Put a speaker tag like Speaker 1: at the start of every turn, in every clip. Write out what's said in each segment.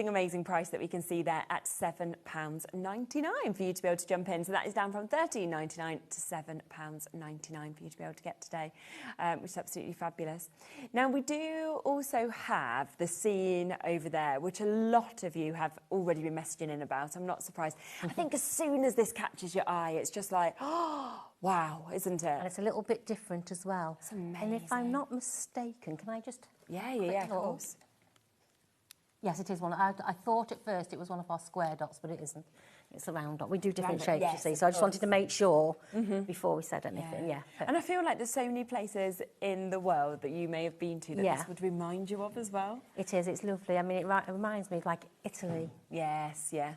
Speaker 1: amazing price that we can see there at £7.99 for you to be able to jump in. So that is down from £13.99 to £7.99 for you to be able to get today, which is absolutely fabulous. Now, we do also have the scene over there, which a lot of you have already been messaging in about. I'm not surprised. I think as soon as this catches your eye, it's just like, oh, wow, isn't it?
Speaker 2: And it's a little bit different as well.
Speaker 1: It's amazing.
Speaker 2: And if I'm not mistaken, can I just...
Speaker 1: Yeah, of course.
Speaker 2: Yes, it is one. I thought at first it was one of our square dots, but it isn't. It's a round dot. We do different shapes, yes, you see. So I just wanted to make sure before we said anything. Yeah.
Speaker 1: And I feel like there's so many places in the world that you may have been to that this would remind you of as well.
Speaker 2: It is. It's lovely. I mean, it reminds me of like Italy.
Speaker 1: Yes, yeah.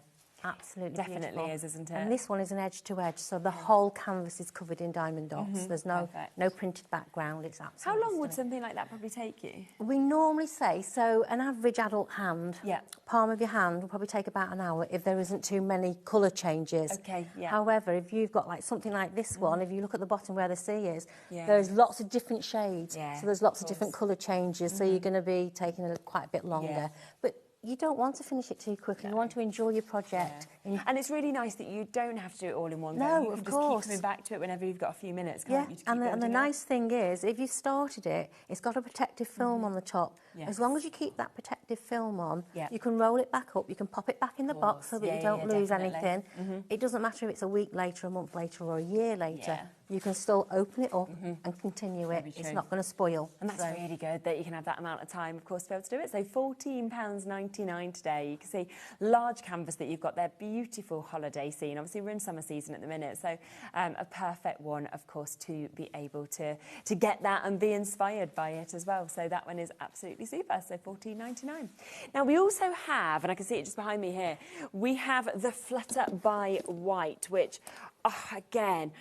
Speaker 2: Absolutely
Speaker 1: Definitely
Speaker 2: beautiful.
Speaker 1: is, isn't it?
Speaker 2: And this one is an edge to edge, so the whole canvas is covered in diamond dots. There's no printed background. It's absolutely
Speaker 1: How long would something like that probably take you?
Speaker 2: We normally say, so an average adult hand, palm of your hand will probably take about an hour if there isn't too many colour changes.
Speaker 1: Okay, yeah.
Speaker 2: However, if you've got like something like this one, if you look at the bottom where the sea is, there's lots of different shades. So there's lots of different colour changes, so you're going to be taking quite a bit longer. But you don't want to finish it too quickly. You want to enjoy your project.
Speaker 1: And it's really nice that you don't have to do it all in one go.
Speaker 2: No,
Speaker 1: you can
Speaker 2: of
Speaker 1: just
Speaker 2: course.
Speaker 1: keep coming back to it whenever you've got a few minutes, can't you?
Speaker 2: And the nice thing is, if you've started it, it's got a protective film on the top. As long as you keep that protective film on, you can roll it back up, you can pop it back in the box so that you don't lose anything. It doesn't matter if it's a week later, a month later or a year later. You can still open it up and continue it. It's not going to spoil.
Speaker 1: And that's really good that you can have that amount of time, of course, to be able to do it. So £14.99 today. You can see large canvas that you've got there. Beautiful holiday scene. Obviously, we're in summer season at the minute, so a perfect one, of course, to be able to get that and be inspired by it as well. So that one is absolutely super. So £14.99. Now, we also have, and I can see it just behind me here, we have the Flutter by White, which... Oh, again,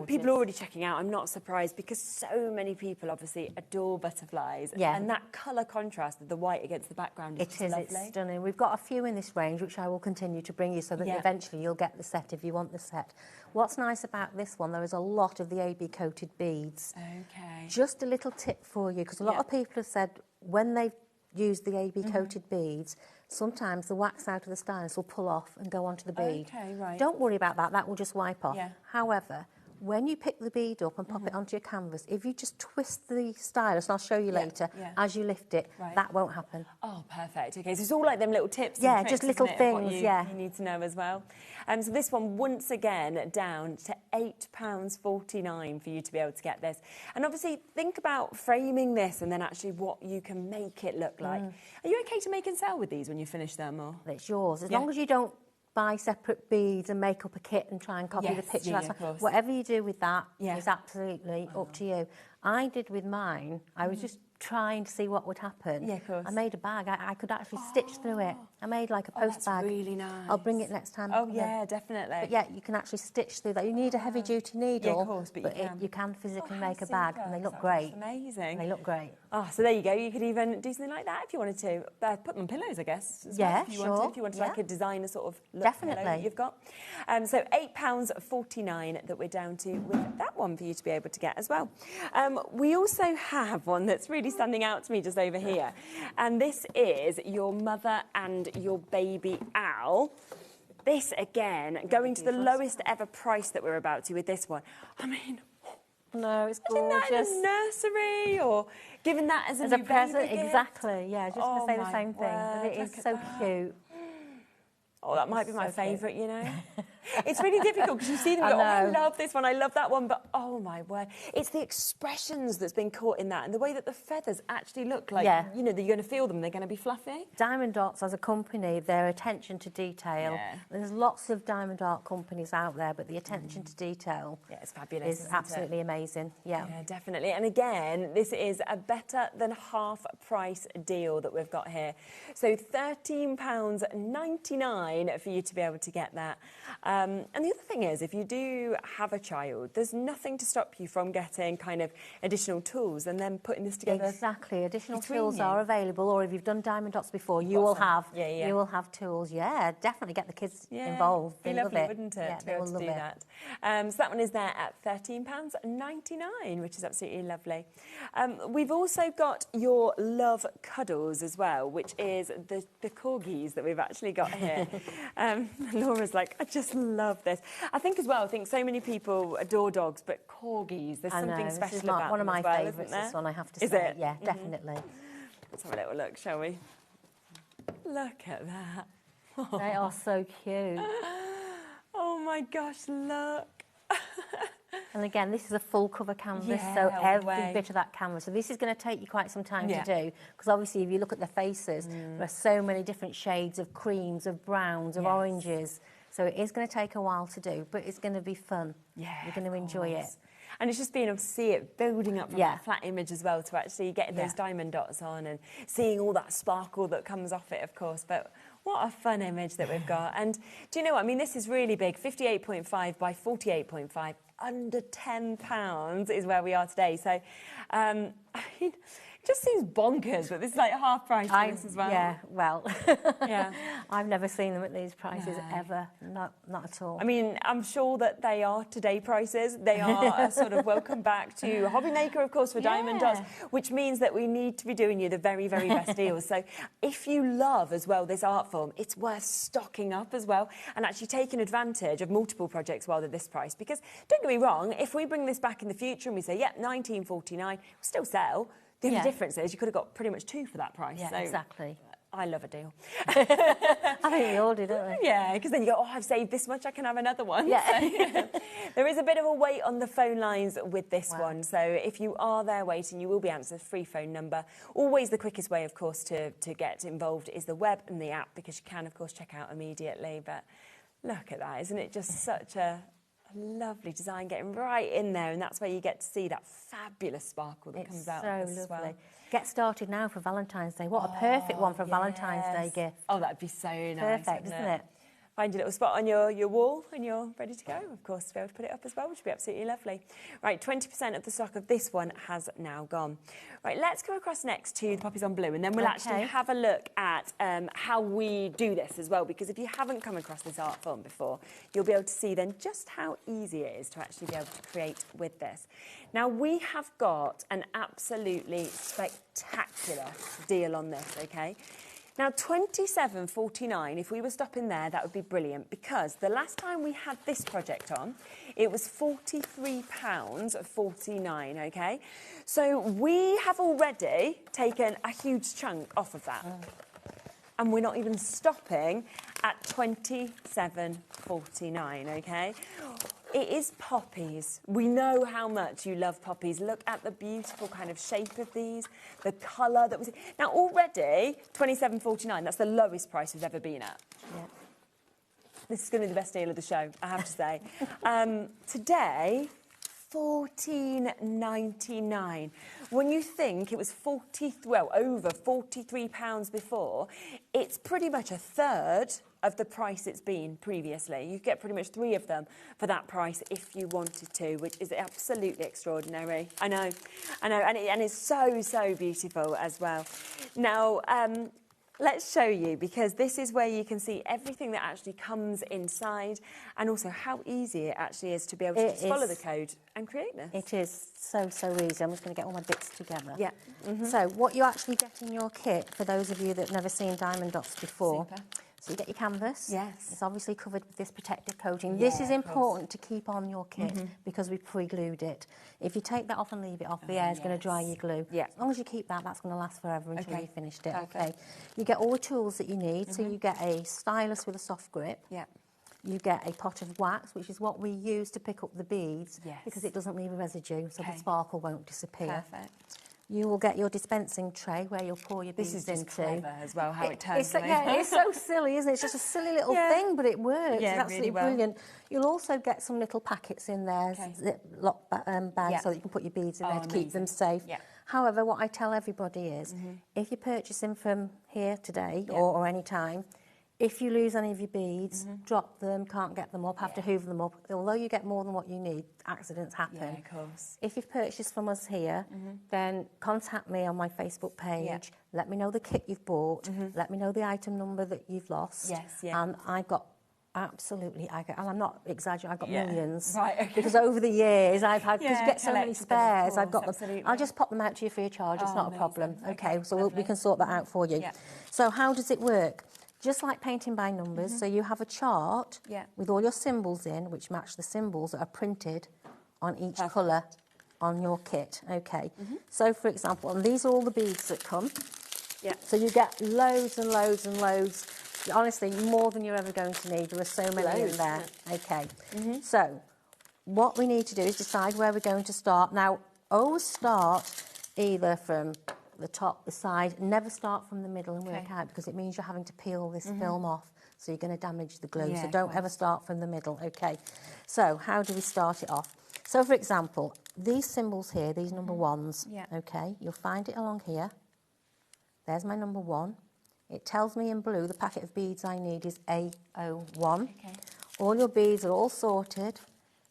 Speaker 1: people are already checking out. I'm not surprised because so many people obviously adore butterflies. And that colour contrast of the white against the background is lovely.
Speaker 2: It's stunning. We've got a few in this range, which I will continue to bring you so that eventually you'll get the set if you want the set. What's nice about this one, there is a lot of the AB coated beads.
Speaker 1: Okay.
Speaker 2: Just a little tip for you, because a lot of people have said when they've used the AB coated beads, sometimes the wax out of the stylus will pull off and go onto the bead.
Speaker 1: Okay, right.
Speaker 2: Don't worry about that, that will just wipe off. However, when you pick the bead up and pop it onto your canvas, if you just twist the stylus, and I'll show you later, as you lift it, that won't happen.
Speaker 1: Oh, perfect. Okay, so it's all like them little tips and tricks,
Speaker 2: just little things,
Speaker 1: you need to know as well. So this one, once again, down to £8.49 for you to be able to get this. And obviously, think about framing this and then actually what you can make it look like. Are you okay to make and sell with these when you finish them? Or?
Speaker 2: It's yours, as long as you don't buy separate beads and make up a kit and try and copy the picture. Whatever you do with that is absolutely up to you. I did with mine, I was just trying to see what would happen.
Speaker 1: Yeah, of course.
Speaker 2: I made a bag. I could actually stitch through it. I made like a post bag.
Speaker 1: That's really nice.
Speaker 2: I'll bring it next time.
Speaker 1: Oh, yeah, definitely.
Speaker 2: But yeah, you can actually stitch through that. You need a heavy-duty needle.
Speaker 1: Yeah, of course, but
Speaker 2: you can physically make a bag, and they look great.
Speaker 1: Amazing.
Speaker 2: They look great.
Speaker 1: Oh, so there you go. You could even do something like that if you wanted to. Put them on pillows, I guess. As well, if you wanted. If you wanted like a designer sort of look pillow that you've got. So £8.49 that we're down to with that one for you to be able to get as well. We also have one that's really standing out to me just over here, and this is your mother and your baby owl. This again going to the lowest ever price that we're about to with this one. I mean,
Speaker 2: no, it's gorgeous.
Speaker 1: That in a nursery or giving that as a
Speaker 2: present,
Speaker 1: gift.
Speaker 2: Exactly. Yeah, just to say the same thing. And it is so cute.
Speaker 1: Oh, that might be my favourite, you know. It's really difficult because you see them and go, oh, I love this one, I love that one, but oh my word. It's the expressions that's been caught in that and the way that the feathers actually look like, you know, that you're going to feel them, they're going to be fluffy.
Speaker 2: Diamond Dots as a company, their attention to detail. There's lots of diamond art companies out there, but the attention to detail
Speaker 1: it's fabulous,
Speaker 2: is absolutely amazing. Yeah,
Speaker 1: definitely. And again, this is a better than half price deal that we've got here. So £13.99 for you to be able to get that. And the other thing is, if you do have a child, there's nothing nothing to stop you from getting kind of additional tools and then putting this together.
Speaker 2: Exactly. Additional tools are available, or if you've done diamond dots before, you will have tools. Yeah, definitely get the kids involved.
Speaker 1: It'd be lovely, wouldn't it, to be able to do that? So that one is there at £13.99, which is absolutely lovely. We've also got your Love Cuddles as well, which is the corgis that we've actually got here. Laura's like, I just love this. I think so many people adore dogs, but corgis, there's something special about them.
Speaker 2: One of my
Speaker 1: favourites,
Speaker 2: favourites, this one, I have to say.
Speaker 1: Is it?
Speaker 2: Yeah, definitely.
Speaker 1: Let's have a little look, shall we? Look at that.
Speaker 2: They are so cute.
Speaker 1: Oh my gosh, look.
Speaker 2: And again, this is a full cover canvas, so every bit of that canvas. So this is going to take you quite some time to do, because obviously if you look at the faces, there are so many different shades of creams, of browns, of oranges. So it is going to take a while to do, but it's going to be fun. Yeah, you're going to enjoy it.
Speaker 1: And it's just being able to see it building up from that flat image as well, to actually getting those diamond dots on and seeing all that sparkle that comes off it, of course. But what a fun image that we've got. And do you know what? I mean, this is really big, 58.5 by 48.5. Under £10 is where we are today. So, I mean, it just seems bonkers that this is like half price for this as well.
Speaker 2: Yeah, well, I've never seen them at these prices ever. Not at all.
Speaker 1: I mean, I'm sure that they are today prices. They are a sort of welcome back to HobbyMaker, of course, for diamond dots, which means that we need to be doing you the very, very best deals. So if you love as well this art form, it's worth stocking up as well and actually taking advantage of multiple projects while they're this price. Because don't get me wrong, if we bring this back in the future and we say, £19.49, we'll still sell. The only difference is you could have got pretty much two for that price.
Speaker 2: Yeah,
Speaker 1: so
Speaker 2: exactly.
Speaker 1: I love a deal.
Speaker 2: I think we all do, don't we?
Speaker 1: Yeah, because then you go, oh, I've saved this much, I can have another one.
Speaker 2: Yeah.
Speaker 1: So, there is a bit of a wait on the phone lines with this one. So if you are there waiting, you will be answered. Free phone number. Always the quickest way, of course, to get involved is the web and the app, because you can, of course, check out immediately. But look at that. Isn't it just such a lovely design getting right in there, and that's where you get to see that fabulous sparkle that comes out of this as well.
Speaker 2: Get started now for Valentine's Day. What a perfect one for a Valentine's Day gift.
Speaker 1: Oh, that'd be so nice.
Speaker 2: Perfect, isn't it?
Speaker 1: Find your little spot on your wall and you're ready to go, of course, to be able to put it up as well, which would be absolutely lovely. Right, 20% of the stock of this one has now gone. Right, let's go across next to the poppies on blue, and then we'll actually have a look at how we do this as well, because if you haven't come across this art form before, you'll be able to see then just how easy it is to actually be able to create with this. Now, we have got an absolutely spectacular deal on this, okay? Now, £27.49, if we were stopping there, that would be brilliant, because the last time we had this project on, it was £43.49, OK? So we have already taken a huge chunk off of that. And we're not even stopping at £27.49, OK? It is poppies. We know how much you love poppies. Look at the beautiful kind of shape of these, the colour that was... Now, already, £27.49, that's the lowest price we've ever been at. Yeah. This is going to be the best deal of the show, I have to say. Today, £14.99. When you think it was over £43 before, it's pretty much a third of the price it's been previously. You get pretty much 3 of them for that price if you wanted to, which is absolutely extraordinary. I know, and it's so, so beautiful as well. Now, let's show you, because this is where you can see everything that actually comes inside, and also how easy it actually is to be able to just follow the code and create this.
Speaker 2: It is so, so easy. I'm just going to get all my bits together.
Speaker 1: Yeah.
Speaker 2: So what you actually get in your kit, for those of you that have never seen diamond dots before, so you get your canvas.
Speaker 1: Yes.
Speaker 2: It's obviously covered with this protective coating. This is important to keep on your kit because we pre-glued it. If you take that off and leave it off, the air is going to dry your glue. Yeah. As long as you keep that, that's going to last forever until you finished it. Okay. You get all the tools that you need. So you get a stylus with a soft grip. Yeah. You get a pot of wax, which is what we use to pick up the beads, because it doesn't leave a residue, so the sparkle won't disappear. Perfect. You will get your dispensing tray where you'll pour your beads into. This is just clever as well, how it turns over. Yeah, it's so silly, isn't it? It's just a silly little thing, but it works. Yeah, it's absolutely brilliant. You'll also get some little packets in there, lock bags, so that you can put your beads in there to keep them safe. Yeah. However, what I tell everybody is, if you're purchasing from here today or any time, If you lose any of your beads, drop them, can't get them up, have to hoover them up. Although you get more than what you need, accidents happen.
Speaker 1: Yeah, of course.
Speaker 2: If you've purchased from us here, then contact me on my Facebook page. Let me know the kit you've bought. Let me know the item number that you've lost.
Speaker 1: Yes, yeah.
Speaker 2: And I've got absolutely, and I'm not exaggerating, I've got millions.
Speaker 1: Right, okay.
Speaker 2: Because over the years I've had, because you get so many
Speaker 1: collected them,
Speaker 2: spares,
Speaker 1: of
Speaker 2: I've got
Speaker 1: course,
Speaker 2: them.
Speaker 1: absolutely.
Speaker 2: I'll just pop them out to you free of charge, it's not a problem. Okay, so we can sort that out for you.
Speaker 1: Yeah.
Speaker 2: So how does it work? Just like painting by numbers, so you have a chart with all your symbols in, which match the symbols that are printed on each colour on your kit. Okay, so for example, and these are all the beads that come. Yeah. So you get loads and loads and loads. Honestly, more than you're ever going to need. There are so many in there. Okay, so what we need to do is decide where we're going to start. Now, always start either from the top, the side, never start from the middle and work out, because it means you're having to peel this film off, so you're going to damage the glue. So don't ever start from the middle. Okay, so how do we start it off? So for example, these symbols here, these number ones, okay, you'll find it along here. There's my number 1. It tells me in blue the packet of beads I need is A01. Okay. All your beads are all sorted.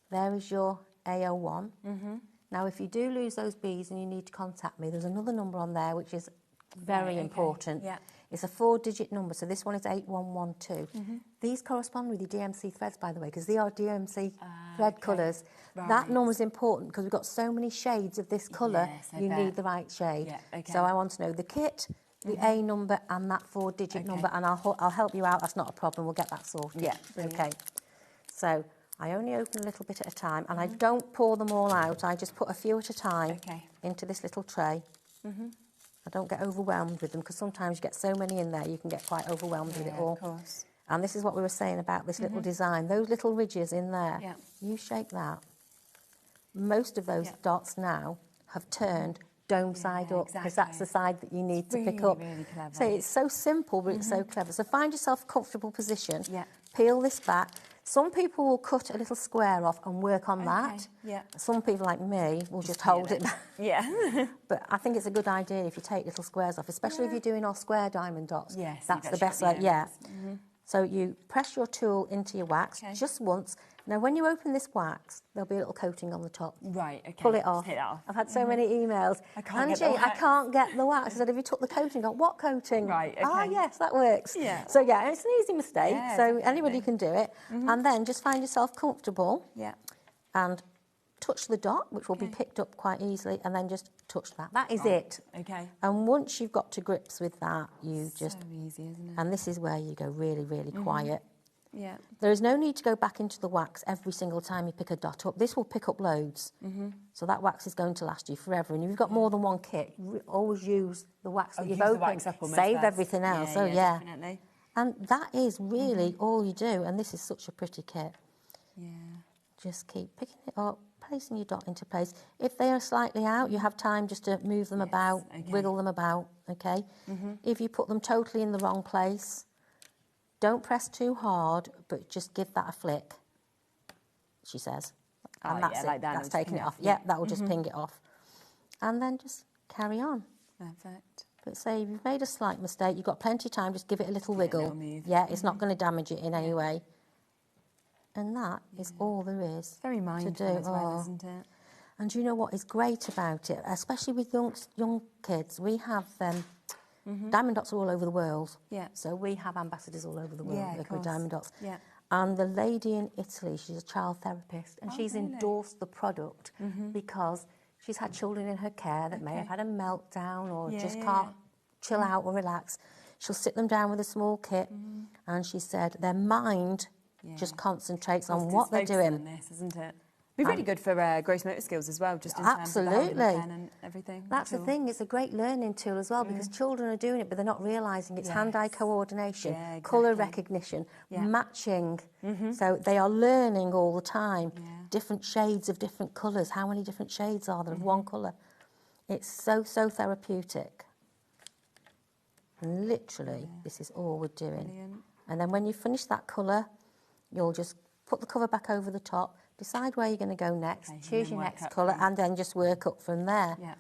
Speaker 2: There is your A01. Now, if you do lose those beads and you need to contact me, there's another number on there which is very important. Yeah. It's a 4-digit number, so this one is 8112. These correspond with your DMC threads, by the way, because they are DMC thread colours. Right. That number is important because we've got so many shades of this colour, you need the right shade. Yeah, okay. So I want to know the kit, the A number and that 4-digit number, and I'll help you out. That's not a problem. We'll get that sorted. Yeah. Okay. So I only open a little bit at a time, and I don't pour them all out. I just put a few at a time into this little tray. I don't get overwhelmed with them, because sometimes you get so many in there, you can get quite overwhelmed with it all. Of course. And this is what we were saying about this little design. Those little ridges in there, you shape that. Most of those dots now have turned dome side up, because that's the side that you need to pick up. Really clever. So it's so simple, but it's so clever. So find yourself a comfortable position, peel this back. Some people will cut a little square off and work on that. Yeah. Some people like me will just hold it. Yeah. But I think it's a good idea if you take little squares off, especially if you're doing all square diamond dots. Yes. That's the best way. Yeah. So you press your tool into your wax just once. Now, when you open this wax, there'll be a little coating on the top. Right, okay. Pull it off. Hit it off. I've had so many emails. I can't get the wax. I said, have you took the coating off? What coating? Right, okay. Ah, yes, that works. Yeah. So, yeah, it's an easy mistake. Yeah, so anybody can do it. And then just find yourself comfortable. Yeah. And touch the dot, which will be picked up quite easily, and then just touch that. That is it. Okay. And once you've got to grips with that, you just... So easy, isn't it? And this is where you go really, really quiet. Yeah. There is no need to go back into the wax every single time you pick a dot up. This will pick up loads. So that wax is going to last you forever. And if you've got more than one kit, always use the wax that you've opened. Save everything else. Yeah, definitely. And that is really all you do. And this is such a pretty kit. Yeah. Just keep picking it up, placing your dot into place. If they are slightly out, you have time just to move them about, wiggle them about, okay? If you put them totally in the wrong place, don't press too hard, but just give that a flick, she says. And that's it. Like that. That's taking it off. Yeah, that will just ping it off. And then just carry on. Perfect. But say if you've made a slight mistake, you've got plenty of time, just give it a little wiggle. Yeah, it's not going to damage it in any way. And that is all there is very mindful to do. As well, isn't it? And do you know what is great about it, especially with young kids? We have diamond dots are all over the world. Yeah. So we have ambassadors all over the world with diamond dots. Yeah. And the lady in Italy, she's a child therapist, and she's endorsed the product because she's had children in her care that may have had a meltdown or just can't chill out or relax. She'll sit them down with a small kit, and she said their mind just concentrates on what they're doing. On this, isn't it? It'd be really good for gross motor skills as well, just in terms of the holding the pen and everything. That's the thing, it's a great learning tool as well, because children are doing it, but they're not realising it's hand-eye coordination, colour recognition, matching. So they are learning all the time, different shades of different colours. How many different shades are there of one colour? It's so, so therapeutic. And literally, this is all we're doing. Brilliant. And then when you finish that colour, you'll just put the cover back over the top, decide where you're going to go next, choose your next colour, and then just work up from there. Yeah.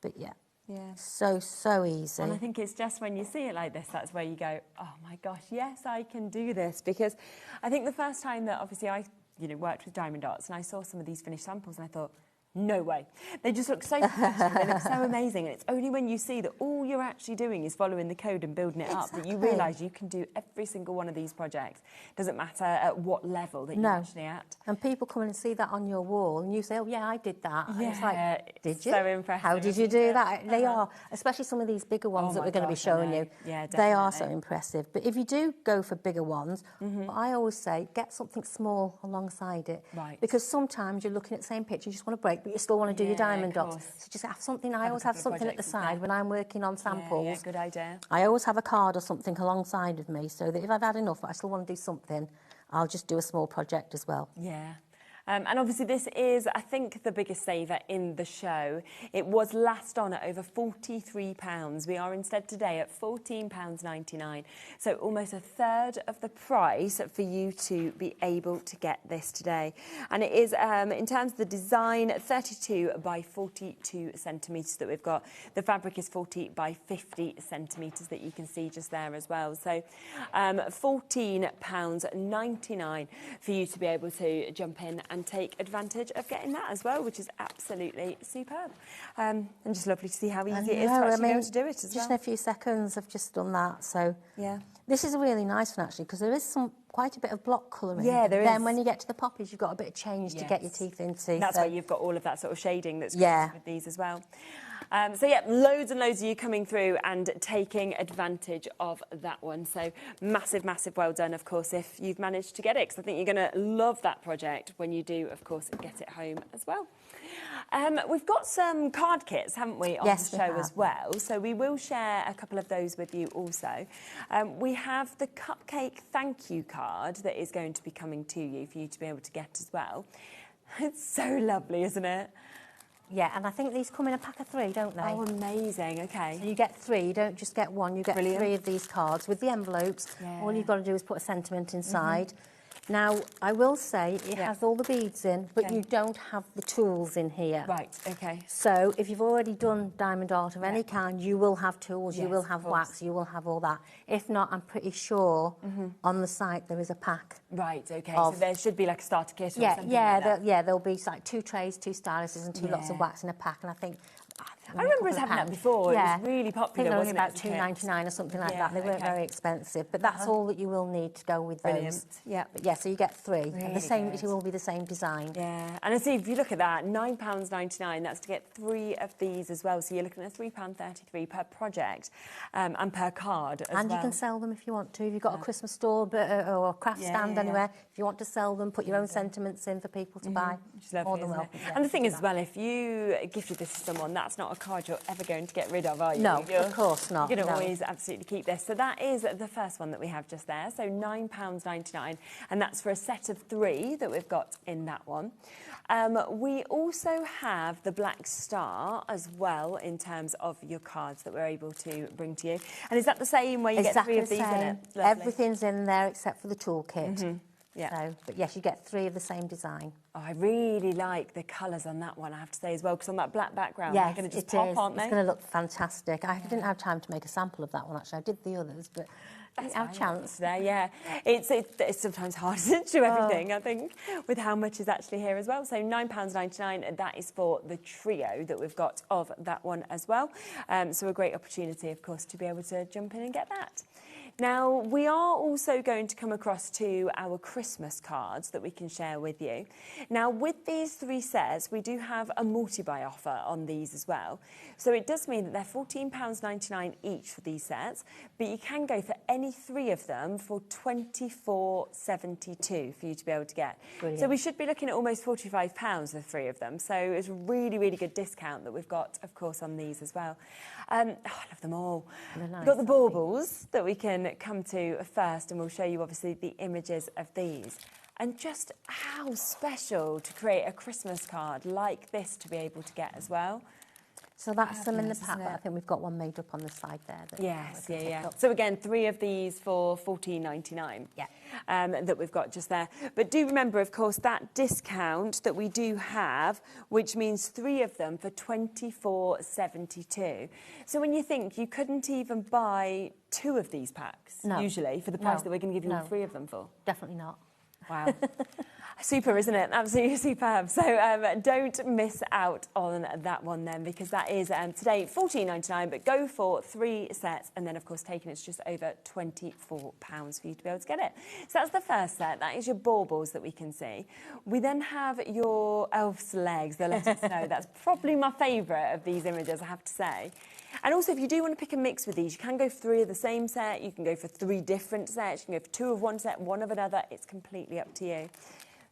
Speaker 2: But yeah,
Speaker 1: Yeah.
Speaker 2: So easy.
Speaker 1: And I think it's just when you see it like this, that's where you go, oh my gosh, yes, I can do this. Because I think the first time that obviously I, worked with diamond dots and I saw some of these finished samples and I thought, no way. They just look so professional, they look so amazing. And it's only when you see that all you're actually doing is following the code and building it up that you realise you can do every single one of these projects. Doesn't matter at what level that you're actually at.
Speaker 2: And people come in and see that on your wall and you say, oh yeah, I did that. And it's like, did you?
Speaker 1: So impressive.
Speaker 2: How did you do that? They are, especially some of these bigger ones that we're going to be showing you.
Speaker 1: Yeah,
Speaker 2: they are so impressive. But if you do go for bigger ones, I always say, get something small alongside it.
Speaker 1: Right.
Speaker 2: Because sometimes you're looking at the same picture, you just want to break, but you still want to do your diamond dots. So just have something. I always have something at the side when I'm working on samples.
Speaker 1: Yeah, good idea.
Speaker 2: I always have a card or something alongside of me so that if I've had enough but I still want to do something, I'll just do a small project as well.
Speaker 1: Yeah. And obviously this is, I think, the biggest saver in the show. It was last on at over £43. We are instead today at £14.99. So almost a third of the price for you to be able to get this today. And it is, in terms of the design, 32 by 42 centimetres that we've got. The fabric is 40 by 50 centimetres that you can see just there as well. So £14.99 for you to be able to jump in and take advantage of getting that as well, which is absolutely superb. And just lovely to see how easy it is to actually be able to do it as well.
Speaker 2: Just in a few seconds I've just done that. So
Speaker 1: yeah,
Speaker 2: this is a really nice one actually because there is quite a bit of block colouring.
Speaker 1: Yeah, there is.
Speaker 2: Then when you get to the poppies, you've got a bit of change to get your teeth into.
Speaker 1: That's why you've got all of that sort of shading that's created with these as well. So yeah, loads and loads of you coming through and taking advantage of that one. So massive, massive well done, of course, if you've managed to get it, because I think you're going to love that project when you do, of course, get it home as well. We've got some card kits, haven't we, on the show as well. So we will share a couple of those with you also. We have the cupcake thank you card that is going to be coming to you for you to be able to get as well. It's so lovely, isn't it?
Speaker 2: Yeah, and I think these come in a pack of 3, don't they?
Speaker 1: Oh, amazing, OK.
Speaker 2: So you get 3, you don't just get 1, you get 3 of these cards with the envelopes.
Speaker 1: Yeah.
Speaker 2: All you've got to do is put a sentiment inside. Now, I will say it has all the beads in, but you don't have the tools in here.
Speaker 1: Right, OK.
Speaker 2: So if you've already done diamond art of any kind, you will have tools, you will have wax, you will have all that. If not, I'm pretty sure on the site there is a pack.
Speaker 1: Right, OK. So there should be like a starter kit or something like that.
Speaker 2: There'll be like 2 trays, 2 styluses and 2 lots of wax in a pack. And I think...
Speaker 1: I remember us having that before. It was really popular,
Speaker 2: wasn't it? I think they were only about £2.99 or something like that. They weren't very expensive, but that's all that you will need to go with those.
Speaker 1: Yeah.
Speaker 2: But yeah, so you get 3. And the same, it will be the same design.
Speaker 1: Yeah, and I see if you look at that, £9.99, that's to get 3 of these as well. So you're looking at £3.33 per project and per card as well.
Speaker 2: And you can sell them if you want to. If you've got a Christmas store or a craft stand anywhere, if you want to sell them, put your own sentiments in for people to buy.
Speaker 1: Which is lovely, isn't it? And the thing is as well, if you gifted this to someone, that's not a card you're ever going to get rid of, are you?
Speaker 2: No, of course not.
Speaker 1: You're going to always absolutely keep this. So that is the first one that we have just there. So £9.99, and that's for a set of 3 that we've got in that one. We also have the Black Star as well in terms of your cards that we're able to bring to you. And is that the same where you get 3 of these in it? Lovely.
Speaker 2: Everything's in there except for the toolkit.
Speaker 1: Yeah.
Speaker 2: So, but yes, you get 3 of the same design.
Speaker 1: Oh, I really like the colours on that one, I have to say as well, because on that black background,
Speaker 2: yes,
Speaker 1: they're going to just pop, aren't they?
Speaker 2: It's going to look fantastic. I didn't have time to make a sample of that one, actually. I did the others, but I didn't have a chance.
Speaker 1: There, yeah. It's sometimes hard to do everything, I think, with how much is actually here as well. So £9.99, that is for the trio that we've got of that one as well. So a great opportunity, of course, to be able to jump in and get that. Now, we are also going to come across to our Christmas cards that we can share with you. Now, with these 3 sets, we do have a multi-buy offer on these as well. So it does mean that they're £14.99 each for these sets, but you can go for any 3 of them for £24.72 for you to be able to get. Brilliant. So we should be looking at almost £45 for 3 of them. So it's a really, really good discount that we've got, of course, on these as well. I love them all. Nice, we've got the baubles that we can come to first, and we'll show you obviously the images of these. And just how special to create a Christmas card like this to be able to get as well.
Speaker 2: So that's still in the pack, but I think we've got one made up on the side there.
Speaker 1: Yes, yeah. So again, 3 of these for $14.99.
Speaker 2: Yeah.
Speaker 1: That we've got just there. But do remember, of course, that discount that we do have, which means 3 of them for $24.72. So when you think you couldn't even buy 2 of these packs, usually, for the price that we're going to give you all 3 of them for.
Speaker 2: Definitely not.
Speaker 1: Wow. Super, isn't it? Absolutely superb. So don't miss out on that one then, because that is today $14.99, but go for 3 sets, and then of course taking it's just over £24 for you to be able to get it. So that's the first set. That is your baubles that we can see. We then have your elf's legs, the Let It Snow. That's probably my favourite of these images, I have to say. And also, if you do want to pick a mix with these, you can go for 3 of the same set, you can go for 3 different sets, you can go for 2 of one set, 1 of another. It's completely up to you.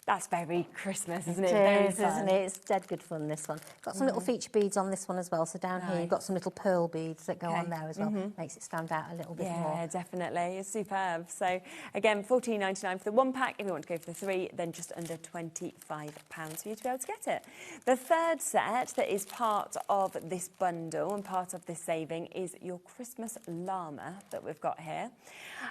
Speaker 1: That's very Christmas, isn't it?
Speaker 2: It is, isn't it? It's dead good fun, this one. Got some little feature beads on this one as well. So down here, you've got some little pearl beads that go on there as well. Makes it stand out a little bit more.
Speaker 1: Yeah, definitely. It's superb. So, again, $14.99 for the 1 pack. If you want to go for the 3, then just under £25 for you to be able to get it. The third set that is part of this bundle and part of this saving is your Christmas llama that we've got here.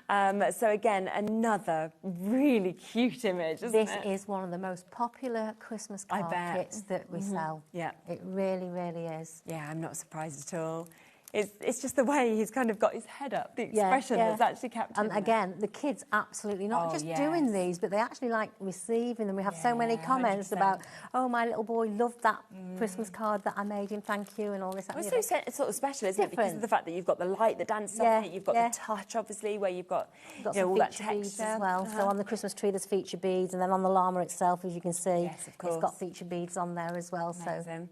Speaker 1: So, again, another really cute image, isn't it?
Speaker 2: This is one of the most popular Christmas card kits that we sell.
Speaker 1: Yeah.
Speaker 2: It really, really is.
Speaker 1: Yeah, I'm not surprised at all. It's just the way he's kind of got his head up, the expression that's actually kept him.
Speaker 2: And again, the kids absolutely not just doing these, but they actually like receiving them. We have so many comments
Speaker 1: 100%.
Speaker 2: about, oh, my little boy loved that Christmas card that I made him, thank you, and all this.
Speaker 1: Well, it's so sort of special, isn't it? Because of the fact that you've got the light that dances off it, you've got the touch, obviously, where you've got you know, all that
Speaker 2: beads
Speaker 1: texture
Speaker 2: as well. So on the Christmas tree, there's feature beads, and then on the llama itself, as you can see,
Speaker 1: yes, of course,
Speaker 2: it's got feature beads on there as well.
Speaker 1: Amazing.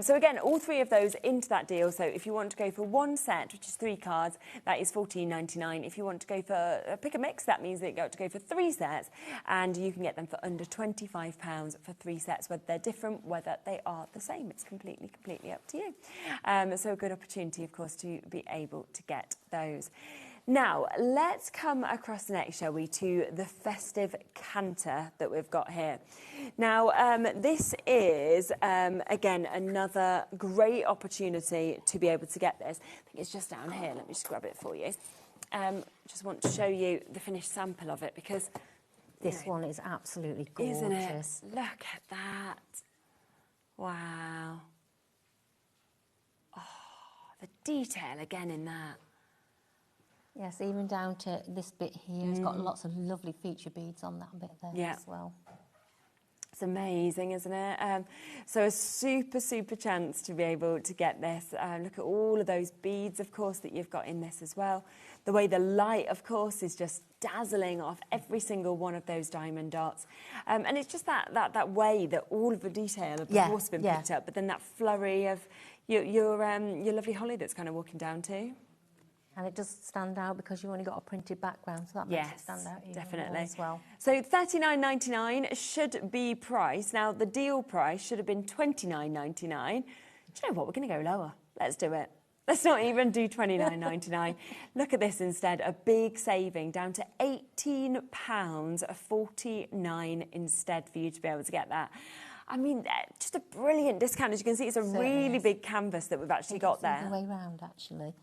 Speaker 1: So again, all 3 of those into that deal. So if you want to go for 1 set, which is 3 cards, that is $14.99. If you want to go for pick a mix, that means that you got to go for 3 sets, and you can get them for under £25 for 3 sets, whether they're different, whether they are the same. It's completely up to you. So a good opportunity, of course, to be able to get those. Now, let's come across next, shall we, to the festive canter that we've got here. Now, this is, again, another great opportunity to be able to get this. I think it's just down here. Let me just grab it for you. Just want to show you the finished sample of it, because
Speaker 2: this one is absolutely gorgeous.
Speaker 1: Isn't it? Look at that. Wow. Oh, the detail again in that.
Speaker 2: Yes, even down to this bit here, it's got lots of lovely feature beads on that bit there as well.
Speaker 1: It's amazing, isn't it? So a super chance to be able to get this. Look at all of those beads, of course, that you've got in this as well. The way the light, of course, is just dazzling off every single one of those diamond dots. And it's just that way that all of the detail of the horse has been picked up, but then that flurry of your lovely holly that's kind of walking down too.
Speaker 2: And it does stand out because you've only got a printed background, so that makes it stand out even more as well.
Speaker 1: So $39.99 should be priced. Now, the deal price should have been $29.99. Do you know what? We're going to go lower. Let's do it. Let's not even do $29.99. Look at this instead. A big saving down to £18.49 instead for you to be able to get that. I mean, just a brilliant discount. As you can see, it's a really big canvas that we've actually got there.
Speaker 2: The way round, actually.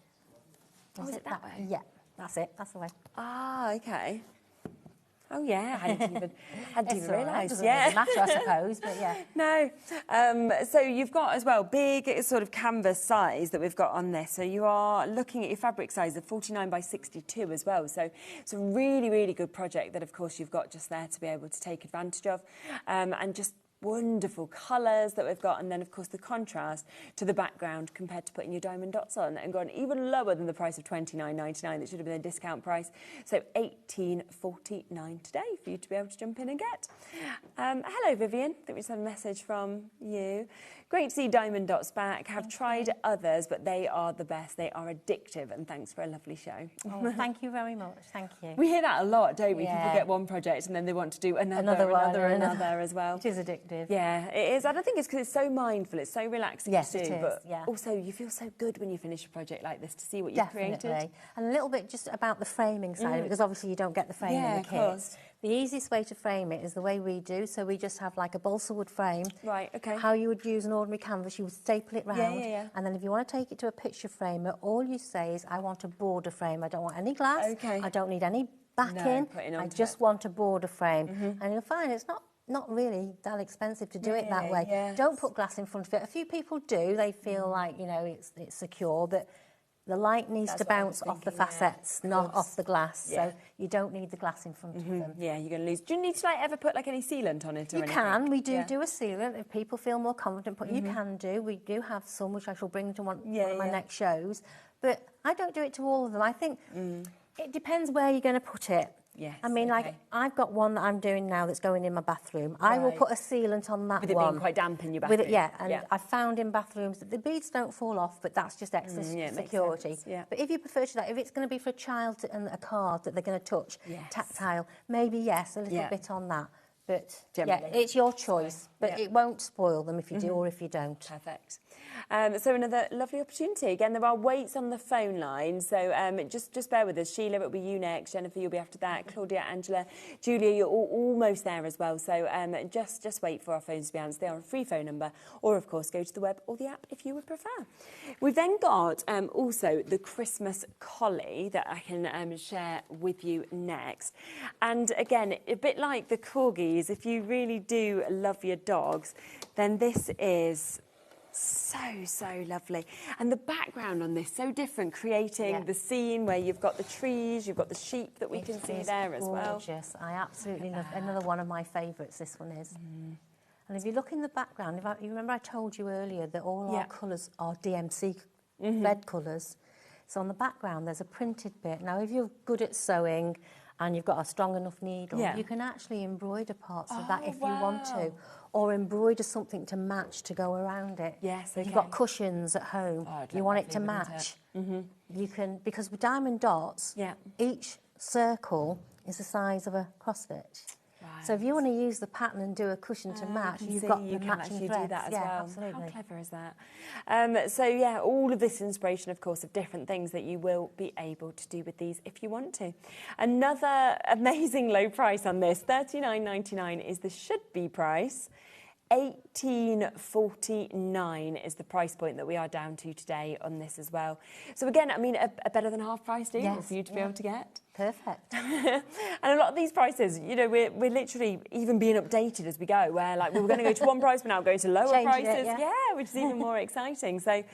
Speaker 1: Oh, is it that way?
Speaker 2: Yeah, that's it. That's the way.
Speaker 1: Ah, okay. Oh, yeah. I hadn't even realised.
Speaker 2: Doesn't really matter, I suppose, but yeah.
Speaker 1: No. So you've got as well big sort of canvas size that we've got on this. So you are looking at your fabric size of 49 by 62 as well. So it's a really good project that, of course, you've got just there to be able to take advantage of, and just wonderful colours that we've got, and then of course the contrast to the background compared to putting your diamond dots on and gone even lower than the price of $29.99 that should have been a discount price. So $18.49 today for you to be able to jump in and get. Hello Vivian, I think we just had a message from you. Great to see diamond dots back. Have tried others, but they are the best. They are addictive, and thanks for a lovely show.
Speaker 2: Oh, thank you very much. Thank you.
Speaker 1: We hear that a lot, don't we? Yeah. People get one project and then they want to do another as well.
Speaker 2: It is addictive. addictive.
Speaker 1: Yeah, it is. I don't think it's because it's so mindful, it's so relaxing
Speaker 2: yes,
Speaker 1: to do,
Speaker 2: it is,
Speaker 1: but
Speaker 2: yeah.
Speaker 1: also you feel so good when you finish a project like this to see what you've created.
Speaker 2: And a little bit just about the framing side of it, because obviously you don't get the frame in the kit.
Speaker 1: Course.
Speaker 2: The easiest way to frame it is the way we do. So we just have like a balsa wood frame.
Speaker 1: Right, okay.
Speaker 2: How you would use an ordinary canvas, you would staple it round. And then if you want to take it to a picture framer, all you say is, I want a border frame. I don't want any glass.
Speaker 1: Okay.
Speaker 2: I don't need any backing. I just want a border frame. And you'll find it's not really that expensive to do it that way.
Speaker 1: Yes.
Speaker 2: Don't put glass in front of it. A few people do. They feel like, you know, it's secure, but the light needs to bounce off the facets, not off the glass. So you don't need the glass in front of them.
Speaker 1: Yeah, you're going to lose. Do you need to ever put like any sealant on it or anything?
Speaker 2: You can. We do a sealant if people feel more confident. But you can do. We do have some, which I shall bring to one of my next shows. But I don't do it to all of them. I think it depends where you're going to put it.
Speaker 1: Yes,
Speaker 2: I mean, like, I've got one that I'm doing now that's going in my bathroom. I will put a sealant on that one.
Speaker 1: With it being quite damp in your bathroom.
Speaker 2: I've found in bathrooms that the beads don't fall off, but that's just extra security. But if you prefer to that, if it's going to be for a child and a card that they're going to touch, tactile, maybe a little bit on that. But it's your choice. But it won't spoil them if you do or if you don't.
Speaker 1: Perfect. So another lovely opportunity. Again, there are weights on the phone line, so just bear with us. Sheila, it'll be you next. Jennifer, you'll be after that. Claudia, Angela, Julia, you're almost there as well. So just wait for our phones to be answered. They are a free phone number, or of course go to the web or the app if you would prefer. We've then got also the Christmas collie that I can share with you next. And again, a bit like the corgis, if you really do love your dogs, then this is so lovely. And the background on this, so different, creating the scene where you've got the trees, you've got the sheep that we can see there as well.
Speaker 2: Gorgeous. I absolutely love another one of my favourites, this one is. And if you look in the background, you remember I told you earlier that all our colours are DMC red colours. So on the background there's a printed bit. Now if you're good at sewing and you've got a strong enough needle, you can actually embroider parts of that if you want to. Or embroider something to match to go around it.
Speaker 1: Yes, okay.
Speaker 2: You've got cushions at home, you want it to match. You can, because with diamond dots, each circle is the size of a cross stitch. Right. So if you want to use the pattern and do a cushion to match, you've got the matching threads.
Speaker 1: Do that as well.
Speaker 2: Absolutely.
Speaker 1: How clever is that? So all of this inspiration, of course, of different things that you will be able to do with these if you want to. Another amazing low price on this, $39.99 is the should-be price. $18.49 is the price point that we are down to today on this as well. So again, I mean, a better than half price deal for you to be able to get.
Speaker 2: Perfect.
Speaker 1: And a lot of these prices, you know, we're literally even being updated as we go, where like we were going to go to one price, but now going to lower prices. Which is even more exciting. So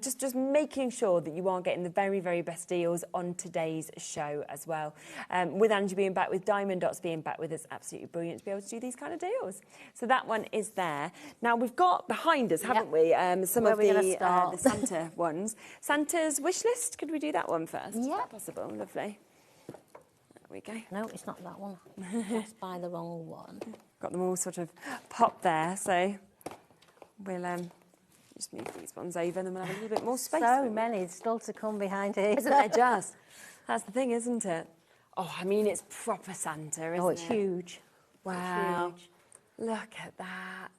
Speaker 1: just making sure that you are getting the very, very best deals on today's show as well. With Angie being back, with Diamond Dots being back with us, absolutely brilliant to be able to do these kind of deals. So that one is there. Now we've got behind us, haven't we, some of the Santa ones. Santa's wish list, could we do that one first?
Speaker 2: Yeah.
Speaker 1: Is that possible? Lovely. There we go.
Speaker 2: No, it's not that one. Just buy the wrong one.
Speaker 1: Got them all sort of popped there, so we'll just move these ones over and then we'll have a little bit more space.
Speaker 2: So many still to come behind here.
Speaker 1: Isn't there just? That's the thing, isn't it? Oh, I mean, it's proper Santa, isn't it?
Speaker 2: Oh, it's huge.
Speaker 1: Wow.
Speaker 2: It's huge.
Speaker 1: Look at that.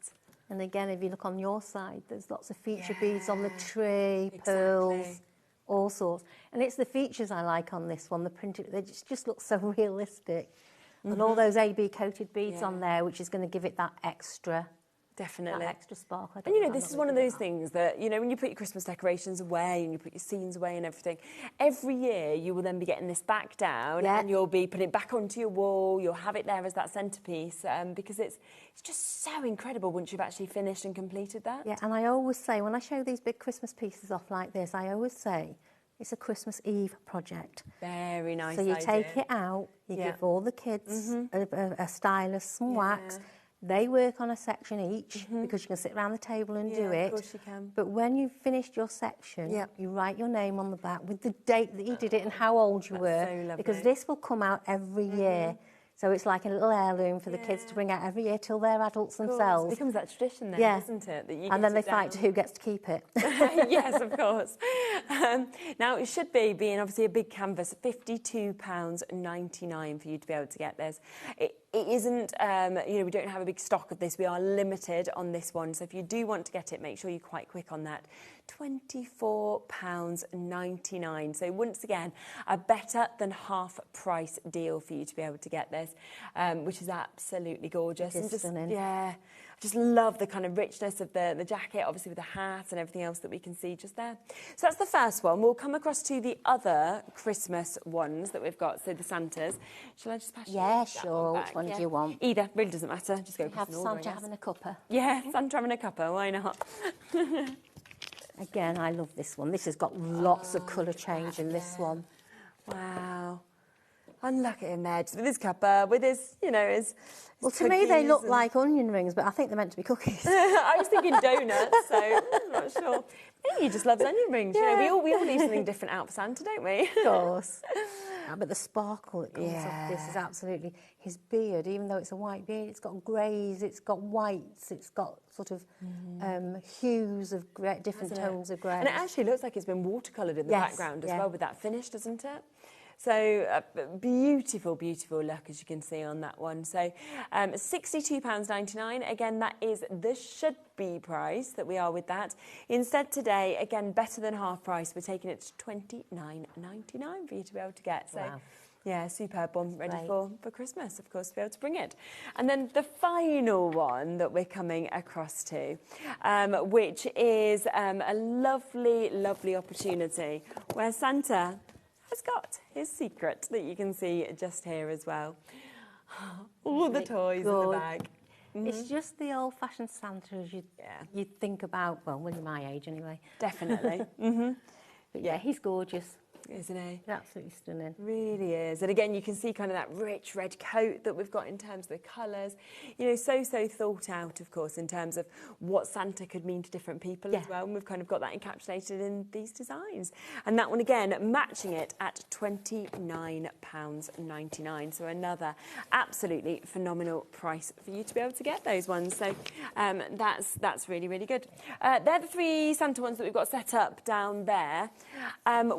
Speaker 2: And again, if you look on your side, there's lots of feature beads on the tree, pearls, all sorts. And it's the features I like on this one, the printed, they just look so realistic. And all those AB coated beads on there, which is going to give it that extra. Definitely. That extra sparkle.
Speaker 1: And, you know, this is one of those things that, you know, when you put your Christmas decorations away and you put your scenes away and everything, every year you will then be getting this back down and you'll be putting it back onto your wall, you'll have it there as that centrepiece, because it's just so incredible once you've actually finished and completed that.
Speaker 2: Yeah, and I always say, when I show these big Christmas pieces off like this, I always say, it's a Christmas Eve project.
Speaker 1: Very nice
Speaker 2: So you take it out, you give all the kids a stylus, some wax. They work on a section each because you can sit around the table and do it.
Speaker 1: Of course you can.
Speaker 2: But when you've finished your section, you write your name on the back with the date that you did it and how old you were.
Speaker 1: So lovely.
Speaker 2: Because this will come out every year. So it's like a little heirloom for the kids to bring out every year till they're adults themselves.
Speaker 1: It becomes that tradition then, doesn't it? That you
Speaker 2: and then they fight who gets to keep it.
Speaker 1: Yes, of course. Now, it should be, being obviously a big canvas, £52.99 for you to be able to get this. It isn't, we don't have a big stock of this. We are limited on this one. So if you do want to get it, make sure you're quite quick on that. £24.99. So once again, a better than half price deal for you to be able to get this, which is absolutely gorgeous.
Speaker 2: It is stunning.
Speaker 1: Yeah. I just love the kind of richness of the jacket, obviously with the hat and everything else that we can see just there. So that's the first one. We'll come across to the other Christmas ones that we've got, so the Santas. Shall I just pass you?
Speaker 2: Yeah, sure. Which one do you want?
Speaker 1: Either, really doesn't matter. Just go across
Speaker 2: Have
Speaker 1: an order,
Speaker 2: Santa having a cuppa.
Speaker 1: Yeah, Santa having a cuppa, why not?
Speaker 2: Again, I love this one. This has got lots of colour change in this one.
Speaker 1: Wow. And look at him there, just with his cuppa, with his, his
Speaker 2: well, to me, they look like onion rings, but I think they're meant to be cookies.
Speaker 1: I was thinking donuts, so I'm not sure. Maybe he just loves onion rings.
Speaker 2: Yeah.
Speaker 1: We all need something different out for Santa, don't we?
Speaker 2: Of course. But the sparkle that comes off this is absolutely... His beard, even though it's a white beard, it's got greys, it's got whites, it's got sort of hues of grey, different tones of grey.
Speaker 1: And it actually looks like it's been watercoloured in the background as well with that finish, doesn't it? So beautiful, beautiful look, as you can see on that one. So £62.99. Again, that is the should-be price that we are with that. Instead today, again, better than half price. We're taking it to £29.99 for you to be able to get. So. Wow. Yeah, superb one, ready for Christmas, of course, to be able to bring it. And then the final one that we're coming across to, which is a lovely, lovely opportunity where Santa has got his secret that you can see just here as well. All the toys in the bag.
Speaker 2: It's just the old-fashioned Santa as you'd think about, well, when you're my age anyway.
Speaker 1: Definitely.
Speaker 2: But yeah, he's gorgeous.
Speaker 1: Isn't he?
Speaker 2: He's absolutely stunning.
Speaker 1: Really is. And again, you can see kind of that rich red coat that we've got in terms of the colours. So thought out, of course, in terms of what Santa could mean to different people as well. And we've kind of got that encapsulated in these designs. And that one, again, matching it at £29.99. So another absolutely phenomenal price for you to be able to get those ones. So that's really, really good. They're the three Santa ones that we've got set up down there.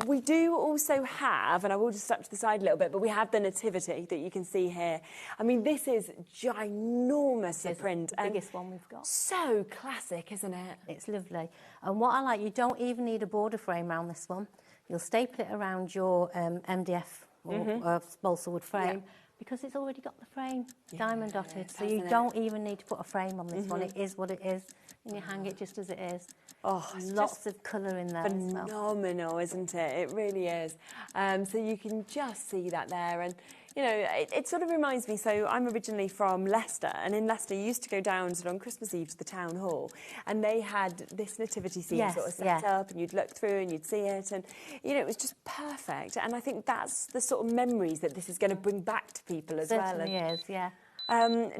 Speaker 1: We do also have, and I will just step to the side a little bit, but we have the nativity that you can see here. I mean, this is ginormous a print.
Speaker 2: The biggest one we've got.
Speaker 1: So classic, isn't it?
Speaker 2: It's lovely. And what I like, you don't even need a border frame around this one. You'll staple it around your MDF or balsa wood frame because it's already got the frame diamond dotted. So you don't even need to put a frame on this one. It is what it is. And you hang it just as it is. Oh, lots of colour in there.
Speaker 1: Phenomenal, isn't it? It really is. So you can just see that there. And, it sort of reminds me, so I'm originally from Leicester, and in Leicester you used to go down sort of on Christmas Eve to the town hall, and they had this nativity scene sort of set up, and you'd look through and you'd see it, and, it was just perfect. And I think that's the sort of memories that this is going to bring back to people as well.
Speaker 2: Certainly is, yeah.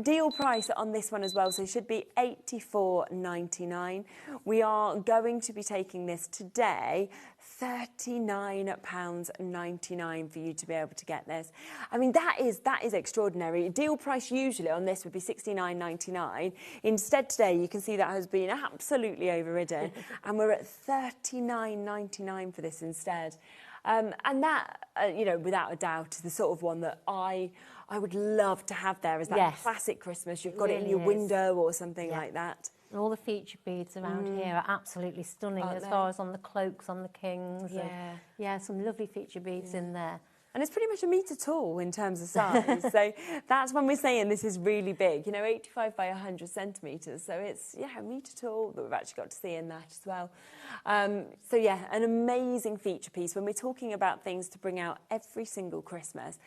Speaker 1: Deal price on this one as well, so it should be £84.99. We are going to be taking this today, £39.99 for you to be able to get this. I mean, that is extraordinary. Deal price usually on this would be £69.99. Instead today, you can see that has been absolutely overridden, and we're at £39.99 for this instead. And that, without a doubt, is the sort of one that I would love to have there as that classic Christmas. You've got it in your window or something like that.
Speaker 2: And all the feature beads around here are absolutely stunning as far as on the cloaks, on the kings. Yeah, some lovely feature beads in there.
Speaker 1: And it's pretty much a metre tall in terms of size. So that's when we're saying this is really big, 85 by 100 centimetres. So it's, a metre tall that we've actually got to see in that as well. So yeah, an amazing feature piece. When we're talking about things to bring out every single Christmas,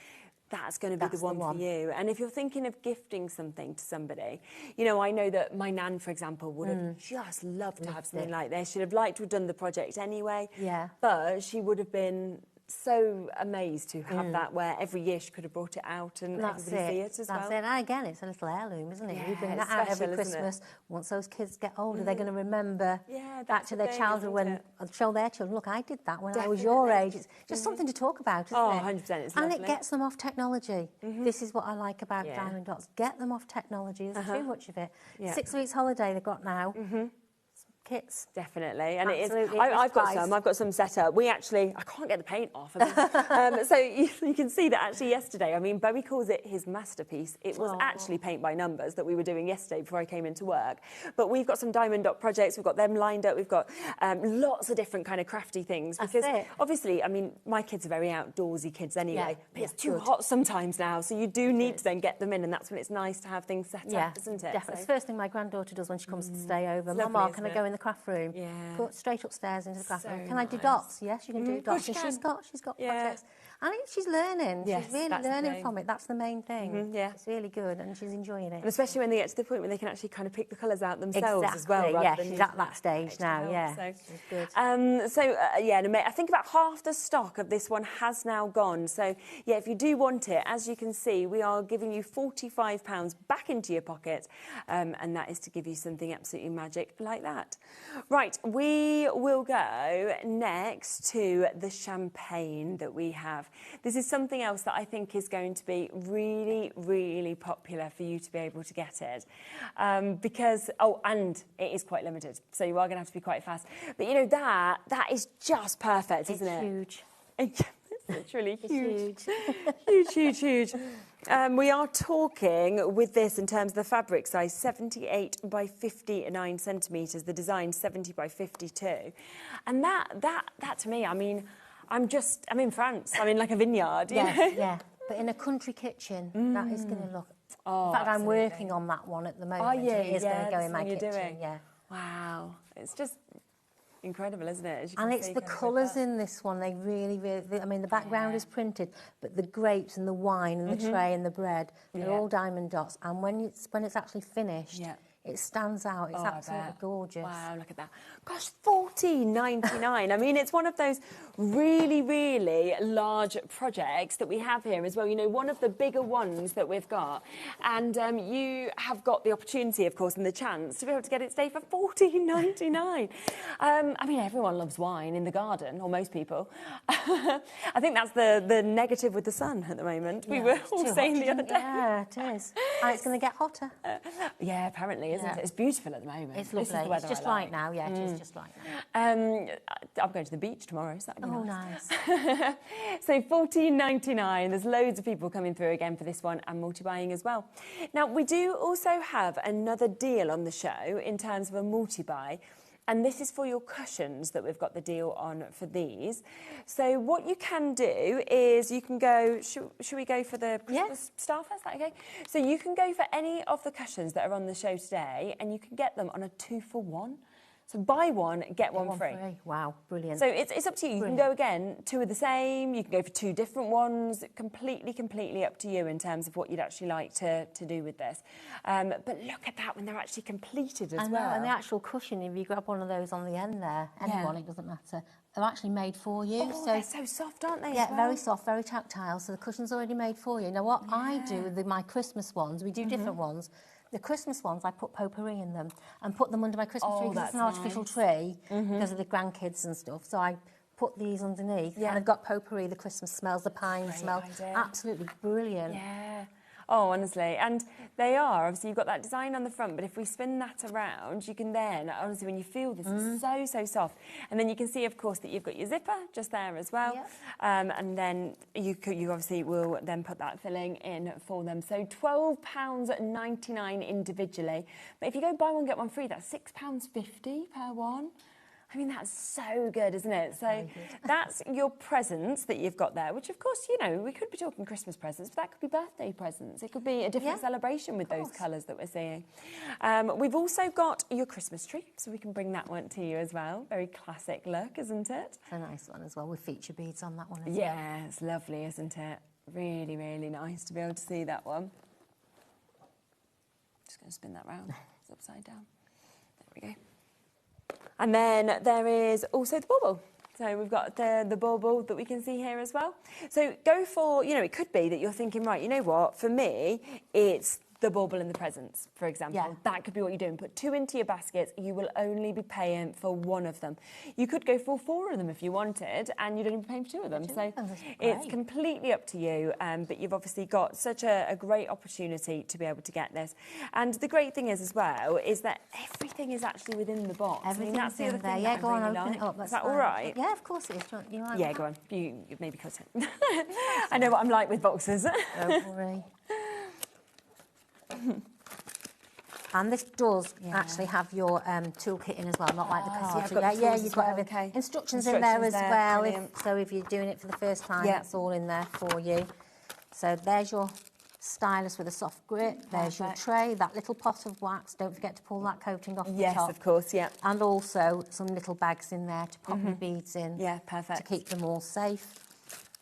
Speaker 1: that's going to be the one for you. And if you're thinking of gifting something to somebody, I know that my nan, for example, would have just loved to have something like this. She'd have liked to have done the project anyway. Yeah. But she would have been so amazed to have that, where every year she could have brought it out and everybody see it as well.
Speaker 2: That's it. And again, it's a little heirloom, isn't it?
Speaker 1: Yeah,
Speaker 2: You bring that out every Christmas. Once those kids get older, they're going to remember back to their childhood and show their children, look, I did that when I was your age. It's just something to talk about, isn't it?
Speaker 1: 100%. It's
Speaker 2: and
Speaker 1: lovely.
Speaker 2: it gets them off technology. This is what I like about diamond dots. Get them off technology. There's too much of it. 6 weeks holiday they've got now. Kits.
Speaker 1: Definitely, and
Speaker 2: absolutely.
Speaker 1: I've got some set up. I can't get the paint off. So you can see that actually yesterday, I mean, Bowie calls it his masterpiece. It was actually paint by numbers that we were doing yesterday before I came into work. But we've got some diamond dot projects. We've got them lined up. We've got lots of different kind of crafty things. Because obviously, I mean, my kids are very outdoorsy kids anyway. But it's too hot sometimes now, so you do need to then get them in, and that's when it's nice to have things set up, isn't it?
Speaker 2: Definitely.
Speaker 1: So.
Speaker 2: It's the first thing my granddaughter does when she comes to stay over. Mama, can I go in the craft room? Go straight upstairs into the craft room. Can I do dots? Yes, you can do dots. And she's got projects. I think she's learning. She's really learning from it. That's the main thing. It's really good, and she's enjoying it.
Speaker 1: And especially when they get to the point where they can actually kind of pick the colours out themselves as well.
Speaker 2: She's at that stage now. So she's good.
Speaker 1: I think about half the stock of this one has now gone. So if you do want it, as you can see, we are giving you £45 back into your pocket, and that is to give you something absolutely magic like that. Right, we will go next to the champagne that we have. This is something else that I think is going to be really, really popular for you to be able to get it. Because, and it is quite limited, so you are going to have to be quite fast. But, you know, that is just perfect, isn't it?
Speaker 2: Huge.
Speaker 1: It's literally huge.
Speaker 2: Huge.
Speaker 1: Huge. We are talking with this in terms of the fabric size, 78 by 59 centimetres, the design 70 by 52. And that to me, I mean, I'm in France. I'm in like a vineyard, you know?
Speaker 2: Yeah. But in a country kitchen, that is going to look... in fact, I'm working on that one at the moment.
Speaker 1: Oh, yeah,
Speaker 2: it is going to go in my kitchen.
Speaker 1: Wow. It's just incredible, isn't it?
Speaker 2: And it's the colours in this one. They really, I mean, the background is printed, but the grapes and the wine and the tray and the bread, they're all diamond dots. And when it's actually finished... It stands out. It's absolutely gorgeous.
Speaker 1: Wow, look at that. Gosh, $14.99. I mean, it's one of those really, really large projects that we have here as well. You know, one of the bigger ones that we've got. And you have got the opportunity, of course, and the chance to be able to get it today for $14.99. I mean, everyone loves wine in the garden, or most people. I think that's the negative with the sun at the moment. We were all saying the other day.
Speaker 2: Yeah, it is. And it's going to get hotter.
Speaker 1: Apparently, isn't it? It's beautiful at the moment.
Speaker 2: It's lovely. It's just right now. It is just right now.
Speaker 1: I'm going to the beach tomorrow, so that'll be nice. So $14.99. There's loads of people coming through again for this one, and multi-buying as well. Now, we do also have another deal on the show in terms of a multi-buy. And this is for your cushions that we've got the deal on for these. So what you can do is you can go... Should we go for the Christmas Starter? Is that OK? So you can go for any of the cushions that are on the show today, and you can get them on a 2-for-1. So buy one, get one free.
Speaker 2: Wow, brilliant.
Speaker 1: So it's up to you. You can go again, two of the same. You can go for two different ones. Completely up to you in terms of what you'd actually like to do with this. But look at that when they're actually completed as well.
Speaker 2: And the actual cushion, if you grab one of those on the end there, anyone, it doesn't matter. They're actually made for you.
Speaker 1: Oh, they're so soft, aren't they?
Speaker 2: Yeah, very soft, very tactile. So the cushion's already made for you. Now, what I do with my Christmas ones, we do different ones. The Christmas ones, I put potpourri in them and put them under my Christmas tree because it's an artificial tree because of the grandkids and stuff. So I put these underneath and I've got potpourri, the Christmas smells, the pine smell. Absolutely brilliant.
Speaker 1: Yeah. Oh, honestly. And they are, obviously, you've got that design on the front, but if we spin that around, you can then, honestly, when you feel this, it's so soft. And then you can see, of course, that you've got your zipper just there as well. And then you obviously will then put that filling in for them. So £12.99 individually. But if you go buy one, get one free, that's £6.50 per one. I mean, that's so good, isn't it? So that's your presents that you've got there, which, of course, you know, we could be talking Christmas presents, but that could be birthday presents. It could be a different celebration with those colours that we're seeing. We've also got your Christmas tree, so we can bring that one to you as well. Very classic look, isn't it?
Speaker 2: It's a nice one as well, with feature beads on that one as well.
Speaker 1: Yeah, it's lovely, isn't it? Really, really nice to be able to see that one. Just going to spin that round. It's upside down. There we go. And then there is also the bauble. So we've got the bauble that we can see here as well. So go for, you know, it could be that you're thinking, right, you know what, for me, it's the bauble and the presents, for example.
Speaker 2: Yeah.
Speaker 1: That could be what you're doing. Put 2 into your baskets. You will only be paying for 1 of them. You could go for 4 of them if you wanted, and you'd only be paying for 2 of them. So it's completely up to you. But you've obviously got such a great opportunity to be able to get this. And the great thing is as well is that everything is actually within the box.
Speaker 2: Everything's
Speaker 1: that's the other thing.
Speaker 2: Yeah, go on,
Speaker 1: really
Speaker 2: open it up.
Speaker 1: Is that all right?
Speaker 2: Yeah, of course it is. You like
Speaker 1: yeah,
Speaker 2: that?
Speaker 1: go on. You maybe cut it. I know what I'm like with boxes.
Speaker 2: Don't worry. And this does actually have your toolkit in as well, not like the card. You've got everything. Instructions in there as well. If you're doing it for the first time, that's all in there for you. So there's your stylus with a soft grip. There's your tray, that little pot of wax. Don't forget to pull that coating off the top.
Speaker 1: Yes, of course, yeah.
Speaker 2: And also some little bags in there to pop your beads in.
Speaker 1: Yeah, perfect.
Speaker 2: To keep them all safe.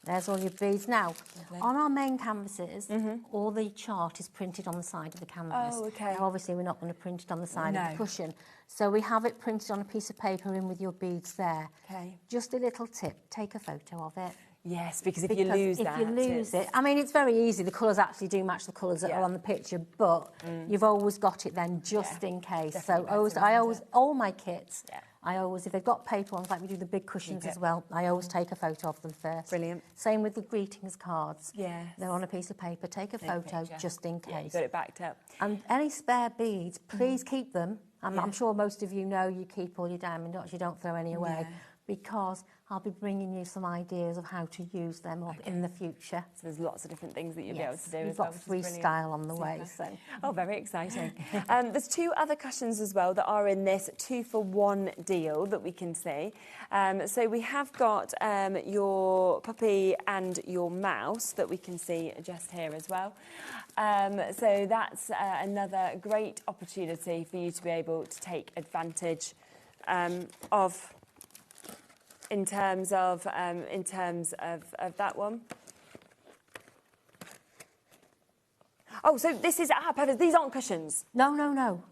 Speaker 2: There's all your beads. Now, on our main canvases, all the chart is printed on the side of the canvas.
Speaker 1: Oh, okay.
Speaker 2: Now, obviously, we're not going to print it on the side of the cushion. So we have it printed on a piece of paper in with your beads there.
Speaker 1: Okay.
Speaker 2: Just a little tip, take a photo of it.
Speaker 1: Yes, because if you lose
Speaker 2: it, I mean, it's very easy. The colours actually do match the colours that are on the picture, but you've always got it then just in case. So all my kits, if they've got paper ones, like we do the big cushions as well, I always take a photo of them first.
Speaker 1: Brilliant.
Speaker 2: Same with the greetings cards.
Speaker 1: Yes.
Speaker 2: They're on a piece of paper, take a photo just in case.
Speaker 1: Yeah, you've got it backed up.
Speaker 2: And any spare beads, please keep them. I'm sure most of you know you keep all your diamond dots, you don't throw any away. Because I'll be bringing you some ideas of how to use them in the future.
Speaker 1: So there's lots of different things that you'll be able to do.
Speaker 2: We've got freestyle on the way. So.
Speaker 1: Oh, very exciting. There's 2 other cushions as well that are in this 2-for-1 deal that we can see. So we have got your puppy and your mouse that we can see just here as well. So that's another great opportunity for you to be able to take advantage of. In terms of that one. Oh, so this is perfect. These aren't cushions.
Speaker 2: No.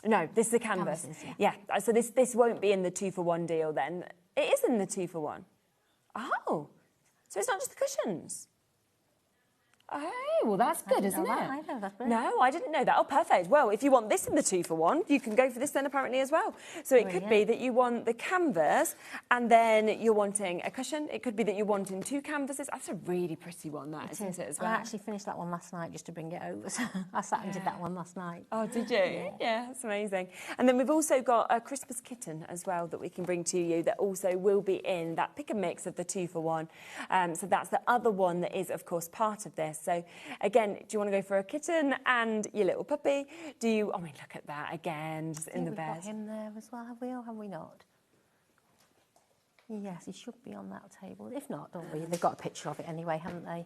Speaker 1: No, this is a canvas. Yeah. So this won't be in the 2-for-1 deal then. It is in the 2-for-1. Oh, so it's not just the cushions. Oh, well, that's good, isn't it?
Speaker 2: I know, that's brilliant.
Speaker 1: No, I didn't know that. Oh, perfect. Well, if you want this in the 2-for-1, you can go for this then apparently as well. So it could be that you want the canvas and then you're wanting a cushion. It could be that you're wanting 2 canvases. That's a really pretty one, isn't it, as well?
Speaker 2: I actually finished that one last night just to bring it over. So I sat and did that one last night.
Speaker 1: Oh, did you? Yeah, that's amazing. And then we've also got a Christmas kitten as well that we can bring to you that also will be in that pick and mix of the 2-for-1. So that's the other one that is, of course, part of this. So again, do you want to go for a kitten and your little puppy? Do you? I mean, look at that again, just in the bed.
Speaker 2: We've got him there as well, have we, or have we not? Yes, he should be on that table. If not, don't worry. They've got a picture of it anyway, haven't they?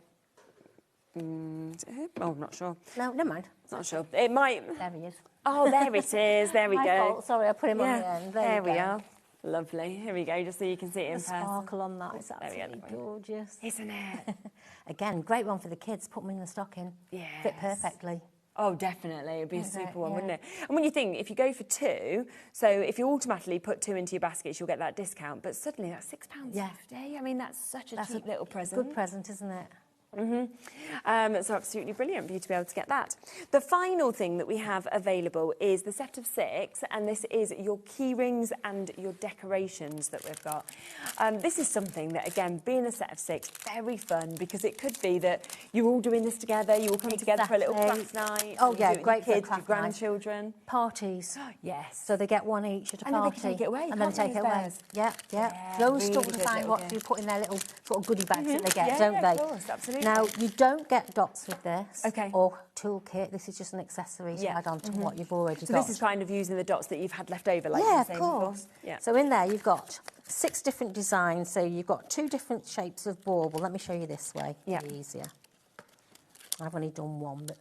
Speaker 1: Oh, I'm not sure.
Speaker 2: No, never mind.
Speaker 1: Not sure. It might.
Speaker 2: There he is.
Speaker 1: Oh, there it is. There we
Speaker 2: My
Speaker 1: go.
Speaker 2: fault. Sorry, I put him on the end.
Speaker 1: There we are. Lovely. Here we go, just so you can see it in person.
Speaker 2: The sparkle on that is absolutely gorgeous.
Speaker 1: Isn't it?
Speaker 2: Again, great one for the kids. Put them in the stocking.
Speaker 1: Yeah.
Speaker 2: Fit perfectly.
Speaker 1: Oh, definitely. It'd be a super one, wouldn't it? And when you think, if you go for 2, so if you automatically put 2 into your baskets, you'll get that discount. But suddenly that's £6.50. I mean, that's such a cheap little present.
Speaker 2: Good present, isn't it?
Speaker 1: So absolutely brilliant for you to be able to get that. The final thing that we have available is the set of 6, and this is your key rings and your decorations that we've got. This is something that, again, being a set of 6, very fun, because it could be that you're all doing this together, you all come together for a little craft night.
Speaker 2: Oh, yeah, great
Speaker 1: for kids,
Speaker 2: your
Speaker 1: grandchildren.
Speaker 2: Parties.
Speaker 1: Yes.
Speaker 2: So they get one each at a party.
Speaker 1: And then they can take it away,
Speaker 2: and then they take it away. Yeah. Those
Speaker 1: really
Speaker 2: stores find what you put in their little sort of goodie bags that they get, don't they?
Speaker 1: Of course, absolutely.
Speaker 2: Now, you don't get dots with this or toolkit. This is just an accessory to add on to what you've already got.
Speaker 1: So this is kind of using the dots that you've had left over, like you were saying before. Yeah.
Speaker 2: So in there, you've got 6 different designs. So you've got 2 different shapes of bauble. Let me show you this way. Yeah. Easier. I've only done one, but...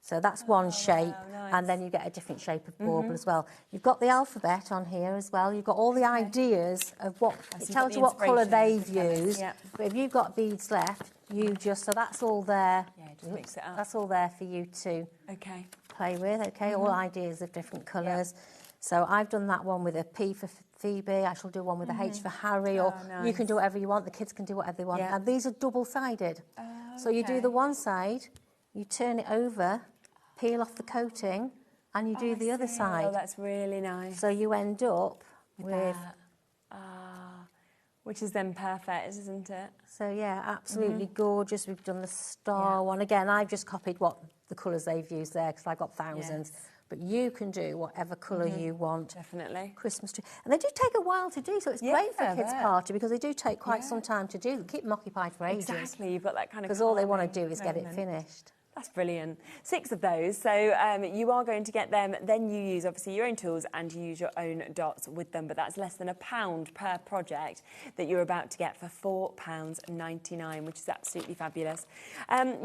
Speaker 2: So that's one shape, and then you get a different shape of bauble as well. You've got the alphabet on here as well. You've got all the ideas of what... It tells you what colour they've used. But if you've got beads left, you just... So that's all there.
Speaker 1: Yeah, just mix it up.
Speaker 2: That's all there for you to play with, all ideas of different colours. So I've done that one with a P for Phoebe. I shall do one with a H for Harry, or
Speaker 1: nice.
Speaker 2: you can do whatever you want. The kids can do whatever they want.
Speaker 1: Yeah.
Speaker 2: And these are double-sided. So you do the one side, you turn it over, peel off the coating, and you do the other side.
Speaker 1: Oh, that's really nice.
Speaker 2: So you end up with...
Speaker 1: which is then perfect, isn't it?
Speaker 2: So, yeah, absolutely gorgeous. We've done the star one. Again, I've just copied what the colours they've used there because I've got thousands. Yes. But you can do whatever colour you want.
Speaker 1: Definitely.
Speaker 2: Christmas tree. And they do take a while to do, so it's great for a kids' party because they do take quite some time to do. Keep them occupied for ages.
Speaker 1: Exactly, you've got that kind of...
Speaker 2: Because all they want to do is get it finished.
Speaker 1: That's brilliant. 6 of those. So you are going to get them. Then you use, obviously, your own tools and you use your own dots with them. But that's less than £1 per project that you're about to get for £4.99, which is absolutely fabulous.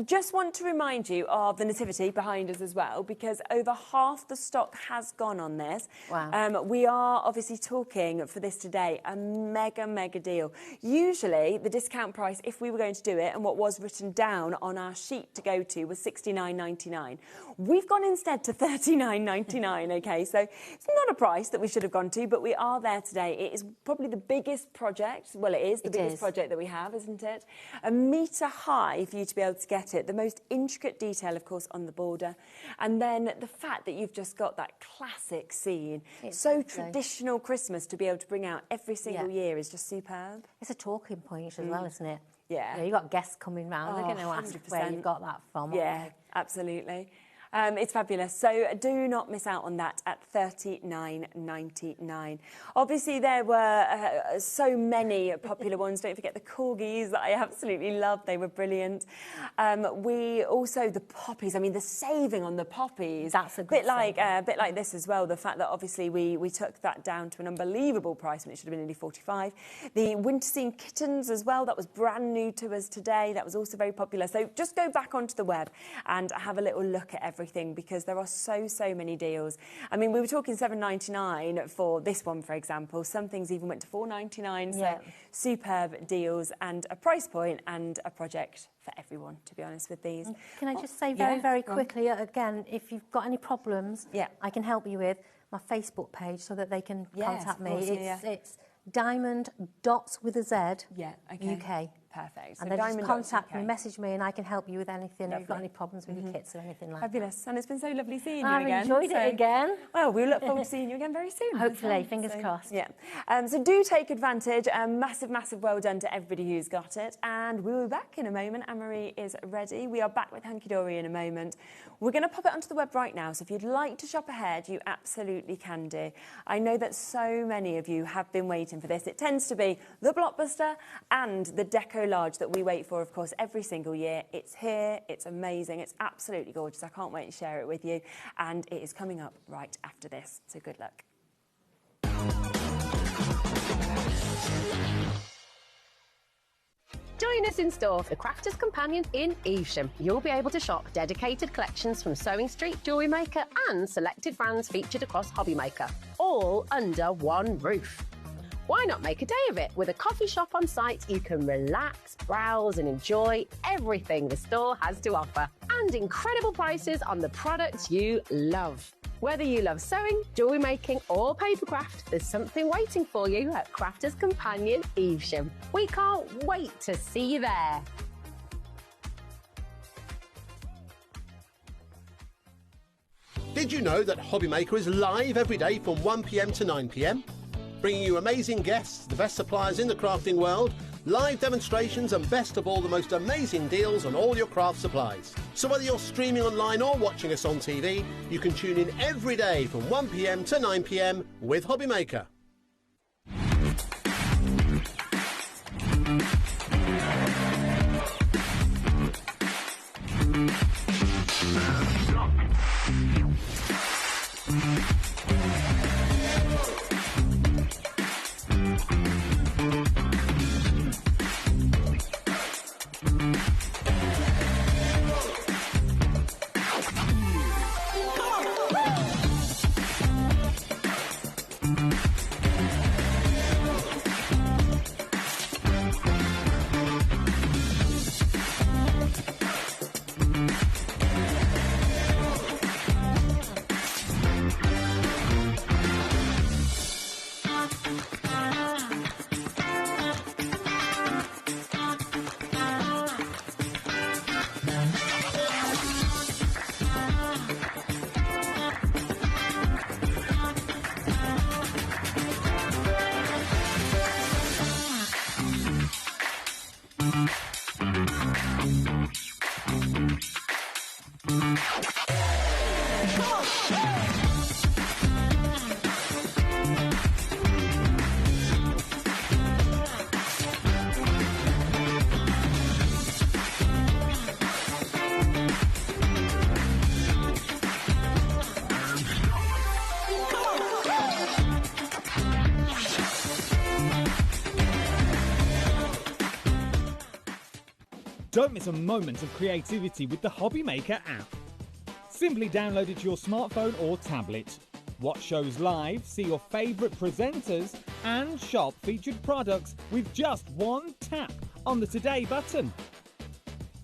Speaker 1: Just want to remind you of the nativity behind us as well, because over half the stock has gone on this.
Speaker 2: Wow.
Speaker 1: We are obviously talking for this today a mega deal. Usually, the discount price, if we were going to do it, and what was written down on our sheet to go to was $69.99. We've gone instead to $39.99, okay? So it's not a price that we should have gone to, but we are there today. It is probably the biggest project. Well, it is the biggest project that we have, isn't it? 1 metre high for you to be able to get it. The most intricate detail, of course, on the border. And then the fact that you've just got that classic scene. So traditional Christmas to be able to bring out every single year is just superb.
Speaker 2: It's a talking point as well, isn't it?
Speaker 1: Yeah.
Speaker 2: You've got guests coming round. They're going to ask where you've got that from.
Speaker 1: Yeah, absolutely. It's fabulous. So do not miss out on that at $39.99. Obviously, there were so many popular ones. Don't forget the corgis that I absolutely loved. They were brilliant. We also, the poppies. I mean, the saving on the poppies.
Speaker 2: That's a
Speaker 1: bit like this as well. The fact that obviously we took that down to an unbelievable price when it should have been nearly $45. The winter scene kittens as well. That was brand new to us today. That was also very popular. So just go back onto the web and have a little look at everything, because there are so many deals. I mean, we were talking $7.99 for this one, for example. Some things even went to $4.99. So superb deals and a price point and a project for everyone, to be honest, with these.
Speaker 2: Can I just say very quickly, again, if you've got any problems, I can help you with my Facebook page so that they can contact me. It's Diamond Dots with a Z UK.
Speaker 1: Perfect.
Speaker 2: And then just contact me, message me, and I can help you with anything. If you've got any problems with your kits or anything like that.
Speaker 1: Fabulous. And it's been so lovely seeing you again.
Speaker 2: I've enjoyed it again.
Speaker 1: Well, we look forward to seeing you again very soon.
Speaker 2: Hopefully, fingers crossed.
Speaker 1: Yeah. So do take advantage. Massive well done to everybody who's got it. And we'll be back in a moment. Anne-Marie is ready. We are back with Hunky Dory in a moment. We're going to pop it onto the web right now. So if you'd like to shop ahead, you absolutely can do. I know that so many of you have been waiting for this. It tends to be the blockbuster and the Deco Large that we wait for, of course, every single year. It's here. It's amazing. It's absolutely gorgeous. I can't wait to share it with you. And it is coming up right after this. So good luck.
Speaker 3: Join us in store for the Crafters Companion in Evesham. You'll be able to shop dedicated collections from Sewing Street, Jewellery Maker and selected brands featured across HobbyMaker, all under one roof. Why not make a day of it? With a coffee shop on site, you can relax, browse and enjoy everything the store has to offer. And incredible prices on the products you love. Whether you love sewing, jewellery making or papercraft, there's something waiting for you at Crafters Companion Evesham. We can't wait to see you there.
Speaker 4: Did you know that HobbyMaker is live every day from 1 p.m. to 9 p.m? Bringing you amazing guests, the best suppliers in the crafting world, live demonstrations and best of all, the most amazing deals on all your craft supplies. So whether you're streaming online or watching us on TV, you can tune in every day from 1 p.m. to 9 p.m. with HobbyMaker.
Speaker 5: Don't miss a moment of creativity with the HobbyMaker app. Simply download it to your smartphone or tablet. Watch shows live, see your favourite presenters, and shop featured products with just one tap on the Today button.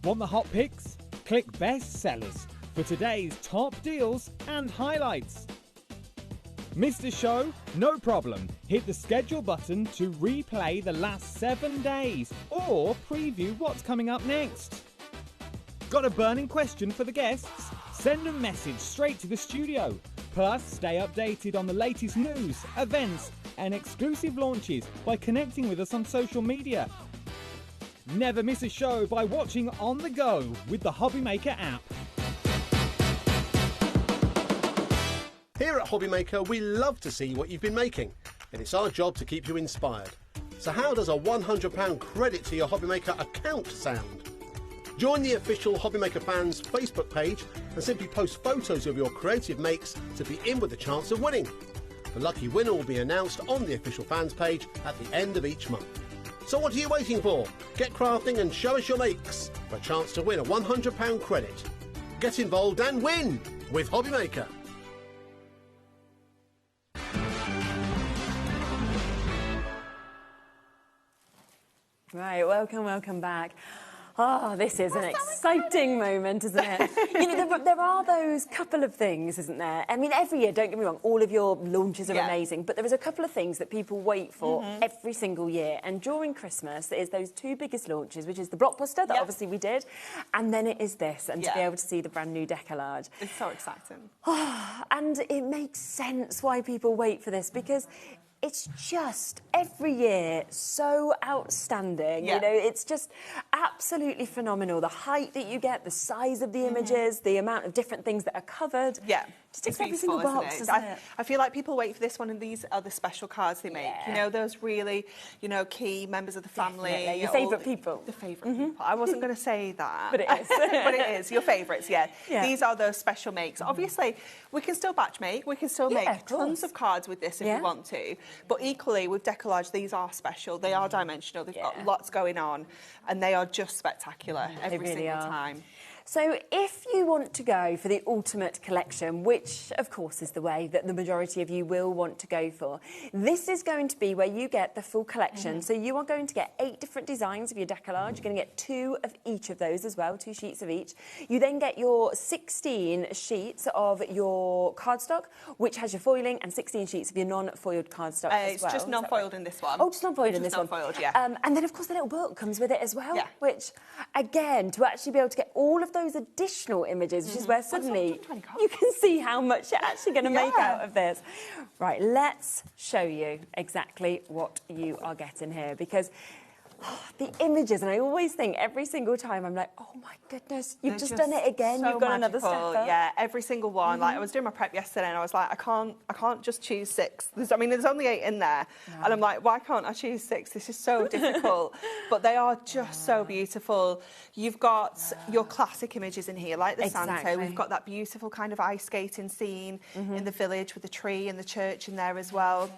Speaker 5: Want the hot picks? Click Best Sellers for today's top deals and highlights. Missed a show? No problem. Hit the schedule button to replay the last 7 days or preview what's coming up next. Got a burning question for the guests? Send a message straight to the studio. Plus, stay updated on the latest news, events, and exclusive launches by connecting with us on social media. Never miss a show by watching on the go with the HobbyMaker app.
Speaker 4: Here at HobbyMaker, we love to see what you've been making, and it's our job to keep you inspired. So how does a £100 credit to your HobbyMaker account sound? Join the official HobbyMaker fans Facebook page and simply post photos of your creative makes to be in with a chance of winning. The lucky winner will be announced on the official fans page at the end of each month. So what are you waiting for? Get crafting and show us your makes for a chance to win a £100 credit. Get involved and win with HobbyMaker.
Speaker 1: Right, welcome back. Oh, this is an exciting moment, isn't it? You know, there are those couple of things, isn't there? I mean, every year, don't get me wrong, all of your launches are amazing, but there is a couple of things that people wait for every single year. And during Christmas, it is those two biggest launches, which is the blockbuster that obviously we did, and then it is this, and to be able to see the brand new decollage.
Speaker 6: It's so exciting.
Speaker 1: Oh, and it makes sense why people wait for this, because it's just every year so outstanding. You know, it's just absolutely phenomenal. The height that you get, the size of the images, the amount of different things that are covered. Just ticks every single box, doesn't it?
Speaker 6: I feel like people wait for this one, and these are the special cards they make. You know, those really, you know, key members of the family.
Speaker 1: Definitely. Your favourite people.
Speaker 6: The favourite people. I wasn't going to say that.
Speaker 1: But it is.
Speaker 6: But it is. Your favourites, These are those special makes. Obviously, we can still batch make. We can still make tons of cards with this if we want to. But equally, with decollage, these are special. They are dimensional. They've got lots going on. And they are just spectacular every single time.
Speaker 1: So if you want to go for the ultimate collection, which of course is the way that the majority of you will want to go for, this is going to be where you get the full collection. So you are going to get 8 different designs of your decollage. You're going to get 2 of each of those as well, 2 sheets of each. You then get your 16 sheets of your cardstock, which has your foiling, and 16 sheets of your non-foiled cardstock as well.
Speaker 6: It's just non-foiled in this one.
Speaker 1: Oh, just non-foiled in this one.
Speaker 6: Non-foiled, yeah.
Speaker 1: And then, of course, the little book comes with it as well, which, again, to actually be able to get all of those additional images, which is where suddenly you can see how much you're actually going to make out of this. Right, let's show you exactly what you are getting here, because the images, and I always think every single time, I'm like, oh my goodness, you've just done it again.
Speaker 6: So
Speaker 1: you've got another step up.
Speaker 6: Yeah, every single one. Like, I was doing my prep yesterday, and I was like, I can't just choose 6. There's only 8 in there, and I'm like, why can't I choose 6? This is so difficult. But they are just so beautiful. You've got your classic images in here, like the Santa. We've got that beautiful kind of ice skating scene in the village with the tree and the church in there as well.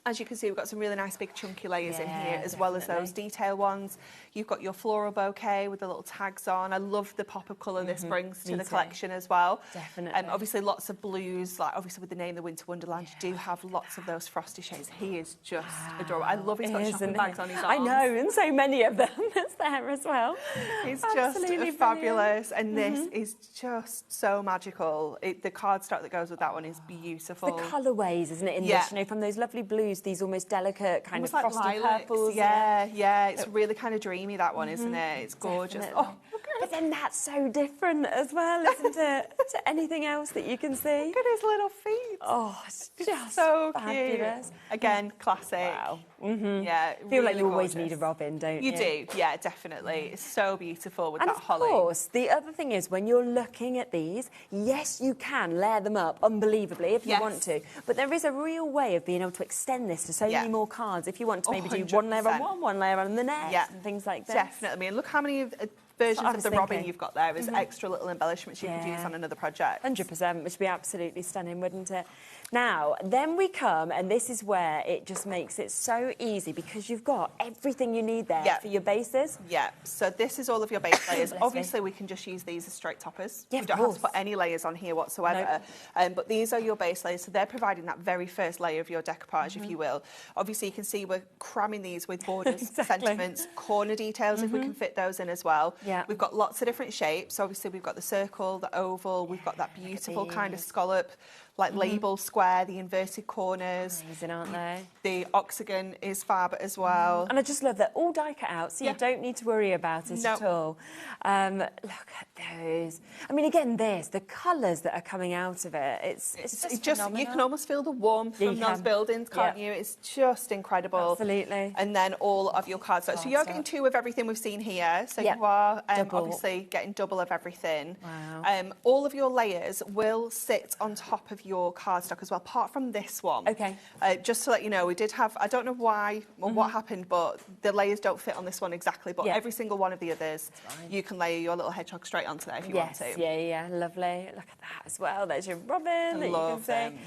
Speaker 6: As you can see, we've got some really nice big chunky layers in here, as well as those detail ones. You've got your floral bouquet with the little tags on. I love the pop of colour this brings to the collection as well.
Speaker 1: Definitely.
Speaker 6: Obviously, lots of blues, like obviously with the name The Winter Wonderland, you do have lots of those frosty shades. He is just adorable. I love he's got shopping bags on his arms.
Speaker 1: I know, and so many of them that's there as well.
Speaker 6: He's just fabulous, and this is just so magical. The cardstock that goes with that one is beautiful.
Speaker 1: The colourways, isn't it, in this, you know, from those lovely blues, these almost delicate kind of frosty
Speaker 6: lilacs.
Speaker 1: purples.
Speaker 6: Yeah, it's really kind of dreamy, that one, isn't it? It's gorgeous.
Speaker 1: Definitely.
Speaker 6: Oh, look
Speaker 1: But then that's so different as well, isn't it, to anything else that you can see?
Speaker 6: Look at his little feet.
Speaker 1: Oh, it's just
Speaker 6: so
Speaker 1: fabulous.
Speaker 6: cute. Again, classic.
Speaker 1: Wow.
Speaker 6: Yeah,
Speaker 1: Feel
Speaker 6: really
Speaker 1: like you always
Speaker 6: gorgeous.
Speaker 1: need a robin, don't you?
Speaker 6: You do, yeah, definitely. It's so beautiful with
Speaker 1: And
Speaker 6: that
Speaker 1: of
Speaker 6: holly.
Speaker 1: course, the other thing is when you're looking at these, yes, you can layer them up unbelievably if you want to, but there is a real way of being able to extend this to so many more cards if you want to maybe do one layer on one layer on the next and things like that.
Speaker 6: Definitely. And look how many versions of the robin you've got there as extra little embellishments you could use on another project.
Speaker 1: 100%, which would be absolutely stunning, wouldn't it? Now, then we come, and this is where it just makes it so easy because you've got everything you need there for your bases.
Speaker 6: Yeah, so this is all of your base layers. Obviously, we can just use these as straight toppers.
Speaker 1: Yeah,
Speaker 6: you don't have to put any layers on here whatsoever. But these are your base layers, so they're providing that very first layer of your decoupage, if you will. Obviously, you can see we're cramming these with borders, sentiments, corner details, if we can fit those in as well.
Speaker 1: Yeah.
Speaker 6: We've got lots of different shapes. Obviously, we've got the circle, the oval, we've got that beautiful kind of scallop, like label square, the inverted corners.
Speaker 1: Amazing, aren't they?
Speaker 6: The octagon is fab as well.
Speaker 1: And I just love that all die cut out, so you don't need to worry about it at all. Look at those. I mean, again, the colours that are coming out of it, it's just phenomenal.
Speaker 6: You can almost feel the warmth from those buildings, can't you? It's just incredible.
Speaker 1: Absolutely.
Speaker 6: And then all of your cards. So you're getting 2 of everything we've seen here. So you are obviously getting double of everything.
Speaker 1: Wow.
Speaker 6: All of your layers will sit on top of your cardstock as well, apart from this one.
Speaker 1: Okay.
Speaker 6: Just to let you know, we did have, I don't know why or what happened, but the layers don't fit on this one exactly, but every single one of the others, you can layer your little hedgehog straight onto there if you want to.
Speaker 1: Yeah, lovely. Look at that as well. There's your robin that you can see.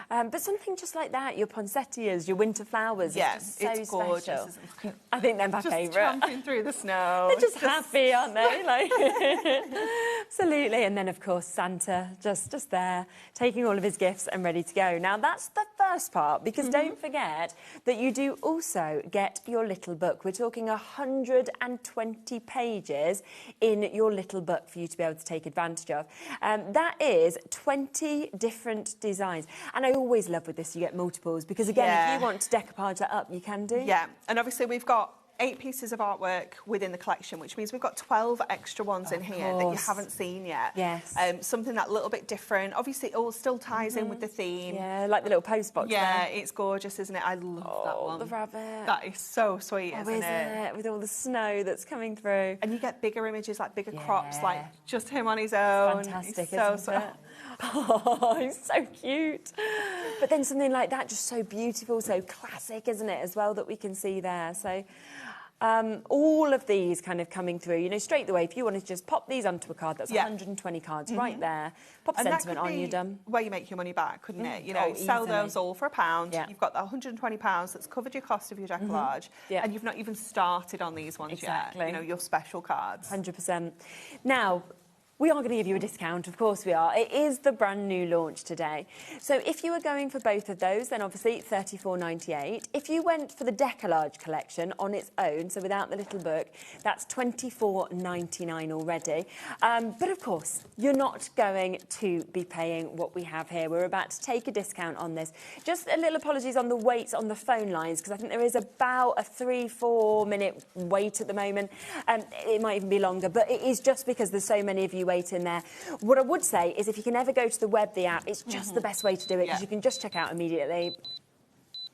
Speaker 1: But something just like that, your poinsettias, your winter flowers,
Speaker 6: yes,
Speaker 1: it's so
Speaker 6: gorgeous.
Speaker 1: Special. I think they're my favourite.
Speaker 6: Tramping through the snow.
Speaker 1: They're just happy, aren't they? Like, absolutely. And then, of course, Santa just there, taking all of his gifts and ready to go. Now, that's the first part, because don't forget that you do also get your little book. We're talking 120 pages in your little book for you to be able to take advantage of. That is 20 different designs. And I always love with this, you get multiples, because, again, if you want to decoupage that up, you can do.
Speaker 6: Yeah, and obviously we've got 8 pieces of artwork within the collection, which means we've got 12 extra ones in here that you haven't seen yet.
Speaker 1: Yes.
Speaker 6: Something that little bit different. Obviously, it all still ties in with the theme.
Speaker 1: Yeah, like the little post box there.
Speaker 6: It's gorgeous, isn't it? I love that one.
Speaker 1: The rabbit.
Speaker 6: That is so sweet, isn't it?
Speaker 1: With all the snow that's coming through.
Speaker 6: And you get bigger images, like bigger crops, like just him on his own.
Speaker 1: Fantastic,
Speaker 6: isn't
Speaker 1: it? Oh, he's so cute. But then something like that, just so beautiful, so classic, isn't it, as well, that we can see there. So all of these kind of coming through, you know, straight away, if you want to just pop these onto a card, that's 120 cards right there. Pop a sentiment on, you're done.
Speaker 6: Where you make your money back, couldn't it? You know, sell those all for £1.
Speaker 1: Yeah.
Speaker 6: You've got that £120 that's covered your cost of your decoupage, and you've not even started on these ones yet. You know, your special cards.
Speaker 1: 100%. Now, we are going to give you a discount, of course we are. It is the brand new launch today. So if you were going for both of those, then obviously $34.98. If you went for the Decollage collection on its own, so without the little book, that's $24.99 already. But of course, you're not going to be paying what we have here. We're about to take a discount on this. Just a little apologies on the waits on the phone lines, because I think there is about a 3-4 minute wait at the moment. It might even be longer, but it is just because there's so many of you wait in there. What I would say is if you can ever go to the web, the app, it's just the best way to do it, because you can just check out immediately.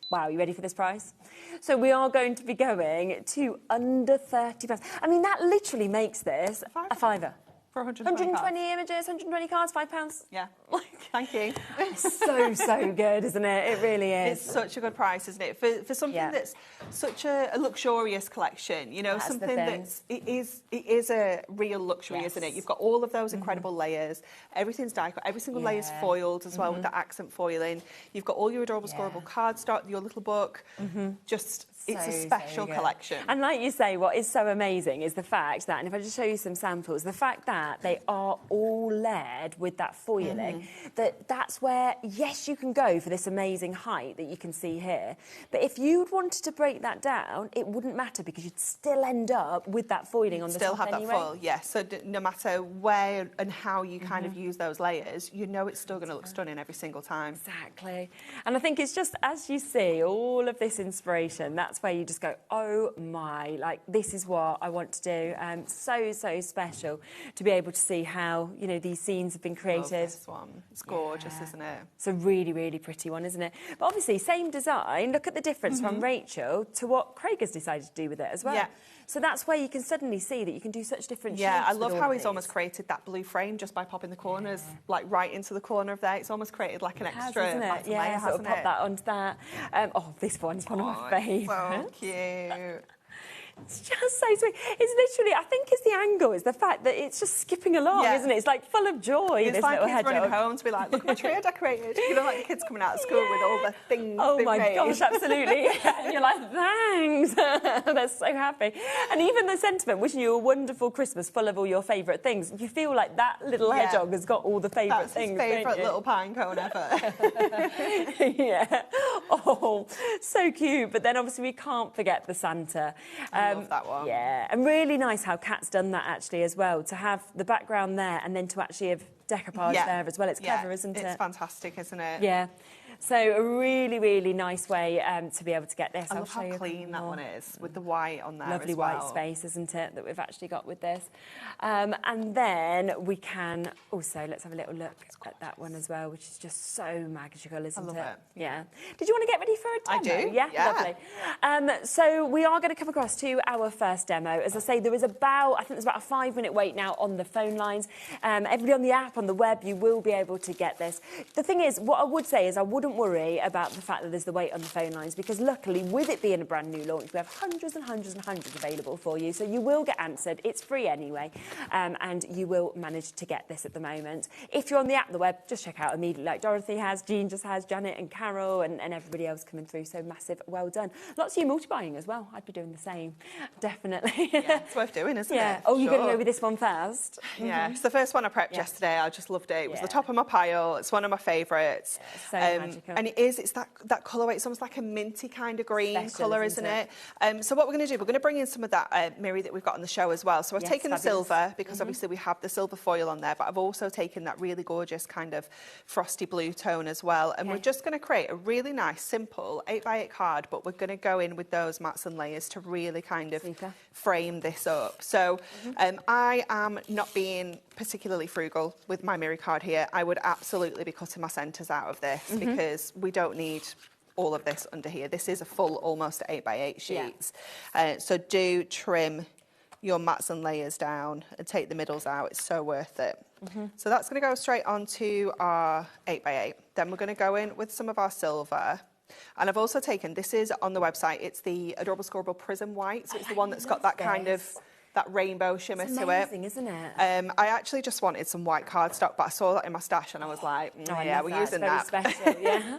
Speaker 1: Wow, you ready for this price? So we are going to be going to under £30. I mean, that literally makes this a fiver.
Speaker 6: For 120
Speaker 1: images, 120 cards, £5.
Speaker 6: Yeah. Thank you.
Speaker 1: so good, isn't it? It really is.
Speaker 6: It's such a good price, isn't it? For something that's such a luxurious collection, you know, something that's it is a real luxury, isn't it? You've got all of those incredible layers. Everything's die cut. Every single layer's foiled as well with the accent foiling. You've got all your adorable scoreable cardstock, your little book. Just it's a special collection.
Speaker 1: And like you say, what is so amazing is the fact that, and if I just show you some samples, the fact that they are all layered with that foiling, that that's where, yes, you can go for this amazing height that you can see here, but if you wanted to break that down, it wouldn't matter because you'd still end up with that foiling on the top anyway.
Speaker 6: Still have that foil, yes. So no matter where and how you kind of use those layers, you know it's still going to look stunning every single time.
Speaker 1: Exactly. And I think it's just, as you see all of this inspiration, that's where you just go, oh my, like, this is what I want to do. So special to be able to see how, you know, these scenes have been created.
Speaker 6: Love this one. It's gorgeous, isn't it?
Speaker 1: It's a really pretty one, isn't it? But obviously, same design. Look at the difference from Rachel to what Craig has decided to do with it as well.
Speaker 6: Yeah.
Speaker 1: So that's where you can suddenly see that you can do such different shapes.
Speaker 6: Yeah, I love
Speaker 1: with all
Speaker 6: how
Speaker 1: of
Speaker 6: he's
Speaker 1: these.
Speaker 6: almost created that blue frame just by popping the corners, like right into the corner of there. It's almost created like an extra
Speaker 1: isn't it?
Speaker 6: layer,
Speaker 1: Yeah, so
Speaker 6: hasn't
Speaker 1: pop
Speaker 6: it?
Speaker 1: that onto that. Oh, this one's one of my favourites.
Speaker 6: So cute.
Speaker 1: It's just so sweet. It's literally, I think it's the angle, it's the fact that it's just skipping along, isn't it? It's like full of joy,
Speaker 6: It's
Speaker 1: this
Speaker 6: like
Speaker 1: little
Speaker 6: kids
Speaker 1: hedgehog.
Speaker 6: running home to be like, look at my tree I decorated. You know, like the kids coming out of school with all the things
Speaker 1: Oh
Speaker 6: they've
Speaker 1: my
Speaker 6: made.
Speaker 1: gosh, absolutely. And you're like, thanks. They're so happy. And even the sentiment, wishing you a wonderful Christmas full of all your favourite things, you feel like that little hedgehog has got all the favourite things.
Speaker 6: That's his favourite little pine cone ever.
Speaker 1: Yeah. Oh, so cute. But then obviously we can't forget the Santa.
Speaker 6: I love that one.
Speaker 1: Yeah, and really nice how Kat's done that actually as well, to have the background there and then to actually have decoupage there as well. It's clever, isn't it?
Speaker 6: It's fantastic, isn't it?
Speaker 1: Yeah. So a really nice way to be able to get this.
Speaker 6: I
Speaker 1: I'll
Speaker 6: love
Speaker 1: show
Speaker 6: how
Speaker 1: you
Speaker 6: clean that one is with the white on there.
Speaker 1: Lovely
Speaker 6: as well.
Speaker 1: white space, isn't it, that we've actually got with this. And then we can also, let's have a little look at that one as well, which is just so magical, isn't it?
Speaker 6: I love it.
Speaker 1: Yeah. Did you want to get ready for a demo?
Speaker 6: I do.
Speaker 1: Yeah. Lovely. So we are going to come across to our first demo. As I say, there is about, I think there's about a 5-minute wait now on the phone lines. Everybody on the app, on the web, you will be able to get this. The thing is, what I would say is I wouldn't worry about the fact that there's the wait on the phone lines, because luckily, with it being a brand new launch, we have hundreds available for you. So you will get answered. It's free anyway, and you will manage to get this at the moment. If you're on the app, the web, just check out immediately, like Dorothy has, Jean just has, Janet and Carol, and everybody else coming through. So massive, well done. Lots of you multi-buying as well. I'd be doing the same, definitely.
Speaker 6: Yeah, it's worth doing, isn't it?
Speaker 1: Oh, you're going to go with this one first?
Speaker 6: Yeah, it's the first one I prepped yesterday. I just loved it. It was the top of my pile. It's one of my favourites.
Speaker 1: So magical.
Speaker 6: And it's that colourway. It's almost like a minty kind of green colour, isn't it? So what we're going to do, we're going to bring in some of that Miri that we've got on the show as well. So I've taken the silver, because obviously we have the silver foil on there, but I've also taken that really gorgeous kind of frosty blue tone as well. And we're just going to create a really nice, simple 8x8 card, but we're going to go in with those mats and layers to really kind of frame this up. So I am not being particularly frugal with my Miri card here. I would absolutely be cutting my centres out of this because we don't need all of this under here. This is a full almost 8x8 sheets. So do trim your mats and layers down and take the middles out. It's so worth it. So that's going to go straight onto our 8x8. Then we're going to go in with some of our silver. And I've also taken, this is on the website, it's the Adorable Scorable Prism White. So it's the one that's got that kind of, that rainbow shimmer to it.
Speaker 1: It's amazing, isn't it?
Speaker 6: I actually just wanted some white cardstock, but I saw that in my stash and I was like, yeah, we're using that.
Speaker 1: It's very special, yeah.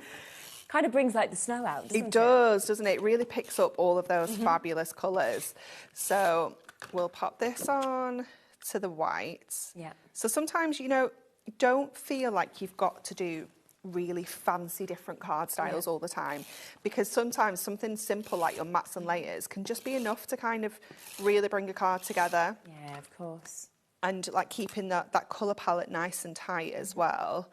Speaker 1: Kind of brings like the snow out, doesn't it?
Speaker 6: It does, doesn't it? It really picks up all of those fabulous colours. So we'll pop this on to the whites.
Speaker 1: Yeah.
Speaker 6: So sometimes, you know, don't feel like you've got to do really fancy different card styles all the time, because sometimes something simple like your mats and layers can just be enough to kind of really bring a card together.
Speaker 1: Yeah, of course.
Speaker 6: And like keeping that colour palette nice and tight as well.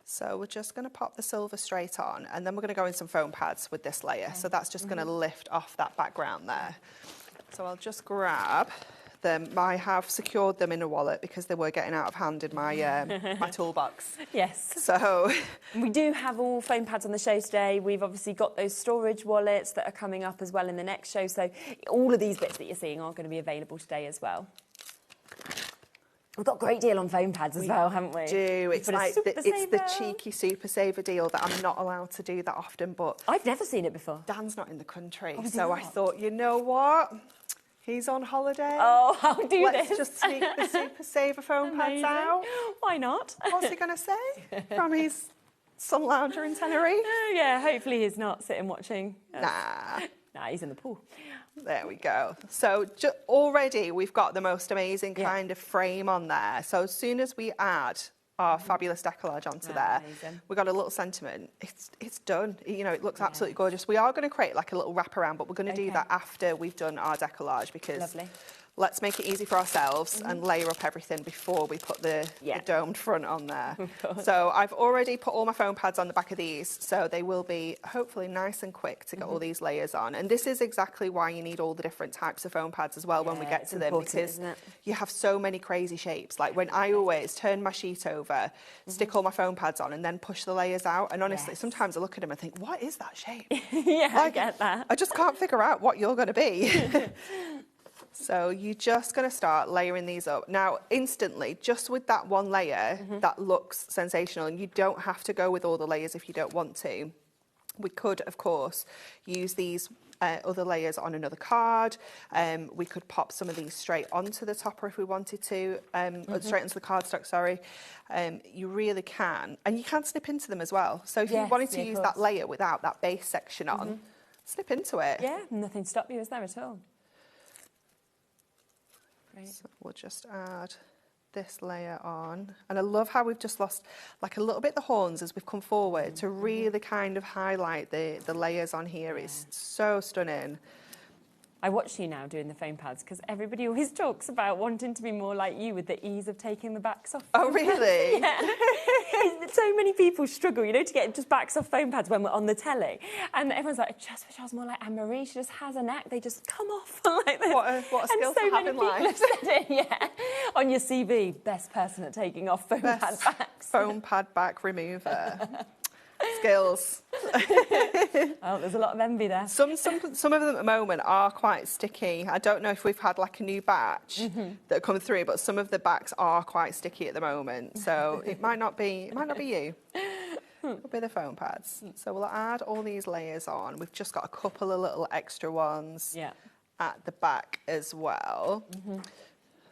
Speaker 6: So we're just going to pop the silver straight on, and then we're going to go in some foam pads with this layer. So that's just going to lift off that background there. So I'll just grab them. I have secured them in a wallet because they were getting out of hand in my my toolbox.
Speaker 1: Yes.
Speaker 6: So
Speaker 1: we do have all foam pads on the show today. We've obviously got those storage wallets that are coming up as well in the next show. So all of these bits that you're seeing are going to be available today as well. We've got a great deal on foam pads as well, haven't we?
Speaker 6: We do. It's like it's the cheeky super saver deal that I'm not allowed to do that often, but
Speaker 1: I've never seen it before.
Speaker 6: Dan's not in the country, so I thought, you know what? He's on holiday.
Speaker 1: Oh, I'll do
Speaker 6: Let's
Speaker 1: this.
Speaker 6: just sneak the super saver foam pads out.
Speaker 1: Why not?
Speaker 6: What's he going to say from his sun lounger in Tenerife?
Speaker 1: Yeah, hopefully he's not sitting watching.
Speaker 6: Nah.
Speaker 1: Nah, he's in the pool.
Speaker 6: There we go. So already we've got the most amazing kind of frame on there. So as soon as we add our fabulous decollage onto there.
Speaker 1: Amazing.
Speaker 6: We got a little sentiment. It's done. You know, it looks absolutely gorgeous. We are going to create like a little wraparound, but we're going to do that after we've done our decollage, because let's make it easy for ourselves and layer up everything before we put the domed front on there. So I've already put all my foam pads on the back of these, so they will be hopefully nice and quick to get all these layers on. And this is exactly why you need all the different types of foam pads as well when we get to them, because you have so many crazy shapes. Like when I always turn my sheet over, stick all my foam pads on and then push the layers out. And honestly, sometimes I look at them and think, what is that shape?
Speaker 1: I get that.
Speaker 6: I just can't figure out what you're going to be. So you're just going to start layering these up. Now, instantly, just with that one layer, that looks sensational, and you don't have to go with all the layers if you don't want to. We could, of course, use these other layers on another card. We could pop some of these straight onto the topper if we wanted to, straight onto the cardstock, sorry. You really can. And you can snip into them as well. So if you wanted to use that layer without that base section on, snip into it.
Speaker 1: Yeah, nothing to stop you, is there at all?
Speaker 6: So we'll just add this layer on. And I love how we've just lost like a little bit the horns as we've come forward to really kind of highlight the layers on here. It's so stunning.
Speaker 1: I watch you now doing the foam pads because everybody always talks about wanting to be more like you with the ease of taking the backs off.
Speaker 6: Oh, really?
Speaker 1: So many people struggle, you know, to get just backs off foam pads when we're on the telly. And everyone's like, I just wish I was more like Anne-Marie. She just has a knack. They just come off like this.
Speaker 6: What a skill to have in life.
Speaker 1: Have said it, on your CV, best person at taking off foam pad backs.
Speaker 6: Foam pad back remover. Skills.
Speaker 1: Oh, there's a lot of envy there.
Speaker 6: Some of them at the moment are quite sticky. I don't know if we've had like a new batch that come through, but some of the backs are quite sticky at the moment. So it might not be you. It'll be the foam pads. So we'll add all these layers on. We've just got a couple of little extra ones at the back as well.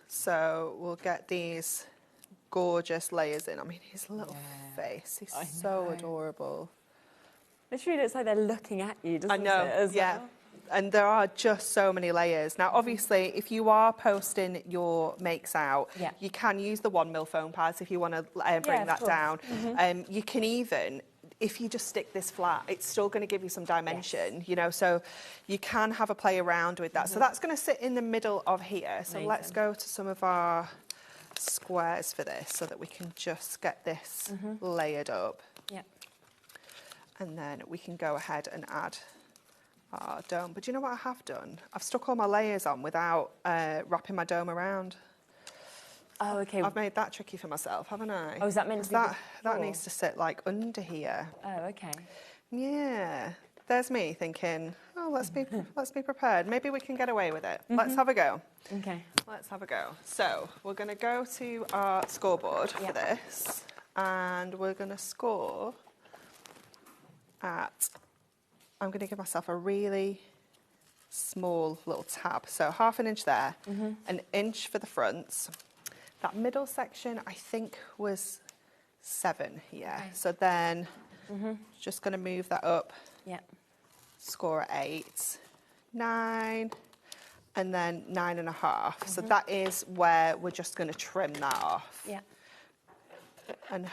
Speaker 6: So we'll get these gorgeous layers in. I mean, his little face, he's so adorable.
Speaker 1: Literally looks like they're looking at you, doesn't it?
Speaker 6: I know,
Speaker 1: Well?
Speaker 6: And there are just so many layers. Now, obviously, if you are posting your makes out, you can use the 1mm foam pads if you want to bring that down. You can even, if you just stick this flat, it's still going to give you some dimension, you know, so you can have a play around with that. So that's going to sit in the middle of here. So let's go to some of our squares for this so that we can just get this layered up. And then we can go ahead and add our dome. But do you know what I have done? I've stuck all my layers on without wrapping my dome around.
Speaker 1: Oh, okay.
Speaker 6: I've made that tricky for myself, haven't I?
Speaker 1: Oh, is that meant to be
Speaker 6: that needs to sit like under here.
Speaker 1: Oh, okay.
Speaker 6: Yeah. There's me thinking, oh, let's be prepared. Maybe we can get away with it. Let's have a go.
Speaker 1: Okay.
Speaker 6: Let's have a go. So we're going to go to our scoreboard for this, and we're going to score at, I'm going to give myself a really small little tab. So 1/2 inch there, an inch for the fronts. That middle section, I think, was 7, So then just going to move that up. Score at 8, 9, and then 9.5. So that is where we're just going to trim that off. And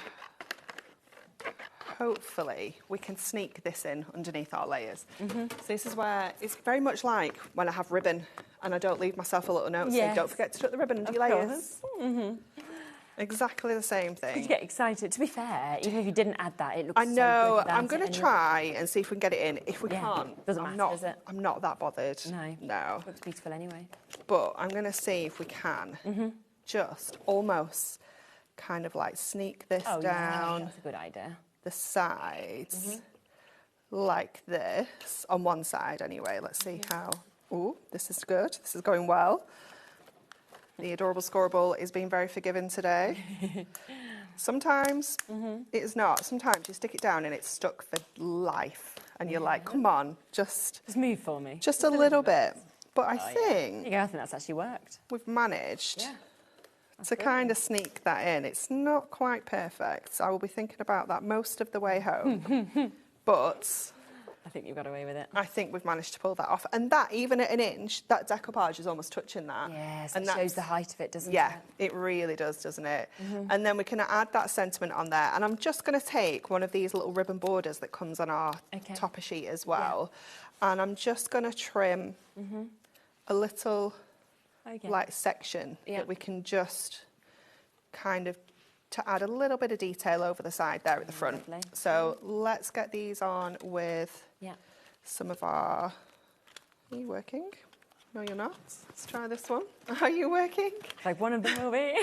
Speaker 6: hopefully we can sneak this in underneath our layers. So this is where it's very much like when I have ribbon and I don't leave myself a little note saying, don't forget to put the ribbon under your layers. Exactly the same thing.
Speaker 1: You get excited. To be fair, even if you didn't add that, it looks
Speaker 6: I know.
Speaker 1: so good.
Speaker 6: I'm going to try and see if we can get it in. If we can't,
Speaker 1: doesn't matter, does it?
Speaker 6: I'm not that bothered. No.
Speaker 1: It looks beautiful anyway.
Speaker 6: But I'm going to see if we can just almost kind of like sneak this down.
Speaker 1: That's a good idea.
Speaker 6: The sides like this on one side anyway. Let's see how. Oh, this is good. This is going well. The adorable scorable is being very forgiving today. Sometimes it is not. Sometimes you stick it down and it's stuck for life. And you're like, come on, just
Speaker 1: move for me.
Speaker 6: Just a little bit. But I think
Speaker 1: I think that's actually worked.
Speaker 6: We've managed to kind of sneak that in. It's not quite perfect. I will be thinking about that most of the way home. But
Speaker 1: I think you've got away with it.
Speaker 6: I think we've managed to pull that off. And that, even at 1 inch, that decoupage is almost touching that.
Speaker 1: Yes,
Speaker 6: and
Speaker 1: it shows the height of it, doesn't it?
Speaker 6: Yeah, it really does, doesn't it? And then we can add that sentiment on there. And I'm just going to take one of these little ribbon borders that comes on our topper sheet as well. Yeah. And I'm just going to trim a little like section that we can just kind of to add a little bit of detail over the side there at the front. Lovely. So let's get these on with some of our... Are you working? No, you're not. Let's try this one. Are you working?
Speaker 1: Like one of them will be.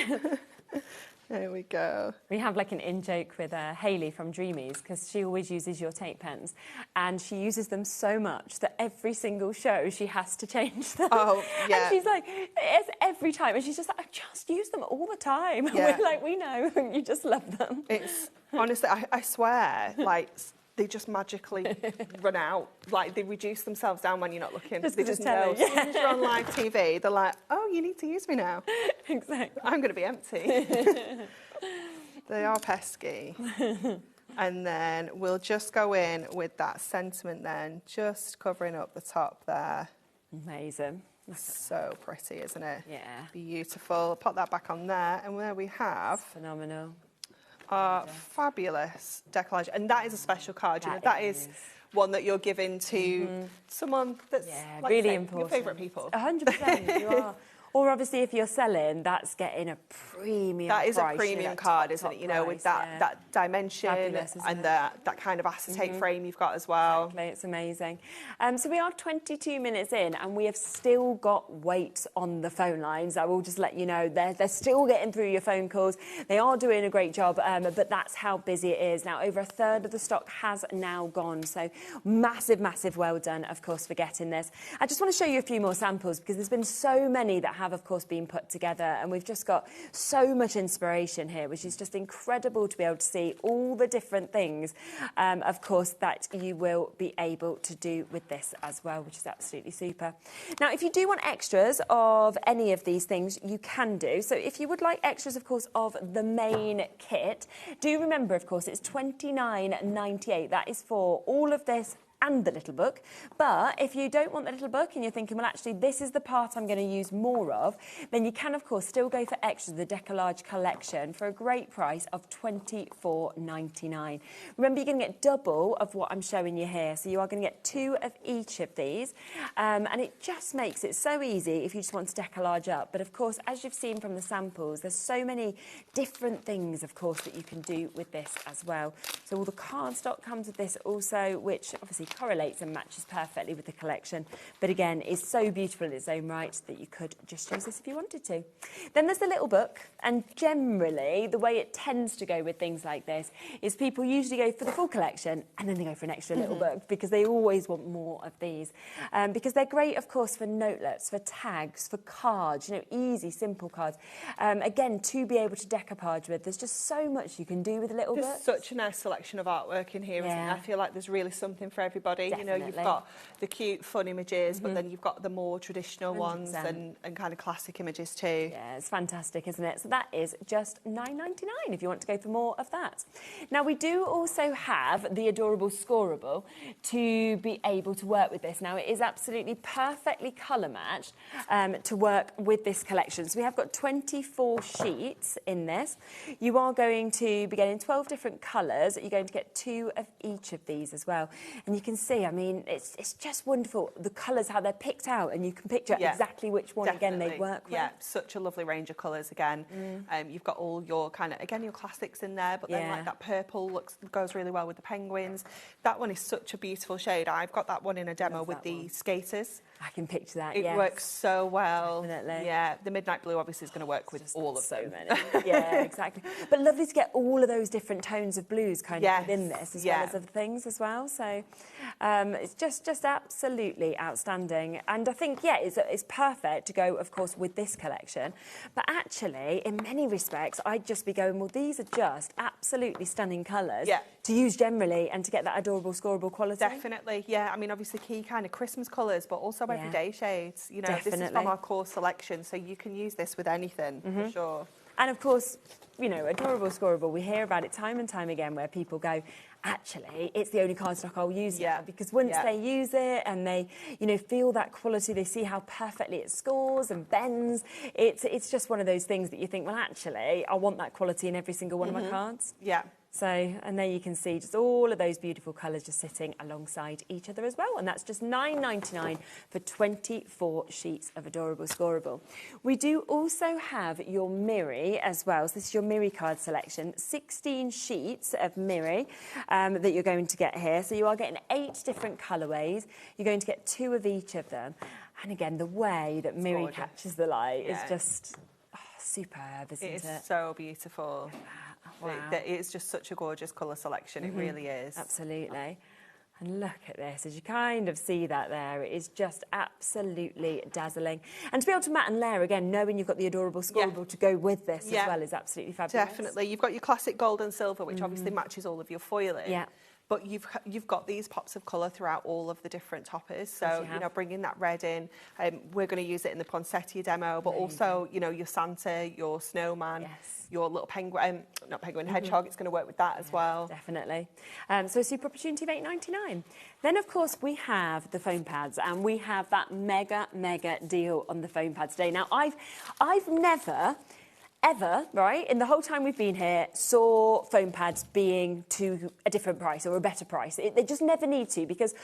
Speaker 6: There we go.
Speaker 1: We have like an in-joke with Hayley from Dreamies, because she always uses your tape pens, and she uses them so much that every single show she has to change them.
Speaker 6: Oh, yeah.
Speaker 1: And she's like, it's every time, and she's just like, I just use them all the time. And we're like, we know, you just love them.
Speaker 6: It's, honestly, I swear, like... They just magically run out. Like, they reduce themselves down when you're not looking. They just know. As soon as you're on live TV, they're like, oh, you need to use me now.
Speaker 1: Exactly.
Speaker 6: I'm going to be empty. They are pesky. And then we'll just go in with that sentiment then, just covering up the top there.
Speaker 1: Amazing.
Speaker 6: So pretty, isn't it?
Speaker 1: Yeah.
Speaker 6: Beautiful. Pop that back on there. And there we have...
Speaker 1: Phenomenal.
Speaker 6: Fabulous decollage, and that is a special card. You know, that is one that you're giving to someone that's like
Speaker 1: really important.
Speaker 6: Your favourite people.
Speaker 1: 100%, you are. Or obviously, if you're selling, that's getting a premium.
Speaker 6: That is
Speaker 1: price,
Speaker 6: a premium card, isn't it? You know, with that dimension and that kind of acetate frame you've got as well.
Speaker 1: Exactly, it's amazing. So we are 22 minutes in, and we have still got wait on the phone lines. I will just let you know they're still getting through your phone calls. They are doing a great job, but that's how busy it is now. Over a third of the stock has now gone. So massive well done, of course, for getting this. I just want to show you a few more samples, because there's been so many that have, of course, been put together, and we've just got so much inspiration here, which is just incredible to be able to see all the different things, of course, that you will be able to do with this as well, which is absolutely super. Now, if you do want extras of any of these things, you can do. So if you would like extras, of course, of the main kit, do remember, of course, it's £29.98. That is for all of this and the little book. But if you don't want the little book and you're thinking, well, actually, this is the part I'm going to use more of, then you can, of course, still go for extras, the Decollage collection, for a great price of £24.99. Remember, you're going to get double of what I'm showing you here. So you are going to get 2 of each of these. And it just makes it so easy if you just want to decollage up. But, of course, as you've seen from the samples, there's so many different things, of course, that you can do with this as well. So all the cardstock comes with this also, which obviously correlates and matches perfectly with the collection, but again is so beautiful in its own right that you could just use this if you wanted to. Then there's the little book, and generally the way it tends to go with things like this is people usually go for the full collection and then they go for an extra little book, because they always want more of these, because they're great, of course, for notelets, for tags, for cards, you know, easy, simple cards. Again, to be able to decoupage with, there's just so much you can do with a little book.
Speaker 6: There's such a nice selection of artwork in here, isn't there? I feel like there's really something for everybody.
Speaker 1: Definitely.
Speaker 6: You know, you've got the cute, fun images, but then you've got the more traditional 100%. Ones and kind of classic images too.
Speaker 1: Yeah, it's fantastic, isn't it? So that is just £9.99 if you want to go for more of that. Now, we do also have the adorable scoreable to be able to work with this. Now, it is absolutely perfectly colour matched to work with this collection. So we have got 24 sheets in this. You are going to be getting 12 different colours. You're going to get 2 of each of these as well. And you can see, I mean, it's just wonderful, the colours, how they're picked out, and you can picture exactly which one, again, they work with.
Speaker 6: Yeah, such a lovely range of colours, again. You've got all your kind of, again, your classics in there, but then like that purple goes really well with the penguins. That one is such a beautiful shade. I've got that one in a demo with the skaters.
Speaker 1: I can picture that,
Speaker 6: It works so well.
Speaker 1: Definitely.
Speaker 6: Yeah, the Midnight Blue obviously is going to work with all of them.
Speaker 1: Many. Yeah, exactly. But lovely to get all of those different tones of blues kind of within this, as well as other things as well. So it's just absolutely outstanding. And I think, it's perfect to go, of course, with this collection. But actually, in many respects, I'd just be going, well, these are just absolutely stunning colours to use generally and to get that adorable scoreable quality.
Speaker 6: Definitely, yeah. I mean, obviously, key kind of Christmas colours, but also everyday shades. You know, this is from our core selection, so you can use this with anything, for sure.
Speaker 1: And of course, you know, adorable, scoreable, we hear about it time and time again where people go, actually, it's the only cardstock I'll use now, because once they use it and they, you know, feel that quality, they see how perfectly it scores and bends, it's just one of those things that you think, well, actually, I want that quality in every single one of my cards.
Speaker 6: Yeah.
Speaker 1: So, and there you can see just all of those beautiful colours just sitting alongside each other as well. And that's just $9.99 for 24 sheets of adorable scoreable. We do also have your Miri as well. So this is your Miri card selection, 16 sheets of Miri that you're going to get here. So you are getting 8 different colourways. You're going to get 2 of each of them. And again, the way that Miri catches the light is just superb, isn't it?
Speaker 6: It is so beautiful. Wow. It's just such a gorgeous colour selection, it really is.
Speaker 1: Absolutely. And look at this, as you kind of see that there, it is just absolutely dazzling. And to be able to mat and layer, again, knowing you've got the adorable scoreable to go with this as well is absolutely fabulous.
Speaker 6: Definitely. You've got your classic gold and silver, which obviously matches all of your foiling.
Speaker 1: Yeah.
Speaker 6: But you've got these pops of colour throughout all of the different toppers. So, you know, bringing that red in. We're going to use it in the poinsettia demo, but also, you know, your Santa, your snowman, your little penguin, not penguin, hedgehog, it's going to work with that as well.
Speaker 1: Definitely. So a super opportunity of $8.99. Then, of course, we have the foam pads, and we have that mega deal on the foam pads today. Now, I've never ever, right, in the whole time we've been here, saw foam pads being to a different price or a better price. They just never need to, because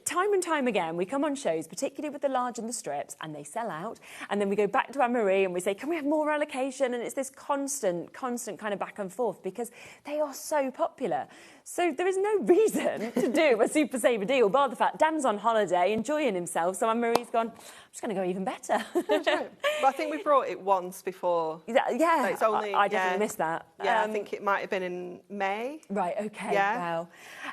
Speaker 1: time and time again, we come on shows, particularly with the large and the strips, and they sell out. And then we go back to Anne-Marie and we say, can we have more allocation? And it's this constant kind of back and forth, because they are so popular. So there is no reason to do a super saver deal, bar the fact Dan's on holiday, enjoying himself. So Anne-Marie's gone, I'm just going to go even better.
Speaker 6: That's right. But I think we brought it once before.
Speaker 1: Yeah,
Speaker 6: it's only,
Speaker 1: I definitely missed that.
Speaker 6: Yeah, I think it might have been in May.
Speaker 1: Right, okay,
Speaker 6: yeah.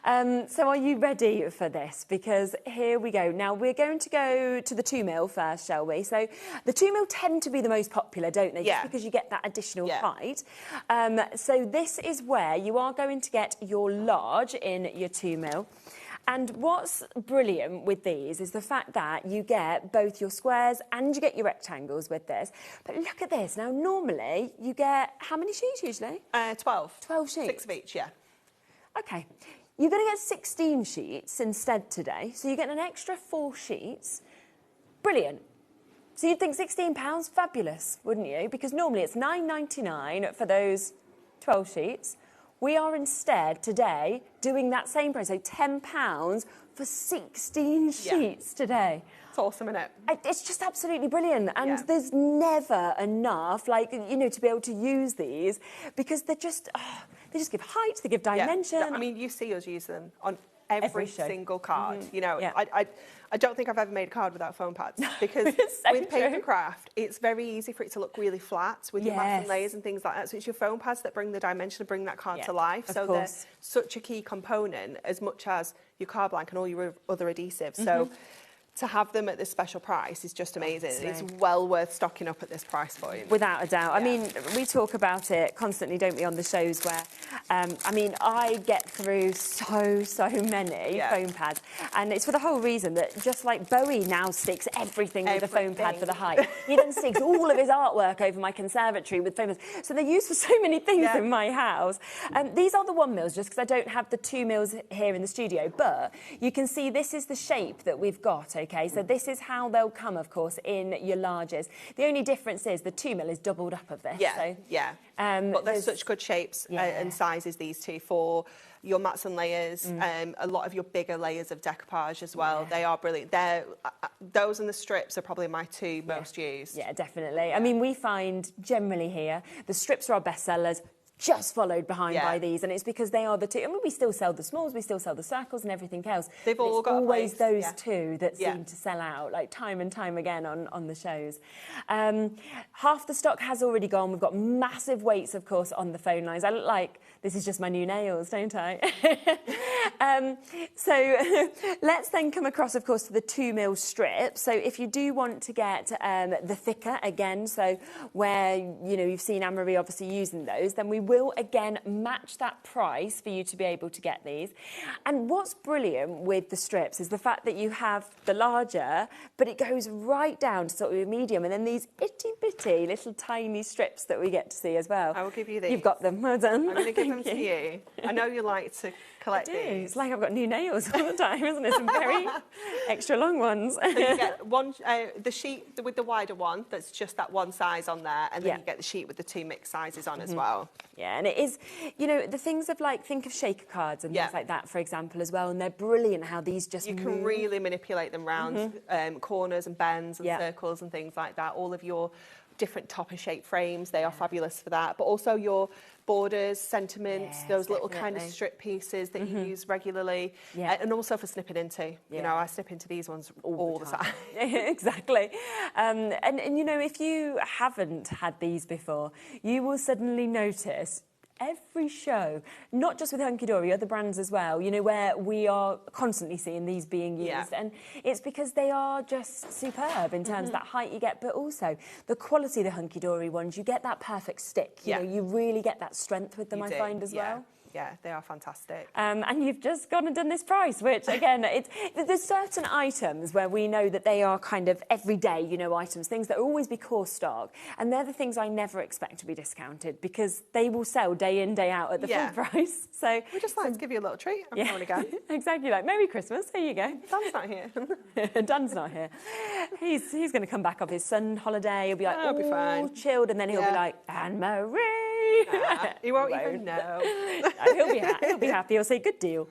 Speaker 1: Wow. So are you ready for this? Because here we go. Now, we're going to go to the 2mm first, shall we? So the 2mm tend to be the most popular, don't they?
Speaker 6: Yeah.
Speaker 1: Just because you get that additional height. So this is where you are going to get your large in your 2mm. And what's brilliant with these is the fact that you get both your squares and you get your rectangles with this. But look at this. Now, normally, you get how many sheets usually?
Speaker 6: 12.
Speaker 1: 12 sheets?
Speaker 6: 6 of each, yeah.
Speaker 1: OK. You're going to get 16 sheets instead today. So you get an extra 4 sheets. Brilliant. So you'd think £16, fabulous, wouldn't you? Because normally it's $9.99 for those 12 sheets. We are instead today doing that same price, so £10 for 16 sheets today.
Speaker 6: It's awesome, isn't it?
Speaker 1: It's just absolutely brilliant. And there's never enough, like, you know, to be able to use these, because they're just, they just give height, they give dimension.
Speaker 6: Yeah. I mean, you see us use them on every single card. You know,
Speaker 1: Yeah.
Speaker 6: I don't think I've ever made a card without foam pads, because with paper craft, it's very easy for it to look really flat with your mats and layers and things like that. So it's your foam pads that bring the dimension and bring that card to life. So they're such a key component, as much as your card blank and all your other adhesives. So to have them at this special price is just amazing. It's well worth stocking up at this price point.
Speaker 1: Without a doubt. I mean, we talk about it constantly, don't we, on the shows where, I mean, I get through so many foam pads. And it's for the whole reason that just like Bowie now sticks everything with a foam pad for the height. He then sticks all of his artwork over my conservatory with foam pads. So they're used for so many things in my house. These are the 1mm, just because I don't have the 2mm here in the studio. But you can see this is the shape that we've got, OK? So this is how they'll come, of course, in your larges. The only difference is the 2mm is doubled up of this.
Speaker 6: But they're such good shapes and sizes, these two, for your mats and layers, a lot of your bigger layers of decoupage as well. They are brilliant. Those and the strips are probably my 2 most used.
Speaker 1: Yeah, definitely. I mean, we find generally here, the strips are our best sellers, just followed behind by these, and it's because they are the two. I mean, we still sell the smalls, we still sell the circles and everything else.
Speaker 6: They've all got
Speaker 1: always those two that seem to sell out, like time and time again on the shows. Half the stock has already gone. We've got massive waits, of course, on the phone lines. I look like this is just my new nails, don't I? So let's then come across, of course, to the 2mm strip. So if you do want to get the thicker, again, so where, you know, you've seen Anne-Marie obviously using those, then we will, again, match that price for you to be able to get these. And what's brilliant with the strips is the fact that you have the larger, but it goes right down to sort of a medium, and then these itty-bitty little tiny strips that we get to see as well.
Speaker 6: I will give you these.
Speaker 1: You've got them. Well done.
Speaker 6: I'm going to give them to you. I know you like to collect these.
Speaker 1: It's like I've got new nails all the time, isn't it? Some very extra long ones.
Speaker 6: So you get one, the sheet with the wider one that's just that one size on there, and then you get the sheet with the two mixed sizes on as well.
Speaker 1: Yeah, and it is, you know, the things of like, think of shaker cards and things like that, for example, as well, and they're brilliant how these just
Speaker 6: You can really manipulate them round corners and bends and circles and things like that. All of your different topper shape frames, they are fabulous for that. But also your borders, sentiments, those little kind of strip pieces that you use regularly, and also for snipping into. You know, I snip into these ones all the time.
Speaker 1: Exactly. And, you know, if you haven't had these before, you will suddenly notice every show, not just with Hunky Dory, other brands as well, you know, where we are constantly seeing these being used. And it's because they are just superb in terms of that height you get, but also the quality of the Hunky Dory ones, you get that perfect stick. You know, you really get that strength with them, I find, as well.
Speaker 6: Yeah, they are fantastic.
Speaker 1: And you've just gone and done this price, which, again, there's certain items where we know that they are kind of everyday, you know, items, things that will always be core stock. And they're the things I never expect to be discounted because they will sell day in, day out at the full price. So
Speaker 6: we just like to give you a little treat every now and again.
Speaker 1: Exactly, like Merry Christmas, here you go.
Speaker 6: Dan's not here.
Speaker 1: Dan's not here. He's going to come back off his sun holiday. He'll be like,
Speaker 6: I'll be fine.
Speaker 1: Chilled, and then he'll be like, Anne-Marie.
Speaker 6: He won't even know.
Speaker 1: He'll be happy. He'll say, good deal.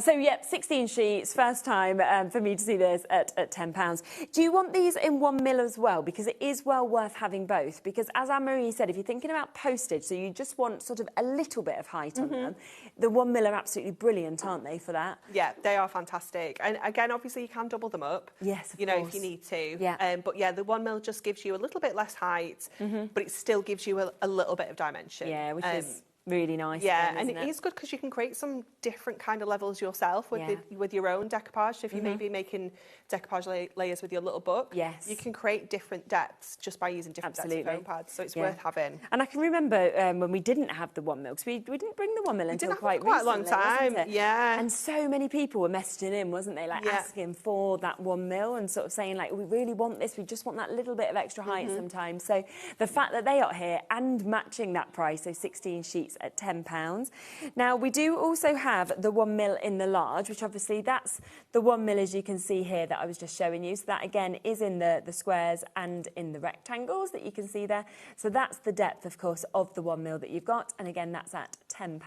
Speaker 1: So, yep, 16 sheets. First time for me to see this at £10. Do you want these in 1mm as well? Because it is well worth having both. Because as Anne-Marie said, if you're thinking about postage, so you just want sort of a little bit of height on them, the 1mm are absolutely brilliant, aren't they, for that?
Speaker 6: Yeah, they are fantastic. And again, obviously, you can double them up.
Speaker 1: Yes, of
Speaker 6: you know,
Speaker 1: course.
Speaker 6: if you need to.
Speaker 1: Yeah.
Speaker 6: But yeah, the 1mm just gives you a little bit less height, but it still gives you a little bit of dimension.
Speaker 1: Yeah, which is really nice.
Speaker 6: Yeah,
Speaker 1: then,
Speaker 6: and it is good because you can create some different kind of levels yourself with your own decoupage. So if you may be making decoupage layers with your little book, you can create different depths just by using different depths of foam pads. So it's worth having.
Speaker 1: And I can remember when we didn't have the 1mm, because we didn't bring the 1mm until quite recently.
Speaker 6: A long time,
Speaker 1: And so many people were messaging in, wasn't they, like asking for that 1mm and sort of saying like, we really want this, we just want that little bit of extra height sometimes. So the fact that they are here and matching that price, so 16 sheets at £10. Now, we do also have the 1mm in the large, which obviously that's the 1mm, as you can see here, that I was just showing you. So that, again, is in the squares and in the rectangles that you can see there. So that's the depth, of course, of the 1mm that you've got. And again, that's at £10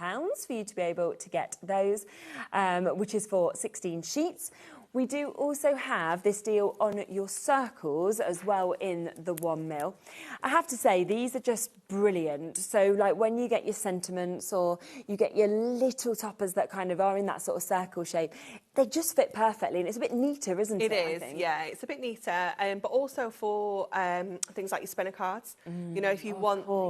Speaker 1: for you to be able to get those, which is for 16 sheets. We do also have this deal on your circles as well in the 1mm. I have to say, these are just brilliant. So, like, when you get your sentiments or you get your little toppers that kind of are in that sort of circle shape, they just fit perfectly, and it's a bit neater, isn't it?
Speaker 6: It is, yeah, it's a bit neater, but also for things like your spinner cards. You know, if you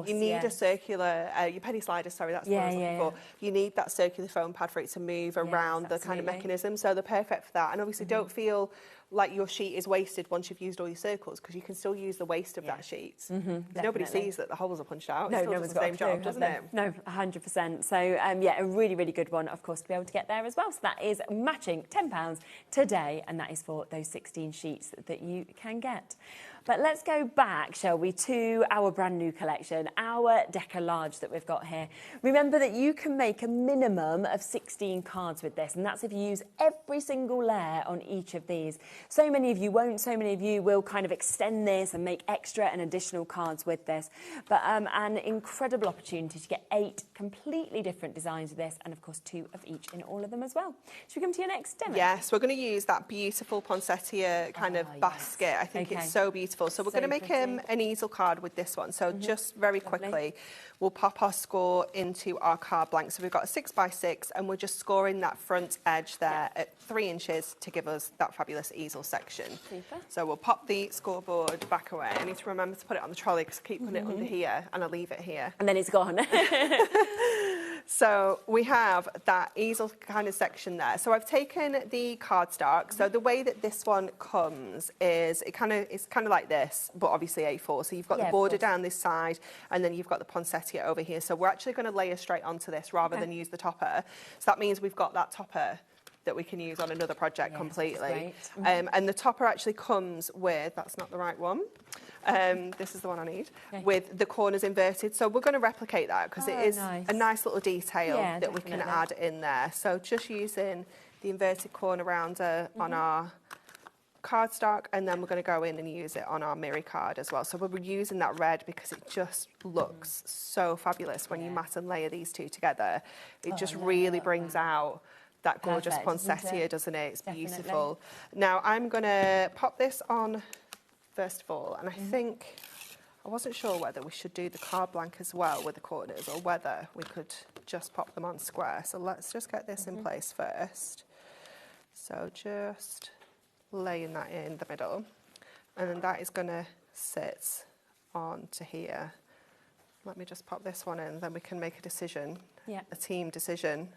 Speaker 6: you need a circular, your penny sliders, sorry, that's what I was looking for. You need that circular foam pad for it to move around the kind of mechanism, so they're perfect for that. And obviously don't feel like your sheet is wasted once you've used all your circles, because you can still use the waste of that sheet. Nobody sees that the holes are punched out. It still does the same job, doesn't it?
Speaker 1: No, 100%. So, yeah, a really, really good one, of course, to be able to get there as well. So that is matching £10 today, and that is for those 16 sheets that you can get. But let's go back, shall we, to our brand new collection, our Deca Large that we've got here. Remember that you can make a minimum of 16 cards with this, and that's if you use every single layer on each of these. So many of you won't, so many of you will kind of extend this and make extra and additional cards with this. But an incredible opportunity to get 8 completely different designs of this, and of course 2 of each in all of them as well. Should we come to your next demo?
Speaker 6: Yes, we're going to use that beautiful poinsettia kind of basket. I think it's so beautiful. So we're going to make an easel card with this one. So just very quickly, we'll pop our score into our card blank. So we've got a 6x6, and we're just scoring that front edge there at 3 inches to give us that fabulous easel section.
Speaker 1: Super.
Speaker 6: So we'll pop the scoreboard back away. I need to remember to put it on the trolley because I keep putting it under here and I leave it here.
Speaker 1: And then it's gone.
Speaker 6: So we have that easel kind of section there. So I've taken the cardstock. So the way that this one comes is it's kind of like this, but obviously A4. So you've got the border down this side, and then you've got the poinsettia over here. So we're actually going to layer straight onto this rather than use the topper. So that means we've got that topper that we can use on another project completely. And the topper actually comes with, that's not the right one, this is the one I need, with the corners inverted. So we're going to replicate that because it is a nice little detail that we can add in there. So just using the inverted corner rounder on our cardstock, and then we're going to go in and use it on our mirror card as well. So we're using that red because it just looks so fabulous when you mat and layer these two together. It just really brings out that gorgeous poinsettia, doesn't it? It's beautiful. Now I'm going to pop this on first of all, and I think, I wasn't sure whether we should do the card blank as well with the corners or whether we could just pop them on square. So let's just get this in place first. So just laying that in the middle, and then that is going to sit onto here. Let me just pop this one in, then we can make a decision, a team decision.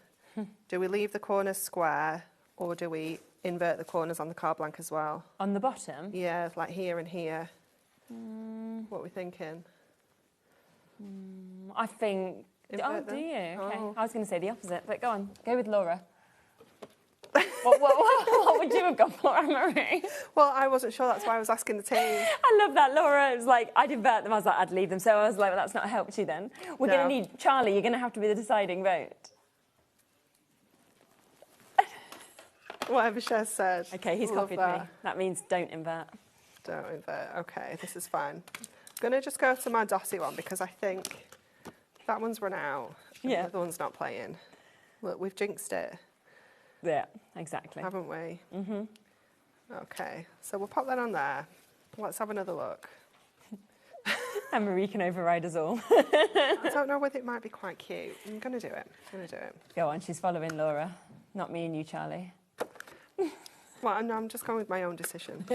Speaker 6: Do we leave the corners square, or do we invert the corners on the card blank as well?
Speaker 1: On the bottom?
Speaker 6: Yeah, like here and here. What are we thinking?
Speaker 1: I think...
Speaker 6: Invert
Speaker 1: do
Speaker 6: them?
Speaker 1: you? Okay.
Speaker 6: Oh.
Speaker 1: I was going to say the opposite, but go on. Go with Laura. what would you have gone for, Anne-Marie?
Speaker 6: Well, I wasn't sure. That's why I was asking the team.
Speaker 1: I love that. Laura was like, I'd invert them. I was like, I'd leave them. So I was like, well, that's not helped you then. We're going to need... Charlie, you're going to have to be the deciding vote.
Speaker 6: Whatever Shez said.
Speaker 1: Okay, he's copied me. That means don't invert.
Speaker 6: Don't invert. Okay, this is fine. I'm going to just go to my Dotty one because I think that one's run out. The other one's not playing. Look, we've jinxed it.
Speaker 1: Yeah, exactly.
Speaker 6: Haven't we? Okay, so we'll pop that on there. Let's have another look.
Speaker 1: Anne-Marie can override us all.
Speaker 6: I don't know whether it might be quite cute. I'm going to do it.
Speaker 1: Go on, she's following Laura. Not me and you, Charlie.
Speaker 6: Well, no, I'm just going with my own decision.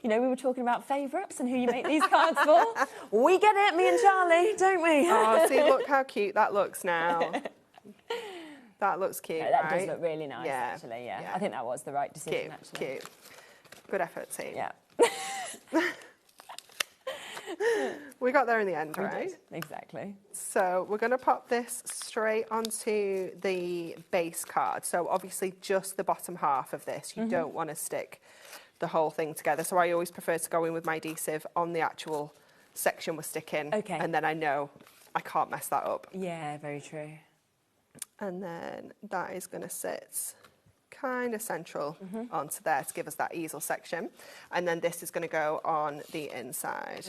Speaker 1: You know, we were talking about favourites and who you make these cards for. We get it, me and Charlie, don't we?
Speaker 6: Oh, see, look how cute that looks now. That looks cute,
Speaker 1: no, that
Speaker 6: right?
Speaker 1: does look really nice, actually, yeah. I think that was the right decision, actually.
Speaker 6: Cute. Good effort, team.
Speaker 1: Yeah.
Speaker 6: We got there in the end, right?
Speaker 1: Exactly.
Speaker 6: So we're going to pop this straight onto the base card. So obviously just the bottom half of this. You don't want to stick the whole thing together. So I always prefer to go in with my adhesive on the actual section we're sticking.
Speaker 1: Okay.
Speaker 6: And then I know I can't mess that up.
Speaker 1: Yeah, very true.
Speaker 6: And then that is going to sit kind of central onto there to give us that easel section. And then this is going to go on the inside.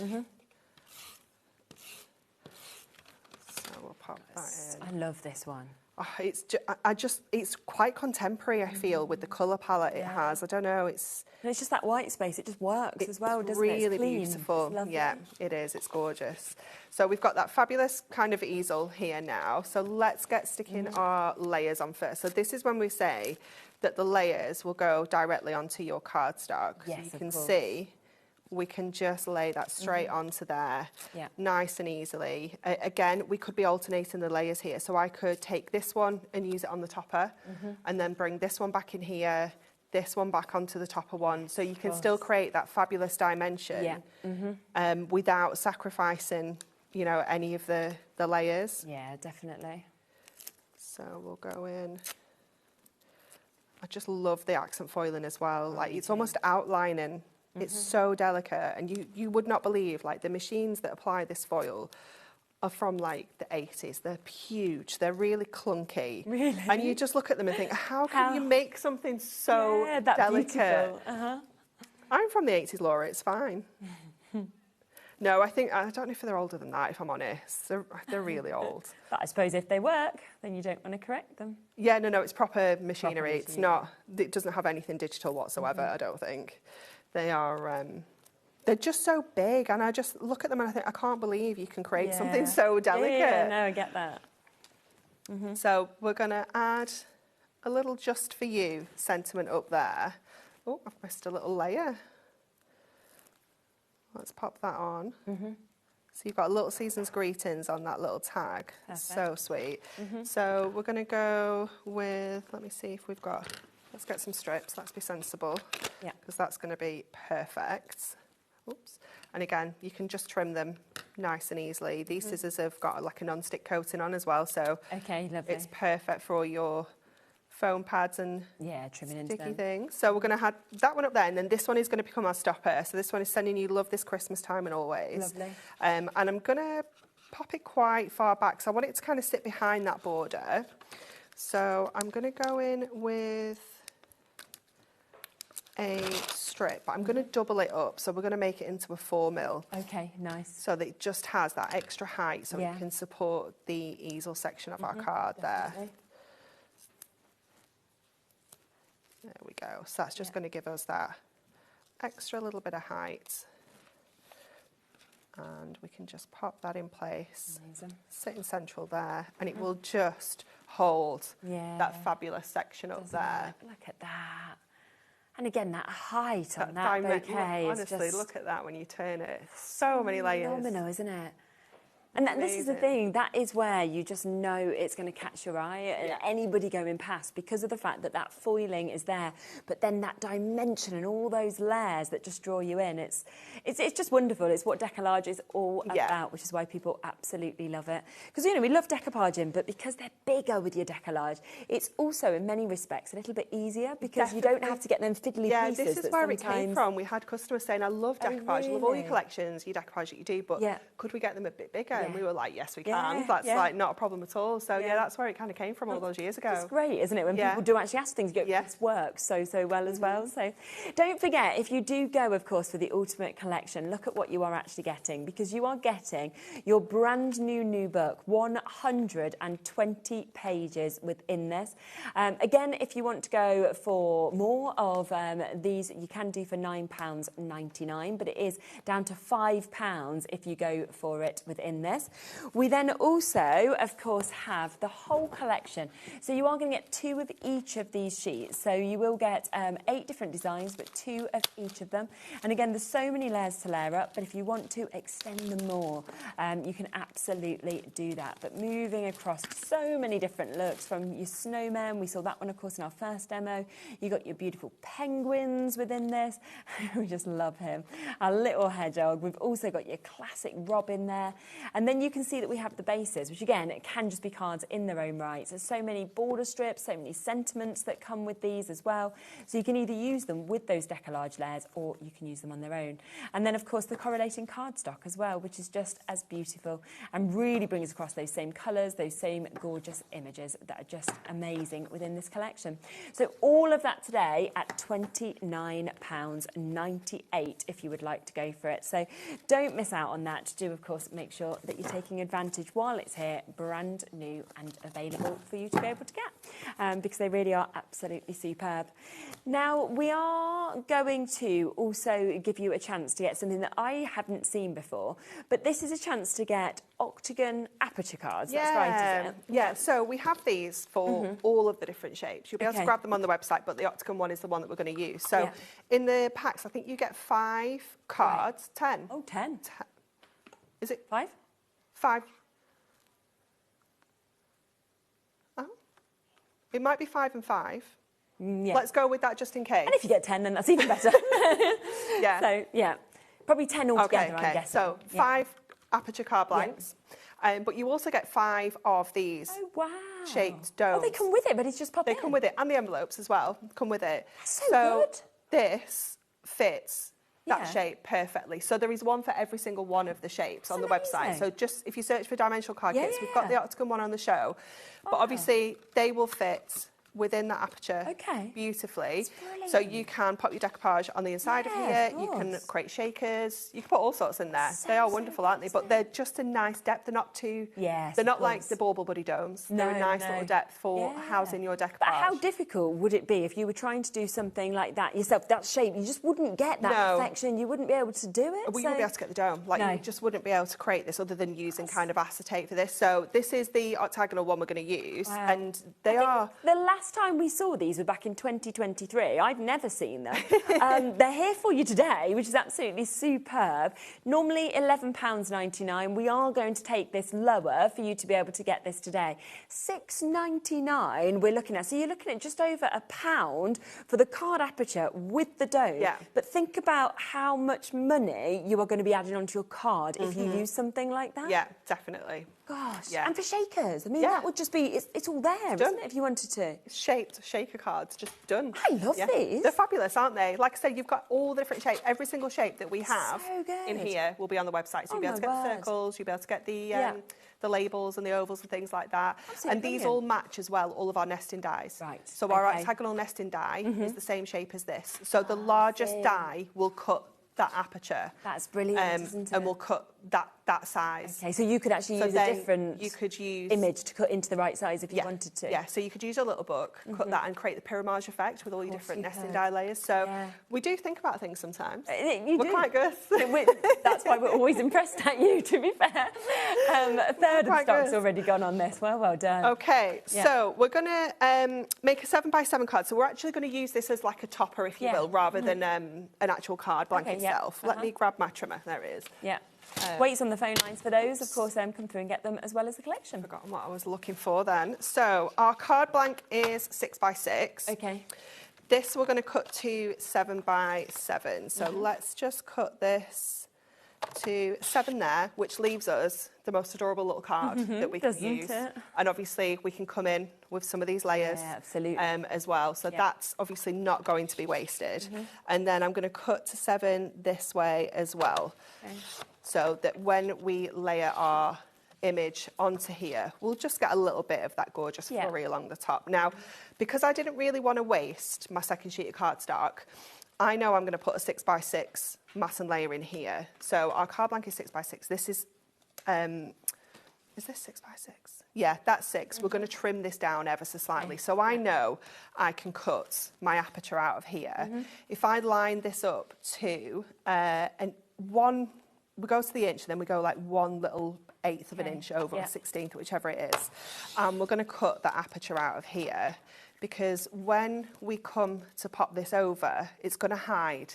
Speaker 6: So we'll pop that in.
Speaker 1: I love this one.
Speaker 6: Oh, it's quite contemporary, I feel, with the colour palette it has. I don't know,
Speaker 1: And it's just that white space. It just works as well, doesn't
Speaker 6: really
Speaker 1: it? It's clean.
Speaker 6: Beautiful. Yeah, it is. It's gorgeous. So we've got that fabulous kind of easel here now. So let's get sticking our layers on first. So this is when we say that the layers will go directly onto your cardstock.
Speaker 1: Yes,
Speaker 6: so you can see we can just lay that straight onto there, nice and easily. Again, we could be alternating the layers here. So I could take this one and use it on the topper, and then bring this one back in here, this one back onto the topper one. So you can still create that fabulous dimension without sacrificing, you know, any of the layers.
Speaker 1: Yeah, definitely.
Speaker 6: So we'll go in. I just love the accent foiling as well. Like it's almost outlining. It's so delicate, and you would not believe, like, the machines that apply this foil are from, like, the 80s. They're huge. They're really clunky.
Speaker 1: Really?
Speaker 6: And you just look at them and think, how can you make something so delicate? I'm from the 80s, Laura. It's fine. No, I don't know if they're older than that, if I'm honest. They're really old.
Speaker 1: But I suppose if they work, then you don't want to correct them.
Speaker 6: Yeah, no, it's proper machinery. It's not, it doesn't have anything digital whatsoever, I don't think. They are, they're just so big, and I just look at them and I think, I can't believe you can create something so delicate.
Speaker 1: Yeah, no, I get that.
Speaker 6: So we're going to add a little just for you sentiment up there. Oh, I've missed a little layer. Let's pop that on. So you've got little season's greetings on that little tag. So sweet. So we're going to go with, let me see if we've got, let's get some strips, let's be sensible. Yeah. Because that's going to be perfect. Oops. And again, you can just trim them nice and easily. These scissors have got like a non-stick coating on as well, so it's perfect for all your foam pads and
Speaker 1: trimming
Speaker 6: sticky
Speaker 1: into
Speaker 6: things. So we're going to have that one up there, and then this one is going to become our stopper. So this one is sending you love this Christmas time and always.
Speaker 1: Lovely.
Speaker 6: And I'm going to pop it quite far back, so I want it to kind of sit behind that border. So I'm going to go in with a strip, but I'm going to double it up, so we're going to make it into a 4mm.
Speaker 1: Okay, nice.
Speaker 6: So that it just has that extra height, so it can support the easel section of our card there. There we go. So that's just going to give us that extra little bit of height. And we can just pop that in place.
Speaker 1: Amazing.
Speaker 6: Sitting central there, and it will just hold that fabulous section up there.
Speaker 1: Look at that. And again, that height on that bouquet is
Speaker 6: honestly,
Speaker 1: just...
Speaker 6: look at that when you turn it. So many layers.
Speaker 1: Phenomenal, isn't it? And this is the thing, that is where you just know it's going to catch your eye, anybody going past, because of the fact that that foiling is there, but then that dimension and all those layers that just draw you in, it's just wonderful. It's what decoupage is all about, which is why people absolutely love it. Because, you know, we love decoupaging, but because they're bigger with your decoupage, it's also, in many respects, a little bit easier, because you don't have to get them fiddly pieces.
Speaker 6: Yeah, this is where it came from. We had customers saying, I love decoupage, I love all your collections, your decoupage that you do, but could we get them a bit bigger? And we were like, yes, we can. That's like not a problem at all. So that's where it kind of came from all those years ago.
Speaker 1: It's great, isn't it? When people do actually ask things, you go, this works so well as well. So don't forget, if you do go, of course, for the Ultimate Collection, look at what you are actually getting, because you are getting your brand new book, 120 pages within this. Again, if you want to go for more of these, you can do for £9.99, but it is down to £5 if you go for it within this. We then also, of course, have the whole collection. So you are going to get 2 of each of these sheets. So you will get 8 different designs, but 2 of each of them. And again, there's so many layers to layer up, but if you want to extend them more, you can absolutely do that. But moving across so many different looks, from your snowmen, we saw that one, of course, in our first demo. You got your beautiful penguins within this. We just love him. Our little hedgehog. We've also got your classic robin there. And then you can see that we have the bases, which again, it can just be cards in their own right. There's so many border strips, so many sentiments that come with these as well. So you can either use them with those decoupage layers, or you can use them on their own. And then, of course, the correlating cardstock as well, which is just as beautiful and really brings across those same colours, those same gorgeous images that are just amazing within this collection. So all of that today at £29.98 if you would like to go for it. So don't miss out on that. Do, of course, make sure that you're taking advantage while it's here, brand new and available for you to be able to get, because they really are absolutely superb. Now, we are going to also give you a chance to get something that I haven't seen before, but this is a chance to get octagon aperture cards. That's right, isn't it?
Speaker 6: Yeah, so we have these for all of the different shapes. You'll be able to grab them on the website, but the octagon one is the one that we're going to use. So in the packs, I think you get 5 cards. 10.
Speaker 1: Oh, 10.
Speaker 6: Is it
Speaker 1: 5?
Speaker 6: 5. Oh. It might be 5 and 5.
Speaker 1: Yeah.
Speaker 6: Let's go with that just in case.
Speaker 1: And if you get 10, then that's even better. So, probably 10 altogether,
Speaker 6: okay.
Speaker 1: I guess.
Speaker 6: So 5 aperture card blanks. But you also get 5 of these shaped domes.
Speaker 1: Oh, they come with it, but it's just pop in.
Speaker 6: They come with it, and the envelopes as well come with it.
Speaker 1: That's so good.
Speaker 6: This fits that shape perfectly. So there is one for every single one of the shapes on the website. So just if you search for dimensional card kits, we've got the octagon one on the show. But obviously they will fit within that aperture beautifully. So you can pop your decoupage on the inside of here, you can create shakers, you can put all sorts in there. They are wonderful, aren't they? But they're just a nice depth. They're not too, they're not like the Bauble Buddy domes. They're a nice little depth for housing your decoupage.
Speaker 1: But how difficult would it be if you were trying to do something like that yourself, that shape? You just wouldn't get that perfection. You wouldn't be able to do it.
Speaker 6: Well, you wouldn't be able to get the dome. Like, you just wouldn't be able to create this other than using kind of acetate for this. So this is the octagonal one we're going to use. And they are...
Speaker 1: The last time we saw these was back in 2023. I've never seen them. They're here for you today, which is absolutely superb. Normally £11.99. We are going to take this lower for you to be able to get this today. £6.99 we're looking at. So you're looking at just over £1 for the card aperture with the dome.
Speaker 6: Yeah.
Speaker 1: But think about how much money you are going to be adding onto your card if you use something like that.
Speaker 6: Yeah, definitely.
Speaker 1: Gosh.
Speaker 6: Yeah.
Speaker 1: And for shakers, I mean, that would just be, it's all there, isn't it, if you wanted to?
Speaker 6: Shaped shaker cards, just done.
Speaker 1: I love these.
Speaker 6: They're fabulous, aren't they? Like I said, you've got all the different shapes. Every single shape that we have
Speaker 1: So good.
Speaker 6: in here will be on the website. So you'll be able to get the circles, you'll be able to get the labels and the ovals and things like that.
Speaker 1: Absolutely
Speaker 6: and these all match as well, all of our nesting dies.
Speaker 1: Right.
Speaker 6: So our octagonal nesting die is the same shape as this. So the largest die will cut that aperture.
Speaker 1: That's brilliant, isn't it?
Speaker 6: And we'll cut that size.
Speaker 1: Okay, so you could actually use a different image to cut into the right size if you wanted to.
Speaker 6: Yeah, so you could use your little book, cut that and create the pyramage effect with all your different nesting die layers. So we do think about things sometimes. We're quite good.
Speaker 1: That's why we're always impressed at you, to be fair. A third of the stock's already gone on this. Well done.
Speaker 6: Okay, so we're going to make a 7x7 card. So we're actually going to use this as like a topper, if you will, rather than an actual card blank itself. Let me grab my trimmer. There it is.
Speaker 1: Yeah. Wait's on the phone lines for those, of course, come through and get them as well as the collection.
Speaker 6: Forgotten what I was looking for then. So our card blank is 6x6.
Speaker 1: Okay.
Speaker 6: This we're going to cut to 7x7. So let's just cut this to 7 there, which leaves us the most adorable little card that we can use. And obviously we can come in with some of these layers as well. So that's obviously not going to be wasted. And then I'm going to cut to 7 this way as well. Okay. So that when we layer our image onto here, we'll just get a little bit of that gorgeous flurry along the top. Now, because I didn't really want to waste my second sheet of cardstock, I know I'm going to put a 6x6 mass and layer in here. So our card blank is 6x6. This is this 6x6? Yeah, that's 6. We're going to trim this down ever so slightly. So I know I can cut my aperture out of here. If I line this up to we go to the inch, then we go like 1/8 of an inch over, or 1/16, whichever it is. We're going to cut that aperture out of here, because when we come to pop this over, it's going to hide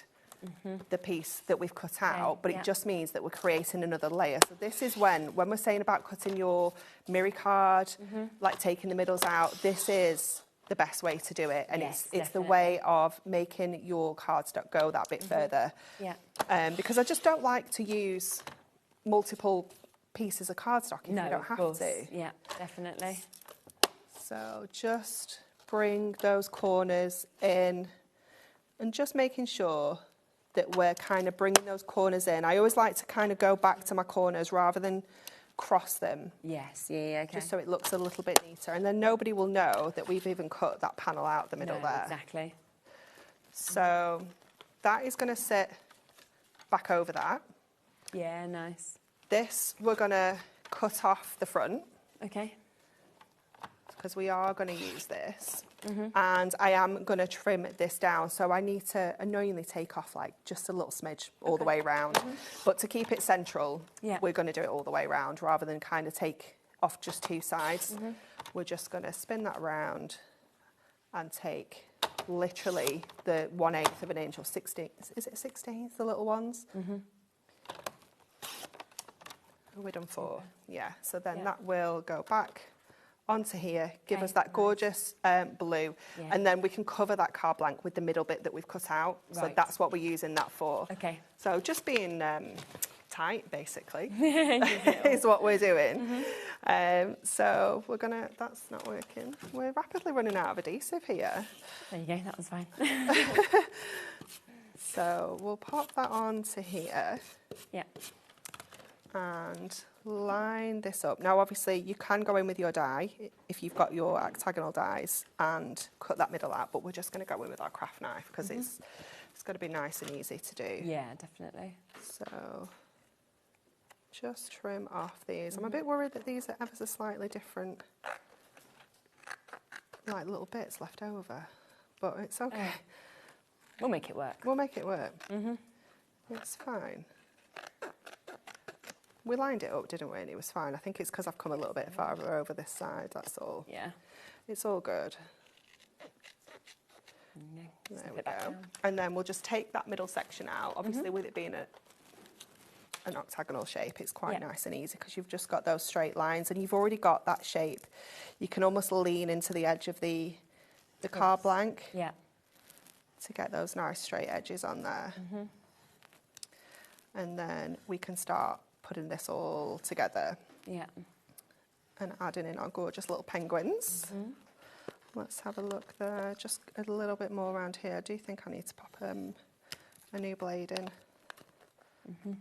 Speaker 6: the piece that we've cut out, but it just means that we're creating another layer. So this is when we're saying about cutting your mirror card, like taking the middles out, this is the best way to do it, and it's the way of making your cardstock go that bit further. Because I just don't like to use multiple pieces of cardstock if you don't have to.
Speaker 1: Yeah, definitely.
Speaker 6: So just bring those corners in, and just making sure that we're kind of bringing those corners in. I always like to kind of go back to my corners rather than cross them.
Speaker 1: Yes, okay.
Speaker 6: Just so it looks a little bit neater, and then nobody will know that we've even cut that panel out the middle there.
Speaker 1: Exactly.
Speaker 6: So that is going to sit back over that.
Speaker 1: Yeah, nice.
Speaker 6: This we're going to cut off the front.
Speaker 1: Okay.
Speaker 6: Because we are going to use this. And I am going to trim this down, so I need to annoyingly take off like just a little smidge all the way around. But to keep it central, we're going to do it all the way around rather than kind of take off just two sides. We're just going to spin that around and take literally the 1/8 of an inch, or 16, is it 16th, the little ones? We're done 4. Yeah, so then that will go back onto here, give us that gorgeous blue, and then we can cover that card blank with the middle bit that we've cut out. So that's what we're using that for.
Speaker 1: Okay.
Speaker 6: So just being tight, basically, is what we're doing. So we're gonna, that's not working. We're rapidly running out of adhesive here.
Speaker 1: There you go, that was fine.
Speaker 6: So we'll pop that onto here.
Speaker 1: Yeah.
Speaker 6: And line this up. Now obviously you can go in with your die if you've got your octagonal dies and cut that middle out, but we're just going to go in with our craft knife because it's going to be nice and easy to do.
Speaker 1: Yeah, definitely.
Speaker 6: So just trim off these. I'm a bit worried that these are ever so slightly different, like little bits left over, but it's okay.
Speaker 1: We'll make it work.
Speaker 6: We'll make it work. It's fine. We lined it up, didn't we? And it was fine. I think it's because I've come a little bit farther over this side, that's all.
Speaker 1: Yeah.
Speaker 6: It's all good. There we go. And then we'll just take that middle section out. Obviously, with it being an octagonal shape, it's quite nice and easy because you've just got those straight lines and you've already got that shape. You can almost lean into the edge of the card blank to get those nice straight edges on there. And then we can start putting this all together. And adding in our gorgeous little penguins. Let's have a look there, just a little bit more around here. I do think I need to pop a new blade in.
Speaker 1: You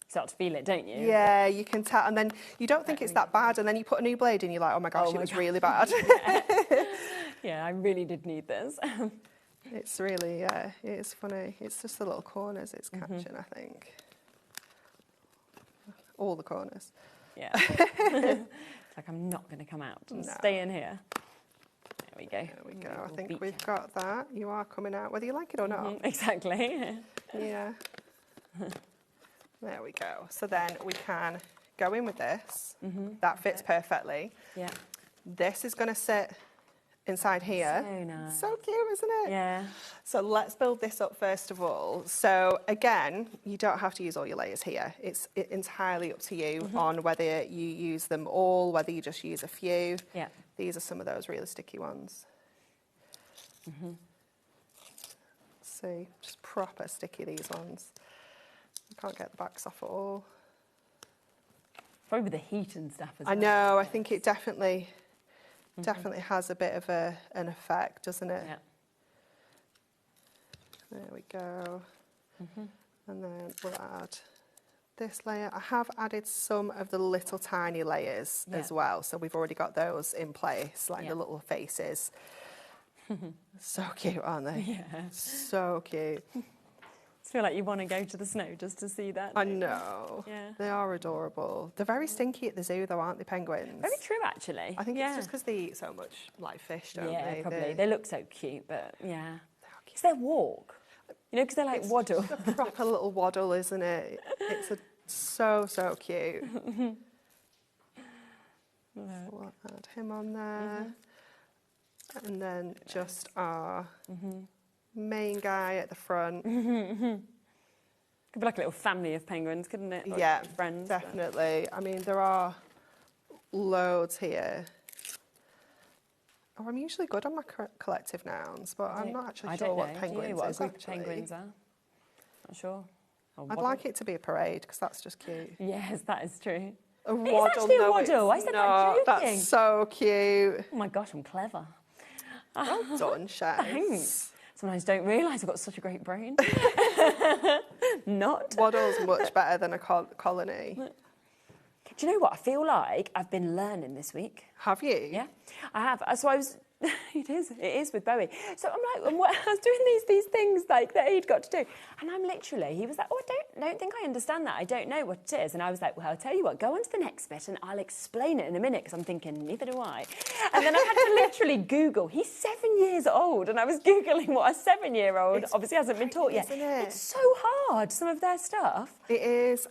Speaker 1: start to feel it, don't you?
Speaker 6: Yeah, you can tell, and then you don't think it's that bad, and then you put a new blade in, you're like, oh my gosh, it was really bad.
Speaker 1: Yeah, I really did need this.
Speaker 6: It's really, it is funny. It's just the little corners it's catching, I think. All the corners.
Speaker 1: Yeah. It's like I'm not going to come out and stay in here. There we go.
Speaker 6: There we go. I think we've got that. You are coming out, whether you like it or not.
Speaker 1: Exactly.
Speaker 6: Yeah. There we go. So then we can go in with this. That fits perfectly.
Speaker 1: Yeah.
Speaker 6: This is going to sit inside here.
Speaker 1: So nice.
Speaker 6: So cute, isn't it?
Speaker 1: Yeah.
Speaker 6: So let's build this up first of all. So again, you don't have to use all your layers here. It's entirely up to you on whether you use them all, whether you just use a few.
Speaker 1: Yeah.
Speaker 6: These are some of those really sticky ones. See, just proper sticky, these ones. I can't get the backs off at all.
Speaker 1: Probably with the heat and stuff as well.
Speaker 6: I know, I think it definitely has a bit of an effect, doesn't it?
Speaker 1: Yeah.
Speaker 6: There we go. And then we'll add this layer. I have added some of the little tiny layers as well, so we've already got those in place, like the little faces. So cute, aren't they?
Speaker 1: Yeah.
Speaker 6: So cute.
Speaker 1: I feel like you want to go to the snow just to see that.
Speaker 6: I know.
Speaker 1: Yeah.
Speaker 6: They are adorable. They're very stinky at the zoo, though, aren't they, penguins?
Speaker 1: Very true, actually.
Speaker 6: I think it's just because they eat so much like fish, don't they?
Speaker 1: Yeah, probably. They look so cute, but yeah. It's their walk. You know, because they're like waddle.
Speaker 6: It's just a proper little waddle, isn't it? It's so cute. So we'll add him on there. And then just our main guy at the front.
Speaker 1: Could be like a little family of penguins, couldn't it? Or
Speaker 6: yeah,
Speaker 1: friends.
Speaker 6: definitely. I mean, there are loads here. Oh, I'm usually good on my collective nouns, but I'm not actually sure what penguins
Speaker 1: what
Speaker 6: is.
Speaker 1: a group of penguins are? Not sure.
Speaker 6: I'd like it to be a parade because that's just cute.
Speaker 1: Yes, that is true.
Speaker 6: A waddle.
Speaker 1: It's actually a waddle. I said that joking.
Speaker 6: That's so cute.
Speaker 1: Oh my gosh, I'm clever.
Speaker 6: Well done, Shaz.
Speaker 1: Thanks. Sometimes don't realise I've got such a great brain. Not.
Speaker 6: Waddle's much better than a colony.
Speaker 1: Do you know what? I feel like I've been learning this week.
Speaker 6: Have you?
Speaker 1: Yeah, I have. So I was... It is with Bowie. So I'm like, I was doing these things like that he'd got to do, and I'm literally, he was like, oh, I don't think I understand that. I don't know what it is. And I was like, well, I'll tell you what, go on to the next bit and I'll explain it in a minute, because I'm thinking, neither do I. And then I had to literally Google. He's 7 years old, and I was Googling what a 7-year-old obviously hasn't been taught yet. It's so hard, some of their stuff.
Speaker 6: It is.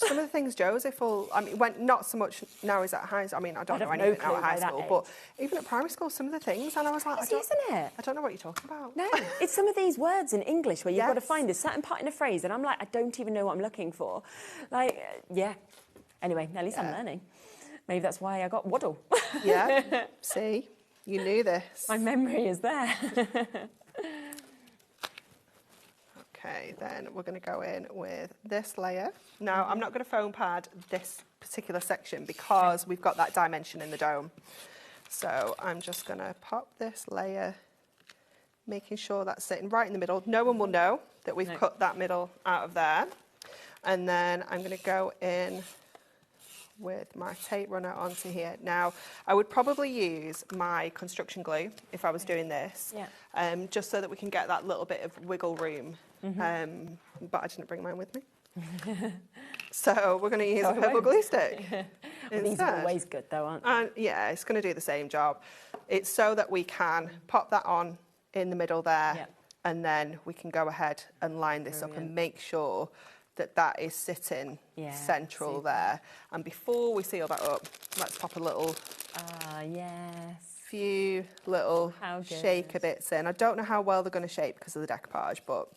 Speaker 6: Some of the things Joseph will, I mean, not so much now he's at high school. I mean, I don't know anything now at high school, but even at primary school, some of the things, and I was like,
Speaker 1: isn't it?
Speaker 6: I don't know what you're talking about.
Speaker 1: No, it's some of these words in English where you've got to find a certain part in a phrase, and I'm like, I don't even know what I'm looking for. Like, yeah. Anyway, at least I'm learning. Maybe that's why I got waddle.
Speaker 6: Yeah, see, you knew this.
Speaker 1: My memory is there.
Speaker 6: Okay, then we're going to go in with this layer. Now, I'm not going to foam pad this particular section because we've got that dimension in the dome. So I'm just going to pop this layer, making sure that's sitting right in the middle. No one will know that we've cut that middle out of there. And then I'm going to go in with my tape runner onto here. Now, I would probably use my construction glue if I was doing this, just so that we can get that little bit of wiggle room. But I didn't bring mine with me. So we're going to use a purple glue stick.
Speaker 1: These are always good though, aren't they?
Speaker 6: And yeah, it's going to do the same job. It's so that we can pop that on in the middle there, and then we can go ahead and line this up and make sure that that is sitting central there. And before we seal that up, let's pop a little few little shaker bits in. I don't know how well they're going to shape because of the decoupage, but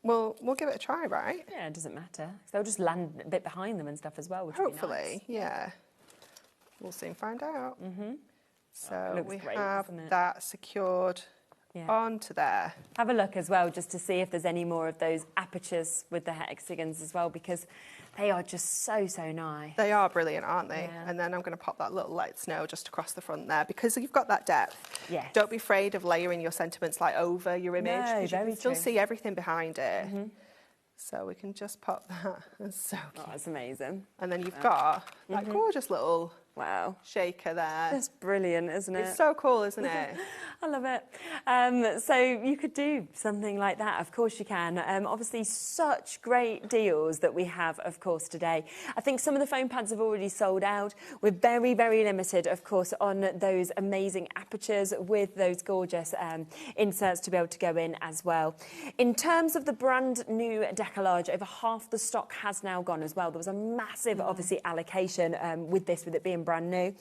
Speaker 6: we'll give it a try, right?
Speaker 1: Yeah, it doesn't matter. They'll just land a bit behind them and stuff as well, which
Speaker 6: hopefully,
Speaker 1: would be nice.
Speaker 6: Yeah. We'll soon find out. So we
Speaker 1: great,
Speaker 6: have that secured onto there.
Speaker 1: Have a look as well, just to see if there's any more of those apertures with the hexagons as well, because they are just so, so nice.
Speaker 6: They are brilliant, aren't they? Yeah. And then I'm going to pop that little light snow just across the front there, because you've got that depth.
Speaker 1: Yes.
Speaker 6: Don't be afraid of layering your sentiments like over your image, because you can still
Speaker 1: true.
Speaker 6: see everything behind it. So we can just pop that. That's so cute.
Speaker 1: Oh, that's amazing.
Speaker 6: And then you've got that gorgeous little shaker there.
Speaker 1: That's brilliant, isn't it?
Speaker 6: It's so cool, isn't it?
Speaker 1: I love it. So you could do something like that, of course you can. Obviously, such great deals that we have, of course, today. I think some of the foam pads have already sold out. We're very, very limited, of course, on those amazing apertures with those gorgeous inserts to be able to go in as well. In terms of the brand new Decollage, over half the stock has now gone as well. There was a massive, obviously, allocation with it being brand new.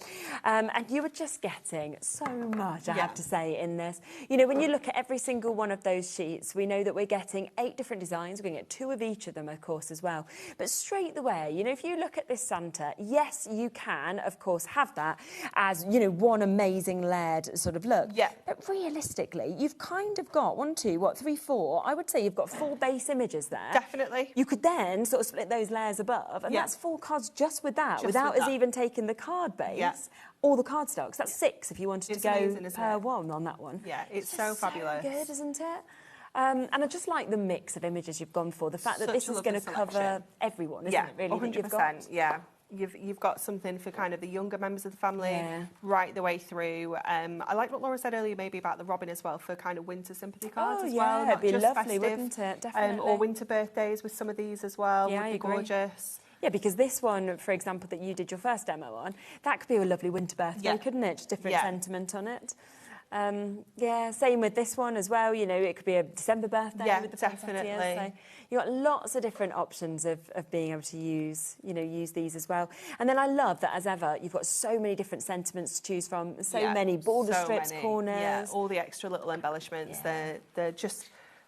Speaker 1: And you were just getting so much, I have to say, in this. You know, when you look at every single one of those sheets, we know that we're getting 8 different designs. We're going to get 2 of each of them, of course, as well. But straight away, you know, if you look at this Santa, yes, you can, of course, have that as, you know, one amazing layered sort of look.
Speaker 6: Yeah.
Speaker 1: But realistically, you've kind of got 1, 2, 3, 4. I would say you've got 4 base images there.
Speaker 6: Definitely.
Speaker 1: You could then sort of split those layers above, and that's 4 cards just with that, without us even taking the card base. All the cardstocks. That's 6 if you wanted to go
Speaker 6: amazing,
Speaker 1: per one on that one.
Speaker 6: Yeah, it's so fabulous.
Speaker 1: So good, isn't it? And I just like the mix of images you've gone for. The fact that this is going to cover everyone, isn't it? Really,
Speaker 6: 100%. Yeah. You've got something for kind of the younger members of the family right the way through. I like what Laura said earlier, maybe about the robin as well, for kind of winter sympathy cards as well.
Speaker 1: It'd be
Speaker 6: just
Speaker 1: lovely,
Speaker 6: festive,
Speaker 1: wouldn't it? Definitely.
Speaker 6: Or winter birthdays with some of these as well.
Speaker 1: Yeah,
Speaker 6: would be gorgeous.
Speaker 1: Yeah, because this one, for example, that you did your first demo on, that could be a lovely winter birthday, couldn't it? Just different sentiment on it. Same with this one as well. You know, it could be a December birthday with the
Speaker 6: definitely.
Speaker 1: So you've got lots of different options of being able to use these as well. And then I love that, as ever, you've got so many different sentiments to choose from, so many border strips, corners.
Speaker 6: Yeah, all the extra little embellishments.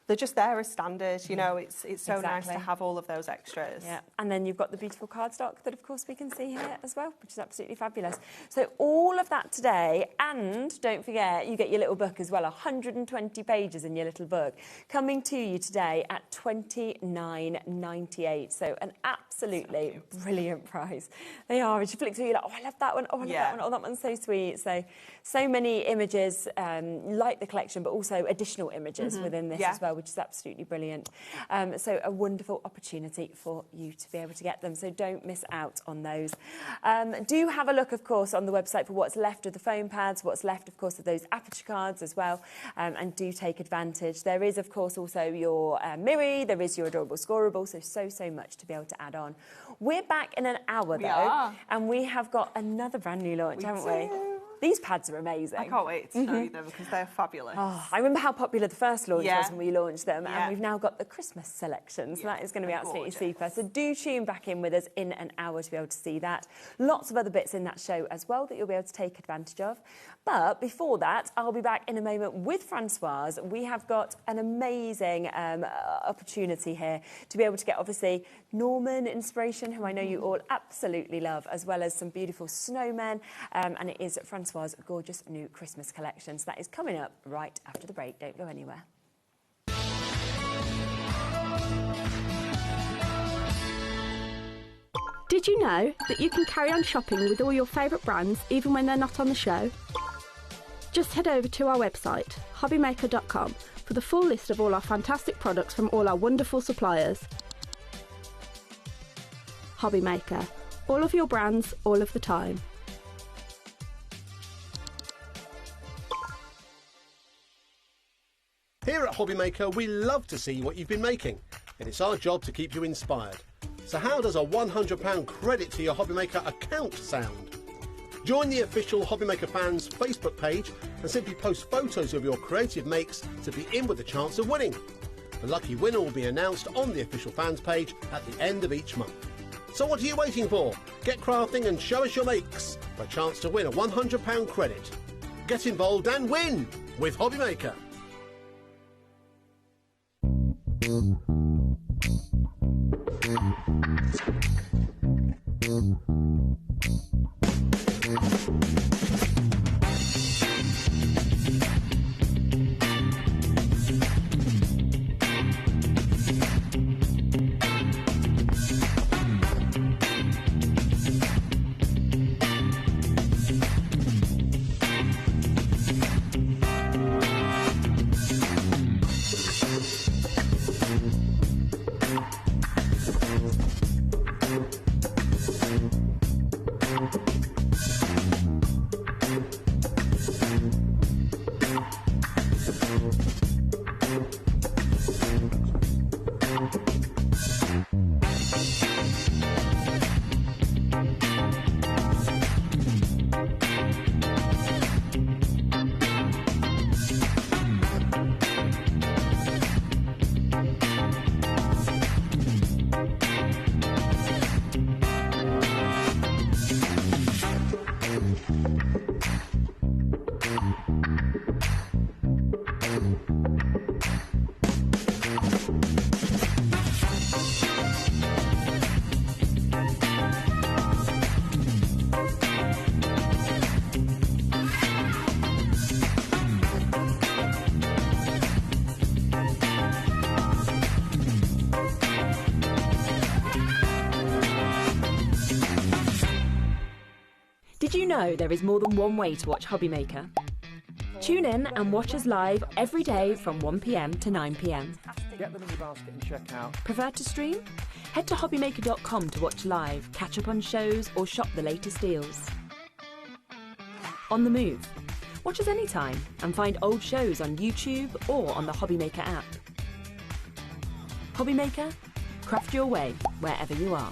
Speaker 6: They're just there as standard, you know, it's so nice to have all of those extras.
Speaker 1: Yeah, and then you've got the beautiful cardstock that, of course, we can see here as well, which is absolutely fabulous. So all of that today, and don't forget, you get your little book as well, 120 pages in your little book, coming to you today at $29.98. So an absolutely brilliant price. They are. As you flick through, you're like, oh, I love that one. Oh, I love that one. Oh, that one's so sweet. So many images, like the collection, but also additional images within this as well, which is absolutely brilliant. So a wonderful opportunity for you to be able to get them. So don't miss out on those. Do have a look, of course, on the website for what's left of the foam pads, what's left, of course, of those aperture cards as well, and do take advantage. There is, of course, also your Miri, there is your adorable scoreable, so much to be able to add on. We're back in an hour, though, and we have got another brand new launch, haven't we? These pads are amazing.
Speaker 6: I can't wait to show you them because they're fabulous.
Speaker 1: Oh, I remember how popular the first launch was when we launched them, and we've now got the Christmas selection, so that is going to be absolutely super. So do tune back in with us in an hour to be able to see that. Lots of other bits in that show as well that you'll be able to take advantage of. But before that, I'll be back in a moment with Francoise. We have got an amazing opportunity here to be able to get, obviously, Norman inspiration, who I know you all absolutely love, as well as some beautiful snowmen, and it is Francoise's gorgeous new Christmas collection. So that is coming up right after the break. Don't go anywhere.
Speaker 7: Did you know that you can carry on shopping with all your favourite brands even when they're not on the show? Just head over to our website, hobbymaker.com, for the full list of all our fantastic products from all our wonderful suppliers. HobbyMaker. All of your brands, all of the time.
Speaker 4: Here at HobbyMaker, we love to see what you've been making, and it's our job to keep you inspired. So how does a £100 credit to your HobbyMaker account sound? Join the official HobbyMaker fans Facebook page and simply post photos of your creative makes to be in with a chance of winning. The lucky winner will be announced on the official fans page at the end of each month. So what are you waiting for? Get crafting and show us your makes. for a chance to win a £100 credit. Get involved and win with HobbyMaker.
Speaker 1: Did you know there is more than one way to watch HobbyMaker? Tune in and watch us live every day from 1 p.m. to 9 p.m.
Speaker 8: Get them in your basket and check out.
Speaker 1: Prefer to stream? Head to HobbyMaker.com to watch live, catch up on shows or shop the latest deals. On the move? Watch us anytime and find old shows on YouTube or on the HobbyMaker app. HobbyMaker? Craft your way wherever you are.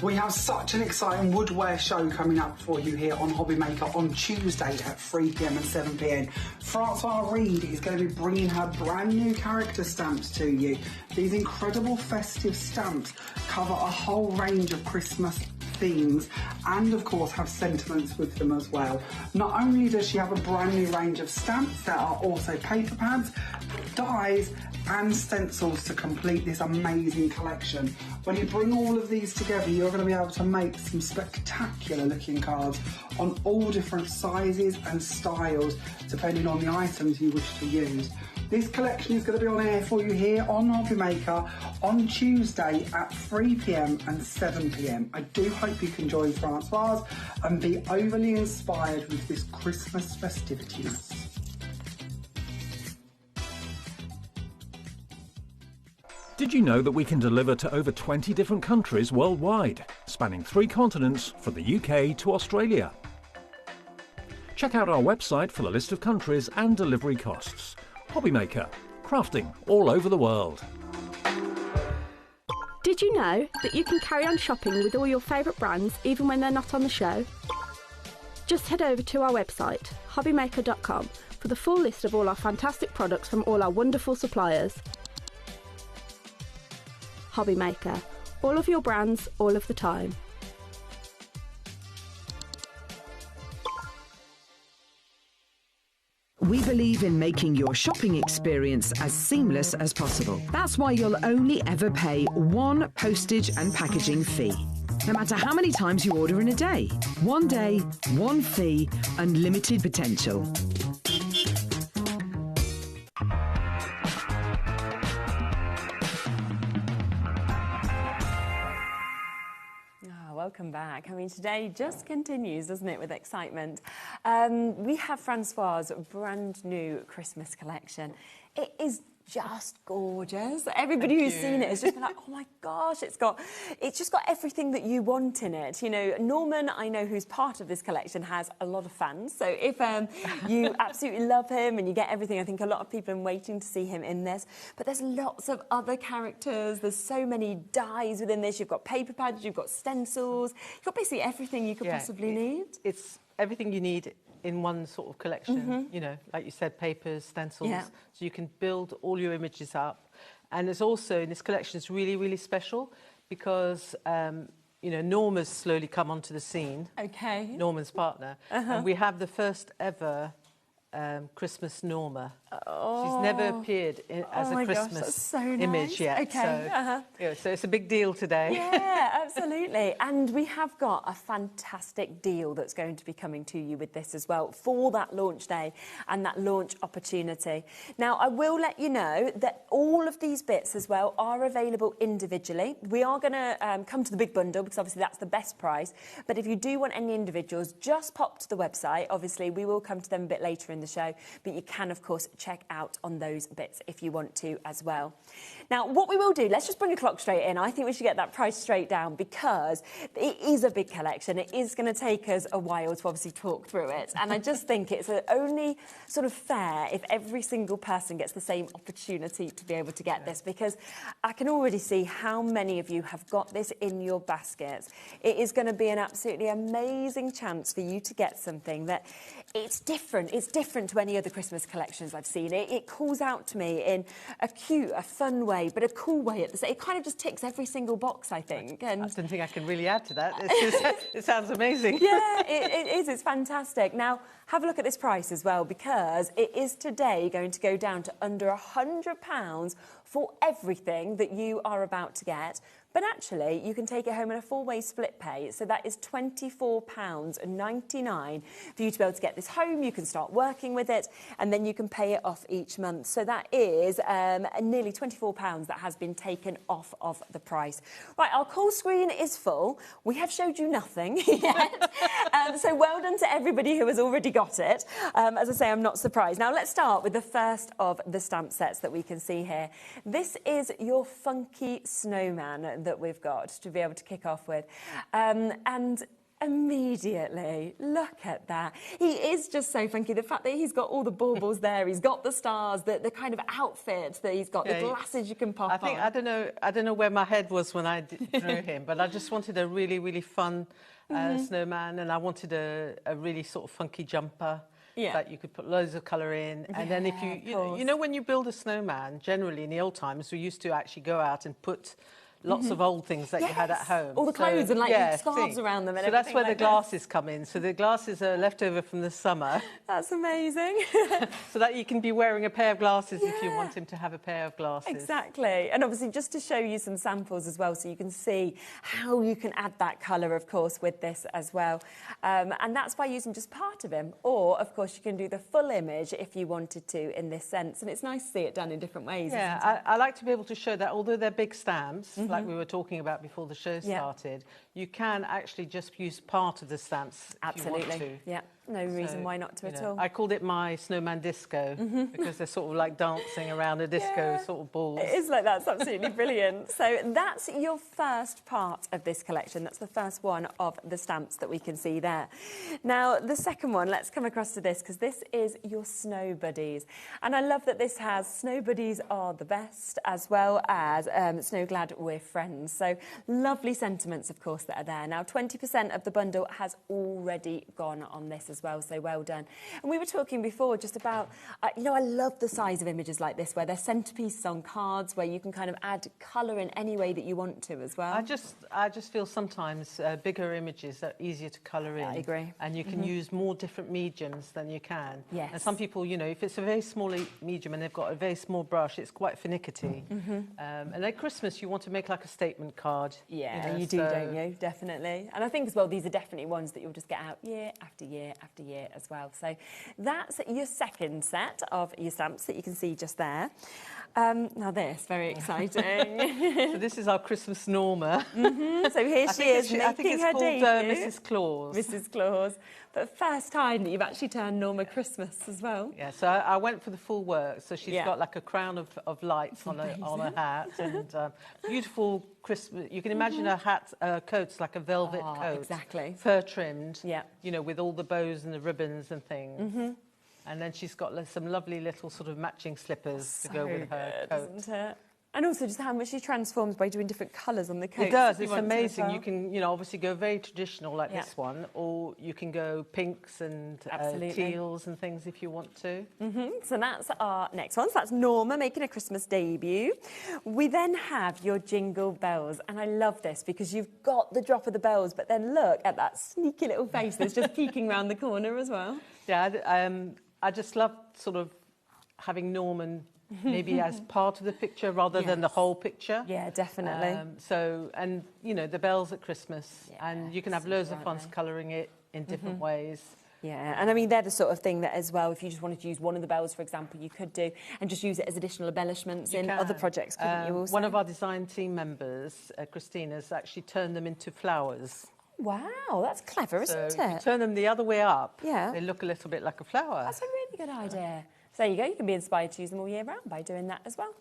Speaker 9: We have such an exciting woodware show coming up for you here on HobbyMaker on Tuesday at 3 p.m. and 7 p.m. Francois Reed is going to be bringing her brand new character stamps to you. These incredible festive stamps cover a whole range of Christmas themes and of course have sentiments with them as well. Not only does she have a brand new range of stamps, there are also paper pads, dies and stencils to complete this amazing collection. When you bring all of these together, you're going to be able to make some spectacular looking cards on all different sizes and styles depending on the items you wish to use. This collection is going to be on air for you here on HobbyMaker on Tuesday at 3 p.m. and 7 p.m. I do hope you can join Francoise and be overly inspired with this Christmas festivities.
Speaker 5: Did you know that we can deliver to over 20 different countries worldwide, spanning 3 continents from the UK to Australia? Check out our website for the list of countries and delivery costs. HobbyMaker, crafting all over the world.
Speaker 7: Did you know that you can carry on shopping with all your favourite brands even when they're not on the show? Just head over to our website, HobbyMaker.com, for the full list of all our fantastic products from all our wonderful suppliers. HobbyMaker, all of your brands, all of the time.
Speaker 10: We believe in making your shopping experience as seamless as possible. That's why you'll only ever pay one postage and packaging fee. No matter how many times you order in a day. One day, one fee, unlimited potential.
Speaker 1: Welcome back. I mean, today just continues, doesn't it, with excitement. We have Francois' brand new Christmas collection. It is just gorgeous. Everybody who's seen it has just been like, oh my gosh, it's just got everything that you want in it. You know, Norman, I know, who's part of this collection, has a lot of fans. So if you absolutely love him and you get everything, I think a lot of people are waiting to see him in this. But there's lots of other characters. There's so many dies within this. You've got paper pads, you've got stencils, you've got basically everything you could possibly need.
Speaker 11: It's everything you need in one sort of collection, you know, like you said, papers, stencils, so you can build all your images up. And there's also, in this collection, it's really, really special because you know, Norma's slowly come onto the scene.
Speaker 1: Okay.
Speaker 11: Norman's partner. And we have the first ever Christmas Norma. She's never appeared as a Christmas image yet.
Speaker 1: Okay.
Speaker 11: So, yeah, so it's a big deal today.
Speaker 1: Yeah, absolutely. And we have got a fantastic deal that's going to be coming to you with this as well for that launch day and that launch opportunity. Now, I will let you know that all of these bits as well are available individually. We are going to come to the big bundle because obviously that's the best price. But if you do want any individuals, just pop to the website. Obviously, we will come to them a bit later in the show, but you can, of course, check out on those bits if you want to as well. Now, what we will do, let's just bring a clock straight in. I think we should get that price straight down because it is a big collection. It is going to take us a while to obviously talk through it. And I just think it's only sort of fair if every single person gets the same opportunity to be able to get this, because I can already see how many of you have got this in your baskets. It is going to be an absolutely amazing chance for you to get something that it's different. It's different to any other Christmas collections I've seen. It calls out to me in a cute, a fun way, but a cool way at the same. It kind of just ticks every single box, I think. And
Speaker 11: I don't think I can really add to that. It sounds amazing.
Speaker 1: Yeah, it is. It's fantastic. Now, have a look at this price as well, because it is today going to go down to under £100 for everything that you are about to get. But actually, you can take it home in a 4-way split pay. So that is £24.99 for you to be able to get this home. You can start working with it, and then you can pay it off each month. So that is nearly £24 that has been taken off of the price. Right, our call screen is full. We have showed you nothing yet. So well done to everybody who has already got it. As I say, I'm not surprised. Now, let's start with the first of the stamp sets that we can see here. This is your funky snowman that we've got to be able to kick off with. And immediately, look at that. He is just so funky. The fact that he's got all the baubles there, he's got the stars, the kind of outfit that he's got, the glasses you can pop on.
Speaker 11: I don't know where my head was when I drew him, but I just wanted a really, really fun snowman, and I wanted a really sort of funky jumper. Yeah. That you could put loads of colour in. And then if you know, when you build a snowman, generally in the old times, we used to actually go out and put lots of old things that you had at home.
Speaker 1: All the clothes and scarves around them. And
Speaker 11: so that's where
Speaker 1: like
Speaker 11: the glasses come in. So the glasses are left over from the summer.
Speaker 1: That's amazing.
Speaker 11: So that you can be wearing a pair of glasses if you want him to have a pair of glasses.
Speaker 1: Exactly. And obviously just to show you some samples as well, so you can see how you can add that colour, of course, with this as well. And that's by using just part of him. Or, of course, you can do the full image if you wanted to in this sense. And it's nice to see it done in different ways.
Speaker 11: Yeah, I like to be able to show that although they're big stamps, like we were talking about before the show started, you can actually just use part of the stamps if you want to.
Speaker 1: Yeah, no reason why not to at all.
Speaker 11: I called it my snowman disco because they're sort of like dancing around a disco sort of balls.
Speaker 1: It is like that. It's absolutely brilliant. So that's your first part of this collection. That's the first one of the stamps that we can see there. Now, the second one, let's come across to this, because this is your snow buddies. And I love that this has snow buddies are the best, as well as snow glad we're friends. So lovely sentiments, of course, that are there. Now, 20% of the bundle has already gone on this as well, so well done. And we were talking before just about, you know, I love the size of images like this, where they're centerpieces on cards, where you can kind of add colour in any way that you want to as well.
Speaker 11: I just feel sometimes bigger images are easier to colour in.
Speaker 1: I agree.
Speaker 11: And you can use more different mediums than you can.
Speaker 1: Yes.
Speaker 11: And some people, you know, if it's a very small medium and they've got a very small brush, it's quite finicky. And at Christmas, you want to make like a statement card.
Speaker 1: Yeah, you do, don't you? Definitely. And I think as well, these are definitely ones that you'll just get out year after year after year as well. So that's your second set of your stamps that you can see just there. Now this, very exciting.
Speaker 11: So this is our Christmas Norma.
Speaker 1: So here she is making her debut.
Speaker 11: Mrs. Claus.
Speaker 1: Mrs. Claus. But first time that you've actually turned Norma Christmas as well.
Speaker 11: Yeah, so I went for the full work. So she's got like a crown of lights on her hat, and beautiful Christmas. You can imagine her hat, coat's like a velvet coat.
Speaker 1: Exactly.
Speaker 11: Fur trimmed. Yeah. You know, with all the bows and the ribbons and things. And then she's got some lovely little sort of matching slippers to go with her coat.
Speaker 1: Isn't it? And also just how much she transforms by doing different colours on the coat.
Speaker 11: It does, it's amazing. You can, you know, obviously go very traditional like this one, or you can go pinks and teals and things if you want to.
Speaker 1: So that's our next one. So that's Norma making a Christmas debut. We then have your jingle bells. And I love this because you've got the drop of the bells, but then look at that sneaky little face that's just peeking around the corner as well.
Speaker 11: Yeah, I just love sort of having Norman maybe as part of the picture rather than the whole picture.
Speaker 1: Yeah, definitely.
Speaker 11: So, and you know, the bells at Christmas, and you can have loads of fun colouring it in different ways.
Speaker 1: Yeah, and I mean, they're the sort of thing that as well, if you just wanted to use one of the bells, for example, you could do, and just use it as additional embellishments in other projects, couldn't you also?
Speaker 11: One of our design team members, Christina's, actually turned them into flowers.
Speaker 1: Wow, that's clever, isn't it?
Speaker 11: If you turn them the other way up,
Speaker 1: yeah,
Speaker 11: they look a little bit like a flower.
Speaker 1: That's a really good idea. So there you go, you can be inspired to use them all year round by doing that as well.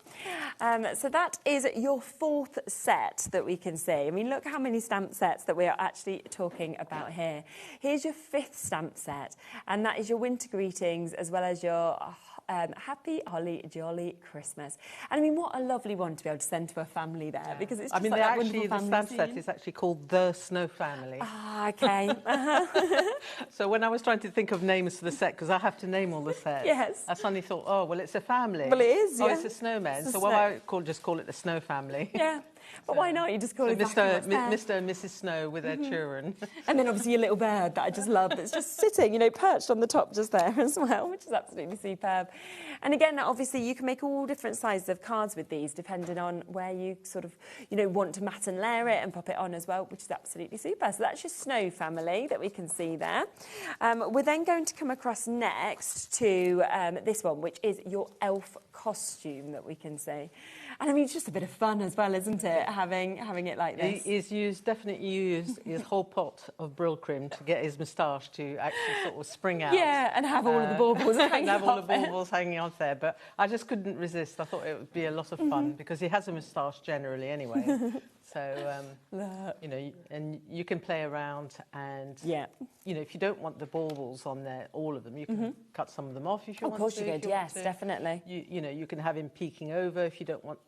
Speaker 1: So that is your fourth set that we can see. I mean, look how many stamp sets that we are actually talking about here. Here's your fifth stamp set, and that is your winter greetings as well as your happy, holly, jolly Christmas. And I mean, what a lovely one to be able to send to a family there, because it's just
Speaker 11: the stamp set is actually called The Snow Family.
Speaker 1: Ah, okay.
Speaker 11: So when I was trying to think of names for the set, because I have to name all the sets, I suddenly thought, oh, well, it's a family.
Speaker 1: Well, it is,
Speaker 11: Oh, it's a snowman. So why just call it the Snow Family?
Speaker 1: Yeah. But why not? You just call it
Speaker 11: Mr. and Mrs. Snow with their children.
Speaker 1: And then obviously your little bird that I just love that's just sitting, you know, perched on the top just there as well, which is absolutely superb. And again, obviously you can make all different sizes of cards with these depending on where you sort of, you know, want to mat and layer it and pop it on as well, which is absolutely super. So that's your Snow Family that we can see there. We're then going to come across next to this one, which is your elf costume that we can see. And I mean, it's just a bit of fun as well, isn't it, having it like this?
Speaker 11: He's definitely used his whole pot of Brylcreem to get his moustache to actually sort of spring out.
Speaker 1: Yeah, and have all of the baubles hanging
Speaker 11: have all the baubles hanging off there. But I just couldn't resist. I thought it would be a lot of fun because he has a moustache generally anyway. So, you know, and you can play around and, you know, if you don't want the baubles on there, all of them, you can cut some of them off if you want to.
Speaker 1: Of course you could, yes, definitely.
Speaker 11: You know, you can have him peeking over if you don't want,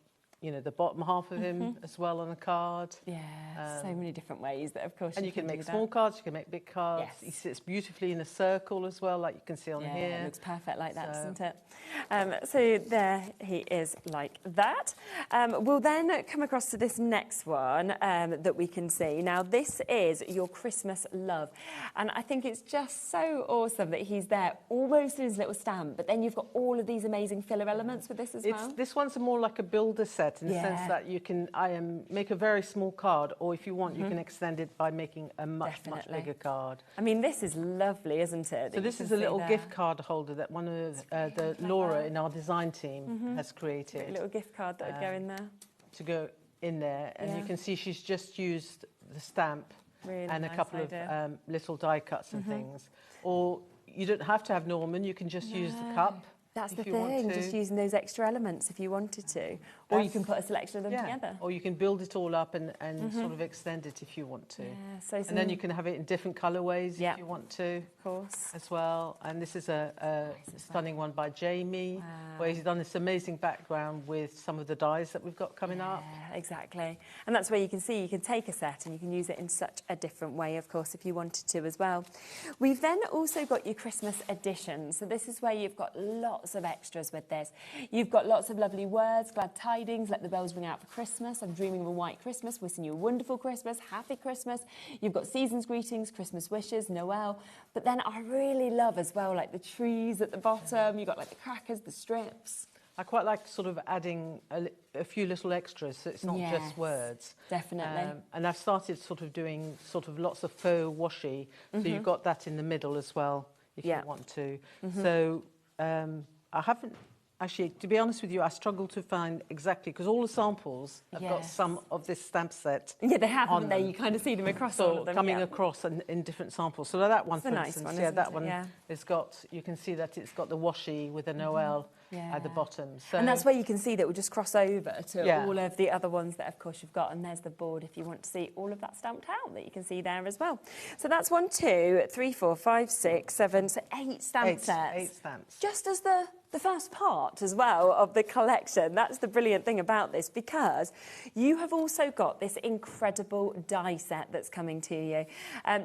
Speaker 11: you know, the bottom half of him as well on a card.
Speaker 1: Yeah, so many different ways that, of course,
Speaker 11: and you can make small cards, you can make big cards. Yes. He sits beautifully in a circle as well, like you can see on here.
Speaker 1: Yeah, it looks perfect like that, doesn't it? So there he is like that. We'll then come across to this next one that we can see. Now, this is your Christmas love. And I think it's just so awesome that he's there almost in his little stamp, but then you've got all of these amazing filler elements with this as well.
Speaker 11: This one's more like a builder set in the sense that you can make a very small card, or if you want, you can extend it by making a much bigger card.
Speaker 1: I mean, this is lovely, isn't it?
Speaker 11: So this is a little gift card holder that one of Laura in our design team has created.
Speaker 1: A little gift card that would go in there.
Speaker 11: To go in there, and you can see she's just used the stamp and a couple of little die cuts and things. Or you don't have to have Norman, you can just use the cup.
Speaker 1: That's the thing, just using those extra elements if you wanted to. Or you can put a selection of them together.
Speaker 11: Or you can build it all up and sort of extend it if you want to.
Speaker 1: Yeah,
Speaker 11: and then you can have it in different colourways if you want to.
Speaker 1: Of course.
Speaker 11: As well. And this is a stunning one by Jamie, where he's done this amazing background with some of the dies that we've got coming up.
Speaker 1: Exactly. And that's where you can see you can take a set and you can use it in such a different way, of course, if you wanted to as well. We've then also got your Christmas edition. So this is where you've got lots of extras with this. You've got lots of lovely words, glad tidings, let the bells ring out for Christmas, I'm dreaming of a white Christmas, wishing you a wonderful Christmas, happy Christmas. You've got season's greetings, Christmas wishes, Noel. But then I really love as well, like the trees at the bottom. You've got like the crackers, the strips.
Speaker 11: I quite like sort of adding a few little extras, so it's not just words.
Speaker 1: Definitely.
Speaker 11: And I've started sort of doing sort of lots of faux washi, so you've got that in the middle as well, if you want to. So I haven't, actually, to be honest with you, I struggle to find exactly, because all the samples have got some of this stamp set.
Speaker 1: Yeah, they have, haven't they? You kind of see them across all of them.
Speaker 11: Coming across in different samples. So that one,
Speaker 1: it's
Speaker 11: for
Speaker 1: a nice
Speaker 11: instance,
Speaker 1: one,
Speaker 11: that
Speaker 1: isn't
Speaker 11: one
Speaker 1: it?
Speaker 11: has got, you can see that it's got the washi with a Noel at the bottom. So,
Speaker 1: and that's where you can see that will just cross over to all of the other ones that, of course, you've got. And there's the board if you want to see all of that stamped out that you can see there as well. So that's 1, 2, 3, 4, 5, 6, 7, so 8 stamp sets.
Speaker 11: 8 stamps.
Speaker 1: Just as the first part as well of the collection. That's the brilliant thing about this, because you have also got this incredible die set that's coming to you.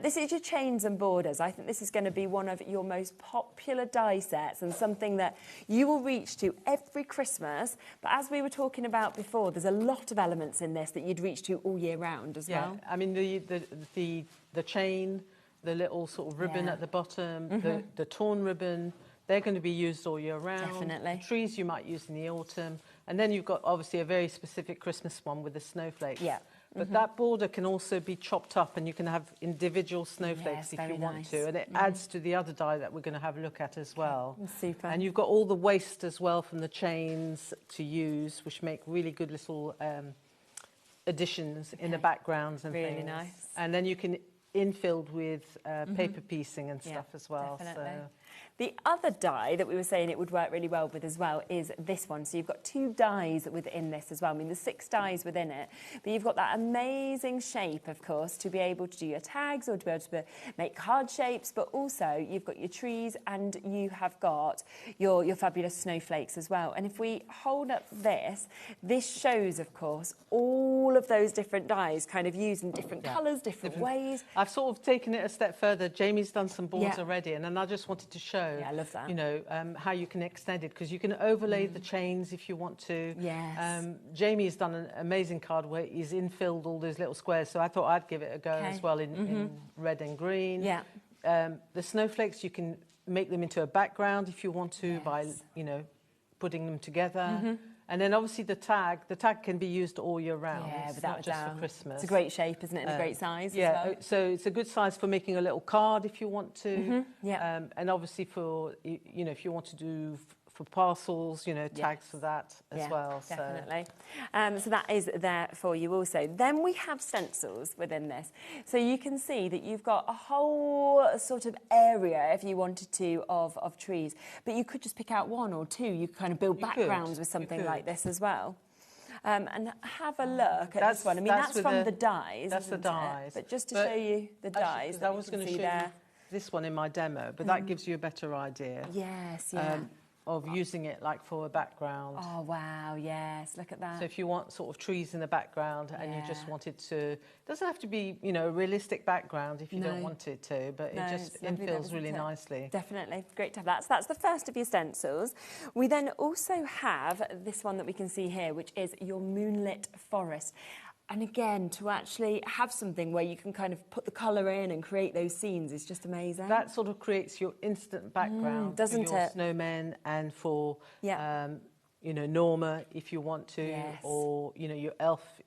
Speaker 1: This is your chains and borders. I think this is going to be one of your most popular die sets and something that you will reach to every Christmas. But as we were talking about before, there's a lot of elements in this that you'd reach to all year round as well.
Speaker 11: I mean, the chain, the little sort of ribbon at the bottom, the torn ribbon, they're going to be used all year round.
Speaker 1: Definitely.
Speaker 11: The trees you might use in the autumn. And then you've got obviously a very specific Christmas one with the snowflakes.
Speaker 1: Yeah.
Speaker 11: But that border can also be chopped up and you can have individual snowflakes if you want to. And it adds to the other die that we're going to have a look at as well.
Speaker 1: Super.
Speaker 11: And you've got all the waste as well from the chains to use, which make really good little additions in the backgrounds and things.
Speaker 1: Really nice.
Speaker 11: And then you can infill with paper piecing and stuff as well.
Speaker 1: Definitely.
Speaker 11: So.
Speaker 1: The other die that we were saying it would work really well with as well is this one. So you've got 2 dies within this as well. I mean, there's 6 dies within it, but you've got that amazing shape, of course, to be able to do your tags or to be able to make card shapes, but also you've got your trees and you have got your fabulous snowflakes as well. And if we hold up this shows, of course, all of those different dies kind of used in different colours, different ways.
Speaker 11: I've sort of taken it a step further. Jamie's done some boards already, and then I just wanted to show,
Speaker 1: I love that.
Speaker 11: you know, how you can extend it, because you can overlay the chains if you want to.
Speaker 1: Yes.
Speaker 11: Jamie's done an amazing card where he's infilled all those little squares, so I thought I'd give it a go as well in red and green.
Speaker 1: Yeah.
Speaker 11: The snowflakes, you can make them into a background if you want to by, you know, putting them together. And then obviously the tag can be used all year round.
Speaker 1: Yeah,
Speaker 11: it's
Speaker 1: without
Speaker 11: not just
Speaker 1: a doubt.
Speaker 11: for Christmas.
Speaker 1: It's a great shape, isn't it? And a great size as well.
Speaker 11: So it's a good size for making a little card if you want to.
Speaker 1: Yeah.
Speaker 11: And obviously for, you know, if you want to do for parcels, you know, tags for that as well.
Speaker 1: Definitely. So that is there for you also. Then we have stencils within this. So you can see that you've got a whole sort of area, if you wanted to, of trees. But you could just pick out 1 or 2. You could kind of build backgrounds with something like this as well. And have a look at this one. I mean, that's from the dies.
Speaker 11: That's the dies.
Speaker 1: But just to show you the dies,
Speaker 11: I was going to show you this one in my demo, but that gives you a better idea.
Speaker 1: Yes, yeah.
Speaker 11: Of using it like for a background.
Speaker 1: Oh, wow, yes, look at that.
Speaker 11: So if you want sort of trees in the background and you just wanted to, it doesn't have to be, you know, a realistic background if you don't want it to, but it just infills really nicely.
Speaker 1: Definitely, great to have that. So that's the first of your stencils. We then also have this one that we can see here, which is your moonlit forest. And again, to actually have something where you can kind of put the colour in and create those scenes is just amazing.
Speaker 11: That sort of creates your instant background
Speaker 1: doesn't
Speaker 11: for your
Speaker 1: it?
Speaker 11: snowmen and for, you know, Norma, if you want to, or, you know, your elf,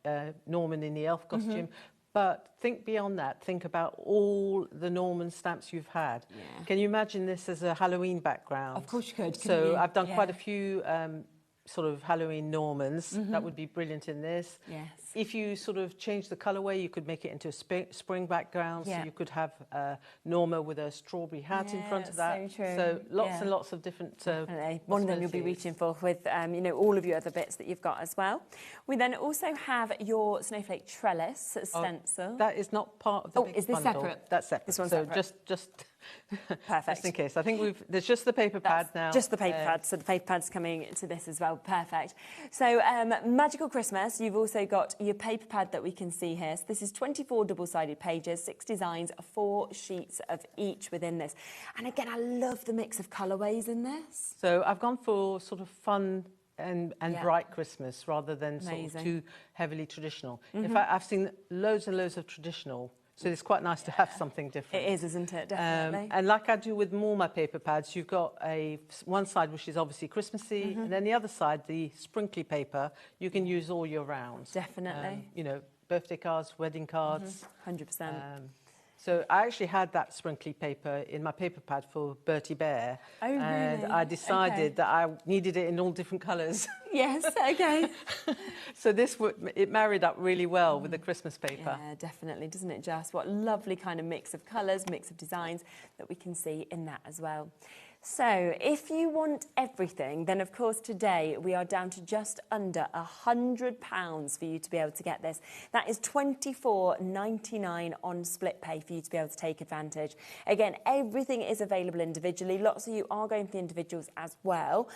Speaker 11: Norman in the elf costume. But think beyond that. Think about all the Norman stamps you've had. Can you imagine this as a Halloween background?
Speaker 1: Of course you could.
Speaker 11: So I've done quite a few sort of Halloween Normans. That would be brilliant in this.
Speaker 1: Yes.
Speaker 11: If you sort of change the colourway, you could make it into a spring background. So you could have Norma with a strawberry hat in front of that.
Speaker 1: So true.
Speaker 11: So lots and lots of different
Speaker 1: one of them you'll be reaching for with, you know, all of your other bits that you've got as well. We then also have your snowflake trellis stencil.
Speaker 11: That is not part of the big
Speaker 1: is this
Speaker 11: bundle.
Speaker 1: separate?
Speaker 11: That's separate.
Speaker 1: This one's
Speaker 11: so
Speaker 1: separate.
Speaker 11: just
Speaker 1: perfect.
Speaker 11: Just in case. I think there's just the paper pad now.
Speaker 1: Just the paper pad, so the paper pad's coming to this as well. Perfect. So Magical Christmas, you've also got your paper pad that we can see here. So this is 24 double-sided pages, 6 designs, 4 sheets of each within this. And again, I love the mix of colourways in this.
Speaker 11: So I've gone for sort of fun and bright Christmas rather than sort of too heavily traditional. In fact, I've seen loads and loads of traditional. So it's quite nice to have something different.
Speaker 1: It is, isn't it? Definitely.
Speaker 11: And like I do with all my paper pads, you've got one side which is obviously Christmassy, and then the other side, the sprinkly paper, you can use all year round.
Speaker 1: Definitely.
Speaker 11: You know, birthday cards, wedding cards.
Speaker 1: 100%.
Speaker 11: So I actually had that sprinkly paper in my paper pad for Bertie Bear.
Speaker 1: Oh, really?
Speaker 11: And I decided that I needed it in all different colours.
Speaker 1: Yes, okay.
Speaker 11: So it married up really well with the Christmas paper.
Speaker 1: Yeah, definitely, doesn't it just? What a lovely kind of mix of colours, mix of designs that we can see in that as well. So if you want everything, then of course today we are down to just under £100 for you to be able to get this. That is $24.99 on split pay for you to be able to take advantage. Again, everything is available individually. Lots of you are going for the individuals as well.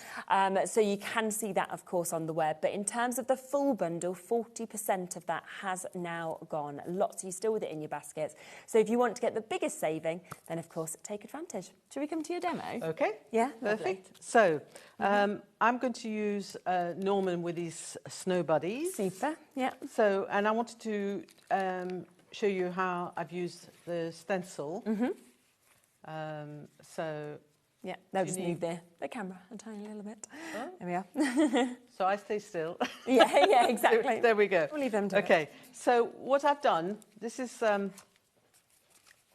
Speaker 1: So you can see that, of course, on the web. But in terms of the full bundle, 40% of that has now gone. Lots of you still with it in your baskets. So if you want to get the biggest saving, then of course take advantage. Should we come to your demo?
Speaker 11: Okay.
Speaker 1: Yeah,
Speaker 11: perfect. So I'm going to use Norman with his snow buddies.
Speaker 1: Super. Yeah.
Speaker 11: So, and I wanted to show you how I've used the stencil. So
Speaker 1: yeah, they'll just move the camera a tiny little bit.
Speaker 11: Oh.
Speaker 1: There we are.
Speaker 11: So I stay still.
Speaker 1: Yeah, exactly.
Speaker 11: There we go.
Speaker 1: We'll leave them to
Speaker 11: Okay, so what I've done, this is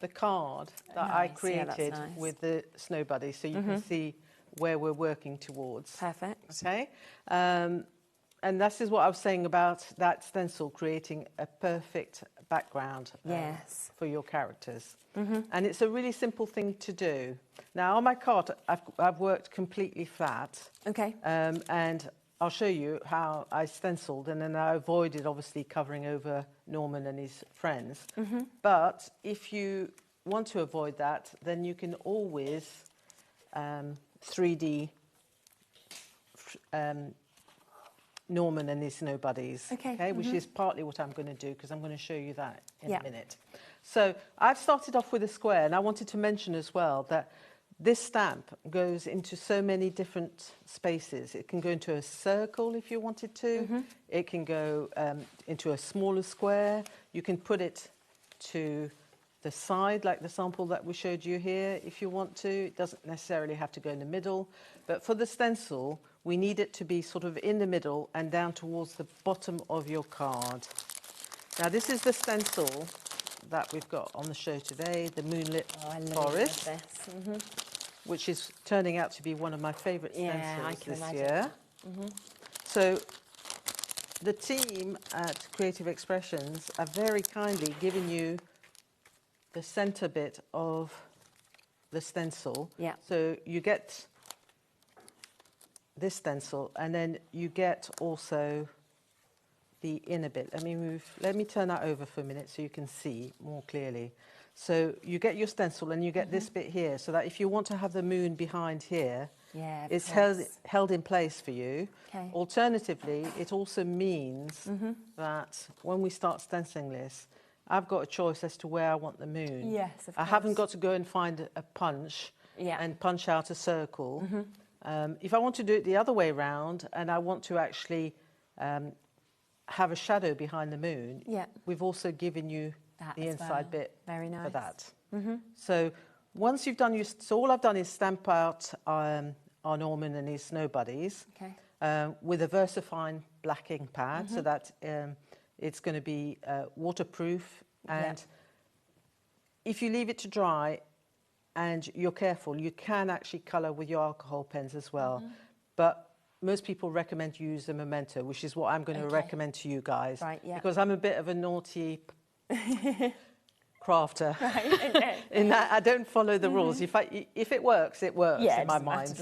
Speaker 11: the card that I created with the snow buddy, so you can see where we're working towards.
Speaker 1: Perfect.
Speaker 11: Okay, and this is what I was saying about that stencil creating a perfect background for your characters. And it's a really simple thing to do. Now on my card, I've worked completely flat.
Speaker 1: Okay.
Speaker 11: And I'll show you how I stenciled, and then I avoided obviously covering over Norman and his friends. But if you want to avoid that, then you can always 3D Norman and his snow buddies, okay, which is partly what I'm going to do, because I'm going to show you that in a minute. So I've started off with a square, and I wanted to mention as well that this stamp goes into so many different spaces. It can go into a circle if you wanted to. It can go into a smaller square. You can put it to the side, like the sample that we showed you here, if you want to. It doesn't necessarily have to go in the middle. But for the stencil, we need it to be sort of in the middle and down towards the bottom of your card. Now, this is the stencil that we've got on the show today, the Moonlit Forest, which is turning out to be one of my favourite stencils this year. So the team at Creative Expressions are very kindly giving you the centre bit of the stencil. So you get this stencil, and then you get also the inner bit. Let me turn that over for a minute so you can see more clearly. So you get your stencil and you get this bit here, so that if you want to have the moon behind here, it's held in place for you. Alternatively, it also means that when we start stenciling this, I've got a choice as to where I want the moon.
Speaker 1: Yes, of course.
Speaker 11: I haven't got to go and find a punch and punch out a circle. If I want to do it the other way around and I want to actually have a shadow behind the moon, we've also given you the inside bit for that. So once you've done so all I've done is stamp out our Norman and his snow buddies with a VersaFine blacking pad, so that it's going to be waterproof, and if you leave it to dry and you're careful, you can actually colour with your alcohol pens as well. But most people recommend you use a Memento, which is what I'm going to recommend to you guys, because I'm a bit of a naughty crafter. In that I don't follow the rules. If it works, it works in my mind.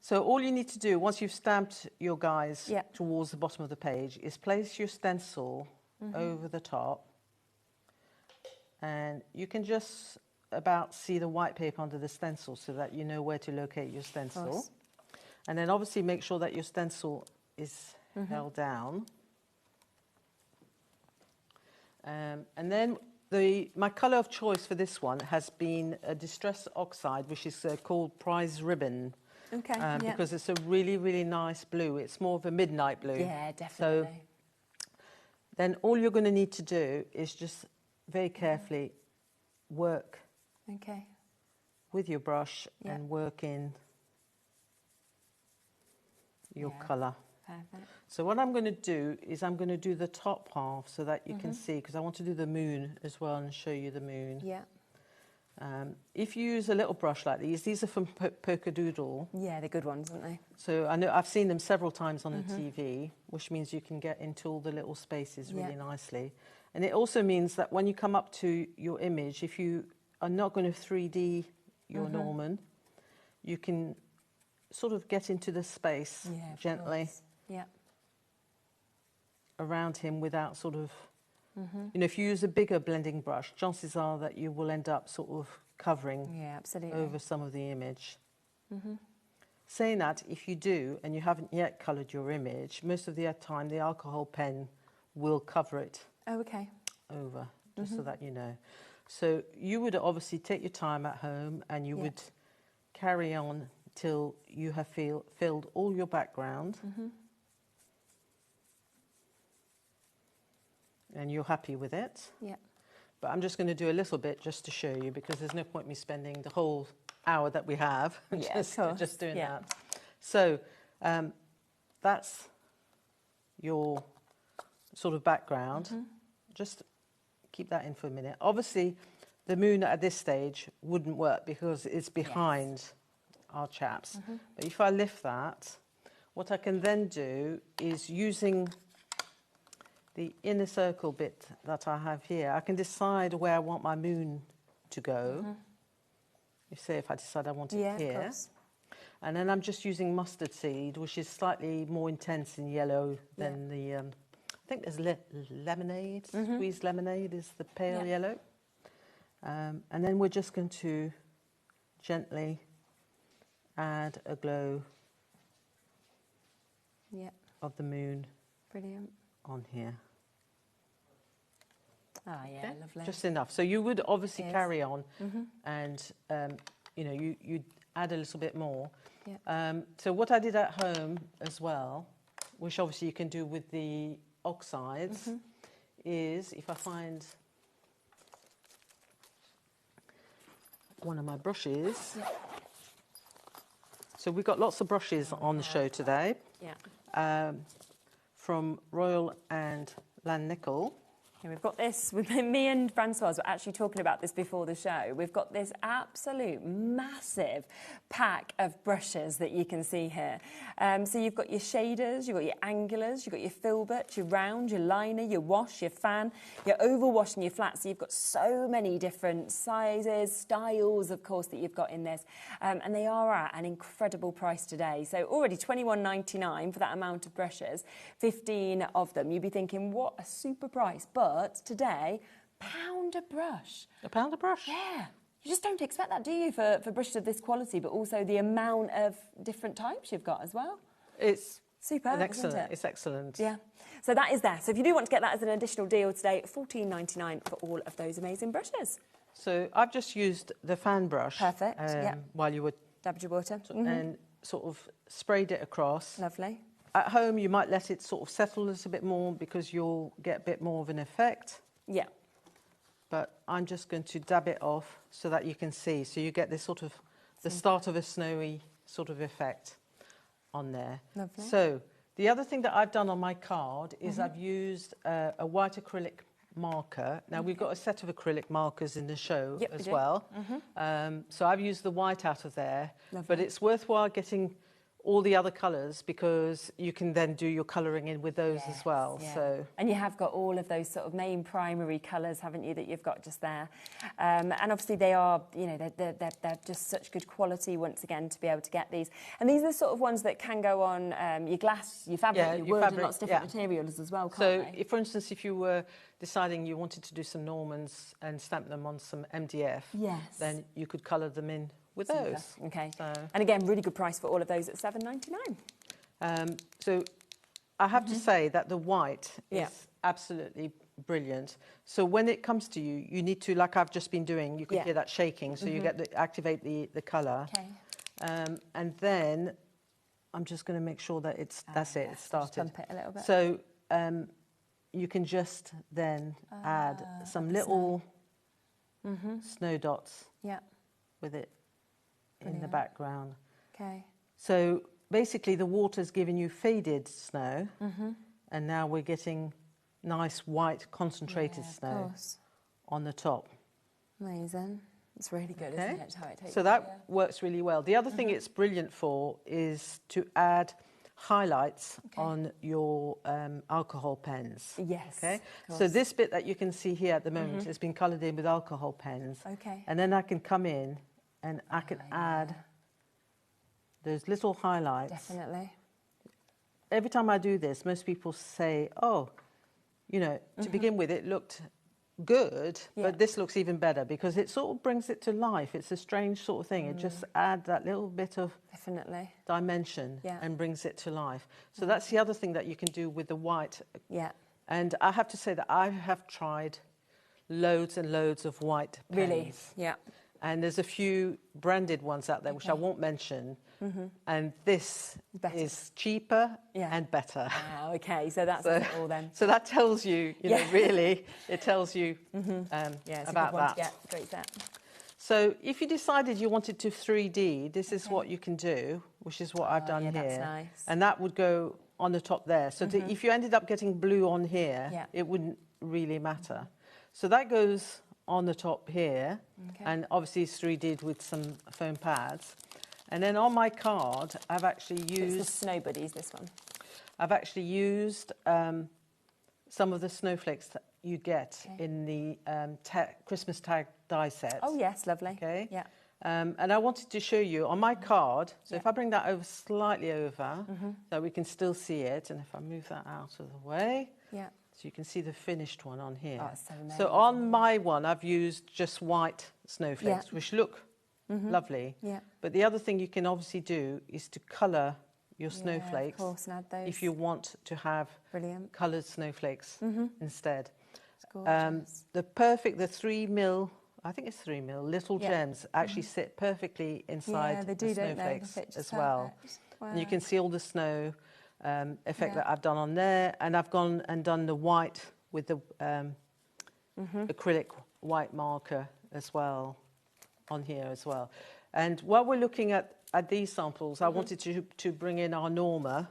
Speaker 11: So all you need to do once you've stamped your guys towards the bottom of the page is place your stencil over the top, and you can just about see the white paper under the stencil so that you know where to locate your stencil. And then obviously make sure that your stencil is held down. And then my colour of choice for this one has been a Distress Oxide, which is called Prize Ribbon. Because it's a really, really nice blue. It's more of a midnight blue.
Speaker 1: Yeah, definitely.
Speaker 11: So then all you're going to need to do is just very carefully work with your brush and work in your colour. So what I'm going to do is I'm going to do the top half so that you can see, because I want to do the moon as well and show you the moon. If you use a little brush like these are from Polka Doodle.
Speaker 1: Yeah, they're good ones, aren't they?
Speaker 11: So I know I've seen them several times on the TV, which means you can get into all the little spaces really nicely. And it also means that when you come up to your image, if you are not going to 3D your Norman, you can sort of get into the space gently around him without sort of, you know, if you use a bigger blending brush, chances are that you will end up sort of covering over some of the image. Saying that, if you do and you haven't yet coloured your image, most of the time the alcohol pen will cover it over, just so that you know. So you would obviously take your time at home and you would carry on till you have filled all your background and you're happy with it. But I'm just going to do a little bit just to show you, because there's no point me spending the whole hour that we have just doing that. So that's your sort of background. Just keep that in for a minute. Obviously, the moon at this stage wouldn't work because it's behind our chaps. But if I lift that, what I can then do is, using the inner circle bit that I have here, I can decide where I want my moon to go. You say if I decide I want it here. And then I'm just using mustard seed, which is slightly more intense in yellow than the, I think there's lemonade, squeezed lemonade is the pale yellow. And then we're just going to gently add a glow of the moon on here.
Speaker 1: Ah, yeah, lovely.
Speaker 11: Just enough. So you would obviously carry on and, you know, you'd add a little bit more. So what I did at home as well, which obviously you can do with the oxides, is if I find one of my brushes. So we've got lots of brushes on the show today. From Royal and Langnickel.
Speaker 1: Yeah, we've got this, me and Francoise were actually talking about this before the show. We've got this absolute massive pack of brushes that you can see here. So you've got your shaders, you've got your angulars, you've got your filberts, your round, your liner, your wash, your fan, your oval wash and your flat. So you've got so many different sizes, styles, of course, that you've got in this. And they are at an incredible price today. So already $21.99 for that amount of brushes, 15 of them. You'd be thinking, what a super price. But today, £1 a brush.
Speaker 11: £1 a brush?
Speaker 1: Yeah. You just don't expect that, do you, for brushes of this quality, but also the amount of different types you've got as well.
Speaker 11: It's
Speaker 1: superb,
Speaker 11: excellent.
Speaker 1: isn't it?
Speaker 11: It's excellent.
Speaker 1: Yeah. So that is there. So if you do want to get that as an additional deal today, $14.99 for all of those amazing brushes.
Speaker 11: So I've just used the fan brush.
Speaker 1: Perfect.
Speaker 11: While you were
Speaker 1: dabbed your water
Speaker 11: and sort of sprayed it across.
Speaker 1: Lovely.
Speaker 11: At home, you might let it sort of settle a little bit more because you'll get a bit more of an effect.
Speaker 1: Yeah.
Speaker 11: But I'm just going to dab it off so that you can see. So you get this sort of, the start of a snowy sort of effect on there.
Speaker 1: Lovely.
Speaker 11: So the other thing that I've done on my card is I've used a white acrylic marker. Now we've got a set of acrylic markers in the show as well. So I've used the white out of there.
Speaker 1: Lovely.
Speaker 11: But it's worthwhile getting all the other colours because you can then do your colouring in with those as well. So
Speaker 1: and you have got all of those sort of main primary colours, haven't you, that you've got just there. And obviously they are, you know, they're just such good quality once again to be able to get these. And these are the sort of ones that can go on your glass, your fabric, your wood, and lots of different materials as well, can't they?
Speaker 11: If, for instance, if you were deciding you wanted to do some Normans and stamp them on some MDF, then you could colour them in with those.
Speaker 1: Okay. So. And again, really good price for all of those at $7.99.
Speaker 11: So I have to say that the white is absolutely brilliant. So when it comes to you, you need to, like I've just been doing, you can hear that shaking, so you get the, activate the colour.
Speaker 1: Okay.
Speaker 11: And then I'm just going to make sure that it's, that's it, it's started.
Speaker 1: Just bump it a little bit.
Speaker 11: So you can just then add some little snow dots with it in the background.
Speaker 1: Okay.
Speaker 11: So basically the water's giving you faded snow and now we're getting nice white concentrated snow on the top.
Speaker 1: Amazing. It's really good, isn't it? How it takes
Speaker 11: so that works really well. The other thing it's brilliant for is to add highlights on your alcohol pens.
Speaker 1: Yes.
Speaker 11: Okay. So this bit that you can see here at the moment has been coloured in with alcohol pens.
Speaker 1: Okay.
Speaker 11: And then I can come in and I can add those little highlights.
Speaker 1: Definitely.
Speaker 11: Every time I do this, most people say, oh, you know, to begin with, it looked good, but this looks even better because it sort of brings it to life. It's a strange sort of thing. It just adds that little bit of dimension and brings it to life. So that's the other thing that you can do with the white. Yeah. And I have to say that I have tried loads and loads of white pens.
Speaker 1: Really? Yeah.
Speaker 11: And there's a few branded ones out there, which I won't mention. And this is cheaper and better.
Speaker 1: Wow, okay, so that's it all then.
Speaker 11: So that tells you, you know, really, it tells you about that.
Speaker 1: Yeah, great set.
Speaker 11: So if you decided you wanted to 3D, this is what you can do, which is what I've done here.
Speaker 1: That's nice.
Speaker 11: And that would go on the top there. So if you ended up getting blue on here, it wouldn't really matter. So that goes on the top here, and obviously it's 3D'd with some foam pads. And then on my card, I've actually used...
Speaker 1: It's the Snow Buddies, this one.
Speaker 11: I've actually used some of the snowflakes that you get in the Christmas tag die set.
Speaker 1: Oh, yes, lovely.
Speaker 11: Okay.
Speaker 1: Yeah.
Speaker 11: And I wanted to show you on my card, so if I bring that over slightly over, so we can still see it, and if I move that out of the way, so you can see the finished one on here.
Speaker 1: Oh, it's so amazing.
Speaker 11: So on my one, I've used just white snowflakes, which look lovely.
Speaker 1: Yeah.
Speaker 11: But the other thing you can obviously do is to colour your snowflakes,
Speaker 1: of course, and add those.
Speaker 11: if you want to have coloured snowflakes instead.
Speaker 1: It's gorgeous.
Speaker 11: The 3 mil, I think it's 3 mil, little gems actually sit perfectly inside
Speaker 1: they do,
Speaker 11: the snowflakes as well.
Speaker 1: Wow.
Speaker 11: And you can see all the snow effect that I've done on there, and I've gone and done the white with the acrylic white marker as well on here as well. And while we're looking at these samples, I wanted to bring in our Norma,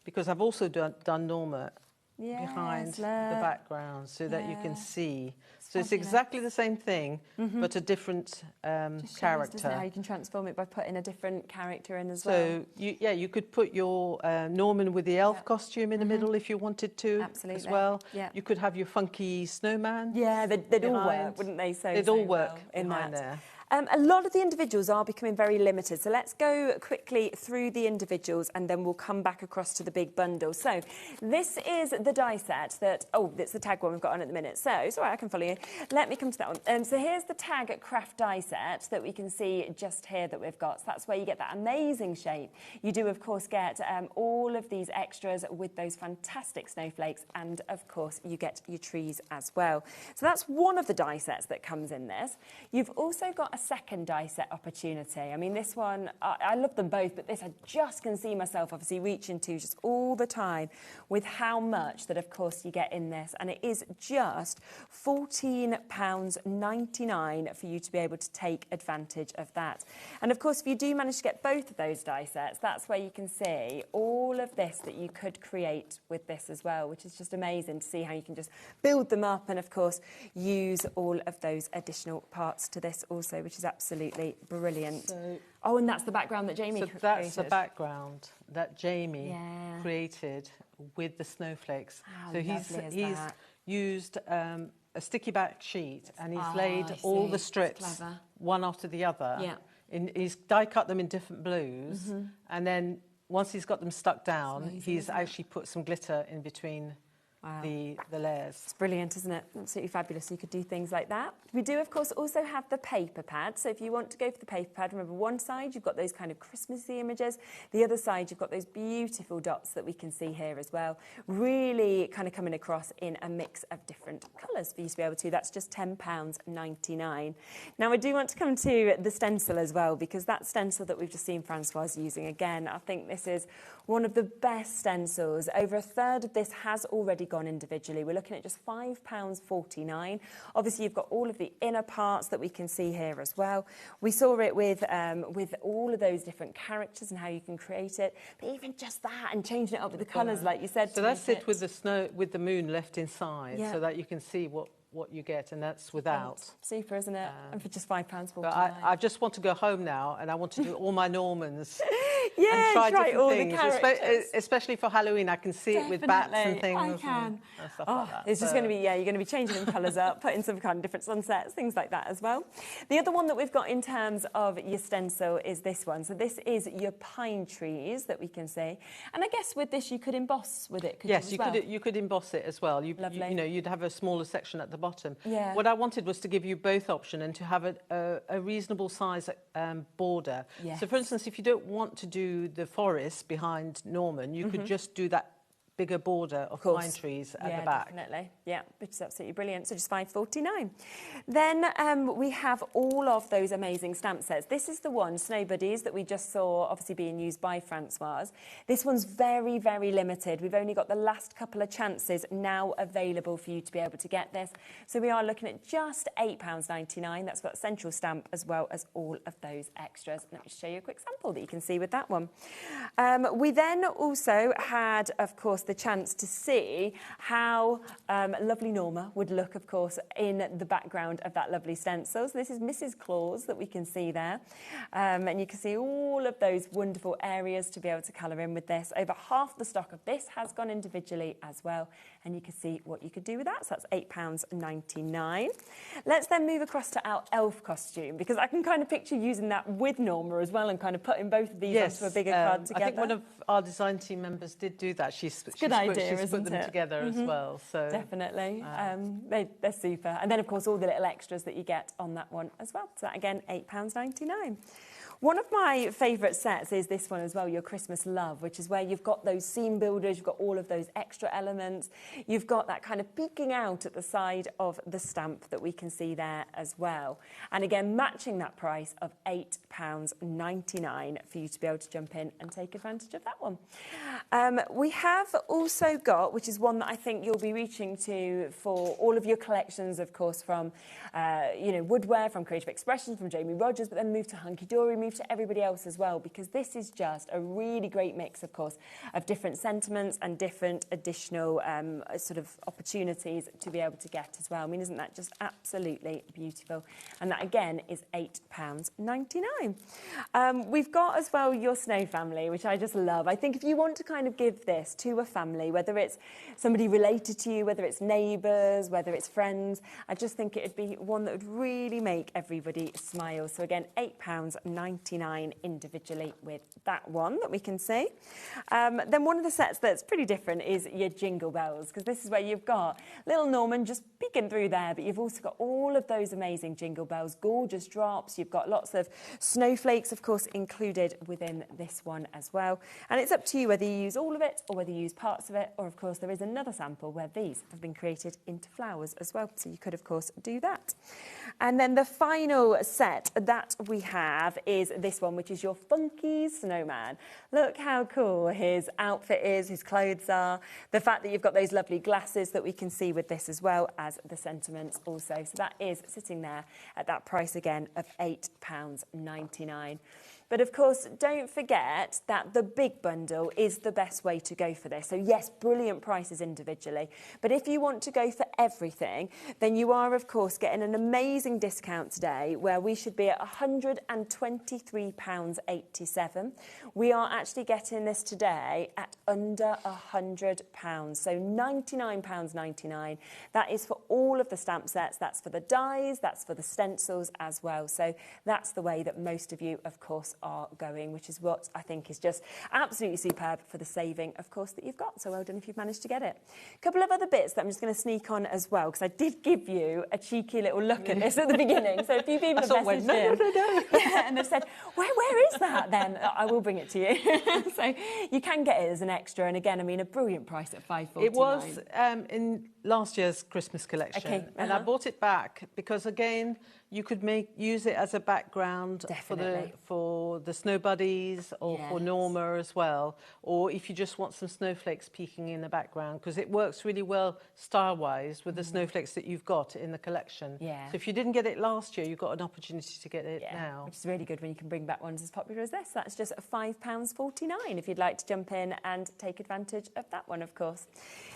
Speaker 11: because I've also done Norma behind the background so that you can see. So it's exactly the same thing, but a different character.
Speaker 1: How you can transform it by putting a different character in as well.
Speaker 11: So you could put your Norman with the elf costume in the middle if you wanted to, as well. Yeah. You could have your funky snowman.
Speaker 1: Yeah, they'd all work, wouldn't they?
Speaker 11: They'd all work in there.
Speaker 1: A lot of the individuals are becoming very limited, so let's go quickly through the individuals and then we'll come back across to the big bundle. So this is the die set that, it's the tag one we've got on at the minute. So it's all right, I can follow you. Let me come to that one. So here's the tag craft die set that we can see just here that we've got. So that's where you get that amazing shape. You do, of course, get all of these extras with those fantastic snowflakes, and of course you get your trees as well. So that's one of the die sets that comes in this. You've also got a second die set opportunity. I mean, this one, I love them both, but this I just can see myself obviously reaching to just all the time with how much that, of course, you get in this. And it is just £14.99 for you to be able to take advantage of that. And of course, if you do manage to get both of those die sets, that's where you can see all of this that you could create with this as well, which is just amazing to see how you can just build them up and, of course, use all of those additional parts to this also, which is absolutely brilliant. So, and that's the background that Jamie created.
Speaker 11: That's the background that Jamie created with the snowflakes.
Speaker 1: How
Speaker 11: so he's used a sticky back sheet, and he's laid all the strips one after the other. Yeah. He's die cut them in different blues, and then once he's got them stuck down, he's actually put some glitter in between the layers.
Speaker 1: It's brilliant, isn't it? Absolutely fabulous. You could do things like that. We do, of course, also have the paper pad. So if you want to go for the paper pad, remember one side you've got those kind of Christmassy images. The other side you've got those beautiful dots that we can see here as well. Really kind of coming across in a mix of different colours for you to be able to. That's just £10.99. Now I do want to come to the stencil as well, because that stencil that we've just seen Francois using, again, I think this is one of the best stencils. Over a third of this has already gone individually. We're looking at just £5.49. Obviously, you've got all of the inner parts that we can see here as well. We saw it with all of those different characters and how you can create it. But even just that and changing it up with the colours, like you said.
Speaker 11: So that's it with the snow, with the moon left inside, so that you can see what you get, and that's without.
Speaker 1: Super, isn't it? And for just £5.49.
Speaker 11: I just want to go home now, and I want to do all my Normans. and try different
Speaker 1: all
Speaker 11: things.
Speaker 1: the characters.
Speaker 11: Especially for Halloween, I can see it with bats and things.
Speaker 1: I can.
Speaker 11: And stuff like that.
Speaker 1: It's just going to be, you're going to be changing them colours up, putting some kind of different sunsets, things like that as well. The other one that we've got in terms of your stencil is this one. So this is your pine trees that we can see. And I guess with this you could emboss with it,
Speaker 11: yes, you could emboss it as well.
Speaker 1: Lovely.
Speaker 11: You know, you'd have a smaller section at the bottom.
Speaker 1: Yeah.
Speaker 11: What I wanted was to give you both option and to have a reasonable size border.
Speaker 1: Yes.
Speaker 11: So for instance, if you don't want to do the forest behind Norman, you could just do that bigger border of pine trees at the back.
Speaker 1: Definitely. Yeah, which is absolutely brilliant. So just $5.49. Then we have all of those amazing stamp sets. This is the one, Snow Buddies, that we just saw obviously being used by Francoise. This one's very, very limited. We've only got the last couple of chances now available for you to be able to get this. So we are looking at just £8.99. That's got a central stamp as well as all of those extras. Let me show you a quick sample that you can see with that one. We then also had, of course, the chance to see how lovely Norma would look, of course, in the background of that lovely stencil. So this is Mrs. Claus that we can see there. And you can see all of those wonderful areas to be able to colour in with this. Over half the stock of this has gone individually as well. And you can see what you could do with that. So that's £8.99. Let's then move across to our elf costume, because I can kind of picture using that with Norma as well and kind of putting both of these onto a bigger card together.
Speaker 11: I think one of our design team members did do that. She's put them together as well. So
Speaker 1: definitely. They're super. And then, of course, all the little extras that you get on that one as well. So that, again, £8.99. One of my favourite sets is this one as well, your Christmas Love, which is where you've got those seam builders, you've got all of those extra elements, you've got that kind of peeking out at the side of the stamp that we can see there as well. And again, matching that price of £8.99 for you to be able to jump in and take advantage of that one. We have also got, which is one that I think you'll be reaching to for all of your collections, of course, from woodwear, from Creative Expressions, from Jamie Rogers, but then move to Hunky Dory, move to everybody else as well, because this is just a really great mix, of course, of different sentiments and different additional sort of opportunities to be able to get as well. I mean, isn't that just absolutely beautiful? And that, again, is £8.99. We've got as well your Snow Family, which I just love. I think if you want to kind of give this to a family, whether it's somebody related to you, whether it's neighbours, whether it's friends, I just think it would be one that would really make everybody smile. So again, £8.99 individually with that one that we can see. Then one of the sets that's pretty different is your Jingle Bells, because this is where you've got little Norman just peeking through there, but you've also got all of those amazing Jingle Bells, gorgeous drops. You've got lots of snowflakes, of course, included within this one as well. And it's up to you whether you use all of it or whether you use parts of it, or of course there is another sample where these have been created into flowers as well. So you could, of course, do that. And then the final set that we have is this one, which is your funky snowman. Look how cool his outfit is, his clothes are, the fact that you've got those lovely glasses that we can see with this, as well as the sentiments also. So that is sitting there at that price again of £8.99. But of course, don't forget that the big bundle is the best way to go for this. So yes, brilliant prices individually. But if you want to go for everything, then you are, of course, getting an amazing discount today where we should be at £123.87. We are actually getting this today at under £100. So £99.99. That is for all of the stamp sets. That's for the dies. That's for the stencils as well. So that's the way that most of you, of course, are going, which is what I think is just absolutely superb for the saving, of course, that you've got. So well done if you've managed to get it. A couple of other bits that I'm just going to sneak on as well, because I did give you a cheeky little look at this at the beginning. So a few people have messaged in. No. Yeah, and they've said, where is that then? I will bring it to you. So you can get it as an extra. And again, I mean, a brilliant price at $5.49.
Speaker 11: It was in last year's Christmas collection. Okay. And I bought it back because, again, you could use it as a background for the Snow Buddies or for Norma as well. Or if you just want some snowflakes peeking in the background, because it works really well style-wise with the snowflakes that you've got in the collection. Yeah. So if you didn't get it last year, you've got an opportunity to get it now.
Speaker 1: Which is really good when you can bring back ones as popular as this. That's just £5.49 if you'd like to jump in and take advantage of that one, of course.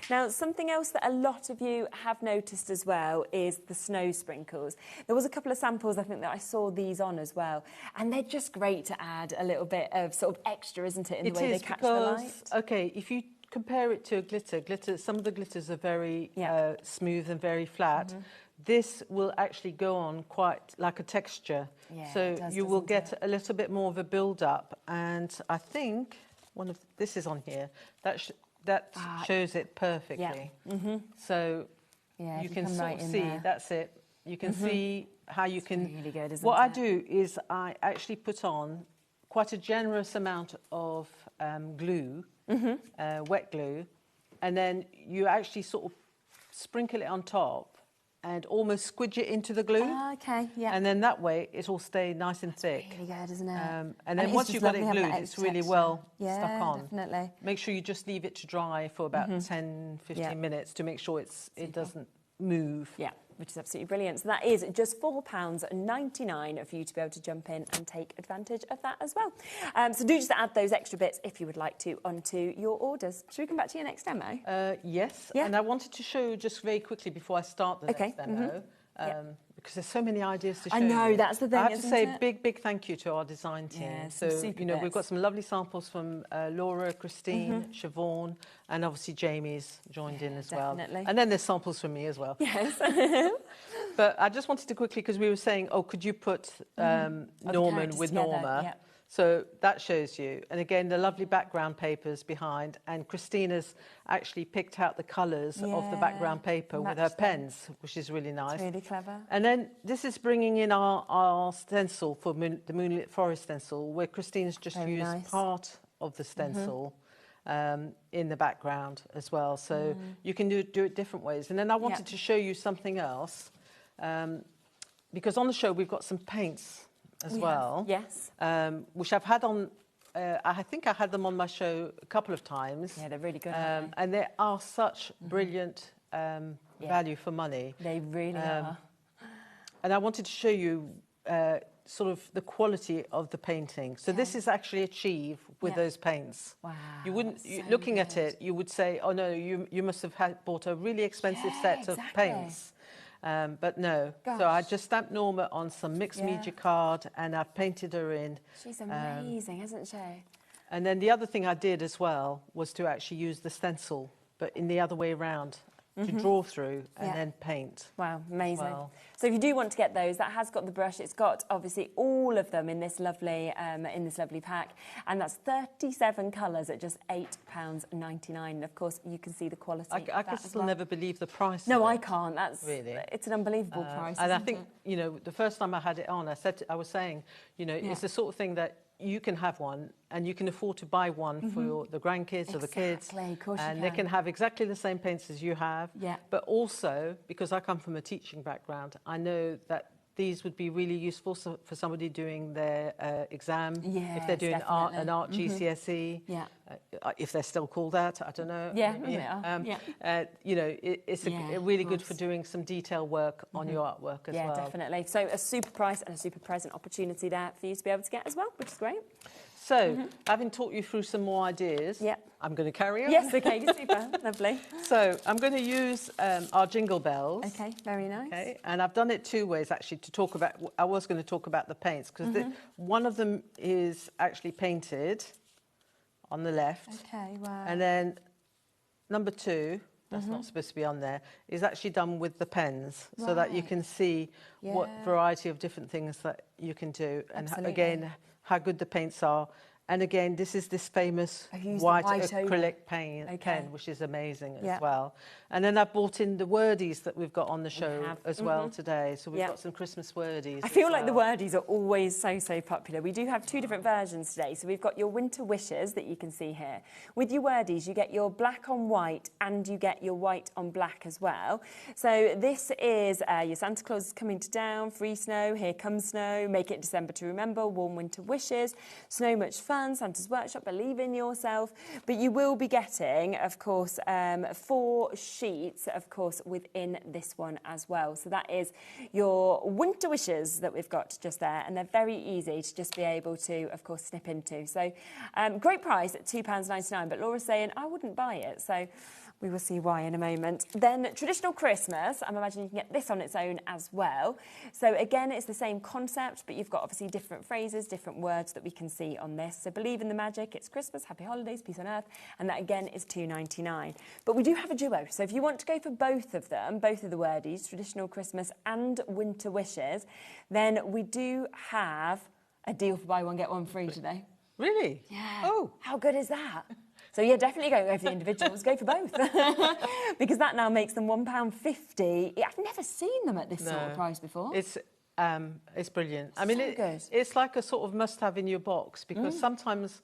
Speaker 1: Now, something else that a lot of you have noticed as well is the snow sprinkles. There was a couple of samples, I think, that I saw these on as well. And they're just great to add a little bit of sort of extra, isn't it, in the way they catch the light?
Speaker 11: Okay, if you compare it to a glitter, some of the glitters are very smooth and very flat. This will actually go on quite like a texture.
Speaker 1: Yeah,
Speaker 11: so you will get a little bit more of a build-up. And I think this is on here. That shows it perfectly. So you can sort of see, that's it. You can see how you can...
Speaker 1: Really good, isn't
Speaker 11: what
Speaker 1: it?
Speaker 11: I do is I actually put on quite a generous amount of glue, wet glue, and then you actually sort of sprinkle it on top and almost squidge it into the glue.
Speaker 1: Okay, yeah.
Speaker 11: And then that way it will stay nice and thick.
Speaker 1: Really good, isn't it?
Speaker 11: And then once you've got it glued, it's really well stuck on.
Speaker 1: Definitely.
Speaker 11: Make sure you just leave it to dry for about 10, 15 minutes to make sure it doesn't move.
Speaker 1: Yeah, which is absolutely brilliant. So that is just £4.99 for you to be able to jump in and take advantage of that as well. So do just add those extra bits if you would like to onto your orders. Should we come back to your next demo?
Speaker 11: Yes,
Speaker 1: Yeah.
Speaker 11: and I wanted to show you just very quickly before I start the next demo, because there's so many ideas to show you.
Speaker 1: I know, that's the thing,
Speaker 11: I have to
Speaker 1: isn't
Speaker 11: say
Speaker 1: it?
Speaker 11: big thank you to our design team.
Speaker 1: Yeah,
Speaker 11: so,
Speaker 1: some super
Speaker 11: we've got
Speaker 1: bits.
Speaker 11: some lovely samples from Laura, Christine, Siobhan, and obviously Jamie's joined in as well.
Speaker 1: Definitely.
Speaker 11: And then there's samples from me as well.
Speaker 1: Yes.
Speaker 11: But I just wanted to quickly, because we were saying, could you put Norman with Norma?
Speaker 1: Yeah.
Speaker 11: So that shows you. And again, the lovely background papers behind. And Christina's actually picked out the colours of the background paper with her pens, which is really nice.
Speaker 1: It's really clever.
Speaker 11: And then this is bringing in our stencil for the Moonlit Forest stencil, where Christina's just used part of the stencil in the background as well. So you can do it different ways. And then I wanted to show you something else, because on the show we've got some paints as well.
Speaker 1: Yes.
Speaker 11: Which I've had on, I think I had them on my show a couple of times.
Speaker 1: Yeah, they're really good, aren't they?
Speaker 11: And they are such brilliant value for money.
Speaker 1: They really are.
Speaker 11: And I wanted to show you sort of the quality of the painting. So this is actually achieved with those paints.
Speaker 1: Wow.
Speaker 11: You wouldn't, looking at it, you would say, oh no, you must have bought a really expensive set of paints. But no. So I just stamped Norma on some mixed media card and I've painted her in.
Speaker 1: She's amazing, isn't she?
Speaker 11: And then the other thing I did as well was to actually use the stencil, but in the other way around, to draw through and then paint.
Speaker 1: Wow, amazing.
Speaker 11: Well.
Speaker 1: So if you do want to get those, that has got the brush. It's got obviously all of them in this lovely pack, and that's 37 colours at just £8.99. And of course, you can see the quality.
Speaker 11: I could still never believe the price.
Speaker 1: No, I can't. That's
Speaker 11: really.
Speaker 1: It's an unbelievable price.
Speaker 11: And I think the first time I had it on, I was saying, it's the sort of thing that you can have one and you can afford to buy one for the grandkids or the kids.
Speaker 1: Of course
Speaker 11: and
Speaker 1: you
Speaker 11: they can have exactly the same paints as you have.
Speaker 1: Yeah.
Speaker 11: But also, because I come from a teaching background, I know that these would be really useful for somebody doing their exam, if they're doing an art GCSE, if they're still called that, I don't know. It's really good for doing some detail work on your artwork as well.
Speaker 1: Yeah, definitely. So a super price and a super present opportunity there for you to be able to get as well, which is great.
Speaker 11: So, having talked you through some more ideas, I'm going to carry on.
Speaker 1: Yes, okay, super, lovely.
Speaker 11: So, I'm going to use our jingle bells.
Speaker 1: Okay, very nice.
Speaker 11: Okay, and I've done it two ways actually to talk about. I was going to talk about the paints because one of them is actually painted on the left.
Speaker 1: Okay, wow.
Speaker 11: And then number two, that's not supposed to be on there, is actually done with the pens so that you can see what variety of different things that you can do. And again, how good the paints are. And again, this is this famous white acrylic pen, which is amazing as well. And then I've brought in the wordies that we've got on the show as well today. So we've got some Christmas wordies.
Speaker 1: I feel like the wordies are always so popular. We do have two different versions today. So we've got your winter wishes that you can see here. With your wordies, you get your black on white and you get your white on black as well. So this is your Santa Claus is coming to town, free snow, here comes snow, make it December to remember, warm winter wishes, snow much fun, Santa's workshop, believe in yourself. But you will be getting, of course, 4 sheets, of course, within this one as well. So that is your winter wishes that we've got just there, and they're very easy to just be able to, of course, snip into. So great price at £2.99, but Laura's saying I wouldn't buy it. So We will see why in a moment. Then traditional Christmas, I'm imagining you can get this on its own as well. So again, it's the same concept, but you've got obviously different phrases, different words that we can see on this. So believe in the magic, it's Christmas, happy holidays, peace on earth, and that again is £2.99. But we do have a duo, so if you want to go for both of them, both of the wordies, traditional Christmas and winter wishes, then we do have a deal for buy one, get one free today.
Speaker 11: Really?
Speaker 1: Yeah.
Speaker 11: Oh.
Speaker 1: How good is that? So yeah, definitely go for the individuals, go for both. Because that now makes them £1.50. I've never seen them at this sort of price before.
Speaker 11: It's brilliant. I mean, it's like a sort of must-have in your box, because sometimes,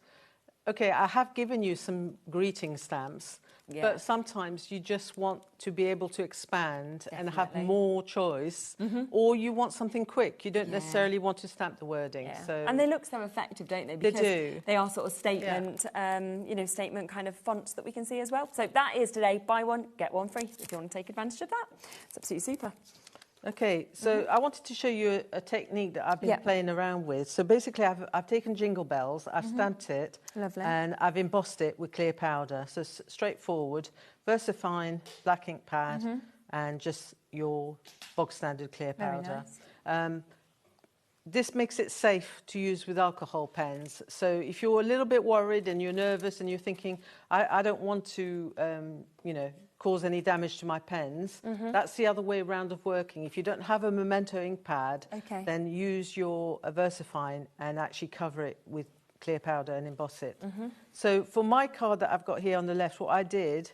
Speaker 11: okay, I have given you some greeting stamps, but sometimes you just want to be able to expand and have more choice, or you want something quick. You don't necessarily want to stamp the wording. So.
Speaker 1: And they look so effective, don't they? Because
Speaker 11: they do.
Speaker 1: They are sort of statement, statement kind of fonts that we can see as well. So that is today, buy one, get one free, if you want to take advantage of that. It's absolutely super.
Speaker 11: Okay, so I wanted to show you a technique that I've been playing around with. So basically, I've taken Jingle Bells, I've stamped it, and I've embossed it with clear powder. So straightforward, VersaFine black ink pad, and just your bog standard clear powder. Nice. This makes it safe to use with alcohol pens. So if you're a little bit worried and you're nervous and you're thinking, I don't want to, cause any damage to my pens, that's the other way around of working. If you don't have a Memento ink pad, then use your VersaFine and actually cover it with clear powder and emboss it. So for my card that I've got here on the left, what I did,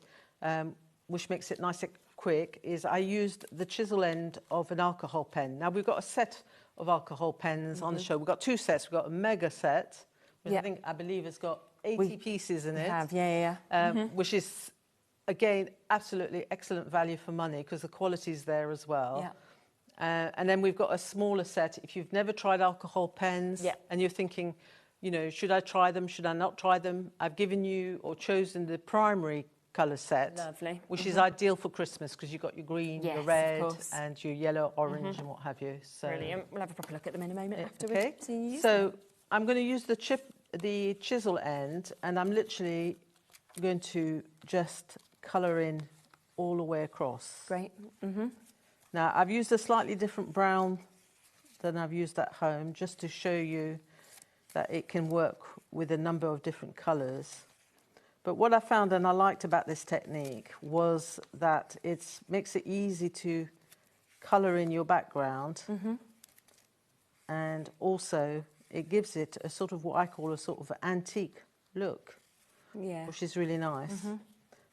Speaker 11: which makes it nice and quick, is I used the chisel end of an alcohol pen. Now we've got a set of alcohol pens on the show. We've got two sets. We've got a mega set, which I believe has got 80 pieces in it. Which is, again, absolutely excellent value for money because the quality's there as well. And then we've got a smaller set. If you've never tried alcohol pens and you're thinking, should I try them, should I not try them? I've given you or chosen the primary colour set, which is ideal for Christmas because you've got your green, your red, and your yellow, orange, and what have you. So,
Speaker 1: brilliant. We'll have a proper look at them in a moment after we've seen you use
Speaker 11: so
Speaker 1: them.
Speaker 11: I'm going to use the chisel end, and I'm literally going to just colour in all the way across.
Speaker 1: Great.
Speaker 11: Now, I've used a slightly different brown than I've used at home, just to show you that it can work with a number of different colours. But what I found and I liked about this technique was that it makes it easy to colour in your background, and also it gives it a sort of what I call a sort of antique look, which is really nice.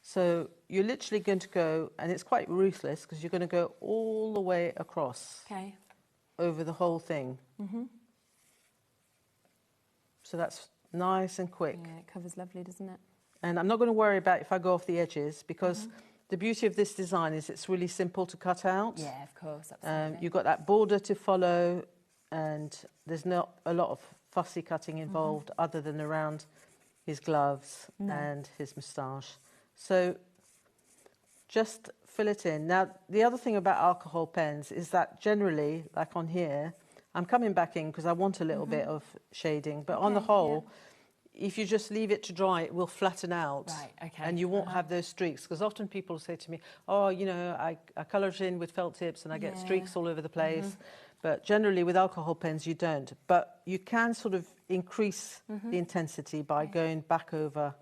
Speaker 11: So you're literally going to go, and it's quite ruthless because you're going to go all the way across over the whole thing. So that's nice and quick.
Speaker 1: Yeah, it covers lovely, doesn't it?
Speaker 11: And I'm not going to worry about if I go off the edges, because the beauty of this design is it's really simple to cut out.
Speaker 1: Yeah, of course, absolutely.
Speaker 11: You've got that border to follow, and there's not a lot of fussy cutting involved other than around his gloves and his moustache. So just fill it in. Now, the other thing about alcohol pens is that generally, like on here, I'm coming back in because I want a little bit of shading, but on the whole, if you just leave it to dry, it will flatten out. And you won't have those streaks. Because often people say to me, oh, I colour it in with felt tips and I get streaks all over the place. But generally with alcohol pens, you don't. But you can sort of increase the intensity by going back over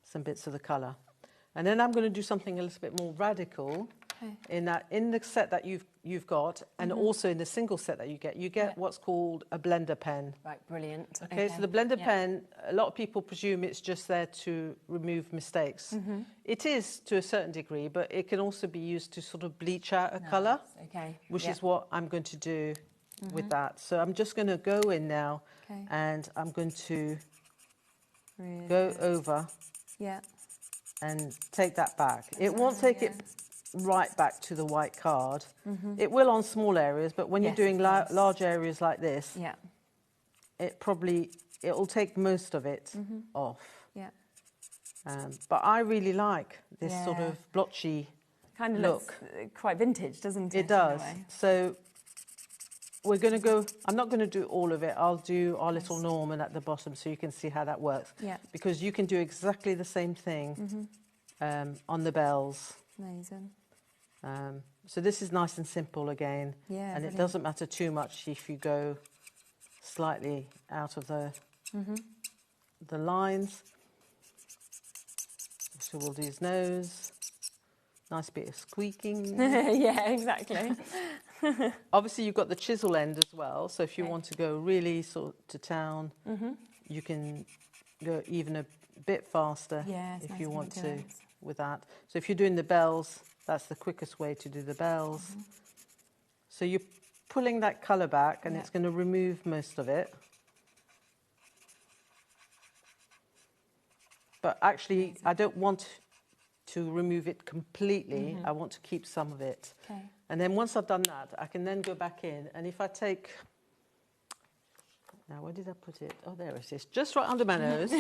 Speaker 11: some bits of the colour. And then I'm going to do something a little bit more radical in the set that you've got, and also in the single set that you get what's called a blender pen.
Speaker 1: Right, brilliant.
Speaker 11: Okay, so the blender pen, a lot of people presume it's just there to remove mistakes. It is to a certain degree, but it can also be used to sort of bleach out a colour, which is what I'm going to do with that. So I'm just going to go in now, and I'm going to go over and take that back. It won't take it right back to the white card. It will on small areas, but when you're doing large areas like this, it'll take most of it off. But I really like this sort of blotchy
Speaker 1: kind of
Speaker 11: look.
Speaker 1: Looks quite vintage, doesn't it?
Speaker 11: It does. So we're going to go, I'm not going to do all of it. I'll do our little Norman at the bottom so you can see how that works. Because you can do exactly the same thing on the bells.
Speaker 1: Amazing.
Speaker 11: So this is nice and simple again.
Speaker 1: Yeah,
Speaker 11: and
Speaker 1: brilliant.
Speaker 11: It doesn't matter too much if you go slightly out of the lines. So we'll do his nose. Nice bit of squeaking.
Speaker 1: Yeah, exactly.
Speaker 11: Obviously, you've got the chisel end as well. So if you want to go really sort of to town, you can go even a bit faster if you want to with that. So if you're doing the bells, that's the quickest way to do the bells. So you're pulling that colour back, and it's going to remove most of it. But actually, I don't want to remove it completely. I want to keep some of it.
Speaker 1: Okay.
Speaker 11: And then once I've done that, I can then go back in. And if I take... Now, where did I put it? Oh, there it is. Just right under my nose.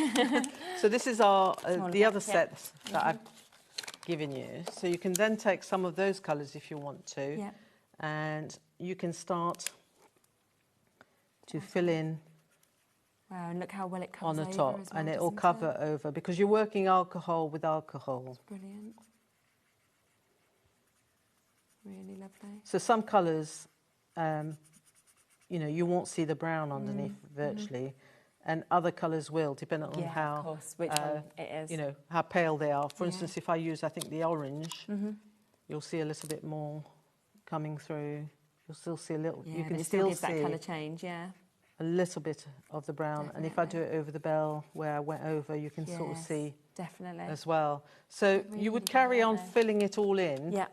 Speaker 11: So this is our the other set that I've given you. So you can then take some of those colours if you want to.
Speaker 1: Yeah.
Speaker 11: And you can start to fill in.
Speaker 1: Wow, and look how well it covers
Speaker 11: on the
Speaker 1: over
Speaker 11: top,
Speaker 1: as well,
Speaker 11: and it'll
Speaker 1: doesn't
Speaker 11: cover
Speaker 1: it?
Speaker 11: over because you're working alcohol with alcohol.
Speaker 1: That's brilliant. Really lovely.
Speaker 11: So some colours, you know, you won't see the brown underneath virtually, and other colours will, depending on how,
Speaker 1: of course, which one it is.
Speaker 11: you know, how pale they are. For instance, if I use, I think, the orange, you'll see a little bit more coming through. You'll still see a little.
Speaker 1: Yeah,
Speaker 11: you can
Speaker 1: but it
Speaker 11: still
Speaker 1: gives
Speaker 11: see
Speaker 1: that colour change. Yeah.
Speaker 11: a little bit of the brown, and if I do it over the bell where I went over, you can sort of see
Speaker 1: definitely
Speaker 11: as well. So you would carry on filling it all in.
Speaker 1: Yeah.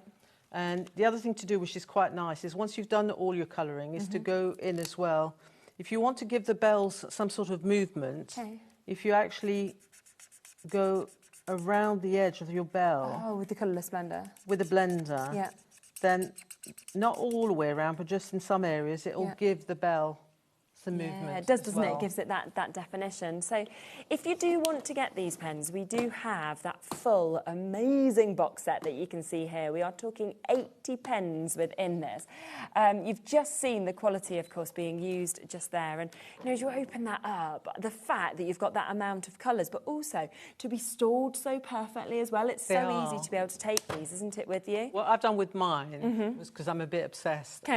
Speaker 11: And the other thing to do, which is quite nice, is once you've done all your colouring, is to go in as well. If you want to give the bells some sort of movement, if you actually go around the edge of your bell...
Speaker 1: Oh, with the colourless blender.
Speaker 11: With a blender, then not all the way around, but just in some areas, it will give the bell some movement.
Speaker 1: It does, doesn't it? It gives it that definition. So if you do want to get these pens, we do have that full, amazing box set that you can see here. We are talking 80 pens within this. You've just seen the quality, of course, being used just there. And, you know, as you open that up, the fact that you've got that amount of colours, but also to be stored so perfectly as well. It's so easy to be able to take these, isn't it, with you?
Speaker 11: What I've done with mine was because I'm a bit obsessed.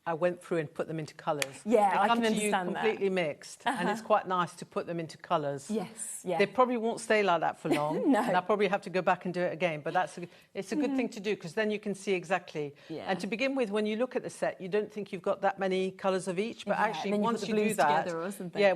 Speaker 11: I went through and put them into colours.
Speaker 1: Yeah, I
Speaker 11: come
Speaker 1: can
Speaker 11: to you
Speaker 1: understand
Speaker 11: completely mixed, and it's quite nice to put them into colours.
Speaker 1: Yes, yeah.
Speaker 11: They probably won't stay like that for long.
Speaker 1: No.
Speaker 11: And I'll probably have to go back and do it again, but it's a good thing to do, because then you can see exactly.
Speaker 1: Yeah.
Speaker 11: And to begin with, when you look at the set, you don't think you've got that many colours of each, but actually once you do that,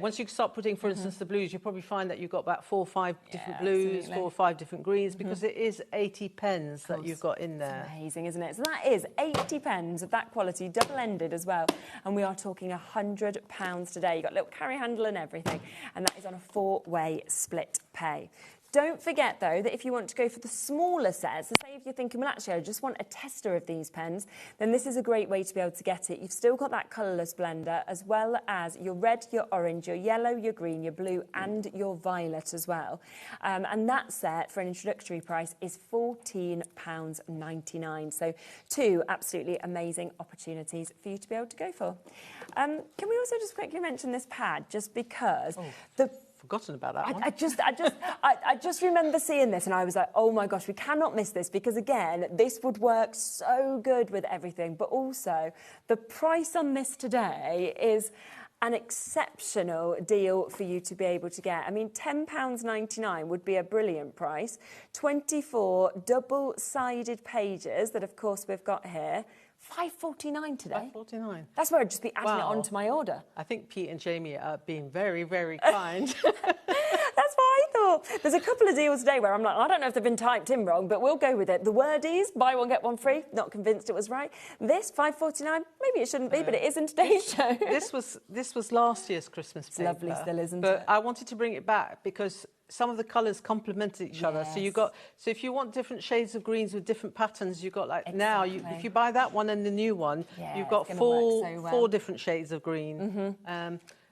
Speaker 11: once you start putting, for instance, the blues, you probably find that you've got about 4 or 5 different blues, 4 or 5 different greens, because it is 80 pens that you've got in there.
Speaker 1: It's amazing, isn't it? So that is 80 pens of that quality, double-ended as well. And we are talking £100 today. You've got a little carry handle and everything. And that is on a 4-way split pay. Don't forget, though, that if you want to go for the smaller sets, so say if you're thinking, well, actually, I just want a tester of these pens, then this is a great way to be able to get it. You've still got that colourless blender, as well as your red, your orange, your yellow, your green, your blue, and your violet as well. And that set, for an introductory price, is £14.99. So 2 absolutely amazing opportunities for you to be able to go for. Can we also just quickly mention this pad, just because
Speaker 11: Forgotten about that one.
Speaker 1: I just remember seeing this and I was like, oh my gosh, we cannot miss this, because again, this would work so good with everything, but also the price on this today is an exceptional deal for you to be able to get. I mean, £10.99 would be a brilliant price. 24 double-sided pages that, of course, we've got here. £5.49 today.
Speaker 11: £5.49.
Speaker 1: That's where I'd just be adding it on to my order.
Speaker 11: I think Pete and Jamie are being very, very kind.
Speaker 1: That's what I thought. There's a couple of deals today where I'm like, I don't know if they've been typed in wrong, but we'll go with it. The word is buy one, get one free. Not convinced it was right. This, £5.49, maybe it shouldn't be, but it is in today's show.
Speaker 11: This was last year's Christmas paper.
Speaker 1: It's lovely still, isn't it?
Speaker 11: But I wanted to bring it back because some of the colours complement each other. So so if you want different shades of greens with different patterns, you've got like now, if you buy that one and the new one, you've got four different shades of green.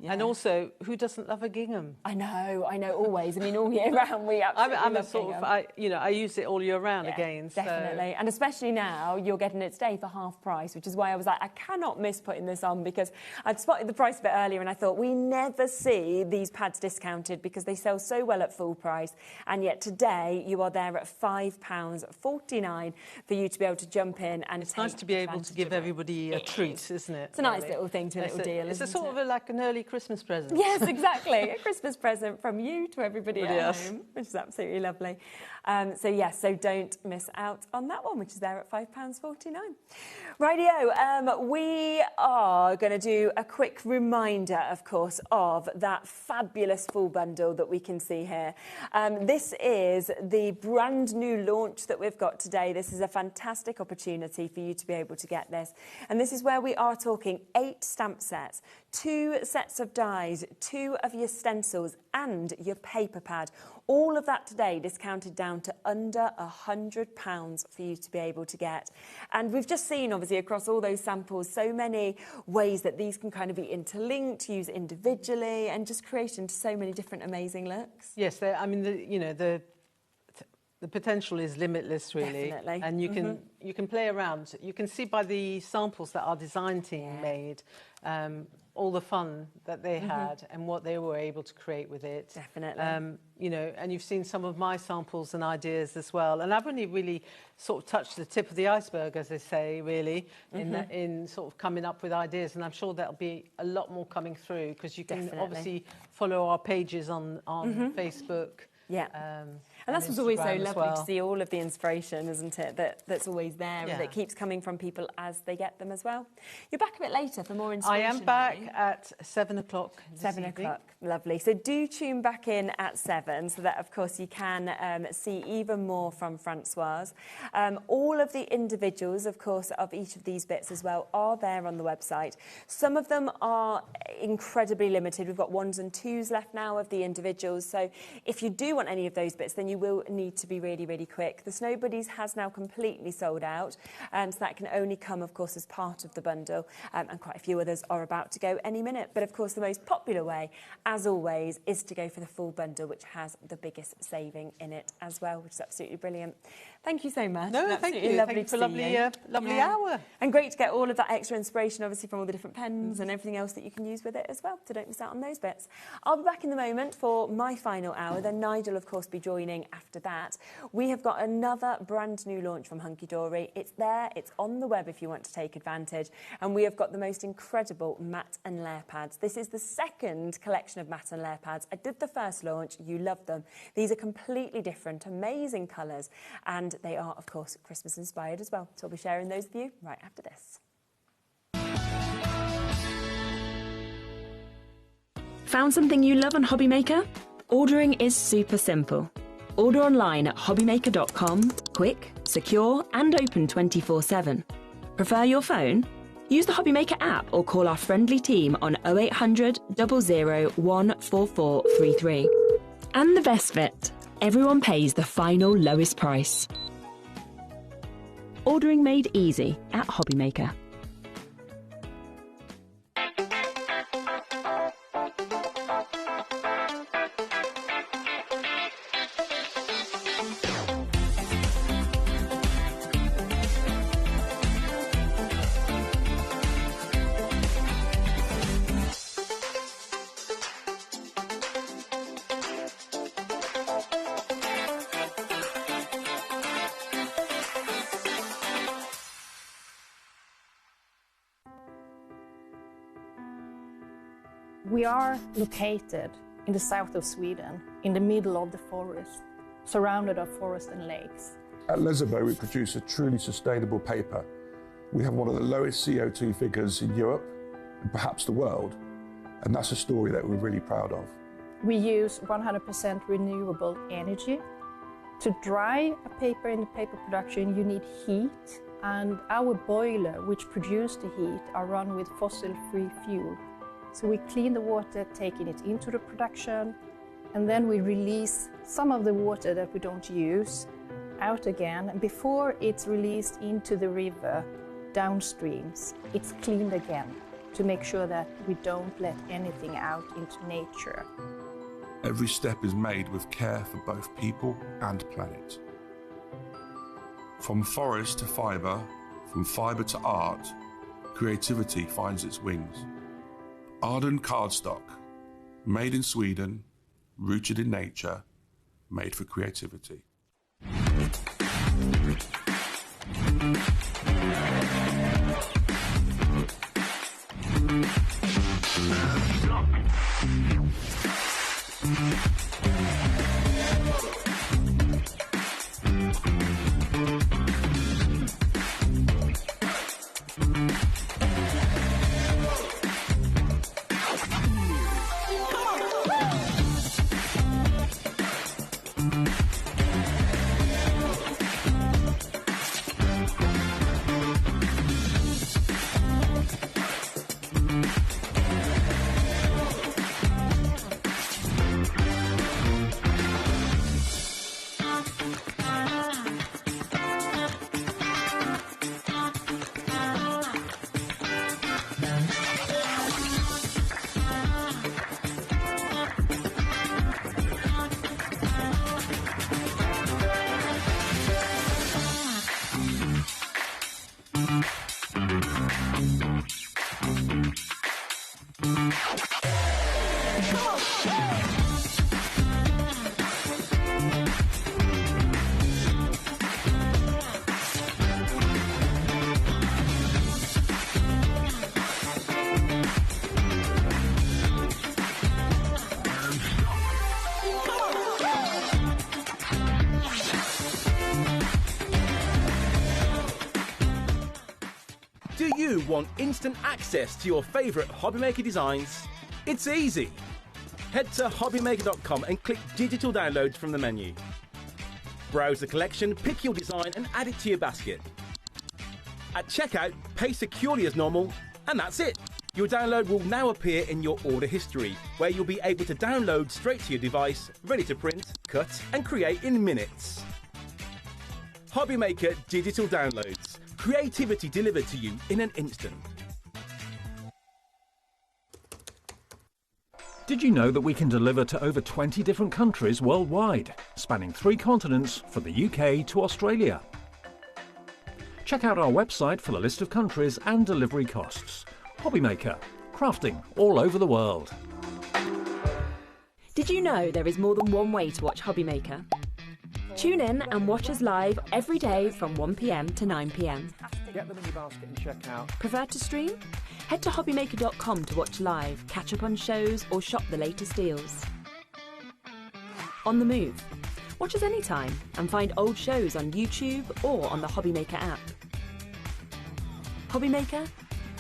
Speaker 11: And also, who doesn't love a gingham?
Speaker 1: I know, always. I mean, all year round, we absolutely
Speaker 11: I'm a
Speaker 1: love
Speaker 11: sort
Speaker 1: gingham.
Speaker 11: of, I use it all year round again.
Speaker 1: Definitely. And especially now, you're getting it today for half price, which is why I was like, I cannot miss putting this on, because I'd spotted the price a bit earlier and I thought, we never see these pads discounted because they sell so well at full price. And yet today, you are there at £5.49 for you to be able to jump in and
Speaker 11: it's nice to be able to give everybody a treat, isn't it?
Speaker 1: It's a nice little thing, a little deal,
Speaker 11: It's a sort of like an early Christmas present.
Speaker 1: Yes, exactly. A Christmas present from you to everybody at home, which is absolutely lovely. So don't miss out on that one, which is there at £5.49. Rightio, we are going to do a quick reminder, of course, of that fabulous full bundle that we can see here. This is the brand new launch that we've got today. This is a fantastic opportunity for you to be able to get this. And this is where we are talking 8 stamp sets, 2 sets of dies, 2 of your stencils and your paper pad. All of that today discounted down to under £100 for you to be able to get. And we've just seen, obviously, across all those samples, so many ways that these can kind of be interlinked, used individually, and just create into so many different amazing looks.
Speaker 11: Yes, I mean, the potential is limitless, really.
Speaker 1: Definitely.
Speaker 11: And you can play around. You can see by the samples that our design team made, all the fun that they had and what they were able to create with it.
Speaker 1: Definitely.
Speaker 11: And you've seen some of my samples and ideas as well. And I've only really sort of touched the tip of the iceberg, as they say, really, in sort of coming up with ideas. And I'm sure there'll be a lot more coming through, because you can obviously follow our pages on Facebook.
Speaker 1: Yeah. And that's what's always so lovely to see, all of the inspiration, isn't it, that's always there and that keeps coming from people as they get them as well. You're back a bit later for more inspiration.
Speaker 11: I am back at 7 o'clock.
Speaker 1: 7 o'clock, lovely. So do tune back in at 7 so that, of course, you can see even more from Francoise. All of the individuals, of course, of each of these bits as well are there on the website. Some of them are incredibly limited. We've got 1s and 2s left now of the individuals. So if you do want any of those bits, then you will need to be really, really quick. The Snow Buddies has now completely sold out, so that can only come, of course, as part of the bundle, and quite a few others are about to go any minute. But, of course, the most popular way, as always, is to go for the full bundle, which has the biggest saving in it as well, which is absolutely brilliant. Thank you so much.
Speaker 11: No, thank you.
Speaker 1: Lovely
Speaker 11: thank you for a lovely hour.
Speaker 1: And great to get all of that extra inspiration, obviously, from all the different pens and everything else that you can use with it as well, so don't miss out on those bits. I'll be back in a moment for my final hour. Then Nigel, of course, be joining after that. We have got another brand new launch from Hunky Dory. It's there, it's on the web if you want to take advantage. And we have got the most incredible matte and layer pads. This is the second collection of matte and layer pads. I did the first launch, you loved them. These are completely different, amazing colours, and they are, of course, Christmas inspired as well. So I'll be sharing those with you right after this.
Speaker 12: Found something you love on HobbyMaker? Ordering is super simple. Order online at hobbymaker.com, quick, secure and open 24/7. Prefer your phone? Use the HobbyMaker app or call our friendly team on 0800 00 14433. And the best bit, everyone pays the final lowest price. Ordering made easy at HobbyMaker.
Speaker 13: We are located in the south of Sweden, in the middle of the forest, surrounded by forest and lakes.
Speaker 14: At Lesabo, we produce a truly sustainable paper. We have one of the lowest CO2 figures in Europe, and perhaps the world, and that's a story that we're really proud of.
Speaker 13: We use 100% renewable energy. To dry a paper in the paper production, you need heat, and our boiler, which produces the heat, are run with fossil-free fuel. So we clean the water, taking it into the production, and then we release some of the water that we don't use out again. And before it's released into the river downstreams, it's cleaned again. to make sure that we don't let anything out into nature.
Speaker 14: Every step is made with care for both people and planet. From forest to fibre, from fibre to art, creativity finds its wings. Arden cardstock, made in Sweden, rooted in nature, made for creativity.
Speaker 15: Do you want instant access to your favourite HobbyMaker designs? It's easy. Head to HobbyMaker.com and click Digital Downloads from the menu. Browse the collection, pick your design and add it to your basket. At checkout, pay securely as normal, and that's it. Your download will now appear in your order history, where you'll be able to download straight to your device, ready to print, cut and create in minutes. HobbyMaker Digital Downloads. Creativity delivered to you in an instant.
Speaker 5: Did you know that we can deliver to over 20 different countries worldwide, spanning 3 continents from the UK to Australia? Check out our website for the list of countries and delivery costs. HobbyMaker, crafting all over the world.
Speaker 12: Did you know there is more than one way to watch HobbyMaker? Tune in and watch us live every day from 1 p.m. to 9 p.m.
Speaker 8: Get them in your basket and check out.
Speaker 12: Prefer to stream? Head to HobbyMaker.com to watch live, catch up on shows or shop the latest deals. On the move? Watch us anytime and find old shows on YouTube or on the HobbyMaker app. HobbyMaker?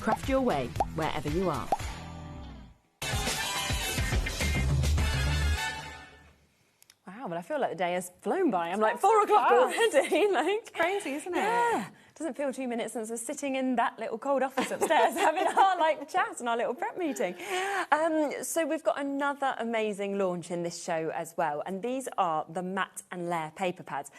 Speaker 12: Craft your way wherever you are.
Speaker 1: Wow, well, I feel like the day has flown by. I'm like 4 o'clock already. Like,
Speaker 6: crazy, isn't it?
Speaker 1: Yeah. Doesn't feel 2 minutes since we're sitting in that little cold office upstairs having our chat and our little prep meeting. So we've got another amazing launch in this show as well, and these are the matte and layer paper pads.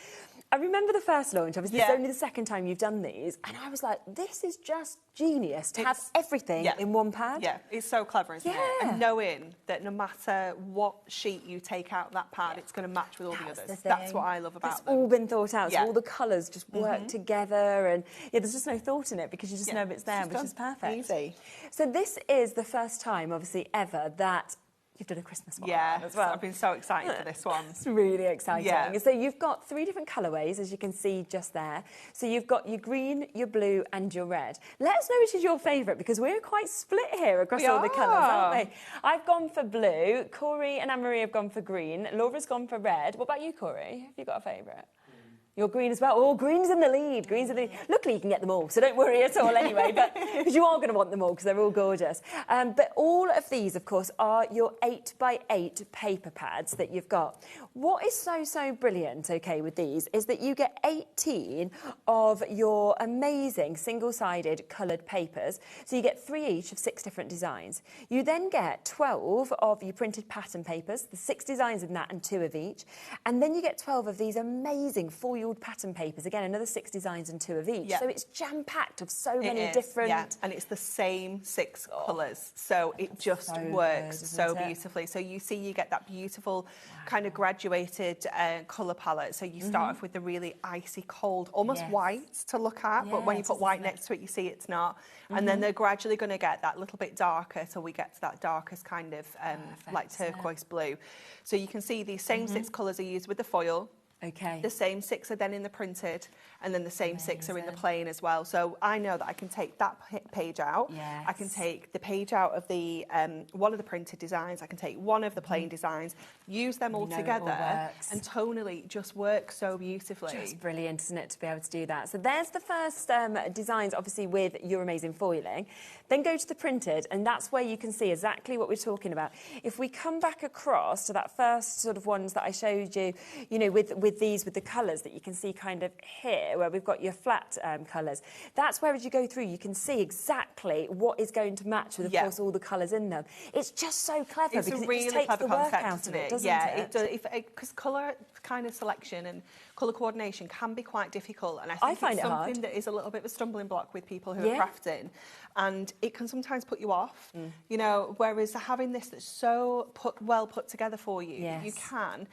Speaker 1: I remember the first launch, obviously it's only the second time you've done these, and I was like, this is just genius to have everything in one pad.
Speaker 6: Yeah, it's so clever, isn't it? And knowing that no matter what sheet you take out that pad, it's going to match with all the others. That's what I love about them.
Speaker 1: It's all been thought out, so all the colours just work together, and there's just no thought in it because you just know it's there, which is perfect.
Speaker 6: Easy.
Speaker 1: So this is the first time, obviously, ever that you've done a Christmas one as well.
Speaker 6: I've been so excited for this one.
Speaker 1: It's really exciting. Yeah. So you've got 3 different colourways, as you can see just there. So you've got your green, your blue and your red. Let us know which is your favourite, because we're quite split here across all the colours, aren't we? I've gone for blue. Corey and Anne-Marie have gone for green. Laura's gone for red. What about you, Corey? Have you got a favourite? You're green as well. Oh, green's in the lead. Green's in the lead. Luckily, you can get them all, so don't worry at all anyway, but because you are going to want them all because they're all gorgeous. But all of these, of course, are your 8x8 paper pads that you've got. What is so brilliant, okay, with these is that you get 18 of your amazing single-sided coloured papers. So you get 3 each of 6 different designs. You then get 12 of your printed pattern papers, the 6 designs in that and 2 of each. And then you get 12 of these amazing for foiled pattern papers. Again, another 6 designs and 2 of each.
Speaker 6: Yeah.
Speaker 1: So it's jam-packed of so
Speaker 6: It
Speaker 1: many
Speaker 6: is,
Speaker 1: different...
Speaker 6: yeah, and it's the same 6 colours, so it just
Speaker 1: so
Speaker 6: works
Speaker 1: good,
Speaker 6: so
Speaker 1: isn't it?
Speaker 6: beautifully. So you see, you get that beautiful kind of graduated colour palette. So you start off with the really icy, cold, almost white to look at, but when you put white next to it, you see it's not. And then they're gradually going to get that little bit darker, till we get to that darkest kind of like turquoise blue. So you can see these same 6 colours are used with the foil.
Speaker 1: Okay.
Speaker 6: The same 6 are then in the printed, and then the same 6 are in the plain as well. So I know that I can take that page out.
Speaker 1: Yes.
Speaker 6: I can take the page out of the one of the printed designs. I can take one of the plain designs, use them all together, and tonally just work so beautifully.
Speaker 1: Just brilliant, isn't it, to be able to do that? So there's the first designs, obviously, with your amazing foiling. Then go to the printed, and that's where you can see exactly what we're talking about. If we come back across to that first sort of ones that I showed you, you know, with the colours that you can see kind of here, where we've got your flat colours, that's where as you go through, you can see exactly what is going to match with, of course, all the colours in them. It's just so clever
Speaker 6: it's
Speaker 1: because
Speaker 6: a really
Speaker 1: it just takes
Speaker 6: clever
Speaker 1: the work
Speaker 6: concept,
Speaker 1: out of it, doesn't
Speaker 6: yeah,
Speaker 1: it?
Speaker 6: does. Because colour kind of selection and colour coordination can be quite difficult, and I think
Speaker 1: find
Speaker 6: it's
Speaker 1: it
Speaker 6: something
Speaker 1: hard.
Speaker 6: that is a little bit of a stumbling block with people who are crafting, and it can sometimes put you off, you know, whereas having this that's so well put together for you, that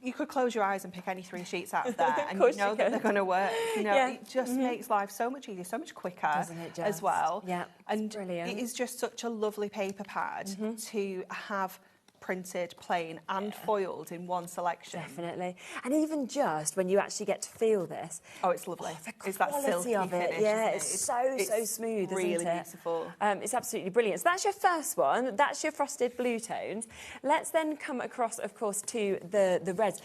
Speaker 6: you could close your eyes and pick any 3 sheets out of there, and you know that they're going to work. You know, it just makes life so much easier, so much quicker,
Speaker 1: Doesn't it just?
Speaker 6: as well.
Speaker 1: Yeah,
Speaker 6: and
Speaker 1: brilliant.
Speaker 6: it is just such a lovely paper pad to have printed, plain and foiled in one selection.
Speaker 1: Definitely. And even just when you actually get to feel this.
Speaker 6: Oh, it's lovely.
Speaker 1: The
Speaker 6: it's that silky
Speaker 1: of it.
Speaker 6: finish,
Speaker 1: Yeah,
Speaker 6: isn't it?
Speaker 1: it's so smooth,
Speaker 6: really
Speaker 1: isn't it?
Speaker 6: beautiful.
Speaker 1: It's absolutely brilliant. So that's your first one. That's your frosted blue tones. Let's then come across, of course, to the reds.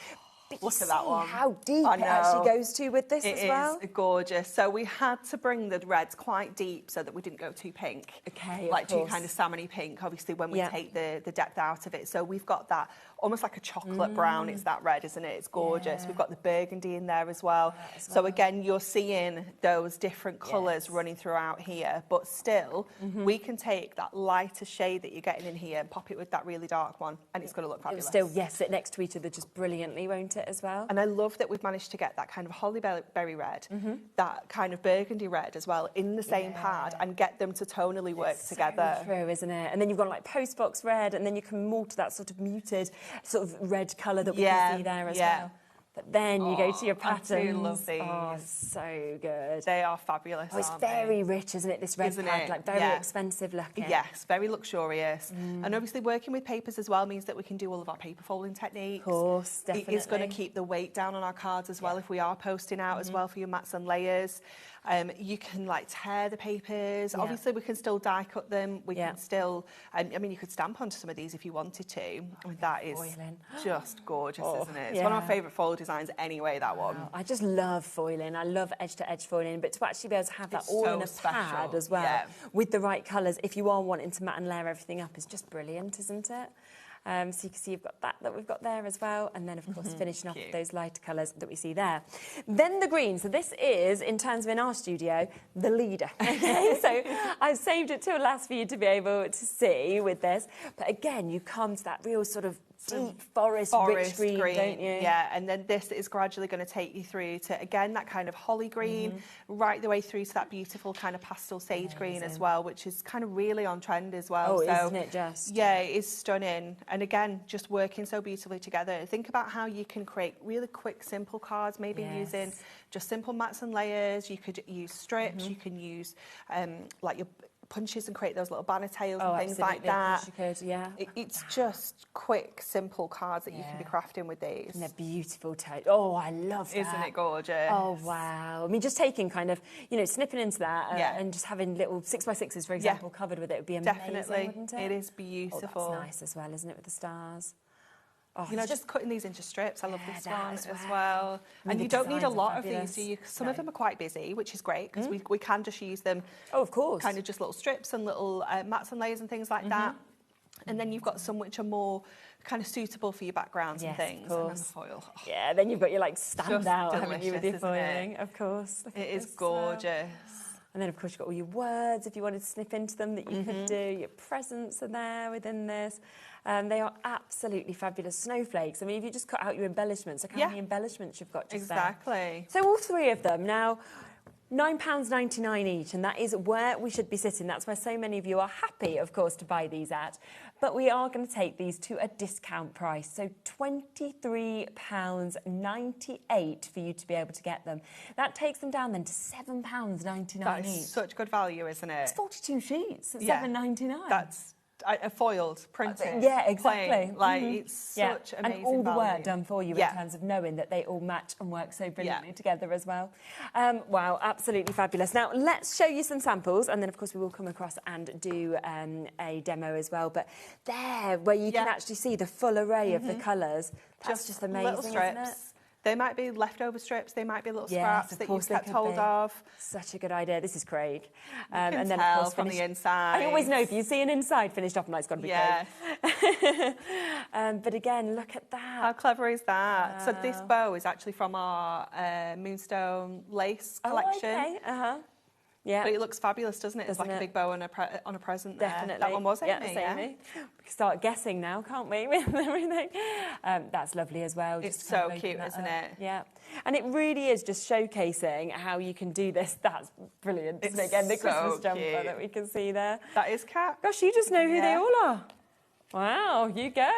Speaker 6: Look at that one.
Speaker 1: How deep it actually goes to with this as well.
Speaker 6: It is gorgeous. So we had to bring the reds quite deep so that we didn't go too pink.
Speaker 1: Okay,
Speaker 6: like too kind of salmony pink, obviously, when we take the depth out of it. So we've got that almost like a chocolate brown. It's that red, isn't it? It's gorgeous. We've got the burgundy in there as well. So again, you're seeing those different colours running throughout here, but still, we can take that lighter shade that you're getting in here and pop it with that really dark one, and it's going to look fabulous.
Speaker 1: It'll still, sit next to each other just brilliantly, won't it, as well?
Speaker 6: And I love that we've managed to get that kind of hollyberry red, that kind of burgundy red as well in the same pad, and get them to tonally work together.
Speaker 1: So true, isn't it? And then you've got like postbox red, and then you can mortar that sort of muted sort of red colour that we can see there as well. But then you go to your patterns.
Speaker 6: I do love these.
Speaker 1: Oh, so good.
Speaker 6: They are fabulous.
Speaker 1: Oh, it's very rich, isn't it? This red pad, like very expensive looking.
Speaker 6: Yes, very luxurious. And obviously working with papers as well means that we can do all of our paper folding techniques.
Speaker 1: Of course, definitely.
Speaker 6: It is going to keep the weight down on our cards as well if we are posting out as well for your mats and layers. You can like tear the papers. Obviously, we can still die cut them. We can still, I mean, you could stamp onto some of these if you wanted to. I mean, that is just gorgeous, isn't it? It's one of my favourite fold designs anyway, that one.
Speaker 1: I just love foiling. I love edge-to-edge foiling, but to actually be able to have that all in a pad as well, with the right colours, if you are wanting to matte and layer everything up, is just brilliant, isn't it? So you can see you've got that we've got there as well, and then of course finishing off with those lighter colours that we see there. Then the green. So this is, in terms of in our studio, the leader. Okay, so I've saved it till last for you to be able to see with this. But again, you come to that real sort of deep forest rich green, don't you?
Speaker 6: Yeah, and then this is gradually going to take you through to, again, that kind of holly green, right the way through to that beautiful kind of pastel sage green as well, which is kind of really on trend as well.
Speaker 1: Oh,
Speaker 6: so,
Speaker 1: isn't it just?
Speaker 6: Yeah, it is stunning. And again, just working so beautifully together. Think about how you can create really quick, simple cards, maybe using just simple mats and layers. You could use strips, you can use like your punches and create those little banner tails and things like that. It's just quick, simple cards that you can be crafting with these.
Speaker 1: And they're beautiful. Oh, I love that.
Speaker 6: Isn't it gorgeous?
Speaker 1: Oh, wow. I mean, just taking kind of, you know, snipping into that and just having little 6x6s, for example, covered with it would be amazing,
Speaker 6: definitely.
Speaker 1: Wouldn't it?
Speaker 6: It is beautiful.
Speaker 1: Oh, that's nice as well, isn't it, with the stars?
Speaker 6: Oh, you know, just cutting these into strips. I love this one as well. And you don't need a lot of these, do you? Some of them are quite busy, which is great, because we can just use them.
Speaker 1: Oh, of course.
Speaker 6: Kind of just little strips and little mats and layers and things like that. And then you've got some which are more kind of suitable for your backgrounds and things.
Speaker 1: Of course.
Speaker 6: And then the foil. Oh,
Speaker 1: yeah, then you've got your like standout, haven't you, with your
Speaker 6: delicious,
Speaker 1: foiling? Of course.
Speaker 6: It is gorgeous.
Speaker 1: And then, of course, you've got all your words, if you wanted to snip into them, that you could do. Your presents are there within this. They are absolutely fabulous snowflakes. I mean, if you just cut out your embellishments, look how many embellishments you've got just there. So all three of them. Now, £9.99 each, and that is where we should be sitting. That's where so many of you are happy, of course, to buy these at. But we are going to take these to a discount price, so £23.98 for you to be able to get them. That takes them down then to £7.99
Speaker 6: That
Speaker 1: each.
Speaker 6: is such good value, isn't it?
Speaker 1: It's 42 sheets at £7.99.
Speaker 6: That's a foiled printing.
Speaker 1: Yeah, exactly.
Speaker 6: Like, it's such amazing
Speaker 1: and all the
Speaker 6: value.
Speaker 1: work done for you in terms of knowing that they all match and work so brilliantly together as well. Wow, absolutely fabulous. Now, let's show you some samples, and then, of course, we will come across and do a demo as well. But there, where you can actually see the full array of the colours, that's just amazing,
Speaker 6: little strips.
Speaker 1: isn't it?
Speaker 6: They might be leftover strips, they might be little scraps that you've kept hold of.
Speaker 1: Such a good idea. This is Craig.
Speaker 6: You can
Speaker 1: and then,
Speaker 6: tell
Speaker 1: of course,
Speaker 6: from the inside.
Speaker 1: I always know if you see an inside finished off, it's got to be Craig. But again, look at that.
Speaker 6: How clever is that? So this bow is actually from our Moonstone lace collection.
Speaker 1: Oh, okay. Yeah.
Speaker 6: But it looks fabulous, doesn't it? It's like a big bow on a present there.
Speaker 1: Definitely.
Speaker 6: That one was Amy,
Speaker 1: Amy. We can start guessing now, can't we, with everything? That's lovely as well.
Speaker 6: It's so cute, isn't it?
Speaker 1: Yeah. And it really is just showcasing how you can do this. That's brilliant, isn't it? Again, the Christmas jumper that we can see there.
Speaker 6: That is Kat.
Speaker 1: Gosh, you just know who they all are. Wow, you go.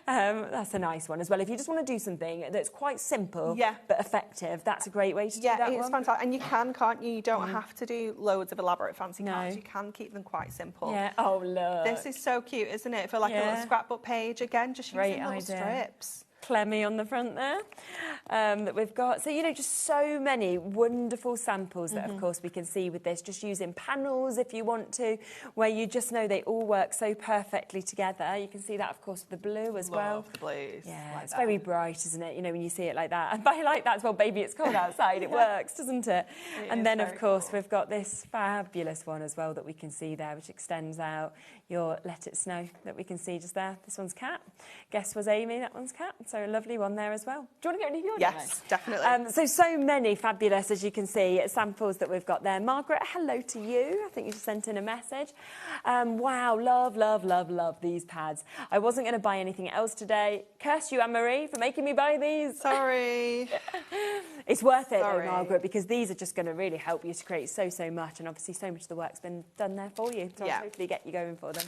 Speaker 1: That's a nice one as well. If you just want to do something that's quite simple but effective, that's a great way to do that one.
Speaker 6: Yeah, it's fantastic. And you can, can't you? You don't have to do loads of elaborate fancy cards. You can keep them quite simple.
Speaker 1: Yeah. Oh, look.
Speaker 6: This is so cute, isn't it? For like a little scrapbook page. Again, just using little strips.
Speaker 1: Clemmy on the front there that we've got. So, you know, just so many wonderful samples that, of course, we can see with this. Just using panels if you want to, where you just know they all work so perfectly together. You can see that, of course, with the blue as well.
Speaker 6: Love the blues.
Speaker 1: Yeah,
Speaker 6: like
Speaker 1: it's very bright, isn't it? You know, when you see it like that. And I like that as well, baby, it's cold outside. It works, doesn't it? And then, of course, we've got this fabulous one as well that we can see there, which extends out your Let It Snow that we can see just there. This one's Kat. Guess was Amy, that one's Kat. So a lovely one there as well. Do you want to get any of yours?
Speaker 6: Yes, definitely.
Speaker 1: So many fabulous, as you can see, samples that we've got there. Margaret, hello to you. I think you just sent in a message. Wow, love, love, love, love these pads. I wasn't going to buy anything else today. Curse you, Anne-Marie, for making me buy these.
Speaker 6: Sorry.
Speaker 1: It's worth it, though, Margaret, because these are just going to really help you to create so much. And obviously, so much of the work's been done there for you. So I'll hopefully get you going for them.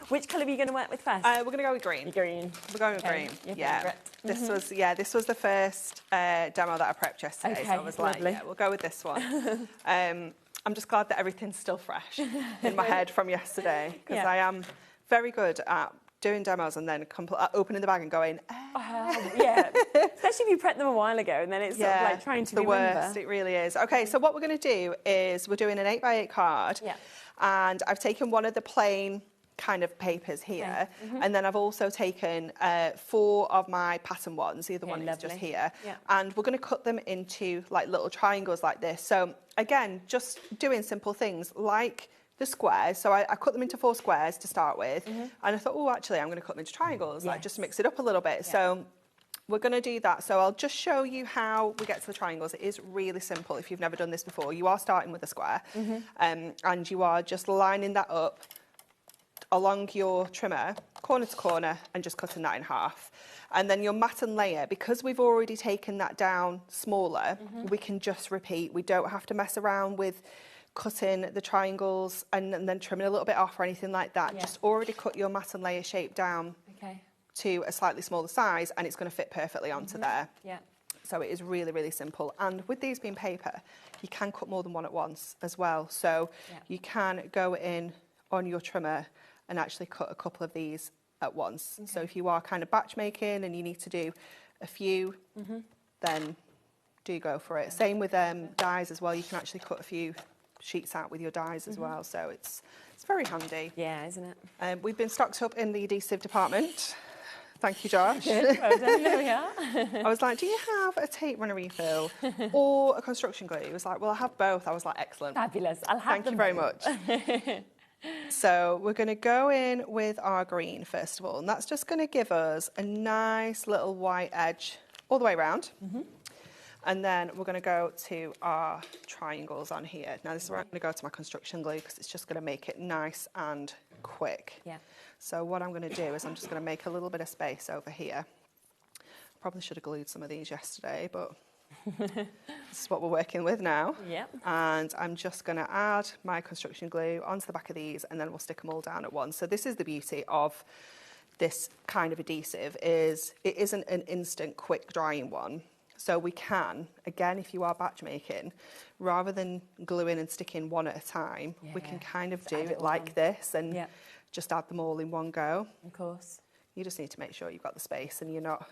Speaker 1: Which colour are you going to work with first?
Speaker 6: We're going to go with green.
Speaker 1: Green.
Speaker 6: We're going with green.
Speaker 1: Yeah.
Speaker 6: This was the first demo that I prepped yesterday.
Speaker 1: Okay,
Speaker 6: so I was like, we'll go with this one. I'm just glad that everything's still fresh in my head from yesterday, because I am very good at doing demos and then opening the bag and going,
Speaker 1: especially if you prepped them a while ago and then it's sort of like trying to remember.
Speaker 6: The worst, it really is. Okay, so what we're going to do is we're doing an 8x8 card, and I've taken one of the plain kind of papers here, and then I've also taken 4 of my pattern ones. The other one is just here, and we're going to cut them into like little triangles like this. So again, just doing simple things like the squares. So I cut them into 4 squares to start with, and I thought, oh, actually, I'm going to cut them into triangles, like just mix it up a little bit. So we're going to do that. So I'll just show you how we get to the triangles. It is really simple if you've never done this before. You are starting with a square, and you are just lining that up along your trimmer, corner to corner, and just cutting that in half. And then your mat and layer, because we've already taken that down smaller, we can just repeat. We don't have to mess around with cutting the triangles and then trimming a little bit off or anything like that. Just already cut your mat and layer shape down to a slightly smaller size, and it's going to fit perfectly onto there. So it is really, really simple. And with these being paper, you can cut more than one at once as well. So you can go in on your trimmer and actually cut a couple of these at once. So if you are kind of batch making and you need to do a few, then do go for it. Same with dies as well. You can actually cut a few sheets out with your dies as well. So it's very handy.
Speaker 1: Yeah, isn't it?
Speaker 6: We've been stocked up in the adhesive department. Thank you, Josh.
Speaker 1: Good. Well done. There we are.
Speaker 6: I was like, do you have a tape runner refill or a construction glue? He was like, well, I have both. I was like, excellent.
Speaker 1: Fabulous. I'll have
Speaker 6: Thank you very much. So we're going to go in with our green first of all, and that's just going to give us a nice little white edge all the way around. And then we're going to go to our triangles on here. Now this is where I'm going to go to my construction glue because it's just going to make it nice and quick.
Speaker 1: Yeah.
Speaker 6: So what I'm going to do is I'm just going to make a little bit of space over here. Probably should have glued some of these yesterday, but this is what we're working with now.
Speaker 1: Yeah.
Speaker 6: And I'm just going to add my construction glue onto the back of these, and then we'll stick them all down at once. So this is the beauty of this kind of adhesive, is it isn't an instant quick drying one. So we can, again, if you are batch making, rather than gluing and sticking one at a time, we can kind of do it like this and just add them all in one go.
Speaker 1: Of course.
Speaker 6: You just need to make sure you've got the space and you're not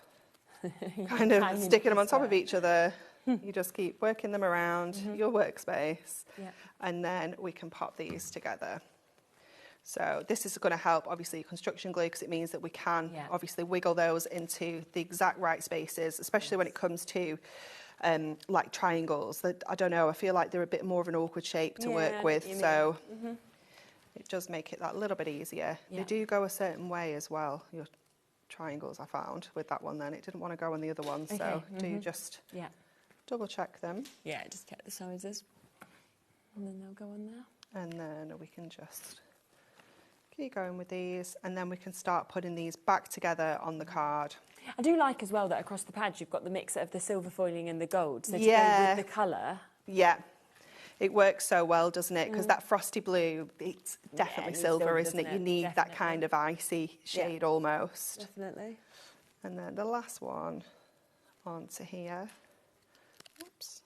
Speaker 6: kind of sticking them on top of each other. You just keep working them around your workspace, and then we can pop these together. So this is going to help, obviously, construction glue, because it means that we can obviously wiggle those into the exact right spaces, especially when it comes to like triangles. That, I don't know, I feel like they're a bit more of an awkward shape to work with, so it does make it that little bit easier. They do go a certain way as well, your triangles, I found, with that one then. It didn't want to go on the other one, so do just double check them.
Speaker 1: Yeah, just check the sizes, and then they'll go on there.
Speaker 6: And then we can just keep going with these, and then we can start putting these back together on the card.
Speaker 1: I do like as well that across the pads you've got the mix of the silver foiling and the gold, so to go with the colour.
Speaker 6: Yeah, it works so well, doesn't it? Because that frosty blue, it's definitely silver, isn't it? You need that kind of icy shade almost.
Speaker 1: Definitely.
Speaker 6: And then the last one onto here. Oops.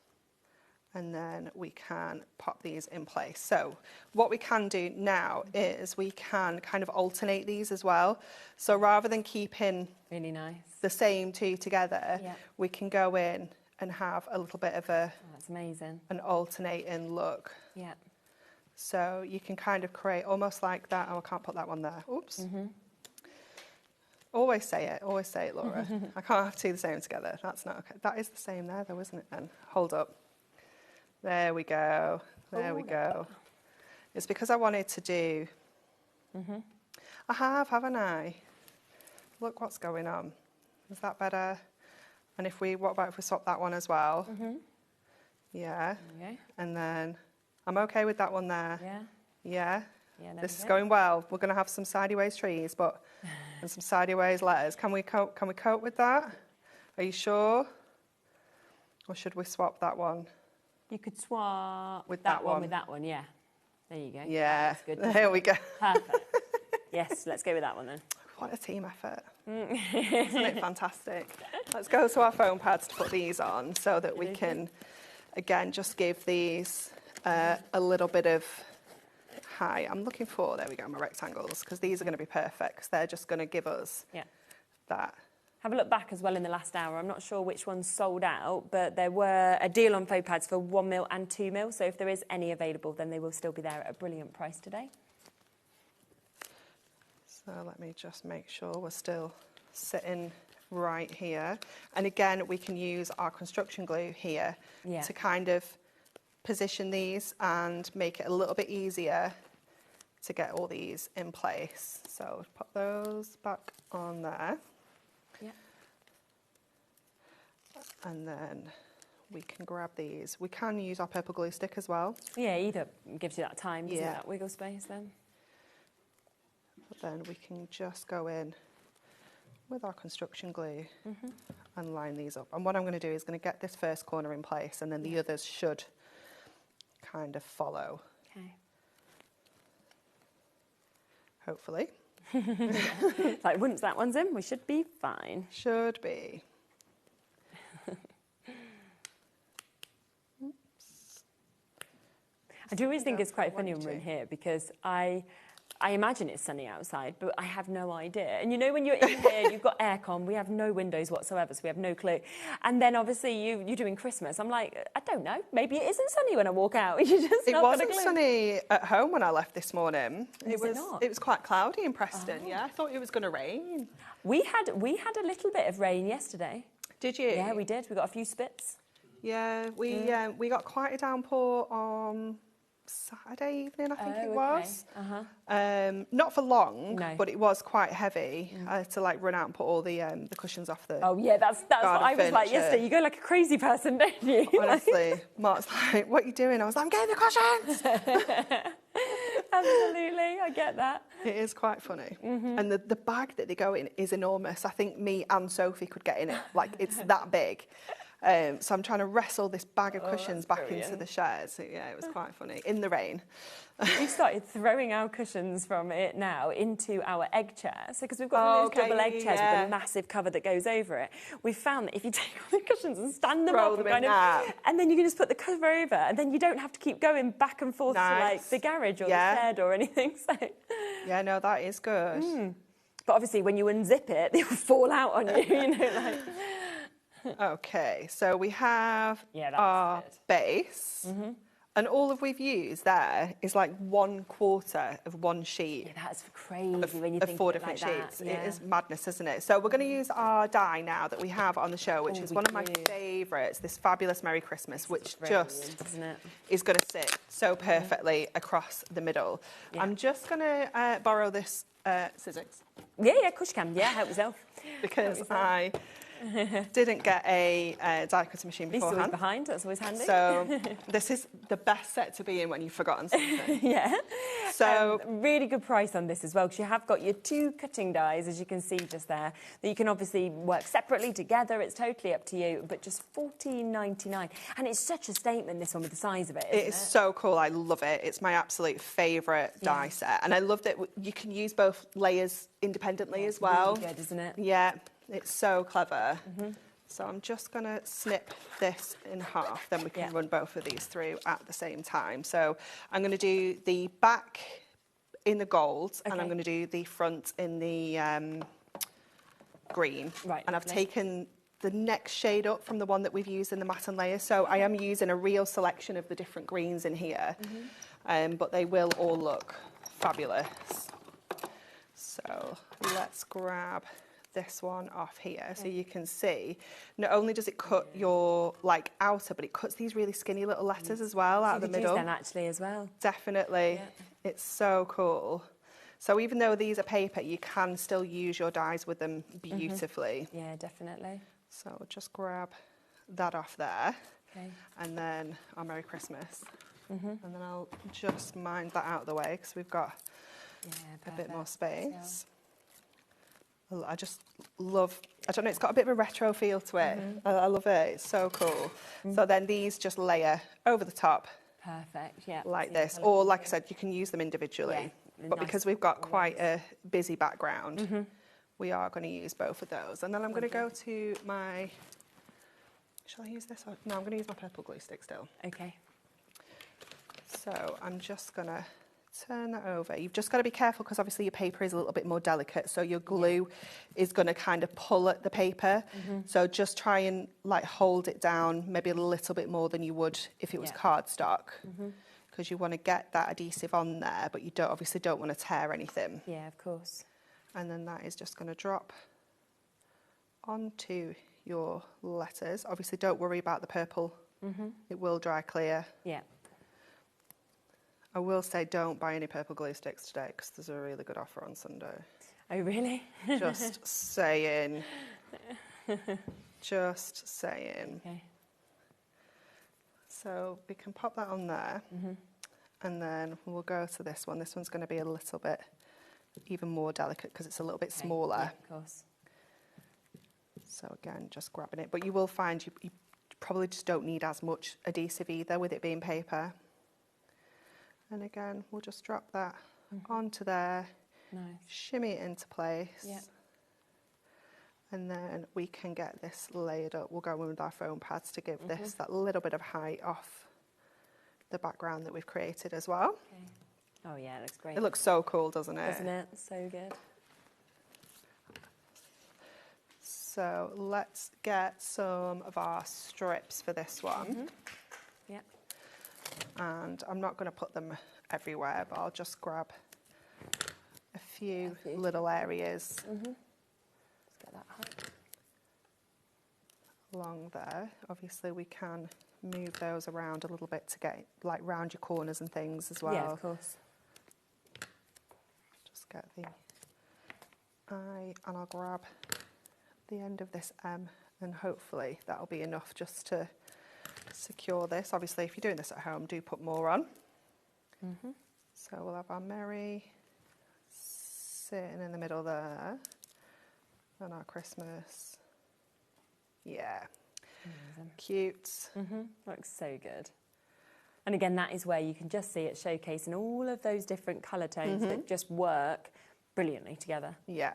Speaker 6: And then we can pop these in place. So what we can do now is we can kind of alternate these as well. So rather than keeping
Speaker 1: really nice
Speaker 6: the same two together, we can go in and have a little bit of a
Speaker 1: that's amazing,
Speaker 6: an alternating look.
Speaker 1: Yeah.
Speaker 6: So you can kind of create almost like that. Oh, I can't put that one there. Oops. Always say it, Laura. I can't have two the same together. That's not okay. That is the same there though, isn't it then? Hold up. There we go. There we go. It's because I wanted to do... I have, haven't I? Look what's going on. Is that better? And if we, what about if we swap that one as well? Yeah.
Speaker 1: Okay.
Speaker 6: And then I'm okay with that one there.
Speaker 1: Yeah.
Speaker 6: Yeah.
Speaker 1: Yeah.
Speaker 6: This is going well. We're going to have some sideways trees, but and some sideways letters. Can we cope with that? Are you sure? Or should we swap that one?
Speaker 1: You could swap
Speaker 6: with
Speaker 1: that one with that one, yeah. There you go.
Speaker 6: Yeah,
Speaker 1: that's good.
Speaker 6: There we go.
Speaker 1: Perfect. Yes, let's go with that one then.
Speaker 6: What a team effort. Isn't it fantastic? Let's go to our foam pads to put these on so that we can, again, just give these a little bit of height. I'm looking for, there we go, my rectangles, because these are going to be perfect, because they're just going to give us that.
Speaker 1: Have a look back as well in the last hour. I'm not sure which ones sold out, but there were a deal on foam pads for 1 mil and 2 mil. So if there is any available, then they will still be there at a brilliant price today.
Speaker 6: So let me just make sure we're still sitting right here. And again, we can use our construction glue here to kind of position these and make it a little bit easier to get all these in place. So put those back on there. And then we can grab these. We can use our purple glue stick as well.
Speaker 1: Yeah, either gives you that time, doesn't it, that wiggle space then?
Speaker 6: But then we can just go in with our construction glue and line these up. And what I'm going to do is going to get this first corner in place, and then the others should kind of follow.
Speaker 1: Okay.
Speaker 6: Hopefully.
Speaker 1: Like once that one's in, we should be fine.
Speaker 6: Should be.
Speaker 1: I do always think it's quite funny when we're in here because I imagine it's sunny outside, but I have no idea. And you know when you're in here, you've got aircon, we have no windows whatsoever, so we have no clue. And then obviously you're doing Christmas. I'm like, I don't know, maybe it isn't sunny when I walk out. You just
Speaker 6: It wasn't sunny at home when I left this morning. It was quite cloudy in Preston.
Speaker 1: Oh.
Speaker 6: Yeah, I thought it was going to rain.
Speaker 1: We had a little bit of rain yesterday.
Speaker 6: Did you?
Speaker 1: Yeah, we did. We got a few spits.
Speaker 6: Yeah, we got quite a downpour on Saturday evening, I think it was. Not for long, but it was quite heavy. I had to like run out and put all the cushions off the.
Speaker 1: Oh yeah, that's what I was like yesterday. You go like a crazy person, don't you?
Speaker 6: Honestly, Mark's like, "What are you doing?" I was like, "I'm getting the cushions."
Speaker 1: Absolutely, I get that.
Speaker 6: It is quite funny. And the bag that they go in is enormous. I think me and Sophie could get in it. Like, it's that big. So I'm trying to wrestle this bag of cushions back into the shed. So yeah, it was quite funny. In the rain.
Speaker 1: We've started throwing our cushions from it now into our egg chair. So because we've got one of those double egg chairs with a massive cover that goes over it, we found that if you take all the cushions and stand them up and then you can just put the cover over, and then you don't have to keep going back and forth to like the garage or the shed or anything. So
Speaker 6: yeah, no, that is good.
Speaker 1: But obviously when you unzip it, they will fall out on you, you know, like.
Speaker 6: Okay, so we have our base, and all we've used there is like 1/4 of one sheet.
Speaker 1: Yeah, that's crazy when you think
Speaker 6: 4
Speaker 1: of it
Speaker 6: different
Speaker 1: like
Speaker 6: sheets.
Speaker 1: that. Yeah.
Speaker 6: It is madness, isn't it? So we're going to use our die now that we have on the show, which is one of my favourites, this fabulous Merry Christmas, which just is going to sit so perfectly across the middle. Yeah. I'm just going to borrow this scissors.
Speaker 1: Yeah, of course you can. Yeah, help yourself.
Speaker 6: Because I didn't get a die cutting machine beforehand.
Speaker 1: Always behind, that's always handy.
Speaker 6: So this is the best set to be in when you've forgotten something.
Speaker 1: Yeah.
Speaker 6: So
Speaker 1: really good price on this as well, because you have got your 2 cutting dies, as you can see just there, that you can obviously work separately together. It's totally up to you, but just $14.99. And it's such a statement, this one, with the size of it, isn't it?
Speaker 6: It's so cool. I love it. It's my absolute favourite die set. And I love that you can use both layers independently as well.
Speaker 1: Really good, isn't it?
Speaker 6: Yeah. It's so clever. So I'm just going to snip this in half, then we can run both of these through at the same time. So I'm going to do the back in the gold, and I'm going to do the front in the green. Right. And I've taken the next shade up from the one that we've used in the matte and layer. So I am using a real selection of the different greens in here, but they will all look fabulous. So let's grab this one off here, so you can see not only does it cut your like outer, but it cuts these really skinny little letters as well out of the middle.
Speaker 1: Use them actually as well.
Speaker 6: Definitely, it's so cool. So even though these are paper, you can still use your dies with them beautifully.
Speaker 1: Yeah, definitely.
Speaker 6: So we'll just grab that off there, and then our Merry Christmas, and then I'll just mind that out of the way because we've got a bit more space. I just love, I don't know, it's got a bit of a retro feel to it. I love it, it's so cool. So then these just layer over the top.
Speaker 1: Perfect, yeah.
Speaker 6: Like this, or like I said, you can use them individually. But because we've got quite a busy background, we are going to use both of those. And then I'm going to go to my, shall I use this? No, I'm going to use my purple glue stick still.
Speaker 1: Okay.
Speaker 6: So I'm just going to turn that over. You've just got to be careful because obviously your paper is a little bit more delicate, so your glue is going to kind of pull at the paper. So just try and like hold it down maybe a little bit more than you would if it was cardstock, because you want to get that adhesive on there, but you obviously don't want to tear anything.
Speaker 1: Yeah, of course.
Speaker 6: And then that is just going to drop onto your letters. Obviously don't worry about the purple. It will dry clear.
Speaker 1: Yeah.
Speaker 6: I will say don't buy any purple glue sticks today because there's a really good offer on Sunday.
Speaker 1: Oh, really?
Speaker 6: Just saying. Just saying.
Speaker 1: Okay.
Speaker 6: So we can pop that on there, and then we'll go to this one. This one's going to be a little bit even more delicate because it's a little bit smaller.
Speaker 1: Yeah, of course.
Speaker 6: So again, just grabbing it. But you will find you probably just don't need as much adhesive either with it being paper. And again, we'll just drop that onto there, shimmy it into place, and then we can get this layered up. We'll go in with our foam pads to give this that little bit of height off the background that we've created as well.
Speaker 1: Okay. Oh yeah, it looks great.
Speaker 6: It looks so cool, doesn't it?
Speaker 1: Doesn't it? So good.
Speaker 6: So let's get some of our strips for this one. And I'm not going to put them everywhere, but I'll just grab a few little areas.
Speaker 1: Let's get that height.
Speaker 6: along there. Obviously we can move those around a little bit to get like round your corners and things as well.
Speaker 1: Yeah, of course.
Speaker 6: Just get the eye, and I'll grab the end of this M, and hopefully that'll be enough just to secure this. Obviously if you're doing this at home, do put more on. So we'll have our Mary sitting in the middle there, and our Christmas. Yeah.
Speaker 1: Amazing.
Speaker 6: Cute.
Speaker 1: Looks so good. And again, that is where you can just see it showcasing all of those different colour tones that just work brilliantly together.
Speaker 6: Yeah.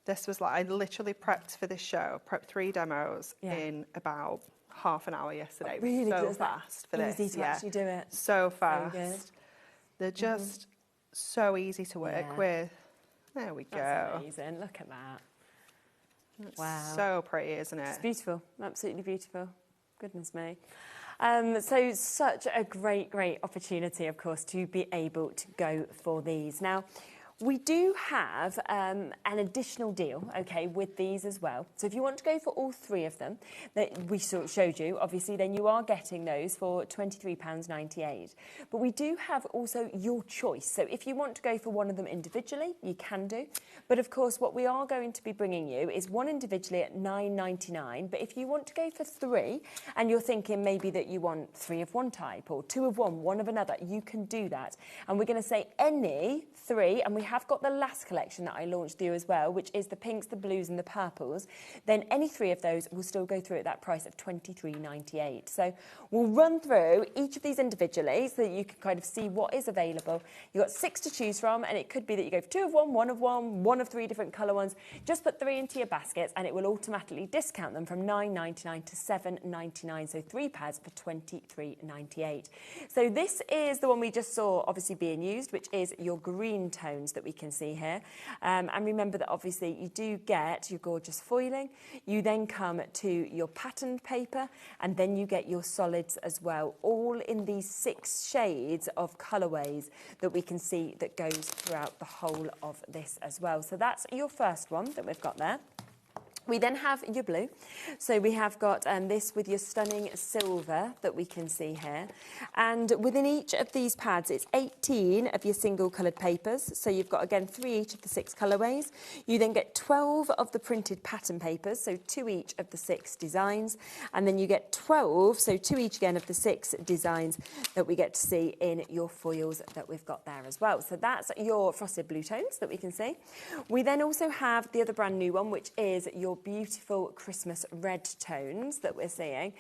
Speaker 6: This was like, I literally prepped for this show, prepped 3 demos in about half an hour yesterday.
Speaker 1: Really
Speaker 6: so fast for this.
Speaker 1: Easy to actually do it.
Speaker 6: So fast.
Speaker 1: So good.
Speaker 6: They're just so easy to work with. There we go.
Speaker 1: That's amazing. Look at that. Wow.
Speaker 6: So pretty, isn't it?
Speaker 1: It's beautiful. Absolutely beautiful. Goodness me. So such a great opportunity, of course, to be able to go for these. Now, we do have an additional deal, okay, with these as well. So if you want to go for all 3 of them that we sort of showed you, obviously, then you are getting those for £23.98. But we do have also your choice. So if you want to go for one of them individually, you can do. But of course, what we are going to be bringing you is one individually at £9.99. But if you want to go for 3 and you're thinking maybe that you want 3 of one type or 2 of one of another, you can do that. And we're going to say any 3, and we have got the last collection that I launched you as well, which is the pinks, the blues and the purples. Then any 3 of those will still go through at that price of £23.98. So we'll run through each of these individually so that you can kind of see what is available. You've got 6 to choose from, and it could be that you go for 2 of one of one of 3 different colour ones. Just put 3 into your baskets and it will automatically discount them from £9.99 to £7.99. So 3 pairs for £23.98. So this is the one we just saw obviously being used, which is your green tones that we can see here. And remember that obviously you do get your gorgeous foiling. You then come to your patterned paper, and then you get your solids as well, all in these 6 shades of colourways that we can see that goes throughout the whole of this as well. So that's your first one that we've got there. We then have your blue. So we have got this with your stunning silver that we can see here. And within each of these pads, it's 18 of your single coloured papers. So you've got, again, 3 each of the 6 colourways. You then get 12 of the printed pattern papers, so 2 each of the 6 designs. And then you get 12, so 2 each again of the 6 designs that we get to see in your foils that we've got there as well. So that's your frosted blue tones that we can see. We then also have the other brand new one, which is your beautiful Christmas red tones that we're seeing,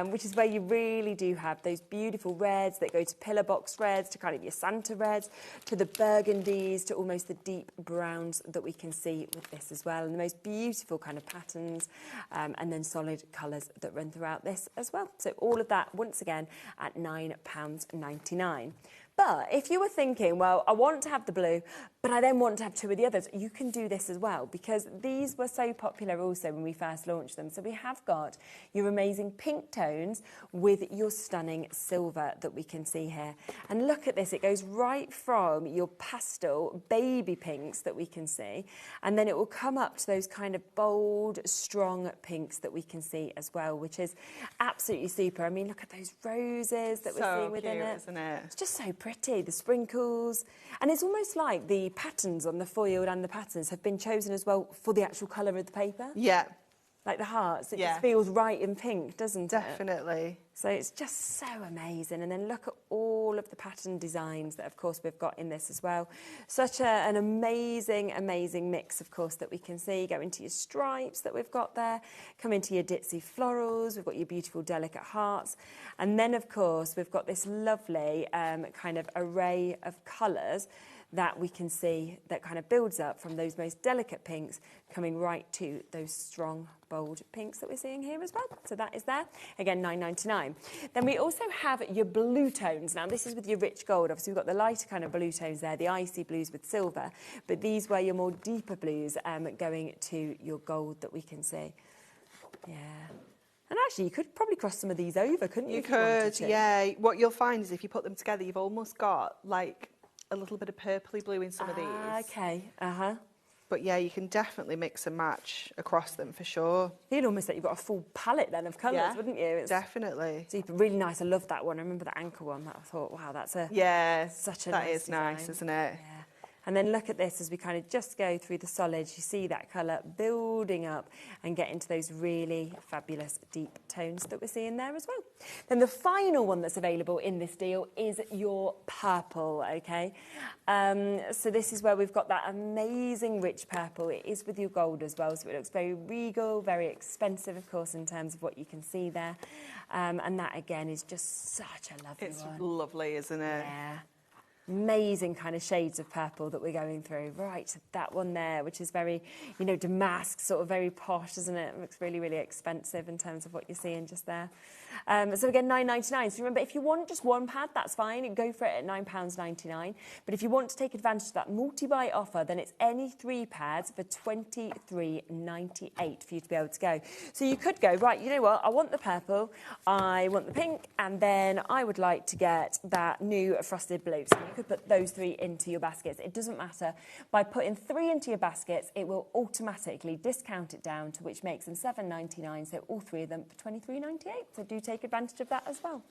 Speaker 1: which is where you really do have those beautiful reds that go to pillar box reds, to kind of your Santa reds, to the burgundies, to almost the deep browns that we can see with this as well, and the most beautiful kind of patterns, and then solid colours that run throughout this as well. So all of that, once again, at £9.99. But if you were thinking, well, I want to have the blue, but I then want to have 2 of the others, you can do this as well, because these were so popular also when we first launched them. So we have got your amazing pink tones with your stunning silver that we can see here. And look at this, it goes right from your pastel baby pinks that we can see, and then it will come up to those kind of bold, strong pinks that we can see as well, which is absolutely super. I mean, look at those roses that we're seeing within it.
Speaker 6: Isn't it?
Speaker 1: It's just so pretty, the sprinkles. And it's almost like the patterns on the foil and the patterns have been chosen as well for the actual colour of the paper.
Speaker 6: Yeah.
Speaker 1: Like the hearts, it just feels right in pink, doesn't it?
Speaker 6: Definitely.
Speaker 1: So it's just so amazing. And then look at all of the pattern designs that, of course, we've got in this as well. Such an amazing, amazing mix, of course, that we can see. Go into your stripes that we've got there. Come into your ditzy florals. We've got your beautiful, delicate hearts. And then, of course, we've got this lovely kind of array of colours that we can see that kind of builds up from those most delicate pinks coming right to those strong, bold pinks that we're seeing here as well. So that is there. Again, £9.99. Then we also have your blue tones. Now, this is with your rich gold. Obviously, we've got the lighter kind of blue tones there, the icy blues with silver. But these were your more deeper blues going to your gold that we can see. Yeah. And actually, you could probably cross some of these over, couldn't you?
Speaker 6: You could, yeah. What you'll find is if you put them together, you've almost got, like, a little bit of purpley blue in some of these.
Speaker 1: Okay,
Speaker 6: But yeah, you can definitely mix and match across them for sure.
Speaker 1: You'd almost think you've got a full palette then of colours, wouldn't you? It's
Speaker 6: definitely.
Speaker 1: Super, really nice. I love that one. I remember the anchor one. That I thought, wow, that's such a
Speaker 6: that
Speaker 1: nice
Speaker 6: is nice,
Speaker 1: design.
Speaker 6: isn't it?
Speaker 1: Yeah. And then look at this as we kind of just go through the solids. You see that colour building up and get into those really fabulous deep tones that we're seeing there as well. Then the final one that's available in this deal is your purple, okay? So this is where we've got that amazing rich purple. It is with your gold as well, so it looks very regal, very expensive, of course, in terms of what you can see there. And that, again, is just such a lovely one.
Speaker 6: It's lovely, isn't it?
Speaker 1: Yeah. Amazing kind of shades of purple that we're going through. Right, so that one there, which is very, you know, damask, sort of very posh, isn't it? It looks really, really expensive in terms of what you're seeing just there. So again, £9.99. So remember, if you want just one pad, that's fine. Go for it at £9.99. But if you want to take advantage of that multi-buy offer, then it's any 3 pads for £23.98 for you to be able to go. So you could go, right, you know what? I want the purple, I want the pink, and then I would like to get that new frosted blue. So you could put those 3 into your baskets. It doesn't matter. By putting 3 into your baskets, it will automatically discount it down to which makes them £7.99. So all 3 of them for £23.98. So do take advantage of that as well.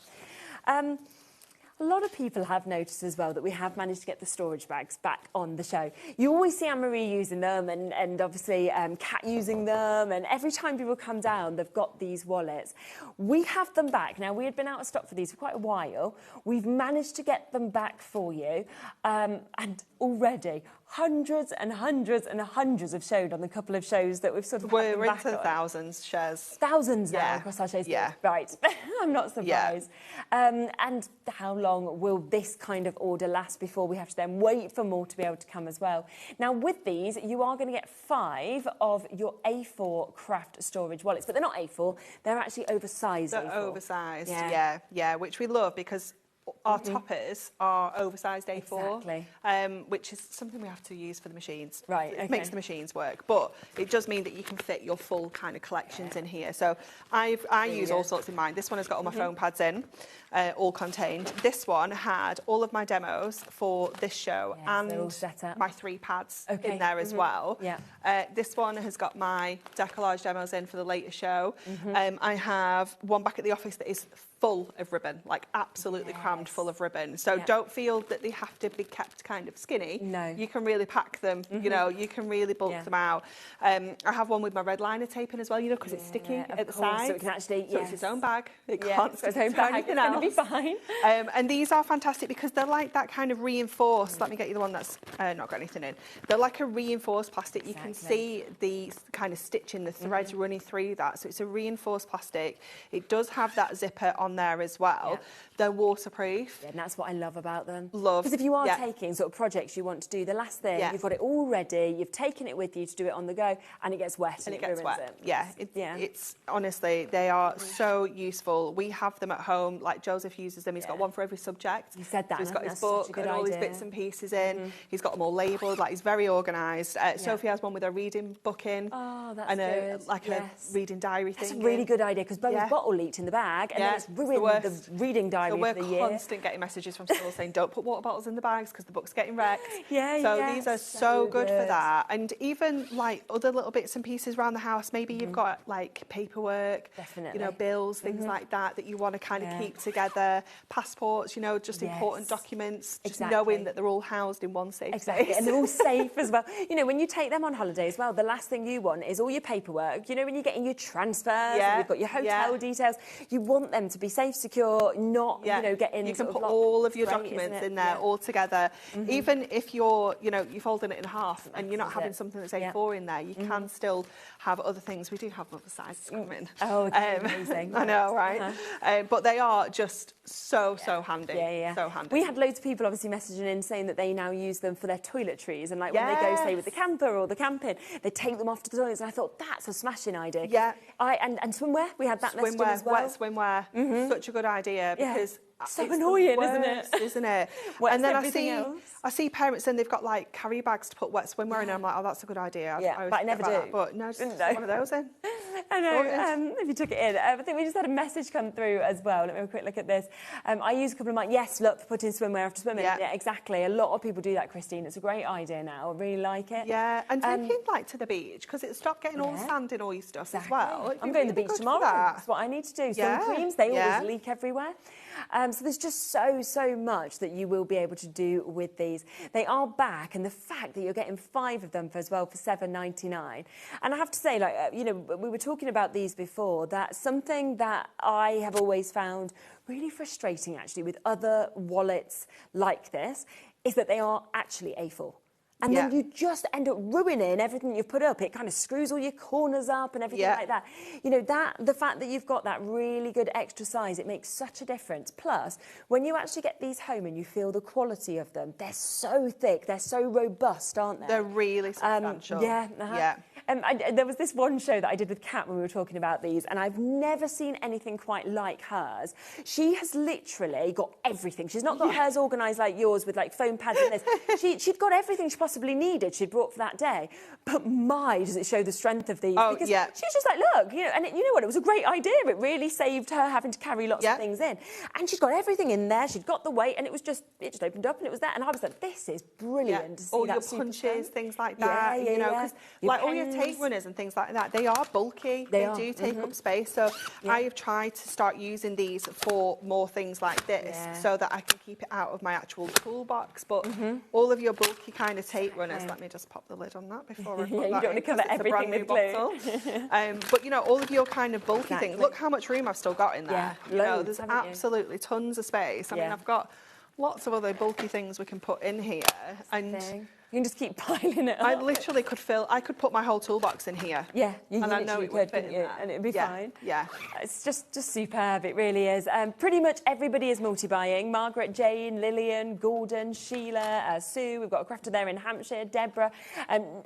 Speaker 1: A lot of people have noticed as well that we have managed to get the storage bags back on the show. You always see Anne-Marie using them and obviously Kat using them, and every time people come down, they've got these wallets. We have them back. Now, we had been out of stock for these for quite a while. We've managed to get them back for you, and already hundreds and hundreds and hundreds have showed on the couple of shows that we've sort of
Speaker 6: We're into thousands shares.
Speaker 1: Thousands now across our shows.
Speaker 6: Yeah.
Speaker 1: Right. I'm not surprised. And how long will this kind of order last before we have to then wait for more to be able to come as well? Now, with these, you are going to get 5 of your A4 craft storage wallets, but they're not A4, they're actually oversized
Speaker 6: They're
Speaker 1: A4.
Speaker 6: oversized, yeah, which we love because our toppers are oversized A4,
Speaker 1: Exactly.
Speaker 6: Which is something we have to use for the machines.
Speaker 1: Right,
Speaker 6: It makes the machines work, but it does mean that you can fit your full kind of collections in here. So I use all sorts in mine. This one has got all my foam pads in, all contained. This one had all of my demos for this show and
Speaker 1: all set up.
Speaker 6: my 3 pads in there as well.
Speaker 1: Yeah.
Speaker 6: This one has got my decollage demos in for the later show. I have one back at the office that is full of ribbon, like absolutely crammed full of ribbon. So don't feel that they have to be kept kind of skinny.
Speaker 1: No.
Speaker 6: You can really pack them, you know, you can really bulk them out. I have one with my red liner tape in as well, you know, because it's sticky at the side.
Speaker 1: So it can actually,
Speaker 6: so it's its own bag. It can't
Speaker 1: so its own bag.
Speaker 6: anything
Speaker 1: It's
Speaker 6: else.
Speaker 1: going to be fine.
Speaker 6: And these are fantastic because they're like that kind of reinforced. Let me get you the one that's not got anything in. They're like a reinforced plastic. You can see the kind of stitching, the threads running through that. So it's a reinforced plastic. It does have that zipper on there as well. They're waterproof.
Speaker 1: Yeah, and that's what I love about them.
Speaker 6: Love.
Speaker 1: Because if you are taking sort of projects you want to do, the last thing, you've got it all ready, you've taken it with you to do it on the go, and it gets wet and it
Speaker 6: gets
Speaker 1: ruins
Speaker 6: wet.
Speaker 1: it.
Speaker 6: It's honestly, they are so useful. We have them at home. Like Joseph uses them. He's got one for every subject.
Speaker 1: You said that.
Speaker 6: So he's got his
Speaker 1: that's such a
Speaker 6: book
Speaker 1: good
Speaker 6: and all his
Speaker 1: idea.
Speaker 6: bits and pieces in. He's got them all labelled. Like he's very organised. Sophie has one with a reading book in.
Speaker 1: Oh, that's
Speaker 6: and
Speaker 1: good.
Speaker 6: a reading diary
Speaker 1: That's
Speaker 6: thing.
Speaker 1: a really good idea because Bo's bottle leaked in the bag and then it's ruined the reading diary
Speaker 6: so we're
Speaker 1: for the year.
Speaker 6: constant getting messages from schools saying don't put water bottles in the bags because the book's getting wrecked.
Speaker 1: So
Speaker 6: these are so good for that. And even like other little bits and pieces around the house, maybe you've got like paperwork, you know, bills, things like that you want to kind of keep together, passports, you know, just important documents, just knowing that they're all housed in one safe space.
Speaker 1: And they're all safe as well. You know, when you take them on holiday as well, the last thing you want is all your paperwork. You know, when you're getting your transfers, and you've got your hotel details, you want them to be safe, secure, not, you know, getting...
Speaker 6: You can put all of your documents in there all together. Even if you're, you know, you're folding it in half and you're not having something that's A4 in there, you can still have other things. We do have other sizes coming.
Speaker 1: Oh, okay, amazing.
Speaker 6: I know, right? But they are just so handy. So handy.
Speaker 1: We had loads of people obviously messaging in saying that they now use them for their toiletries and like when they go, say, with the camper or the camping, they take them off to the toilets, and I thought that's a smashing idea. And swimwear, we had that message as well.
Speaker 6: Wet swimwear, such a good idea because
Speaker 1: So
Speaker 6: it's
Speaker 1: annoying,
Speaker 6: worst, isn't it?
Speaker 1: Wets
Speaker 6: And then
Speaker 1: everything
Speaker 6: I see parents and they've got like carry bags to put wet swimwear in, and I'm like, oh, that's a good idea.
Speaker 1: Yeah, but I never do.
Speaker 6: That, but no, just one of those in.
Speaker 1: I know, if you took it in. I think we just had a message come through as well. Let me have a quick look at this. I use a couple of mine. Yes, look, for putting swimwear after swimming. Yeah, exactly. A lot of people do that, Christine. It's a great idea now. I really like it.
Speaker 6: Yeah, and taking like to the beach, because it stopped getting all the sand in all your stuff as well.
Speaker 1: I'm going to the beach tomorrow. That's what I need to do. Sun creams, they always leak everywhere. So there's just so much that you will be able to do with these. They are back, and the fact that you're getting 5 of them for $7.99. And I have to say, like, you know, we were talking about these before, that something that I have always found really frustrating actually with other wallets like this is that they are actually A4. And then you just end up ruining everything you've put up. It kind of screws all your corners up and everything like that. You know, the fact that you've got that really good extra size, it makes such a difference. Plus, when you actually get these home and you feel the quality of them, they're so thick, they're so robust, aren't they?
Speaker 6: They're really substantial.
Speaker 1: There was this one show that I did with Kat when we were talking about these, and I've never seen anything quite like hers. She has literally got everything. She's not got hers organised like yours with like foam pads and this. She'd got everything she possibly needed, she'd brought for that day. But my, does it show the strength of these? Because she was just like, look, you know, and you know what, it was a great idea. It really saved her having to carry lots of things in. And she'd got everything in there, she'd got the weight, and it just opened up and it was there. And I was like, this is brilliant to see
Speaker 6: all
Speaker 1: that
Speaker 6: your punches, things like that, you know, because like all your tape runners and things like that, they are bulky. They do take up space. So I have tried to start using these for more things like this so that I can keep it out of my actual toolbox. But all of your bulky kind of tape runners, let me just pop the lid on that before I put that
Speaker 1: you don't want to cover everything with glue.
Speaker 6: But you know, all of your kind of bulky things, look how much room I've still got in there. You know, there's absolutely tons of space. I mean, I've got lots of other bulky things we can put in here. And
Speaker 1: you can just keep piling it up.
Speaker 6: I literally could put my whole toolbox in here.
Speaker 1: Yeah,
Speaker 6: and I know it would fit in there.
Speaker 1: And it'd be fine.
Speaker 6: Yeah.
Speaker 1: It's just superb, it really is. Pretty much everybody is multi-buying. Margaret, Jane, Lillian, Gordon, Sheila, Sue, we've got a crafter there in Hampshire, Deborah,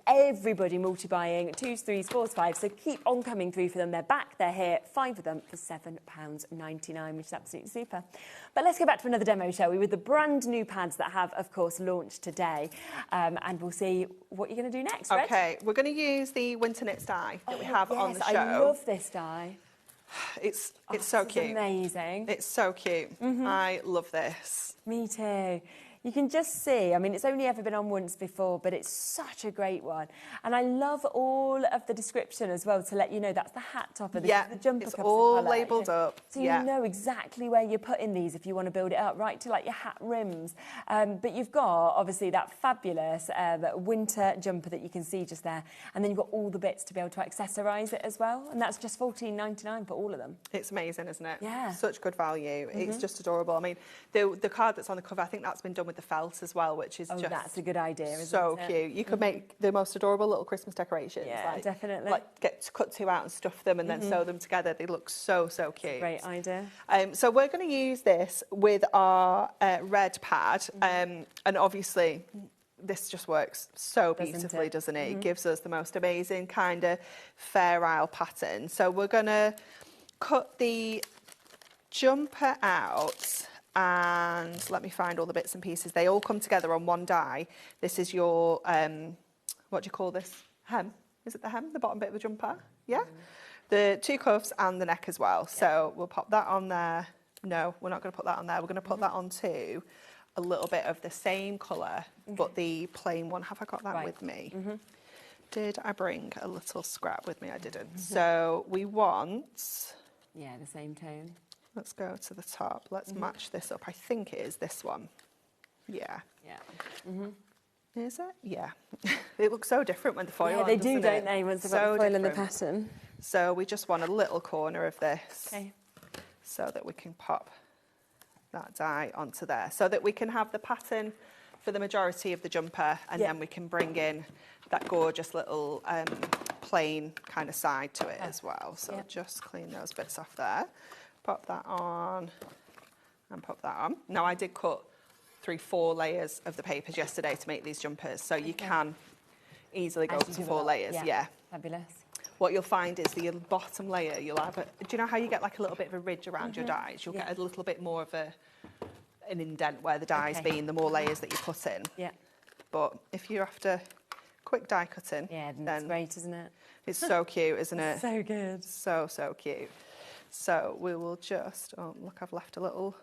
Speaker 1: everybody multi-buying, 2s, 3s, 4s, 5s, so keep on coming through for them. They're back, they're here, 5 of them for £7.99, which is absolutely super. But let's go back to another demo, shall we, with the brand new pads that have, of course, launched today. And we'll see what you're going to do next, Reg.
Speaker 6: Okay, we're going to use the Winter Knits die that we have on the show.
Speaker 1: I love this die.
Speaker 6: It's so cute.
Speaker 1: It's amazing.
Speaker 6: It's so cute. I love this.
Speaker 1: Me too. You can just see, I mean, it's only ever been on once before, but it's such a great one. And I love all of the description as well to let you know that's the hat topper, this is the jumper
Speaker 6: it's
Speaker 1: cups
Speaker 6: all
Speaker 1: colour,
Speaker 6: labelled up.
Speaker 1: So you know exactly where you're putting these if you want to build it up, right to like your hat rims. But you've got, obviously, that fabulous winter jumper that you can see just there. And then you've got all the bits to be able to accessorise it as well. And that's just $14.99 for all of them.
Speaker 6: It's amazing, isn't it?
Speaker 1: Yeah.
Speaker 6: Such good value. It's just adorable. I mean, the card that's on the cover, I think that's been done with the felt as well, which is just
Speaker 1: that's a good idea, isn't
Speaker 6: so cute. You could make the most adorable little Christmas decorations.
Speaker 1: Yeah, definitely.
Speaker 6: Like cut 2 out and stuff them and then sew them together. They look so cute.
Speaker 1: Great idea.
Speaker 6: So we're going to use this with our red pad, and obviously this just works so beautifully, doesn't it? It gives us the most amazing kind of Fair Isle pattern. So we're going to cut the jumper out. And let me find all the bits and pieces. They all come together on one die. This is your, what do you call this? Hem. Is it the hem? The bottom bit of the jumper? Yeah? The 2 cuffs and the neck as well. So we'll pop that on there. No, we're not going to put that on there. We're going to put that onto a little bit of the same colour, but the plain one. Have I got that with me? Did I bring a little scrap with me? I didn't. So we want...
Speaker 1: Yeah, the same tone.
Speaker 6: Let's go to the top. Let's match this up. I think it is this one. Yeah. Is it? Yeah. It looks so different when the foil on,
Speaker 1: Yeah, they do,
Speaker 6: doesn't
Speaker 1: don't
Speaker 6: it?
Speaker 1: they, once they've got the foil in the pattern.
Speaker 6: So we just want a little corner of this so that we can pop that die onto there. So that we can have the pattern for the majority of the jumper and then we can bring in that gorgeous little plain kind of side to it as well. So just clean those bits off there. Pop that on and pop that on. Now I did cut 3-4 layers of the papers yesterday to make these jumpers, so you can easily go up to 4 layers. Yeah.
Speaker 1: Fabulous.
Speaker 6: What you'll find is the bottom layer, you'll have do you know how you get like a little bit of a ridge around your dies? You'll get a little bit more of a an indent where the die's been, the more layers that you put in.
Speaker 1: Yeah.
Speaker 6: But if you're after quick die cutting,
Speaker 1: then it's great, isn't it?
Speaker 6: It's so cute, isn't it?
Speaker 1: So good.
Speaker 6: So cute. So we will just, oh look, I've left a little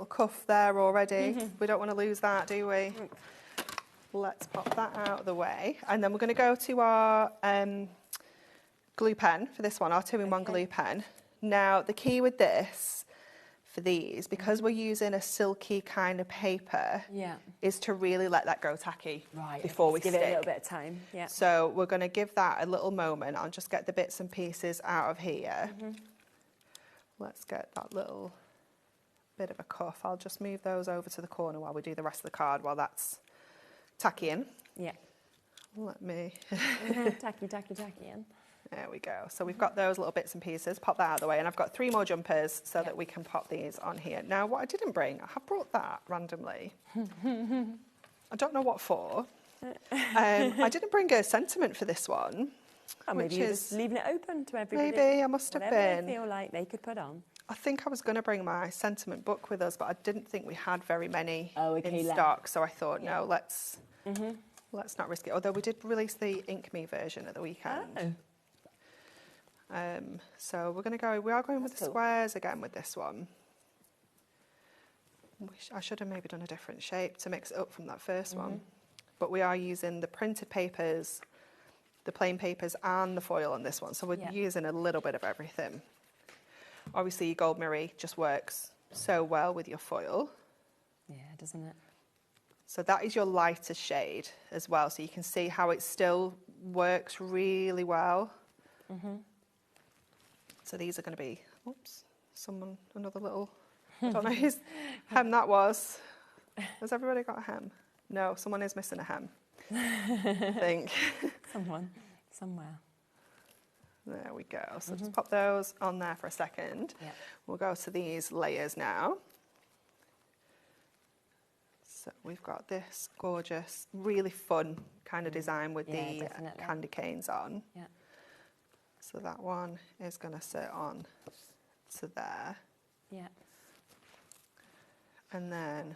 Speaker 6: cuff there already. We don't want to lose that, do we? Let's pop that out of the way. And then we're going to go to our glue pen for this one, our 2-in-1 glue pen. Now, the key with this, for these, because we're using a silky kind of paper, is to really let that go tacky before we stick.
Speaker 1: Give it a little bit of time. Yeah.
Speaker 6: So we're going to give that a little moment. I'll just get the bits and pieces out of here. Let's get that little bit of a cuff. I'll just move those over to the corner while we do the rest of the card while that's tackying.
Speaker 1: Yeah.
Speaker 6: Let me...
Speaker 1: tacky in.
Speaker 6: There we go. So we've got those little bits and pieces. Pop that out of the way. And I've got 3 more jumpers so that we can pop these on here. Now, what I didn't bring, I have brought that randomly. I don't know what for. I didn't bring a sentiment for this one.
Speaker 1: Oh, maybe you're just leaving it open to everybody.
Speaker 6: Maybe, I must have
Speaker 1: Whatever
Speaker 6: been.
Speaker 1: They feel like they could put on.
Speaker 6: I think I was going to bring my sentiment book with us, but I didn't think we had very many in
Speaker 1: left.
Speaker 6: stock. So I thought, no, let's not risk it. Although we did release the Ink Me version at the weekend. So we are going with the squares again with this one. I should have maybe done a different shape to mix it up from that first one. But we are using the printed papers, the plain papers and the foil on this one. So we're using a little bit of everything. Obviously your gold mirror just works so well with your foil.
Speaker 1: Yeah, doesn't it?
Speaker 6: So that is your lightest shade as well. So you can see how it still works really well. So these are going to be, oops, another little, I don't know whose hem that was. Has everybody got a hem? No, someone is missing a hem, I think.
Speaker 1: Somewhere.
Speaker 6: There we go. So just pop those on there for a second. We'll go to these layers now. So we've got this gorgeous, really fun kind of design with the candy canes on.
Speaker 1: Yeah.
Speaker 6: So that one is going to sit on to there.
Speaker 1: Yeah.
Speaker 6: And then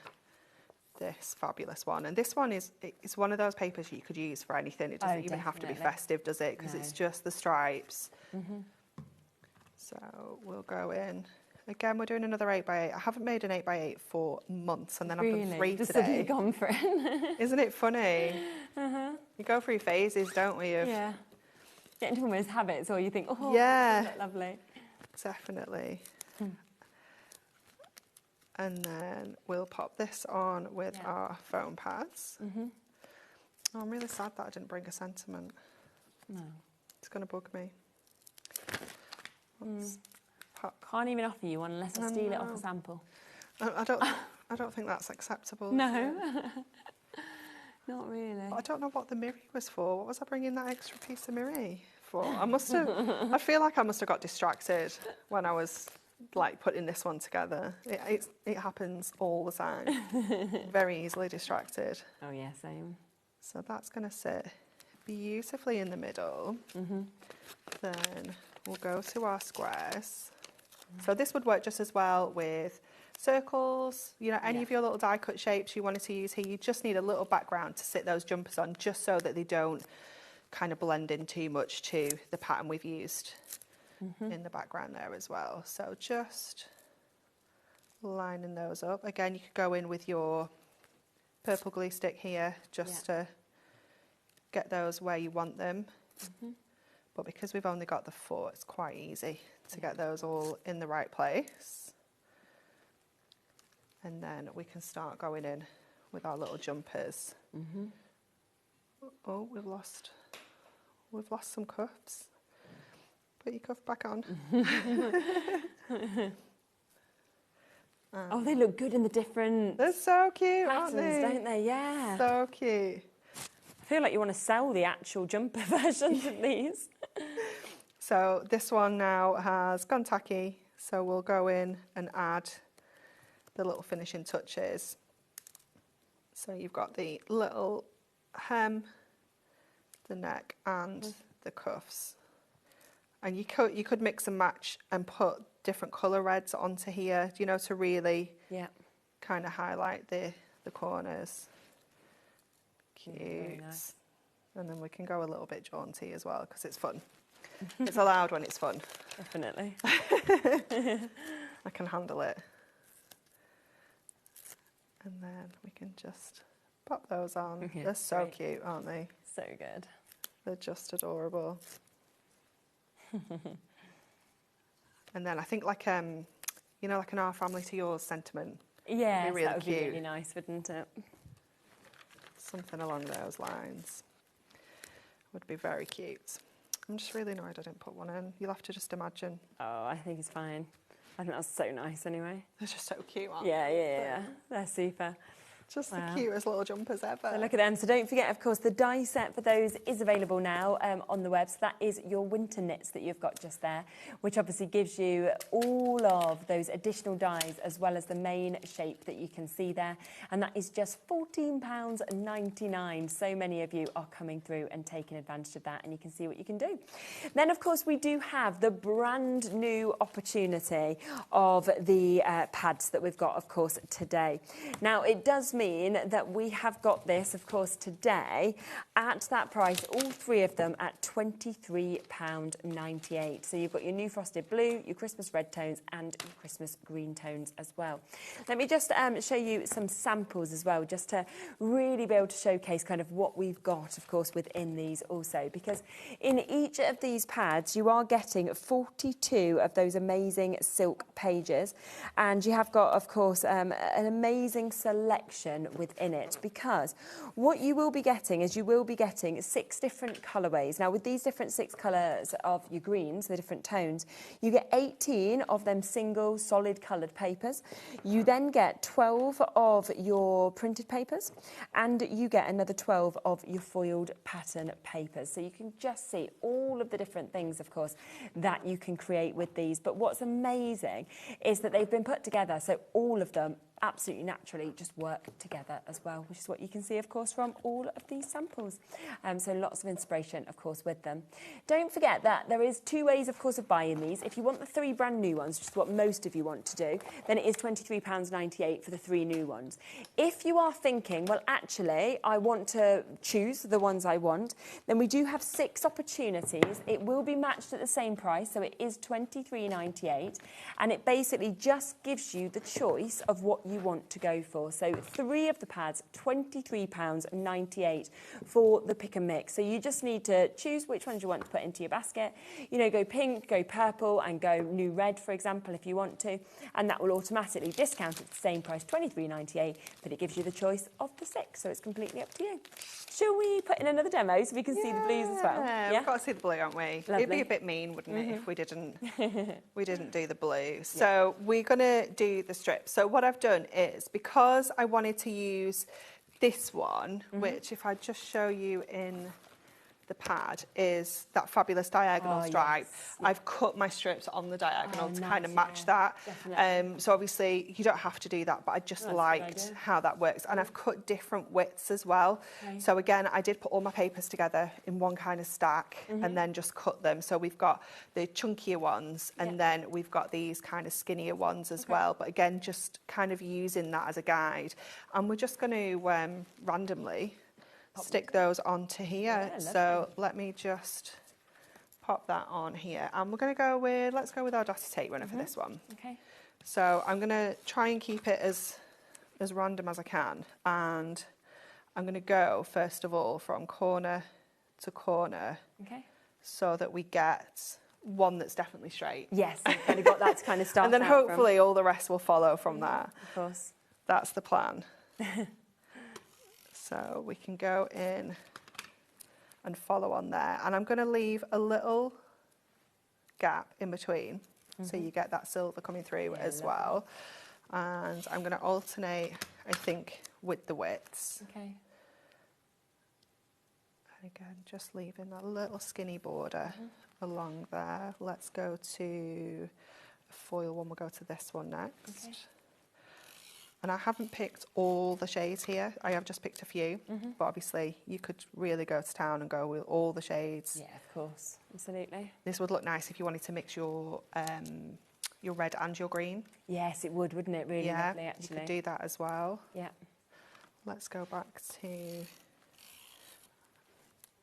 Speaker 6: this fabulous one. And this one it's one of those papers you could use for anything. It doesn't even have to be festive, does it? Because it's just the stripes. So we'll go in. Again, we're doing another 8x8. I haven't made an 8x8 for months, and then I've done 3
Speaker 1: just
Speaker 6: today.
Speaker 1: Gone for it.
Speaker 6: Isn't it funny? You go through phases, don't we?
Speaker 1: Yeah. Get into almost habits, or you think, oh,
Speaker 6: yeah,
Speaker 1: lovely.
Speaker 6: Definitely. And then we'll pop this on with our foam pads. Oh, I'm really sad that I didn't bring a sentiment.
Speaker 1: No.
Speaker 6: It's going to bug me.
Speaker 1: Can't even offer you one unless I steal it off a sample.
Speaker 6: I don't think that's acceptable.
Speaker 1: No. Not really.
Speaker 6: I don't know what the mirror was for. What was I bringing that extra piece of mirror for? I feel like I must have got distracted when I was like putting this one together. It happens all the time. Very easily distracted.
Speaker 1: Oh yeah, same.
Speaker 6: So that's going to sit beautifully in the middle. Then we'll go to our squares. So this would work just as well with circles, you know, any of your little die cut shapes you wanted to use here. You just need a little background to sit those jumpers on, just so that they don't kind of blend in too much to the pattern we've used in the background there as well. So just lining those up. Again, you could go in with your purple glue stick here just to get those where you want them. But because we've only got the 4, it's quite easy to get those all in the right place. And then we can start going in with our little jumpers. Oh, we've lost some cuffs. Put your cuff back on.
Speaker 1: Oh, they look good in the different.
Speaker 6: They're so cute,
Speaker 1: patterns,
Speaker 6: aren't they?
Speaker 1: Don't they? Yeah.
Speaker 6: So cute.
Speaker 1: I feel like you want to sell the actual jumper versions of these.
Speaker 6: So this one now has gone tacky. So we'll go in and add the little finishing touches. So you've got the little hem, the neck and the cuffs. And you could mix and match and put different colour reds onto here, you know, to really kind of highlight the corners. Cute.
Speaker 1: Very nice.
Speaker 6: And then we can go a little bit jaunty as well because it's fun. It's allowed when it's fun.
Speaker 1: Definitely.
Speaker 6: I can handle it. And then we can just pop those on.
Speaker 1: Yeah,
Speaker 6: They're so
Speaker 1: great.
Speaker 6: cute, aren't they?
Speaker 1: So good.
Speaker 6: They're just adorable. And then I think like you know, like an Our Family to Yours sentiment.
Speaker 1: Yeah,
Speaker 6: really
Speaker 1: that would
Speaker 6: cute.
Speaker 1: be really nice, wouldn't it?
Speaker 6: Something along those lines would be very cute. I'm just really annoyed I didn't put one in. You'll have to just imagine.
Speaker 1: Oh, I think it's fine. I think that's so nice anyway.
Speaker 6: They're just so cute, aren't
Speaker 1: Yeah,
Speaker 6: they?
Speaker 1: yeah, yeah. They're super.
Speaker 6: Just
Speaker 1: Wow.
Speaker 6: the cutest little jumpers ever.
Speaker 1: So look at them. So don't forget, of course, the die set for those is available now on the web. So that is your winter knits that you've got just there, which obviously gives you all of those additional dies as well as the main shape that you can see there. And that is just £14.99. So many of you are coming through and taking advantage of that, and you can see what you can do. Then, of course, we do have the brand new opportunity of the pads that we've got, of course, today. Now, it does mean that we have got this, of course, today at that price, all three of them at £23.98. So you've got your new frosted blue, your Christmas red tones and your Christmas green tones as well. Let me just show you some samples as well, just to really be able to showcase kind of what we've got, of course, within these also, because in each of these pads you are getting 42 of those amazing silk pages, and you have got, of course, an amazing selection within it, because what you will be getting is you will be getting 6 different colourways. Now, with these different 6 colours of your greens, the different tones, you get 18 of them single solid coloured papers. You then get 12 of your printed papers, and you get another 12 of your foiled pattern papers. So you can just see all of the different things, of course, that you can create with these. But what's amazing is that they've been put together so all of them absolutely naturally just work together as well, which is what you can see, of course, from all of these samples. So lots of inspiration, of course, with them. Don't forget that there is 2 ways, of course, of buying these. If you want the 3 brand new ones, which is what most of you want to do, then it is £23.98 for the 3 new ones. If you are thinking, well, actually, I want to choose the ones I want, then we do have 6 opportunities. It will be matched at the same price, so it is £23.98, and it basically just gives you the choice of what you want to go for. So 3 of the pads, £23.98 for the pick and mix. So you just need to choose which ones you want to put into your basket. You know, go pink, go purple, and go new red, for example, if you want to. And that will automatically discount at the same price, £23.98, but it gives you the choice of the 6. So it's completely up to you. Shall we put in another demo so we can see the blues as well?
Speaker 6: Yeah, we've got to see the blue, haven't we?
Speaker 1: Lovely.
Speaker 6: It'd be a bit mean, wouldn't it, if we didn't do the blue. So we're going to do the strip. So what I've done is, because I wanted to use this one, which if I just show you in the pad, is that fabulous diagonal stripe.
Speaker 1: Yes.
Speaker 6: I've cut my strips on the diagonal to
Speaker 1: nice,
Speaker 6: kind of match that. So obviously you don't have to do that, but I just liked how that works. And I've cut different widths as well.
Speaker 1: Okay.
Speaker 6: So again, I did put all my papers together in one kind of stack and then just cut them. So we've got the chunkier ones, and then we've got these kind of skinnier ones as well. But again, just kind of using that as a guide. And we're just going to randomly stick those onto here.
Speaker 1: Yeah,
Speaker 6: so let me just pop that on here, and we're going to go with, let's go with our dotty tape runner for this one.
Speaker 1: Okay.
Speaker 6: So I'm going to try and keep it as random as I can, and I'm going to go first of all from corner to corner, so that we get one that's definitely straight.
Speaker 1: Yes, you've kind of got that to kind of start
Speaker 6: and then
Speaker 1: out
Speaker 6: hopefully all the rest will follow from that.
Speaker 1: Of course.
Speaker 6: That's the plan. So we can go in and follow on there. And I'm going to leave a little gap in between, so you get that silver coming through as well. And I'm going to alternate, I think, with the widths.
Speaker 1: Okay.
Speaker 6: And again, just leaving that little skinny border along there. Let's go to a foil one. We'll go to this one next.
Speaker 1: Okay.
Speaker 6: And I haven't picked all the shades here. I have just picked a few, but obviously you could really go to town and go with all the shades.
Speaker 1: Yeah, of course, absolutely.
Speaker 6: This would look nice if you wanted to mix your your red and your green.
Speaker 1: Yes, it would, wouldn't it? Really lovely, actually.
Speaker 6: You could do that as well.
Speaker 1: Yeah.
Speaker 6: Let's go back to,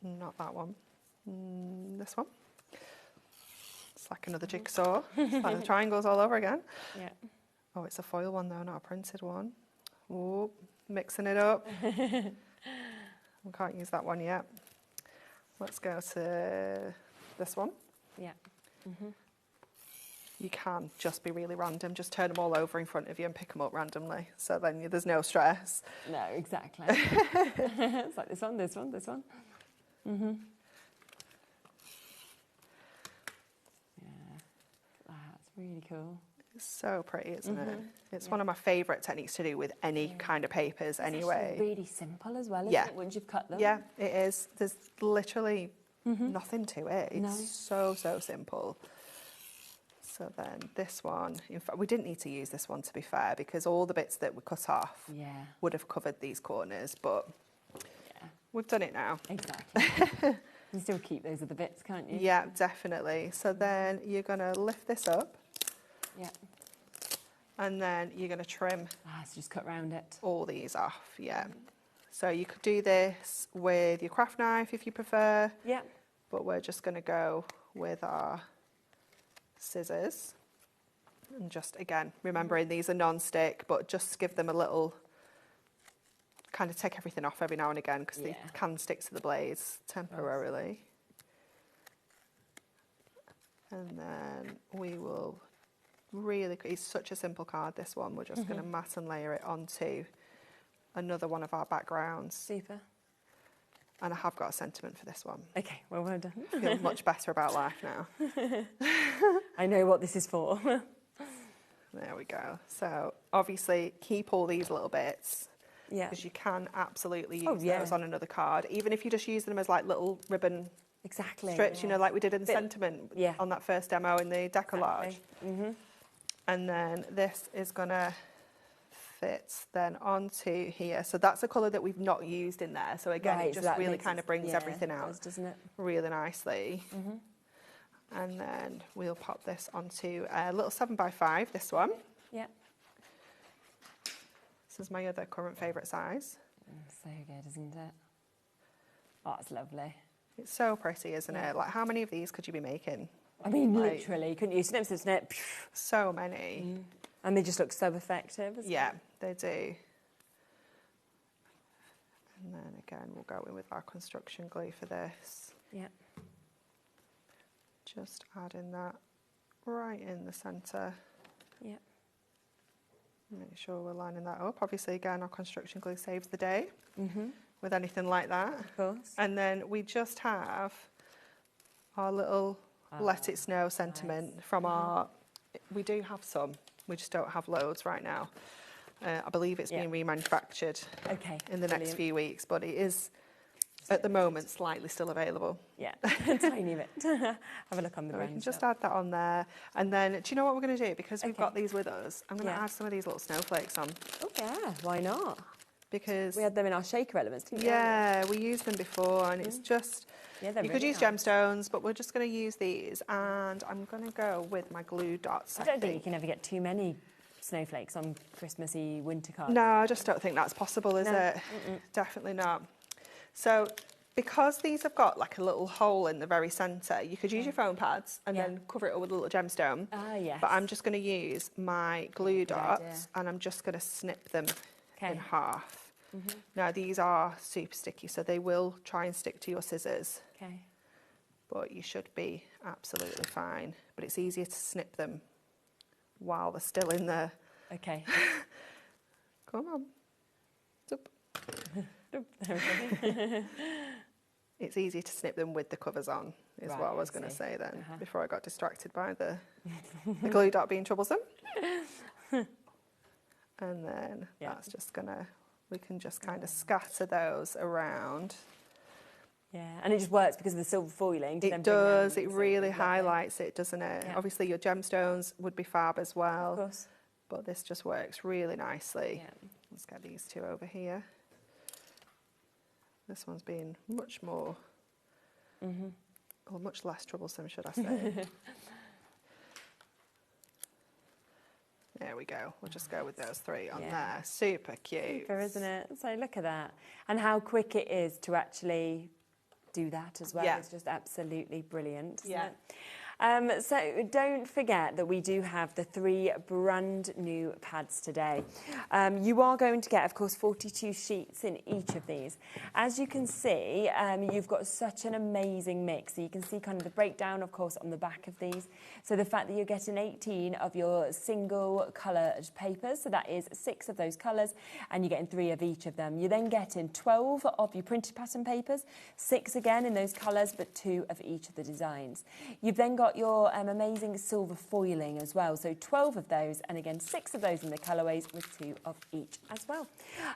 Speaker 6: not that one, this one. It's like another jigsaw. It's like the triangles all over again.
Speaker 1: Yeah.
Speaker 6: Oh, it's a foil one though, not a printed one. Ooh, mixing it up. We can't use that one yet. Let's go to this one.
Speaker 1: Yeah.
Speaker 6: You can just be really random. Just turn them all over in front of you and pick them up randomly. So then there's no stress.
Speaker 1: No, exactly. It's like this one, this one, this one. Yeah, that's really cool.
Speaker 6: It's so pretty, isn't it? It's one of my favourite techniques to do with any kind of papers anyway.
Speaker 1: It's really simple as well, isn't it, once you've cut them?
Speaker 6: Yeah, it is. There's literally nothing to it. It's so simple. So then this one, in fact, we didn't need to use this one to be fair, because all the bits that were cut off would have covered these corners, but we've done it now.
Speaker 1: Exactly. You can still keep those other bits, can't you?
Speaker 6: Yeah, definitely. So then you're going to lift this up.
Speaker 1: Yeah.
Speaker 6: And then you're going to trim.
Speaker 1: So just cut round it.
Speaker 6: All these off, yeah. So you could do this with your craft knife if you prefer.
Speaker 1: Yeah.
Speaker 6: But we're just going to go with our scissors. And just, again, remembering these are non-stick, but just give them a little, kind of take everything off every now and again, because they can stick to the blades temporarily. And then we will really, it's such a simple card, this one. We're just going to mat and layer it onto another one of our backgrounds.
Speaker 1: Super.
Speaker 6: And I have got a sentiment for this one.
Speaker 1: Okay, well done.
Speaker 6: I feel much better about life now.
Speaker 1: I know what this is for.
Speaker 6: There we go. So obviously keep all these little bits.
Speaker 1: Yeah.
Speaker 6: Because you can absolutely use those on another card, even if you just use them as like little ribbon strips, you know, like we did in the sentiment on that first demo in the decollage. And then this is going to fit then onto here. So that's a colour that we've not used in there. So again, it just really kind of brings everything out, doesn't it? Really nicely. And then we'll pop this onto a little 7x5, this one.
Speaker 1: Yeah.
Speaker 6: This is my other current favourite size.
Speaker 1: So good, isn't it? Oh, it's lovely.
Speaker 6: It's so pretty, isn't it? Like, how many of these could you be making?
Speaker 1: I mean, like, literally, couldn't you? Snip, snip, snip.
Speaker 6: So many.
Speaker 1: And they just look so effective.
Speaker 6: Yeah, they do. And then again, we'll go in with our construction glue for this.
Speaker 1: Yeah.
Speaker 6: Just adding that right in the centre.
Speaker 1: Yeah.
Speaker 6: Make sure we're lining that up. Obviously, again, our construction glue saves the day with anything like that.
Speaker 1: Of course.
Speaker 6: And then we just have our little Let It Snow sentiment from our... We do have some. We just don't have loads right now. I believe it's being remanufactured in the next few weeks, but it is, at the moment, slightly still available.
Speaker 1: Yeah, tiny bit. Have a look on the brand.
Speaker 6: We can just add that on there. And then, do you know what we're going to do? Because we've got these with us, I'm going to add some of these little snowflakes on.
Speaker 1: Oh, yeah, why not?
Speaker 6: Because
Speaker 1: we had them in our shaker elements, didn't we?
Speaker 6: Yeah, we used them before, and it's just... you could use gemstones, but we're just going to use these. And I'm going to go with my glue dots.
Speaker 1: I don't think you can ever get too many snowflakes on Christmassy winter cards.
Speaker 6: No, I just don't think that's possible, is it? Definitely not. So because these have got like a little hole in the very centre, you could use your foam pads and then cover it up with a little gemstone.
Speaker 1: Yes.
Speaker 6: But I'm just going to use my glue dots and I'm just going to snip them in half. Now these are super sticky, so they will try and stick to your scissors.
Speaker 1: Okay.
Speaker 6: But you should be absolutely fine. But it's easier to snip them while they're still in there.
Speaker 1: Okay.
Speaker 6: Come on. It's easier to snip them with the covers on, is what I was going to say then, before I got distracted by the glue dot being troublesome. And then that's just going to, we can just kind of scatter those around.
Speaker 1: Yeah, and it just works because of the silver foiling.
Speaker 6: It does, it really highlights it, doesn't it?
Speaker 1: Yeah.
Speaker 6: Obviously your gemstones would be fab as well.
Speaker 1: Of course.
Speaker 6: But this just works really nicely. Yeah. Let's get these two over here. This one's been much more, or much less troublesome, should I say. There we go. We'll just go with those 3 on there. Super cute.
Speaker 1: Super, isn't it? So look at that. And how quick it is to actually do that as well. It's just absolutely brilliant, isn't it? So don't forget that we do have the 3 brand new pads today. You are going to get, of course, 42 sheets in each of these. As you can see, you've got such an amazing mix. So you can see kind of the breakdown, of course, on the back of these. So the fact that you're getting 18 of your single coloured papers, so that is 6 of those colours, and you're getting 3 of each of them. You're then getting 12 of your printed pattern papers, 6 again in those colours, but 2 of each of the designs. You've then got your amazing silver foiling as well. So 12 of those, and again 6 of those in the colourways with 2 of each as well.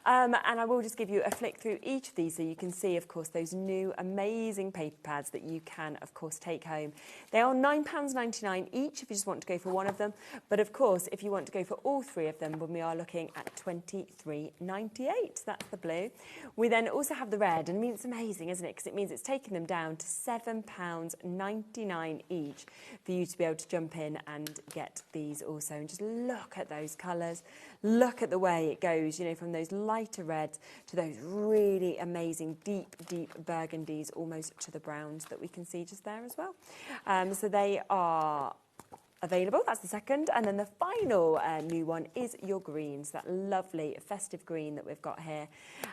Speaker 1: And I will just give you a flick through each of these so you can see, of course, those new amazing paper pads that you can, of course, take home. They are £9.99 each if you just want to go for one of them. But of course, if you want to go for all 3 of them, then we are looking at £23.98. That's the blue. We then also have the red, and I mean, it's amazing, isn't it? Because it means it's taking them down to £7.99 each for you to be able to jump in and get these also. And just look at those colours, look at the way it goes, you know, from those lighter reds to those really amazing deep burgundies, almost to the browns that we can see just there as well. So they are available. That's the second. And then the final new one is your greens, that lovely festive green that we've got here.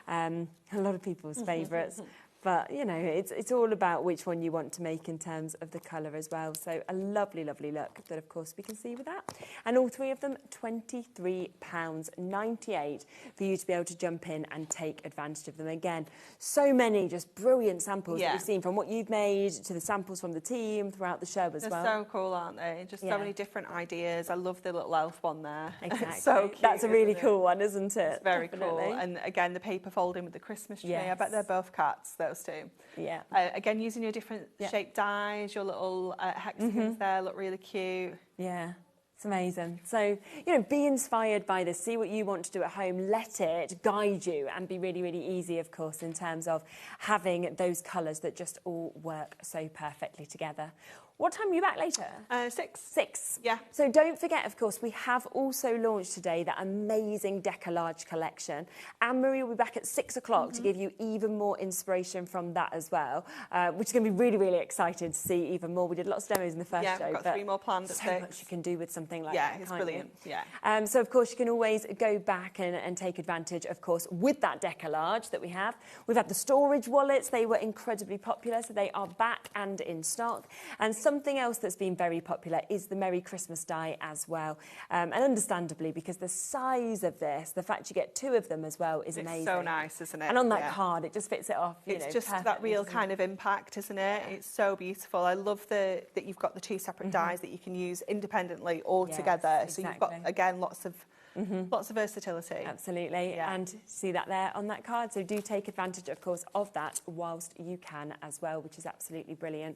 Speaker 1: A lot of people's favourites. But, you know, it's all about which one you want to make in terms of the colour as well. So a lovely, lovely look that, of course, we can see with that. And all 3 of them, £23.98 for you to be able to jump in and take advantage of them. Again, so many just brilliant samples that we've seen, from what you've made to the samples from the team throughout the show as well.
Speaker 6: They're so cool, aren't they? Just so many different ideas. I love the little elf one there.
Speaker 1: Exactly.
Speaker 6: So cute,
Speaker 1: that's a really cool one, isn't it?
Speaker 6: It's very cool. And again, the paper folding with the Christmas tree. I bet they're both cats, those 2.
Speaker 1: Yeah.
Speaker 6: Again, using your different shaped dies, your little hexagons there look really cute.
Speaker 1: Yeah. It's amazing. So, you know, be inspired by this. See what you want to do at home. Let it guide you and be really, really easy, of course, in terms of having those colours that just all work so perfectly together. What time are you back later?
Speaker 6: 6.
Speaker 1: 6.
Speaker 6: Yeah.
Speaker 1: So don't forget, of course, we have also launched today that amazing Decollage collection. Anne-Marie will be back at 6 o'clock to give you even more inspiration from that as well, which is going to be really, really exciting to see even more. We did lots of demos in the first show.
Speaker 6: Yeah, we've got 3 more planned at 6.
Speaker 1: So much you can do with something like that.
Speaker 6: Yeah, it's brilliant. Yeah.
Speaker 1: So, of course, you can always go back and take advantage, of course, with that Decollage that we have. We've had the storage wallets. They were incredibly popular, so they are back and in stock. And something else that's been very popular is the Merry Christmas die as well. And understandably, because the size of this, the fact you get 2 of them as well is amazing.
Speaker 6: It's so nice, isn't it?
Speaker 1: And on that card, it just fits it off, you know,
Speaker 6: just that real kind of impact, isn't it? It's so beautiful. I love that you've got the 2 separate dies that you can use independently or together. So you've got, again, lots of versatility.
Speaker 1: Absolutely. And see that there on that card. So do take advantage, of course, of that whilst you can as well, which is absolutely brilliant.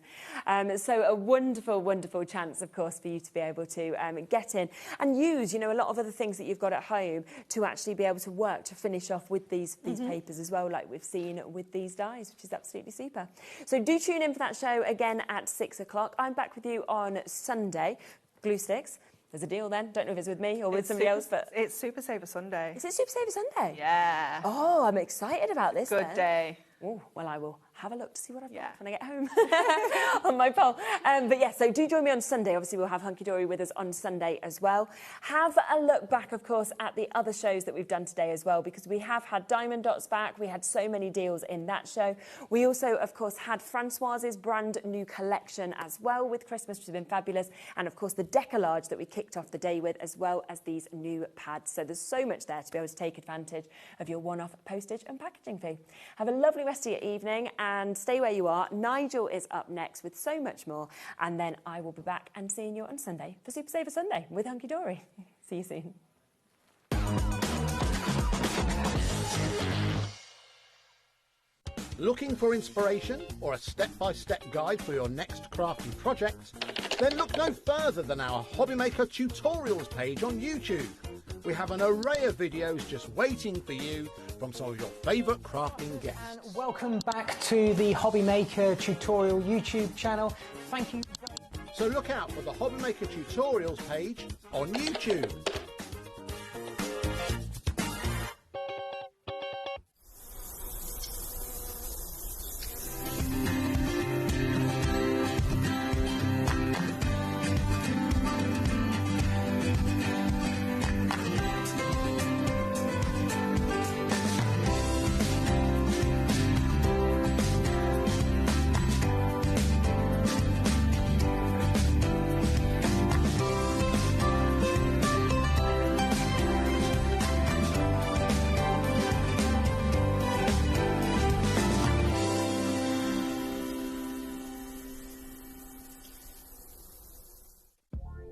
Speaker 1: So a wonderful, wonderful chance, of course, for you to be able to get in and use, you know, a lot of other things that you've got at home to actually be able to work to finish off with these papers as well, like we've seen with these dies, which is absolutely super. So do tune in for that show again at 6 o'clock. I'm back with you on Sunday. Glue sticks. There's a deal then. Don't know if it's with me or with somebody else, but
Speaker 6: it's Super Saver Sunday.
Speaker 1: Is it Super Saver Sunday?
Speaker 6: Yeah.
Speaker 1: Oh, I'm excited about this.
Speaker 6: Good day.
Speaker 1: Oh, well, I will have a look to see what I've got when I get home on my poll. But yeah, so do join me on Sunday. Obviously, we'll have Hunky Dory with us on Sunday as well. Have a look back, of course, at the other shows that we've done today as well, because we have had Diamond Dots back. We had so many deals in that show. We also, of course, had Francoise's brand new collection as well with Christmas, which has been fabulous. And, of course, the Decollage that we kicked off the day with, as well as these new pads. So there's so much there to be able to take advantage of your one-off postage and packaging fee. Have a lovely rest of your evening and stay where you are. Nigel is up next with so much more, and then I will be back and seeing you on Sunday for Super Saver Sunday with Hunky Dory. See you soon.
Speaker 4: Looking for inspiration or a step-by-step guide for your next crafty project? Then look no further than our HobbyMaker tutorials page on YouTube. We have an array of videos just waiting for you from some of your favourite crafting guests.
Speaker 16: And welcome back to the HobbyMaker tutorial YouTube channel. Thank you.
Speaker 4: So look out for the HobbyMaker tutorials page on YouTube.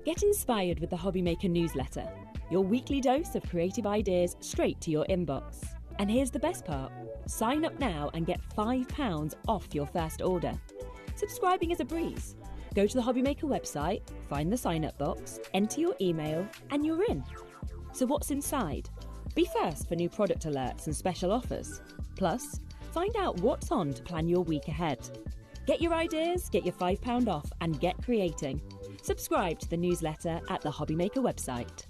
Speaker 12: Get inspired with the HobbyMaker newsletter, your weekly dose of creative ideas straight to your inbox. And here's the best part. Sign up now and get £5 off your first order. Subscribing is a breeze. Go to the HobbyMaker website, find the sign-up box, enter your email, and you're in. So what's inside? Be first for new product alerts and special offers. Plus, find out what's on to plan your week ahead. Get your ideas, get your £5 off, and get creating. Subscribe to the newsletter at the HobbyMaker website.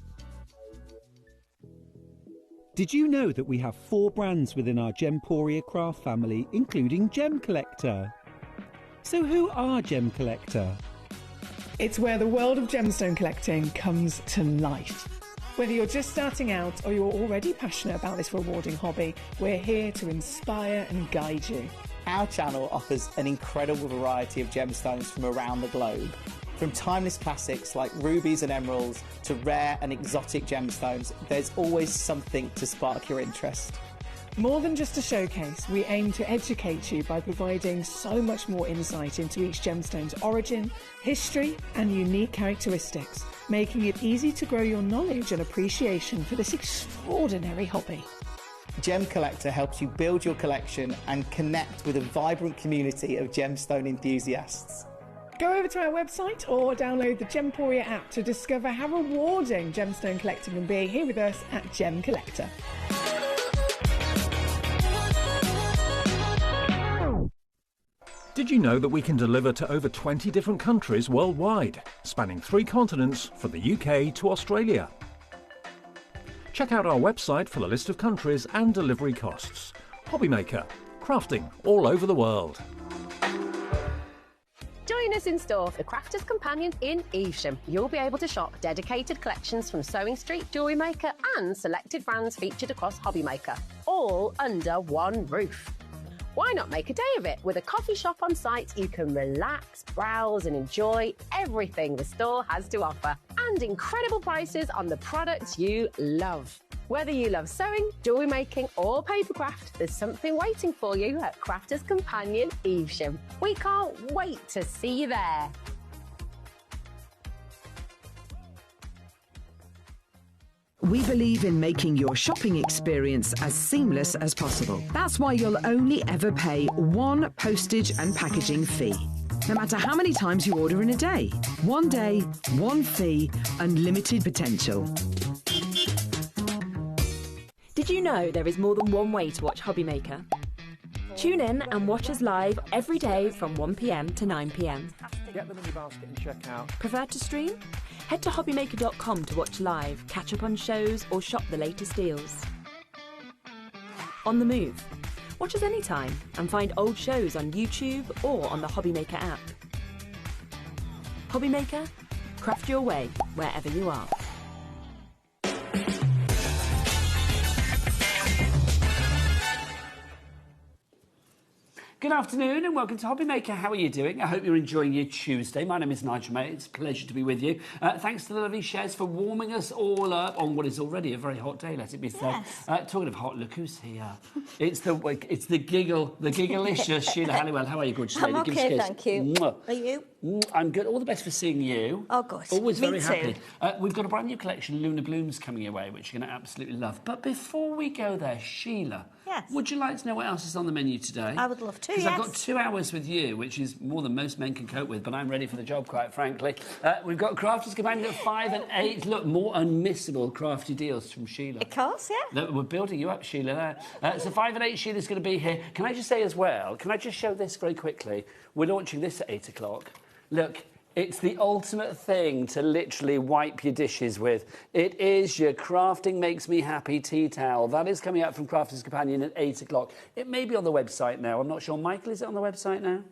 Speaker 17: Did you know that we have 4 brands within our Gemporia craft family, including Gem Collector? So who are Gem Collector?
Speaker 18: It's where the world of gemstone collecting comes to life. Whether you're just starting out or you're already passionate about this rewarding hobby, we're here to inspire and guide you.
Speaker 19: Our channel offers an incredible variety of gemstones from around the globe. From timeless classics like rubies and emeralds to rare and exotic gemstones, there's always something to spark your interest.
Speaker 18: More than just a showcase, we aim to educate you by providing so much more insight into each gemstone's origin, history, and unique characteristics, making it easy to grow your knowledge and appreciation for this extraordinary hobby.
Speaker 19: Gem Collector helps you build your collection and connect with a vibrant community of gemstone enthusiasts.
Speaker 18: Go over to our website or download the Gemporia app to discover how rewarding gemstone collecting can be here with us at Gem Collector.
Speaker 5: Did you know that we can deliver to over 20 different countries worldwide, spanning 3 continents from the UK to Australia? Check out our website for the list of countries and delivery costs. HobbyMaker, crafting all over the world.
Speaker 3: Join us in store for the Crafter's Companion in Evesham. You'll be able to shop dedicated collections from Sewing Street, Jewellery Maker and selected brands featured across HobbyMaker, all under one roof. Why not make a day of it? With a coffee shop on site, you can relax, browse and enjoy everything the store has to offer. And incredible prices on the products you love. Whether you love sewing, jewellery making or papercraft, there's something waiting for you at Crafter's Companion Evesham. We can't wait to see you there.
Speaker 10: We believe in making your shopping experience as seamless as possible. That's why you'll only ever pay one postage and packaging fee. No matter how many times you order in a day. One day, one fee, unlimited potential.
Speaker 12: Did you know there is more than one way to watch HobbyMaker? Tune in and watch us live every day from 1 p.m. to 9 p.m.
Speaker 8: Get them in your basket and check out.
Speaker 12: Prefer to stream? Head to hobbymaker.com to watch live, catch up on shows or shop the latest deals. On the move. Watch us anytime and find old shows on YouTube or on the HobbyMaker app. HobbyMaker, craft your way wherever you are.
Speaker 20: Good afternoon and welcome to HobbyMaker. How are you doing? I hope you're enjoying your Tuesday. My name is Nigel May. It's a pleasure to be with you. Thanks to the lovely Shez for warming us all up on what is already a very hot day, let it be said. Yes. Talking of hot, look who's here. It's the gigglicious Sheila Halliwell. How are you, gorgeous lady?
Speaker 2: I'm okay, thank you.
Speaker 20: Mwah.
Speaker 2: Are you?
Speaker 20: I'm good. All the best for seeing you.
Speaker 2: Oh, good.
Speaker 20: Always
Speaker 2: Me
Speaker 20: very
Speaker 2: too.
Speaker 20: happy. We've got a brand new collection, Lunar Blooms, coming your way, which you're going to absolutely love. But before we go there, Sheila,
Speaker 2: yes,
Speaker 20: would you like to know what else is on the menu today?
Speaker 2: I would love to,
Speaker 20: Because
Speaker 2: yes.
Speaker 20: I've got 2 hours with you, which is more than most men can cope with, but I'm ready for the job, quite frankly. We've got Crafter's Companion at 5 and 8. Look, more unmissable crafty deals from Sheila.
Speaker 2: Of course, yeah.
Speaker 20: Look, we're building you up, Sheila, there. So 5 and 8, Sheila's going to be here. Can I just say as well, can I just show this very quickly? We're launching this at 8 o'clock. Look, it's the ultimate thing to literally wipe your dishes with. It is your Crafting Makes Me Happy tea towel. That is coming out from Crafter's Companion at 8 o'clock. It may be on the website now. I'm not sure. Michael, is it on the website now?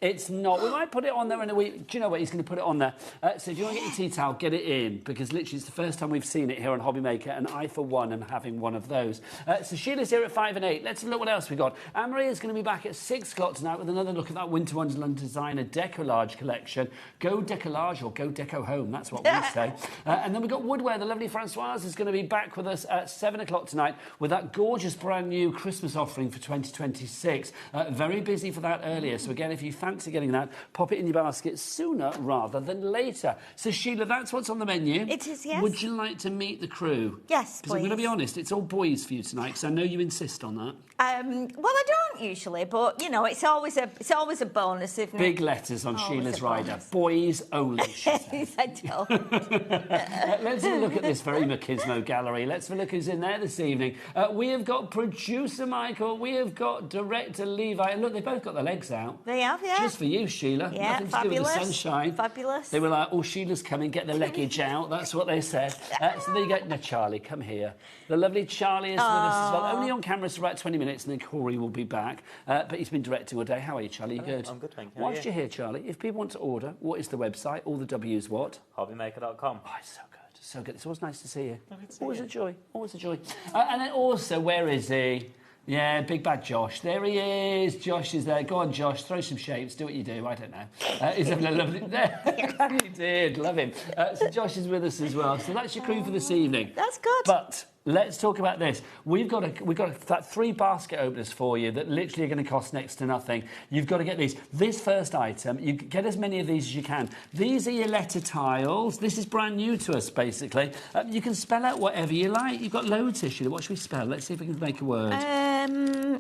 Speaker 20: It's not. We might put it on there in a week. Do you know what? He's going to put it on there. So if you want to get your tea towel, get it in, because literally it's the first time we've seen it here on HobbyMaker, and I, for one, am having one of those. So Sheila's here at 5 and 8. Let's look what else we got. Anne-Maria's going to be back at 6 o'clock tonight with another look at that Winter Wonderland Designer Decollage collection. Go Decollage or go Deco Home, that's what we say. And then we've got Woodware. The lovely Francoise is going to be back with us at 7 o'clock tonight with that gorgeous brand new Christmas offering for 2026. Very busy for that earlier. So again, if you fancy fancy getting that, pop it in your basket sooner rather than later. So, Sheila, that's what's on the menu.
Speaker 21: It is, yes.
Speaker 20: Would you like to meet the crew?
Speaker 21: Yes,
Speaker 20: Because I'm going to be honest, it's all boys for you tonight, because I know you insist on that.
Speaker 21: Well, I don't usually, but, you know, it's always a bonus, isn't it?
Speaker 20: Big letters on Sheila's rider. Boys only, she said.
Speaker 21: I don't.
Speaker 20: Let's have a look at this very machismo gallery. Let's have a look who's in there this evening. We have got producer Michael. We have got director Levi. And look, they've both got their legs out.
Speaker 21: They have, yeah.
Speaker 20: Just for you, Sheila.
Speaker 21: Yeah,
Speaker 20: nothing to do with the sunshine.
Speaker 21: Fabulous.
Speaker 20: They were like, oh, Sheila's coming, get the leggage out. That's what they said. So there you go. Now, Charlie, come here. The lovely Charlie is with us as well. Only on camera for about 20 minutes, and then Corey will be back. But he's been directing all day. How are you, Charlie? You good?
Speaker 22: I'm good, thank you.
Speaker 20: Whilst you're here, Charlie, if people want to order, what is the website? All the W's what?
Speaker 22: HobbyMaker.com.
Speaker 20: Oh, it's so good. So good. It's always nice to see you. Always a joy. Always a joy. And then also, where is he? Yeah, big bad Josh. There he is. Josh is there. Go on, Josh. Throw some shapes. Do what you do. I don't know. He's having a lovely... He did. Love him. So Josh is with us as well. So that's your crew for this evening.
Speaker 21: That's good.
Speaker 20: But... let's talk about this. We've got 3 basket openers for you that literally are going to cost next to nothing. You've got to get these. This first item, you get as many of these as you can. These are your letter tiles. This is brand new to us, basically. You can spell out whatever you like. You've got loads here, Sheila. What should we spell? Let's see if we can make a word. Can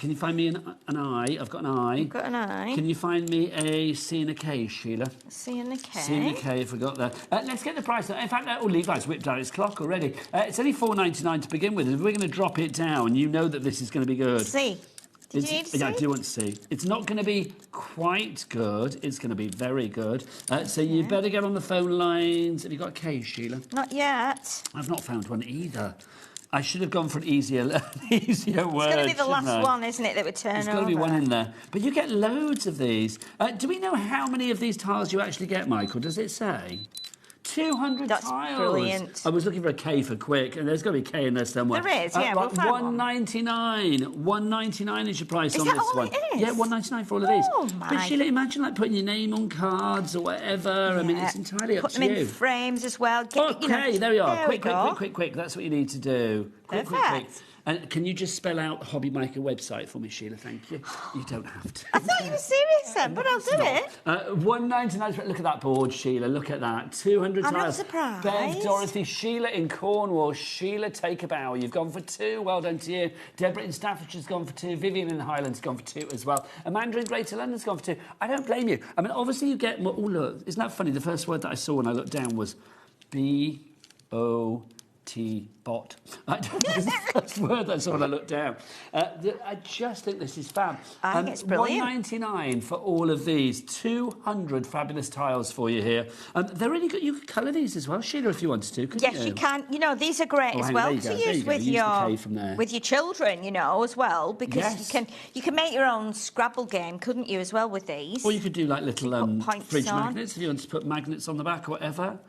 Speaker 20: you find me an I? I've got an I.
Speaker 21: I've got an I.
Speaker 20: Can you find me a C and a K, Sheila?
Speaker 21: C and a K.
Speaker 20: C and a K, if we got that. Let's get the price. In fact, Levi's whipped out his clock already. It's only $4.99 to begin with. If we're going to drop it down, you know that this is going to be good.
Speaker 21: C. Did you need to see?
Speaker 20: I do want to see. It's not going to be quite good. It's going to be very good. So you better get on the phone lines. Have you got a K, Sheila?
Speaker 21: Not yet.
Speaker 20: I've not found one either. I should have gone for an easier word.
Speaker 21: It's going to be the last one, isn't it, that we turn over?
Speaker 20: There's got to be one in there. But you get loads of these. Do we know how many of these tiles you actually get, Michael? Does it say? 200
Speaker 21: That's
Speaker 20: tiles.
Speaker 21: Brilliant.
Speaker 20: I was looking for a K for quick, and there's got to be a K in there somewhere.
Speaker 21: There is, yeah. We'll find
Speaker 20: $1.99. $1.99 is your price on
Speaker 21: that
Speaker 20: this
Speaker 21: all
Speaker 20: one.
Speaker 21: it is?
Speaker 20: Yeah, $1.99 for all of these.
Speaker 21: Oh, my.
Speaker 20: But Sheila, imagine like putting your name on cards or whatever. Yeah. I mean, it's entirely up to you.
Speaker 21: Put them in frames as well.
Speaker 20: Okay, there we are.
Speaker 21: There
Speaker 20: Quick. That's what you need to do. Quick. And can you just spell out HobbyMaker website for me, Sheila? Thank you. You don't have to.
Speaker 21: I thought you were serious then, but I'll do it.
Speaker 20: $1.99. Look at that board, Sheila. Look at that. 200 tiles.
Speaker 21: I'm not surprised.
Speaker 20: Bev, Dorothy, Sheila in Cornwall. Sheila, take a bow. You've gone for 2. Well done to you. Deborah in Staffordshire's gone for 2. Vivian in the Highlands gone for 2 as well. Amanda in Greater London's gone for 2. I don't blame you. I mean, obviously you get more... Oh, look. Isn't that funny? The first word that I saw when I looked down was B-O... T-bot. That's the first word I saw when I looked down. I just think this is fab.
Speaker 21: I think it's brilliant.
Speaker 20: $1.99 for all of these. 200 fabulous tiles for you here. They're really good. You could colour these as well, Sheila, if you wanted to, couldn't you?
Speaker 21: Yes, you can. You know, these are great as well to use with your children, you know, as well, because you can make your own Scrabble game, couldn't you, as well with these?
Speaker 20: Or you could do like little fridge magnets if you wanted to put magnets on the back or whatever.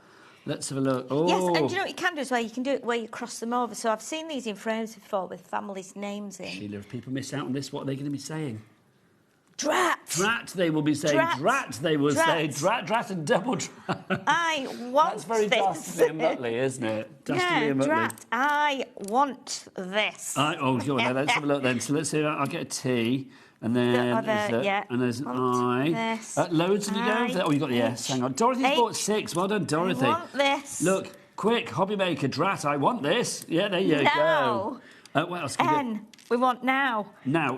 Speaker 20: Let's have a look. Oh.
Speaker 21: Yes, and do you know what you can do as well? You can do it where you cross them over. So I've seen these in frames before with families' names in.
Speaker 20: Sheila, if people miss out on this, what are they going to be saying?
Speaker 21: Drat.
Speaker 20: Drat, they will be saying. Drat, they will say. Drat, and double drat.
Speaker 21: I want
Speaker 20: That's very Dastardly and Muttley, isn't it?
Speaker 21: Dastardly and Muttley. Drat, I want this.
Speaker 20: Let's have a look then. So let's see. I'll get a T. And then there's an I. Loads of you go. Oh, you got the S. Hang on. Dorothy's bought 6. Well done, Dorothy.
Speaker 21: I want this.
Speaker 20: Look, quick, HobbyMaker, Drat, I want this. Yeah, there you go. What else can you do?
Speaker 21: N. We want now.
Speaker 20: Now.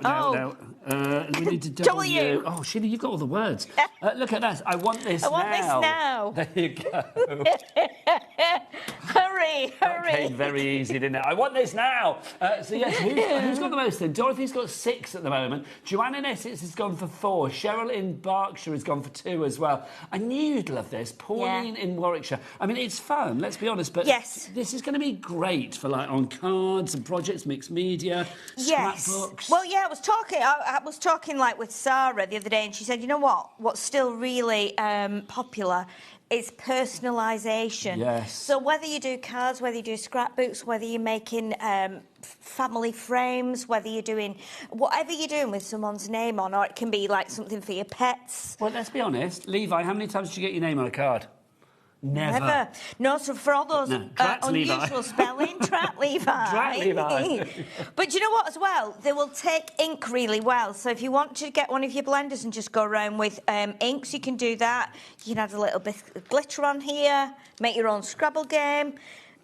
Speaker 20: We need to W. Oh, Sheila, you've got all the words. Look at that. I want this now.
Speaker 21: I want this now.
Speaker 20: There you go.
Speaker 21: Hurry.
Speaker 20: Okay, very easy, didn't it? I want this now. So, yes, who's got the most then? Dorothy's got 6 at the moment. Joanne in Essex has gone for 4. Cheryl in Berkshire has gone for 2 as well. I knew you'd love this. Pauline in Warwickshire. I mean, it's fun, let's be honest, but this is going to be great for, like, on cards and projects, mixed media, scrapbooks.
Speaker 21: Well, yeah, I was talking, like, with Sarah the other day, and she said, you know what? What's still really popular is personalisation.
Speaker 20: Yes.
Speaker 21: So whether you do cards, whether you do scrapbooks, whether you're making family frames, whether you're doing... whatever you're doing with someone's name on, or it can be, like, something for your pets.
Speaker 20: Well, let's be honest. Levi, how many times did you get your name on a card? Never.
Speaker 21: No, so for all those
Speaker 20: Levi.
Speaker 21: unusual spelling, Track Levi.
Speaker 20: Track Levi.
Speaker 21: But you know what as well? They will take ink really well. So if you want to get one of your blenders and just go around with inks, you can do that. You can add a little bit of glitter on here, make your own Scrabble game.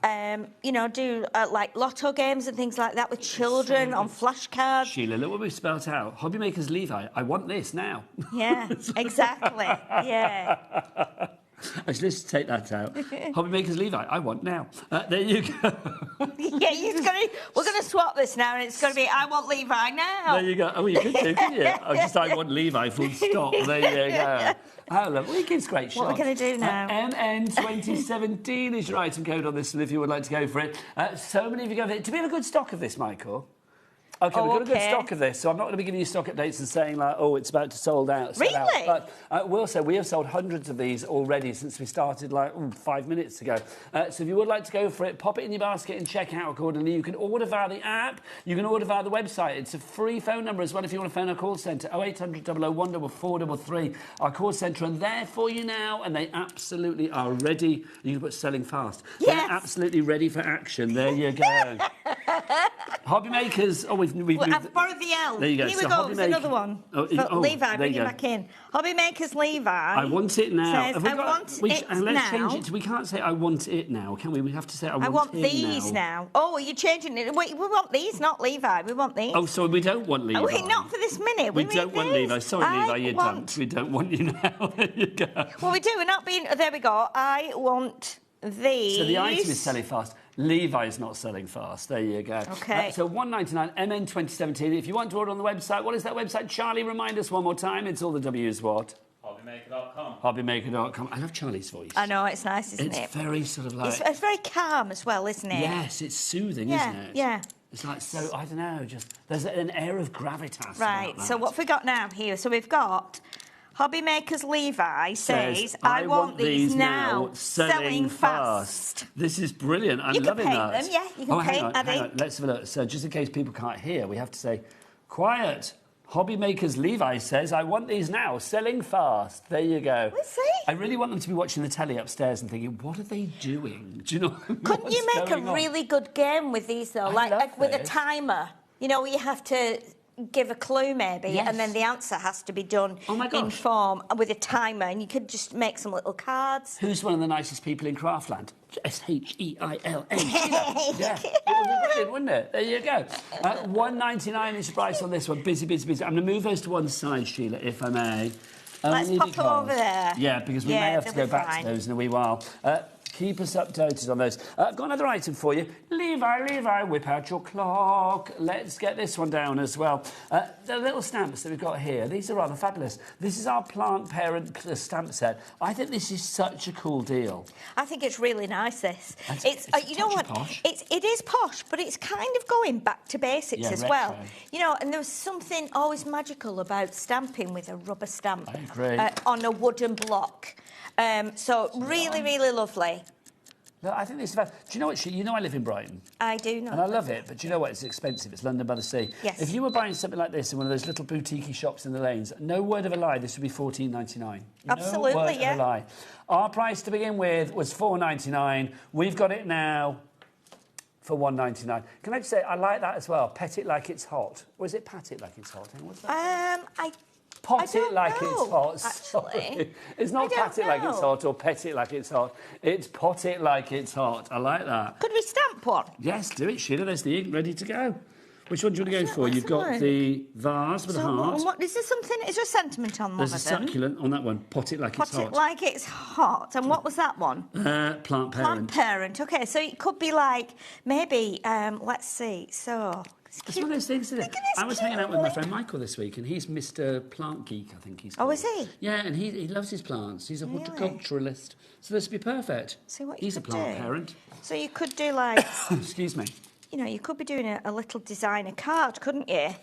Speaker 21: You know, do like lotto games and things like that with children on flashcards.
Speaker 20: Sheila, look what we've spelt out. HobbyMaker's Levi. I want this now.
Speaker 21: Yeah, exactly. Yeah.
Speaker 20: Actually, let's take that out. HobbyMaker's Levi. I want now. There you go.
Speaker 21: Yeah, we're going to swap this now, and it's going to be I want Levi now.
Speaker 20: There you go. Oh, you could do, couldn't you? Oh, just I want Levi, full stop. There you go. Oh, lovely. It gives great shots.
Speaker 21: What are we going to do now?
Speaker 20: MN2017 is your item code on this one if you would like to go for it. So many of you go for it. Do we have a good stock of this, Michael? OK, we've got a good stock of this, so I'm not going to be giving you stock updates and saying, like, oh, it's about to sold out.
Speaker 21: Really?
Speaker 20: But I will say we have sold hundreds of these already since we started, like, 5 minutes ago. So if you would like to go for it, pop it in your basket and check out accordingly. You can order via the app. You can order via the website. It's a free phone number as well if you want to phone our call centre, 0800 001 4433. Our call centre are there for you now, and they absolutely are ready. You can put selling fast.
Speaker 21: Yes.
Speaker 20: They're absolutely ready for action. There you go. HobbyMakers. Oh,
Speaker 21: I've borrowed the L.
Speaker 20: There you go.
Speaker 21: Here we go. There's another one. Levi, bring it back in. HobbyMaker's Levi.
Speaker 20: I want it now.
Speaker 21: Says, let's
Speaker 20: change it. We can't say I want it now, can we? We have to say I want
Speaker 21: these now. Oh, are you changing it? Wait, we want these, not Levi. We want these.
Speaker 20: Oh, sorry, we don't want Levi.
Speaker 21: Oh, wait, not for this minute.
Speaker 20: We don't want Levi. Sorry, Levi, you don't. We don't want you now. There you go.
Speaker 21: Well, we do. We're not being... There we go. I want these.
Speaker 20: So the item is selling fast. Levi is not selling fast. There you go.
Speaker 21: OK.
Speaker 20: So $1.99, MN 2017. If you want to order on the website, what is that website? Charlie, remind us one more time. It's all the W's what?
Speaker 9: HobbyMaker.com.
Speaker 20: HobbyMaker.com. I love Charlie's voice.
Speaker 21: I know, it's nice, isn't it?
Speaker 20: It's very sort of like...
Speaker 21: It's very calm as well, isn't it?
Speaker 20: Yes, it's soothing, isn't it?
Speaker 21: Yeah.
Speaker 20: It's like, so, I don't know, just... There's an air of gravitas.
Speaker 21: Right, so what have we got now here? So we've got... HobbyMaker's Levi says, I want these now, selling fast.
Speaker 20: This is brilliant. I'm loving that.
Speaker 21: You can paint them, yeah. You can paint,
Speaker 20: hang on. Let's have a look. So just in case people can't hear, we have to say, quiet. HobbyMaker's Levi says, I want these now, selling fast. There you go.
Speaker 21: Let's see.
Speaker 20: I really want them to be watching the telly upstairs and thinking, what are they doing? Do you know
Speaker 21: Couldn't you make a really good game with these, though? Like with a timer. You know, where you have to... give a clue maybe, and then the answer has to be done in form with a timer, and you could just make some little cards.
Speaker 20: Who's one of the nicest people in Craftland? SHEILN. Yeah, it would be brilliant, wouldn't it? There you go. $1.99 is the price on this one. Busy, busy, busy. I'm going to move those to one side, Sheila, if I may.
Speaker 21: Let's pop them over there.
Speaker 20: Yeah, because we may have to go back to those in a wee while. Keep us updated on those. I've got another item for you. Levi, whip out your clock. Let's get this one down as well. The little stamps that we've got here, these are rather fabulous. This is our plant parent stamp set. I think this is such a cool deal.
Speaker 21: I think it's really nice, this. It's you know what? It is posh, but it's kind of going back to basics as well. You know, and there's something always magical about stamping with a rubber stamp on a wooden block. So really, really lovely.
Speaker 20: No, I think this is fab. Do you know what? You know I live in Brighton.
Speaker 21: I do know.
Speaker 20: And I love it, but do you know what? It's expensive. It's London by the sea.
Speaker 21: Yes.
Speaker 20: If you were buying something like this in one of those little boutique shops in the lanes, no word of a lie, this would be $14.99.
Speaker 21: Absolutely,
Speaker 20: no word of a lie. Our price to begin with was $4.99. We've got it now for $1.99. Can I just say, I like that as well. Pet it like it's hot. Or is it pat it like it's hot? What's that? Pot it like it's hot. Sorry. It's not pat it like it's hot or pet it like it's hot. It's pot it like it's hot. I like that.
Speaker 21: Could we stamp one?
Speaker 20: Yes, do it, Sheila. There's the ink ready to go. Which one do you want to go for? You've got the vase with a heart.
Speaker 21: Is there something? Is there a sentiment on one of them?
Speaker 20: There's a succulent on that one. Pot it like it's hot.
Speaker 21: Pot it like it's hot. And what was that one?
Speaker 20: Plant parent.
Speaker 21: Plant parent. OK, so it could be like, maybe, let's see, so...
Speaker 20: It's one of those things, isn't it? I was hanging out with my friend Michael this week, and he's Mr. Plant Geek, I think he's called.
Speaker 21: Oh, is he?
Speaker 20: Yeah, and he loves his plants. He's a horticulturalist. So this would be perfect.
Speaker 21: See what
Speaker 20: he's a plant parent.
Speaker 21: So you could do like...
Speaker 20: Excuse me.
Speaker 21: You know, you could be doing a little designer card, couldn't you?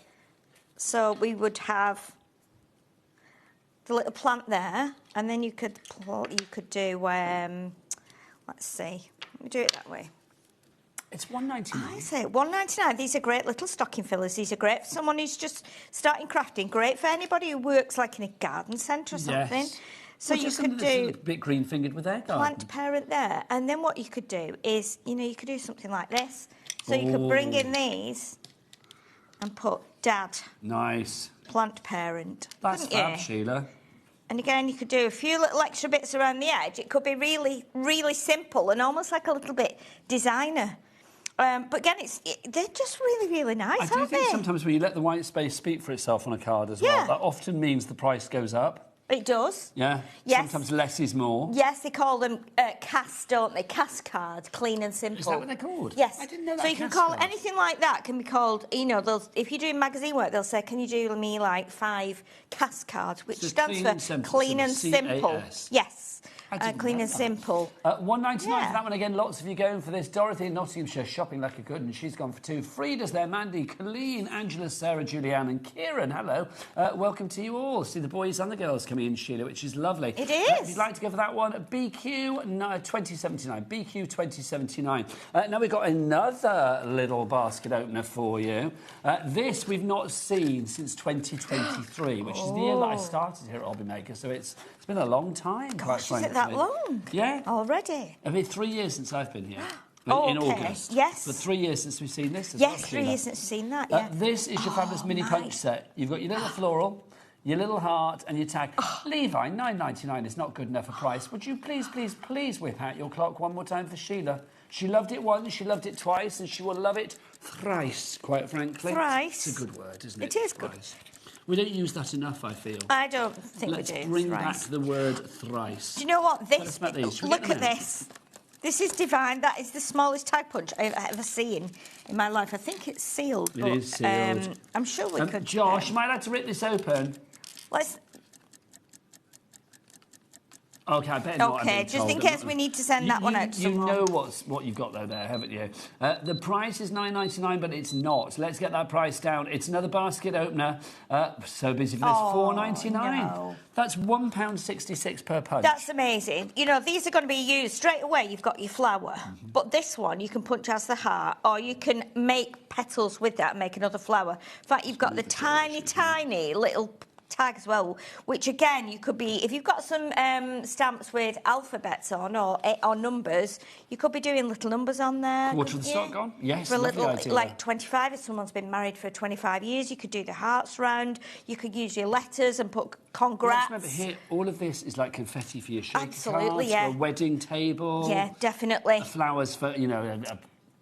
Speaker 21: So we would have the little plant there, and then you could do, let's see, let me do it that way.
Speaker 20: It's $1.99.
Speaker 21: I say $1.99. These are great little stocking fillers. These are great for someone who's just starting crafting. Great for anybody who works like in a garden centre or something.
Speaker 20: Yes.
Speaker 21: So
Speaker 20: well,
Speaker 21: you could do
Speaker 20: a bit green fingered with their garden.
Speaker 21: Plant parent there, and then what you could do is, you could do something like this. So you could bring in these and put Dad.
Speaker 20: Nice.
Speaker 21: Plant parent.
Speaker 20: That's fab, Sheila.
Speaker 21: And again, you could do a few little extra bits around the edge. It could be really, really simple and almost like a little bit designer. But again, they're just really, really nice,
Speaker 20: I do think sometimes when you let the white space speak for itself on a card as well, that often means the price goes up.
Speaker 21: It does.
Speaker 20: Yeah.
Speaker 21: Yes.
Speaker 20: Sometimes less is more.
Speaker 21: Yes, they call them cast, don't they? Cast cards, clean and simple.
Speaker 20: Is that what they're called?
Speaker 21: Yes.
Speaker 20: I didn't know that.
Speaker 21: So you can call anything like that can be called, if you're doing magazine work, they'll say, can you do me like 5 cast cards, which stands for clean and simple. Yes. Clean and simple.
Speaker 20: $1.99 for that one again. Lots of you going for this. Dorothy in Nottinghamshire shopping like a good, and she's gone for 2. Frida's there. Mandy, Colleen, Angela, Sarah, Julianne, and Kieran. Hello. Welcome to you all. See the boys and the girls coming in, Sheila, which is lovely.
Speaker 21: It is.
Speaker 20: If you'd like to go for that one, BQ 2079. BQ 2079. Now we've got another little basket opener for you. This we've not seen since 2023, which is the year that I started here at HobbyMaker. So it's been a long time.
Speaker 21: Gosh, is it that long?
Speaker 20: Yeah.
Speaker 21: Already?
Speaker 20: I mean, 3 years since I've been here. In August.
Speaker 21: Yes.
Speaker 20: But 3 years since we've seen this.
Speaker 21: Yes, 3 years since we've seen that, yeah.
Speaker 20: This is your fabulous mini punch set. You've got your little floral, your little heart and your tag. Levi, $9.99 is not good enough a price. Would you please, please, please whip out your clock one more time for Sheila? She loved it once, she loved it twice, and she will love it thrice, quite frankly.
Speaker 21: Thrice?
Speaker 20: It's a good word, isn't it?
Speaker 21: It is good.
Speaker 20: We don't use that enough, I feel.
Speaker 21: I don't think
Speaker 20: Let's
Speaker 21: we do.
Speaker 20: bring back the word thrice.
Speaker 21: Do you know what? This,
Speaker 20: look
Speaker 21: at this. This is divine. That is the smallest tag punch I've ever seen in my life. I think it's sealed.
Speaker 20: It is sealed.
Speaker 21: I'm sure we could...
Speaker 20: Josh, you might have to rip this open.
Speaker 21: Let's...
Speaker 20: OK, I better not.
Speaker 21: OK, just in case we need to send that one out to someone.
Speaker 20: You know what you've got there, haven't you? The price is $9.99, but it's not. Let's get that price down. It's another basket opener. So busy for this. $4.99.
Speaker 21: No.
Speaker 20: That's £1.66 per punch.
Speaker 21: That's amazing. You know, these are going to be used straight away. You've got your flower. But this one, you can punch as the heart, or you can make petals with that and make another flower. In fact, you've got the tiny, tiny little tag as well, which again you could be, if you've got some stamps with alphabets on or numbers, you could be doing little numbers on there.
Speaker 20: Quarter of the stock gone? Yes,
Speaker 21: for a little
Speaker 20: idea.
Speaker 21: Like 25, if someone's been married for 25 years, you could do the hearts round. You could use your letters and put congrats.
Speaker 20: Remember here, all of this is like confetti for your shaker
Speaker 21: Absolutely,
Speaker 20: cards,
Speaker 21: yeah.
Speaker 20: for a wedding table.
Speaker 21: Yeah, definitely.
Speaker 20: Flowers for, you know,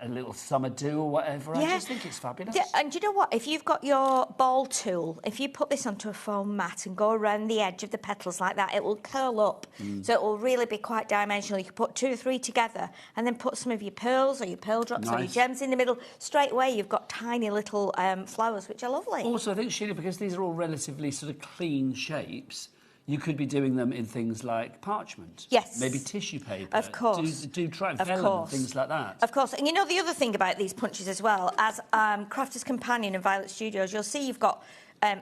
Speaker 20: a little summer do or whatever.
Speaker 21: Yeah.
Speaker 20: I just think it's fabulous.
Speaker 21: Yeah, and you know what? If you've got your ball tool, if you put this onto a foam mat and go around the edge of the petals like that, it will curl up. So it will really be quite dimensional. You can put 2 or 3 together and then put some of your pearls or your pearl drops or your gems in the middle. Straight away, you've got tiny little flowers, which are lovely.
Speaker 20: Also, I think, Sheila, because these are all relatively sort of clean shapes, you could be doing them in things like parchment.
Speaker 21: Yes.
Speaker 20: Maybe tissue paper.
Speaker 21: Of course.
Speaker 20: Do try vellum, things like that.
Speaker 21: Of course. And you know the other thing about these punches as well, as Crafter's Companion and Violet Studios, you'll see you've got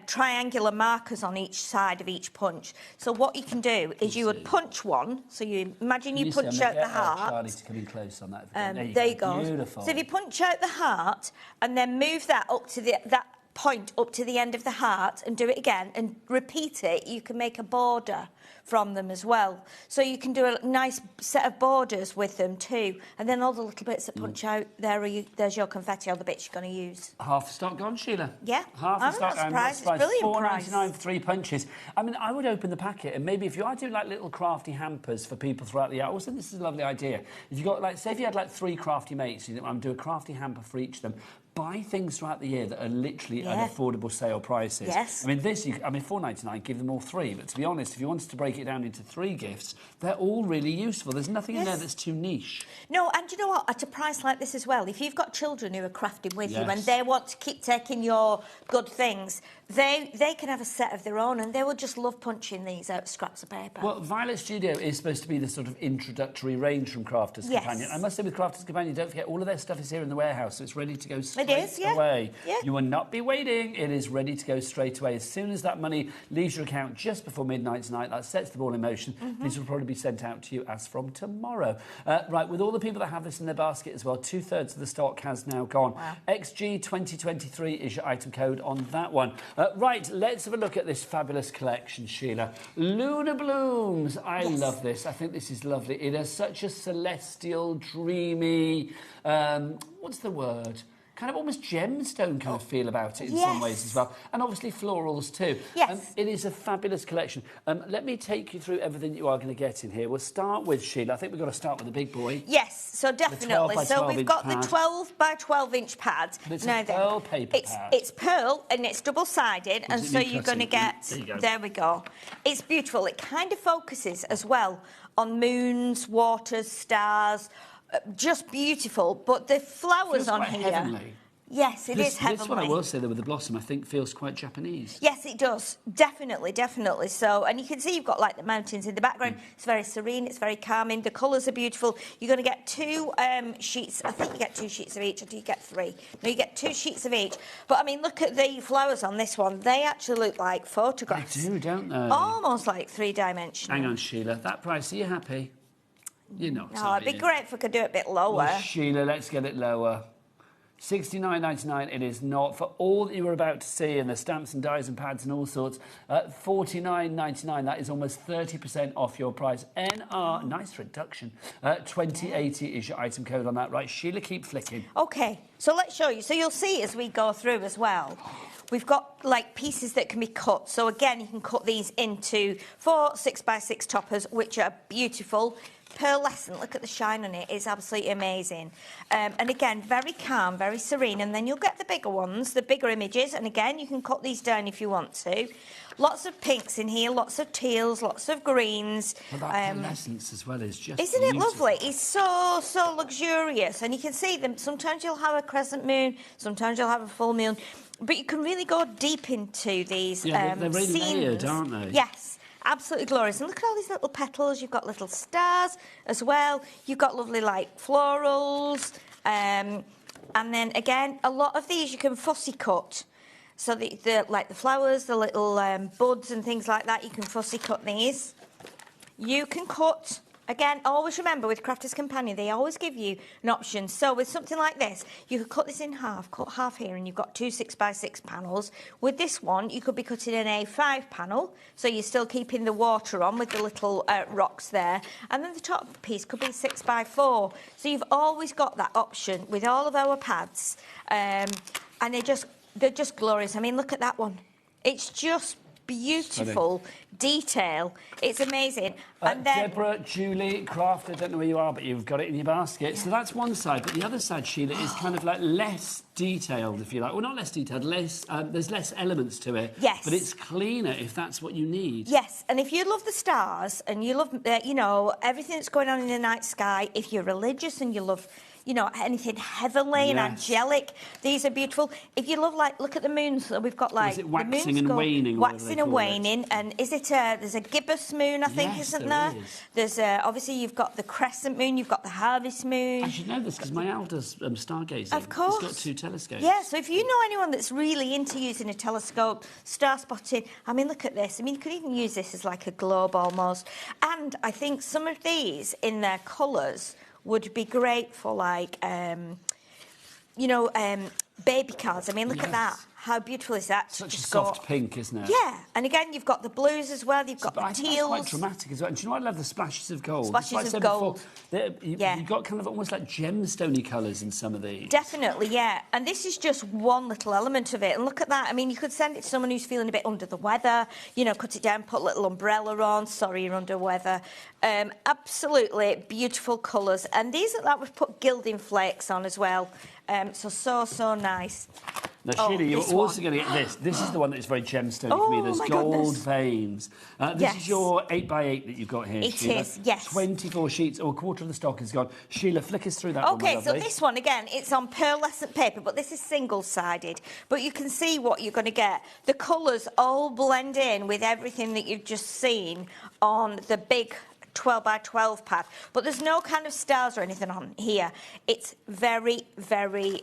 Speaker 21: triangular markers on each side of each punch. So what you can do is you would punch one. So you imagine you punch out the heart.
Speaker 20: Charlie to come in close on that.
Speaker 21: There you go.
Speaker 20: Beautiful.
Speaker 21: So if you punch out the heart and then move that up to that point up to the end of the heart and do it again and repeat it, you can make a border from them as well. So you can do a nice set of borders with them too. And then all the little bits that punch out, there's your confetti, all the bits you're going to use.
Speaker 20: Half the stock gone, Sheila?
Speaker 21: Yeah.
Speaker 20: Half the stock.
Speaker 21: I'm not surprised. It's brilliant price.
Speaker 20: $4.99 for 3 punches. I mean, I would open the packet and maybe if you are doing like little crafty hampers for people throughout the year, I also think this is a lovely idea. If you got like, say if you had like 3 crafty mates, you think, I'm going to do a crafty hamper for each of them. Buy things throughout the year that are literally at affordable sale prices.
Speaker 21: Yes.
Speaker 20: I mean, $4.99, give them all 3. But to be honest, if you wanted to break it down into 3 gifts, they're all really useful. There's nothing in there that's too niche.
Speaker 21: No, and you know what? At a price like this as well, if you've got children who are crafting with you and they want to keep taking your good things, they can have a set of their own and they will just love punching these out of scraps of paper.
Speaker 20: Well, Violet Studio is supposed to be the sort of introductory range from Crafter's Companion. I must say with Crafter's Companion, don't forget, all of their stuff is here in the warehouse, so it's ready to go straight
Speaker 21: is, yeah.
Speaker 20: away.
Speaker 21: Yeah.
Speaker 20: You will not be waiting. It is ready to go straight away. As soon as that money leaves your account just before midnight tonight, that sets the ball in motion. These will probably be sent out to you as from tomorrow. Right, with all the people that have this in their basket as well, 2/3 of the stock has now gone.
Speaker 21: Wow.
Speaker 20: XG2023 is your item code on that one. Right, let's have a look at this fabulous collection, Sheila. Lunar Blooms. I love this. I think this is lovely. It has such a celestial, dreamy, what's the word? Kind of almost gemstone kind of feel about it in some ways as well. And obviously florals too.
Speaker 21: Yes.
Speaker 20: It is a fabulous collection. Let me take you through everything that you are going to get in here. We'll start with, Sheila, I think we've got to start with the big boy.
Speaker 21: Yes, so definitely. So we've got the 12 by 12 inch pad.
Speaker 20: But it's a pearl paper pad.
Speaker 21: It's pearl and it's double-sided, and so you're going to get...
Speaker 20: There you go.
Speaker 21: There we go. It's beautiful. It kind of focuses as well on moons, waters, stars... just beautiful, but the flowers
Speaker 20: Feels
Speaker 21: on
Speaker 20: quite
Speaker 21: here...
Speaker 20: heavenly.
Speaker 21: Yes, it is heavenly.
Speaker 20: This one I will say, though, with the blossom, I think feels quite Japanese.
Speaker 21: Yes, it does. Definitely, definitely. So, and you can see you've got, like, the mountains in the background. It's very serene, it's very calming. The colours are beautiful. You're going to get 2 sheets. I think you get 2 sheets of each, or do you get 3? No, you get 2 sheets of each. But, I mean, look at the flowers on this one. They actually look like photographs.
Speaker 20: They do, don't they?
Speaker 21: Almost like 3-dimensional.
Speaker 20: Hang on, Sheila. That price, are you happy? You're not.
Speaker 21: No, it'd be great if we could do it a bit lower.
Speaker 20: Well, Sheila, let's get it lower. $69.99. It is not. For all that you were about to see, and the stamps and dies and pads and all sorts, $49.99. That is almost 30% off your price. NR, nice reduction. 2080 is your item code on that. Right, Sheila, keep flicking.
Speaker 21: OK, so let's show you. So you'll see as we go through as well. We've got, like, pieces that can be cut. So, again, you can cut these into 4 6x6 toppers, which are beautiful. Pearlescent, look at the shine on it, it's absolutely amazing. And again, very calm, very serene, and then you'll get the bigger ones, the bigger images, and again, you can cut these down if you want to. Lots of pinks in here, lots of teals, lots of greens.
Speaker 20: Well, that pearlescence as well is just
Speaker 21: Isn't
Speaker 20: beautiful.
Speaker 21: it lovely? It's so, so luxurious, and you can see them. Sometimes you'll have a crescent moon, sometimes you'll have a full moon, but you can really go deep into these
Speaker 20: they're really
Speaker 21: scenes.
Speaker 20: layered, aren't they?
Speaker 21: Yes. Absolutely glorious. And look at all these little petals. You've got little stars as well. You've got lovely, like, florals. And then, again, a lot of these you can fussy cut. So, like the flowers, the little buds and things like that, you can fussy cut these. You can cut... Again, always remember, with Crafter's Companion, they always give you an option. So with something like this, you could cut this in half, cut half here, and you've got 2 6x6 panels. With this one, you could be cutting an A5 panel, so you're still keeping the water on with the little rocks there. And then the top piece could be 6x4. So you've always got that option with all of our pads. And they're just glorious. I mean, look at that one. It's just beautiful detail. It's amazing. And then
Speaker 20: Deborah, Julie, Craft, I don't know where you are, but you've got it in your basket. So that's one side, but the other side, Sheila, is kind of like less detailed, if you like. Well, not less detailed, there's less elements to it.
Speaker 21: Yes.
Speaker 20: But it's cleaner if that's what you need.
Speaker 21: Yes, and if you love the stars and you love, you know, everything that's going on in the night sky, if you're religious and you love... you know, anything heavenly and angelic. These are beautiful. If you love, like, look at the moons. So we've got, like...
Speaker 20: Is it waxing and waning?
Speaker 21: Waxing and waning. And is it there's a gibbous moon, I think, isn't there?
Speaker 20: Is.
Speaker 21: There's, obviously, you've got the crescent moon, you've got the harvest moon.
Speaker 20: I should know this because my eldest stargazing.
Speaker 21: Of course.
Speaker 20: He's got 2 telescopes.
Speaker 21: Yeah, so if you know anyone that's really into using a telescope, star spotting, I mean, look at this. I mean, you could even use this as, like, a globe almost. And I think some of these, in their colours, would be great for, like, you know, baby cards. I mean, look at that. How beautiful is that?
Speaker 20: Such a soft pink, isn't it?
Speaker 21: Yeah. And again, you've got the blues as well. You've got the teals.
Speaker 20: It's quite dramatic as well. And do you know what I love? The splashes of gold.
Speaker 21: Splashes of gold.
Speaker 20: You've got kind of almost like gemstone-y colours in some of these.
Speaker 21: Definitely, yeah. And this is just one little element of it. And look at that. I mean, you could send it to someone who's feeling a bit under the weather. You know, cut it down, put a little umbrella on. Sorry, you're under weather. Absolutely beautiful colours. And these are like we've put gilding flakes on as well. So nice.
Speaker 20: Now, Sheila, you're also going to get this. This is the one that is very gemstone for me. There's gold veins. This is your 8x8 that you've got here, Sheila.
Speaker 21: It is, yes.
Speaker 20: 24 sheets, or a quarter of the stock is gone. Sheila, flick us through that one, my
Speaker 21: OK, so
Speaker 20: lovely.
Speaker 21: this one, again, it's on pearlescent paper, but this is single-sided. But you can see what you're going to get. The colours all blend in with everything that you've just seen on the big 12 by 12 pad. But there's no kind of stars or anything on here. It's very, very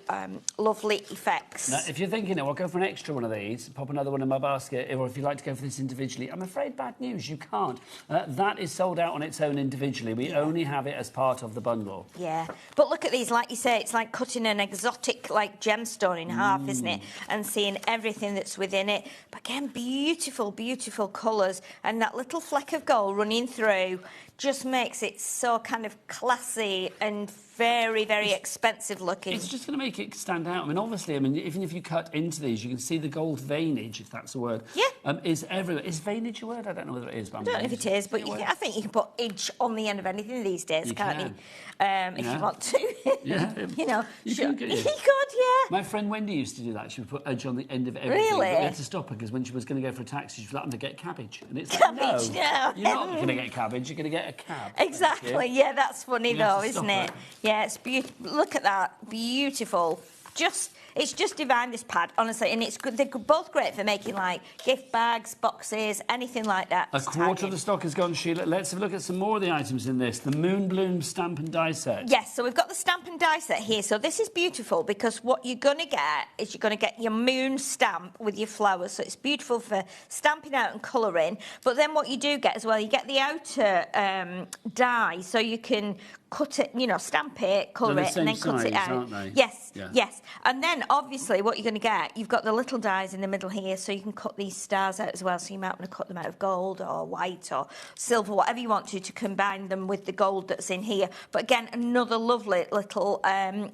Speaker 21: lovely effects.
Speaker 20: Now, if you're thinking, I'll go for an extra one of these, pop another one in my basket, or if you'd like to go for this individually, I'm afraid bad news, you can't. That is sold out on its own individually. We only have it as part of the bundle.
Speaker 21: Yeah, but look at these, like you say, it's like cutting an exotic like gemstone in half, isn't it? And seeing everything that's within it. But again, beautiful, beautiful colours, and that little fleck of gold running through just makes it so kind of classy and very, very expensive looking.
Speaker 20: It's just going to make it stand out. I mean, obviously, even if you cut into these, you can see the gold veinage, if that's a word.
Speaker 21: Yeah.
Speaker 20: Is everywhere. Is veinage a word? I don't know whether it is. But
Speaker 21: I don't know if it is, but I think you can put "age" on the end of anything these days, can't you? If you want to.
Speaker 20: Yeah.
Speaker 21: You know.
Speaker 20: You
Speaker 21: sure.
Speaker 20: could,
Speaker 21: You could, yeah.
Speaker 20: My friend Wendy used to do that. She would put edge on the end of everything.
Speaker 21: Really?
Speaker 20: But we had to stop her because when she was going to go for a taxi, she was like, I'm going to get cabbage. And it's
Speaker 21: Cabbage,
Speaker 20: like,
Speaker 21: no.
Speaker 20: You're not going to get cabbage, you're going to get a cab.
Speaker 21: Exactly, yeah, that's funny
Speaker 20: You have
Speaker 21: though,
Speaker 20: to
Speaker 21: isn't
Speaker 20: stop
Speaker 21: it?
Speaker 20: her.
Speaker 21: Yeah, it's beautiful. Look at that, beautiful. It's just divine, this pad, honestly, and it's good. They're both great for making like gift bags, boxes, anything like that.
Speaker 20: A quarter of the stock is gone, Sheila. Let's have a look at some more of the items in this. The Moon Bloom stamp and die set.
Speaker 21: Yes, so we've got the stamp and die set here. So this is beautiful because what you're going to get is you're going to get your moon stamp with your flowers. So it's beautiful for stamping out and colouring. But then what you do get as well, you get the outer die, so you can cut it, you know, stamp it, colour it, and then cut it out.
Speaker 20: Aren't they?
Speaker 21: Yes,
Speaker 20: Yeah.
Speaker 21: yes. And then, obviously, what you're going to get, you've got the little dies in the middle here, so you can cut these stars out as well. So you might want to cut them out of gold or white or silver, whatever you want to combine them with the gold that's in here. But again, another lovely little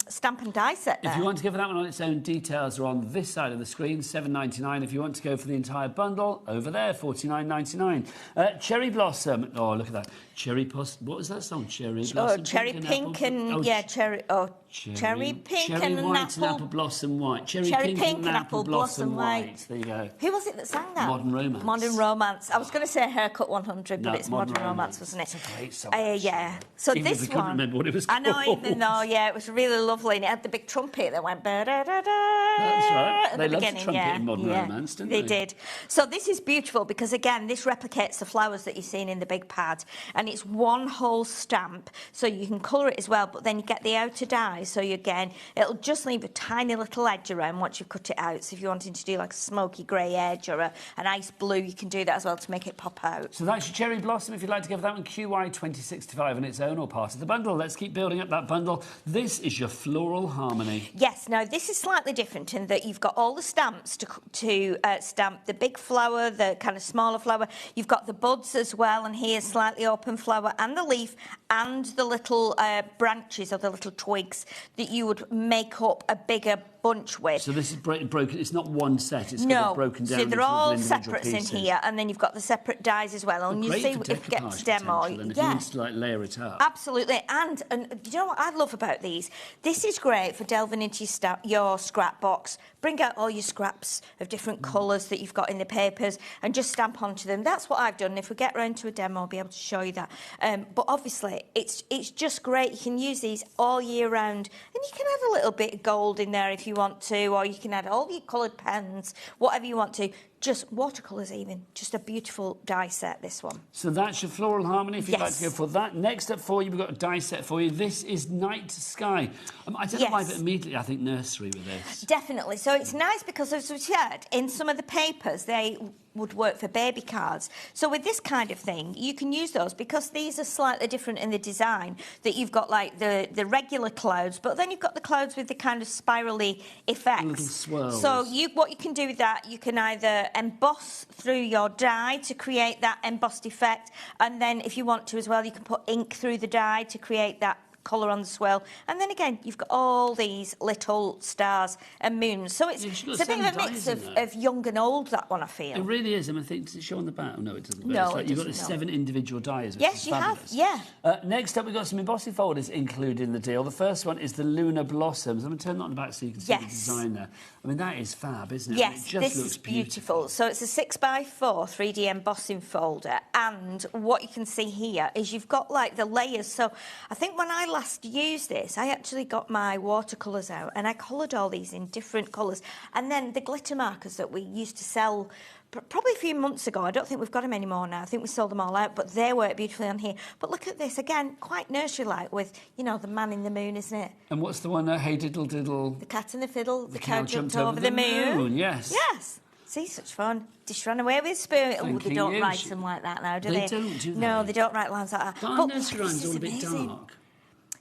Speaker 21: stamp and die set there.
Speaker 20: If you want to go for that one on its own, details are on this side of the screen, $7.99. If you want to go for the entire bundle, over there, $49.99. Cherry Blossom. Oh, look at that. Cherry Blossom. What was that song? Cherry Blossom.
Speaker 21: Cherry pink and cherry. Oh, cherry pink
Speaker 20: cherry
Speaker 21: and
Speaker 20: white
Speaker 21: apple.
Speaker 20: and apple blossom white. Cherry
Speaker 21: pink
Speaker 20: and apple blossom white. There you go.
Speaker 21: Who was it that sang that?
Speaker 20: Modern Romance.
Speaker 21: Modern Romance. I was going to say Haircut 100, but
Speaker 20: No,
Speaker 21: it's Modern Romance, wasn't it?
Speaker 20: It's a great song.
Speaker 21: Yeah. So
Speaker 20: Even
Speaker 21: this
Speaker 20: if we couldn't
Speaker 21: one.
Speaker 20: remember what it was
Speaker 21: I know,
Speaker 20: called.
Speaker 21: even though, yeah, it was really lovely, and it had the big trumpet that went. That's
Speaker 20: right.
Speaker 21: At
Speaker 20: They
Speaker 21: the
Speaker 20: loved the
Speaker 21: beginning,
Speaker 20: trumpet
Speaker 21: yeah,
Speaker 20: in Modern
Speaker 21: yeah.
Speaker 20: Romance, didn't
Speaker 21: They
Speaker 20: they?
Speaker 21: did. So this is beautiful because again, this replicates the flowers that you've seen in the big pad, and it's one whole stamp, so you can colour it as well. But then you get the outer die, so you again, it'll just leave a tiny little edge around once you've cut it out. So if you're wanting to do like a smoky grey edge or an ice blue, you can do that as well to make it pop out.
Speaker 20: So that's your Cherry Blossom. If you'd like to go for that one, QY 2065 on its own or part of the bundle. Let's keep building up that bundle. This is your Floral Harmony.
Speaker 21: Yes, now this is slightly different in that you've got all the stamps to stamp the big flower, the kind of smaller flower. You've got the buds as well, and here's slightly open flower, and the leaf, and the little branches or the little twigs that you would make up a bigger bunch with.
Speaker 20: So this is broken. It's not one set. It's
Speaker 21: No,
Speaker 20: broken down.
Speaker 21: so
Speaker 20: into
Speaker 21: they're all
Speaker 20: little individual
Speaker 21: separates
Speaker 20: pieces.
Speaker 21: in here, and then you've got the separate dies as well. And you
Speaker 20: Great
Speaker 21: see
Speaker 20: for
Speaker 21: if it gets
Speaker 20: decoupage
Speaker 21: demo.
Speaker 20: potential, and if you want to like layer it up.
Speaker 21: Absolutely, and you know what I love about these? This is great for delving into your scrap box. Bring out all your scraps of different colours that you've got in the papers and just stamp onto them. That's what I've done. If we get round to a demo, I'll be able to show you that. But obviously, it's just great. You can use these all year round, and you can add a little bit of gold in there if you want to, or you can add all your coloured pens, whatever you want to. Just watercolours even. Just a beautiful die set, this one.
Speaker 20: So that's your Floral Harmony, if you'd like
Speaker 21: Yes.
Speaker 20: to go for that. Next up for you, we've got a die set for you. This is Night Sky. I don't know why, but immediately I think nursery with this.
Speaker 21: Definitely. So it's nice because, as we said, in some of the papers, they would work for baby cards. So with this kind of thing, you can use those because these are slightly different in the design, that you've got like the regular clouds, but then you've got the clouds with the kind of spirally effects.
Speaker 20: Little swirls.
Speaker 21: So what you can do with that, you can either emboss through your die to create that embossed effect, and then if you want to as well, you can put ink through the die to create that colour on the swirl. And then again, you've got all these little stars and moons. So it's a bit of a mix of young and old, that one, I feel.
Speaker 20: It really is. I think, does it show on the back? Oh, no, it doesn't. But
Speaker 21: No,
Speaker 20: it's like
Speaker 21: it
Speaker 20: you've got the
Speaker 21: doesn't,
Speaker 20: 7 individual dies, which
Speaker 21: Yes,
Speaker 20: is
Speaker 21: you
Speaker 20: fabulous.
Speaker 21: have, yeah.
Speaker 20: Next up, we've got some embossing folders included in the deal. The first one is the Lunar Blossoms. I'm going to turn that on the back so you can see the design there. I mean, that is fab, isn't it?
Speaker 21: Yes,
Speaker 20: I mean, it just
Speaker 21: this
Speaker 20: looks
Speaker 21: is beautiful. So it's a 6x4 3D embossing folder, and what you can see here is you've got like the layers. So I think when I last used this, I actually got my watercolours out and I coloured all these in different colours. And then the glitter markers that we used to sell probably a few months ago, I don't think we've got them anymore now. I think we sold them all out, but they work beautifully on here. But look at this, again, quite nursery-like with, you know, the man in the moon, isn't it?
Speaker 20: And what's the one, Hey Diddle Diddle?
Speaker 21: The cat and the fiddle, the cow jumped over the moon.
Speaker 20: Yes.
Speaker 21: Yes. See, such fun. Just ran away with a spoon. Oh, they don't write them like that now, do they?
Speaker 20: They don't, do they?
Speaker 21: No, they don't write lines like that.
Speaker 20: But our nursery rhymes are all a bit dark.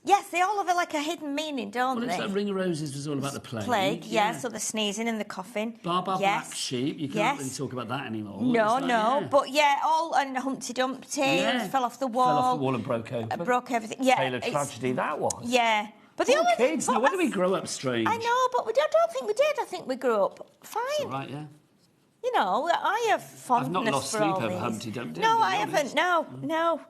Speaker 21: Yes, they all have like a hidden meaning, don't
Speaker 20: Well,
Speaker 21: they?
Speaker 20: it's like Ring of Roses was all about the plague.
Speaker 21: Plague, yeah, so the sneezing and the coughing.
Speaker 20: Baba
Speaker 21: yes.
Speaker 20: Black Sheep, you can't really talk about that anymore.
Speaker 21: No,
Speaker 20: It's like,
Speaker 21: but all, and Humpty Dumpty, fell off the wall.
Speaker 20: Fell off the wall and broke over.
Speaker 21: Broke everything, yeah.
Speaker 20: Taylor tragedy, that was.
Speaker 21: Yeah. But the
Speaker 20: Poor
Speaker 21: only
Speaker 20: kids, no wonder we grow up strange.
Speaker 21: I know, but I don't think we did. I think we grew up fine.
Speaker 20: It's all right, yeah.
Speaker 21: You know, I have fondness
Speaker 20: I've not lost
Speaker 21: for
Speaker 20: sleep
Speaker 21: all
Speaker 20: over
Speaker 21: these.
Speaker 20: Humpty Dumpty.
Speaker 21: No, I haven't, no.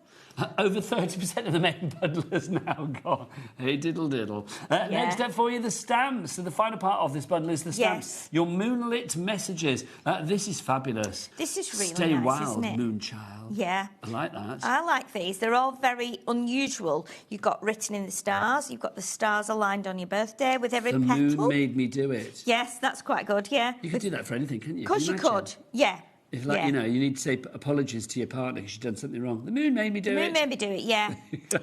Speaker 20: Over 30% of the main bundle has now gone. Hey, diddle diddle. Next up for you, the stamps. So the final part of this bundle is the stamps.
Speaker 21: Yes.
Speaker 20: Your moonlit messages. This is fabulous.
Speaker 21: This is really
Speaker 20: Stay
Speaker 21: nice,
Speaker 20: wild,
Speaker 21: isn't it?
Speaker 20: Moonchild.
Speaker 21: Yeah.
Speaker 20: I like that.
Speaker 21: I like these. They're all very unusual. You've got written in the stars. You've got the stars aligned on your birthday with every
Speaker 20: The
Speaker 21: petal.
Speaker 20: moon made me do it.
Speaker 21: Yes, that's quite good, yeah.
Speaker 20: You could do that for anything, couldn't you?
Speaker 21: Of course you could, yeah.
Speaker 20: If, like, you know, you need to say apologies to your partner because you've done something wrong. The moon made me do it.
Speaker 21: The moon made me do it, yeah.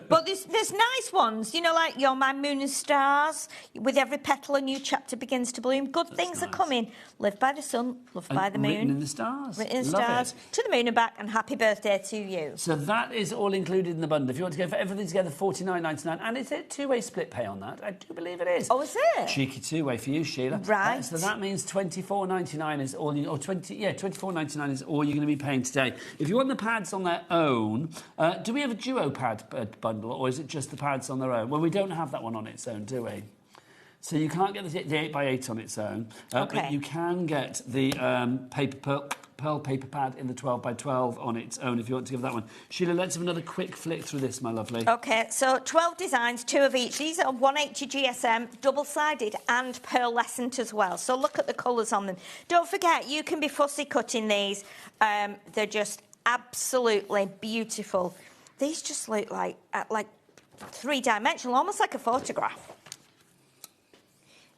Speaker 21: But there's nice ones, you know, like You're My Moon and Stars. With every petal, a new chapter begins to bloom. Good things are coming. Live by the sun, love by the moon.
Speaker 20: Written in the stars.
Speaker 21: Written in the
Speaker 20: Love
Speaker 21: stars.
Speaker 20: it.
Speaker 21: To the moon and back, and happy birthday to you.
Speaker 20: So that is all included in the bundle. If you want to go for everything together, $49.99. And is it two-way split pay on that? I do believe it is.
Speaker 21: Oh, is it?
Speaker 20: Cheeky two-way for you, Sheila.
Speaker 21: Right.
Speaker 20: So that means $24.99 is all you... Or $24.99 is all you're going to be paying today. If you want the pads on their own, do we have a duo pad bundle, or is it just the pads on their own? Well, we don't have that one on its own, do we? So you can't get the 8x8 on its own, but you can get the pearl paper pad in the 12x12 on its own if you want to give that one. Sheila, let's have another quick flick through this, my lovely.
Speaker 21: OK, so 12 designs, 2 of each. These are 180 GSM, double-sided and pearlescent as well. So look at the colours on them. Don't forget, you can be fussy cutting these. They're just absolutely beautiful. These just look like three-dimensional, almost like a photograph.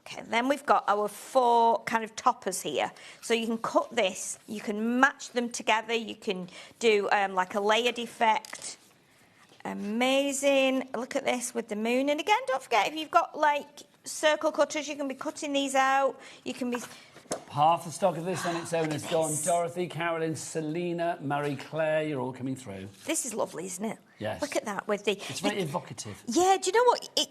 Speaker 21: Okay, then we've got our 4 kind of toppers here. So you can cut this, you can match them together, you can do like a layered effect. Amazing. Look at this with the moon. And again, don't forget, if you've got like circle cutters, you can be cutting these out. You can be...
Speaker 20: Half the stock of this on its own is gone. Dorothy, Carolyn, Selena, Marie Claire, you're all coming through.
Speaker 21: This is lovely, isn't it?
Speaker 20: Yes.
Speaker 21: Look at that with the...
Speaker 20: It's very evocative.
Speaker 21: Yeah, do you know what...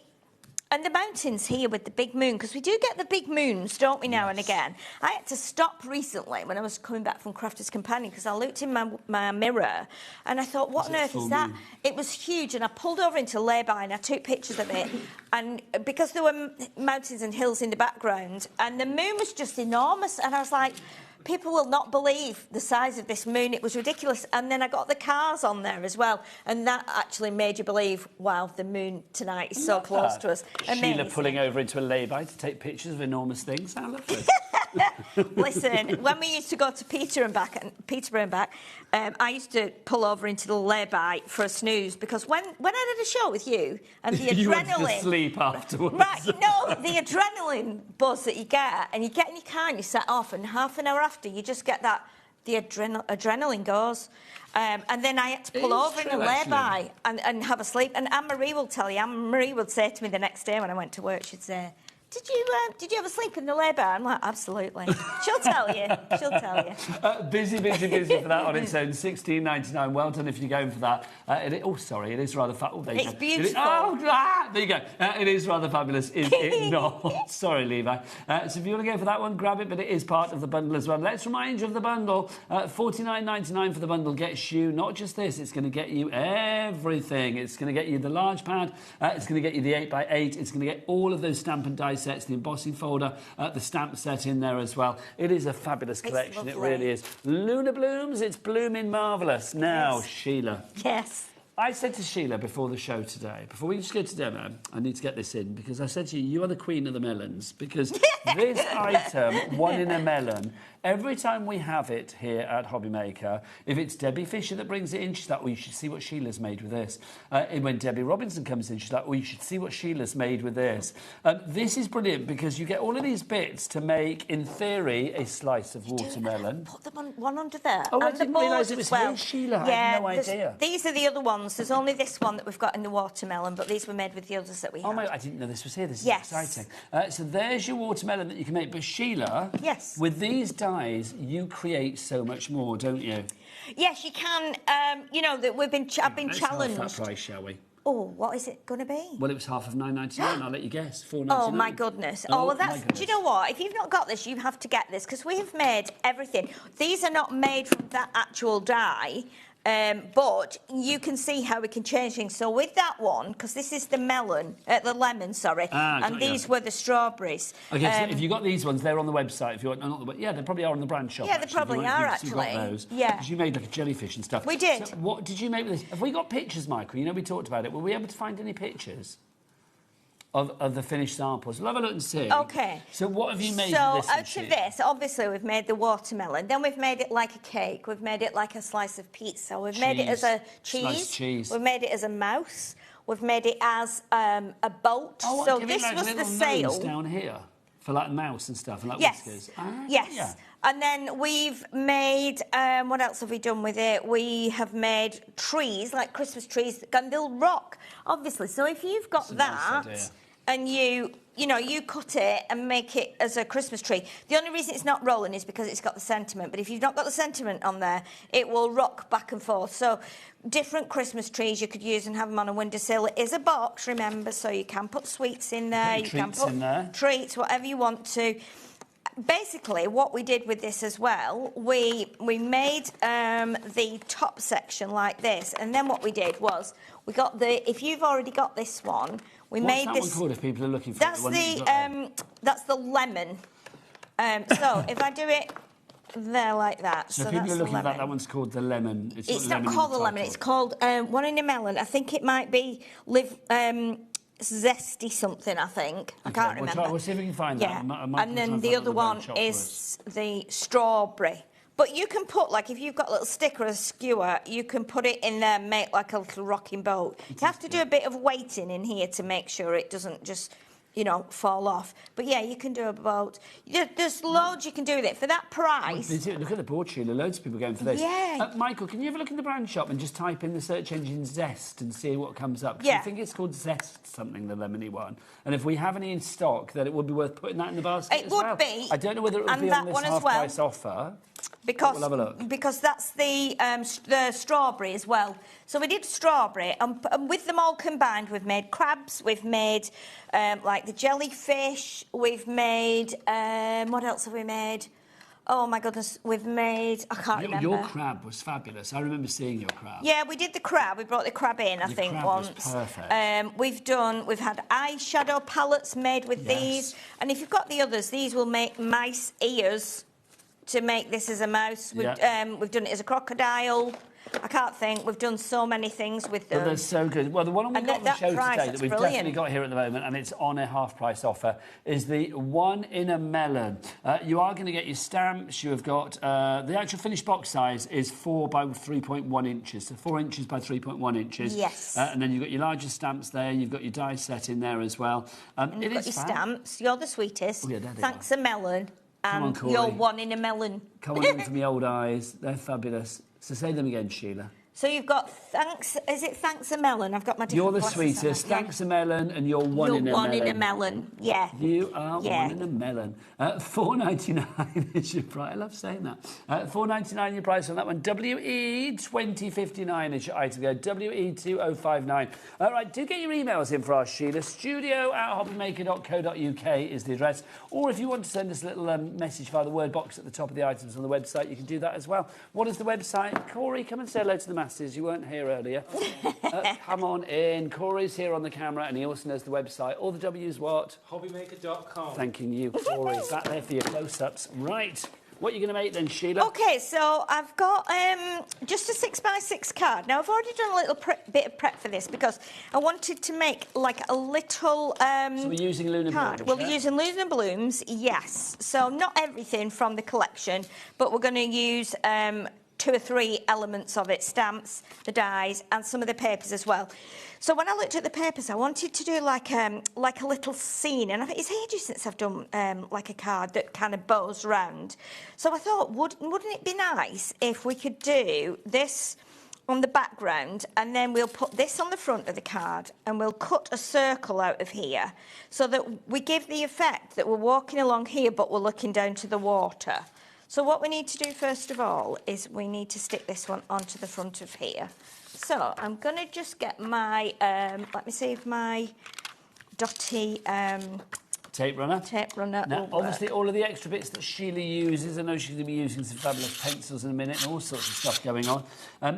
Speaker 21: And the mountains here with the big moon, because we do get the big moons, don't we, now and again? I had to stop recently when I was coming back from Crafter's Companion because I looked in my mirror and I thought, what on earth is that? It was huge, and I pulled over into lay-by and I took pictures of it. And because there were mountains and hills in the background, and the moon was just enormous, and I was like... People will not believe the size of this moon. It was ridiculous. And then I got the cars on there as well. And that actually made you believe, wow, the moon tonight is so close to us. Amazing. Sheila
Speaker 20: pulling over into a lay-by to take pictures of enormous things. How lovely.
Speaker 21: Listen, when we used to go to Peterborough and back, I used to pull over into the lay-by for a snooze because when I did a show with you and the adrenaline...
Speaker 20: You went to sleep afterwards.
Speaker 21: Right, no, the adrenaline buzz that you get, and you get in your car and you set off, and half an hour after, you just get that... The adrenaline goes. And then I had to pull over in a lay-by and have a sleep. And Anne-Marie will tell you, Anne-Marie would say to me the next day when I went to work, she'd say... Did you ever sleep in the lay-by? I'm like, absolutely. She'll tell you. She'll tell you.
Speaker 20: Busy for that on its own. $16.99. Well done if you're going for that. It is rather fabulous. Oh, there you go.
Speaker 21: It's beautiful.
Speaker 20: There you go. It is rather fabulous, is it not? Sorry, Levi. So if you want to go for that one, grab it, but it is part of the bundle as well. Let's remind you of the bundle. $49.99 for the bundle gets you not just this, it's going to get you everything. It's going to get you the large pad, it's going to get you the 8x8, it's going to get all of those stamp and die sets, the embossing folder, the stamp set in there as well. It is a fabulous collection, it really is. Lunar Blooms, it's blooming marvellous. Now, Sheila.
Speaker 21: Yes.
Speaker 20: I said to Sheila before the show today, before we just go to demo, I need to get this in, because I said to you, you are the queen of the melons, because this item, one in a melon, every time we have it here at HobbyMaker, if it's Debbie Fisher that brings it in, she's like, oh, you should see what Sheila's made with this. And when Debbie Robinson comes in, she's like, oh, you should see what Sheila's made with this. This is brilliant, because you get all of these bits to make, in theory, a slice of watermelon.
Speaker 21: Put them on one under there.
Speaker 20: Oh, I
Speaker 21: and
Speaker 20: didn't realise it was here, Sheila. I had no idea.
Speaker 21: These are the other ones. There's only this one that we've got in the watermelon, but these were made with the others that we have.
Speaker 20: Oh, my, I didn't know this was here. This is exciting. So there's your watermelon that you can make. But Sheila, with these dies, you create so much more, don't you?
Speaker 21: Yes, you can. You know, that I've been challenged.
Speaker 20: Let's half that price, shall we?
Speaker 21: Oh, what is it going to be?
Speaker 20: Well, it was half of $9.99. I'll let you guess. $4.99.
Speaker 21: Oh, my goodness. Oh, well, that's... Do you know what? If you've not got this, you have to get this, because we have made everything. These are not made from that actual die. But you can see how we can change things. So with that one, because this is the lemon, sorry, and these were the strawberries.
Speaker 20: Okay, so if you got these ones, they're on the website. If you want, yeah, they probably are on the brand shop.
Speaker 21: Yeah, they probably are actually.
Speaker 20: Got those.
Speaker 21: Yeah,
Speaker 20: because you made like a jellyfish and stuff.
Speaker 21: We did.
Speaker 20: So what did you make with this? Have we got pictures, Michael? You know, we talked about it. Were we able to find any pictures of the finished samples? We'll have a look and see.
Speaker 21: Okay.
Speaker 20: So what have you made
Speaker 21: so
Speaker 20: with this?
Speaker 21: So out of this, obviously, we've made the watermelon. Then we've made it like a cake. We've made it like a slice of pizza. We've made it as a cheese.
Speaker 20: Sliced cheese.
Speaker 21: We've made it as a mouse. We've made it as a boat.
Speaker 20: Oh,
Speaker 21: so
Speaker 20: give
Speaker 21: this
Speaker 20: it like
Speaker 21: was
Speaker 20: a
Speaker 21: the
Speaker 20: little
Speaker 21: sale.
Speaker 20: nose down here for like mouse and stuff and like whiskers.
Speaker 21: Yes.
Speaker 20: Yeah.
Speaker 21: And then we've made, what else have we done with it? We have made trees, like Christmas trees, and they'll rock, obviously. So if you've got that, and you cut it and make it as a Christmas tree. The only reason it's not rolling is because it's got the sentiment. But if you've not got the sentiment on there, it will rock back and forth. So different Christmas trees you could use and have them on a windowsill. It is a box, remember, so you can put sweets in there. You can put treats, whatever you want to. Basically, what we did with this as well, we made the top section like this, and then what we did was we got if you've already got this one, we made this.
Speaker 20: What's that one called if people are looking for
Speaker 21: that's the lemon. So if I do it there like that,
Speaker 20: so people are looking for that one's called the lemon.
Speaker 21: It's not called the lemon. It's called one in a melon. I think it might be zesty something, I think. I can't remember.
Speaker 20: We'll see if we can find that.
Speaker 21: And then the other one is the strawberry. But you can put, like, if you've got a little stick or a skewer, you can put it in there and make, like, a little rocking boat. You have to do a bit of weighting in here to make sure it doesn't just, fall off. But, yeah, you can do a boat. There's loads you can do with it. For that price...
Speaker 20: Look at the board, Sheila. Loads of people going for this.
Speaker 21: Yeah.
Speaker 20: Michael, can you have a look in the brand shop and just type in the search engine Zest and see what comes up?
Speaker 21: Yeah.
Speaker 20: I think it's called Zest something, the lemony one. And if we have any in stock, then it would be worth putting that in the basket as well.
Speaker 21: It would be.
Speaker 20: I don't know whether it would be on this half-price offer. We'll have a look.
Speaker 21: Because that's the strawberry as well. So we did strawberry, and with them all combined, we've made crabs, we've made like the jellyfish, we've made what else have we made? Oh my goodness, we've made I can't remember.
Speaker 20: Your crab was fabulous. I remember seeing your crab.
Speaker 21: Yeah, we did the crab. We brought the crab in, I think, once.
Speaker 20: Was perfect.
Speaker 21: We've had eyeshadow palettes made with these, and if you've got the others, these will make mice ears. To make this as a mouse. We've done it as a crocodile. I can't think. We've done so many things with them.
Speaker 20: Well, they're so good. Well, the one we've got on the show today that we've definitely got here at the moment, and it's on a half-price offer, is the one in a melon. You are going to get your stamps. You have got... the actual finished box size is 4 by 3.1 inches. So 4 inches by 3.1 inches.
Speaker 21: Yes.
Speaker 20: And then you've got your larger stamps there. You've got your die set in there as well.
Speaker 21: And you've got your stamps. You're the sweetest.
Speaker 20: Oh, yeah,
Speaker 21: Thanks a melon. And
Speaker 20: on,
Speaker 21: you're one in a melon.
Speaker 20: Come on in for me old eyes. They're fabulous. So say them again, Sheila.
Speaker 21: So you've got thanks a melon. I've got my different
Speaker 20: You're the sweetest. Thanks a melon, and you're one in a melon.
Speaker 21: You're one in a melon. Yeah.
Speaker 20: You are one in a melon. $4.99 is your price. I love saying that. $4.99 your price on that one. WE2059 is your item. Go WE2059. All right, do get your emails in for us, Sheila. studio@hobbymaker.co.uk is the address. Or if you want to send us a little message via the word box at the top of the items on the website, you can do that as well. What is the website? Corey, come and say hello to the masses. You weren't here earlier. Come on in. Corey's here on the camera, and he also knows the website. All the W's what?
Speaker 8: HobbyMaker.com.
Speaker 20: Thanking you, Corey. Back there for your close-ups. Right. What are you going to make then, Sheila?
Speaker 21: OK, so I've got just a 6x6 card. Now, I've already done a little bit of prep for this because I wanted to make like a little
Speaker 20: So we're using Lunar
Speaker 21: card.
Speaker 20: Blooms,
Speaker 21: We'll
Speaker 20: yeah?
Speaker 21: be using Lunar Blooms, yes. So not everything from the collection, but we're going to use 2 or 3 elements of it, stamps, the dies, and some of the papers as well. So when I looked at the papers, I wanted to do like a little scene, and it's ages since I've done like a card that kind of bows round. So I thought, wouldn't it be nice if we could do this on the background, and then we'll put this on the front of the card, and we'll cut a circle out of here, so that we give the effect that we're walking along here, but we're looking down to the water. So what we need to do first of all is we need to stick this one onto the front of here. So I'm going to just get my, let me see if my dotty
Speaker 20: tape runner.
Speaker 21: Now,
Speaker 20: obviously, all of the extra bits that Sheila uses, I know she's going to be using some fabulous pencils in a minute and all sorts of stuff going on.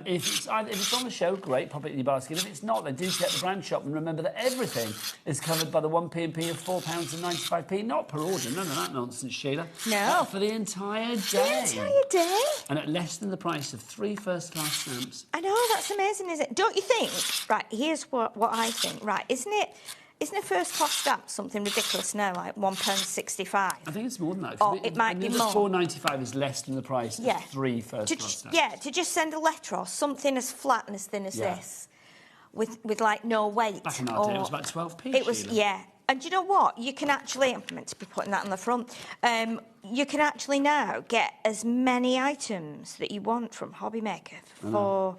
Speaker 20: If it's on the show, great, pop it in your basket. If it's not, then do check the brand shop and remember that everything is covered by the 1p&p of £4.95p, not per order. None of that nonsense, Sheila.
Speaker 21: No.
Speaker 20: For the entire day.
Speaker 21: The entire day.
Speaker 20: And at less than the price of 3 first-class stamps.
Speaker 21: I know, that's amazing, isn't it? Don't you think? Right, here's what I think. Right, isn't a first-class stamp something ridiculous now, like £1.65?
Speaker 20: I think it's more than that.
Speaker 21: Or it might be more.
Speaker 20: £4.95 is less than the price of 3 first-class stamps.
Speaker 21: Yeah, to just send a letter or something as flat and as thin as this, with like no weight.
Speaker 20: Back in our day, it was about 12p.
Speaker 21: It was,
Speaker 20: Sheila.
Speaker 21: yeah. And do you know what? You can actually, I'm meant to be putting that on the front, you can actually now get as many items that you want from HobbyMaker for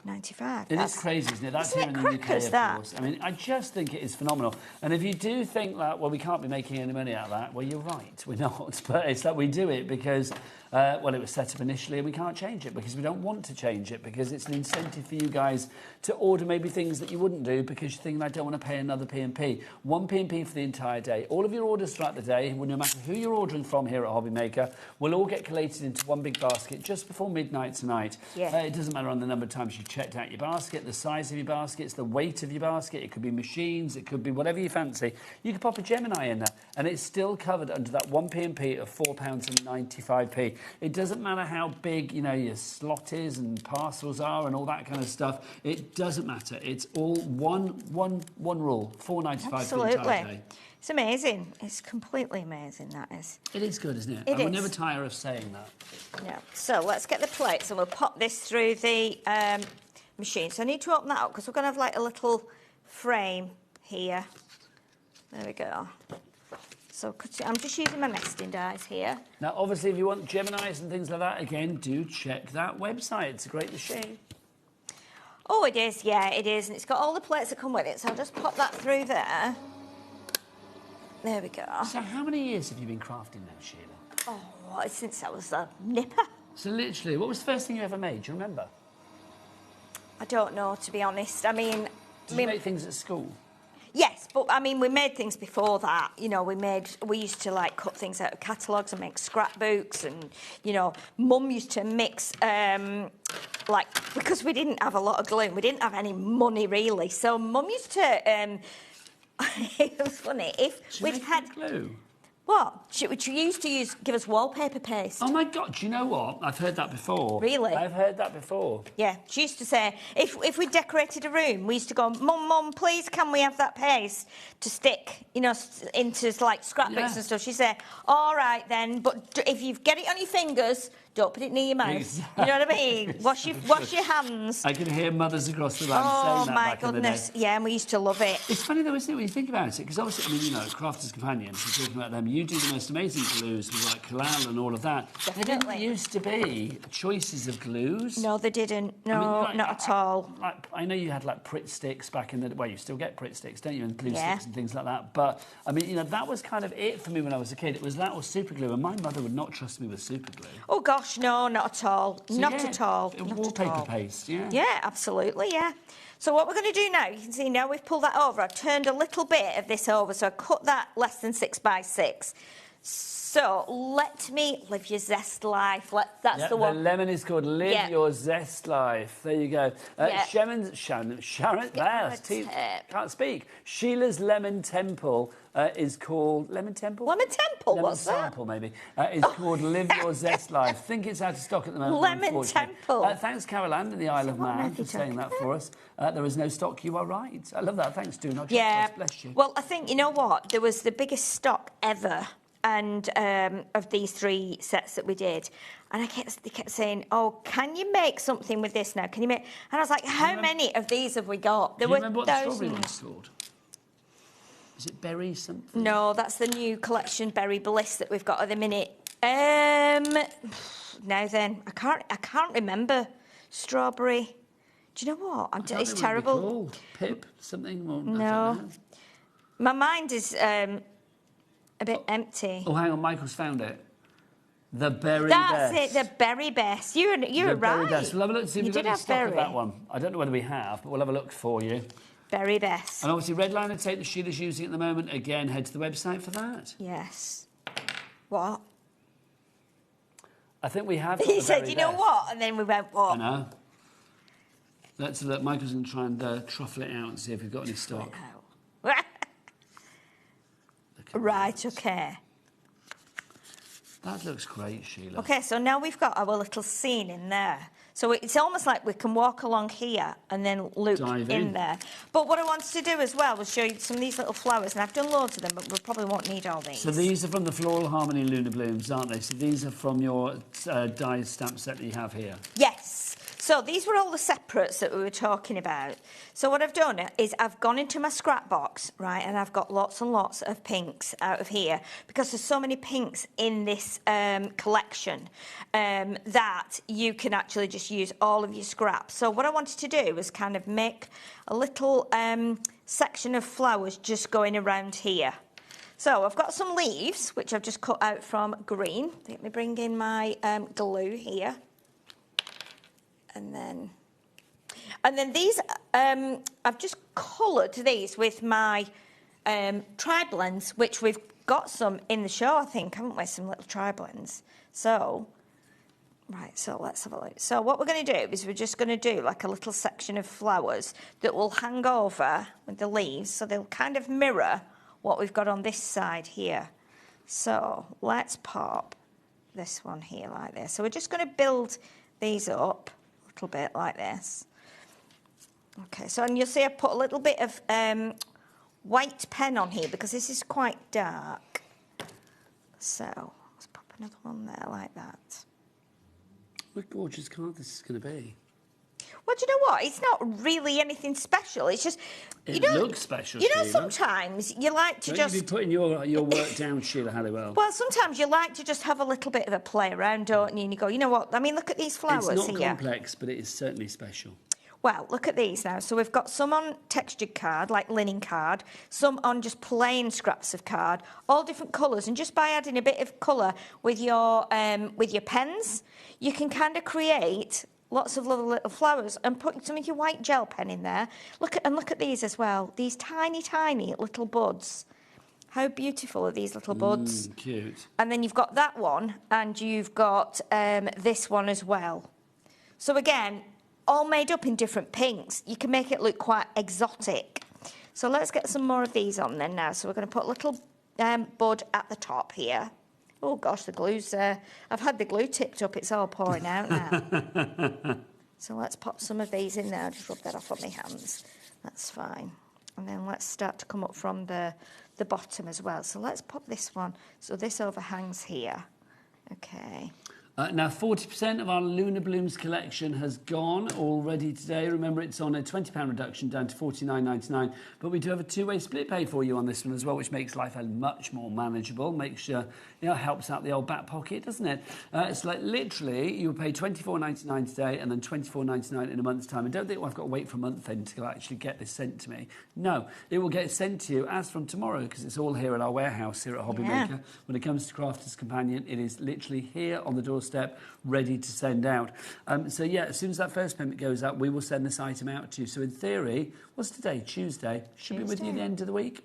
Speaker 21: £4.95.
Speaker 20: It is crazy, isn't it? That's here in the UK, of course. I mean, I just think it is phenomenal. And if you do think that, well, we can't be making any money out of that, well, you're right, we're not. But it's that we do it because, well, it was set up initially and we can't change it because we don't want to change it, because it's an incentive for you guys to order maybe things that you wouldn't do because you're thinking, I don't want to pay another P&P. 1p&p for the entire day. All of your orders throughout the day, no matter who you're ordering from here at HobbyMaker, will all get collated into one big basket just before midnight tonight.
Speaker 21: Yeah.
Speaker 20: It doesn't matter on the number of times you've checked out your basket, the size of your baskets, the weight of your basket. It could be machines, it could be whatever you fancy. You could pop a Gemini in there and it's still covered under that 1p&p of £4.95p. It doesn't matter how big, you know, your slot is and parcels are and all that kind of stuff. It doesn't matter. It's all one rule, £4.95 for the entire day.
Speaker 21: It's amazing. It's completely amazing, that is.
Speaker 20: It is good, isn't it?
Speaker 21: It
Speaker 20: I will
Speaker 21: is.
Speaker 20: never tire of saying that.
Speaker 21: Yeah. So let's get the plates and we'll pop this through the machine. So I need to open that up because we're going to have like a little frame here. There we go. So I'm just using my nesting dies here.
Speaker 20: Now, obviously, if you want Geminis and things like that, again, do check that website. It's a great machine.
Speaker 21: Oh, it is. Yeah, it is. And it's got all the plates that come with it. So I'll just pop that through there. There we go.
Speaker 20: So how many years have you been crafting now, Sheila?
Speaker 21: Oh, since I was a nipper.
Speaker 20: So literally, what was the first thing you ever made? Do you remember?
Speaker 21: I don't know, to be honest. I mean...
Speaker 20: Did you make things at school?
Speaker 21: Yes, but I mean, we made things before that. You know, we used to like cut things out of catalogues and make scrapbooks, and you know, Mum used to mix like, because we didn't have a lot of glue, we didn't have any money really, so Mum used to. It was funny if we'd had
Speaker 20: glue.
Speaker 21: What? She used to give us wallpaper paste.
Speaker 20: Oh my God! Do you know what? I've heard that before.
Speaker 21: Really?
Speaker 20: I've heard that before.
Speaker 21: Yeah, she used to say if we decorated a room, we used to go, Mum, please, can we have that paste to stick, you know, into like scrapbooks and stuff. She said, all right then, but if you get it on your fingers, don't put it near your mouth.
Speaker 20: Exactly.
Speaker 21: You know what I mean? Wash your hands.
Speaker 20: I can hear mothers across the land saying that back in the day.
Speaker 21: Oh my goodness! Yeah, and we used to love it.
Speaker 20: It's funny though, isn't it, when you think about it? Because obviously, I mean, you know, Crafters Companions, we're talking about them. You do the most amazing glues with like Kalal and all of that.
Speaker 21: Definitely.
Speaker 20: There didn't used to be choices of glues.
Speaker 21: No, they didn't. No,
Speaker 20: I mean, like,
Speaker 21: not at all.
Speaker 20: Like, I know you had like Pritt sticks back in the... Well, you still get Pritt sticks, don't you? And glue
Speaker 21: Yeah.
Speaker 20: sticks and things like that. But, I mean, you know, that was kind of it for me when I was a kid. It was that or super glue. And my mother would not trust me with super glue.
Speaker 21: Oh, gosh, no, not at all.
Speaker 20: So,
Speaker 21: not
Speaker 20: yeah,
Speaker 21: at all. Not
Speaker 20: wallpaper
Speaker 21: at all.
Speaker 20: paste, yeah.
Speaker 21: Yeah, absolutely, yeah. So what we're going to do now, you can see now we've pulled that over. I've turned a little bit of this over, so I cut that less than 6 by 6. So let me live your zest life. That's the one.
Speaker 20: The lemon is called Live Your Zest Life. There you go. Sharon, can't speak. Sheila's Lemon Temple is called Lemon Temple.
Speaker 21: Lemon Temple.
Speaker 20: Lemon
Speaker 21: What's
Speaker 20: Sample, maybe. Is called Live Your Zest Life. Think it's out of stock at the moment.
Speaker 21: Lemon Temple.
Speaker 20: Thanks, Carol Ann in the Isle of Man, for saying that for us. There is no stock. You are right. I love that. Thanks, Do Not. Bless you.
Speaker 21: Well, I think you know what. There was the biggest stock ever. And of these 3 sets that we did, and they kept saying, "Oh, can you make something with this now? Can you make?" And I was like, "How many of these have we got?" There were
Speaker 20: remember what
Speaker 21: thousands.
Speaker 20: the strawberry one's called? Is it berry something?
Speaker 21: No, that's the new collection Berry Bliss that we've got at the minute. Now then, I can't remember strawberry. Do you know what? It's terrible.
Speaker 20: Pip something? Or
Speaker 21: no, my mind is. A bit empty.
Speaker 20: Oh, hang on, Michael's found it. The Berry
Speaker 21: That's
Speaker 20: Best.
Speaker 21: It, the Berry Best. You're right.
Speaker 20: Berry Best. We'll have a look to see if we've got any stock
Speaker 21: berry.
Speaker 20: of that one. I don't know whether we have, but we'll have a look for you.
Speaker 21: Berry Best.
Speaker 20: And obviously, Redliner tape that Sheila's using at the moment. Again, head to the website for that.
Speaker 21: Yes. What?
Speaker 20: I think we have.
Speaker 21: He said, "You know what?" And then we went, "What?"
Speaker 20: I know. Let's look. Michael's going to try and truffle it out and see if we've got any stock.
Speaker 21: Right, okay.
Speaker 20: That looks great, Sheila.
Speaker 21: Okay, so now we've got our little scene in there. So it's almost like we can walk along here and then loop in there. But what I wanted to do as well was show you some of these little flowers, and I've done loads of them, but we probably won't need all these.
Speaker 20: So these are from the Floral Harmony Lunar Blooms, aren't they? So these are from your dyed stamp set that you have here?
Speaker 21: Yes. So these were all the separates that we were talking about. So what I've done is I've gone into my scrap box, right, and I've got lots and lots of pinks out of here because there's so many pinks in this collection that you can actually just use all of your scraps. So what I wanted to do was kind of make a little section of flowers just going around here. So I've got some leaves, which I've just cut out from green. Let me bring in my glue here. And then these, I've just coloured these with my tri-blends, which we've got some in the show, I think, haven't we? Some little tri-blends. So, right, so let's have a look. So what we're going to do is we're just going to do like a little section of flowers that will hang over with the leaves, so they'll kind of mirror what we've got on this side here. So let's pop this one here like this. So we're just going to build these up little bit like this. Okay, so and you'll see I put a little bit of white pen on here because this is quite dark. So let's pop another one there like that.
Speaker 20: What a gorgeous card this is going to be.
Speaker 21: Well, do you know what? It's not really anything special. It's just
Speaker 20: it looks special.
Speaker 21: You know,
Speaker 20: Sheila.
Speaker 21: Sometimes you like to
Speaker 20: Don't you be putting your work down, Sheila Halliwell.
Speaker 21: Well, sometimes you like to just have a little bit of a play around, don't you? And you go, you know what? I mean, look at these flowers here.
Speaker 20: It's not complex, but it is certainly special.
Speaker 21: Well, look at these now. So we've got some on textured card, like linen card, some on just plain scraps of card, all different colours. And just by adding a bit of colour with your pens, you can kind of create lots of little flowers and put some of your white gel pen in there. Look at these as well. These tiny, tiny little buds. How beautiful are these little buds?
Speaker 20: Cute.
Speaker 21: And then you've got that one, and you've got this one as well. So again, all made up in different pinks. You can make it look quite exotic. So let's get some more of these on then now. So we're going to put a little bud at the top here. Oh gosh, the glue's I've had the glue tipped up, it's all pouring out now. So let's pop some of these in there, just rub that off on my hands. That's fine. And then let's start to come up from the bottom as well. So let's pop this one, so this overhangs here. Okay.
Speaker 20: Now, 40% of our Lunar Blooms collection has gone already today. Remember, it's on a £20 reduction down to $49.99. But we do have a two-way split pay for you on this one as well, which makes life much more manageable. Makes sure, helps out the old back pocket, doesn't it? It's like literally you pay $24.99 today and then $24.99 in a month's time. And don't think, I've got to wait for a month then to actually get this sent to me. No, it will get sent to you as from tomorrow because it's all here at our warehouse here at HobbyMaker. Yeah. When it comes to Crafter's Companion, it is literally here on the doorstep, ready to send out. So yeah, as soon as that first payment goes out, we will send this item out to you. So in theory, what's today? Tuesday. Should be with you at the end of the week.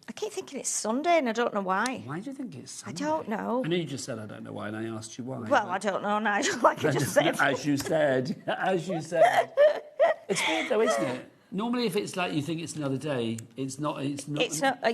Speaker 21: I keep thinking it's Sunday and I don't know why.
Speaker 20: Why do you think it's Sunday?
Speaker 21: I don't know.
Speaker 20: I know you just said I don't know why, and I asked you why.
Speaker 21: Well, I don't know, Nigel, like you just said.
Speaker 20: As you said. As you said. It's weird though, isn't it? Normally, if it's like you think it's another day, it's not. It's not.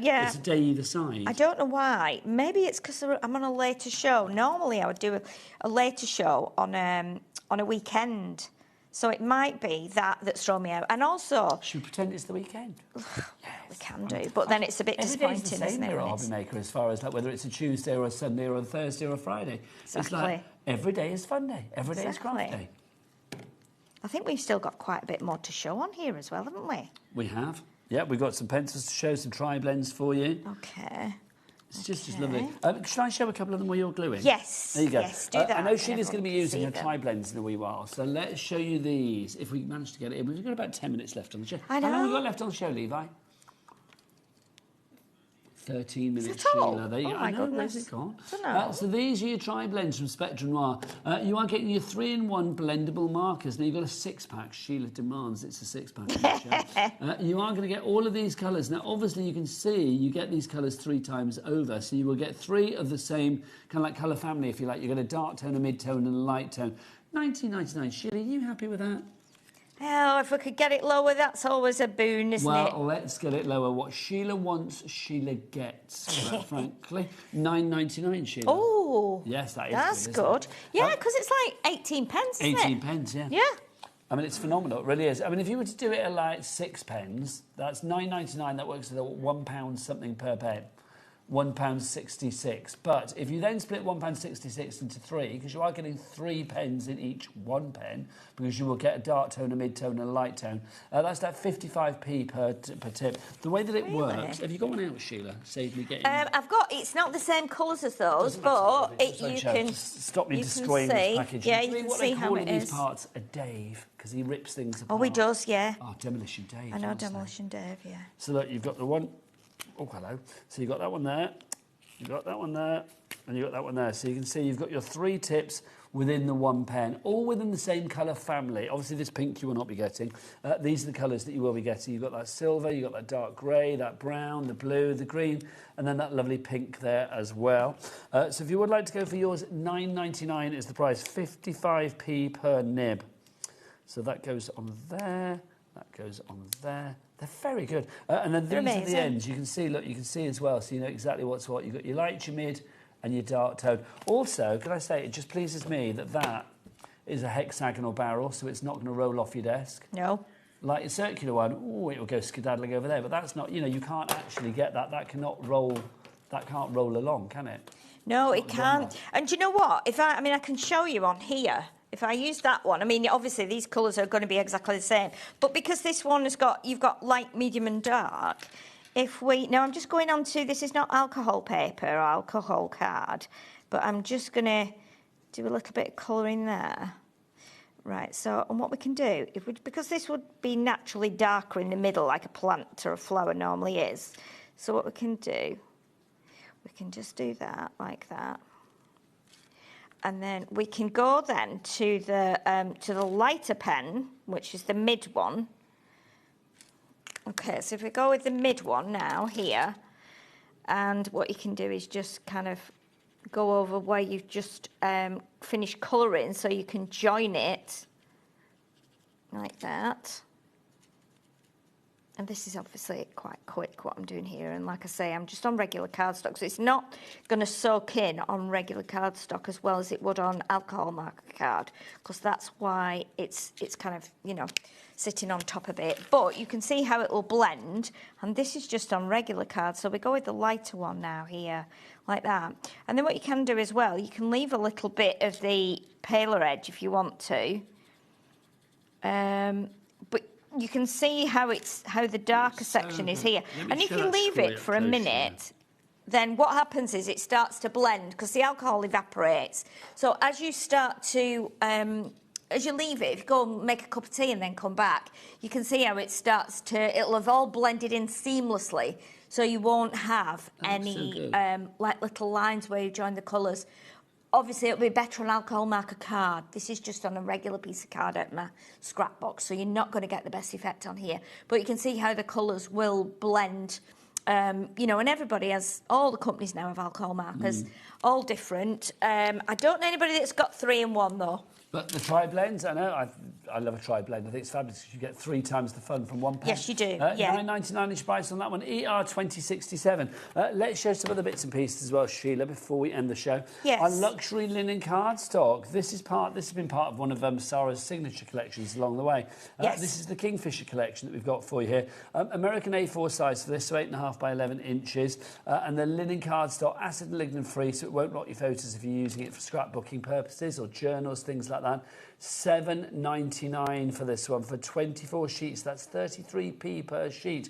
Speaker 21: Yeah.
Speaker 20: It's a day either side.
Speaker 21: I don't know why. Maybe it's because I'm on a later show. Normally, I would do a later show on a weekend, so it might be that's thrown me out. And also,
Speaker 20: should we pretend it's the weekend?
Speaker 21: We can do, but then it's a bit disappointing, isn't it?
Speaker 20: Every day is the same here at HobbyMaker, as far as like whether it's a Tuesday or a Sunday or a Thursday or a Friday.
Speaker 21: Exactly.
Speaker 20: It's like every day is fun day. Every day is craft day.
Speaker 21: I think we've still got quite a bit more to show on here as well, haven't we?
Speaker 20: We have. Yeah, we've got some pencils to show, some tri-blends for you.
Speaker 21: Okay.
Speaker 20: It's just lovely. Should I show a couple of them while you're gluing?
Speaker 21: Yes.
Speaker 20: There you go.
Speaker 21: Yes, do that.
Speaker 20: I know Sheila's going to be using her
Speaker 21: them.
Speaker 20: tri-blends in a wee while, so let's show you these. If we manage to get it in. We've got about 10 minutes left on the show.
Speaker 21: I know.
Speaker 20: How long have we got left on the show, Levi? 13 minutes,
Speaker 21: Is it all?
Speaker 20: Sheila. There you go.
Speaker 21: Oh, my goodness.
Speaker 20: Where's it gone?
Speaker 21: I don't know.
Speaker 20: So these are your tri-blends from Spectrum Noir. You are getting your 3-in-1 blendable markers. Now, you've got a 6-pack. Sheila demands it's a 6-pack. You are going to get all of these colours. Now, obviously, you can see you get these colours 3 times over. So you will get 3 of the same kind of like colour family, if you like. You get a dark tone, a mid-tone and a light tone. $19.99. Sheila, are you happy with that?
Speaker 21: Oh, if we could get it lower, that's always a boon, isn't it?
Speaker 20: Well, let's get it lower. What Sheila wants, Sheila gets, frankly. $9.99, Sheila.
Speaker 21: Oh.
Speaker 20: Yes, that is
Speaker 21: That's
Speaker 20: good.
Speaker 21: good. Yeah, because it's like 18 pence, isn't
Speaker 20: 18
Speaker 21: it?
Speaker 20: pence, yeah.
Speaker 21: Yeah.
Speaker 20: I mean, it's phenomenal. It really is. I mean, if you were to do it at like 6 pence, that's £9.99. That works at £1 something per pen. £1.66. But if you then split £1.66 into 3, because you are getting 3 pens in each 1 pen, because you will get a dark tone, a mid-tone and a light tone, that's like 55p per tip. The way that it works... Have you got one out, Sheila? Save me getting...
Speaker 21: I've got... It's not the same colours as those, but you can...
Speaker 20: Stop me destroying this package.
Speaker 21: Yeah, you can see how it is.
Speaker 20: These parts are Dave, because he rips things apart.
Speaker 21: Oh, he does, yeah.
Speaker 20: Oh, Demolition Dave.
Speaker 21: I know Demolition Dave, yeah.
Speaker 20: So look, you've got the one... Oh, hello. So you've got that one there, you've got that one there, and you've got that one there. So you can see you've got your 3 tips within the 1 pen, all within the same colour family. Obviously, this pink you will not be getting. These are the colours that you will be getting. You've got that silver, you've got that dark grey, that brown, the blue, the green, and then that lovely pink there as well. So if you would like to go for yours, $9.99 is the price, 55p per nib. So that goes on there, that goes on there. They're very good. And then these are the ends. You can see, look, you can see as well, so you know exactly what's what. You've got your light, your mid, and your dark tone. Also, can I say, it just pleases me that is a hexagonal barrel, so it's not going to roll off your desk.
Speaker 21: No.
Speaker 20: Like a circular one, oh, it will go skedaddling over there. But that's not, you know, you can't actually get that. That can't roll along, can it?
Speaker 21: No, it can't. And do you know what? I mean, I can show you on here. If I use that one, I mean, obviously these colours are going to be exactly the same. But because this one has you've got light, medium and dark, now I'm just going on to, this is not alcohol paper or alcohol card, but I'm just going to do a little bit of colouring there. Right, so, and what we can do, because this would be naturally darker in the middle, like a plant or a flower normally is. So what we can do, we can just do that, like that. And then we can go then to the lighter pen, which is the mid one. Okay, so if we go with the mid one now here, and what you can do is just kind of go over where you've just finished colouring, so you can join it like that. And this is obviously quite quick, what I'm doing here. And like I say, I'm just on regular cardstock, so it's not going to soak in on regular cardstock as well as it would on alcohol marker card, because that's why it's kind of, you know, sitting on top of it. But you can see how it will blend, and this is just on regular card. So we go with the lighter one now here, like that. And then what you can do as well, you can leave a little bit of the paler edge if you want to. But you can see how the darker section is here. And if you leave it for a minute, then what happens is it starts to blend because the alcohol evaporates. So as you start to, as you leave it, if you go and make a cup of tea and then come back, you can see how it starts to, it'll have all blended in seamlessly. So you won't have any like little lines where you join the colours. Obviously, it'll be better on alcohol marker card. This is just on a regular piece of card out of my scrap box, so you're not going to get the best effect on here. But you can see how the colours will blend You know, and everybody has, all the companies now have alcohol markers, all different. I don't know anybody that's got 3 in 1 though.
Speaker 20: But the tri-blends, I know, I love a tri-blend. I think it's fabulous because you get 3 times the fun from one pen.
Speaker 21: Yes, you do, yeah.
Speaker 20: $9.99 each price on that one, ER2067. Let's show some other bits and pieces as well, Sheila, before we end the show.
Speaker 21: Yes.
Speaker 20: Our luxury linen cardstock. This has been part of one of Sarah's signature collections along the way.
Speaker 21: Yes.
Speaker 20: This is the Kingfisher collection that we've got for you here. American A4 size for this, so 8.5 by 11 inches. And the linen cardstock, acid and lignin free, so it won't rot your photos if you're using it for scrapbooking purposes or journals, things like that. $7.99 for this one for 24 sheets. That's 33p per sheet.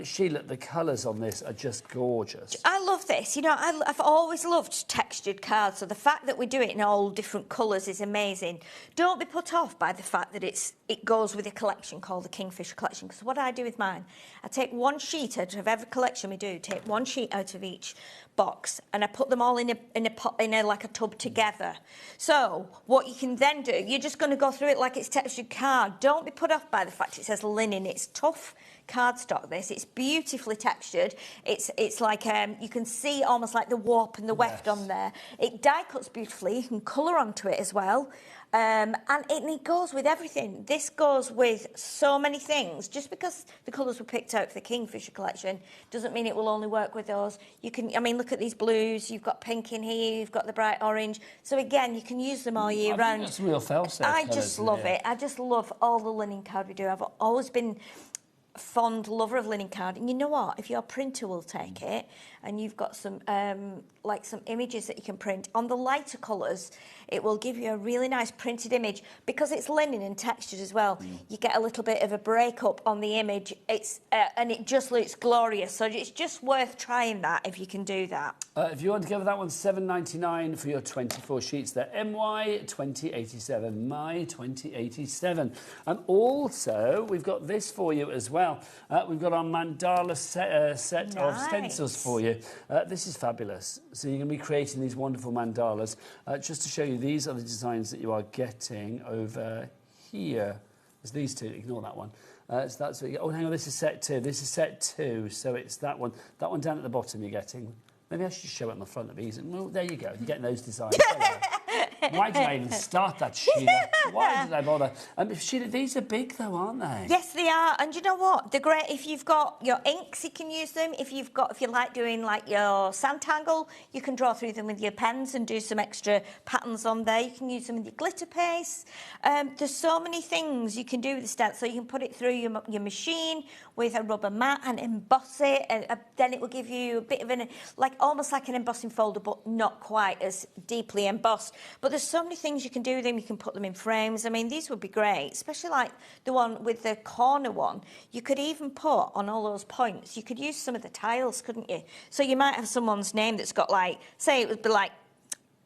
Speaker 20: Sheila, the colours on this are just gorgeous.
Speaker 21: I love this. You know, I've always loved textured cards, so the fact that we do it in all different colours is amazing. Don't be put off by the fact that it goes with a collection called the Kingfisher collection, because what I do with mine, I take 1 sheet out of every collection we do, take 1 sheet out of each box, and I put them all in a like a tub together. So what you can then do, you're just going to go through it like it's textured card. Don't be put off by the fact it says linen. It's tough cardstock, this. It's beautifully textured. It's like you can see almost like the warp and the weft on there. It die cuts beautifully. You can colour onto it as well. And it goes with everything. This goes with so many things. Just because the colours were picked out for the Kingfisher collection doesn't mean it will only work with those. You can, I mean, look at these blues. You've got pink in here. You've got the bright orange. So again, you can use them all year round.
Speaker 20: That's real felset.
Speaker 21: I just love it. I just love all the linen card we do. I've always been fond lover of linen card, and you know what, if your printer will take it and you've got some like some images that you can print on the lighter colours, it will give you a really nice printed image. Because it's linen and textured as well, you get a little bit of a breakup on the image. It's and it just looks glorious, so it's just worth trying that if you can do that.
Speaker 20: If you want to go for that one, $7.99 for your 24 sheets there. MY2087, My2087. And also, we've got this for you as well. We've got our mandala set of stencils for you. This is fabulous. So you're going to be creating these wonderful mandalas. Just to show you, these are the designs that you are getting over here. There's these two. Ignore that one. So that's what you get. Oh, hang on. This is set 2. This is set 2. So it's that one. That one down at the bottom you're getting. Maybe I should just show it on the front of these. Well, there you go. You're getting those designs. Why did I even start that, Sheila? Why did I bother? Sheila, these are big, though, aren't they?
Speaker 21: Yes, they are. And you know what? They're great if you've got your inks, you can use them. If you like doing like your Sanntangle, you can draw through them with your pens and do some extra patterns on there. You can use them with your glitter paste. There's so many things you can do with the stencil. So you can put it through your machine with a rubber mat and emboss it, and then it will give you a bit of almost like an embossing folder, but not quite as deeply embossed. But there's so many things you can do with them. You can put them in frames. I mean, these would be great, especially like the one with the corner one. You could even put on all those points, you could use some of the tiles, couldn't you? So you might have someone's name that's got like, say it would be like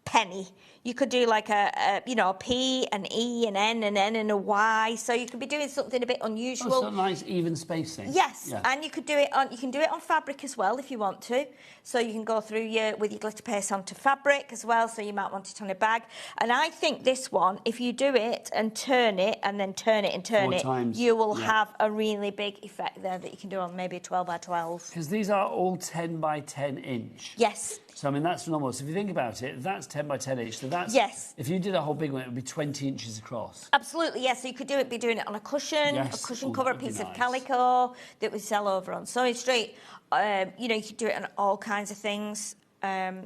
Speaker 21: Penny. You could do like a P, an E, an N, and a Y. So you could be doing something a bit unusual.
Speaker 20: Oh, so nice even spacing.
Speaker 21: Yes,
Speaker 20: yeah.
Speaker 21: And you could do it on. You can do it on fabric as well if you want to. So you can go through with your glitter paste onto fabric as well. So you might want it on a bag. And I think this one, if you do it and turn it and then turn it and turn
Speaker 20: 4
Speaker 21: it,
Speaker 20: times,
Speaker 21: you will have a really big effect there that you can do on maybe a 12 by 12.
Speaker 20: Because these are all 10 by 10 inch.
Speaker 21: Yes.
Speaker 20: So, I mean, that's phenomenal. So if you think about it, that's 10 by 10 inch. So that's...
Speaker 21: Yes.
Speaker 20: If you did a whole big one, it would be 20 inches across.
Speaker 21: Absolutely, yes. So you could be doing it on a cushion,
Speaker 20: yes.
Speaker 21: a cushion cover, a piece of calico that we sell over on Sewing Street. You could do it on all kinds of things. Yeah.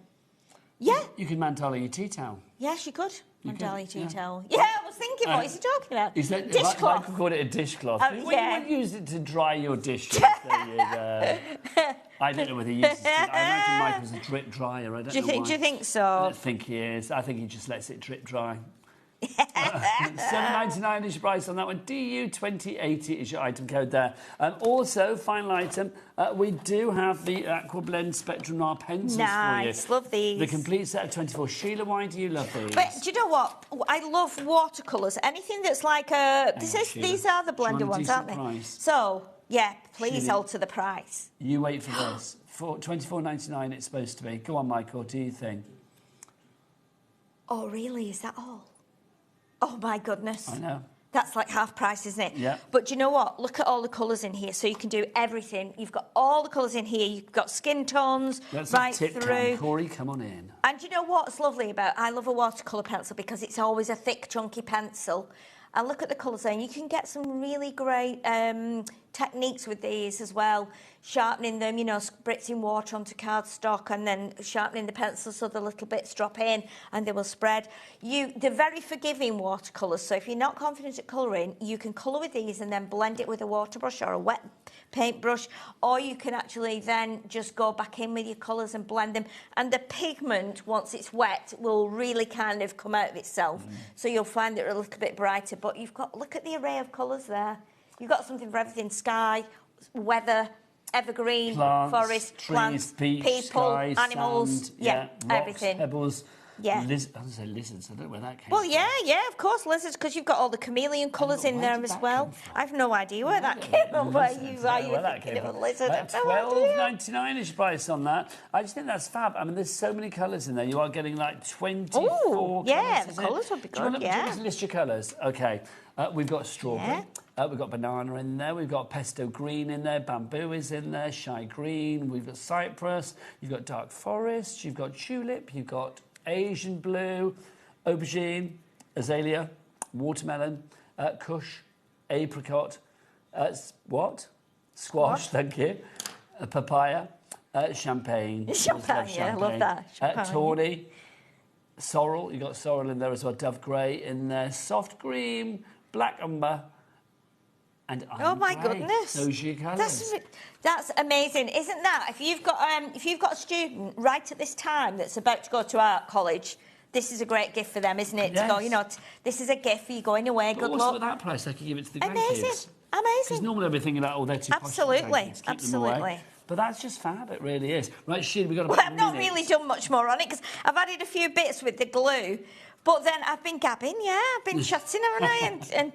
Speaker 20: You could mandala your tea towel.
Speaker 21: Yes, you could. Mandala your tea towel. Yeah, I was thinking, what is he talking about?
Speaker 20: Dishcloth. I could call it a dishcloth. You would use it to dry your dishes. I don't know whether he uses it. I imagine Michael's a drip dryer. I don't know why.
Speaker 21: Do you think so?
Speaker 20: I don't think he is. I think he just lets it drip dry. $7.99 is your price on that one. DU2080 is your item code there. Also, final item, we do have the Aqua Blend Spectrum Noir pencils for you.
Speaker 21: Nice, love these.
Speaker 20: The complete set of 24. Sheila, why do you love these?
Speaker 21: But do you know what? I love watercolours. Anything that's like these are the blender ones, aren't they?
Speaker 20: Price.
Speaker 21: So, yeah, please
Speaker 20: Sheila,
Speaker 21: alter the price.
Speaker 20: You wait for this. For $24.99 it's supposed to be. Go on, Michael, what do you think?
Speaker 21: Oh, really? Is that all? Oh, my goodness.
Speaker 20: I know.
Speaker 21: That's like half price, isn't it?
Speaker 20: Yeah.
Speaker 21: But do you know what? Look at all the colours in here. So you can do everything. You've got all the colours in here. You've got skin tones right through.
Speaker 20: Corey, come on in.
Speaker 21: And do you know what's lovely about? I love a watercolour pencil because it's always a thick, chunky pencil. And look at the colours there. And you can get some really great techniques with these as well. Sharpening them, you know, spritzing water onto cardstock and then sharpening the pencil so the little bits drop in and they will spread. They're very forgiving watercolours, so if you're not confident at colouring, you can colour with these and then blend it with a water brush or a wet paintbrush, or you can actually then just go back in with your colours and blend them. And the pigment, once it's wet, will really kind of come out of itself. So you'll find it a little bit brighter. But you've got, look at the array of colours there. You've got something for everything: sky, weather, evergreen,
Speaker 20: plants,
Speaker 21: forest,
Speaker 20: trees,
Speaker 21: plants,
Speaker 20: beach,
Speaker 21: people,
Speaker 20: sky,
Speaker 21: animals,
Speaker 20: sand,
Speaker 21: rocks,
Speaker 20: everything. Pebbles.
Speaker 21: Yeah.
Speaker 20: I was going to say lizards. I don't know where that came
Speaker 21: Well,
Speaker 20: from.
Speaker 21: yeah, of course, lizards, because you've got all the chameleon colours in there as well. I've no idea where that came from. Where you thinking of a lizard?
Speaker 20: $12.99 is price on that. I just think that's fab. I mean, there's so many colours in there. You are getting like 24 colours.
Speaker 21: Yeah, the colours would be good.
Speaker 20: Do you want to list your colours? Okay. We've got strawberry. We've got banana in there. We've got pesto green in there. Bamboo is in there. Shy green. We've got cypress. You've got dark forest. You've got tulip. You've got Asian blue, aubergine, azalea, watermelon, kush, apricot, squash, thank you, papaya, champagne.
Speaker 21: Champagne, yeah, I love that.
Speaker 20: Tawny, sorrel, you've got sorrel in there as well, dove grey in there, soft cream, black umber, and
Speaker 21: oh my goodness,
Speaker 20: those are your colours.
Speaker 21: That's amazing, isn't that? If you've got a student right at this time that's about to go to art college, this is a great gift for them, isn't it?
Speaker 20: Yes.
Speaker 21: To go, you know, this is a gift for you going away.
Speaker 20: But
Speaker 21: good
Speaker 20: also
Speaker 21: luck.
Speaker 20: at that price, I could give it to the
Speaker 21: amazing,
Speaker 20: grandkids.
Speaker 21: amazing.
Speaker 20: Because normally we're thinking about, they're too posh.
Speaker 21: Absolutely,
Speaker 20: Keep them away. But that's just fab, it really is. Right, Sheila, we've got about
Speaker 21: I've not really done much more on it because I've added a few bits with the glue, but then I've been gabbing, I've been chatting, haven't I? And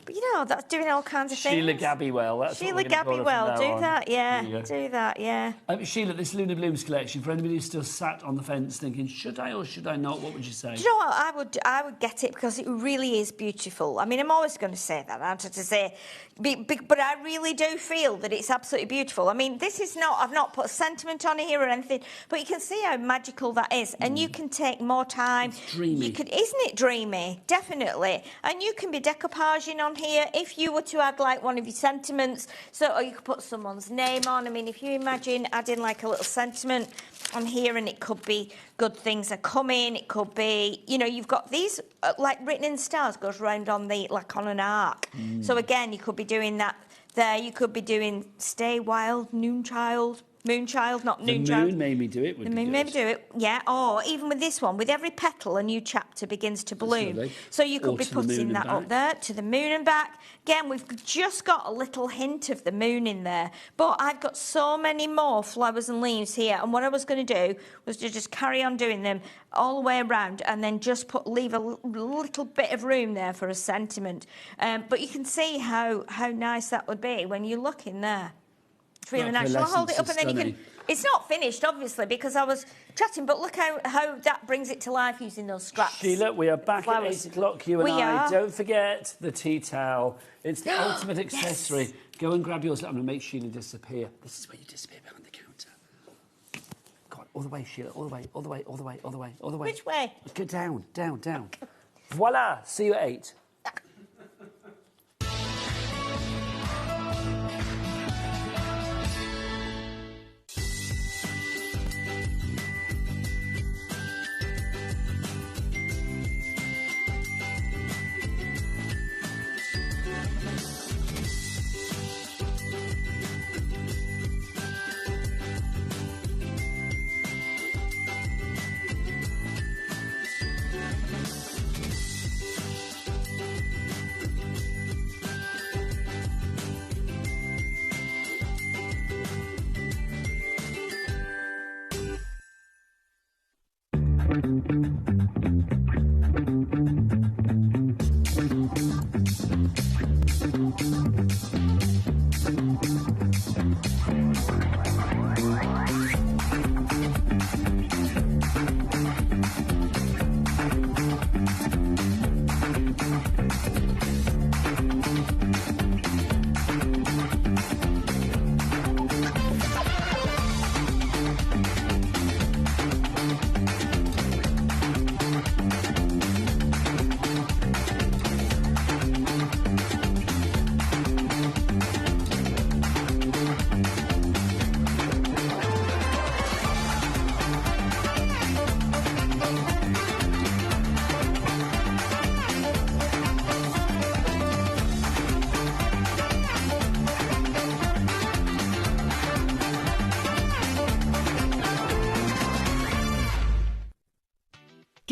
Speaker 21: but you know, that's doing all kinds of things.
Speaker 20: Sheila Gabbywell, that's
Speaker 21: Sheila
Speaker 20: what we're going to call her from now on.
Speaker 21: Do that, yeah.
Speaker 20: Sheila, this Lunar Blooms collection, for anybody who's still sat on the fence thinking, should I or should I not, what would you say?
Speaker 21: Do you know what? I would get it because it really is beautiful. I mean, I'm always going to say that, aren't I? To say, but I really do feel that it's absolutely beautiful. I mean, this is not, I've not put a sentiment on it here or anything, but you can see how magical that is. And you can take more time.
Speaker 20: It's dreamy.
Speaker 21: Isn't it dreamy? Definitely. And you can be decoupaging on here if you were to add like one of your sentiments. Or you could put someone's name on. I mean, if you imagine adding like a little sentiment on here, and it could be good things are coming. It could be, you know, you've got these like written in stars goes round on on an arc. So again, you could be doing that there. You could be doing stay wild, moonchild, not noonchild.
Speaker 20: The moon made me do it.
Speaker 21: The moon made me do it, yeah. Or even with this one, with every petal, a new chapter begins to bloom. So you could be putting that up there to the moon and back. Again, we've just got a little hint of the moon in there, but I've got so many more flowers and leaves here. And what I was going to do was to just carry on doing them all the way around, and then just leave a little bit of room there for a sentiment. But you can see how nice that would be when you look in there. It's really nice. Shall I hold it up and then you can... It's not finished, obviously, because I was chatting, but look how that brings it to life using those scraps.
Speaker 20: Sheila, we are back at 8 o'clock, you and I.
Speaker 21: Are.
Speaker 20: Don't forget the tea towel. It's the ultimate accessory.
Speaker 21: Yes.
Speaker 20: Go and grab yours. I'm going to make Sheila disappear. This is where you disappear behind the counter. Go on, all the way, Sheila. All the way, all the way, all the way, all the way, all the way.
Speaker 21: Which way?
Speaker 20: Go down, down, down. Voila! See you at 8.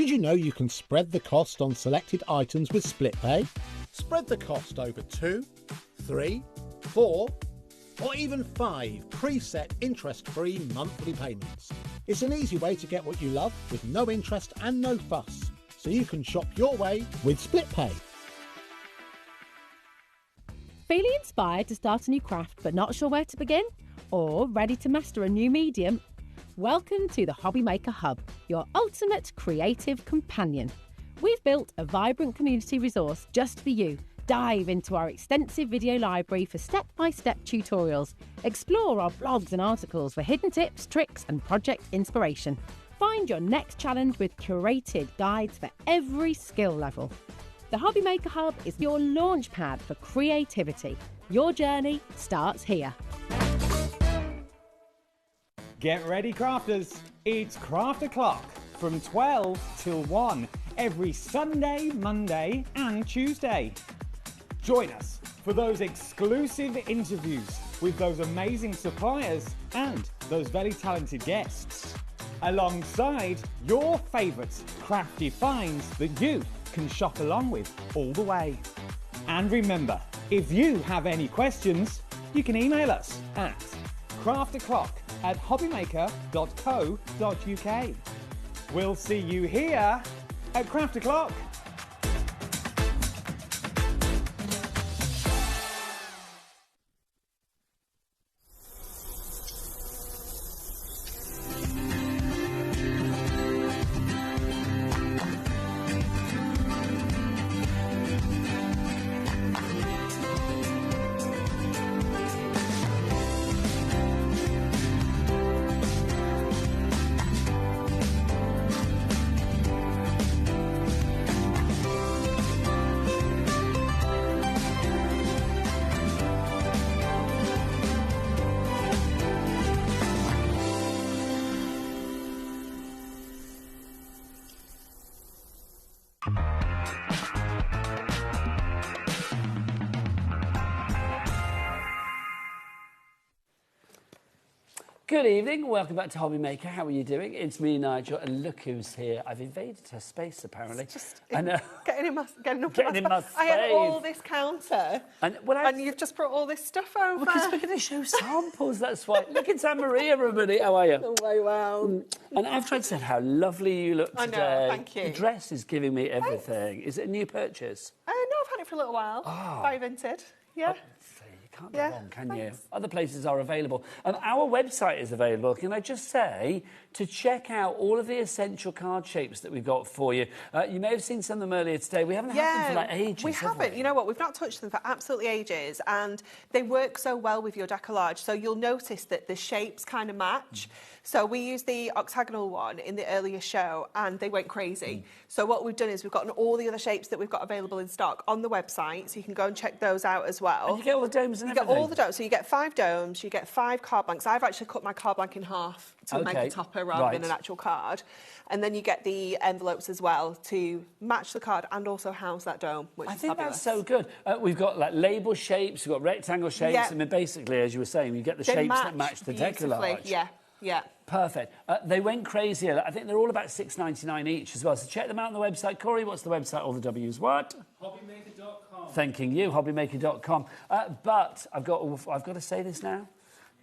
Speaker 4: Did you know you can spread the cost on selected items with split pay? Spread the cost over 2, 3, 4 or even 5 preset interest-free monthly payments. It's an easy way to get what you love with no interest and no fuss, so you can shop your way with split pay.
Speaker 9: Feeling inspired to start a new craft but not sure where to begin? Or ready to master a new medium? Welcome to the HobbyMaker Hub, your ultimate creative companion. We've built a vibrant community resource just for you. Dive into our extensive video library for step-by-step tutorials. Explore our blogs and articles for hidden tips, tricks and project inspiration. Find your next challenge with curated guides for every skill level. The HobbyMaker Hub is your launch pad for creativity. Your journey starts here.
Speaker 5: Get ready, crafters. It's Craft O'Clock from 12 till 1 every Sunday, Monday and Tuesday. Join us for those exclusive interviews with those amazing suppliers and those very talented guests, alongside your favourite crafty finds that you can shop along with all the way. And remember, if you have any questions, you can email us at crafto'clock@hobbymaker.co.uk. We'll see you here at Craft O'Clock.
Speaker 20: Good evening, welcome back to HobbyMaker. How are you doing? It's me, Nigel, and look who's here. I've invaded her space, apparently.
Speaker 6: I know. Getting in my
Speaker 20: space.
Speaker 6: I had all this counter, and you've just brought all this stuff over.
Speaker 20: Because we're going to show samples, that's why. Look, it's Anne-Marie, everybody. How are you?
Speaker 6: Oh, very well.
Speaker 20: And after I'd said how lovely you look today,
Speaker 6: I know, thank you.
Speaker 20: The dress is giving me everything. Is it a new purchase?
Speaker 6: No, I've had it for a little while. Very vintage, yeah.
Speaker 20: Can't go wrong, can you? Other places are available. Our website is available. Can I just say to check out all of the essential card shapes that we've got for you. You may have seen some of them earlier today. We haven't had them for like ages.
Speaker 6: We haven't. You know what? We've not touched them for absolutely ages, and they work so well with your decollage. So you'll notice that the shapes kind of match. So we used the octagonal one in the earlier show, and they went crazy. So what we've done is we've gotten all the other shapes that we've got available in stock on the website, so you can go and check those out as well.
Speaker 20: And you get all the domes and everything?
Speaker 6: You get all the domes. So you get 5 domes, you get 5 card blanks. I've actually cut my card blank in half to make a topper rather than an actual card. And then you get the envelopes as well to match the card and also house that dome, which is fabulous.
Speaker 20: That's so good. We've got like label shapes, we've got rectangle shapes, and then basically, as you were saying, you get the shapes that match the decollage.
Speaker 6: Yeah.
Speaker 20: Perfect. They went crazy. I think they're all about $6.99 each as well. So check them out on the website. Corey, what's the website? All the W's. What?
Speaker 22: HobbyMaker.com.
Speaker 20: Thanking you, HobbyMaker.com. But I've got to say this now.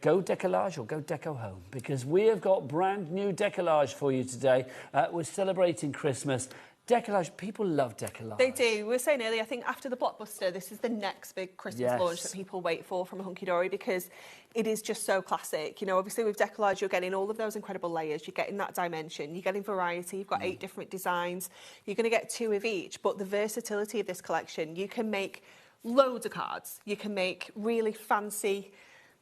Speaker 20: Go decollage or go deco home, because we have got brand new decollage for you today. We're celebrating Christmas. Decollage, people love decollage.
Speaker 6: They do. We were saying earlier, I think after the blockbuster, this is the next big Christmas launch that people wait for from Hunky Dory, because it is just so classic. You know, obviously with decollage, you're getting all of those incredible layers. You're getting that dimension. You're getting variety. You've got 8 different designs. You're going to get 2 of each. But the versatility of this collection, you can make loads of cards. You can make really fancy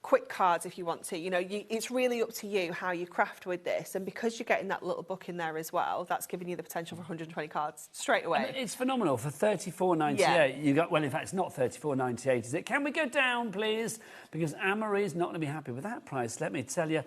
Speaker 6: quick cards if you want to. You know, it's really up to you how you craft with this, and because you're getting that little book in there as well, that's giving you the potential for 120 cards straight away.
Speaker 20: I mean, it's phenomenal. For $34.98 you got, well, in fact, it's not $34.98, is it? Can we go down, please? Because Anne-Marie's not going to be happy with that price, let me tell you.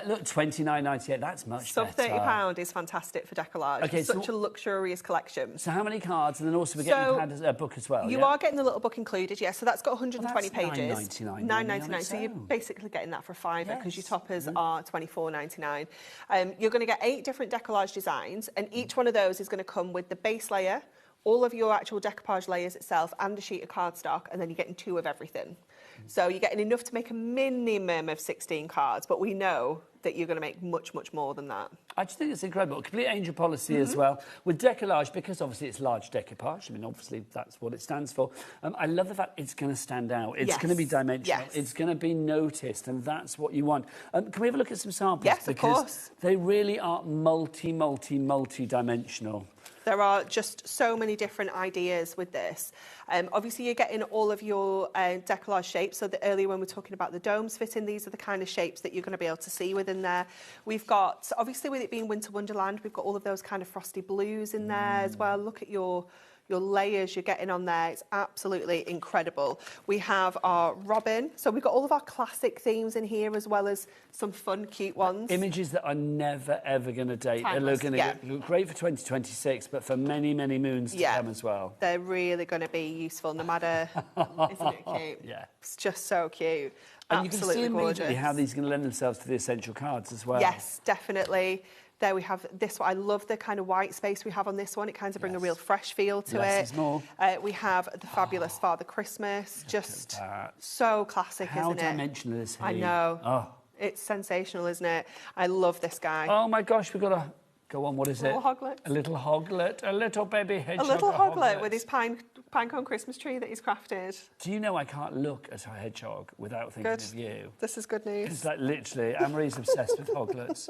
Speaker 20: Look, $29.98, that's much better.
Speaker 6: £30 is fantastic for decollage. Okay, such a luxurious collection.
Speaker 20: So how many cards? And then also we're getting a book as well.
Speaker 6: You are getting the little book included, yes. So that's got 120 pages.
Speaker 20: $9.99.
Speaker 6: So basically getting that for a £5 because your toppers are £24.99. You're going to get 8 different decollage designs, and each one of those is going to come with the base layer, all of your actual decoupage layers itself, and a sheet of cardstock, and then you're getting 2 of everything. So you're getting enough to make a minimum of 16 cards, but we know that you're going to make much, much more than that.
Speaker 20: I just think it's incredible. Complete angel policy as well. With decollage, because obviously it's large decoupage, I mean, obviously that's what it stands for. I love the fact it's going to stand out. It's going to be dimensional. It's going to be noticed, and that's what you want. Can we have a look at some samples?
Speaker 6: Yes, of course.
Speaker 20: They really are multi-dimensional.
Speaker 6: There are just so many different ideas with this. Obviously, you're getting all of your decollage shapes. So earlier when we're talking about the domes fitting, these are the kind of shapes that you're going to be able to see within there. We've got, obviously with it being Winter Wonderland, we've got all of those kind of frosty blues in there as well. Look at your layers you're getting on there. It's absolutely incredible. We have our robin. So we've got all of our classic themes in here, as well as some fun, cute ones.
Speaker 20: Images that are never, ever going to date.
Speaker 6: Timeless,
Speaker 20: They're going to look great for 2026, but for many, many moons to come as well.
Speaker 6: They're really going to be useful, no matter... Isn't it cute?
Speaker 20: Yeah.
Speaker 6: It's just so cute.
Speaker 20: And
Speaker 6: Absolutely
Speaker 20: you can see immediately
Speaker 6: gorgeous.
Speaker 20: how these are going to lend themselves to the essential cards as well.
Speaker 6: Yes, definitely. There we have this one. I love the kind of white space we have on this one. It kind of brings a real fresh feel to
Speaker 20: Less
Speaker 6: it.
Speaker 20: is more.
Speaker 6: We have the fabulous Father Christmas. Just so classic, isn't it?
Speaker 20: How dimensional is he?
Speaker 6: I know.
Speaker 20: Oh.
Speaker 6: It's sensational, isn't it? I love this guy.
Speaker 20: Oh my gosh, we've got a... Go on, what is it?
Speaker 6: A little hoglet.
Speaker 20: A little hoglet, a little baby hedgehog.
Speaker 6: A little hoglet with his pinecone Christmas tree that he's crafted.
Speaker 20: Do you know I can't look at a hedgehog without thinking of you?
Speaker 6: This is good news.
Speaker 20: It's like literally, Anne-Marie's obsessed with hoglets.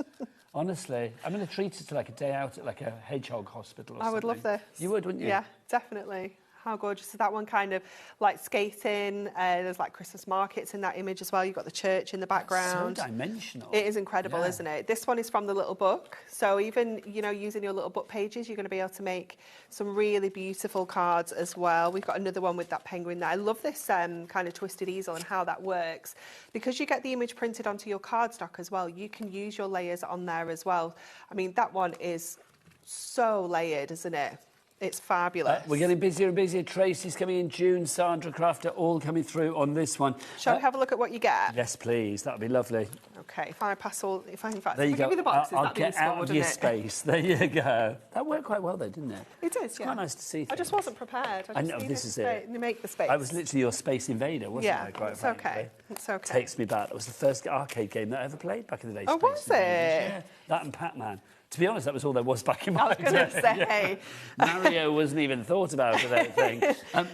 Speaker 20: Honestly, I'm going to treat it to like a day out at like a hedgehog hospital or something.
Speaker 6: I would love this.
Speaker 20: You would, wouldn't you?
Speaker 6: Yeah, definitely. How gorgeous is that one? Kind of like skating. There's like Christmas markets in that image as well. You've got the church in the background.
Speaker 20: So dimensional.
Speaker 6: It is incredible, isn't it? This one is from the little book. So even, you know, using your little book pages, you're going to be able to make some really beautiful cards as well. We've got another one with that penguin there. I love this kind of twisted easel and how that works. Because you get the image printed onto your cardstock as well, you can use your layers on there as well. I mean, that one is so layered, isn't it? It's fabulous.
Speaker 20: We're getting busier and busier. Tracy's coming in, June, Sandra Crafter, all coming through on this one.
Speaker 6: Shall we have a look at what you get?
Speaker 20: Yes, please. That would be lovely.
Speaker 6: Okay, if I pass all... in fact,
Speaker 20: there you go.
Speaker 6: Give me the boxes,
Speaker 20: I'll get out of your space. There you go. That worked quite well, though, didn't it?
Speaker 6: It is,
Speaker 20: it's quite nice to see things.
Speaker 6: I just wasn't prepared.
Speaker 20: I know, this is it.
Speaker 6: You make the space.
Speaker 20: I was literally your space invader, wasn't I? Quite
Speaker 6: it's okay. It's okay.
Speaker 20: Takes me back. That was the first arcade game that I ever played back in the day.
Speaker 6: Oh, was it?
Speaker 20: Yeah, that and Pac-Man. To be honest, that was all there was back in my day.
Speaker 6: I was going to say.
Speaker 20: Mario wasn't even thought about, I don't think.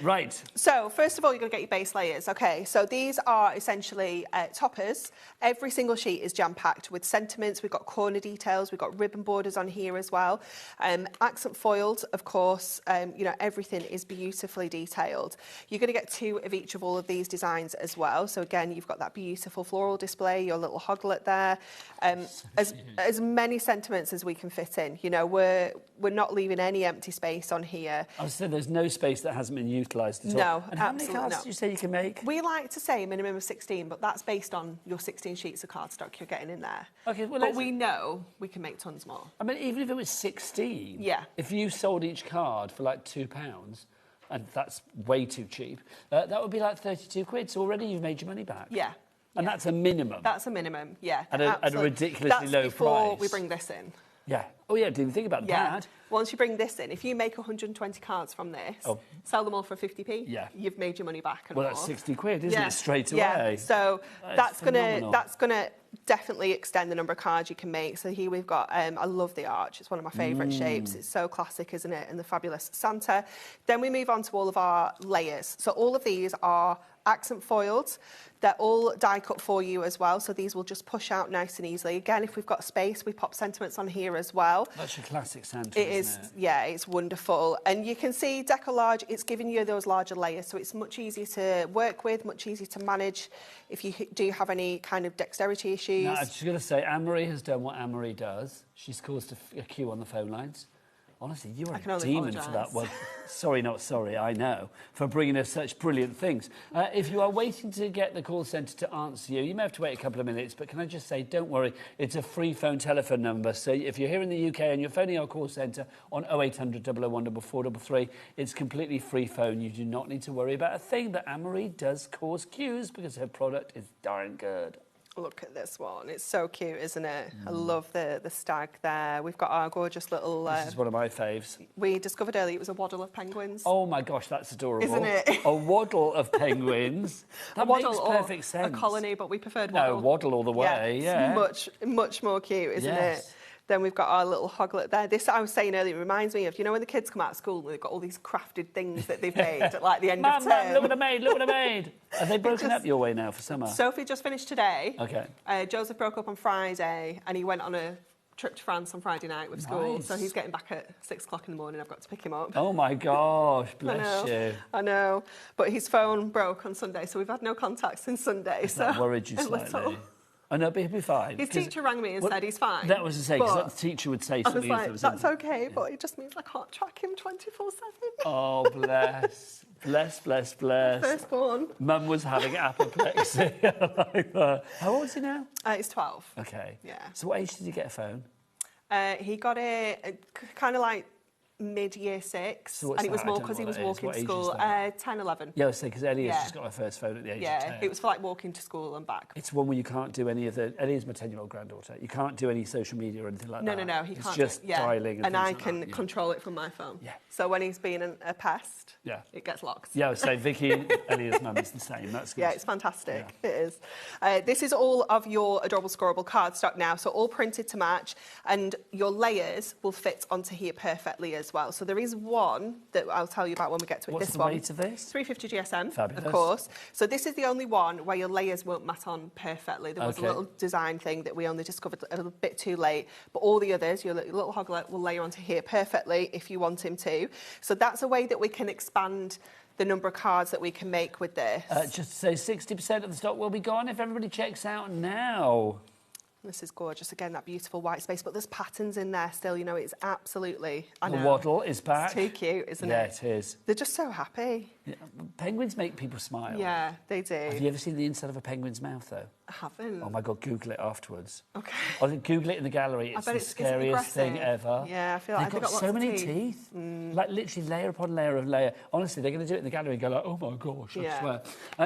Speaker 20: Right.
Speaker 6: So, first of all, you're going to get your base layers. Okay, so these are essentially toppers. Every single sheet is jam-packed with sentiments. We've got corner details. We've got ribbon borders on here as well. Accent foiled, of course. You know, everything is beautifully detailed. You're going to get 2 of each of all of these designs as well. So, again, you've got that beautiful floral display, your little hoglet there. As many sentiments as we can fit in. You know, we're not leaving any empty space on here.
Speaker 20: I was saying there's no space that hasn't been utilised at all.
Speaker 6: No,
Speaker 20: and how many cards do you say you can make?
Speaker 6: We like to say a minimum of 16, but that's based on your 16 sheets of cardstock you're getting in there.
Speaker 20: Okay, well,
Speaker 6: but we know we can make tons more.
Speaker 20: I mean, even if it was 16,
Speaker 6: yeah.
Speaker 20: If you sold each card for like £2, and that's way too cheap, that would be like 32 quid. So already you've made your money back.
Speaker 6: Yeah.
Speaker 20: And that's a minimum.
Speaker 6: That's a minimum, yeah.
Speaker 20: At a ridiculously low price.
Speaker 6: That's before we bring this in.
Speaker 20: Yeah. Oh, yeah, didn't think about that.
Speaker 6: Once you bring this in, if you make 120 cards from this, sell them all for 50p, you've made your money back. And
Speaker 20: well, that's 60 quid, isn't it, straight away?
Speaker 6: Yeah, so that's gonna definitely extend the number of cards you can make. So here we've got, I love the arch. It's one of my favourite shapes. It's so classic, isn't it? And the fabulous Santa. Then we move on to all of our layers. So all of these are accent foiled. They're all die cut for you as well, so these will just push out nice and easily. Again, if we've got space, we pop sentiments on here as well.
Speaker 20: That's your classic Santa,
Speaker 6: isn't it? Yeah, it's wonderful. And you can see decollage, it's giving you those larger layers, so it's much easier to work with, much easier to manage if you do have any kind of dexterity issues.
Speaker 20: No, I was just going to say, Anne-Marie has done what Anne-Marie does. She's caused a queue on the phone lines. Honestly, you are
Speaker 6: can
Speaker 20: a
Speaker 6: only
Speaker 20: demon
Speaker 6: apologise.
Speaker 20: for that. Well, sorry, not sorry, I know, for bringing us such brilliant things. If you are waiting to get the call centre to answer you, you may have to wait a couple of minutes, but can I just say, don't worry, it's a free phone telephone number. So if you're here in the UK and you're phoning our call centre on 0800 001 433, it's completely free phone. You do not need to worry about a thing, but Anne-Marie does cause queues because her product is darn good.
Speaker 6: Look at this one. It's so cute, isn't it? I love the stag there. We've got our gorgeous little...
Speaker 20: This is one of my faves.
Speaker 6: We discovered earlier it was a waddle of penguins.
Speaker 20: Oh, my gosh, that's adorable.
Speaker 6: Isn't it?
Speaker 20: A waddle of penguins. That makes perfect sense.
Speaker 6: A colony, but we preferred waddle.
Speaker 20: No, waddle all the way, yeah.
Speaker 6: Much more cute, isn't it? Then we've got our little hoglet there. This, I was saying earlier, reminds me of, you know, when the kids come out of school and they've got all these crafted things that they've made at, like, the end of term.
Speaker 20: Mum, look what I made, look what I made. Are they broken up your way now for summer?
Speaker 6: Sophie just finished today.
Speaker 20: OK.
Speaker 6: Joseph broke up on Friday and he went on a trip to France on Friday night with school.
Speaker 20: Nice.
Speaker 6: So he's getting back at 6 o'clock in the morning. I've got to pick him up.
Speaker 20: Oh, my gosh, bless you.
Speaker 6: I know. But his phone broke on Sunday, so we've had no contact since Sunday.
Speaker 20: That worried you slightly? Oh, no, but he'll be fine.
Speaker 6: His teacher rang me and said he's fine.
Speaker 20: That was to say, because the teacher would say something.
Speaker 6: I was like, that's okay, but it just means I can't track him 24/7.
Speaker 20: Oh, bless. bless.
Speaker 6: Firstborn.
Speaker 20: Mum was having apoplexy. I like that. How old is he now?
Speaker 6: He's 12.
Speaker 20: OK.
Speaker 6: Yeah.
Speaker 20: So what age did he get a phone?
Speaker 6: He got it kind of like mid-year 6,
Speaker 20: So
Speaker 6: and it was more because he was walking to school. 10, 11.
Speaker 20: Yeah, I was saying, because Ellie has just got her first phone at the age of 10.
Speaker 6: Yeah, it was for like walking to school and back.
Speaker 20: It's one where you can't do any of the... Ellie is my 10-year-old granddaughter. You can't do any social media or anything like that.
Speaker 6: No, he
Speaker 20: it's
Speaker 6: can't.
Speaker 20: It's just dialing
Speaker 6: and I
Speaker 20: like
Speaker 6: can
Speaker 20: that.
Speaker 6: control it from my phone.
Speaker 20: Yeah.
Speaker 6: So when he's being a pest, it gets locked.
Speaker 20: Yeah, I was saying, Vicky, Ellie's mum is the same. That's good.
Speaker 6: Yeah, it's fantastic. Yeah. It is. This is all of your adorable, scoreable cardstock now, so all printed to match, and your layers will fit onto here perfectly as well. So there is one that I'll tell you about when we get to it.
Speaker 20: What's the weight of this?
Speaker 6: 350 GSM,
Speaker 20: Fabulous.
Speaker 6: of course. So this is the only one where your layers won't mat on perfectly. There was a little design thing that we only discovered a little bit too late, but all the others, your little hoglet will layer onto here perfectly if you want him to. So that's a way that we can expand the number of cards that we can make with this.
Speaker 20: Just to say 60% of the stock will be gone if everybody checks out now.
Speaker 6: This is gorgeous. Again, that beautiful white space, but there's patterns in there still. You know, it's absolutely...
Speaker 20: The waddle is back.
Speaker 6: It's too cute, isn't it?
Speaker 20: Yeah, it is.
Speaker 6: They're just so happy.
Speaker 20: Yeah, penguins make people smile.
Speaker 6: Yeah, they do.
Speaker 20: Have you ever seen the inside of a penguin's mouth, though?
Speaker 6: I haven't.
Speaker 20: Oh, my God, Google it afterwards.
Speaker 6: OK.
Speaker 20: Or Google it in the gallery. It's the scariest thing ever.
Speaker 6: Yeah, I feel like
Speaker 20: they've got so many teeth. Like, literally layer upon layer of layer. Honestly, they're going to do it in the gallery and go like, oh, my gosh, I swear.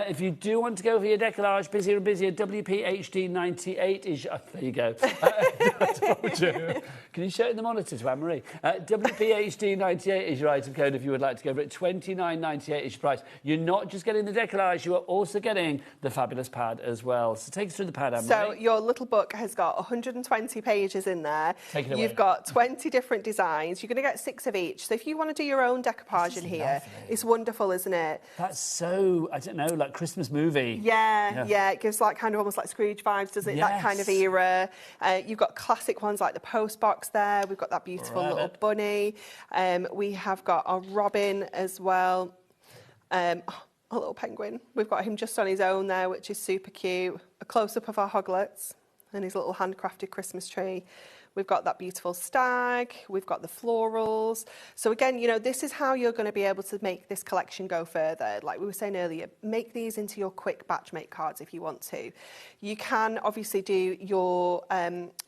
Speaker 20: If you do want to go for your decollage, busier and busier, WPHD 98 is... there you go. I told you. Can you show it in the monitor to Anne-Marie? WPHD 98 is your item code if you would like to go for it. $29.98 is your price. You're not just getting the decollage, you are also getting the fabulous pad as well. So take us through the pad, Anne-Marie.
Speaker 6: So your little book has got 120 pages in there.
Speaker 20: Take it away.
Speaker 6: You've got 20 different designs. You're going to get 6 of each. So if you want to do your own decoupage in here, it's wonderful, isn't it?
Speaker 20: That's so, I don't know, like Christmas movie.
Speaker 6: Yeah, it gives like kind of almost like Scrooge vibes, doesn't it? That kind of era. You've got classic ones like the post box there. We've got that beautiful little bunny. We have got our robin as well. A little penguin. We've got him just on his own there, which is super cute. A close-up of our hoglets and his little handcrafted Christmas tree. We've got that beautiful stag. We've got the florals. So again, you know, this is how you're going to be able to make this collection go further. Like we were saying earlier, make these into your quick batch make cards if you want to. You can obviously do your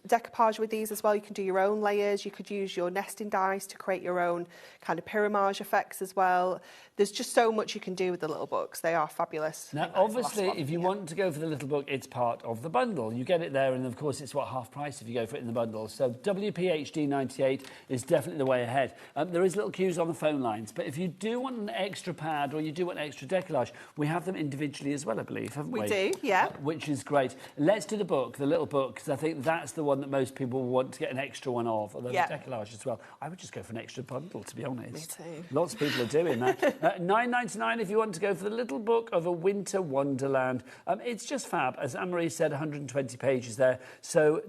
Speaker 6: decoupage with these as well. You can do your own layers. You could use your nesting dies to create your own kind of pyramage effects as well. There's just so much you can do with the little books. They are fabulous.
Speaker 20: Now, obviously, if you want to go for the little book, it's part of the bundle. You get it there, and of course, it's half price if you go for it in the bundle. So WPHD 98 is definitely the way ahead. There is little queues on the phone lines, but if you do want an extra pad or you do want extra decollage, we have them individually as well, I believe, haven't we?
Speaker 6: We do, yeah.
Speaker 20: Which is great. Let's do the book, the little book, because I think that's the one that most people want to get an extra one of, although the decollage as well. I would just go for an extra bundle, to be honest.
Speaker 6: Me too.
Speaker 20: Lots of people are doing that. $9.99 if you want to go for the little book of a winter wonderland. It's just fab. As Anne-Marie said, 120 pages there. So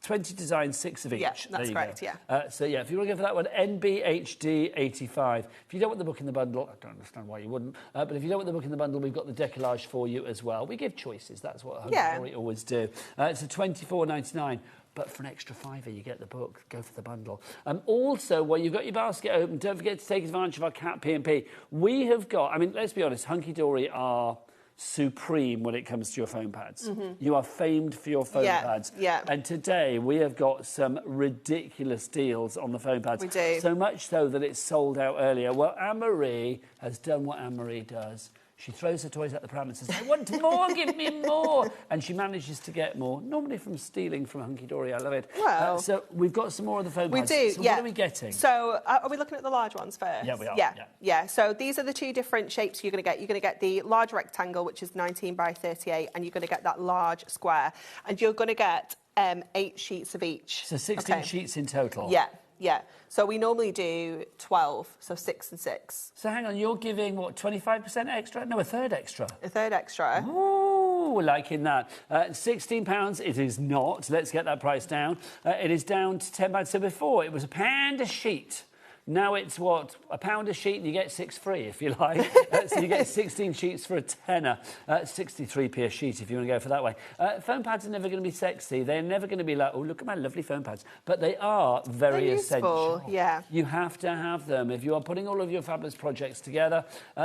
Speaker 20: 20 designs, 6 of each.
Speaker 6: Yeah, that's correct,
Speaker 20: So, if you want to go for that one, NBHD 85. If you don't want the book in the bundle, I don't understand why you wouldn't, but if you don't want the book in the bundle, we've got the decollage for you as well. We give choices. That's what Home Story always do. It's a $24.99. but for an extra £5 you get the book. Go for the bundle. Also, while you've got your basket open, don't forget to take advantage of our Cat P&P. We have got, I mean, let's be honest, Hunky Dory are supreme when it comes to your foam pads. You are famed for your foam pads.
Speaker 6: Yeah.
Speaker 20: And today we have got some ridiculous deals on the foam pads.
Speaker 6: We do.
Speaker 20: So much so that it's sold out earlier. Well, Anne-Marie has done what Anne-Marie does. She throws her toys at the pram and says, I want more, give me more. And she manages to get more, normally from stealing from Hunky Dory. I love it.
Speaker 6: Well,
Speaker 20: so we've got some more of the foam pads.
Speaker 6: We do,
Speaker 20: so
Speaker 6: yeah.
Speaker 20: What are we getting?
Speaker 6: So are we looking at the large ones first?
Speaker 20: Yeah, we are.
Speaker 6: Yeah. So these are the two different shapes you're going to get. You're going to get the large rectangle, which is 19 by 38, and you're going to get that large square. And you're going to get 8 sheets of each.
Speaker 20: So 16 sheets in total?
Speaker 6: Yeah. So we normally do 12, so 6 and 6.
Speaker 20: So hang on, you're giving, what, 25% extra? No, a third extra.
Speaker 6: A third extra.
Speaker 20: Ooh, we're liking that. £16, it is not. Let's get that price down. It is down to £10. So before, it was £1 a sheet. Now it's, what, £1 a sheet and you get 6 free, if you like. So you get 16 sheets for a tenner. 63p a sheet, if you want to go for that way. Foam pads are never going to be sexy. They're never going to be like, oh, look at my lovely foam pads. But they are very essential.
Speaker 6: Yeah.
Speaker 20: You have to have them. If you are putting all of your fabulous projects together,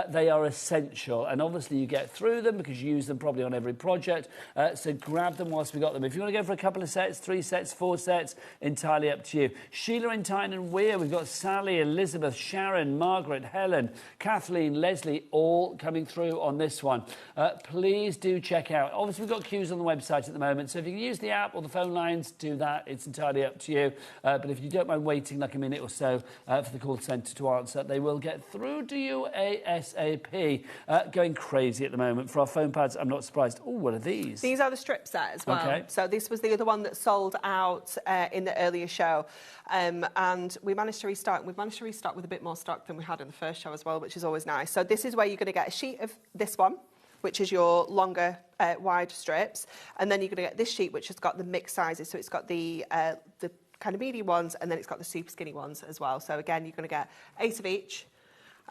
Speaker 20: they are essential. And obviously you get through them because you use them probably on every project. So grab them whilst we got them. If you want to go for a couple of sets, 3 sets, 4 sets, entirely up to you. Sheila in Tyne Weir, we've got Sally, Elizabeth, Sharon, Margaret, Helen, Kathleen, Leslie, all coming through on this one. Please do check out. Obviously, we've got queues on the website at the moment, so if you can use the app or the phone lines, do that. It's entirely up to you. But if you don't mind waiting like a minute or so for the call centre to answer, they will get through to you ASAP. Going crazy at the moment. For our foam pads, I'm not surprised. Oh, what are these?
Speaker 6: These are the strip set as well.
Speaker 20: Okay.
Speaker 6: So this was the other one that sold out in the earlier show. And we managed to restock. We've managed to restock with a bit more stock than we had in the first show as well, which is always nice. So this is where you're going to get a sheet of this one, which is your longer, wide strips. And then you're going to get this sheet, which has got the mixed sizes. So it's got the kind of medium ones, and then it's got the super skinny ones as well. So again, you're going to get 8 of each.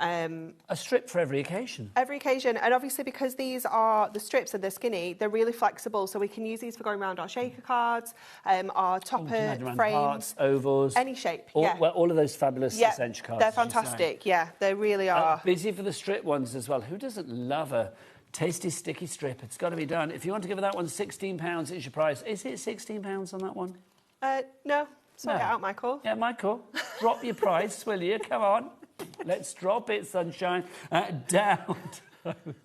Speaker 20: A strip for every occasion.
Speaker 6: Every occasion. And obviously, because these are the strips and they're skinny, they're really flexible. So we can use these for going around our shaker cards, our topper frames.
Speaker 20: Hearts, ovals.
Speaker 6: Any shape,
Speaker 20: Well, all of those fabulous essential cards.
Speaker 6: They're fantastic, they really are.
Speaker 20: Busy for the strip ones as well. Who doesn't love a tasty, sticky strip? It's got to be done. If you want to give that one £16, it's your price. Is it £16 on that one?
Speaker 6: No. Sort it out, Michael.
Speaker 20: Yeah, Michael. Drop your price, will you? Come on. Let's drop it, sunshine. Down.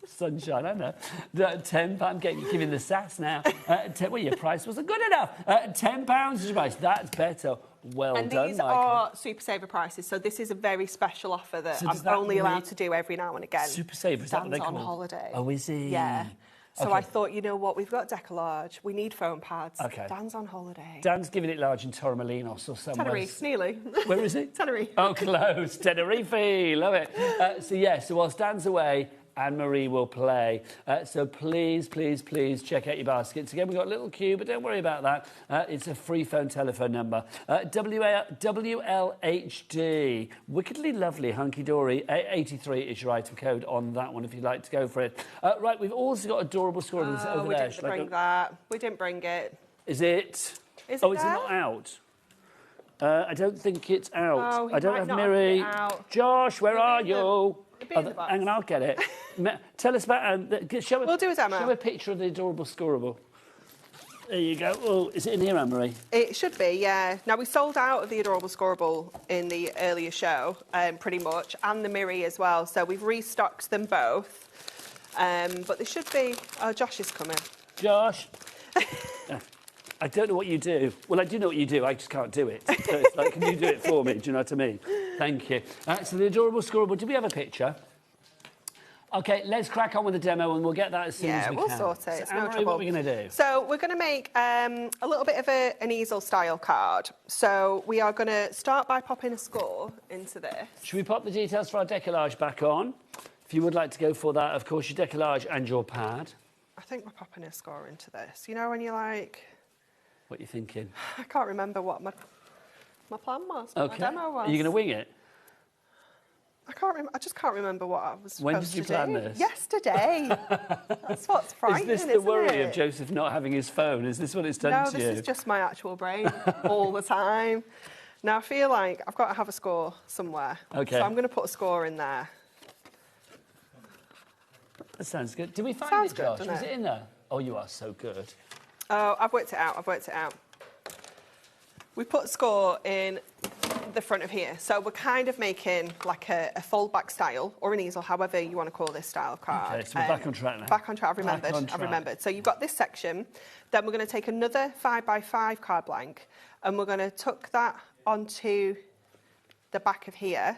Speaker 20: Sunshine, I know. £10. I'm giving the sass now. Well, your price wasn't good enough. £10 is your price. That's better. Well
Speaker 6: and
Speaker 20: done,
Speaker 6: these
Speaker 20: Michael.
Speaker 6: are Super Saver prices, so this is a very special offer that I'm only allowed to do every now and again.
Speaker 20: Super Saver, is that what they call
Speaker 6: on holiday.
Speaker 20: Oh, is he?
Speaker 6: Yeah. So
Speaker 20: Okay.
Speaker 6: I thought, you know what, we've got Decolarge, we need foam pads.
Speaker 20: Okay.
Speaker 6: Dan's on holiday.
Speaker 20: Dan's giving it large in Torremolinos or somewhere.
Speaker 6: Tenerife, nearly.
Speaker 20: Where is it?
Speaker 6: Tenerife.
Speaker 20: Oh, close. Tenerife. Love it. So whilst Dan's away, Anne-Marie will play. So please check out your baskets. Again, we've got a little queue, but don't worry about that. It's a free phone telephone number. WLHD. Wickedly lovely, hunky-dory. 83 is your item code on that one if you'd like to go for it. Right, we've also got adorable scorpions over
Speaker 6: we
Speaker 20: there.
Speaker 6: didn't bring that. We didn't bring it.
Speaker 20: Is it?
Speaker 6: Is
Speaker 20: oh,
Speaker 6: it
Speaker 20: is
Speaker 6: there?
Speaker 20: it not out? I don't think it's out.
Speaker 6: Oh, he
Speaker 20: I don't
Speaker 6: might
Speaker 20: have
Speaker 6: not
Speaker 20: Miri.
Speaker 6: have it out.
Speaker 20: Josh, where are you?
Speaker 6: It'll be in the box.
Speaker 20: Hang on, I'll get it. Tell us about...
Speaker 6: We'll do it, Emma.
Speaker 20: Show a picture of the adorable scorable. There you go. Oh, is it in here, Anne-Marie?
Speaker 6: It should be, yeah. Now, we sold out of the adorable scorable in the earlier show, pretty much, and the Miri as well. So we've restocked them both. But there should be... Oh, Josh is coming.
Speaker 20: Josh. I don't know what you do. Well, I do know what you do. I just can't do it. So it's like, can you do it for me? Do you know what I mean? Thank you. So the adorable scorable. Do we have a picture? OK, let's crack on with the demo and we'll get that as soon as we can.
Speaker 6: Yeah, we'll sort it. It's no
Speaker 20: Anne-Marie,
Speaker 6: trouble.
Speaker 20: what are we going to do?
Speaker 6: So we're going to make a little bit of an easel-style card. So we are going to start by popping a score into this.
Speaker 20: Should we pop the details for our decollage back on? If you would like to go for that, of course, your decollage and your pad.
Speaker 6: I think we're popping a score into this. You know when you're like...
Speaker 20: What are you thinking?
Speaker 6: I can't remember what my plan was, what my demo was.
Speaker 20: Are you going to wing it?
Speaker 6: I just can't remember what I was
Speaker 20: When
Speaker 6: supposed
Speaker 20: did you
Speaker 6: to
Speaker 20: plan
Speaker 6: do.
Speaker 20: this?
Speaker 6: Yesterday. That's what's frightening,
Speaker 20: Is this the worry
Speaker 6: isn't it?
Speaker 20: of Joseph not having his phone? Is this what it's done to you?
Speaker 6: No, this is just my actual brain all the time. Now, I feel like I've got to have a score somewhere.
Speaker 20: Okay.
Speaker 6: So I'm going to put a score in there.
Speaker 20: That sounds good. Did we find
Speaker 6: Sounds
Speaker 20: it,
Speaker 6: good,
Speaker 20: Josh?
Speaker 6: doesn't
Speaker 20: Is
Speaker 6: it?
Speaker 20: it in there? Oh, you are so good.
Speaker 6: Oh, I've worked it out. We put a score in the front of here. So we're kind of making like a fold-back style or an easel, however you want to call this style of card.
Speaker 20: Okay, so we're back on track now.
Speaker 6: Back on track, I've
Speaker 20: Back on
Speaker 6: remembered.
Speaker 20: track.
Speaker 6: I've remembered. So you've got this section, then we're going to take another 5x5 card blank and we're going to tuck that onto the back of here,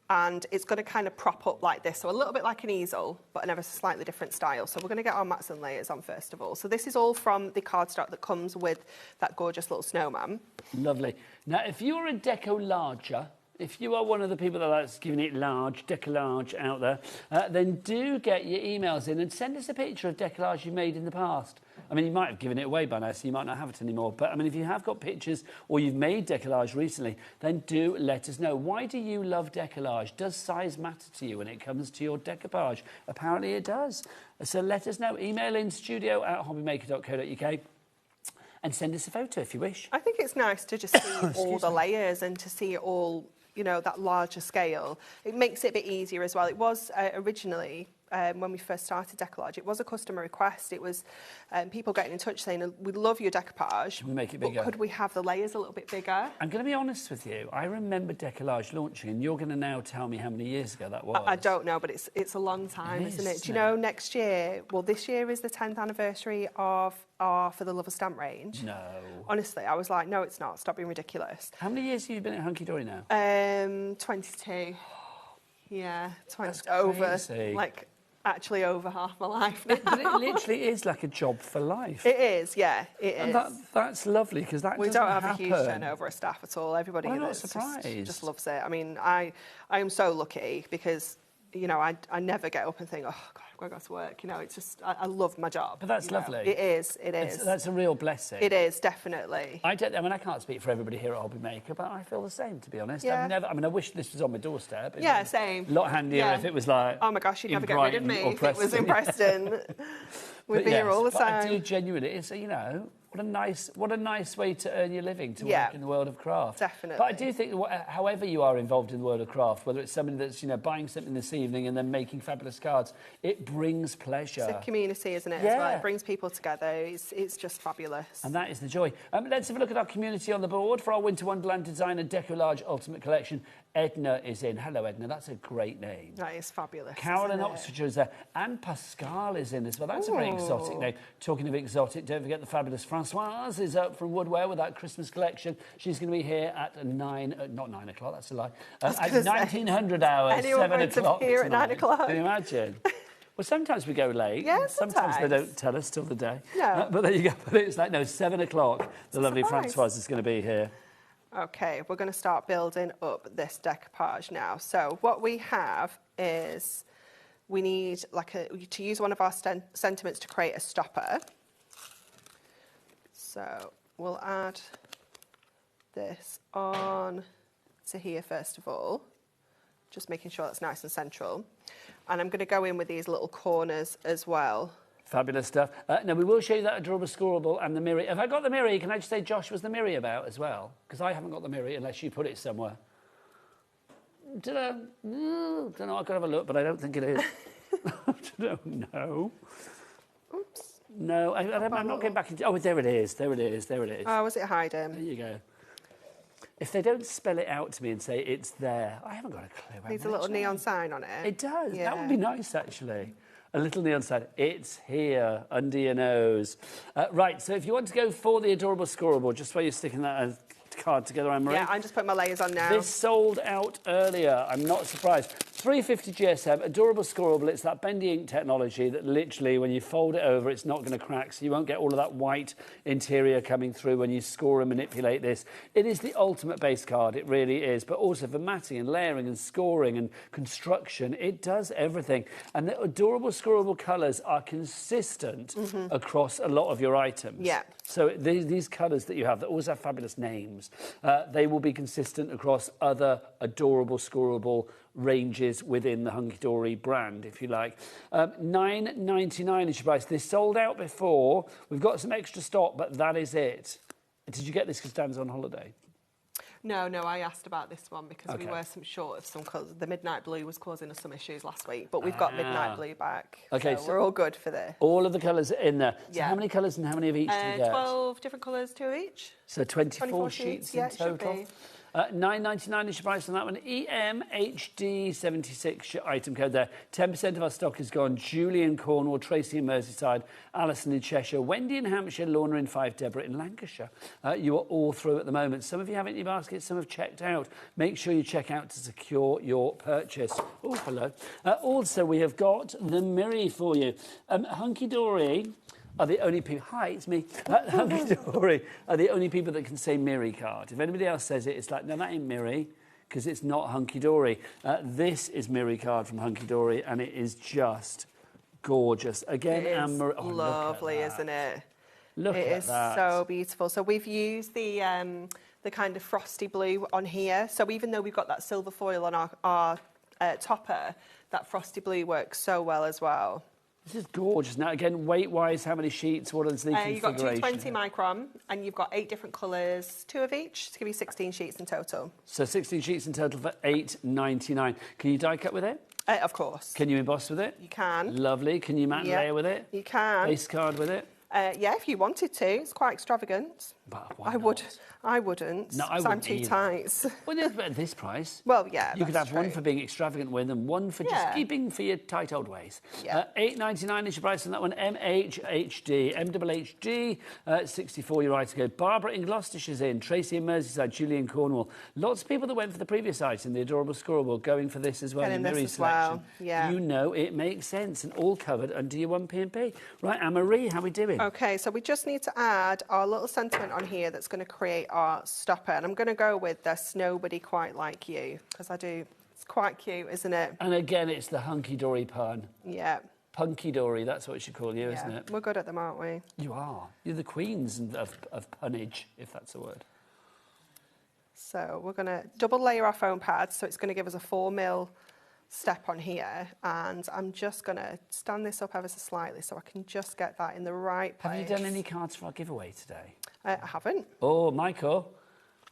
Speaker 6: and it's going to kind of prop up like this, so a little bit like an easel, but an ever so slightly different style. So we're going to get our mats and layers on first of all. So this is all from the cardstock that comes with that gorgeous little snowman.
Speaker 20: Lovely. Now, if you're a deco larger, if you are one of the people that likes giving it large, decollage out there, then do get your emails in and send us a picture of decollage you made in the past. I mean, you might have given it away by now, so you might not have it anymore. But, I mean, if you have got pictures or you've made decollage recently, then do let us know. Why do you love decollage? Does size matter to you when it comes to your decoupage? Apparently it does. So let us know. Email in studio@hobbymaker.co.uk. and send us a photo if you wish.
Speaker 6: I think it's nice to just see all the layers and to see it all, you know, that larger scale. It makes it a bit easier as well. It was originally, when we first started decollage, it was a customer request. It was people getting in touch saying, we love your decoupage.
Speaker 20: Can we make it bigger?
Speaker 6: But could we have the layers a little bit bigger?
Speaker 20: I'm going to be honest with you. I remember decollage launching, and you're going to now tell me how many years ago that was.
Speaker 6: I don't know, but it's a long time, isn't it? Do you know, next year, well, this year is the 10th anniversary of our For the Love of Stamp range.
Speaker 20: No.
Speaker 6: Honestly, I was like, no, it's not. Stop being ridiculous.
Speaker 20: How many years have you been at Hunky Dory now?
Speaker 6: 22. Yeah, 20.
Speaker 20: That's
Speaker 6: over,
Speaker 20: crazy.
Speaker 6: like, actually over half my life now.
Speaker 20: But it literally is like a job for life.
Speaker 6: It is, yeah, it is.
Speaker 20: And that's lovely, because that
Speaker 6: we
Speaker 20: doesn't
Speaker 6: don't have
Speaker 20: happen.
Speaker 6: a huge turnover of staff at all. Everybody
Speaker 20: Well, I'm not
Speaker 6: that's
Speaker 20: surprised.
Speaker 6: just loves it. I mean, I am so lucky because, you know, I never get up and think, oh, God, I've got to go to work. You know, it's just, I love my job.
Speaker 20: But that's
Speaker 6: you know.
Speaker 20: lovely.
Speaker 6: It is, it is.
Speaker 20: That's a real blessing.
Speaker 6: It is, definitely.
Speaker 20: I can't speak for everybody here at HobbyMaker, but I feel the same, to be honest.
Speaker 6: Yeah.
Speaker 20: I wish this was on my doorstep.
Speaker 6: Yeah, same.
Speaker 20: A lot handier if it was like...
Speaker 6: Oh, my gosh, you'd
Speaker 20: in
Speaker 6: never get rid of
Speaker 20: Brighton
Speaker 6: me
Speaker 20: or
Speaker 6: if it was in
Speaker 20: Preston.
Speaker 6: Preston.
Speaker 20: But
Speaker 6: We'd be here all the
Speaker 20: but I
Speaker 6: time.
Speaker 20: do genuinely, it's, you know, what a nice way to earn your living, to
Speaker 6: Yeah.
Speaker 20: work in the world of craft.
Speaker 6: Definitely.
Speaker 20: But I do think, however you are involved in the world of craft, whether it's somebody that's, you know, buying something this evening and then making fabulous cards, it brings pleasure.
Speaker 6: It's a community, isn't it?
Speaker 20: Yeah.
Speaker 6: As well? It brings people together. It's just fabulous.
Speaker 20: And that is the joy. Let's have a look at our community on the board for our Winter Wonderland Designer Decollage Ultimate Collection. Edna is in. Hello, Edna. That's a great name.
Speaker 6: That is fabulous.
Speaker 20: Carolyn
Speaker 6: isn't it?
Speaker 20: Oxfordshire is there. And Pascal is in as well. That's a very exotic name. Talking of exotic, don't forget the fabulous Françoise is up from Woodware with that Christmas collection. She's going to be here at not 9 o'clock, that's a lie. At 1900 hours,
Speaker 6: anyone
Speaker 20: 7
Speaker 6: going to
Speaker 20: o'clock.
Speaker 6: be here at 9 o'clock?
Speaker 20: Can you imagine? Well, sometimes we go late.
Speaker 6: Yeah,
Speaker 20: Sometimes they don't tell us till the day.
Speaker 6: No.
Speaker 20: But there you go. But it's like, no, 7 o'clock. The lovely
Speaker 6: surprise.
Speaker 20: Françoise is going to be here.
Speaker 6: Okay, we're going to start building up this decoupage now. So what we have is we need to use one of our sentiments to create a stopper. So we'll add this on to here first of all, just making sure that's nice and central. And I'm going to go in with these little corners as well.
Speaker 20: Fabulous stuff. Now, we will show you that adorable scorable and the mirror. Have I got the mirror? Can I just say Josh was the mirror about as well? Because I haven't got the mirror unless you put it somewhere. Don't know. I could have a look, but I don't think it is. I don't know.
Speaker 6: Oops.
Speaker 20: No, I'm not getting back into... Oh, there it is. There it is. There it is.
Speaker 6: Oh, was it hiding?
Speaker 20: There you go. If they don't spell it out to me and say it's there, I haven't got a clue.
Speaker 6: Needs a little neon sign on it.
Speaker 20: It does.
Speaker 6: Yeah.
Speaker 20: That would be nice, actually. A little neon sign. It's here, under your nose. Right, so if you want to go for the adorable scorable, just while you're sticking that card together, Anne-Marie.
Speaker 6: Yeah, I'm just putting my layers on now.
Speaker 20: This sold out earlier. I'm not surprised. 350 GSM, adorable scorable. It's that bendy ink technology that literally, when you fold it over, it's not going to crack, so you won't get all of that white interior coming through when you score and manipulate this. It is the ultimate base card, it really is, but also for matting and layering and scoring and construction, it does everything. And the adorable scorable colours are consistent across a lot of your items.
Speaker 6: Yeah.
Speaker 20: So these colours that you have that always have fabulous names, they will be consistent across other adorable scorable ranges within the Hunky Dory brand, if you like. $9.99 is your price. This sold out before. We've got some extra stock, but that is it. Did you get this because Dan's on holiday?
Speaker 6: No, I asked about this one because we were some short of some colours. The midnight blue was causing us some issues last week, but we've got midnight blue back.
Speaker 20: Okay,
Speaker 6: so we're all good for this.
Speaker 20: All of the colours are in there. So how many colours and how many of each do you get?
Speaker 6: 12 different colours, 2 of each.
Speaker 20: So 24 sheets in total. $9.99 is your price on that one. EMHD76, your item code there. 10% of our stock is gone. Julie in Cornwall, Tracy in Merseyside, Alison in Cheshire, Wendy in Hampshire, Lorna in Fife, Deborah in Lancashire. You are all through at the moment. Some of you have it in your basket, some have checked out. Make sure you check out to secure your purchase. Oh, hello. Also, we have got the Miri for you. Hunky Dory are the only people... Hi, it's me. Hunky Dory are the only people that can say Miri card. If anybody else says it, it's like, no, that ain't Miri, because it's not Hunky Dory. This is Miri card from Hunky Dory, and it is just gorgeous. Again,
Speaker 6: it is lovely, isn't it?
Speaker 20: Look at that.
Speaker 6: It is so beautiful. So we've used the kind of frosty blue on here. So even though we've got that silver foil on our topper, that frosty blue works so well as well.
Speaker 20: This is gorgeous. Now, again, weight-wise, how many sheets? What is the configuration?
Speaker 6: You've got 220 micron, and you've got 8 different colours, 2 of each, to give you 16 sheets in total.
Speaker 20: So 16 sheets in total for $8.99. Can you die cut with it?
Speaker 6: Of course.
Speaker 20: Can you emboss with it?
Speaker 6: You can.
Speaker 20: Lovely. Can you matte and layer with it?
Speaker 6: You can.
Speaker 20: Base card with it?
Speaker 6: Yeah, if you wanted to. It's quite extravagant.
Speaker 20: But
Speaker 6: I wouldn't.
Speaker 20: No, I wouldn't
Speaker 6: I'm too tight.
Speaker 20: Well, at this price.
Speaker 6: Well, yeah,
Speaker 20: you could have one for being extravagant with and one for just keeping for your tight old ways.
Speaker 6: Yeah.
Speaker 20: $8.99 is your price on that one. MHD, 64 your item code. Barbara in Gloucestershire's in. Tracy in Merseyside. Julie in Cornwall. Lots of people that went for the previous item, the adorable scoreboard, going for this as well.
Speaker 6: Getting this
Speaker 20: Mary's
Speaker 6: as
Speaker 20: selection.
Speaker 6: well. Yeah.
Speaker 20: You know it makes sense and all covered under your 1p&p. Right, Anne-Marie, how are we doing?
Speaker 6: Okay, so we just need to add our little sentiment on here that's going to create our stopper. And I'm going to go with There's Nobody Quite Like You, because I do. It's quite cute, isn't it?
Speaker 20: And again, it's the Hunky Dory pun.
Speaker 6: Yeah.
Speaker 20: Punky Dory, that's what we should call you, isn't it?
Speaker 6: We're good at them, aren't we?
Speaker 20: You are. You're the queens of punnage, if that's a word.
Speaker 6: So we're going to double layer our foam pads, so it's going to give us a 4mm step on here, and I'm just going to stand this up ever so slightly so I can just get that in the right place.
Speaker 20: Have you done any cards for our giveaway today?
Speaker 6: I haven't.
Speaker 20: Oh, Michael,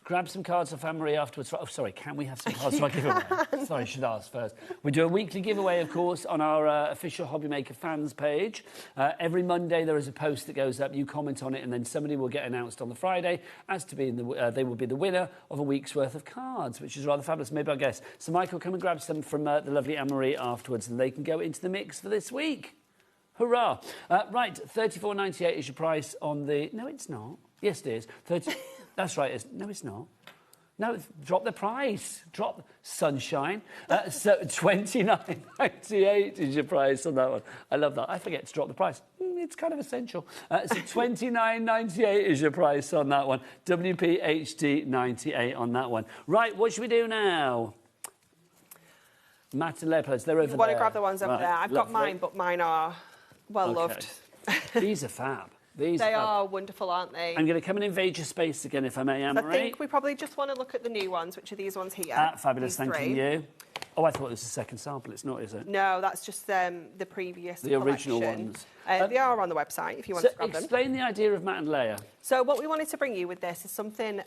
Speaker 20: grab some cards off Anne-Marie afterwards. Oh, sorry, can we have some cards for our giveaway? Sorry, I should ask first. We do a weekly giveaway, of course, on our official HobbyMaker fans page. Every Monday there is a post that goes up. You comment on it, and then somebody will get announced on the Friday as to be they will be the winner of a week's worth of cards, which is rather fabulous. Maybe I'll guess. So, Michael, come and grab some from the lovely Anne-Marie afterwards, and they can go into the mix for this week. Hurrah! Right, $34.98 is your price on the... No, it's not. Yes, it is. That's right. No, it's not. No, drop the price. Drop sunshine. So $29.98 is your price on that one. I love that. I forget to drop the price. It's kind of essential. So $29.98 is your price on that one. WPHD 98 on that one. Right, what should we do now? Matte and leopards, they're over there.
Speaker 6: You want to grab the ones over there. I've got mine, but mine are well loved.
Speaker 20: These are fab.
Speaker 6: They are wonderful, aren't they?
Speaker 20: I'm going to come and invade your space again, if I may, Anne-Marie.
Speaker 6: I think we probably just want to look at the new ones, which are these ones here.
Speaker 20: Fabulous, thank you. Oh, I thought this was a second sample. It's not, is it?
Speaker 6: No, that's just the previous
Speaker 20: The original ones.
Speaker 6: They are on the website if you want to grab them.
Speaker 20: Explain the idea of matte and layer.
Speaker 6: So what we wanted to bring you with this is something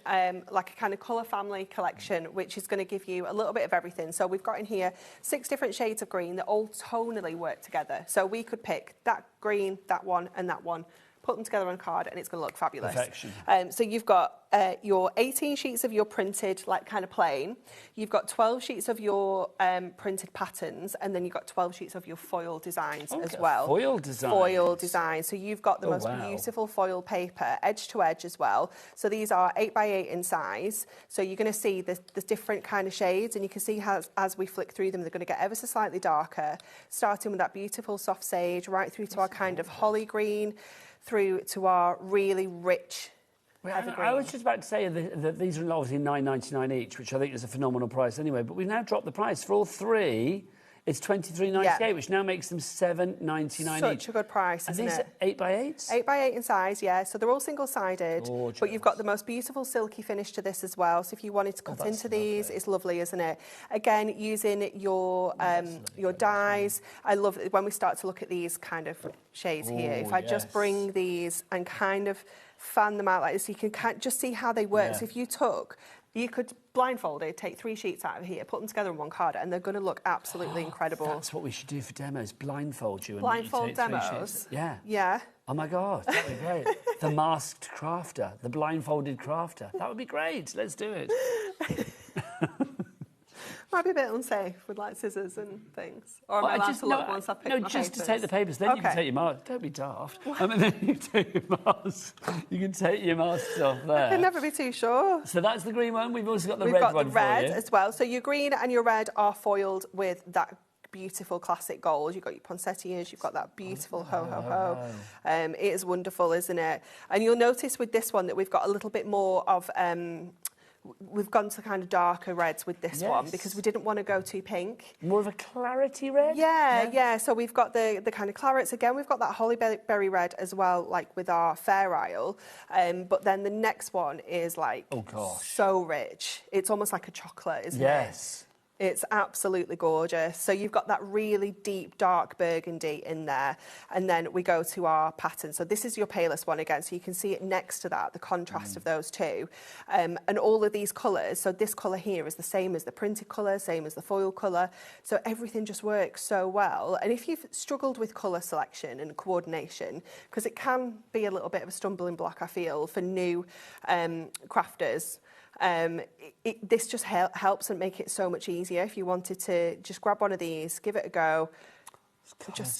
Speaker 6: like a kind of colour family collection, which is going to give you a little bit of everything. So we've got in here 6 different shades of green that all tonally work together. So we could pick that green, that one, and that one, put them together on a card, and it's going to look fabulous.
Speaker 20: Perfection.
Speaker 6: So you've got your 18 sheets of your printed, like kind of plain. You've got 12 sheets of your printed patterns, and then you've got 12 sheets of your foil designs as well.
Speaker 20: Foil designs.
Speaker 6: Foil designs. So you've got the most beautiful foil paper, edge to edge as well. So these are 8x8 in size. So you're going to see the different kind of shades, and you can see how, as we flick through them, they're going to get ever so slightly darker, starting with that beautiful soft sage, right through to our kind of holly green, through to our really rich heather green.
Speaker 20: I was just about to say that these are obviously $9.99 each, which I think is a phenomenal price anyway, but we've now dropped the price for all 3. It's $23.98, which now makes them $7.99 each.
Speaker 6: Such a good price, isn't it?
Speaker 20: Are these 8x8s?
Speaker 6: 8x8 in size, yeah. So they're all single-sided.
Speaker 20: Gorgeous.
Speaker 6: But you've got the most beautiful silky finish to this as well. So if you wanted to cut into these, it's lovely, isn't it? Again, using your dyes. I love it when we start to look at these kind of shades here. If I just bring these and kind of fan them out like this, you can just see how they work. So if you could blindfolded take 3 sheets out of here, put them together in one card, and they're going to look absolutely incredible.
Speaker 20: That's what we should do for demos. Blindfold you and
Speaker 6: blindfold
Speaker 20: you take 3
Speaker 6: demos.
Speaker 20: sheets. Yeah.
Speaker 6: Yeah.
Speaker 20: Oh my God, that would be great. The masked crafter, the blindfolded crafter. That would be great. Let's do it.
Speaker 6: Might be a bit unsafe with like scissors and things. Or am I allowed to look once I've picked my
Speaker 20: just
Speaker 6: papers?
Speaker 20: to take the papers. Then you can take your mask. Don't be daft. And then you take your mask. You can take your masks off there.
Speaker 6: I can never be too sure.
Speaker 20: So that's the green one. We've also got the red one.
Speaker 6: We've got the red
Speaker 20: for you.
Speaker 6: as well. So your green and your red are foiled with that beautiful classic gold. You've got your poinsettias, you've got that beautiful ho-ho-ho. It is wonderful, isn't it? And you'll notice with this one that we've got a little bit more of... we've gone to kind of darker reds with this one because we didn't want to go too pink.
Speaker 20: More of a clarity red?
Speaker 6: Yeah. So we've got the kind of clarets. Again, we've got that hollyberry red as well, like with our Fair Isle. But then the next one is like so rich. It's almost like a chocolate, isn't it?
Speaker 20: Yes.
Speaker 6: It's absolutely gorgeous. So you've got that really deep, dark burgundy in there. And then we go to our pattern. So this is your palest one again. So you can see it next to that, the contrast of those two. And all of these colours. So this colour here is the same as the printed colour, same as the foil colour. So everything just works so well. And if you've struggled with colour selection and coordination, because it can be a little bit of a stumbling block, I feel, for new crafters, this just helps and make it so much easier. If you wanted to just grab one of these, give it a go.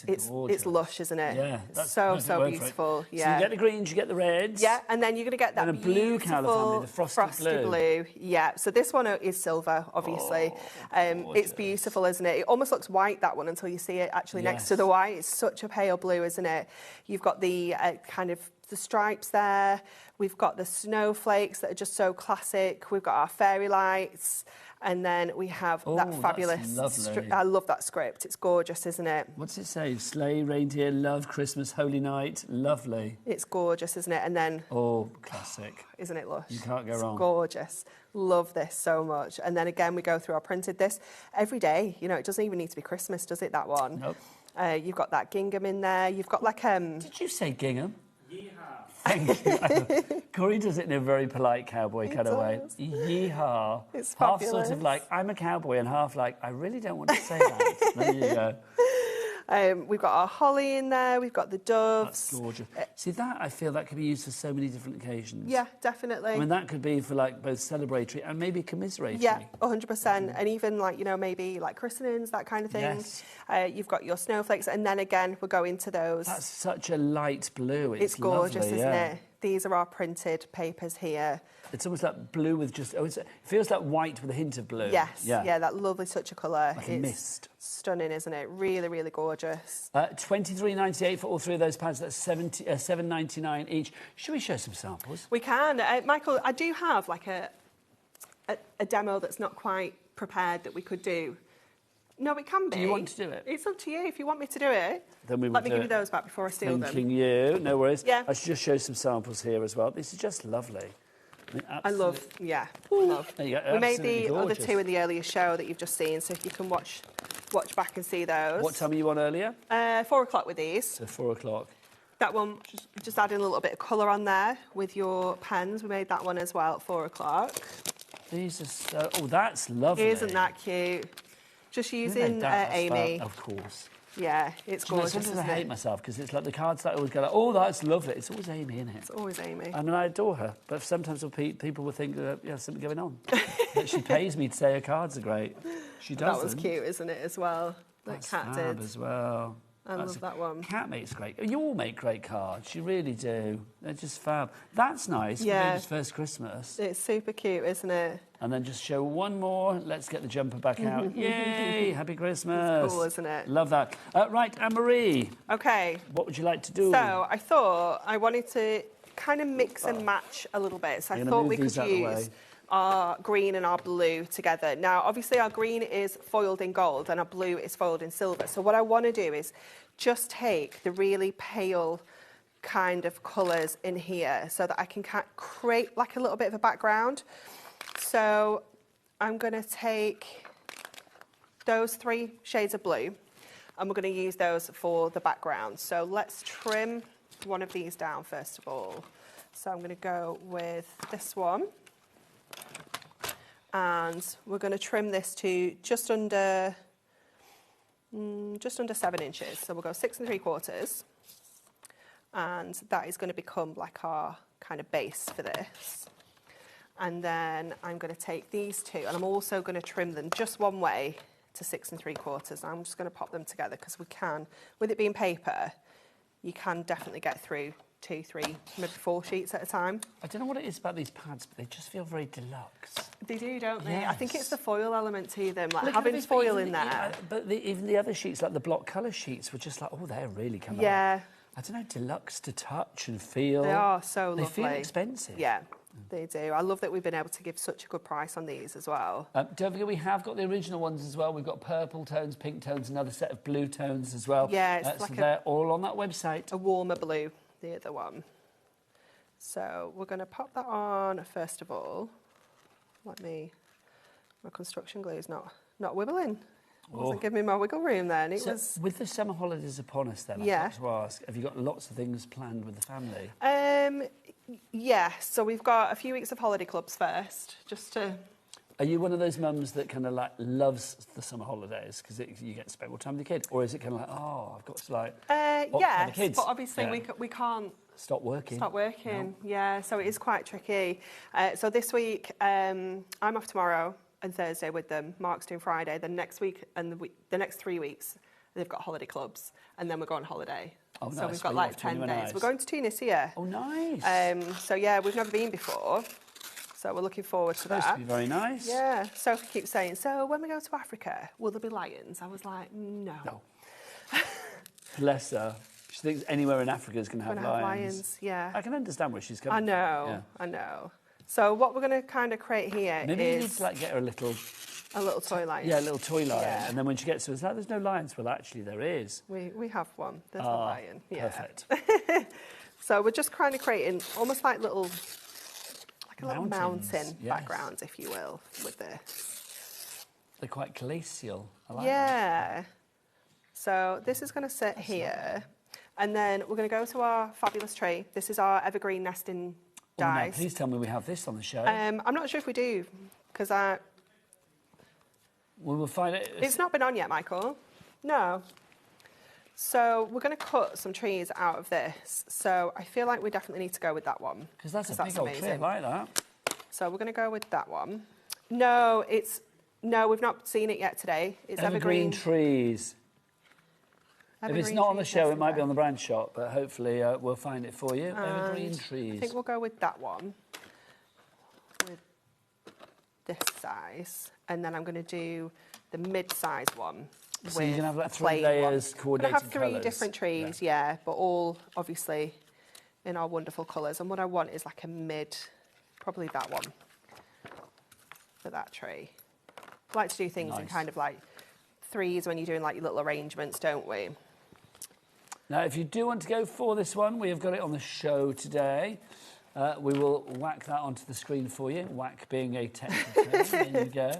Speaker 6: It's lush, isn't it?
Speaker 20: Yeah,
Speaker 6: it's so beautiful.
Speaker 20: Yeah. So you get the greens, you get the reds.
Speaker 6: Yeah, and then you're going to get that
Speaker 20: and a blue colour family, the frosty
Speaker 6: blue. Yeah, so this one is silver, obviously. It's beautiful, isn't it? It almost looks white, that one, until you see it actually next to the white. It's such a pale blue, isn't it? You've got the kind of the stripes there. We've got the snowflakes that are just so classic. We've got our fairy lights. And then we have that fabulous... I love that script. It's gorgeous, isn't it?
Speaker 20: What's it say? Sleigh, reindeer, love, Christmas, holy night. Lovely.
Speaker 6: It's gorgeous, isn't it? And then...
Speaker 20: Oh, classic.
Speaker 6: Isn't it lush?
Speaker 20: You can't go wrong.
Speaker 6: It's gorgeous. Love this so much. And then again, we go through our printed this every day. You know, it doesn't even need to be Christmas, does it, that one?
Speaker 20: Nope.
Speaker 6: You've got that gingham in there. You've got like...
Speaker 20: Did you say gingham? Thank you. Corey does it in a very polite cowboy kind of way. Yeehaw.
Speaker 6: It's
Speaker 20: half
Speaker 6: fabulous.
Speaker 20: sort of like, I'm a cowboy, and half like, I really don't want to say that. There you go.
Speaker 6: We've got our holly in there. We've got the doves.
Speaker 20: That's gorgeous. See, that, I feel that could be used for so many different occasions.
Speaker 6: Yeah, definitely.
Speaker 20: I mean, that could be for, like, both celebratory and maybe commiseratory.
Speaker 6: Yeah, 100%. And even, like, you know, maybe, like, christenings, that kind of thing.
Speaker 20: Yes.
Speaker 6: You've got your snowflakes. And then, again, we'll go into those.
Speaker 20: That's such a light blue. It's
Speaker 6: gorgeous,
Speaker 20: lovely,
Speaker 6: isn't it? These are our printed papers here.
Speaker 20: It's almost like blue with just... it feels like white with a hint of blue.
Speaker 6: Yes, yeah, that lovely touch of colour.
Speaker 20: Like a mist.
Speaker 6: Stunning, isn't it? Really, really gorgeous.
Speaker 20: $23.98 for all three of those pads. That's $7.99 each. Should we show some samples?
Speaker 6: We can. Michael, I do have like a demo that's not quite prepared that we could do. No, it can be.
Speaker 20: Do you want to do it?
Speaker 6: It's up to you. If you want me to do it,
Speaker 20: then we will
Speaker 6: let me give you those back before I steal them.
Speaker 20: Thanking you. No worries.
Speaker 6: Yeah.
Speaker 20: I should just show some samples here as well. This is just lovely.
Speaker 6: I love, love.
Speaker 20: There you go.
Speaker 6: We made the
Speaker 20: gorgeous.
Speaker 6: other two in the earlier show that you've just seen, so if you can watch back and see those.
Speaker 20: What time are you on earlier?
Speaker 6: 4 o'clock with these.
Speaker 20: So 4 o'clock.
Speaker 6: That one, just adding a little bit of colour on there with your pens. We made that one as well at 4 o'clock.
Speaker 20: These are so... Oh, that's lovely.
Speaker 6: Isn't that cute? Just using Amy.
Speaker 20: Of course.
Speaker 6: Yeah, it's gorgeous,
Speaker 20: Sometimes
Speaker 6: isn't
Speaker 20: I hate myself because it's like the cards that I always go like, oh, that's lovely. It's always Amy, isn't it?
Speaker 6: It's always Amy.
Speaker 20: I mean, I adore her, but sometimes people will think there's something going on. That she pays me to say her cards are great. She doesn't.
Speaker 6: That was cute, isn't it, as well?
Speaker 20: That's
Speaker 6: Kat
Speaker 20: fab
Speaker 6: did.
Speaker 20: as well.
Speaker 6: I love that one.
Speaker 20: Kat makes great... You all make great cards. You really do. They're just fab. That's nice.
Speaker 6: Yeah.
Speaker 20: For baby's first Christmas.
Speaker 6: It's super cute, isn't it?
Speaker 20: And then just show one more. Let's get the jumper back out. Yay! Happy Christmas.
Speaker 6: It's cool, isn't it?
Speaker 20: Love that. Right, Anne-Marie.
Speaker 6: OK.
Speaker 20: What would you like to do?
Speaker 6: So I thought I wanted to kind of mix and match a little bit. So I thought we could use our green and our blue together. Now, obviously our green is foiled in gold and our blue is foiled in silver. So what I want to do is just take the really pale kind of colours in here so that I can create like a little bit of a background. So I'm going to take those 3 shades of blue and we're going to use those for the background. So let's trim one of these down first of all. So I'm going to go with this one. And we're going to trim this to just under 7 inches. So we'll go 6 3/4. And that is going to become like our kind of base for this. And then I'm going to take these 2 and I'm also going to trim them just one way to 6 3/4. I'm just going to pop them together because we can, with it being paper, you can definitely get through 2, 3, maybe 4 sheets at a time.
Speaker 20: I don't know what it is about these pads, but they just feel very deluxe.
Speaker 6: They do, don't they?
Speaker 20: Yes.
Speaker 6: I think it's the foil element to them, like
Speaker 20: Well,
Speaker 6: having foil in there.
Speaker 20: But even the other sheets, like the block colour sheets, were just like, oh, they're really coming
Speaker 6: Yeah.
Speaker 20: I don't know, deluxe to touch and feel.
Speaker 6: They are so lovely.
Speaker 20: They feel expensive.
Speaker 6: Yeah, they do. I love that we've been able to give such a good price on these as well.
Speaker 20: Don't forget, we have got the original ones as well. We've got purple tones, pink tones, another set of blue tones as well.
Speaker 6: Yeah, it's
Speaker 20: so
Speaker 6: like
Speaker 20: they're all on that website.
Speaker 6: A warmer blue, the other one. So we're going to pop that on first of all. My construction glue is not wibbling. Wasn't giving me my wiggle room then. It was.
Speaker 20: With the summer holidays upon us then,
Speaker 6: Yeah.
Speaker 20: I've got to ask, have you got lots of things planned with the family?
Speaker 6: Yeah, so we've got a few weeks of holiday clubs first, just to...
Speaker 20: Are you one of those mums that kind of like loves the summer holidays because you get to spend more time with your kid? Or is it kind of like, oh, I've got to like...
Speaker 6: yes,
Speaker 20: the kids?
Speaker 6: but obviously
Speaker 20: Yeah.
Speaker 6: we can't...
Speaker 20: Stop working.
Speaker 6: No. Yeah, so it is quite tricky. So this week, I'm off tomorrow and Thursday with them. Mark's doing Friday. Then next week and the next 3 weeks, they've got holiday clubs. And then we're going on holiday.
Speaker 20: Oh,
Speaker 6: so
Speaker 20: nice.
Speaker 6: we've got
Speaker 20: Where are you
Speaker 6: like
Speaker 20: off to?
Speaker 6: 10
Speaker 20: Anywhere
Speaker 6: days.
Speaker 20: nice?
Speaker 6: We're going to Tunisia.
Speaker 20: Oh, nice.
Speaker 6: So yeah, we've never been before. So we're looking forward to that.
Speaker 20: Supposed to be very nice.
Speaker 6: Yeah. Sophie keeps saying, so when we go to Africa, will there be lions? I was like, no.
Speaker 20: Bless her. She thinks anywhere in Africa is going to have
Speaker 6: lions. Yeah.
Speaker 20: I can understand where she's coming
Speaker 6: I know.
Speaker 20: from. Yeah.
Speaker 6: I know. So what we're going to kind of create here
Speaker 20: Maybe
Speaker 6: is...
Speaker 20: you need to like get her a little toy lion. Yeah, a little toy lion.
Speaker 6: Yeah.
Speaker 20: And then when she gets to us, like, there's no lions. Well, actually, there is.
Speaker 6: We have one. There's a lion. Yeah.
Speaker 20: Perfect.
Speaker 6: So we're just kind of creating almost like little
Speaker 20: Mountains,
Speaker 6: mountain
Speaker 20: yes.
Speaker 6: backgrounds, if you will, with this.
Speaker 20: They're quite glacial. I like
Speaker 6: Yeah. So this is going to sit here. And then we're going to go to our fabulous tree. This is our evergreen nesting dies.
Speaker 20: Please tell me we have this on the show.
Speaker 6: I'm not sure if we do, because
Speaker 20: we will find it.
Speaker 6: It's not been on yet, Michael. No. So we're going to cut some trees out of this. So I feel like we definitely need to go with that one.
Speaker 20: Because that's a big old tree. I like that.
Speaker 6: So we're going to go with that one. No, we've not seen it yet today. It's evergreen
Speaker 20: trees. If it's not on the show, it might be on the brand shop, but hopefully we'll find it for you. Evergreen trees.
Speaker 6: I think we'll go with that one, with this size. And then I'm going to do the mid-size one.
Speaker 20: So you're going to have like 3 layers, coordinated
Speaker 6: colours. I have 3
Speaker 20: colours.
Speaker 6: different trees, yeah, but all obviously in our wonderful colours. And what I want is like a probably that one for that tree. I like to do things in kind of like 3s when you're doing like your little arrangements, don't we?
Speaker 20: Now, if you do want to go for this one, we have got it on the show today. We will whack that onto the screen for you. Whack being a technical term. There you go.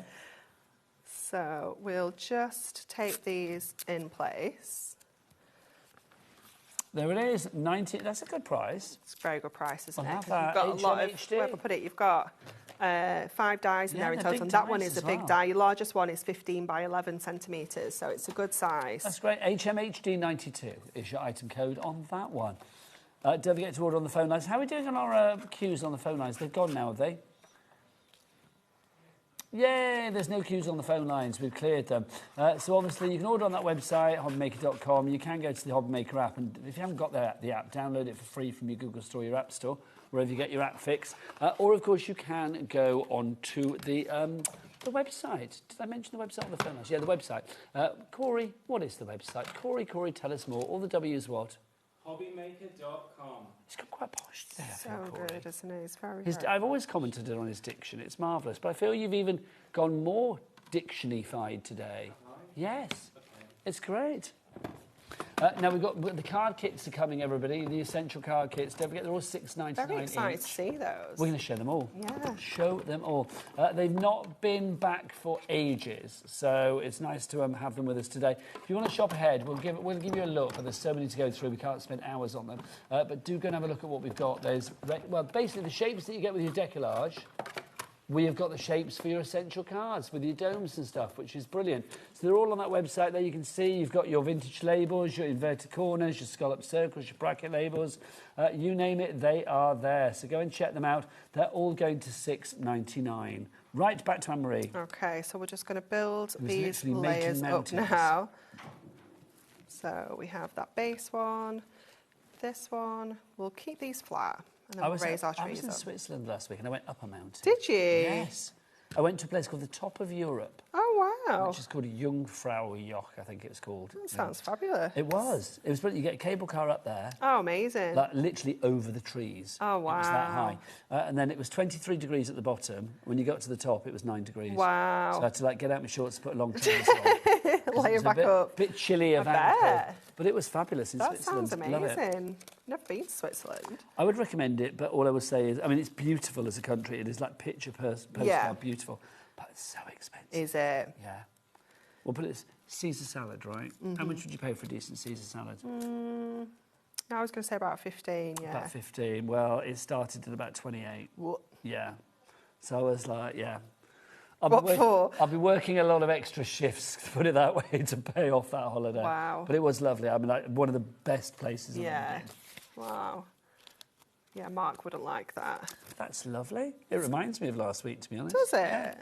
Speaker 6: So we'll just take these in place.
Speaker 20: There it is, 90. That's a good price.
Speaker 6: It's a very good price, isn't it?
Speaker 20: I'll
Speaker 6: 'Cause
Speaker 20: have
Speaker 6: you've
Speaker 20: that.
Speaker 6: got a lot of,
Speaker 20: HMHD.
Speaker 6: where have I put it? You've got 5 dies in there in
Speaker 20: they're
Speaker 6: total.
Speaker 20: big
Speaker 6: And that one
Speaker 20: dies
Speaker 6: is a
Speaker 20: as
Speaker 6: big
Speaker 20: well.
Speaker 6: die. Your largest one is 15 by 11 centimetres, so it's a good size.
Speaker 20: That's great. HMHD 92 is your item code on that one. Don't forget to order on the phone lines. How are we doing on our queues on the phone lines? They've gone now, have they? Yay, there's no queues on the phone lines. We've cleared them. So obviously you can order on that website, HobbyMaker.com. You can go to the HobbyMaker app, and if you haven't got the app, download it for free from your Google Store, your App Store, wherever you get your app fix. Or, of course, you can go onto the website. Did I mention the website on the phone lines? Yeah, the website. Corey, what is the website? Corey, tell us more. All the W's what?
Speaker 5: HobbyMaker.com.
Speaker 20: He's got quite posh there.
Speaker 6: So good, isn't he? It's very,
Speaker 20: I've always commented on his diction. It's marvellous. But I feel you've even gone more dictionary-fied today. Yes. Okay. It's great. Now we've got the card kits are coming, everybody. The essential card kits. Don't forget, they're all $6.99
Speaker 6: Very excited
Speaker 20: each.
Speaker 6: to see those.
Speaker 20: We're going to show them all.
Speaker 6: Yeah.
Speaker 20: Show them all. They've not been back for ages, so it's nice to have them with us today. If you want to shop ahead, we'll give you a look. But there's so many to go through, we can't spend hours on them. But do go and have a look at what we've got. There's basically the shapes that you get with your decollage. We have got the shapes for your essential cards with your domes and stuff, which is brilliant. So they're all on that website there. You can see you've got your vintage labels, your inverted corners, your scallop circles, your bracket labels. You name it, they are there. So go and check them out. They're all going to $6.99. Right, back to Anne-Marie.
Speaker 6: Okay, so we're just going to build these layers up now. So we have that base one, this one. We'll keep these flat. And then we'll raise our trees
Speaker 20: I was in
Speaker 6: up.
Speaker 20: Switzerland last week and I went up a mountain.
Speaker 6: Did you?
Speaker 20: Yes. I went to a place called the Top of Europe.
Speaker 6: Oh, wow.
Speaker 20: Which is called Jungfraujoch, I think it's called.
Speaker 6: That sounds fabulous.
Speaker 20: It was. It was brilliant. You get a cable car up there.
Speaker 6: Oh, amazing.
Speaker 20: Like literally over the trees.
Speaker 6: Oh, wow.
Speaker 20: It was that high. And then it was 23 degrees at the bottom. When you got to the top, it was 9 degrees.
Speaker 6: Wow.
Speaker 20: So I had to get out my shorts, put a long trousers on.
Speaker 6: Lay it back up.
Speaker 20: Bit chilly of ankle. But it was fabulous in Switzerland.
Speaker 6: That sounds amazing. Never been to Switzerland.
Speaker 20: I would recommend it, but all I would say is, I mean, it's beautiful as a country. It is like picture postcard beautiful, but it's so expensive.
Speaker 6: Is it?
Speaker 20: Yeah. Well, put it as Caesar salad, right? How much would you pay for a decent Caesar salad?
Speaker 6: I was going to say about 15, yeah.
Speaker 20: About 15. Well, it started at about 28.
Speaker 6: What?
Speaker 20: Yeah. So I was like, yeah.
Speaker 6: I'll
Speaker 20: be working a lot of extra shifts, to put it that way, to pay off that holiday.
Speaker 6: Wow.
Speaker 20: But it was lovely. I mean, one of the best places I've ever been.
Speaker 6: Wow. Yeah, Mark wouldn't like that.
Speaker 20: That's lovely. It reminds me of last week, to be honest.
Speaker 6: Does it?
Speaker 20: Yeah.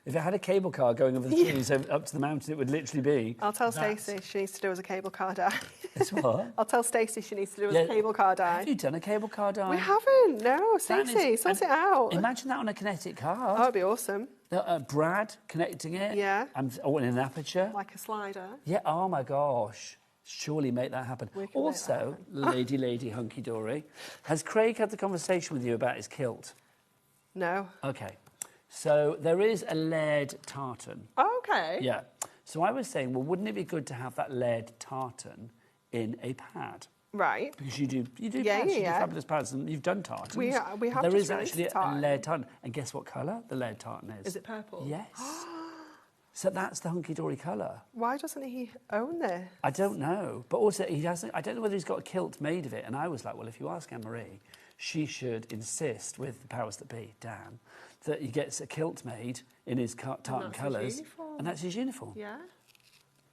Speaker 20: If it had a cable car going over the trees up to the mountain, it would literally be...
Speaker 6: I'll tell Stacey she needs to do as a cable car die.
Speaker 20: It's what?
Speaker 6: I'll tell Stacey she needs to do as a cable car die.
Speaker 20: Have you done a cable car die?
Speaker 6: We haven't, no. Stacey, sort it out.
Speaker 20: Imagine that on a kinetic card.
Speaker 6: That would be awesome.
Speaker 20: Brad connecting it.
Speaker 6: Yeah.
Speaker 20: And in an aperture.
Speaker 6: Like a slider.
Speaker 20: Yeah, oh my gosh. Surely make that happen. Also, lady hunky-dory, has Craig had the conversation with you about his kilt?
Speaker 6: No.
Speaker 20: Okay. So there is a lead tartan.
Speaker 6: Oh, okay.
Speaker 20: Yeah. So I was saying, well, wouldn't it be good to have that lead tartan in a pad?
Speaker 6: Right.
Speaker 20: Because you do pads, you do fabulous pads, and you've done tartans.
Speaker 6: We have
Speaker 20: There
Speaker 6: just
Speaker 20: is actually a lead tartan. And guess what colour the lead tartan is?
Speaker 6: Is it purple?
Speaker 20: Yes. So that's the hunky-dory colour.
Speaker 6: Why doesn't he own this?
Speaker 20: I don't know. But also, he hasn't. I don't know whether he's got a kilt made of it. And I was like, well, if you ask Anne-Marie, she should insist with the powers that be, Dan, that he gets a kilt made in his tartan colours. And that's his uniform.
Speaker 6: Yeah.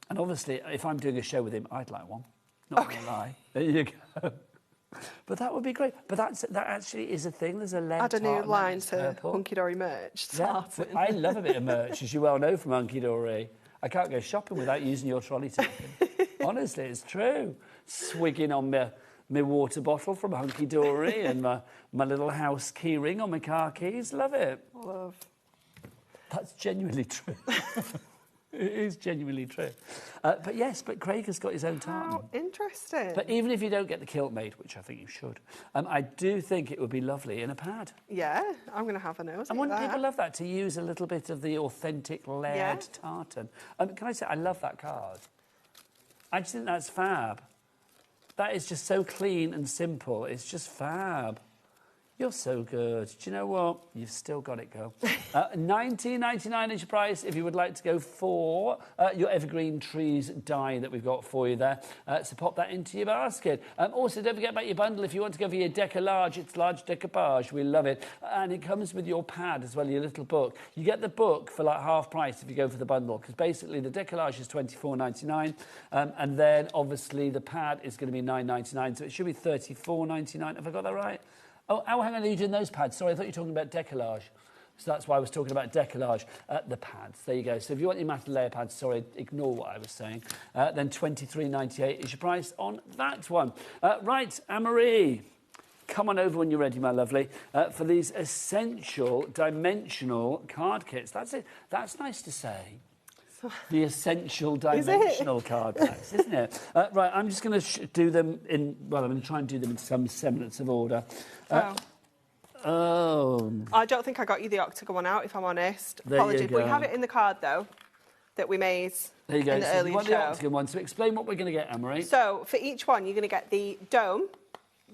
Speaker 20: And obviously, if I'm doing a show with him, I'd like one. Not going to lie. There you go. But that would be great. But that actually is a thing. There's a lead
Speaker 6: Add a new
Speaker 20: tartan
Speaker 6: line to Hunky Dory merch.
Speaker 20: Yeah, I love a bit of merch, as you well know from Hunky Dory. I can't go shopping without using your trolley token. Honestly, it's true. Swigging on my water bottle from Hunky Dory and my little house key ring on my car keys. Love it.
Speaker 6: Love.
Speaker 20: That's genuinely true. It is genuinely true. But yes, Craig has got his own tartan.
Speaker 6: How interesting.
Speaker 20: But even if you don't get the kilt made, which I think you should, I do think it would be lovely in a pad.
Speaker 6: Yeah, I'm going to have a nose.
Speaker 20: And wouldn't people love that, to use a little bit of the authentic lead tartan? Can I say, I love that card. I just think that's fab. That is just so clean and simple. It's just fab. You're so good. Do you know what? You've still got it, girl. $19.99 is your price if you would like to go for your evergreen trees die that we've got for you there. So pop that into your basket. Also, don't forget about your bundle. If you want to go for your decollage, it's large decoupage. We love it. And it comes with your pad as well, your little book. You get the book for like half price if you go for the bundle, because basically the decollage is $24.99. And then, obviously, the pad is going to be $9.99. So it should be $34.99. Have I got that right? Oh, hang on, are you doing those pads? Sorry, I thought you were talking about decollage. So that's why I was talking about decollage. The pads, there you go. So if you want your matted layer pads, sorry, ignore what I was saying. Then $23.98 is your price on that one. Right, Anne-Marie, come on over when you're ready, my lovely, for these essential dimensional card kits. That's it. That's nice to say. the essential dimensional card packs, isn't it? Right, I'm just going to do them in... Well, I'm going to try and do them in some semblance of order.
Speaker 6: I don't think I got you the octagon one out, if I'm honest.
Speaker 20: There
Speaker 6: Apologies.
Speaker 20: you go.
Speaker 6: But we have it in the card, though, that we made
Speaker 20: there you go.
Speaker 6: in the
Speaker 20: So
Speaker 6: earlier
Speaker 20: you want
Speaker 6: show.
Speaker 20: the octagon one. So explain what we're going to get, Anne-Marie.
Speaker 6: So for each one, you're going to get the dome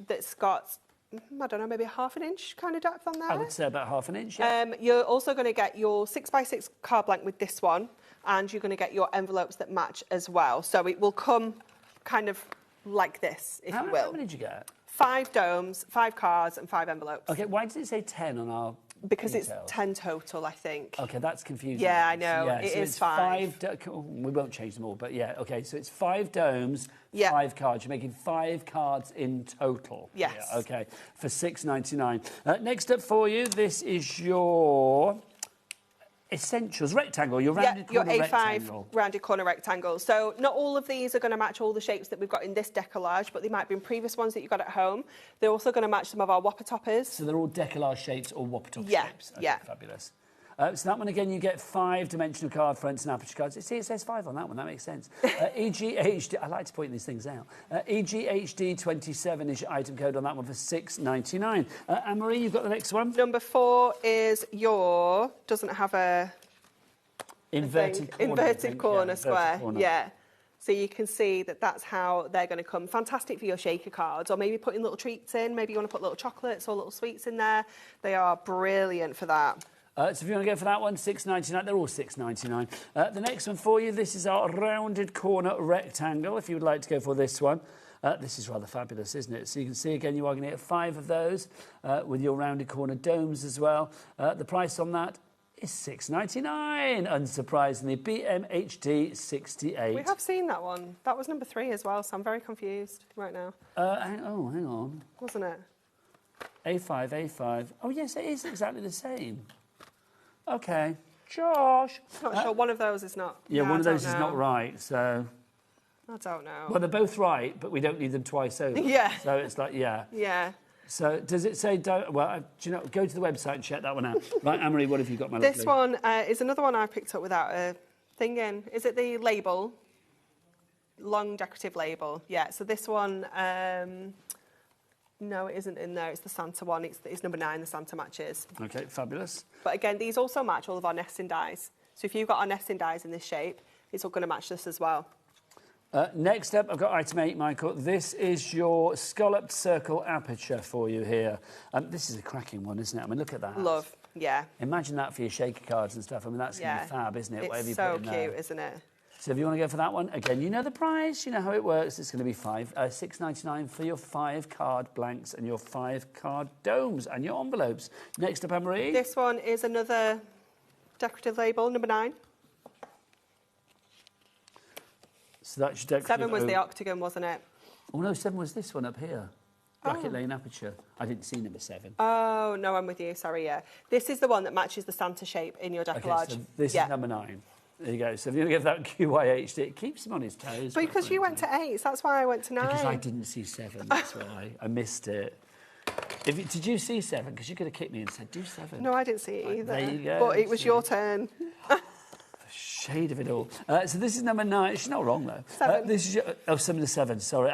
Speaker 6: that's got, I don't know, maybe a ½ an inch kind of depth on there.
Speaker 20: I would say about ½ an inch, yeah.
Speaker 6: You're also going to get your 6x6 card blank with this one, and you're going to get your envelopes that match as well. So it will come kind of like this, if you will.
Speaker 20: How many did you get?
Speaker 6: 5 domes, 5 cards, and 5 envelopes.
Speaker 20: OK, why does it say 10 on our
Speaker 6: Because
Speaker 20: details?
Speaker 6: it's 10 total, I think.
Speaker 20: OK, that's confusing.
Speaker 6: Yeah, I know.
Speaker 20: Yeah,
Speaker 6: it
Speaker 20: so
Speaker 6: is
Speaker 20: it's
Speaker 6: 5.
Speaker 20: We won't change them all, but yeah, OK, so it's 5 domes,
Speaker 6: Yeah.
Speaker 20: 5 cards. You're making 5 cards in total.
Speaker 6: Yes.
Speaker 20: Yeah, OK, for $6.99. Next up for you, this is your... Essentials rectangle, your rounded
Speaker 6: your
Speaker 20: corner
Speaker 6: A5
Speaker 20: rectangle.
Speaker 6: rounded corner rectangle. So not all of these are going to match all the shapes that we've got in this decollage, but they might be in previous ones that you got at home. They're also going to match some of our whopper toppers.
Speaker 20: So they're all decollage shapes or whopper top
Speaker 6: Yeah,
Speaker 20: shapes. Okay,
Speaker 6: yeah.
Speaker 20: Fabulous. So that one again, you get 5 dimensional card fronts and aperture cards. See, it says 5 on that one. That makes sense. EGHD. I like to point these things out. EGHD 27 is your item code on that one for $6.99. Anne-Marie, you've got the next one.
Speaker 6: Number 4 is your doesn't have a
Speaker 20: inverted
Speaker 6: corner square.
Speaker 20: Inverted corner.
Speaker 6: Yeah. So you can see that that's how they're going to come. Fantastic for your shaker cards, or maybe putting little treats in. Maybe you want to put little chocolates or little sweets in there. They are brilliant for that.
Speaker 20: So if you want to go for that one, $6.99. They're all $6.99. The next one for you, this is our rounded corner rectangle, if you would like to go for this one. This is rather fabulous, isn't it? So you can see, again, you are going to get 5 of those with your rounded corner domes as well. The price on that is $6.99, unsurprisingly. BMHD 68.
Speaker 6: We have seen that one. That was number 3 as well, so I'm very confused right now.
Speaker 20: Hang on.
Speaker 6: Wasn't it?
Speaker 20: A5. Oh, yes, it is exactly the same. OK. Josh.
Speaker 6: Not sure. One of those is not.
Speaker 20: Yeah,
Speaker 6: no,
Speaker 20: one of those is
Speaker 6: know.
Speaker 20: not right, so...
Speaker 6: I don't know.
Speaker 20: Well, they're both right, but we don't need them twice over.
Speaker 6: Yeah.
Speaker 20: So it's like, yeah.
Speaker 6: Yeah.
Speaker 20: So does it say... Well, do you know, go to the website and check that one out. Right, Anne-Marie, what have you got, my
Speaker 6: This
Speaker 20: lovely?
Speaker 6: one is another one I picked up without a thing in. Is it the label? Long decorative label. Yeah, so this one... no, it isn't in there. It's the Santa one. It's number 9, the Santa matches.
Speaker 20: OK, fabulous.
Speaker 6: But again, these also match all of our nesting dies. So if you've got our nesting dies in this shape, it's all going to match this as well.
Speaker 20: Next up, I've got item 8, Michael. This is your scalloped circle aperture for you here. This is a cracking one, isn't it? I mean, look at that.
Speaker 6: Love, yeah.
Speaker 20: Imagine that for your shaker cards and stuff. I mean, that's going to be fab, isn't it?
Speaker 6: It's so cute, isn't it?
Speaker 20: So if you want to go for that one, again, you know the price, you know how it works. It's going to be $6.99 for your 5 card blanks and your 5 card domes and your envelopes. Next up, Anne-Marie.
Speaker 6: This one is another decorative label, number 9.
Speaker 20: So that's your decorative...
Speaker 6: 7 was the octagon, wasn't it?
Speaker 20: Oh, no, 7 was this one up here. Bracket lane aperture. I didn't see number 7.
Speaker 6: Oh, no, I'm with you. Sorry, yeah. This is the one that matches the Santa shape in your decollage.
Speaker 20: Okay, so this is number 9. There you go. So if you're going to give that QYHD, it keeps him on his toes.
Speaker 6: But because you went to 8, that's why I went to 9.
Speaker 20: Because I didn't see 7, that's why. I missed it. Did you see 7? Because you could have kicked me and said, do 7.
Speaker 6: No, I didn't see it either.
Speaker 20: There you go.
Speaker 6: But it was your turn.
Speaker 20: Shade of it all. So this is number 9. She's not wrong, though.
Speaker 6: 7.
Speaker 20: This is your... 7 to 7, sorry.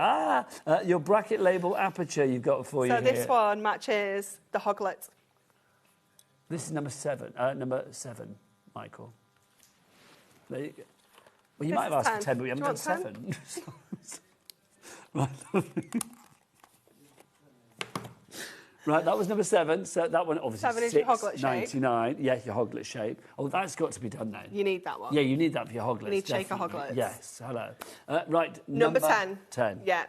Speaker 20: Your bracket label aperture you've got for you
Speaker 6: So this
Speaker 20: here.
Speaker 6: one matches the hoglet.
Speaker 20: This is number 7. Number 7, Michael. There you go. Well, you might have asked for 10, but we haven't done 7. Right. Right, that was number 7. So that one obviously
Speaker 6: 7 is your hoglet shape.
Speaker 20: $6.99. Yeah, your hoglet shape. Oh, that's got to be done now.
Speaker 6: You need that one.
Speaker 20: Yeah, you need that for your hoglets.
Speaker 6: You need shaker
Speaker 20: definitely.
Speaker 6: hoglets.
Speaker 20: Yes, hello. Right,
Speaker 6: Number 10.
Speaker 20: 10.
Speaker 6: Yeah.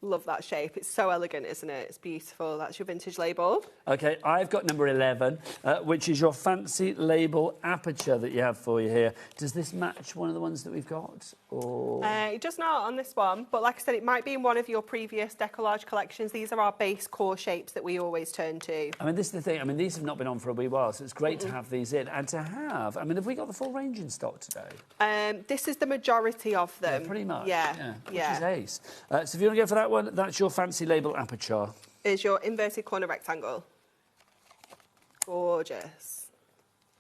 Speaker 6: Love that shape. It's so elegant, isn't it? It's beautiful. That's your vintage label.
Speaker 20: OK, I've got number 11, which is your fancy label aperture that you have for you here. Does this match one of the ones that we've got? Or...
Speaker 6: it does not on this one, but like I said, it might be in one of your previous decollage collections. These are our base core shapes that we always turn to.
Speaker 20: I mean, this is the thing. I mean, these have not been on for a wee while, so it's great to have these in. And to have... I mean, have we got the full range in stock today?
Speaker 6: This is the majority of them.
Speaker 20: Yeah, pretty much.
Speaker 6: Yeah.
Speaker 20: Which is ace. So if you want to go for that one, that's your fancy label aperture.
Speaker 6: Is your inverted corner rectangle. Gorgeous.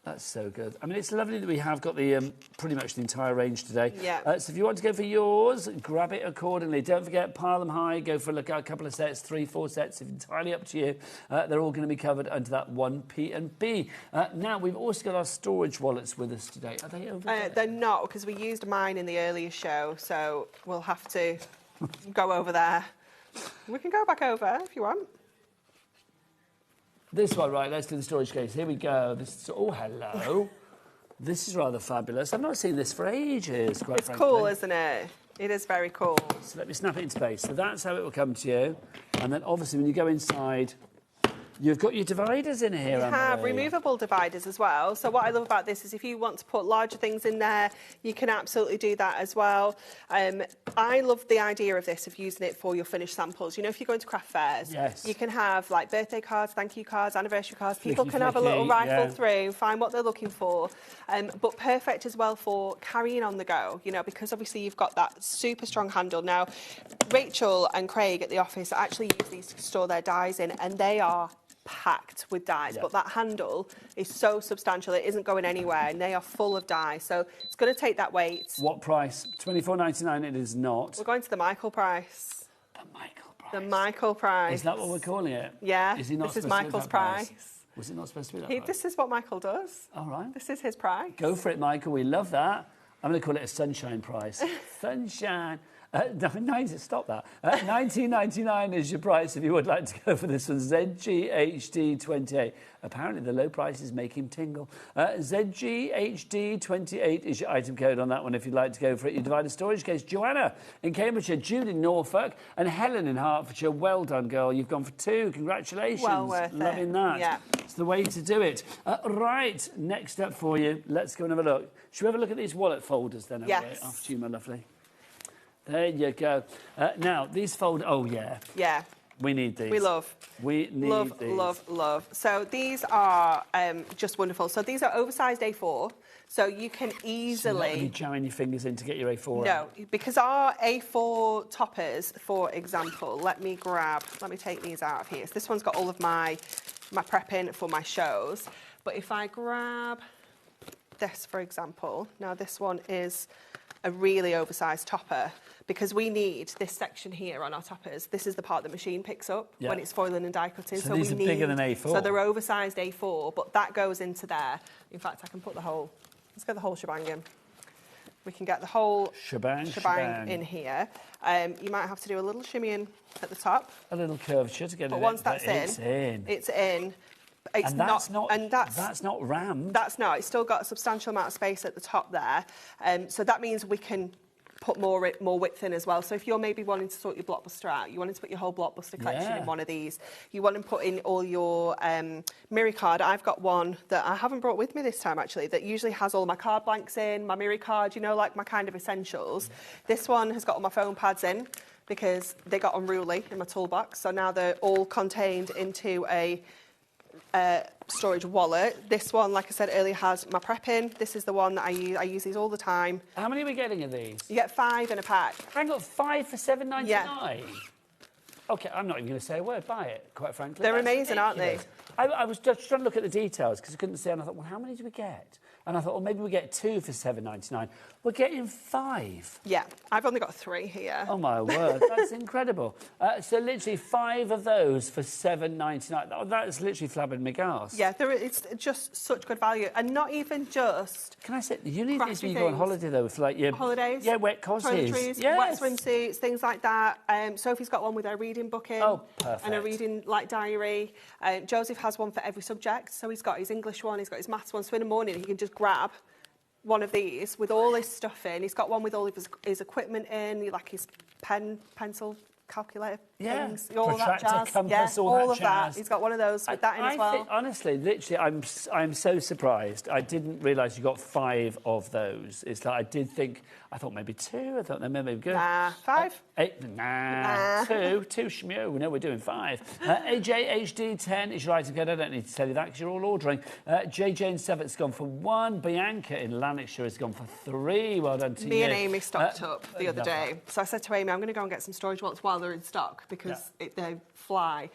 Speaker 20: That's so good. I mean, it's lovely that we have got the pretty much the entire range today.
Speaker 6: Yeah.
Speaker 20: So if you want to go for yours, grab it accordingly. Don't forget, pile them high. Go for a couple of sets, 3, 4 sets. It's entirely up to you. They're all going to be covered under that 1P&B. Now, we've also got our storage wallets with us today. Are they over there?
Speaker 6: They're not, because we used mine in the earlier show, so we'll have to go over there. We can go back over if you want.
Speaker 20: This one, right, let's do the storage case. Here we go. Oh, hello. This is rather fabulous. I've not seen this for ages, quite frankly.
Speaker 6: It's cool, isn't it? It is very cool.
Speaker 20: So let me snap it into place. So that's how it will come to you. And then, obviously, when you go inside, you've got your dividers in here,
Speaker 6: We have removable dividers as well. So what I love about this is if you want to put larger things in there, you can absolutely do that as well. I love the idea of this, of using it for your finished samples. You know, if you're going to craft fairs, you can have like birthday cards, thank you cards, anniversary cards. People can have a little rifle through, find what they're looking for. But perfect as well for carrying on the go, you know, because obviously you've got that super strong handle. Now, Rachel and Craig at the office actually use these to store their dies in, and they are packed with dies, but that handle is so substantial it isn't going anywhere, and they are full of dies, so it's going to take that weight.
Speaker 20: What price? $24.99. It is not.
Speaker 6: We're going to the Michael price. The Michael price.
Speaker 20: Is that what we're calling it?
Speaker 6: Yeah.
Speaker 20: Is he not
Speaker 6: this is
Speaker 20: supposed to be
Speaker 6: Michael's
Speaker 20: that
Speaker 6: price.
Speaker 20: Was it not supposed to be that price?
Speaker 6: This is what Michael does.
Speaker 20: All right.
Speaker 6: This is his price.
Speaker 20: Go for it, Michael. We love that. I'm going to call it a sunshine price. Sunshine. Stop that. $19.99 is your price if you would like to go for this one. ZGHD28. Apparently the low prices make him tingle. ZGHD28 is your item code on that one if you'd like to go for it. You divide a storage case. Joanna in Cambridgeshire, Jude in Norfolk, and Helen in Hertfordshire. Well done, girl. You've gone for 2. Congratulations.
Speaker 6: Well worth it.
Speaker 20: Loving that.
Speaker 6: Yeah.
Speaker 20: It's the way to do it. Right, next up for you. Let's go and have a look. Should we have a look at these wallet folders then?
Speaker 6: Yes.
Speaker 20: After you, my lovely. There you go. Now, these fold... Oh, yeah.
Speaker 6: Yeah.
Speaker 20: We need these.
Speaker 6: We love.
Speaker 20: We need these.
Speaker 6: Love. So these are just wonderful. So these are oversized A4. So you can easily...
Speaker 20: So you're not jamming your fingers in to get your A4
Speaker 6: No,
Speaker 20: out.
Speaker 6: because our A4 toppers, for example, let me take these out of here. So this one's got all of my prepping for my shows. But if I grab this, for example, now this one is a really oversized topper, because we need this section here on our toppers. This is the part the machine picks up when it's foiling and die cutting.
Speaker 20: So these are bigger than A4.
Speaker 6: So they're oversized A4, but that goes into there. In fact, I can put let's get the whole shebang in. We can get the whole shebang in here. You might have to do a little shimmying at the top.
Speaker 20: A little curvature to get it in.
Speaker 6: But once that's
Speaker 20: it's in.
Speaker 6: It's in. It's
Speaker 20: and that's
Speaker 6: not
Speaker 20: rammed.
Speaker 6: That's not. It's still got a substantial amount of space at the top there. So that means we can put more width in as well. So if you're maybe wanting to sort your blockbuster out, you wanted to put your whole blockbuster collection in one of these, you want to put in all your mirror card. I've got one that I haven't brought with me this time actually, that usually has all my card blanks in, my mirror card, you know, like my kind of essentials. This one has got all my phone pads in because they got unruly in my toolbox. So now they're all contained into a storage wallet. This one, like I said earlier, has my prepping. This is the one that I use. I use these all the time.
Speaker 20: How many are we getting of these?
Speaker 6: You get 5 in a pack.
Speaker 20: I got 5 for $7.99.
Speaker 6: Yeah.
Speaker 20: Okay, I'm not even going to say a word. Buy it, quite frankly.
Speaker 6: They're amazing, aren't they?
Speaker 20: I was just trying to look at the details because I couldn't see, and I thought, well, how many do we get? And I thought, well, maybe we get 2 for $7.99. We're getting 5.
Speaker 6: Yeah, I've only got 3 here.
Speaker 20: Oh, my word. That's incredible. So literally 5 of those for $7.99. That's literally flabbing me gas.
Speaker 6: Yeah, it's just such good value. And not even just...
Speaker 20: Can I say, you need these when you go on holiday, though, for like your...
Speaker 6: Holidays.
Speaker 20: Yeah, wet cossies.
Speaker 6: Toiletries, wet swimsuits, things like that. Sophie's got one with her reading book in.
Speaker 20: Oh, perfect.
Speaker 6: And a reading, diary. Joseph has one for every subject. So he's got his English one, he's got his maths one. So in the morning, he can just grab one of these with all his stuff in. He's got one with all of his equipment in, like his pen, pencil, calculator, things, all that jazz.
Speaker 20: Compass,
Speaker 6: all of
Speaker 20: jazz.
Speaker 6: that. He's got one of those with that in as well.
Speaker 20: Honestly, literally, I'm so surprised. I didn't realise you got 5 of those. It's like I thought maybe 2. I thought they may be good.
Speaker 6: Nah, 5.
Speaker 20: 8. Nah. 2 shmew. No, we're doing 5. AJHD10 is your item code. I don't need to tell you that because you're all ordering. JJ in Sevett's gone for 1. Bianca in Lanarkshire has gone for 3. Well done to you.
Speaker 6: Me and Amy stocked up the other day. So I said to Amy, I'm going to go and get some storage wallets while they're in stock because they fly.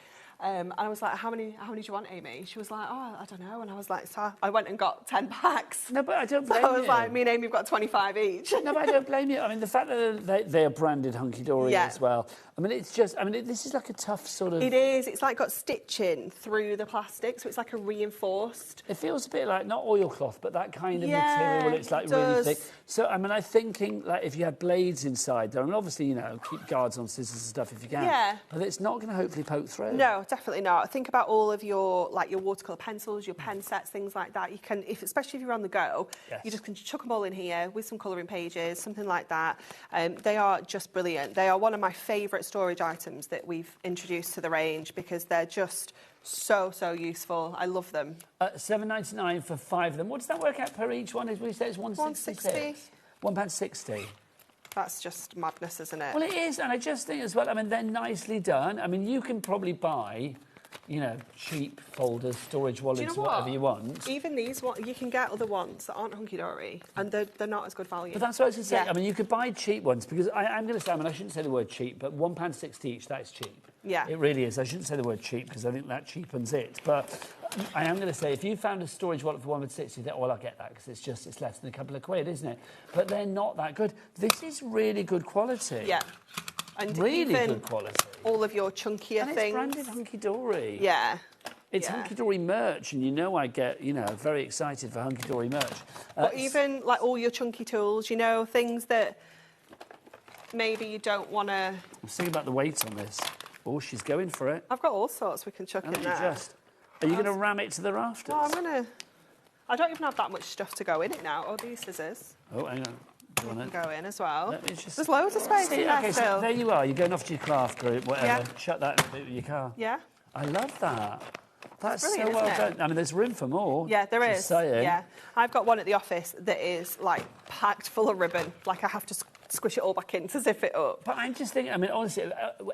Speaker 6: And I was like, how many do you want, Amy? She was like, oh, I don't know. And I was like, so I went and got 10 packs.
Speaker 20: No, but I don't blame you.
Speaker 6: So I was like, me and Amy have got 25 each.
Speaker 20: No, but I don't blame you. I mean, the fact that they are branded hunky-dory as well. I mean, it's just, this is like a tough sort of...
Speaker 6: It is. It's like got stitching through the plastic, so it's like a reinforced...
Speaker 20: It feels a bit like, not oilcloth, but that kind of material. It's like really thick. So, I mean, I'm thinking, like, if you had blades inside there, I mean, obviously, you know, keep guards on scissors and stuff if you can.
Speaker 6: Yeah.
Speaker 20: But it's not going to hopefully poke through.
Speaker 6: No, definitely not. Think about all of your, like, your watercolour pencils, your pen sets, things like that. You can, especially if you're on the go, you just can chuck them all in here with some colouring pages, something like that. They are just brilliant. They are one of my favourite storage items that we've introduced to the range because they're just so useful. I love them.
Speaker 20: £7.99 for 5 of them. What does that work out per each one? As we say, it's £1.66. £1.60.
Speaker 6: That's just madness, isn't it?
Speaker 20: Well, it is, and I just think as well, I mean, they're nicely done. I mean, you can probably buy, you know, cheap folders, storage wallets, whatever you want.
Speaker 6: Even these ones, you can get other ones that aren't hunky-dory, and they're not as good value.
Speaker 20: But that's what I was going to say. I mean, you could buy cheap ones, because I'm going to say, I mean, I shouldn't say the word cheap, but £1.60 each, that is cheap.
Speaker 6: Yeah.
Speaker 20: It really is. I shouldn't say the word cheap, because I think that cheapens it. But I am going to say, if you found a storage wallet for £1.60, well, I'll get that, because it's less than a couple of quid, isn't it? But they're not that good. This is really good quality.
Speaker 6: Yeah. And
Speaker 20: really
Speaker 6: even
Speaker 20: good quality.
Speaker 6: All of your chunkier
Speaker 20: and
Speaker 6: things.
Speaker 20: It's branded hunky-dory.
Speaker 6: Yeah.
Speaker 20: It's hunky-dory merch, and you know I get, you know, very excited for hunky-dory merch.
Speaker 6: But even, like, all your chunky tools, you know, things that maybe you don't want to...
Speaker 20: I'm thinking about the weight on this. Oh, she's going for it.
Speaker 6: I've got all sorts we can chuck in there.
Speaker 20: Are you going to ram it to the rafters?
Speaker 6: Well, I'm going to... I don't even have that much stuff to go in it now. Oh, these scissors.
Speaker 20: Oh, hang on.
Speaker 6: They can go in as well.
Speaker 20: Let me just...
Speaker 6: There's loads of space in there still.
Speaker 20: So there you are. You're going off to your craft group, whatever.
Speaker 6: Yeah.
Speaker 20: Shut that in with your car.
Speaker 6: Yeah.
Speaker 20: I love that. That's
Speaker 6: brilliant,
Speaker 20: so well
Speaker 6: isn't it?
Speaker 20: done. I mean, there's room for more.
Speaker 6: Yeah, there is.
Speaker 20: Just saying.
Speaker 6: Yeah. I've got one at the office that is, like, packed full of ribbon. Like, I have to squish it all back in to zip it up.
Speaker 20: But I'm just thinking, I mean, honestly,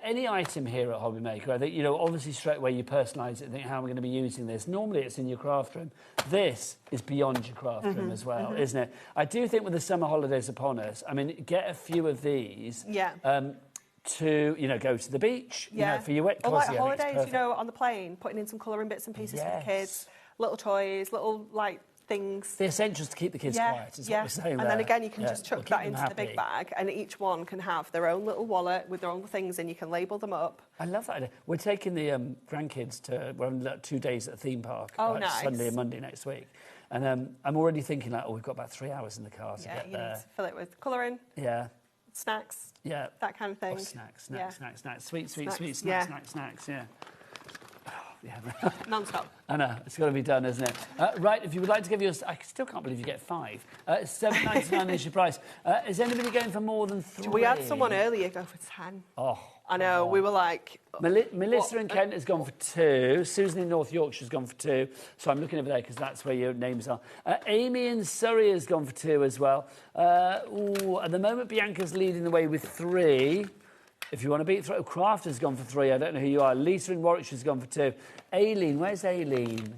Speaker 20: any item here at HobbyMaker, I think, you know, obviously straight away you personalise it and think, how am I going to be using this? Normally it's in your craft room. This is beyond your craft room as well, isn't it? I do think with the summer holidays upon us, I mean, get a few of these.
Speaker 6: Yeah.
Speaker 20: To, you know, go to the beach, you know, for your wet
Speaker 6: Or
Speaker 20: cosy.
Speaker 6: like holidays, you know, on the plane, putting in some colouring bits and pieces for the kids, little toys, little, like, things.
Speaker 20: The essentials to keep the kids quiet is what we're saying
Speaker 6: And
Speaker 20: there.
Speaker 6: then again, you can just chuck that into the
Speaker 20: happy.
Speaker 6: big bag, and each one can have their own little wallet with their own things, and you can label them up.
Speaker 20: I love that idea. We're taking the grandkids to, we're on 2 days at the theme park.
Speaker 6: Oh, nice.
Speaker 20: Sunday and Monday next week. And I'm already thinking, like, we've got about 3 hours in the car to get
Speaker 6: you
Speaker 20: there.
Speaker 6: need to fill it with colouring.
Speaker 20: Yeah.
Speaker 6: Snacks.
Speaker 20: Yeah.
Speaker 6: That kind of thing.
Speaker 20: Oh, snacks. Sweet, snacks, yeah.
Speaker 6: Yeah. Non-stop.
Speaker 20: I know, it's got to be done, isn't it? Right, if you would like to give us... I still can't believe you get 5. $7.99 is your price. Is anybody going for more than 3?
Speaker 6: We had someone earlier go for 10.
Speaker 20: Oh.
Speaker 6: I know, we were like...
Speaker 20: Melissa in Kent has gone for 2. Susan in North Yorkshire has gone for 2. So I'm looking over there because that's where your names are. Amy in Surrey has gone for 2 as well. At the moment, Bianca's leading the way with 3. If you want to beat through, Craft has gone for 3. I don't know who you are. Lisa in Warwickshire's gone for 2. Aileen, where's Aileen?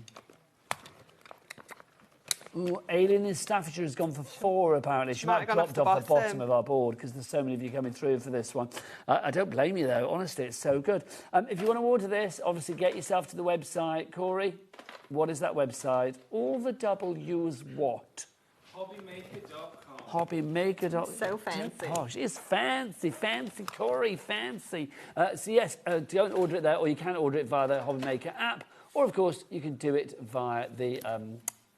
Speaker 20: Aileen in Staffordshire has gone for 4, apparently. She might have dropped off the bottom of our board because there's so many of you coming through for this one. I don't blame you, though. Honestly, it's so good. If you want to order this, obviously get yourself to the website. Corey, what is that website? All the W's what?
Speaker 7: HobbyMaker.com.
Speaker 20: HobbyMaker.com.
Speaker 6: So fancy.
Speaker 20: Posh. It's fancy, Corey, fancy. So yes, don't order it there, or you can order it via the HobbyMaker app, or of course you can do it via the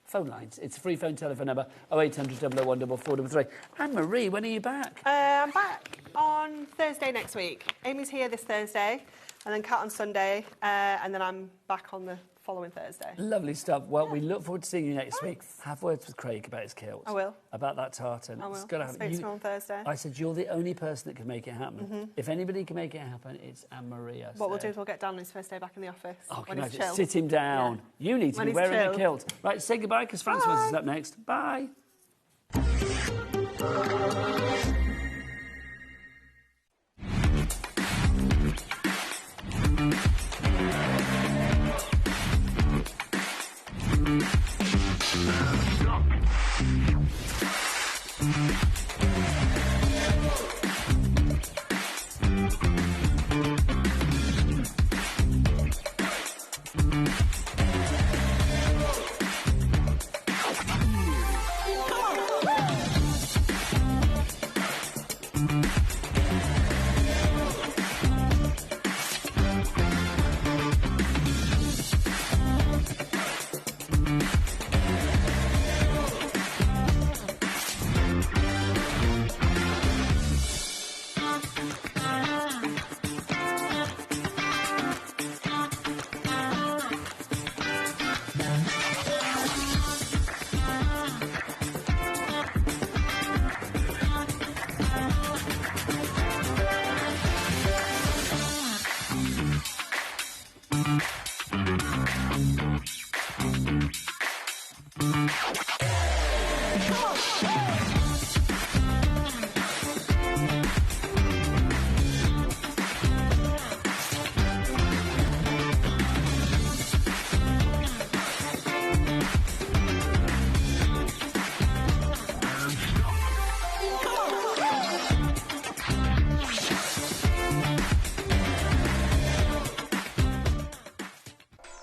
Speaker 20: phone lines. It's a free phone telephone number 0800 001 4433. Anne-Marie, when are you back?
Speaker 6: I'm back on Thursday next week. Amy's here this Thursday, and then Kat on Sunday, and then I'm back on the following Thursday.
Speaker 20: Lovely stuff. Well, we look forward to seeing you next week. Have words with Craig about his kilt.
Speaker 6: I will.
Speaker 20: About that tartan.
Speaker 6: I will.
Speaker 20: It's gotta happen.
Speaker 6: Speak to him on Thursday.
Speaker 20: I said, you're the only person that can make it happen. If anybody can make it happen, it's Anne-Marie.
Speaker 6: What we'll do is we'll get Dan his first day back in the office.
Speaker 20: Oh,
Speaker 6: when
Speaker 20: can
Speaker 6: he's
Speaker 20: I just
Speaker 6: chill.
Speaker 20: sit him down? Yeah. You need to be wearing a kilt. Right, say goodbye because Francois is up next. Bye.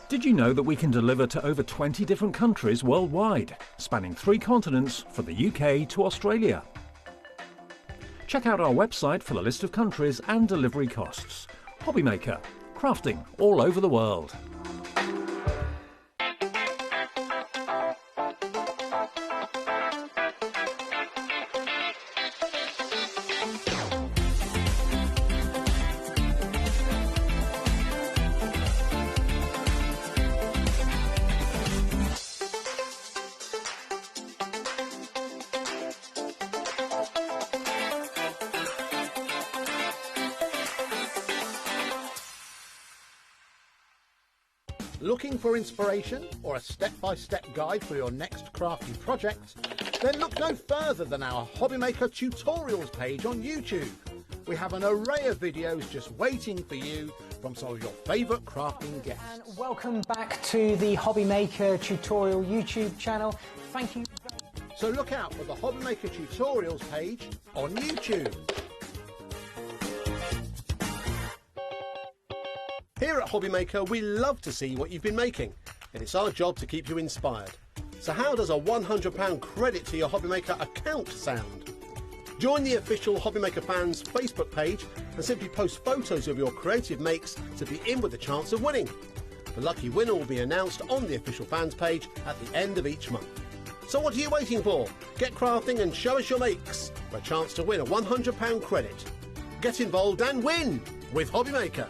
Speaker 5: Did you know that we can deliver to over 20 different countries worldwide, spanning 3 continents from the UK to Australia? Check out our website for the list of countries and delivery costs. HobbyMaker, crafting all over the world.
Speaker 4: Looking for inspiration or a step-by-step guide for your next crafty project? Then look no further than our HobbyMaker tutorials page on YouTube. We have an array of videos just waiting for you from some of your favourite crafting guests.
Speaker 16: And welcome back to the HobbyMaker tutorial YouTube channel. Thank you.
Speaker 4: So look out for the HobbyMaker tutorials page on YouTube. Here at HobbyMaker, we love to see what you've been making, and it's our job to keep you inspired. So how does a £100 credit to your HobbyMaker account sound? Join the official HobbyMaker fans Facebook page and simply post photos of your creative makes to be in with a chance of winning. The lucky winner will be announced on the official fans page at the end of each month. So what are you waiting for? Get crafting and show us your makes for a chance to win a £100 credit. Get involved and win with HobbyMaker.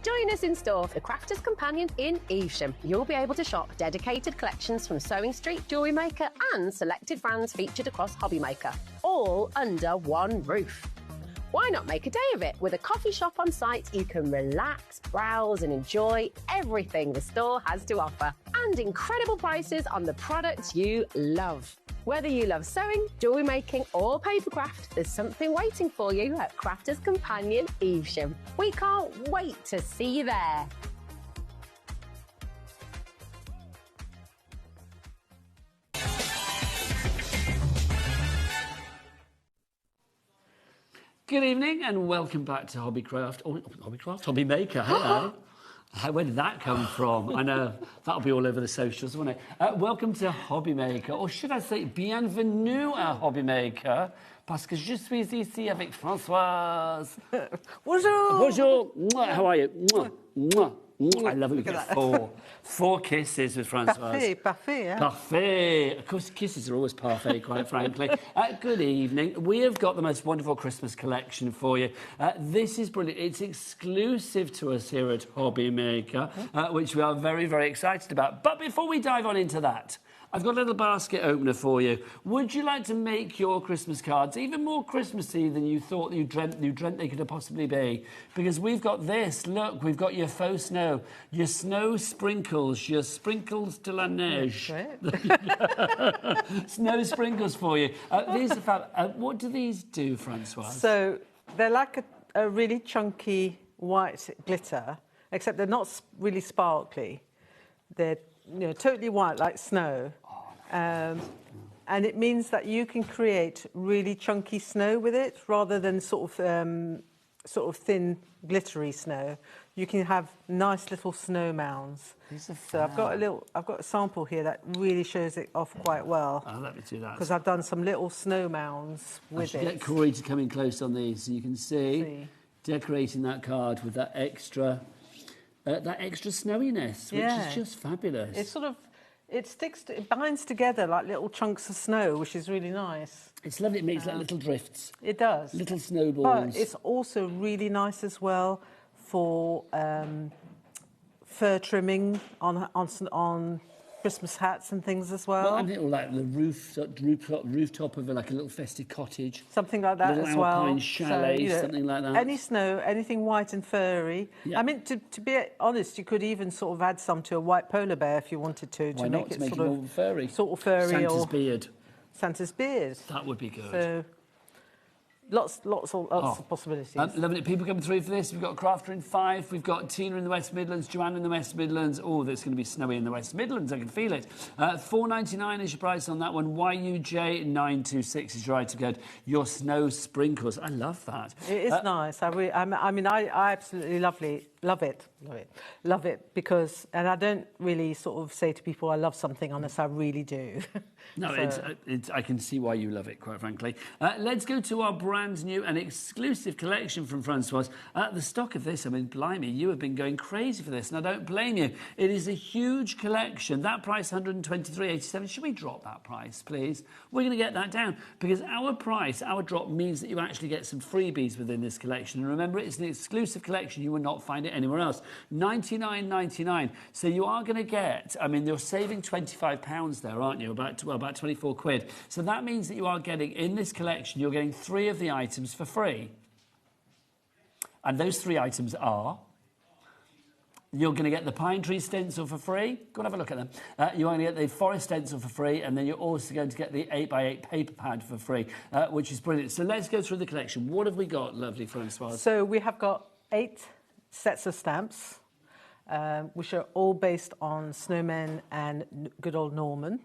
Speaker 3: Join us in store for the Crafter's Companion in Evesham. You'll be able to shop dedicated collections from Sewing Street, Jewellery Maker and selected brands featured across HobbyMaker, all under one roof. Why not make a day of it? With a coffee shop on site, you can relax, browse and enjoy everything the store has to offer. And incredible prices on the products you love. Whether you love sewing, jewellery making or papercraft, there's something waiting for you at Crafter's Companion Evesham. We can't wait to see you there.
Speaker 20: Good evening and welcome back to HobbyMaker. Hello. Where did that come from? I know that'll be all over the socials, won't it? Welcome to HobbyMaker, or should I say bienvenue à HobbyMaker, parce que je suis ici avec Françoise.
Speaker 6: Bonjour.
Speaker 20: Bonjour. How are you? I love it. We get four kisses with Françoise.
Speaker 6: Parfait, yeah.
Speaker 20: Parfait. Of course, kisses are always parfait, quite frankly. Good evening. We have got the most wonderful Christmas collection for you. This is brilliant. It's exclusive to us here at HobbyMaker, which we are very, very excited about. But before we dive on into that, I've got a little basket opener for you. Would you like to make your Christmas cards even more Christmassy than you thought you dreamt they could possibly be? Because we've got this. Look, we've got your faux snow, your snow sprinkles, your sprinkles de la neige. Snow sprinkles for you. These are fab. What do these do, Françoise?
Speaker 6: So they're like a really chunky white glitter, except they're not really sparkly. They're totally white like snow. And it means that you can create really chunky snow with it rather than sort of thin glittery snow. You can have nice little snow mounds. So I've got a sample here that really shows it off quite well.
Speaker 20: Oh, let me do that.
Speaker 6: Because I've done some little snow mounds with it.
Speaker 20: Get Corey to come in close on these so you can see decorating that card with that extra snowiness, which is just fabulous.
Speaker 6: It's it binds together like little chunks of snow, which is really nice.
Speaker 20: It's lovely. It makes like little drifts.
Speaker 6: It does.
Speaker 20: Little snowballs.
Speaker 6: But it's also really nice as well for fur trimming on
Speaker 11: Christmas hats and things as well.
Speaker 20: Well, I think like the rooftop of like a little festive cottage.
Speaker 11: Something like that
Speaker 20: little
Speaker 11: as well.
Speaker 20: alpine chalet,
Speaker 11: So,
Speaker 20: something like that.
Speaker 11: Any snow, anything white and furry.
Speaker 20: Yeah.
Speaker 11: I mean, to be honest, you could even sort of add some to a white polar bear if you wanted to.
Speaker 20: Why
Speaker 11: to
Speaker 20: not?
Speaker 11: make it
Speaker 20: To make
Speaker 11: sort
Speaker 20: it
Speaker 11: of
Speaker 20: more furry.
Speaker 11: Sort of furry.
Speaker 20: Santa's
Speaker 11: or
Speaker 20: beard.
Speaker 11: Santa's beard.
Speaker 20: That would be good.
Speaker 11: So, lots of possibilities.
Speaker 20: Loving it. People coming through for this. We've got Crafter in Fife. We've got Tina in the West Midlands. Joanne in the West Midlands. Oh, that's going to be snowy in the West Midlands. I can feel it. $4.99 is your price on that one. YUJ926 is your item code. Your snow sprinkles. I love that.
Speaker 11: It is nice. I absolutely love it because, and I don't really sort of say to people I love something unless I really do.
Speaker 20: No,
Speaker 11: So-
Speaker 20: I can see why you love it, quite frankly. Let's go to our brand new and exclusive collection from Francoise. The stock of this, I mean, blimey, you have been going crazy for this, and I don't blame you. It is a huge collection. That price, $123.87. Should we drop that price, please? We're going to get that down because our price, our drop, means that you actually get some freebies within this collection. And remember, it's an exclusive collection. You will not find it anywhere else. $99.99. So you are going to get, I mean, you're saving £25 there, aren't you? About 24 quid. So that means that you are getting, in this collection, you're getting 3 of the items for free. And those 3 items are... You're going to get the pine tree stencil for free. Go and have a look at them. You're going to get the forest stencil for free, and then you're also going to get the 8x8 paper pad for free, which is brilliant. So let's go through the collection. What have we got, lovely Francoise?
Speaker 11: So we have got 8 sets of stamps, which are all based on snowmen and good old Norman.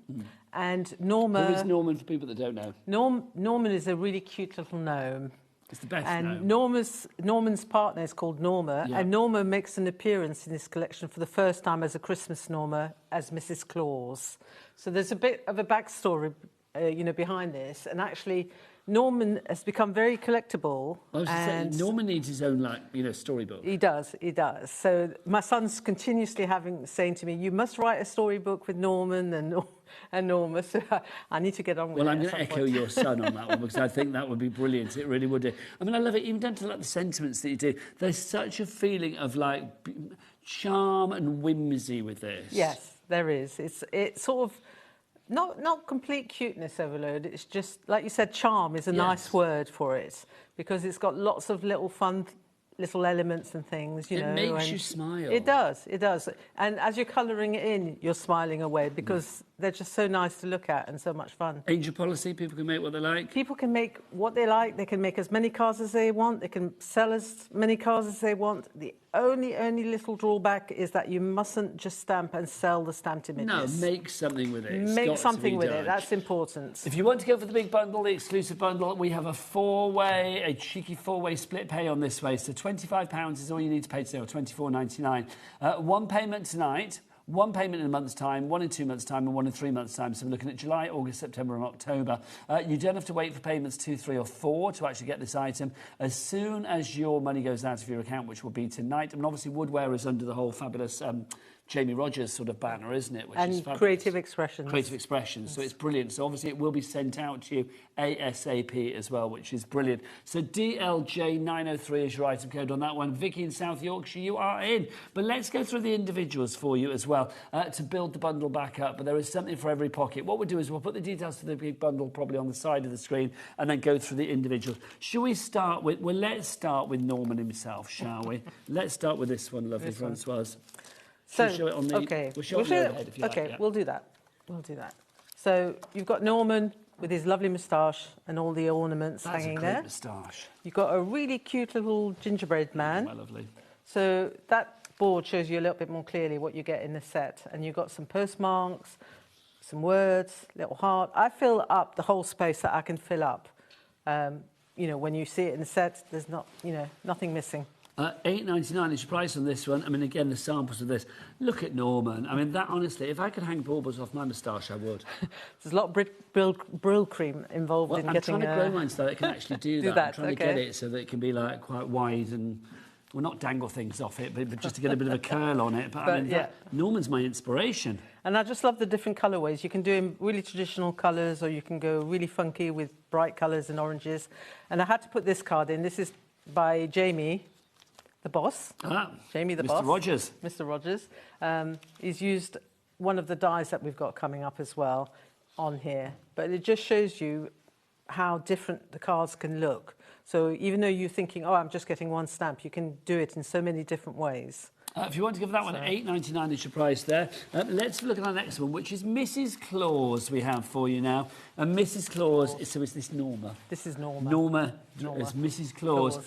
Speaker 11: And Norma...
Speaker 20: Who is Norman for people that don't know?
Speaker 11: Norman is a really cute little gnome.
Speaker 20: It's the best
Speaker 11: And
Speaker 20: gnome.
Speaker 11: Norman's partner is called Norma,
Speaker 20: Yeah.
Speaker 11: and Norma makes an appearance in this collection for the first time as a Christmas Norma, as Mrs. Claus. So there's a bit of a backstory, behind this, and actually Norman has become very collectible.
Speaker 20: I was going to say, Norman needs his own, storybook.
Speaker 11: He does. So my son's continuously saying to me, you must write a storybook with Norman and Norma, so I need to get on with it.
Speaker 20: Well, I'm going to echo your son on that one because I think that would be brilliant. It really would do. I mean, I love it, even down to the sentiments that you do. There's such a feeling of charm and whimsy with this.
Speaker 11: Yes, there is. It's sort of not complete cuteness overload. It's just, like you said, charm is a nice word for it because it's got lots of little fun little elements and things,
Speaker 20: It makes you smile.
Speaker 11: It does. And as you're colouring it in, you're smiling away because they're just so nice to look at and so much fun.
Speaker 20: Angel policy, people can make what they like.
Speaker 11: People can make what they like. They can make as many cars as they want. They can sell as many cars as they want. The only little drawback is that you mustn't just stamp and sell the stamped images.
Speaker 20: No, make something with it. It's
Speaker 11: Make
Speaker 20: got to
Speaker 11: something
Speaker 20: be
Speaker 11: with
Speaker 20: done.
Speaker 11: it. That's important.
Speaker 20: If you want to go for the big bundle, the exclusive bundle, we have a cheeky four-way split pay on this way. So £25 is all you need to pay today, or $24.99. One payment tonight, one payment in a month's time, one in 2 months' time, and one in 3 months' time. So we're looking at July, August, September and October. You don't have to wait for payments 2, 3 or 4 to actually get this item. As soon as your money goes out of your account, which will be tonight, and obviously Woodwear is under the whole fabulous Jamie Rogers sort of banner, isn't it? Which is fabulous.
Speaker 11: Creative Expressions.
Speaker 20: Creative Expressions. So it's brilliant. So obviously it will be sent out to you ASAP as well, which is brilliant. So DLJ903 is your item code on that one. Vicky in South Yorkshire, you are in. But let's go through the individuals for you as well to build the bundle back up. But there is something for every pocket. What we'll do is we'll put the details for the big bundle probably on the side of the screen and then go through the individuals. Shall we start with... Well, let's start with Norman himself, shall we? Let's start with this one, lovely Francoise.
Speaker 11: So,
Speaker 20: We'll show it on the,
Speaker 11: okay,
Speaker 20: we'll show it on the overhead if you like. Yeah.
Speaker 11: We'll do that. So you've got Norman with his lovely moustache and all the ornaments hanging there.
Speaker 20: That's a great moustache.
Speaker 11: You've got a really cute little gingerbread man.
Speaker 20: My lovely.
Speaker 11: So that board shows you a little bit more clearly what you get in the set. And you've got some postmarks, some words, little heart. I fill up the whole space that I can fill up. When you see it in the set, there's nothing missing.
Speaker 20: $8.99 is your price on this one. I mean, again, the samples of this. Look at Norman. I mean, that honestly, if I could hang baubles off my moustache, I would.
Speaker 11: There's a lot of brill cream involved in
Speaker 20: I'm
Speaker 11: getting...
Speaker 20: I'm trying to grow mine so that it can actually do that. I'm trying to get it so that it can be quite wide and... Well, not dangle things off it, but just to get a bit of a curl on it. But I mean, Norman's my inspiration.
Speaker 11: And I just love the different colourways. You can do in really traditional colours or you can go really funky with bright colours and oranges. And I had to put this card in. This is by Jamie, the boss. Jamie the boss.
Speaker 20: Mr. Rogers.
Speaker 11: Mr. Rogers. He's used one of the dies that we've got coming up as well on here. But it just shows you how different the cards can look. So even though you're thinking, oh, I'm just getting one stamp, you can do it in so many different ways.
Speaker 20: If you want to give that one $8.99 is your price there. Let's look at our next one, which is Mrs. Claus we have for you now. And Mrs. Claus, so is this Norma?
Speaker 11: This is Norma.
Speaker 20: Norma is Mrs. Claus.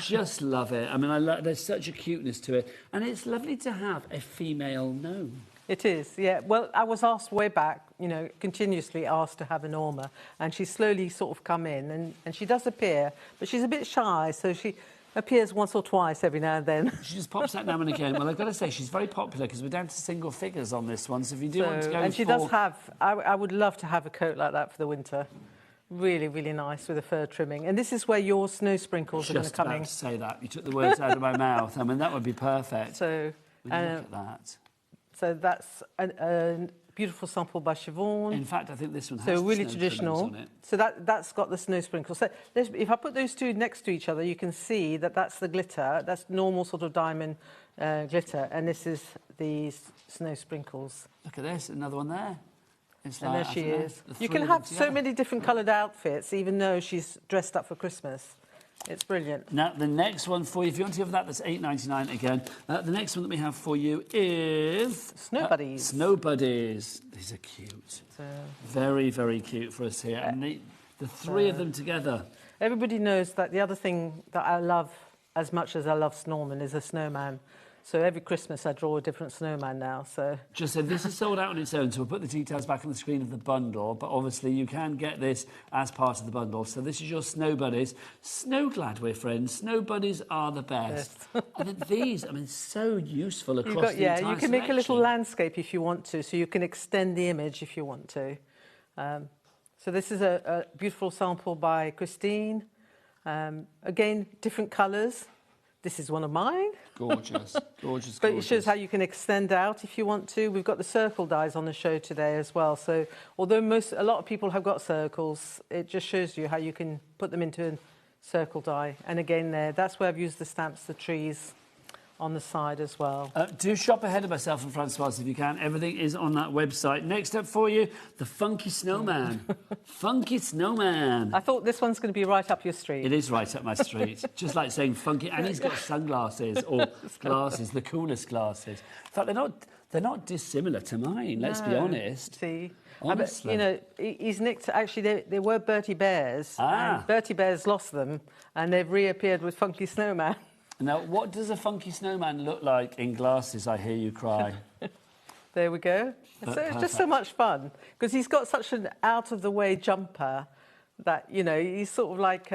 Speaker 20: Just love it. I mean, there's such a cuteness to it. And it's lovely to have a female gnome.
Speaker 11: It is, yeah. Well, I was asked way back, you know, continuously asked to have a Norma. And she's slowly sort of come in. And she does appear, but she's a bit shy, so she appears once or twice every now and then.
Speaker 20: She just pops out now and again. Well, I've got to say, she's very popular because we're down to single figures on this one. So if you do want to go
Speaker 11: and she does have, I would love to have a coat like that for the winter. Really, really nice with a fur trimming. And this is where your snow sprinkles are going to come in.
Speaker 20: Just about to say that. You took the words out of my mouth. I mean, that would be perfect.
Speaker 11: So,
Speaker 20: look at that.
Speaker 11: So that's a beautiful sample by Siobhan.
Speaker 20: In fact, I think this one has
Speaker 11: so really
Speaker 20: snow
Speaker 11: traditional.
Speaker 20: On it.
Speaker 11: So that's got the snow sprinkles. So if I put those two next to each other, you can see that that's the glitter. That's normal sort of diamond glitter, and this is the snow sprinkles.
Speaker 20: Look at this, another one there. It's
Speaker 11: and
Speaker 20: like,
Speaker 11: there she is.
Speaker 20: The
Speaker 11: you can have so many different coloured outfits, even though she's dressed up for Christmas. It's brilliant.
Speaker 20: Now, the next one for you, if you want to give that, that's $8.99 again. The next one that we have for you is...
Speaker 11: Snow Buddies.
Speaker 20: Snow Buddies. These are cute. Very, very cute for us here. And the three of them together.
Speaker 11: Everybody knows that the other thing that I love as much as I love snowman is a snowman. So every Christmas I draw a different snowman now. So
Speaker 20: just so this is sold out on its own, so we'll put the details back on the screen of the bundle, but obviously you can get this as part of the bundle. So this is your Snow Buddies. Snow glad we're friends. Snow Buddies are the best. And then these, I mean, so useful across the entire
Speaker 11: you can make a little landscape if you want to, so you can extend the image if you want to. So this is a beautiful sample by Christine. Again, different colours. This is one of mine.
Speaker 20: Gorgeous, gorgeous,
Speaker 11: But it shows how you can extend out if you want to. We've got the circle dies on the show today as well. So although a lot of people have got circles, it just shows you how you can put them into a circle die. And again that's where I've used the stamps, the trees on the side as well.
Speaker 20: Do shop ahead of myself and Francoise if you can. Everything is on that website. Next up for you, the Funky Snowman. Funky Snowman.
Speaker 11: I thought this one's going to be right up your street.
Speaker 20: It is right up my street. Just like saying funky. And he's got sunglasses or glasses, the coolest glasses. In fact, they're not dissimilar to mine, let's be honest.
Speaker 11: See?
Speaker 20: Honestly.
Speaker 11: You know, he's nicked... Actually, they were Bertie Bears. And Bertie Bears lost them, and they've reappeared with Funky Snowman.
Speaker 20: Now, what does a funky snowman look like in glasses, I hear you cry?
Speaker 11: There we go. So it's just so much fun, because he's got such an out-of-the-way jumper that, you know, he's sort of like...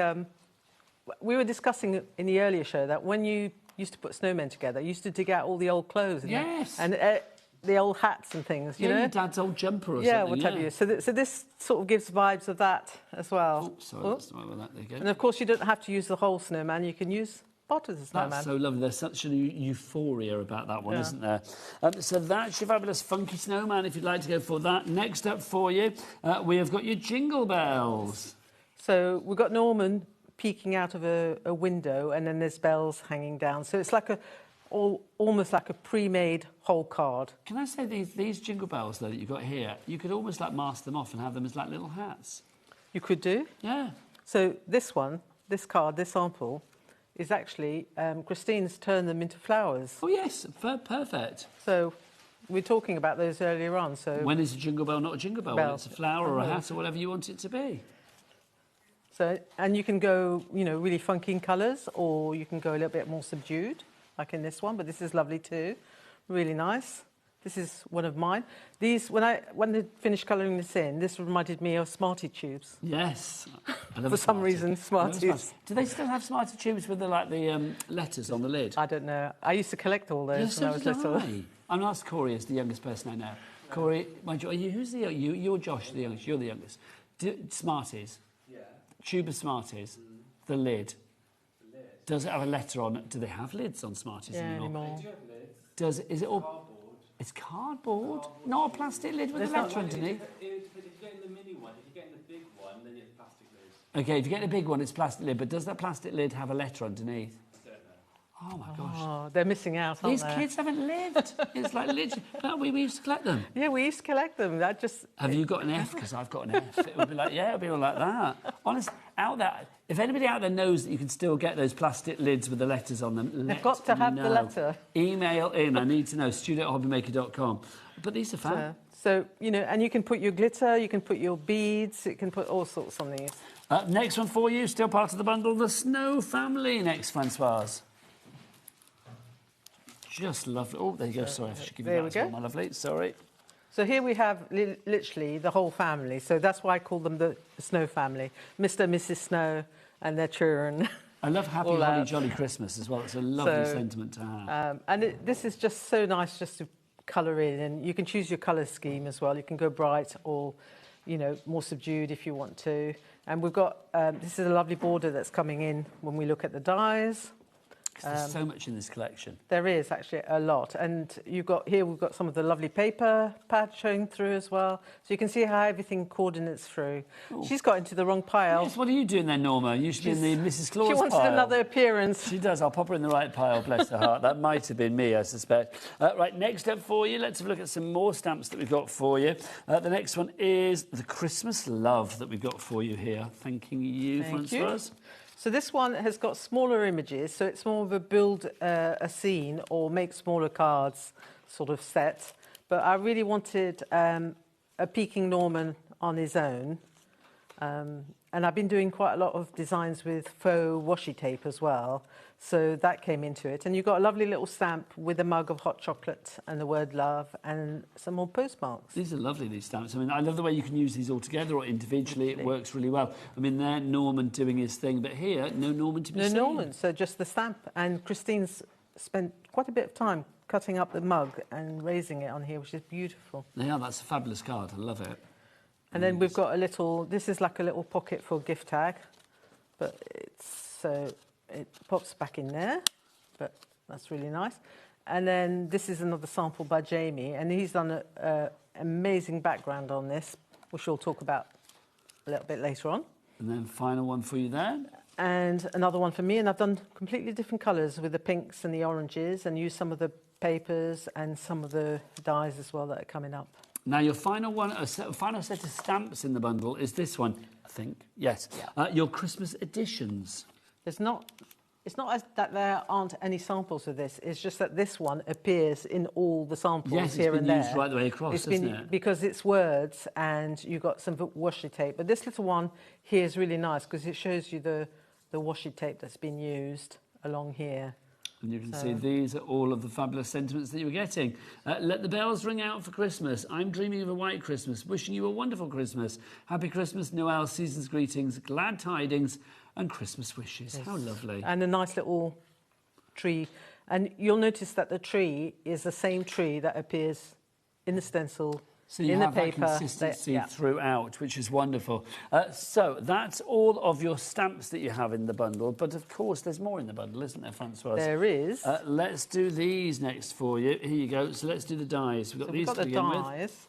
Speaker 11: we were discussing in the earlier show that when you used to put snowmen together, you used to dig out all the old clothes.
Speaker 20: Yes.
Speaker 11: And the old hats and things, you know?
Speaker 20: your dad's old jumper or something.
Speaker 11: Yeah, what have you. So this sort of gives vibes of that as well.
Speaker 20: Oh, sorry, that's the way with that. There you go.
Speaker 11: And, of course, you don't have to use the whole snowman. You can use... part of the snowman.
Speaker 20: That's so lovely. There's such a euphoria about that one, isn't there? So that's your fabulous Funky Snowman, if you'd like to go for that. Next up for you, we have got your Jingle Bells.
Speaker 11: So we've got Norman peeking out of a window, and then there's bells hanging down. So it's like almost like a pre-made whole card.
Speaker 20: Can I say these Jingle Bells, though, that you've got here, you could almost like mask them off and have them as like little hats.
Speaker 11: You could do.
Speaker 20: Yeah.
Speaker 11: So this one, this card, this sample... is actually, Christine's turned them into flowers.
Speaker 20: Oh, yes, perfect.
Speaker 11: So we were talking about those earlier on. So
Speaker 20: when is a jingle bell not a jingle bell? When it's a flower or a hat or whatever you want it to be.
Speaker 11: So, and you can go, you know, really funky in colours, or you can go a little bit more subdued, like in this one, but this is lovely too. Really nice. This is one of mine. These, when they finished colouring this in, this reminded me of Smartie tubes.
Speaker 20: Yes.
Speaker 11: For some reason, Smarties.
Speaker 20: Do they still have Smartie tubes with the letters on the lid?
Speaker 11: I don't know. I used to collect all those when I was little.
Speaker 20: I'm going to ask Corey as the youngest person I know. Corey, mind you, who's the you're Josh, the youngest. You're the youngest. Smarties. Yeah. Tube of Smarties. The lid. Does it have a letter on it? Do they have lids on Smarties anymore? They do have lids. Is it all? Cardboard. It's cardboard, not a plastic lid with a letter underneath.
Speaker 7: If you're getting the mini one, if you're getting the big one, then it's plastic lid.
Speaker 20: OK, if you get the big one, it's plastic lid, but does that plastic lid have a letter underneath?
Speaker 7: I don't know.
Speaker 20: Oh my gosh.
Speaker 11: Oh, they're missing out, aren't
Speaker 20: These
Speaker 11: they?
Speaker 20: kids haven't lived. It's like literally. We used to collect them.
Speaker 11: Yeah, we used to collect them. That just.
Speaker 20: Have you got an F? Because I've got an F. It would be like, yeah, it'll be all like that. Honest, out there. If anybody out there knows that you can still get those plastic lids with the letters on them,
Speaker 11: they've got to have the letter.
Speaker 20: Email in. I need to know. studio@hobbymaker.com. But these are fun.
Speaker 11: So, you know, and you can put your glitter, you can put your beads, you can put all sorts on these.
Speaker 20: Next one for you, still part of the bundle, the Snow Family. Next, Francoise. Just lovely. Oh, there you go. Sorry, I should give you that as well, my lovely. Sorry.
Speaker 11: So here we have literally the whole family. So that's why I call them the Snow Family. Mr. and Mrs. Snow and their children.
Speaker 20: I love Happy Holly Jolly Christmas as well. It's a lovely sentiment to have.
Speaker 11: And this is just so nice just to colour in. And you can choose your colour scheme as well. You can go bright or, you know, more subdued if you want to. And we've got, this is a lovely border that's coming in when we look at the dies.
Speaker 20: There's so much in this collection.
Speaker 11: There is actually a lot. And you've got here, we've got some of the lovely paper pads showing through as well. So you can see how everything coordinates through. Ooh. She's got into the wrong pile.
Speaker 20: Yes, what are you doing there, Norma? You should be in the Mrs. Claus pile.
Speaker 11: She wanted another appearance.
Speaker 20: She does. I'll pop her in the right pile, bless her heart. That might have been me, I suspect. Right, next up for you, let's have a look at some more stamps that we've got for you. The next one is the Christmas Love that we've got for you here. Thanking you, Francoise.
Speaker 11: So this one has got smaller images, so it's more of a build a scene or make smaller cards sort of set. But I really wanted a Peking Norman on his own. And I've been doing quite a lot of designs with faux washi tape as well. So that came into it. And you've got a lovely little stamp with a mug of hot chocolate and the word love and some more postmarks.
Speaker 20: These are lovely, these stamps. I mean, I love the way you can use these all together or individually. It works really well. I mean, there, Norman doing his thing, but here, no Norman to be seen.
Speaker 11: No Norman, so just the stamp. And Christine's spent quite a bit of time cutting up the mug and raising it on here, which is beautiful.
Speaker 20: Yeah, that's a fabulous card. I love it.
Speaker 11: And then we've got a little, this is like a little pocket for gift tag, but it's, so it pops back in there, but that's really nice. And then this is another sample by Jamie, and he's done an amazing background on this, which we'll talk about a little bit later on.
Speaker 20: And then final one for you there.
Speaker 11: And another one for me, and I've done completely different colours with the pinks and the oranges, and used some of the papers and some of the dies as well that are coming up.
Speaker 20: Now, your final one, final set of stamps in the bundle is this one, I think. Yes. Yeah. Your Christmas editions.
Speaker 11: It's not that there aren't any samples of this. It's just that this one appears in all the samples here and there.
Speaker 20: Yes, it's been used right the way across, isn't it?
Speaker 11: Because it's words and you've got some washi tape. But this little one here is really nice because it shows you the washi tape that's been used along here.
Speaker 20: And you can see these are all of the fabulous sentiments that you were getting. Let the bells ring out for Christmas. I'm dreaming of a white Christmas. Wishing you a wonderful Christmas. Happy Christmas, Noel, season's greetings, glad tidings and Christmas wishes. Yes. How lovely.
Speaker 11: And a nice little tree. And you'll notice that the tree is the same tree that appears in the stencil.
Speaker 20: So you have that consistency throughout, which is wonderful. So that's all of your stamps that you have in the bundle. But, of course, there's more in the bundle, isn't there, Francoise?
Speaker 11: There is.
Speaker 20: Let's do these next for you. Here you go. So let's do the dies. We've got these to begin with.
Speaker 11: Let's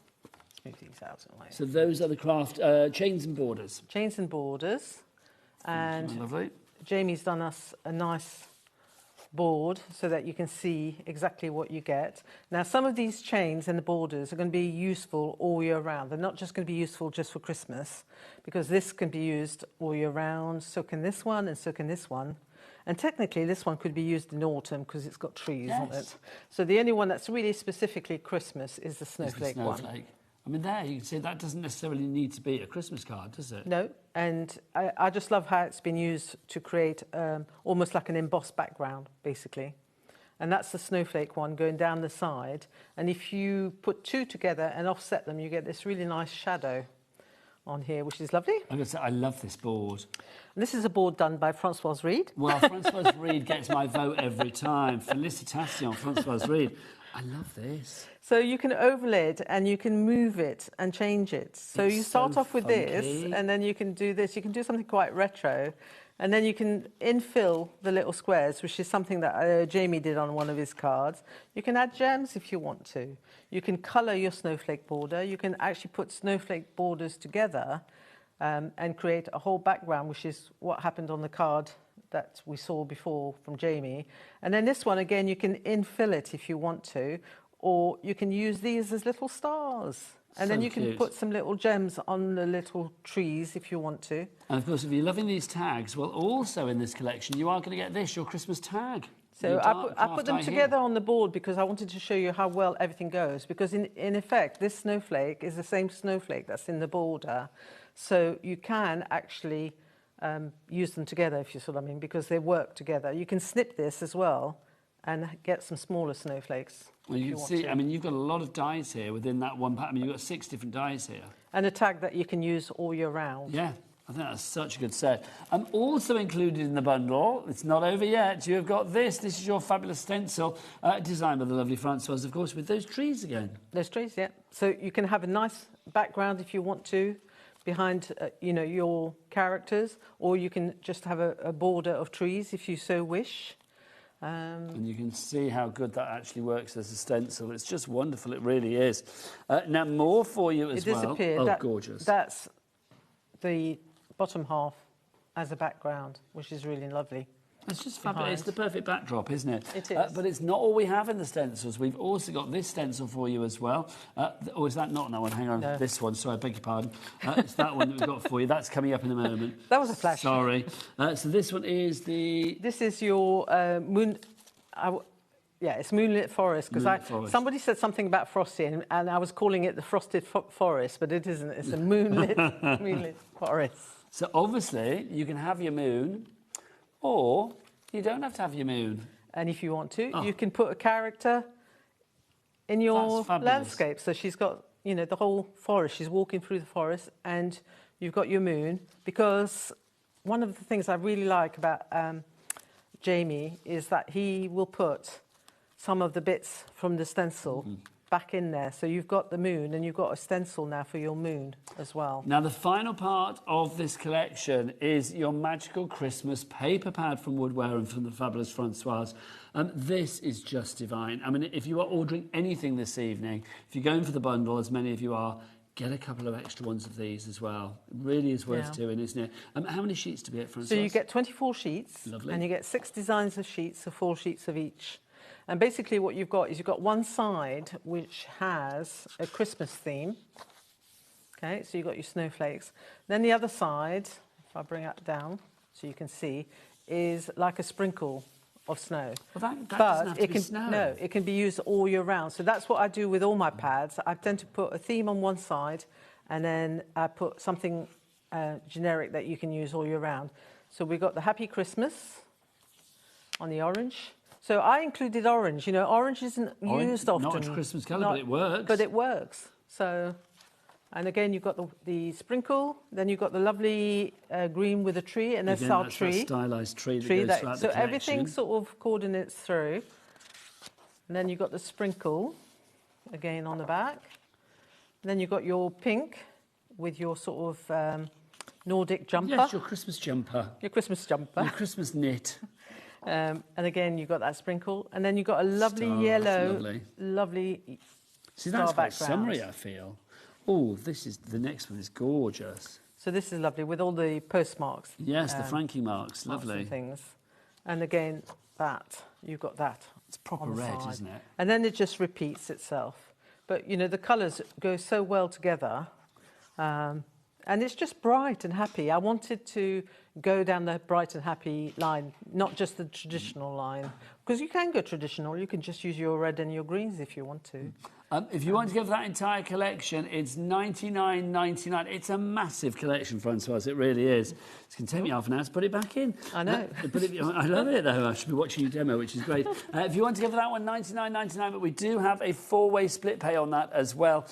Speaker 11: move these out.
Speaker 20: So those are the craft chains and borders.
Speaker 11: Chains and borders. And
Speaker 20: lovely.
Speaker 11: Jamie's done us a nice board so that you can see exactly what you get. Now, some of these chains and the borders are going to be useful all year round. They're not just going to be useful just for Christmas, because this can be used all year round. So can this one, and so can this one. And technically, this one could be used in autumn because it's got trees on it. So the only one that's really specifically Christmas is the snowflake one.
Speaker 20: I mean, there, you can see that doesn't necessarily need to be a Christmas card, does it?
Speaker 11: No, and I just love how it's been used to create almost like an embossed background, basically. And that's the snowflake one going down the side. And if you put two together and offset them, you get this really nice shadow on here, which is lovely.
Speaker 20: I'm going to say, I love this board.
Speaker 11: And this is a board done by Francoise Reed.
Speaker 20: Well, Francoise Reed gets my vote every time. Félicitations, Francoise Reed. I love this.
Speaker 11: So you can overlay it and you can move it and change it. So you start off with this, and then you can do this. You can do something quite retro, and then you can infill the little squares, which is something that Jamie did on one of his cards. You can add gems if you want to. You can colour your snowflake border. You can actually put snowflake borders together and create a whole background, which is what happened on the card that we saw before from Jamie. And then this one, again, you can infill it if you want to, or you can use these as little stars. And then you can put some little gems on the little trees if you want to.
Speaker 20: And of course, if you're loving these tags, well, also in this collection, you are going to get this, your Christmas tag.
Speaker 11: So I put them together on the board because I wanted to show you how well everything goes. Because in effect, this snowflake is the same snowflake that's in the border. So you can actually use them together, if you see what I mean, because they work together. You can snip this as well and get some smaller snowflakes.
Speaker 20: Well, you can see, I mean, you've got a lot of dies here within that one pattern. I mean, you've got 6 different dies here.
Speaker 11: And a tag that you can use all year round.
Speaker 20: Yeah, I think that's such a good set. Also included in the bundle, it's not over yet, you have got this. This is your fabulous stencil, designed by the lovely Francoise, of course, with those trees again.
Speaker 11: Those trees, yeah. So you can have a nice background if you want to, behind, you know, your characters, or you can just have a border of trees if you so wish.
Speaker 20: And you can see how good that actually works as a stencil. It's just wonderful, it really is. Now, more for you as well.
Speaker 11: It disappeared.
Speaker 20: Oh, gorgeous.
Speaker 11: That's the bottom half as a background, which is really lovely.
Speaker 20: It's just fabulous. It's the perfect backdrop, isn't it?
Speaker 11: It is.
Speaker 20: But it's not all we have in the stencils. We've also got this stencil for you as well. Or is that not that one? Hang on, no. This one. Sorry, I beg your pardon. It's that one that we've got for you. That's coming up in a moment.
Speaker 11: That was a flash.
Speaker 20: Sorry. So this one is the...
Speaker 11: This is your moon... Yeah, it's Moonlit Forest, because somebody said something about frosting, and I was calling it the Frosted Forest, but it isn't. It's a moonlit forest.
Speaker 20: So obviously, you can have your moon, or you don't have to have your moon.
Speaker 11: And if you want to, you can put a character in your landscape. So she's got, you know, the whole forest. She's walking through the forest, and you've got your moon. Because one of the things I really like about Jamie is that he will put some of the bits from the stencil back in there. So you've got the moon, and you've got a stencil now for your moon as well.
Speaker 20: Now, the final part of this collection is your magical Christmas paper pad from Woodware and from the fabulous Francoise. This is just divine. I mean, if you are ordering anything this evening, if you're going for the bundle, as many of you are, get a couple of extra ones of these as well. It really is worth doing, isn't it? How many sheets do we get, Francoise?
Speaker 11: So you get 24 sheets.
Speaker 20: Lovely.
Speaker 11: And you get 6 designs of sheets, so 4 sheets of each. And basically what you've got is you've got one side which has a Christmas theme. Okay, so you've got your snowflakes. Then the other side, if I bring that down so you can see, is like a sprinkle of snow.
Speaker 20: Well, that doesn't have to be snow.
Speaker 11: No, it can be used all year round. So that's what I do with all my pads. I tend to put a theme on one side, and then I put something generic that you can use all year round. So we've got the Happy Christmas on the orange. So I included orange. You know, orange isn't used often.
Speaker 20: Not a Christmas colour, but it works.
Speaker 11: But it works. So, and again, you've got the sprinkle. Then you've got the lovely green with a tree, and there's our tree.
Speaker 20: That stylised tree that goes throughout the collection.
Speaker 11: So everything sort of coordinates through. And then you've got the sprinkle, again on the back. And then you've got your pink with your sort of Nordic jumper.
Speaker 20: Yes, your Christmas jumper.
Speaker 11: Your Christmas jumper.
Speaker 20: Your Christmas knit.
Speaker 11: And again, you've got that sprinkle. And then you've got a lovely yellow, lovely
Speaker 20: See,
Speaker 11: star
Speaker 20: that's quite
Speaker 11: background.
Speaker 20: summery, I feel. Oh, the next one is gorgeous.
Speaker 11: So this is lovely with all the postmarks.
Speaker 20: Yes, the Frankie marks, lovely.
Speaker 11: And things. And again, you've got that.
Speaker 20: It's proper red, isn't it?
Speaker 11: And then it just repeats itself. But, you know, the colours go so well together. And it's just bright and happy. I wanted to go down the bright and happy line, not just the traditional line. Because you can go traditional. You can just use your red and your greens if you want to.
Speaker 20: If you want to go for that entire collection, it's $99.99. It's a massive collection, Francoise. It really is. It's going to take me half an hour to put it back in.
Speaker 11: I know.
Speaker 20: I love it, though. I should be watching your demo, which is great. If you want to go for that one, $99.99. But we do have a 4-way split pay on that as well,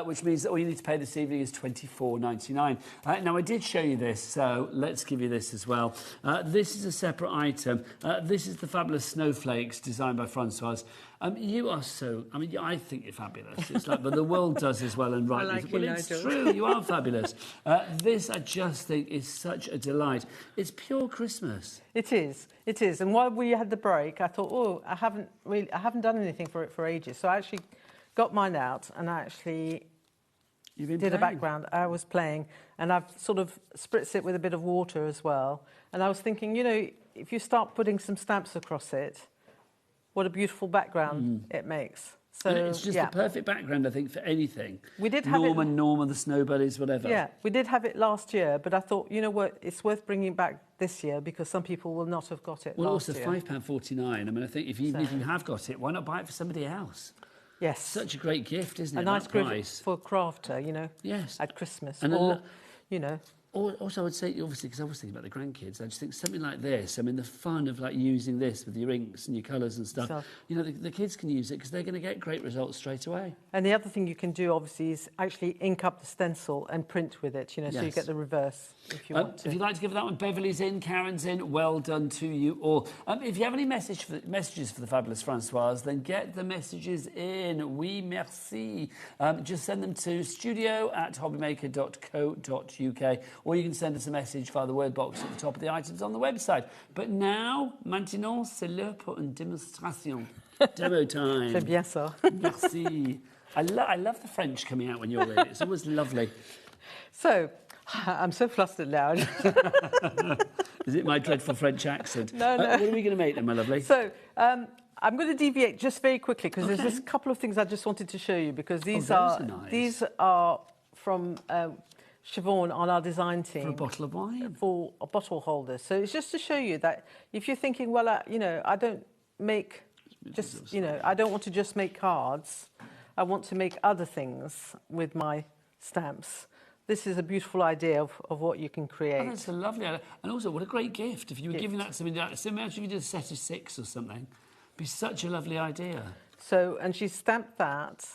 Speaker 20: which means that all you need to pay this evening is $24.99. Now, I did show you this, so let's give you this as well. This is a separate item. This is the fabulous snowflakes designed by Francoise. You are so... I mean, I think you're fabulous. It's like, but the world does as well, and rightly.
Speaker 11: I like
Speaker 20: well,
Speaker 11: you,
Speaker 20: it's
Speaker 11: Nigel.
Speaker 20: true. You are fabulous. This, I just think, is such a delight. It's pure Christmas.
Speaker 11: It is. It is. And while we had the break, I thought, I haven't done anything for it for ages. So I actually got mine out, and I actually did a background. I was playing, and I've sort of spritzed it with a bit of water as well. And I was thinking, you know, if you start putting some stamps across it, what a beautiful background it makes. So
Speaker 20: and it's just the perfect background, I think, for anything.
Speaker 11: We did have
Speaker 20: Norma, the Snow Bunnies, whatever.
Speaker 11: Yeah, we did have it last year, but I thought, you know what, it's worth bringing back this year because some people will not have got it last year.
Speaker 20: Well, also £5.49. I mean, I think if you have got it, why not buy it for somebody else?
Speaker 11: Yes.
Speaker 20: Such a great gift, isn't it?
Speaker 11: A nice gift for a crafter, you know, at Christmas.
Speaker 20: And
Speaker 11: or, you know...
Speaker 20: Also, I would say, obviously, because I was thinking about the grandkids, I just think something like this, I mean, the fun of like using this with your inks and your colours and stuff, you know, the kids can use it because they're going to get great results straight away.
Speaker 11: And the other thing you can do, obviously, is actually ink up the stencil and print with it, you know, so you get the reverse if you want to.
Speaker 20: If you'd like to give that one, Beverly's in, Karen's in, well done to you all. If you have any messages for the fabulous Françoise, then get the messages in. Oui, merci. Just send them to studio@hobbymaker.co.uk, or you can send us a message via the word box at the top of the items on the website. But now, maintenant, c'est l'heure pour une démonstration. Demo time.
Speaker 11: C'est bien ça.
Speaker 20: Merci. I love the French coming out when you're in. It's always lovely.
Speaker 11: So, I'm so flustered now.
Speaker 20: Is it my dreadful French accent?
Speaker 11: No.
Speaker 20: What are we going to make then, my lovely?
Speaker 11: So, I'm going to deviate just very quickly because there's just a couple of things I just wanted to show you because these these are from Siobhan on our design team.
Speaker 20: For a bottle of wine?
Speaker 11: For a bottle holder. So it's just to show you that if you're thinking, well, you know, I don't make just, you know, I don't want to just make cards. I want to make other things with my stamps. This is a beautiful idea of what you can create.
Speaker 20: Oh, that's a lovely idea. And also, what a great gift. If you were giving that to somebody, so imagine if you did a set of 6 or something. It'd be such a lovely idea.
Speaker 11: So, and she stamped that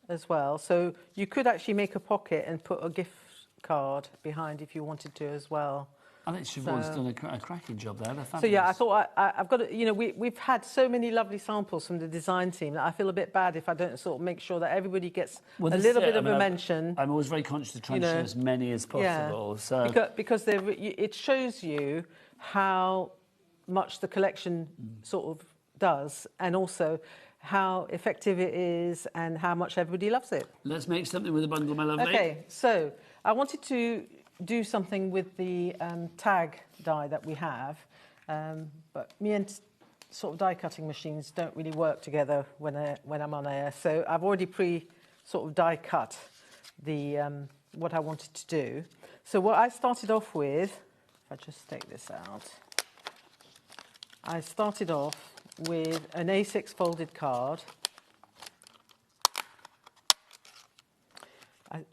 Speaker 11: as well. So you could actually make a pocket and put a gift card behind if you wanted to as well.
Speaker 20: I think Siobhan's done a cracking job there. They're fabulous.
Speaker 11: So yeah, I thought I've got to, you know, we've had so many lovely samples from the design team that I feel a bit bad if I don't sort of make sure that everybody gets a little bit of a mention.
Speaker 20: I'm always very conscious of trying to show as many as possible.
Speaker 11: Yeah,
Speaker 20: so
Speaker 11: because it shows you how much the collection sort of does, and also how effective it is and how much everybody loves it.
Speaker 20: Let's make something with a bundle, my lovely.
Speaker 11: Okay, so I wanted to do something with the tag die that we have, but me and sort of die cutting machines don't really work together when I'm on air. So I've already sort of die cut the what I wanted to do. So what I started off with, if I just take this out, I started off with an A6 folded card,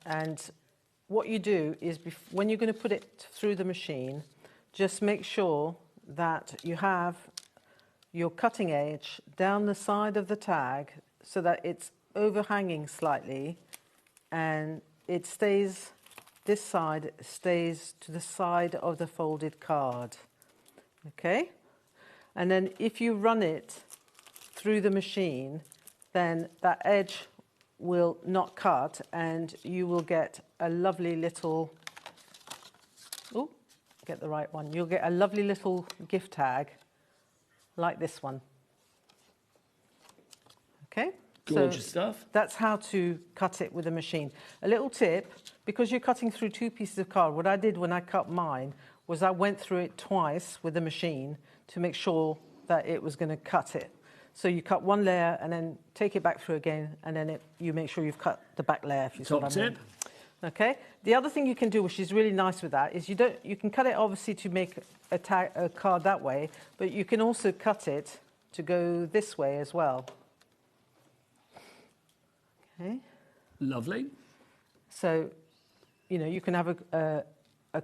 Speaker 11: and what you do is when you're going to put it through the machine, just make sure that you have your cutting edge down the side of the tag so that it's overhanging slightly and it stays, this side stays to the side of the folded card. Okay? And then if you run it through the machine, then that edge will not cut and you will get a lovely little, oh, get the right one. You'll get a lovely little gift tag like this one. Okay?
Speaker 20: Gorgeous stuff.
Speaker 11: That's how to cut it with a machine. A little tip, because you're cutting through 2 pieces of card, what I did when I cut mine was I went through it twice with the machine to make sure that it was going to cut it. So you cut one layer and then take it back through again, and then you make sure you've cut the back layer. If you see what I mean.
Speaker 20: Top tip.
Speaker 11: Okay. The other thing you can do, which is really nice with that, is you can cut it obviously to make a card that way, but you can also cut it to go this way as well. Okay.
Speaker 20: Lovely.
Speaker 11: So, you know, you can have a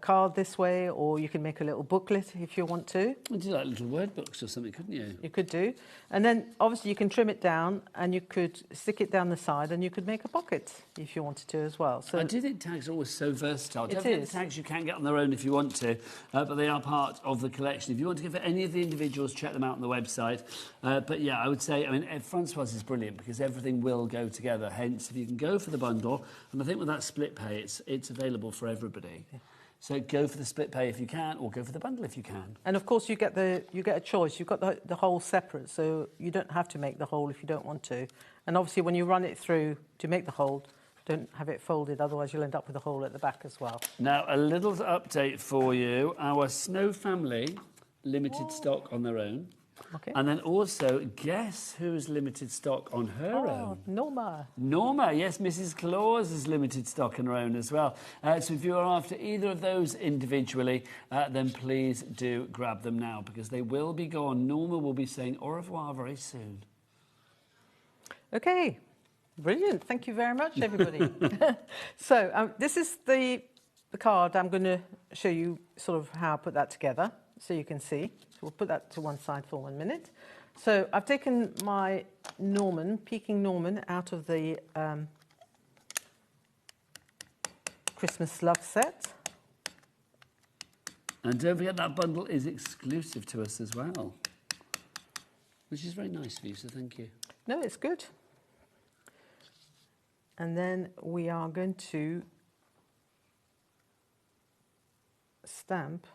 Speaker 11: card this way, or you can make a little booklet if you want to.
Speaker 20: You do like little word books or something, couldn't you?
Speaker 11: You could do. And then obviously you can trim it down and you could stick it down the side and you could make a pocket if you wanted to as well. So
Speaker 20: I do think tags are always so versatile.
Speaker 11: It
Speaker 20: Definitely
Speaker 11: is.
Speaker 20: the tags you can get on their own if you want to, but they are part of the collection. If you want to give it any of the individuals, check them out on the website. But yeah, I would say, I mean, Françoise is brilliant because everything will go together. Hence, if you can go for the bundle, and I think with that split pay, it's available for everybody. Yeah. So go for the split pay if you can, or go for the bundle if you can.
Speaker 11: And of course, you get a choice. You've got the whole separate, so you don't have to make the whole if you don't want to. And obviously, when you run it through to make the whole, don't have it folded, otherwise you'll end up with a hole at the back as well.
Speaker 20: Now, a little update for you. Our Snow family limited stock on their own.
Speaker 11: Okay.
Speaker 20: And then also, guess who's limited stock on her own?
Speaker 11: Norma.
Speaker 20: Norma, yes, Mrs. Claus is limited stock on her own as well. So if you are after either of those individually, then please do grab them now because they will be gone. Norma will be saying au revoir very soon.
Speaker 11: Okay, brilliant. Thank you very much, everybody. So this is the card. I'm going to show you sort of how I put that together so you can see. We'll put that to one side for 1 minute. So I've taken my Peking Norman, out of the Christmas Love set.
Speaker 20: And don't forget that bundle is exclusive to us as well, which is very nice of you, so thank you.
Speaker 11: No, it's good. And then we are going to stamp.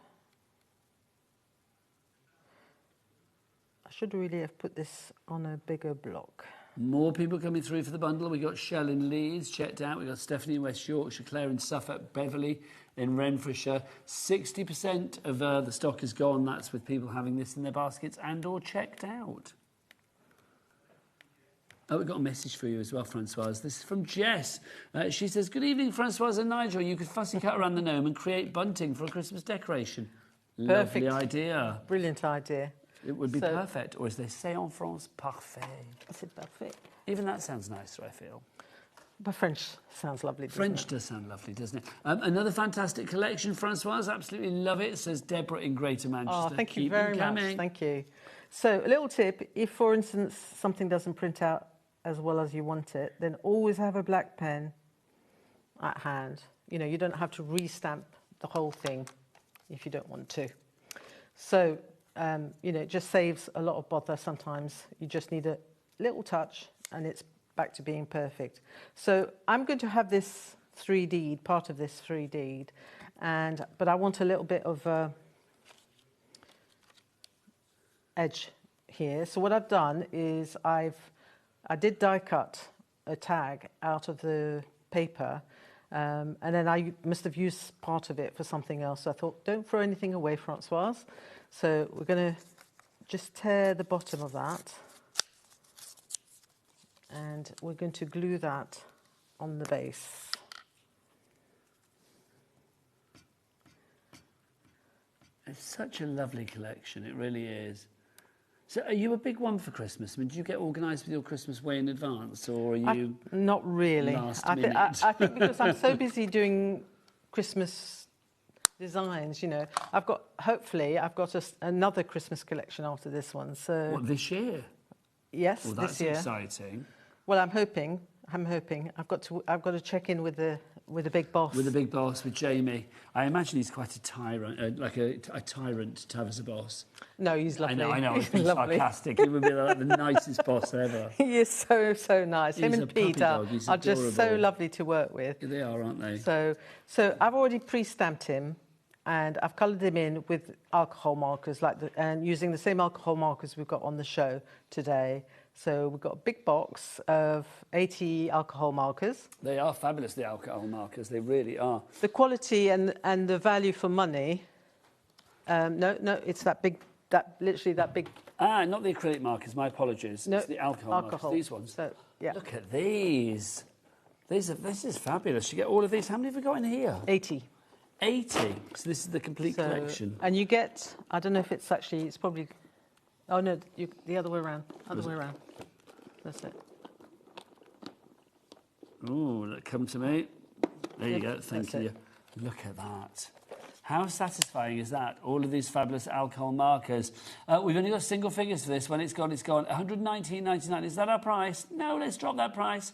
Speaker 11: I should really have put this on a bigger block.
Speaker 20: More people coming through for the bundle. We got Shell in Leeds, checked out. We got Stephanie in West Yorkshire, Claire in Suffolk, Beverly in Renfrewshire. 60% of the stock is gone. That's with people having this in their baskets and or checked out. Oh, we've got a message for you as well, Francoise. This is from Jess. She says, good evening, Francoise and Nigel. You could fussy cut around the gnome and create bunting for a Christmas decoration.
Speaker 11: Perfect.
Speaker 20: Lovely idea.
Speaker 11: Brilliant idea.
Speaker 20: It would be perfect, or as they say en France, parfait.
Speaker 11: C'est parfait.
Speaker 20: Even that sounds nicer, I feel.
Speaker 11: But French sounds lovely, doesn't
Speaker 20: French
Speaker 11: it?
Speaker 20: does sound lovely, doesn't it? Another fantastic collection, Francoise. Absolutely love it. Says Deborah in Greater Manchester.
Speaker 11: Oh, thank you
Speaker 20: Keep
Speaker 11: very
Speaker 20: them
Speaker 11: much.
Speaker 20: coming.
Speaker 11: Thank you. So, a little tip, if, for instance, something doesn't print out as well as you want it, then always have a black pen at hand. You know, you don't have to re-stamp the whole thing if you don't want to. So, you know, it just saves a lot of bother sometimes. You just need a little touch and it's back to being perfect. So I'm going to have this 3D, part of this 3D, but I want a little bit of edge here. So what I've done is I did die cut a tag out of the paper, and then I must have used part of it for something else. So I thought, don't throw anything away, Francoise. So we're going to just tear the bottom of that, and we're going to glue that on the base.
Speaker 20: It's such a lovely collection, it really is. So are you a big one for Christmas? I mean, do you get organised with your Christmas way in advance, or are you
Speaker 11: not really.
Speaker 20: last
Speaker 11: I
Speaker 20: minute?
Speaker 11: I think because I'm so busy doing Christmas designs, you know, hopefully I've got another Christmas collection after this one. So
Speaker 20: what, this year?
Speaker 11: Yes,
Speaker 20: well, that's
Speaker 11: this year.
Speaker 20: Exciting.
Speaker 11: Well, I'm hoping. I've got to check in with the big boss.
Speaker 20: With the big boss, with Jamie. I imagine he's quite a tyrant, like a tyrant to have as a boss.
Speaker 11: No, he's lovely.
Speaker 20: I know. I was
Speaker 11: He's
Speaker 20: being
Speaker 11: lovely.
Speaker 20: Sarcastic. He would be like the nicest boss ever.
Speaker 11: He is so nice. Him
Speaker 20: He's
Speaker 11: and
Speaker 20: a puppy
Speaker 11: Pete
Speaker 20: dog. He's
Speaker 11: are just so
Speaker 20: adorable.
Speaker 11: lovely to work with.
Speaker 20: They are, aren't they?
Speaker 11: So I've already pre-stamped him, and I've coloured him in with alcohol markers, and using the same alcohol markers we've got on the show today. So we've got a big box of 80 alcohol markers.
Speaker 20: They are fabulous, the alcohol markers. They really are.
Speaker 11: The quality and the value for money. No, it's literally that big.
Speaker 20: Ah, not the acrylic markers. My apologies.
Speaker 11: No,
Speaker 20: it's the alcohol markers. These ones.
Speaker 11: So, yeah.
Speaker 20: Look at these. This is fabulous. You get all of these. How many have we got in here?
Speaker 11: 80.
Speaker 20: 80. So this is the complete collection.
Speaker 11: And you get. I don't know if it's actually. It's probably. Oh no, the other way around. Other way around. That's it.
Speaker 20: Ooh, come to me. There you
Speaker 11: Yep,
Speaker 20: go. Thank
Speaker 11: that's
Speaker 20: you.
Speaker 11: it.
Speaker 20: Look at that. How satisfying is that? All of these fabulous alcohol markers. We've only got single figures for this. When it's gone, it's gone. 119.99. Is that our price? No, let's drop that price.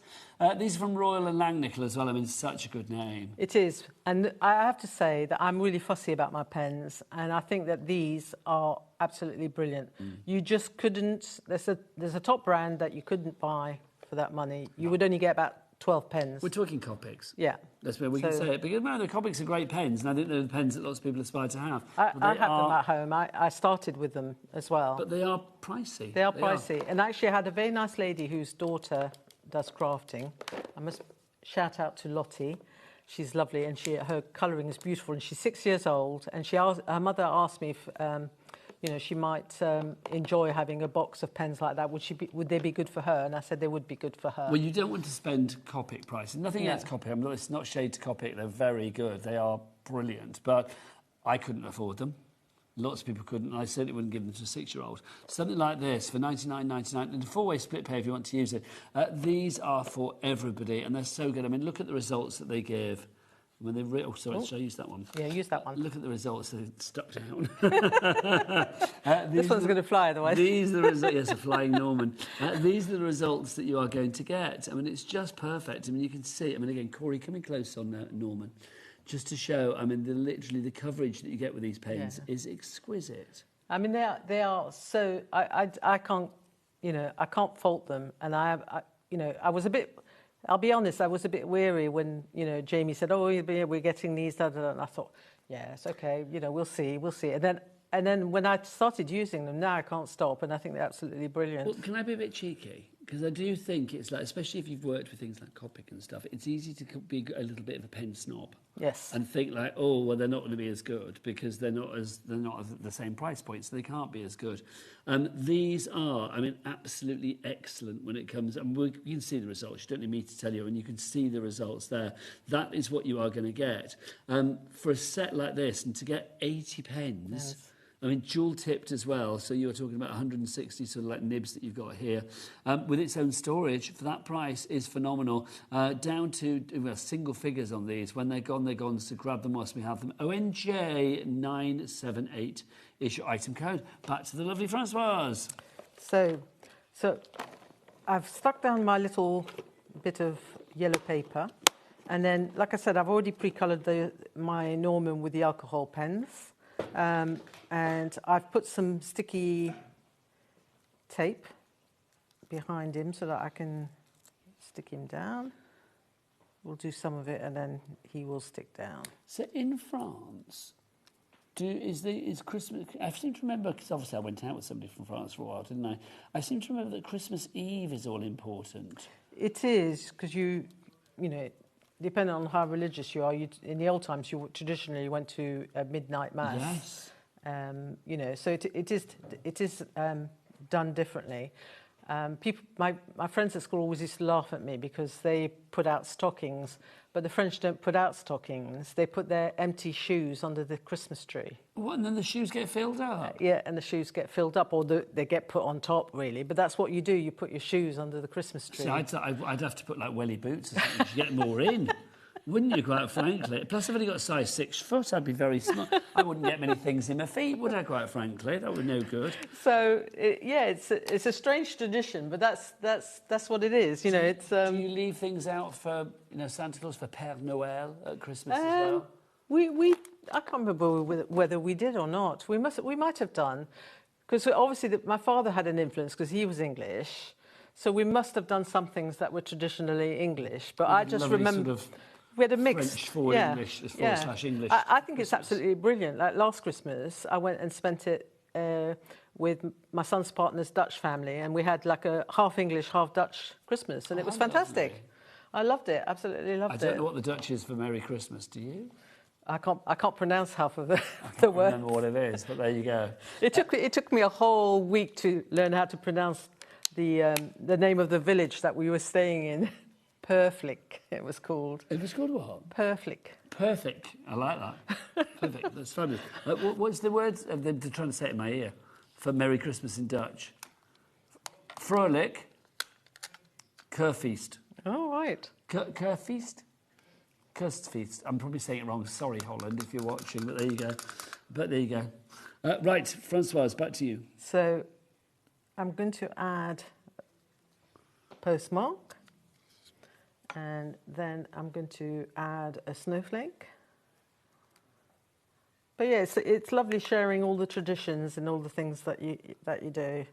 Speaker 20: These are from Royal and Langnickel as well. I mean, such a good name.
Speaker 11: It is. And I have to say that I'm really fussy about my pens, and I think that these are absolutely brilliant. You just couldn't. There's a top brand that you couldn't buy for that money. You would only get about 12 pens.
Speaker 20: We're talking Copics.
Speaker 11: Yeah.
Speaker 20: That's where we can say it. Because the Copics are great pens, and I think they're the pens that lots of people aspire to have.
Speaker 11: I have them at home. I started with them as well.
Speaker 20: But they are pricey.
Speaker 11: They are pricey. And actually, I had a very nice lady whose daughter does crafting. I must shout out to Lottie. She's lovely, and her colouring is beautiful. And she's 6 years old. And her mother asked me if you know, she might enjoy having a box of pens like that. Would they be good for her? And I said they would be good for her.
Speaker 20: Well, you don't want to spend Copic prices. Nothing against Copic. It's not shade to Copic. They're very good. They are brilliant. But I couldn't afford them. Lots of people couldn't, and I certainly wouldn't give them to a 6-year-old. Something like this for $99.99, and a 4-way split pay if you want to use it. These are for everybody, and they're so good. I mean, look at the results that they give. When they should I use that one?
Speaker 11: Yeah, use that one.
Speaker 20: Look at the results. They're stuck down.
Speaker 11: This one's going to fly otherwise.
Speaker 20: These are the results. Yes, a flying Norman. These are the results that you are going to get. I mean, it's just perfect. I mean, you can see. I mean, again, Corey, coming close on Norman. Just to show, I mean, literally the coverage that you get with these pens is exquisite.
Speaker 11: I mean, they are so. I can't, you know, I can't fault them. And you know, I was a bit. I'll be honest, I was a bit weary when, you know, Jamie said, "Oh, we're getting these." Da, da, da. And I thought, yeah, it's okay. You know, we'll see. And then when I started using them, now I can't stop, and I think they're absolutely brilliant.
Speaker 20: Well, can I be a bit cheeky? Because I do think it's like, especially if you've worked with things like Copic and stuff, it's easy to be a little bit of a pen snob.
Speaker 11: Yes.
Speaker 20: And think like, oh, well, they're not going to be as good because they're not at the same price point, so they can't be as good. These are, I mean, absolutely excellent when it comes, and you can see the results. You don't need me to tell you, and you can see the results there. That is what you are going to get. For a set like this, and to get 80 pens. Yes. I mean, dual-tipped as well, so you're talking about 160 sort of like nibs that you've got here. With its own storage, for that price, is phenomenal. Down to single figures on these. When they're gone, so grab them whilst we have them. ONJ978 is your item code. Back to the lovely Francoise.
Speaker 11: So I've stuck down my little bit of yellow paper. And then, like I said, I've already pre-coloured my Norman with the alcohol pens. And I've put some sticky tape behind him so that I can stick him down. We'll do some of it and then he will stick down.
Speaker 20: So in France, is Christmas... I seem to remember, because obviously I went out with somebody from France for a while, didn't I? I seem to remember that Christmas Eve is all important.
Speaker 11: It is, because you know, depending on how religious you are, in the old times, you traditionally went to a midnight mass.
Speaker 20: Yes.
Speaker 11: You know, so it is done differently. My friends at school always used to laugh at me because they put out stockings, but the French don't put out stockings. They put their empty shoes under the Christmas tree.
Speaker 20: What, and then the shoes get filled up?
Speaker 11: Yeah, and the shoes get filled up, or they get put on top, really. But that's what you do. You put your shoes under the Christmas tree.
Speaker 20: See, I'd have to put, like, welly boots or something to get more in. Wouldn't you, quite frankly? Plus, I've only got a size 6 foot. I'd be very small. I wouldn't get many things in my feet, would I, quite frankly? That would no good.
Speaker 11: So, it's a strange tradition, but that's what it is. You know, it's...
Speaker 20: Do you leave things out for, you know, Santa Claus, for Père Noël at Christmas as well?
Speaker 11: I can't remember whether we did or not. We might have done, because obviously my father had an influence because he was English, so we must have done some things that were traditionally English. But I just remember...
Speaker 20: Sort of
Speaker 11: we had a mix.
Speaker 20: French for English, / English.
Speaker 11: I think it's absolutely brilliant. Like last Christmas, I went and spent it with my son's partner's Dutch family, and we had like a half English, half Dutch Christmas, and it was fantastic.
Speaker 20: Lovely.
Speaker 11: I loved it, absolutely loved it.
Speaker 20: I don't know what the Dutch is for Merry Christmas, do you?
Speaker 11: I can't pronounce half of the words.
Speaker 20: I can't remember what it is, but there you go.
Speaker 11: It took me a whole week to learn how to pronounce the name of the village that we were staying in. Perflick, it was called.
Speaker 20: It was called what?
Speaker 11: Perflick.
Speaker 20: Perfect. I like that. Perfect. That's funny. What's the word? They're trying to say it in my ear. For Merry Christmas in Dutch. Vrolijk. Kerfeest.
Speaker 11: Oh, right.
Speaker 20: Kerfeest? Kerstfeest. I'm probably saying it wrong. Sorry, Holland, if you're watching, but there you go. Right, Francoise, back to you.
Speaker 11: So I'm going to add postmark. And then I'm going to add a snowflake. But yeah, it's lovely sharing all the traditions and all the things that you do.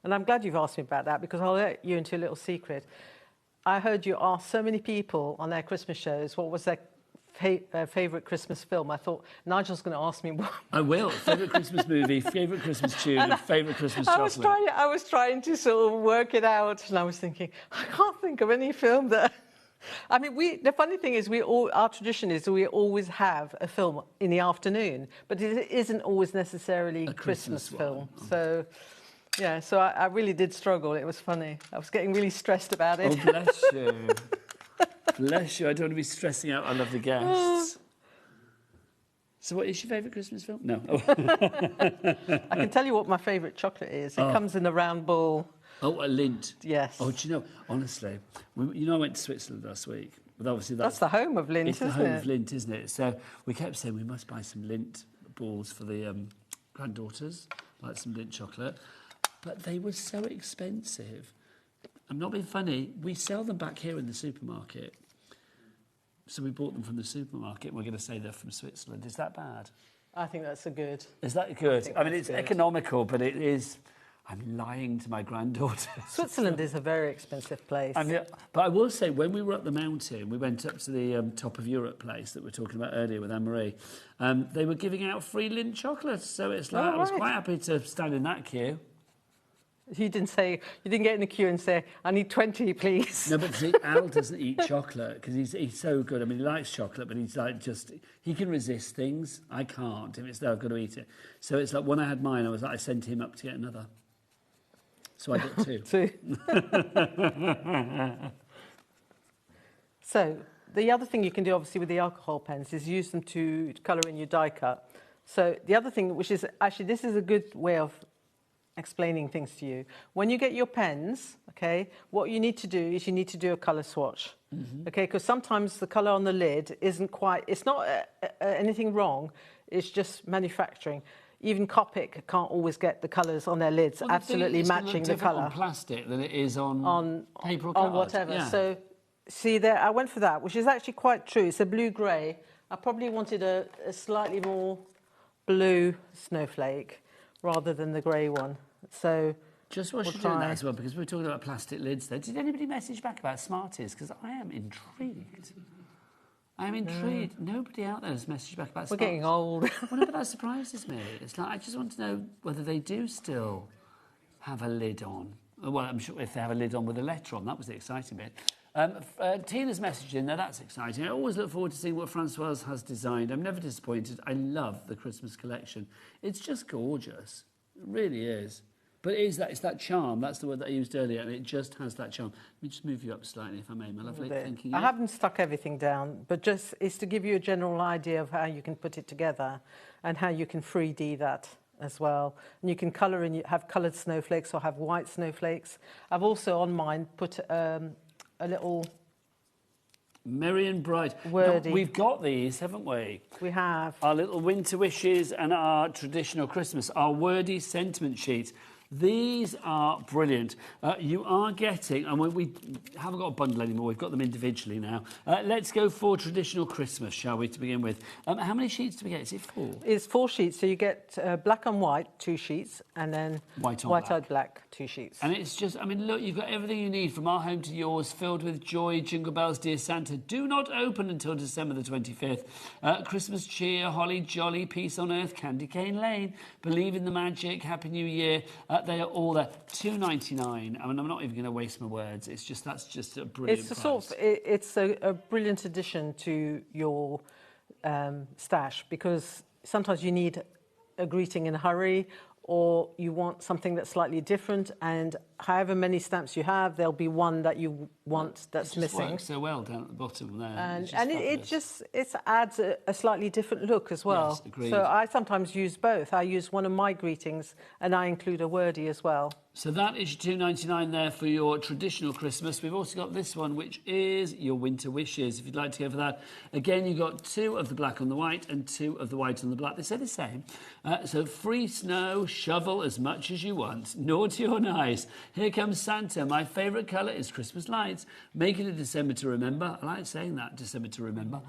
Speaker 11: And I'm glad you've asked me about that, because I'll let you into a little secret. I heard you ask so many people on their Christmas shows what was their favourite Christmas film. I thought Nigel's going to ask me what.
Speaker 20: I will. Favourite Christmas movie, favourite Christmas tune, and favourite Christmas chocolate.
Speaker 11: I was trying to sort of work it out, and I was thinking, I can't think of any film that I mean, the funny thing is, our tradition is we always have a film in the afternoon, but it isn't always necessarily a Christmas film. So, yeah, so I really did struggle. It was funny. I was getting really stressed about it.
Speaker 20: Oh, bless you. Bless you. I don't want to be stressing out our lovely guests. So what is your favourite Christmas film? No.
Speaker 11: I can tell you what my favourite chocolate is. It comes in a round ball.
Speaker 20: Oh, a Lindt.
Speaker 11: Yes.
Speaker 20: Oh, do you know, honestly, I went to Switzerland last week. But obviously
Speaker 11: that's the home of Lindt, isn't it?
Speaker 20: It's the home of Lindt, isn't it? So we kept saying we must buy some Lindt balls for the granddaughters, like some Lindt chocolate. But they were so expensive. I'm not being funny. We sell them back here in the supermarket. So we bought them from the supermarket. And we're going to say they're from Switzerland. Is that bad?
Speaker 11: I think that's good.
Speaker 20: Is that good? I mean, it's economical, but it is... I'm lying to my granddaughter.
Speaker 11: Switzerland is a very expensive place.
Speaker 20: But I will say, when we were up the mountain, we went up to the top of Europe place that we were talking about earlier with Anne-Marie. They were giving out free Lindt chocolate, so it's like I was quite happy to stand in that queue.
Speaker 11: You didn't get in the queue and say, I need 20, please.
Speaker 20: No, but see, Al doesn't eat chocolate because he's so good. I mean, he likes chocolate, but he's like he can resist things. I can't. If it's there, I've got to eat it. So it's like when I had mine, I sent him up to get another. So I got two.
Speaker 11: So the other thing you can do, obviously, with the alcohol pens is use them to colour in your die cut. So the other thing, which is actually, this is a good way of explaining things to you. When you get your pens, okay, what you need to do is you need to do a colour swatch, okay, because sometimes the colour on the lid isn't quite, it's not anything wrong, it's just manufacturing. Even Copic can't always get the colours on their lids absolutely matching the colour.
Speaker 20: On plastic than it is on paper or card.
Speaker 11: On whatever.
Speaker 20: Yeah.
Speaker 11: So, see there, I went for that, which is actually quite true. It's a blue-grey. I probably wanted a slightly more blue snowflake rather than the grey one. So,
Speaker 20: just while you're doing that as well, because we're talking about plastic lids there, did anybody message back about Smarties? Because I am intrigued. I'm intrigued. Nobody out there has messaged back about Smarties.
Speaker 11: We're getting old.
Speaker 20: Well, no, but that surprises me. It's like, I just want to know whether they do still have a lid on. Well, I'm sure if they have a lid on with a letter on, that was the exciting bit. Tina's message in there, that's exciting. I always look forward to seeing what Francoise has designed. I'm never disappointed. I love the Christmas collection. It's just gorgeous. It really is. But it's that charm. That's the word that I used earlier, and it just has that charm. Let me just move you up slightly, if I may, my lovely. Thank you.
Speaker 11: I haven't stuck everything down, but just it's to give you a general idea of how you can put it together and how you can 3D that as well. And you can colour in, have coloured snowflakes or have white snowflakes. I've also on mine put a little
Speaker 20: Merry and Bright.
Speaker 11: Wordy.
Speaker 20: Now, we've got these, haven't we?
Speaker 11: We have.
Speaker 20: Our little winter wishes and our traditional Christmas, our wordy sentiment sheets. These are brilliant. You are getting, and we haven't got a bundle anymore, we've got them individually now. Let's go for traditional Christmas, shall we, to begin with. How many sheets do we get? Is it 4?
Speaker 11: It's 4 sheets, so you get black and white, 2 sheets, and then
Speaker 20: white
Speaker 11: on black, 2 sheets.
Speaker 20: And it's just, I mean, look, you've got everything you need from our home to yours, filled with joy, jingle bells, dear Santa. Do not open until December the 25th. Christmas cheer, holly jolly, peace on earth, candy cane lane, believe in the magic, happy new year. They are all there. $2.99. I mean, I'm not even going to waste my words. It's just that's just a brilliant price.
Speaker 11: It's a brilliant addition to your stash because sometimes you need a greeting in a hurry or you want something that's slightly different, and however many stamps you have, there'll be one that you want that's missing.
Speaker 20: It works so well down at the bottom there.
Speaker 11: And it adds a slightly different look as well.
Speaker 20: Yes, agreed.
Speaker 11: So I sometimes use both. I use one of my greetings and I include a wordie as well.
Speaker 20: So that is your $2.99 there for your traditional Christmas. We've also got this one, which is your winter wishes, if you'd like to go for that. Again, you've got 2 of the black on the white and 2 of the white on the black. They say the same. So free snow, shovel as much as you want. Naughty or nice. Here comes Santa. My favourite colour is Christmas lights. Make it a December to remember. I like saying that, December to remember.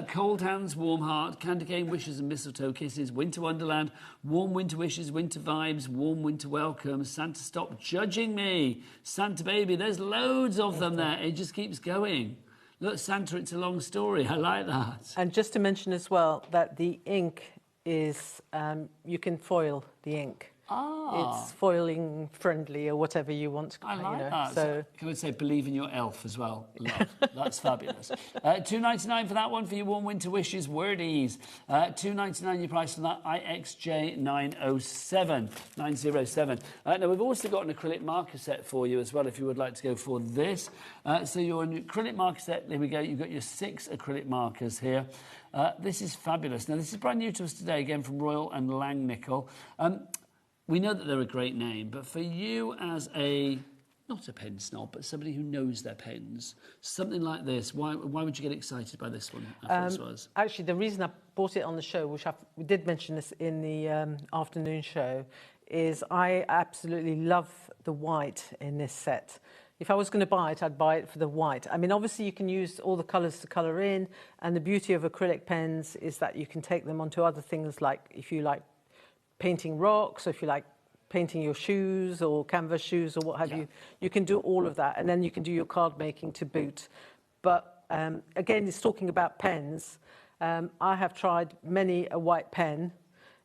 Speaker 20: Cold hands, warm heart, candy cane wishes and mistletoe kisses, winter wonderland, warm winter wishes, winter vibes, warm winter welcome, Santa stop judging me, Santa baby. There's loads of them there. It just keeps going. Look, Santa, it's a long story. I like that.
Speaker 11: And just to mention as well that the ink is, you can foil the ink. It's foiling friendly or whatever you want.
Speaker 20: I like that.
Speaker 11: So
Speaker 20: can I say believe in your elf as well? Love. That's fabulous. $2.99 for that one for your warm winter wishes. Wordies. $2.99 your price on that IXJ 907. Now we've also got an acrylic marker set for you as well if you would like to go for this. So your acrylic marker set, there we go. You've got your 6 acrylic markers here. This is fabulous. Now this is brand new to us today, again from Royal and Langnickel. We know that they're a great name, but for you as not a pen snob, but somebody who knows their pens, something like this, why would you get excited by this one, Françoise?
Speaker 11: Actually, the reason I bought it on the show, which we did mention this in the afternoon show, is I absolutely love the white in this set. If I was going to buy it, I'd buy it for the white. I mean, obviously, you can use all the colours to colour in, and the beauty of acrylic pens is that you can take them onto other things, like if you like painting rocks, or if you like painting your shoes or canvas shoes or what have you, you can do all of that, and then you can do your card making to boot. But again, it's talking about pens. I have tried many a white pen,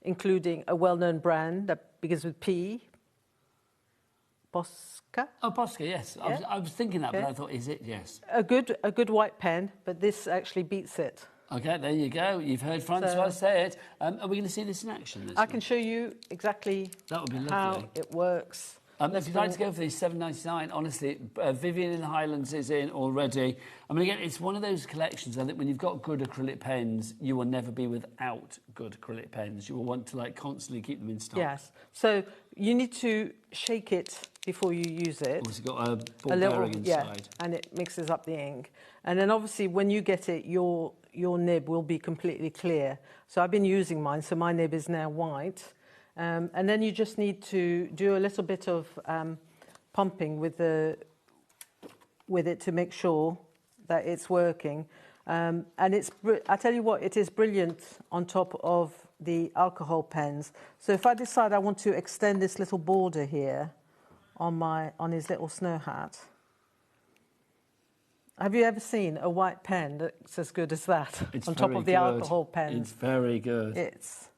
Speaker 11: including a well-known brand that begins with P. Posca?
Speaker 20: Oh, Posca, yes. Yeah. I was thinking that, but I thought, is it? Yes.
Speaker 11: A good white pen, but this actually beats it.
Speaker 20: OK, there you go. You've heard Françoise say it. Are we going to see this in action?
Speaker 11: I can show you exactly how it works.
Speaker 20: If you'd like to go for these $7.99, honestly, Vivian in the Highlands is in already. I mean, again, it's one of those collections. I think when you've got good acrylic pens, you will never be without good acrylic pens. You will want to constantly keep them in stock.
Speaker 11: Yes. So you need to shake it before you use it.
Speaker 20: It's got a ball bearing inside.
Speaker 11: Yeah, and it mixes up the ink. And then obviously when you get it, your nib will be completely clear. So I've been using mine, so my nib is now white. And then you just need to do a little bit of pumping with it to make sure that it's working. And I tell you what, it is brilliant on top of the alcohol pens. So if I decide I want to extend this little border here on his little snow hat. Have you ever seen a white pen that's as good as that on top of the alcohol pens?
Speaker 20: It's very good. Because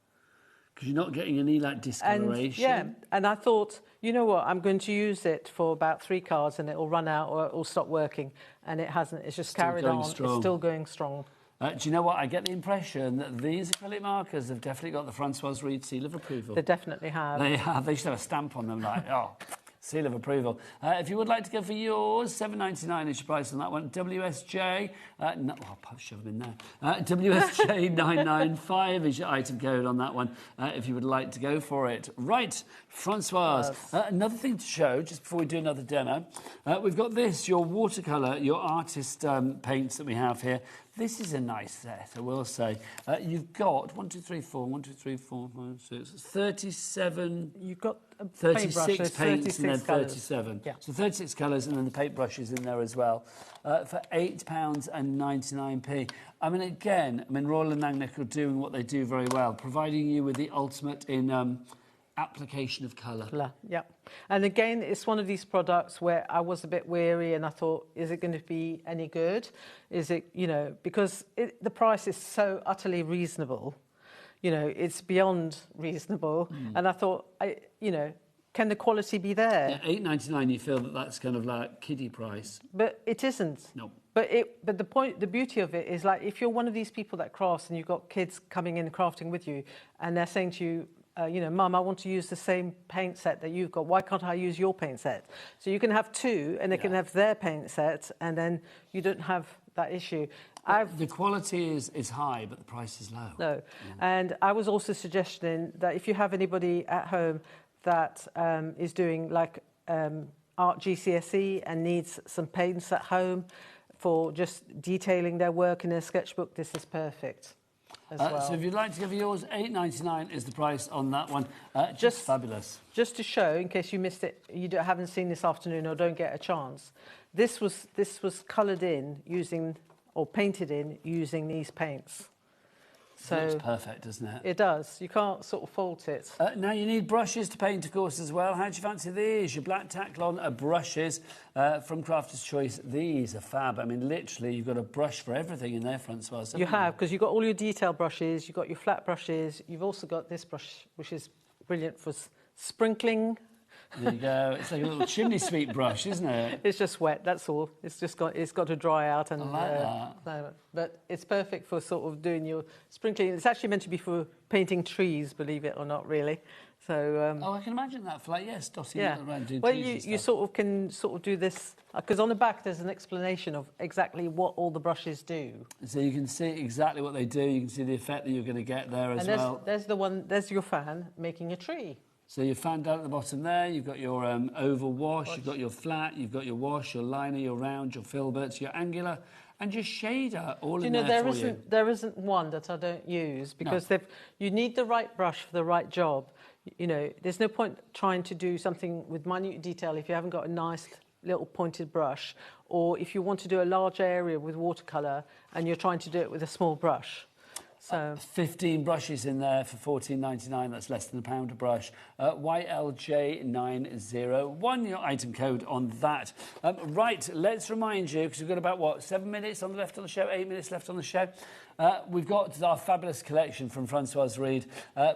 Speaker 20: you're not getting any discoloration.
Speaker 11: And I thought, you know what, I'm going to use it for about 3 cards and it'll run out or it'll stop working. And it hasn't. It's just carried on.
Speaker 20: Strong.
Speaker 11: It's still going strong.
Speaker 20: Do you know what? I get the impression that these acrylic markers have definitely got the Françoise Reid seal of approval.
Speaker 11: They definitely have.
Speaker 20: They have. They should have a stamp on them seal of approval. If you would like to go for yours, $7.99 is your price on that one. WSJ, I'll shove them in there. WSJ 995 is your item code on that one, if you would like to go for it. Right, Françoise, another thing to show, just before we do another demo, we've got this, your watercolour, your artist paints that we have here. This is a nice set, I will say. You've got 37.
Speaker 11: You've got
Speaker 20: 36 paints and then 37.
Speaker 11: Colours. Yeah.
Speaker 20: So 36 colours and then the paintbrushes in there as well for £8.99. I mean, again, Royal and Langnickel are doing what they do very well, providing you with the ultimate in application of colour.
Speaker 11: Yeah. And again, it's one of these products where I was a bit weary and I thought, is it going to be any good? Is it, because the price is so utterly reasonable. It's beyond reasonable. And I thought, can the quality be there?
Speaker 20: Yeah, $8.99, you feel that's kind of like kiddie price.
Speaker 11: But it isn't.
Speaker 20: No.
Speaker 11: But the beauty of it is, like, if you're one of these people that crafts and you've got kids coming in and crafting with you and they're saying to you, Mum, I want to use the same paint set that you've got. Why can't I use your paint set? So you can have 2 and they can have their paint set and then you don't have that issue.
Speaker 20: The quality is high, but the price is low.
Speaker 11: No. And I was also suggesting that if you have anybody at home that is doing like art GCSE and needs some paints at home for just detailing their work in their sketchbook, this is perfect.
Speaker 20: So if you'd like to give yours, $8.99 is the price on that one. Just fabulous.
Speaker 11: Just to show, in case you missed it, haven't seen this afternoon or don't get a chance, this was coloured in using, or painted in using these paints. So
Speaker 20: it looks perfect, doesn't it?
Speaker 11: It does. You can't sort of fault it.
Speaker 20: Now, you need brushes to paint, of course, as well. How do you fancy these? Your black Taclon brushes from Crafter's Choice. These are fab. I mean, literally, you've got a brush for everything in there, Françoise.
Speaker 11: You have, because you've got all your detail brushes, you've got your flat brushes, you've also got this brush, which is brilliant for sprinkling.
Speaker 20: There you go. It's like a little chimney sweep brush, isn't it?
Speaker 11: It's just wet, that's all. It's got to dry out. And,
Speaker 20: I like that.
Speaker 11: But it's perfect for sort of doing your sprinkling. It's actually meant to be for painting trees, believe it or not, really. So,
Speaker 20: oh, I can imagine that for dotting
Speaker 11: yeah.
Speaker 20: around doing
Speaker 11: well,
Speaker 20: trees
Speaker 11: you sort of can sort of do this because on the back there's an explanation of exactly what all the brushes do.
Speaker 20: So you can see exactly what they do. You can see the effect that you're going to get there as well.
Speaker 11: There's your fan making a tree.
Speaker 20: So your fan down at the bottom there, you've got your oval wash, you've got your flat, you've got your wash, your liner, your round, your filberts, your angular, and your shader all in there for you.
Speaker 11: There isn't one that I don't use because you need the right brush for the right job. You know, there's no point trying to do something with minute detail if you haven't got a nice little pointed brush, or if you want to do a large area with watercolour and you're trying to do it with a small brush. So
Speaker 20: 15 brushes in there for $14.99. That's less than £1 a brush. YLJ901, your item code on that. Right, let's remind you, because we've got about, 7 minutes left on the show, 8 minutes left on the show. We've got our fabulous collection from Francoise Reed,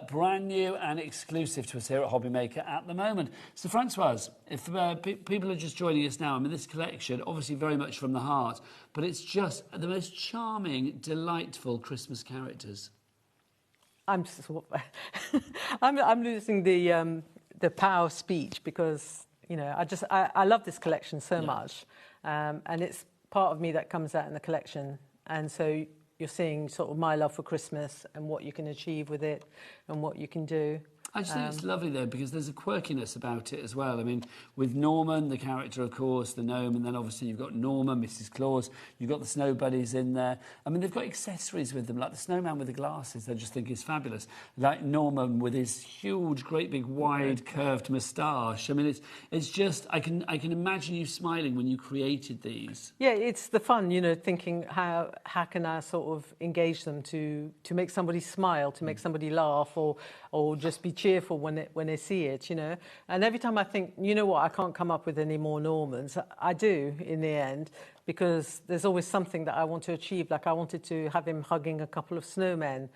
Speaker 20: brand new and exclusive to us here at HobbyMaker at the moment. So, Francoise, if people are just joining us now, I mean, this collection, obviously very much from the heart, but it's just the most charming, delightful Christmas characters.
Speaker 11: I'm losing the power of speech because, you know, I love this collection so much, and it's part of me that comes out in the collection, and so you're seeing sort of my love for Christmas and what you can achieve with it and what you can do.
Speaker 20: I just think it's lovely, though, because there's a quirkiness about it as well. I mean, with Norman, the character, of course, the gnome, and then obviously you've got Norma, Mrs. Claus, you've got the snow buddies in there. I mean, they've got accessories with them, like the snowman with the glasses, I just think is fabulous. Like Norman with his huge, great big, wide, curved moustache. I mean, it's just, I can imagine you smiling when you created these.
Speaker 11: Yeah, it's the fun, you know, thinking how can I sort of engage them to make somebody smile, to make somebody laugh, or just be cheerful when they see it, you know. And every time I think, you know what, I can't come up with any more Normans, I do in the end, because there's always something that I want to achieve. Like I wanted to have him hugging a couple of snowmen,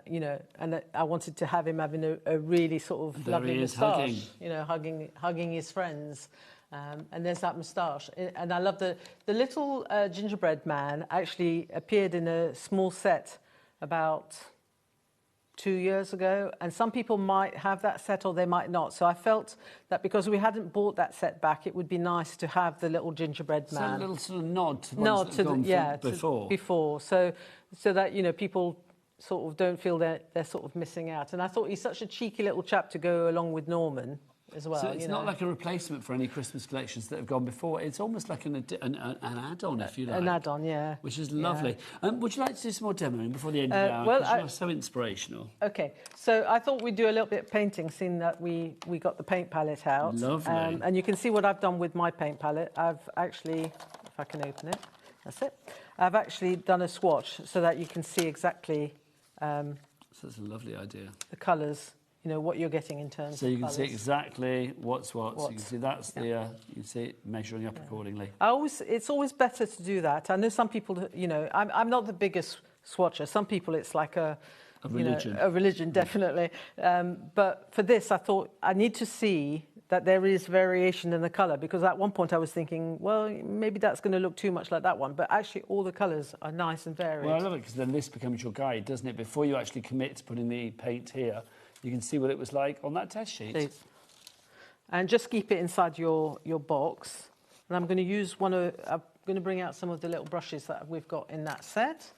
Speaker 11: you know, and I wanted to have him having a really sort of lovely moustache, you know, hugging his friends. And there's that moustache. And I love the little gingerbread man actually appeared in a small set about 2 years ago, and some people might have that set or they might not. So I felt that because we hadn't bought that set back, it would be nice to have the little gingerbread man.
Speaker 20: So a little sort of nod to the ones that have gone
Speaker 11: before. So that, you know, people sort of don't feel they're sort of missing out. And I thought he's such a cheeky little chap to go along with Norman as well.
Speaker 20: So it's not like a replacement for any Christmas collections that have gone before. It's almost like an add-on, if you like.
Speaker 11: An add-on, yeah.
Speaker 20: Which is lovely. Would you like to do some more demoing before the end of the hour? Because you're so inspirational.
Speaker 11: Okay, so I thought we'd do a little bit of painting, seeing that we got the paint palette out.
Speaker 20: Lovely.
Speaker 11: And you can see what I've done with my paint palette. I've actually, if I can open it, that's it. I've actually done a swatch so that you can see exactly...
Speaker 20: so that's a lovely idea.
Speaker 11: The colours. You know, what you're getting in terms of
Speaker 20: So you can
Speaker 11: colours.
Speaker 20: see exactly what's what. So you can see that's you can see it measuring up accordingly.
Speaker 11: It's always better to do that. I know some people, you know, I'm not the biggest swatcher. Some people it's like a religion. You know, a religion, definitely. But for this, I thought I need to see that there is variation in the colour, because at one point I was thinking, well, maybe that's going to look too much like that one. But actually, all the colours are nice and varied.
Speaker 20: Well, I love it, because then this becomes your guide, doesn't it? Before you actually commit to putting the paint here, you can see what it was like on that test sheet.
Speaker 11: Please. And just keep it inside your box. And I'm going to use I'm going to bring out some of the little brushes that we've got in that set.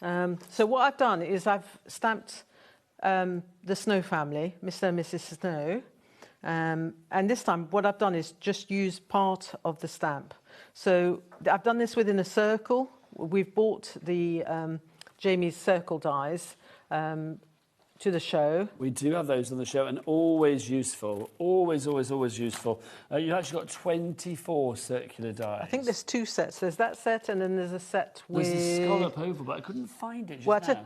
Speaker 11: So what I've done is I've stamped the Snow family, Mr. and Mrs. Snow. And this time what I've done is just use part of the stamp. So I've done this within a circle. We've bought the Jamie's circle dies to the show.
Speaker 20: We do have those on the show, and always useful. Always, always, always useful. You've actually got 24 circular dies.
Speaker 11: I think there's 2 sets. There's that set, and then there's a set with...
Speaker 20: There's a scallop oval, but I couldn't find it just now.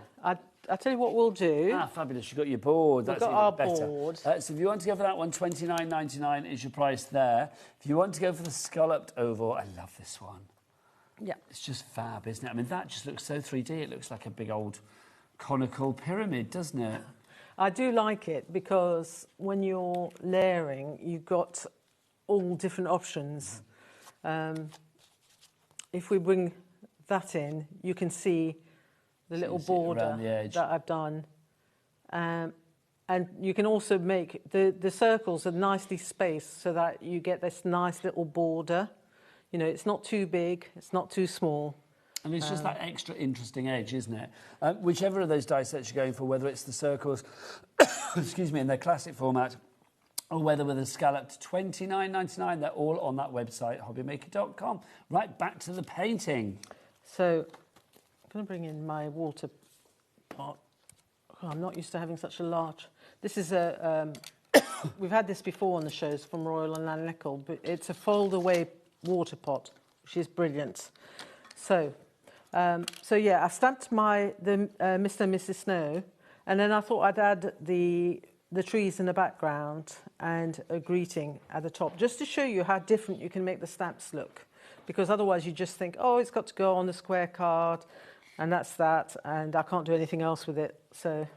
Speaker 11: I'll tell you what we'll do.
Speaker 20: Ah, fabulous. You've got your board.
Speaker 11: We've
Speaker 20: That's
Speaker 11: got our
Speaker 20: better.
Speaker 11: board.
Speaker 20: So if you want to go for that one, $29.99 is your price there. If you want to go for the scalloped oval, I love this one.
Speaker 11: Yeah.
Speaker 20: It's just fab, isn't it? I mean, that just looks so 3D. It looks like a big old conical pyramid, doesn't it?
Speaker 11: I do like it because when you're layering, you've got all different options. If we bring that in, you can see the little border that I've done. And you can also make the circles are nicely spaced so that you get this nice little border. You know, it's not too big, it's not too small.
Speaker 20: And it's just that extra interesting edge, isn't it? Whichever of those die sets you're going for, whether it's the circles, excuse me, in their classic format, or whether with a scallop to $29.99, they're all on that website, HobbyMaker.com. Right, back to the painting.
Speaker 11: So, I'm going to bring in my water pot. Oh, I'm not used to having such a large. This is a, we've had this before on the shows from Royal and Lanleckel, but it's a fold-away water pot, which is brilliant. So yeah, I stamped the Mr. and Mrs. Snow, and then I thought I'd add the trees in the background and a greeting at the top, just to show you how different you can make the stamps look. Because otherwise you just think, oh, it's got to go on the square card, and that's that, and I can't do anything else with it. So,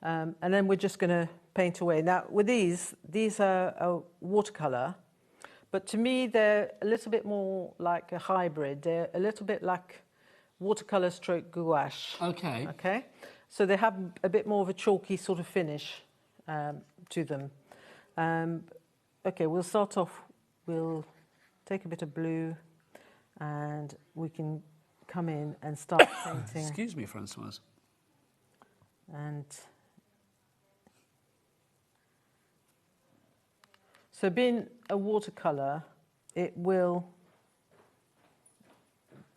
Speaker 11: and then we're just going to paint away. Now, with these are watercolour, but to me they're a little bit more like a hybrid. They're a little bit like watercolour stroke gouache.
Speaker 20: Okay.
Speaker 11: Okay. So they have a bit more of a chalky sort of finish to them. Okay, we'll start off, we'll take a bit of blue and we can come in and start painting.
Speaker 20: Excuse me, Francoise.
Speaker 11: And so being a watercolour, it will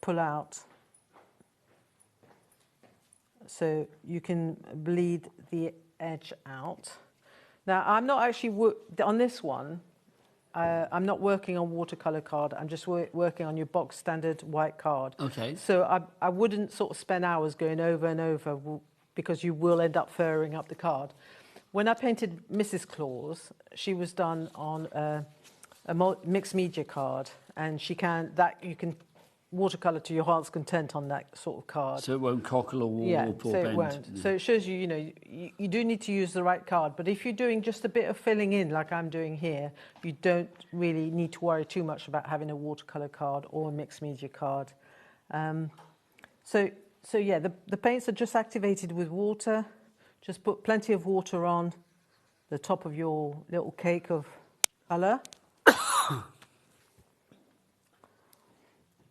Speaker 11: pull out so you can bleed the edge out. Now, I'm not actually, on this one, I'm not working on watercolour card, I'm just working on your box standard white card.
Speaker 20: Okay.
Speaker 11: So I wouldn't sort of spend hours going over and over because you will end up furring up the card. When I painted Mrs. Claus, she was done on a mixed media card, and you can watercolour to your heart's content on that sort of card.
Speaker 20: So it won't cockle or warp
Speaker 11: yeah,
Speaker 20: or
Speaker 11: so
Speaker 20: bend.
Speaker 11: It won't. Yeah. So it shows you, you know, you do need to use the right card, but if you're doing just a bit of filling in like I'm doing here, you don't really need to worry too much about having a watercolour card or a mixed media card. So yeah, the paints are just activated with water. Just put plenty of water on the top of your little cake of colour.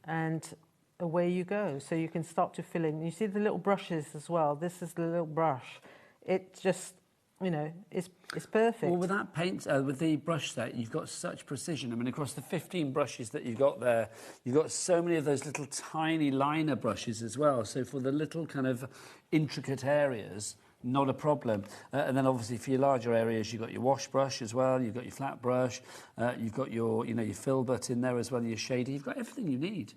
Speaker 11: And away you go. So you can start to fill in. You see the little brushes as well. This is the little brush. It just, you know, it's perfect.
Speaker 20: Well, with that paint, with the brush set, you've got such precision. I mean, across the 15 brushes that you've got there, you've got so many of those little tiny liner brushes as well. So for the little kind of intricate areas, not a problem. And then obviously for your larger areas, you've got your wash brush as well, you've got your flat brush, you've got your, you know, your filbert in there as well, your shader. You've got everything you need.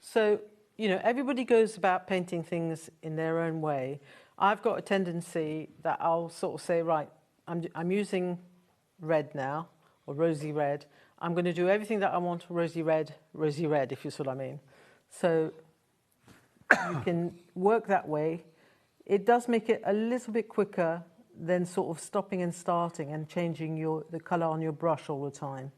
Speaker 11: So, you know, everybody goes about painting things in their own way. I've got a tendency that I'll sort of say, right, I'm using red now, or rosy red. I'm going to do everything that I want rosy red, if you see what I mean. So you can work that way. It does make it a little bit quicker than sort of stopping and starting and changing the colour on your brush all the time.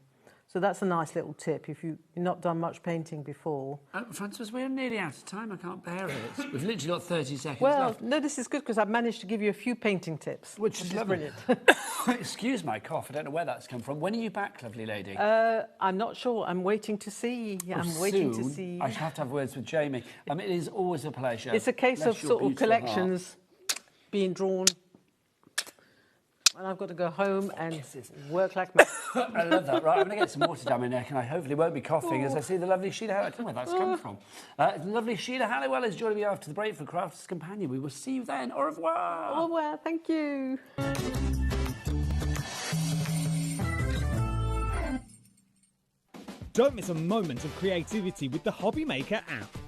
Speaker 11: So that's a nice little tip if you've not done much painting before.
Speaker 20: Francis, we're nearly out of time. I can't bear it. We've literally got 30 seconds
Speaker 11: Well,
Speaker 20: left.
Speaker 11: no, this is good because I've managed to give you a few painting tips.
Speaker 20: Which is
Speaker 11: brilliant.
Speaker 20: Excuse my cough. I don't know where that's come from. When are you back, lovely lady?
Speaker 11: I'm not sure. I'm waiting to see. I'm waiting to see.
Speaker 20: I shall have to have words with Jamie. It is always a pleasure.
Speaker 11: It's a case of sort of collections being drawn. And I've got to go home and work like mad.
Speaker 20: I love that. Right, I'm going to get some water down my neck and I hopefully won't be coughing as I see the lovely Sheila Halliwell. I don't know where that's come from. The lovely Sheila Halliwell is joining me after the break for Crafters Companion. We will see you then. Au revoir.
Speaker 11: Au revoir. Thank you.
Speaker 5: Don't miss a moment of creativity with the HobbyMaker app.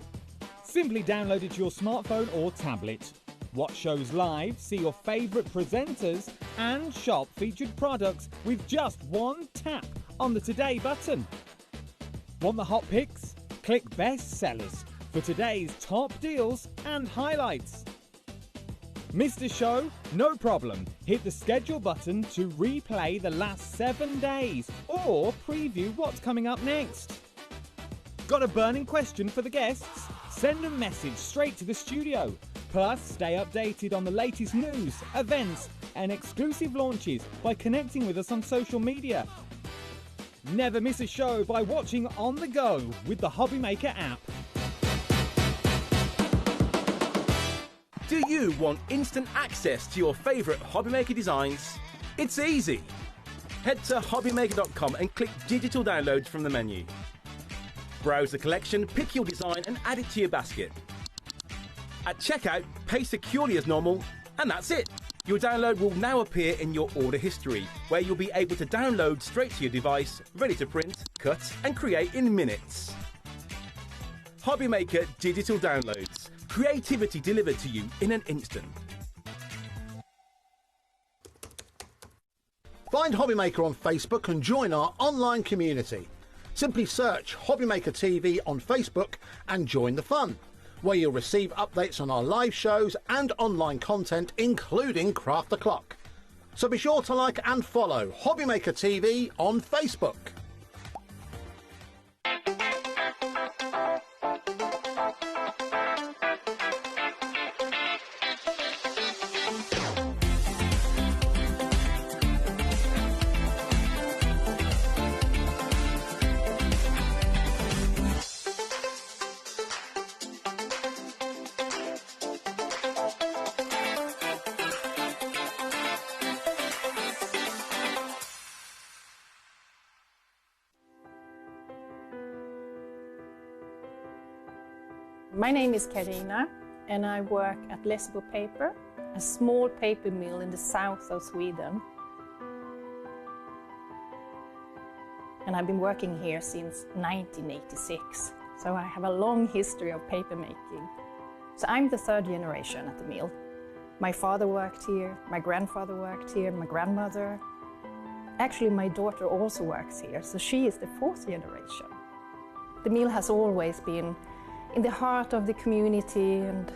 Speaker 5: Simply download it to your smartphone or tablet. Watch shows live, see your favourite presenters, and shop featured products with just one tap on the Today button. Want the hot picks? Click Best Sellers for today's top deals and highlights. Missed a show? No problem. Hit the schedule button to replay the last 7 days or preview what's coming up next. Got a burning question for the guests? Send a message straight to the studio. Plus, stay updated on the latest news, events and exclusive launches by connecting with us on social media. Never miss a show by watching on the go with the HobbyMaker app.
Speaker 15: Do you want instant access to your favourite HobbyMaker designs? It's easy. Head to HobbyMaker.com and click Digital Downloads from the menu. Browse the collection, pick your design and add it to your basket. At checkout, pay securely as normal, and that's it. Your download will now appear in your order history, where you'll be able to download straight to your device, ready to print, cut and create in minutes. HobbyMaker Digital Downloads. Creativity delivered to you in an instant.
Speaker 4: Find HobbyMaker on Facebook and join our online community. Simply search HobbyMaker TV on Facebook and join the fun, where you'll receive updates on our live shows and online content, including Craft the Clock. So be sure to like and follow HobbyMaker TV on Facebook.
Speaker 13: My name is Karina and I work at Lessebo Paper, a small paper mill in the south of Sweden. And I've been working here since 1986, so I have a long history of paper making. So I'm the third generation at the mill. My father worked here, my grandfather worked here, my grandmother. Actually, my daughter also works here, so she is the fourth generation. The mill has always been in the heart of the community, and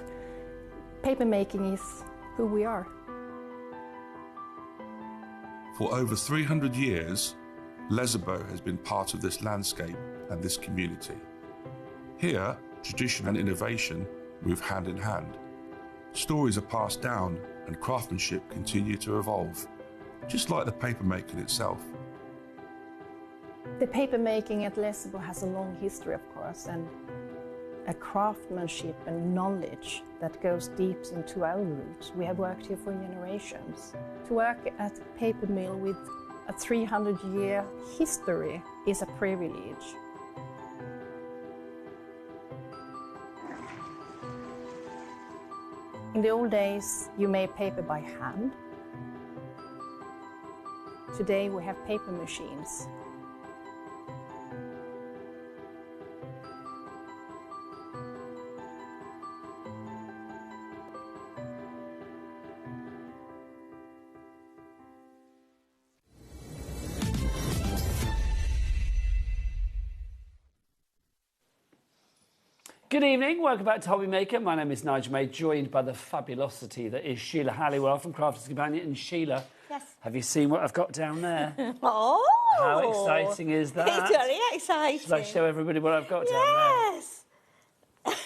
Speaker 13: paper making is who we are.
Speaker 14: For over 300 years, Lessebo has been part of this landscape and this community. Here, tradition and innovation move hand in hand. Stories are passed down and craftsmanship continue to evolve, just like the paper making itself.
Speaker 13: The paper making at Lessebo has a long history, of course, and a craftsmanship and knowledge that goes deep into our roots. We have worked here for generations. To work at a paper mill with a 300-year history is a privilege. In the old days, you made paper by hand. Today we have paper machines.
Speaker 20: Good evening, welcome back to HobbyMaker. My name is Nigel May, joined by the fabulosity that is Sheila Halliwell from Crafters Companion. And Sheila,
Speaker 21: yes.
Speaker 20: Have you seen what I've got down there?
Speaker 21: Oh!
Speaker 20: How exciting is that?
Speaker 21: It's very exciting.
Speaker 20: Shall I show everybody what I've got down there?
Speaker 21: Yes!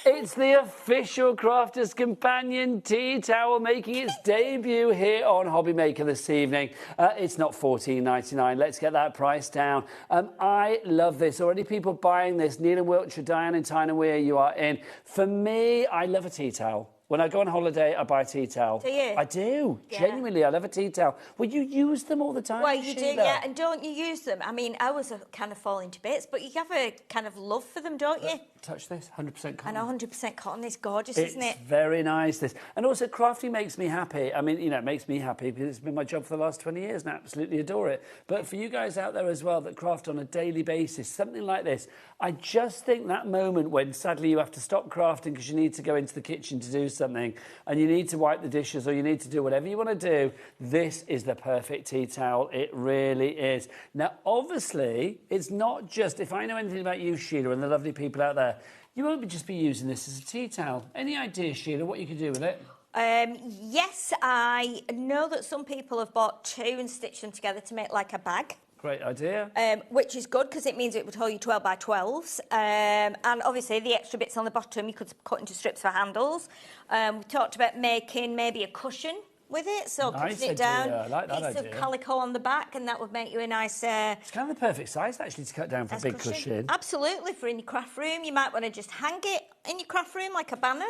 Speaker 20: It's the official Crafters Companion tea towel making its debut here on HobbyMaker this evening. It's not $14.99. Let's get that price down. I love this. Already people buying this. Neil in Wiltshire, Diane in Tyne Weir, you are in. For me, I love a tea towel. When I go on holiday, I buy a tea towel.
Speaker 21: Do you?
Speaker 20: I do.
Speaker 21: Yeah.
Speaker 20: Genuinely, I love a tea towel. Well, you use them all the time,
Speaker 21: Well, you do,
Speaker 20: Sheila.
Speaker 21: yeah. And don't you use them? I mean, ours are kind of falling to bits, but you have a kind of love for them, don't you?
Speaker 20: Touch this, 100% cotton.
Speaker 21: I know, 100% cotton is gorgeous,
Speaker 20: It's
Speaker 21: isn't it?
Speaker 20: very nice, this. And also, crafting makes me happy. I mean, you know, it makes me happy because it's been my job for the last 20 years and I absolutely adore it. But for you guys out there as well that craft on a daily basis, something like this, I just think that moment when sadly you have to stop crafting because you need to go into the kitchen to do something and you need to wipe the dishes or you need to do whatever you want to do, this is the perfect tea towel. It really is. Now, obviously, it's not just, if I know anything about you, Sheila, and the lovely people out there, you won't just be using this as a tea towel. Any idea, Sheila, what you could do with it?
Speaker 21: Yes, I know that some people have bought 2 and stitched them together to make like a bag.
Speaker 20: Great idea.
Speaker 21: Which is good because it means it would hold you 12 by 12s. And obviously the extra bits on the bottom you could cut into strips for handles. We talked about making maybe a cushion with it, so
Speaker 20: Nice
Speaker 21: cutting it
Speaker 20: idea.
Speaker 21: down.
Speaker 20: I like that
Speaker 21: piece
Speaker 20: idea.
Speaker 21: of calico on the back, and that would make you a nice...
Speaker 20: It's kind of the perfect size, actually, to cut down for a big cushion.
Speaker 21: Absolutely, for in your craft room. You might want to just hang it in your craft room like a banner.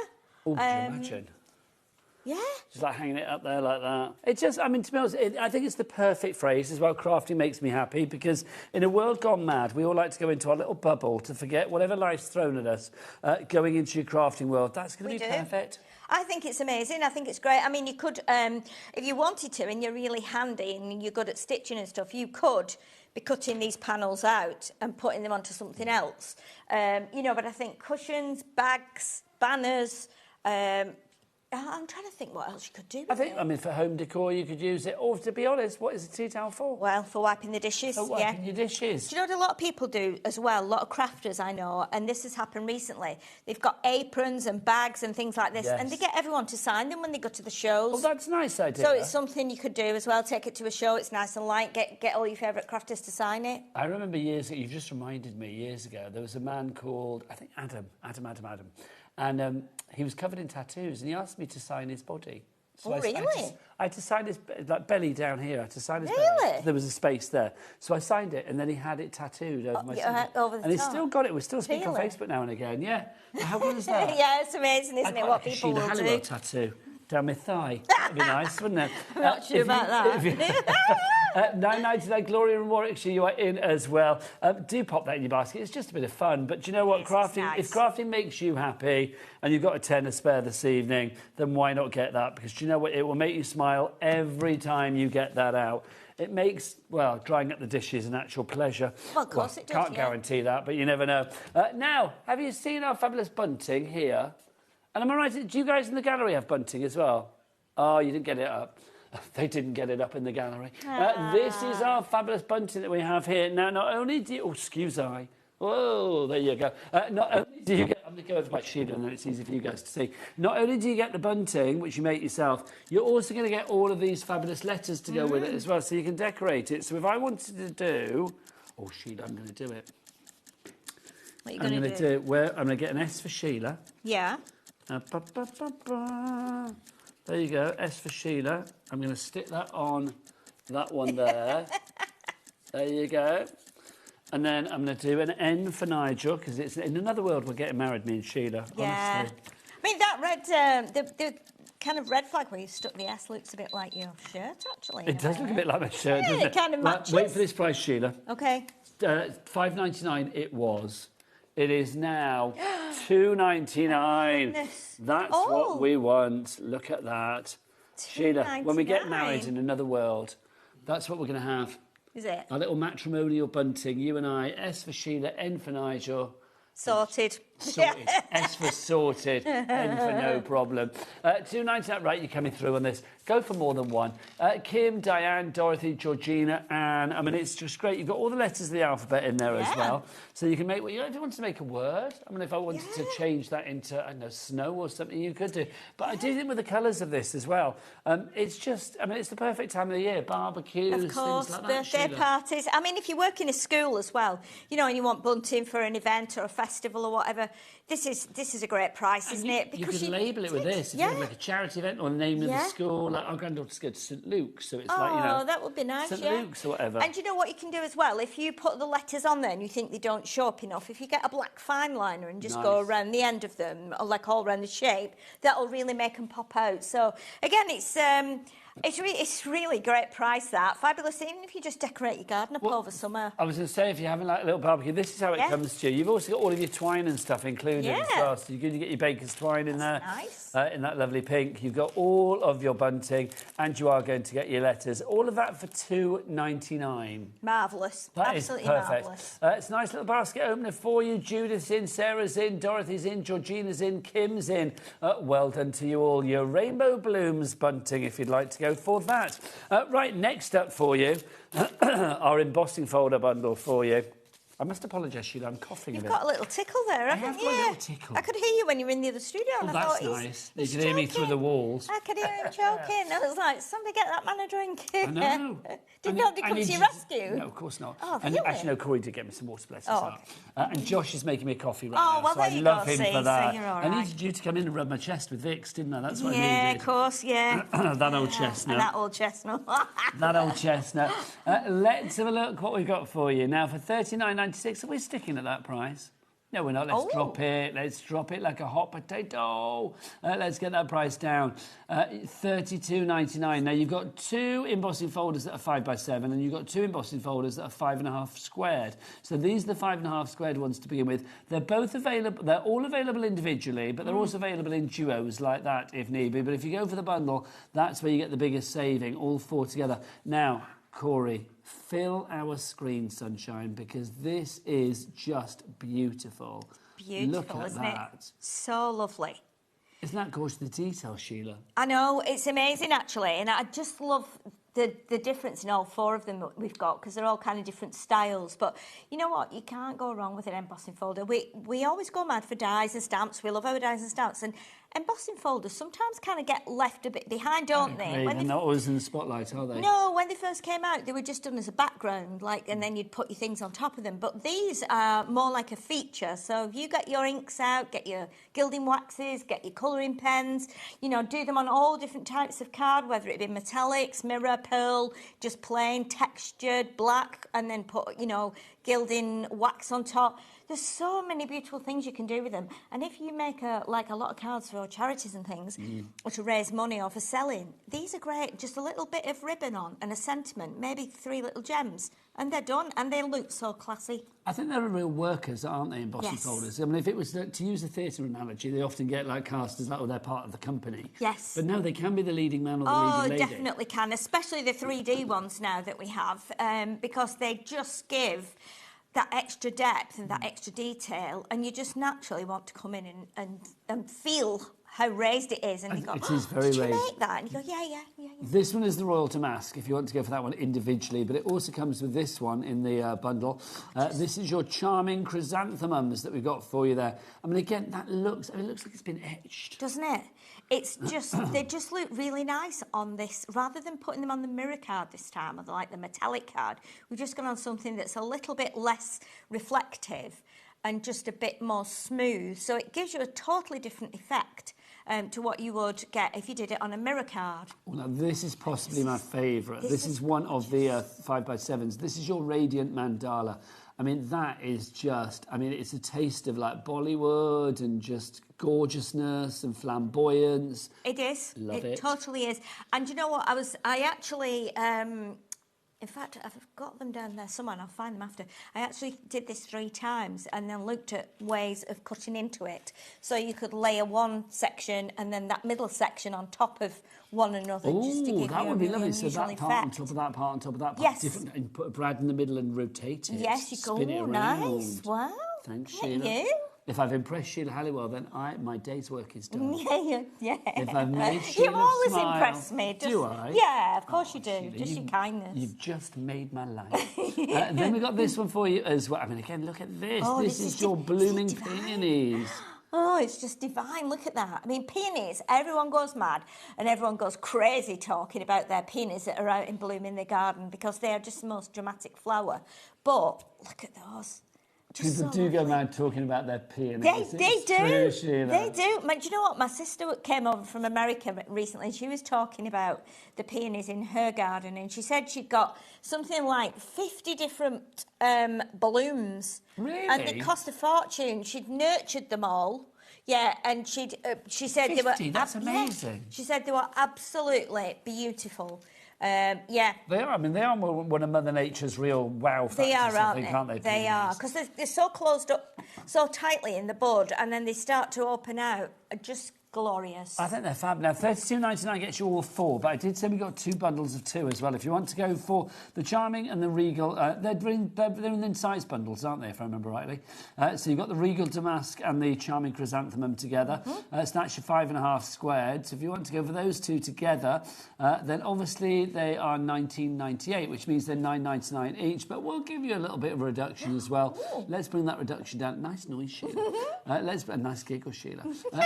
Speaker 20: Oh, can you imagine?
Speaker 21: Yeah.
Speaker 20: Just like hanging it up there like that. It just, I mean, to be honest, I think it's the perfect phrase as well. Crafting makes me happy because in a world gone mad, we all like to go into our little bubble to forget whatever life's thrown at us. Going into your crafting world, that's going to be perfect.
Speaker 21: I think it's amazing. I think it's great. I mean, you could, if you wanted to, and you're really handy and you're good at stitching and stuff, you could be cutting these panels out and putting them onto something else. You know, but I think cushions, bags, banners... I'm trying to think what else you could do with
Speaker 20: I mean, for home decor, you could use it. Or, to be honest, what is a tea towel for?
Speaker 21: Well, for wiping the dishes,
Speaker 20: For wiping your dishes.
Speaker 21: Do you know what a lot of people do as well? A lot of crafters I know, and this has happened recently. They've got aprons and bags and things like this, and they get everyone to sign them when they go to the shows.
Speaker 20: Well, that's a nice idea.
Speaker 21: So it's something you could do as well. Take it to a show. It's nice and light. Get all your favourite crafters to sign it.
Speaker 20: I remember years ago, you've just reminded me, years ago, there was a man called, I think, Adam. And he was covered in tattoos, and he asked me to sign his body. So
Speaker 21: really?
Speaker 20: I had to sign his belly down here. I had to sign his belly.
Speaker 21: Really?
Speaker 20: There was a space there. So I signed it, and then he had it tattooed over my stomach.
Speaker 21: Over the
Speaker 20: and he's
Speaker 21: top.
Speaker 20: still got it. We still speak on
Speaker 21: Really?
Speaker 20: Facebook now and again. Yeah. How good is that?
Speaker 21: Yeah, it's amazing, isn't it, what people will do?
Speaker 20: Halliwell tattoo down my thigh. That'd be nice, wouldn't it?
Speaker 21: I'm not sure about that.
Speaker 20: £9.99 Gloria in Warwickshire, you are in as well. Do pop that in your basket. It's just a bit of fun. But do you know what? If crafting makes you happy and you've got a tenner spare this evening, then why not get that? Because do you know what? It will make you smile every time you get that out. It makes, well, drying up the dishes an actual pleasure.
Speaker 21: Well, of course it does,
Speaker 20: Can't guarantee that, but you never know. Now, have you seen our fabulous bunting here? And am I right? Do you guys in the gallery have bunting as well? Oh, you didn't get it up. They didn't get it up in the gallery. This is our fabulous bunting that we have here. Now, not only do you... Oh, excuse I. Whoa, there you go. Not only do you get... I'm going to go over my sheet and then it's easy for you guys to see. Not only do you get the bunting, which you make yourself, you're also going to get all of these fabulous letters to go with it as well, so you can decorate it. So if I wanted to do... Oh, Sheila, I'm going to do it.
Speaker 21: What are you going to do?
Speaker 20: I'm going to get an S for Sheila.
Speaker 21: Yeah.
Speaker 20: There you go, S for Sheila. I'm going to stick that on that one there. There you go. And then I'm going to do an N for Nigel, because it's in another world we're getting married, me and Sheila,
Speaker 21: Yeah.
Speaker 20: honestly.
Speaker 21: I mean, that red, the kind of red flag where you stuck the S looks a bit like your shirt, actually.
Speaker 20: It does look a bit like my shirt,
Speaker 21: Yeah,
Speaker 20: doesn't it?
Speaker 21: it kind of
Speaker 20: Right,
Speaker 21: matches.
Speaker 20: wait for this price, Sheila.
Speaker 21: Okay.
Speaker 20: $5.99 it was. It is now $2.99. That's what we want. Look at that. Sheila, when we get married in another world, that's what we're going to have.
Speaker 21: Is it?
Speaker 20: Our little matrimonial bunting, you and I. S for Sheila, N for Nigel.
Speaker 21: Sorted.
Speaker 20: Sorted. S for sorted. N for no problem. $2.99. Right, you're coming through on this. Go for more than one. Kim, Diane, Dorothy, Georgina, Anne. I mean, it's just great. You've got all the letters of the alphabet in there as well. So you can make what you know. If you wanted to make a word, I mean, if I wanted to change that into, I don't know, snow or something, you could do. But I do think with the colours of this as well. It's just, I mean, it's the perfect time of the year. Barbecues,
Speaker 21: Of course,
Speaker 20: things like that.
Speaker 21: birthday
Speaker 20: Sheila.
Speaker 21: parties. I mean, if you work in a school as well, you know, and you want bunting for an event or a festival or whatever, this is a great price, isn't it?
Speaker 20: You could label it with this. If you have like a charity event or the name of the school. Like our granddaughter's go to St Luke's, so it's like, you know.
Speaker 21: Oh, that would be nice,
Speaker 20: St Luke's or whatever.
Speaker 21: And you know what you can do as well? If you put the letters on there and you think they don't show up enough, if you get a black fine liner and just go around the end of them, or like all around the shape, that'll really make them pop out. So, again, it's really great price, that. Fabulous, even if you just decorate your garden up over summer.
Speaker 20: I was going to say, if you're having like a little barbecue, this is how it comes to you. You've also got all of your twine and stuff included as well. So you're going to get your baker's twine in there.
Speaker 21: Nice.
Speaker 20: In that lovely pink. You've got all of your bunting and you are going to get your letters. All of that for $2.99.
Speaker 21: Marvellous.
Speaker 20: That is
Speaker 21: Absolutely
Speaker 20: perfect.
Speaker 21: marvellous.
Speaker 20: It's a nice little basket opener for you. Judith's in, Sarah's in, Dorothy's in, Georgina's in, Kim's in. Well done to you all. Your Rainbow Blooms bunting, if you'd like to go for that. Right, next up for you, our embossing folder bundle for you. I must apologise, Sheila, I'm coughing
Speaker 21: You've
Speaker 20: a bit.
Speaker 21: got a little tickle there, haven't you?
Speaker 20: I have got a little tickle.
Speaker 21: I could hear you when you were in the other studio.
Speaker 20: Oh,
Speaker 21: and I
Speaker 20: that's
Speaker 21: thought,
Speaker 20: nice.
Speaker 21: He's
Speaker 20: You can hear me through the walls.
Speaker 21: I could hear him choking. I was like, somebody get that man a drink.
Speaker 20: I know.
Speaker 21: Did nobody come to your rescue?
Speaker 20: No, of course not.
Speaker 21: Oh,
Speaker 20: And
Speaker 21: really?
Speaker 20: actually, no, Corey did get me some water, bless his
Speaker 21: Oh,
Speaker 20: heart. And Josh is making me a coffee right
Speaker 21: Oh,
Speaker 20: now,
Speaker 21: well,
Speaker 20: so
Speaker 21: there
Speaker 20: I
Speaker 21: you
Speaker 20: love
Speaker 21: go,
Speaker 20: him
Speaker 21: see,
Speaker 20: for
Speaker 21: so
Speaker 20: that.
Speaker 21: you're all
Speaker 20: I
Speaker 21: right.
Speaker 20: needed you to come in and rub my chest with Vicks, didn't I? That's what I
Speaker 21: Yeah,
Speaker 20: needed.
Speaker 21: of course, yeah.
Speaker 20: That old chestnut.
Speaker 21: That old chestnut.
Speaker 20: That old chestnut. Let's have a look what we've got for you. Now, for $39.96, are we sticking at that price? No, we're not. Let's drop it. Let's drop it like a hot potato. Let's get that price down. $32.99. Now, you've got 2 embossing folders that are 5x7, and you've got 2 embossing folders that are 5.5 squared. So these are the 5.5 squared ones to begin with. They're both available. They're all available individually, but they're also available in duos like that if need be. But if you go for the bundle, that's where you get the biggest saving, all 4 together. Now, Corey, fill our screen, sunshine, because this is just beautiful.
Speaker 21: Beautiful,
Speaker 20: Look at
Speaker 21: isn't
Speaker 20: that.
Speaker 21: it? So lovely.
Speaker 20: Isn't that gorgeous, the detail, Sheila?
Speaker 21: I know, it's amazing actually, and I just love the difference in all 4 of them that we've got, because they're all kind of different styles. But you know what? You can't go wrong with an embossing folder. We always go mad for dies and stamps. We love our dies and stamps, and embossing folders sometimes kind of get left a bit behind, don't they?
Speaker 20: They're not always in the spotlight, are they?
Speaker 21: No, when they first came out, they were just done as a background, and then you'd put your things on top of them. But these are more like a feature. So if you get your inks out, get your gilding waxes, get your colouring pens, you know, do them on all different types of card, whether it be metallics, mirror, pearl, just plain, textured, black, and then put, you know, gilding wax on top. There's so many beautiful things you can do with them. And if you make a lot of cards for charities and things, or to raise money or for selling, these are great. Just a little bit of ribbon on and a sentiment, maybe 3 little gems, and they're done, and they look so classy.
Speaker 20: I think they're real workers, aren't they, embossing
Speaker 21: Yes.
Speaker 20: folders? I mean, if it was to use a theatre analogy, they often get like cast as that, or they're part of the company.
Speaker 21: Yes.
Speaker 20: But no, they can be the leading man or the
Speaker 21: Oh,
Speaker 20: leading lady.
Speaker 21: definitely can, especially the 3D ones now that we have, because they just give that extra depth and that extra detail, and you just naturally want to come in and feel how raised it is, and you go,
Speaker 20: It is very
Speaker 21: did you
Speaker 20: raised.
Speaker 21: make that? And you go, yeah.
Speaker 20: This one is the Royal Damask, if you want to go for that one individually, but it also comes with this one in the bundle. This is your charming chrysanthemums that we've got for you there. I mean, again, it looks like it's been etched.
Speaker 21: Doesn't it? It's just, they just look really nice on this. Rather than putting them on the mirror card this time, or like the metallic card, we've just gone on something that's a little bit less reflective and just a bit more smooth. So it gives you a totally different effect to what you would get if you did it on a mirror card.
Speaker 20: Well, now, this is possibly my favourite. This is one of the 5x7s. This is your Radiant Mandala. I mean, that is just, I mean, it's a taste of like Bollywood and just gorgeousness and flamboyance.
Speaker 21: It is.
Speaker 20: Love it.
Speaker 21: It totally is. And you know what? I actually, in fact, I've got them down there somewhere and I'll find them after. I actually did this 3 times and then looked at ways of cutting into it. So you could layer one section and then that middle section on top of one another. Just to give
Speaker 20: that
Speaker 21: you
Speaker 20: would be
Speaker 21: a really
Speaker 20: lovely. So
Speaker 21: unusual
Speaker 20: that part on
Speaker 21: effect.
Speaker 20: top of that part on top of that part.
Speaker 21: Yes.
Speaker 20: Different, and put a brad in the middle and rotate it.
Speaker 21: Yes, you go,
Speaker 20: spin it
Speaker 21: "Ooh,
Speaker 20: around.
Speaker 21: nice, wow.
Speaker 20: Thanks,
Speaker 21: Look at
Speaker 20: Sheila.
Speaker 21: you.
Speaker 20: If I've impressed Sheila Halliwell, then my day's work is done.
Speaker 21: Yeah.
Speaker 20: If I've made
Speaker 21: You
Speaker 20: Sheila
Speaker 21: always
Speaker 20: smile,
Speaker 21: impress me. Just,
Speaker 20: do I?
Speaker 21: Yeah, of course you do.
Speaker 20: Sheila,
Speaker 21: Just your kindness.
Speaker 20: You've just made my life. Then we got this one for you as well. I mean, again, look at this.
Speaker 21: Oh,
Speaker 20: this is your blooming peonies.
Speaker 21: Oh, it's just divine. Look at that. I mean, peonies, everyone goes mad and everyone goes crazy talking about their peonies that are out in bloom in their garden because they are just the most dramatic flower. But look at those. Just
Speaker 20: People
Speaker 21: so
Speaker 20: do go
Speaker 21: lovely.
Speaker 20: mad talking about their peonies.
Speaker 21: They
Speaker 20: It's
Speaker 21: do.
Speaker 20: true, Sheila.
Speaker 21: They do. Do you know what? My sister came over from America recently and she was talking about the peonies in her garden and she said she'd got something like 50 different blooms.
Speaker 20: Really?
Speaker 21: And they cost a fortune. She'd nurtured them all. Yeah, and she said
Speaker 20: 50,
Speaker 21: they were...
Speaker 20: that's amazing.
Speaker 21: She said they were absolutely beautiful. Yeah.
Speaker 20: They are. I mean, they are one of Mother Nature's real wow factors.
Speaker 21: They are,
Speaker 20: I think, aren't they?
Speaker 21: They are, because they're so closed up so tightly in the bud, and then they start to open out, just glorious.
Speaker 20: I think they're fab. Now, $32.99 gets you all 4, but I did say we got 2 bundles of 2 as well. If you want to go for the Charming and the Regal, they're in size bundles, aren't they, if I remember rightly? So you've got the Regal Damask and the Charming Chrysanthemum together. So that's your 5.5 squared. So if you want to go for those 2 together, then obviously they are $19.98, which means they're $9.99 each, but we'll give you a little bit of a reduction as well. Let's bring that reduction down. Nice noise, Sheila. A nice giggle, Sheila.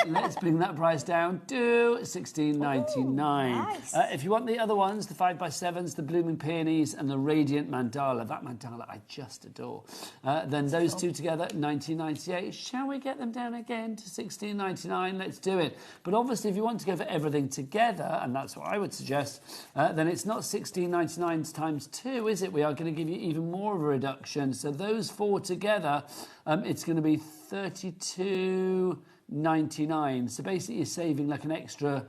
Speaker 20: Let's bring that price down to $16.99.
Speaker 21: Nice.
Speaker 20: If you want the other ones, the 5x7s, the Blooming Peonies and the Radiant Mandala, that mandala I just adore, then those 2 together, $19.98. Shall we get them down again to $16.99? Let's do it. But obviously, if you want to go for everything together, and that's what I would suggest, then it's not $16.99 times 2, is it? We are going to give you even more of a reduction. So those 4 together, it's going to be $32.99. So basically you're saving like an extra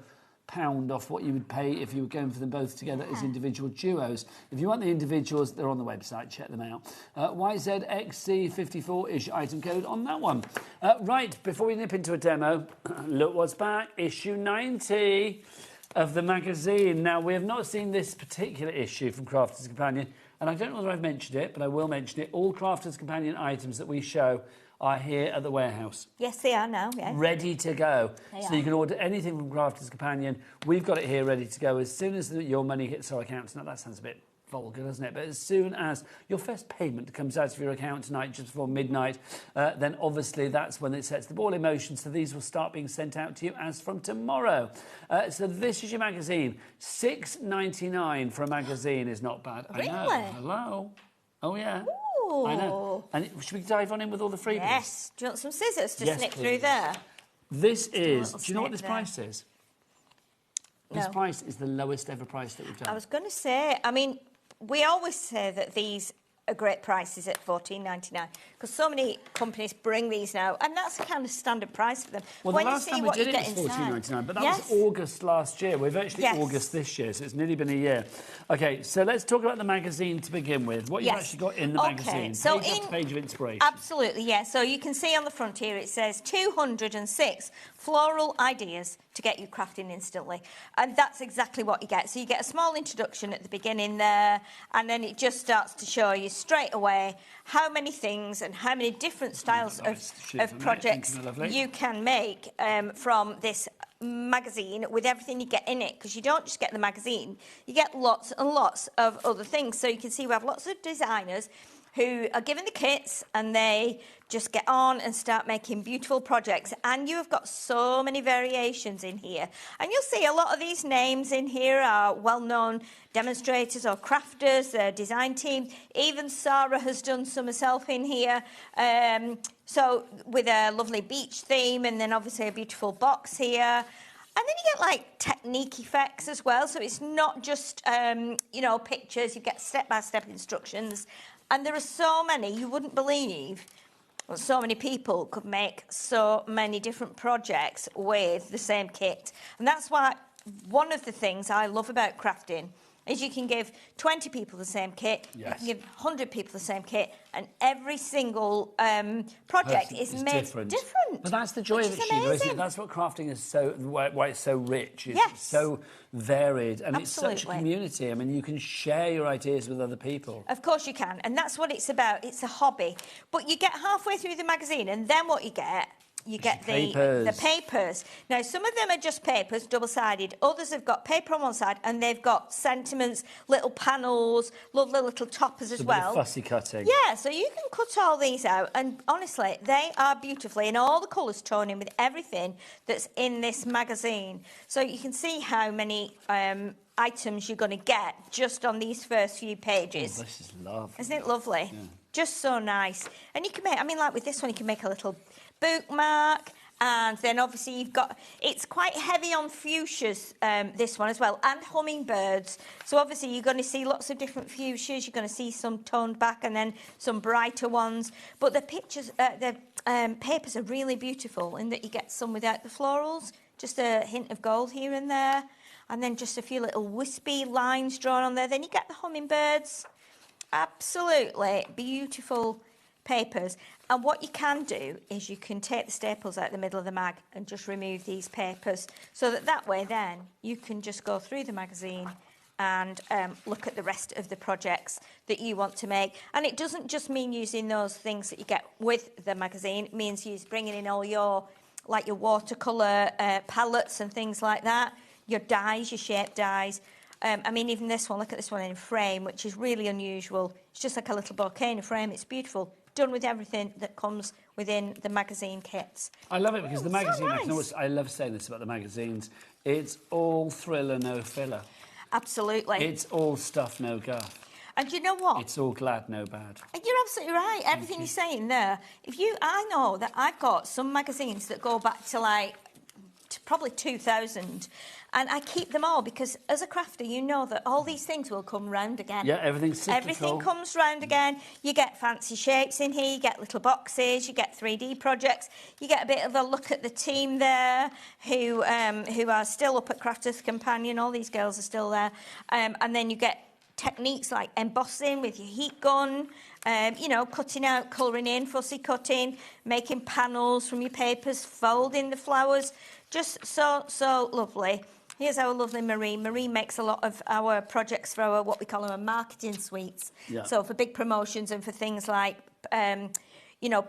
Speaker 20: £1 off what you would pay if you were going for them both together as individual duos. If you want the individuals, they're on the website, check them out. YZXC54 is your item code on that one. Right, before we nip into a demo, look what's back, issue 90 of the magazine. Now, we have not seen this particular issue from Crafter's Companion, and I don't know whether I've mentioned it, but I will mention it. All Crafter's Companion items that we show are here at the warehouse.
Speaker 21: Yes, they are now, yes.
Speaker 20: Ready to go. So you can order anything from Crafter's Companion. We've got it here ready to go. As soon as your money hits our account, now that sounds a bit vulgar, doesn't it? But as soon as your first payment comes out of your account tonight, just before midnight, then obviously that's when it sets the ball in motion. So these will start being sent out to you as from tomorrow. So this is your magazine. $6.99 for a magazine is not bad.
Speaker 21: Really?
Speaker 20: I know. Hello. Oh, yeah.
Speaker 21: Ooh.
Speaker 20: I know. And should we dive on in with all the freebies?
Speaker 21: Yes. Do you want some scissors to
Speaker 20: Yes,
Speaker 21: snip
Speaker 20: please.
Speaker 21: through there?
Speaker 20: This is...
Speaker 21: Do
Speaker 20: Do you know what this price is? This
Speaker 21: No.
Speaker 20: price is the lowest ever price that we've done.
Speaker 21: I was going to say, I mean, we always say that these are great prices at $14.99 because so many companies bring these now, and that's the kind of standard price for them.
Speaker 20: Well,
Speaker 21: when
Speaker 20: the last
Speaker 21: you see
Speaker 20: time we
Speaker 21: what
Speaker 20: did
Speaker 21: you
Speaker 20: it
Speaker 21: get
Speaker 20: was $14.99, but that
Speaker 21: Yes.
Speaker 20: was August last year. We're virtually
Speaker 21: Yes.
Speaker 20: August this year, so it's nearly been a year. OK, so let's talk about the magazine to begin with. What you've
Speaker 21: Yes.
Speaker 20: actually got in the magazine.
Speaker 21: So
Speaker 20: page after page of inspiration.
Speaker 21: Absolutely, yeah. So you can see on the front here it says 206 floral ideas to get you crafting instantly. And that's exactly what you get. So you get a small introduction at the beginning there, and then it just starts to show you straight away how many things and how many different styles of projects you can make from this magazine with everything you get in it, because you don't just get the magazine, you get lots and lots of other things. So you can see we have lots of designers who are given the kits and they just get on and start making beautiful projects. And you have got so many variations in here. And you'll see a lot of these names in here are well-known demonstrators or crafters, design team. Even Sarah has done some herself in here. So with a lovely beach theme, and then obviously a beautiful box here. And then you get like technique effects as well. So it's not just, you know, pictures. You get step-by-step instructions. And there are so many, you wouldn't believe, well, so many people could make so many different projects with the same kit. And that's why one of the things I love about crafting is you can give 20 people the same kit, you can give 100 people the same kit, and every single project is made different.
Speaker 20: But that's the joy of it, Sheila, isn't it? That's what crafting is so, why it's so rich. It's so varied, and it's such a community. I mean, you can share your ideas with other people.
Speaker 21: Of course you can, and that's what it's about. It's a hobby. But you get halfway through the magazine, and then what you get the papers. Now, some of them are just papers, double-sided. Others have got paper on one side, and they've got sentiments, little panels, lovely little toppers as well.
Speaker 20: A bit of fussy cutting.
Speaker 21: Yeah, so you can cut all these out, and honestly, they are beautifully, and all the colours toned in with everything that's in this magazine. So you can see how many items you're going to get just on these first few pages.
Speaker 20: Oh, this is lovely.
Speaker 21: Isn't it lovely? Yeah. Just so nice. And you can make, I mean, like with this one, you can make a little bookmark, and then obviously you've got, it's quite heavy on fuchsias, this one as well, and hummingbirds. So obviously you're going to see lots of different fuchsias, you're going to see some toned back and then some brighter ones. But the pictures, the papers are really beautiful in that you get some without the florals, just a hint of gold here and there, and then just a few little wispy lines drawn on there. Then you get the hummingbirds. Absolutely beautiful papers. And what you can do is you can take the staples out the middle of the mag and just remove these papers, so that way then you can just go through the magazine and look at the rest of the projects that you want to make. And it doesn't just mean using those things that you get with the magazine. It means bringing in all your, like your watercolour palettes and things like that, your dyes, your shape dyes. I mean, even this one, look at this one in frame, which is really unusual. It's just like a little bouquet in a frame. It's beautiful. Done with everything that comes within the magazine kits.
Speaker 20: I love it because the magazine,
Speaker 21: so nice.
Speaker 20: I love saying this about the magazines, it's all thriller, no filler.
Speaker 21: Absolutely.
Speaker 20: It's all stuff, no guff.
Speaker 21: And you know what?
Speaker 20: It's all glad, no bad.
Speaker 21: And you're absolutely right. Everything you're saying there. I know that I've got some magazines that go back to probably 2000, and I keep them all because as a crafter, you know that all these things will come round again.
Speaker 20: Yeah, everything's cyclical.
Speaker 21: Everything comes round again. You get fancy shapes in here, you get little boxes, you get 3D projects, you get a bit of a look at the team there who are still up at Crafters Companion. All these girls are still there. And then you get techniques like embossing with your heat gun, you know, cutting out, colouring in, fussy cutting, making panels from your papers, folding the flowers. Just so lovely. Here's our lovely Marie. Marie makes a lot of our projects for our, what we call our marketing suites. Yeah. So for big promotions and for things like, you know,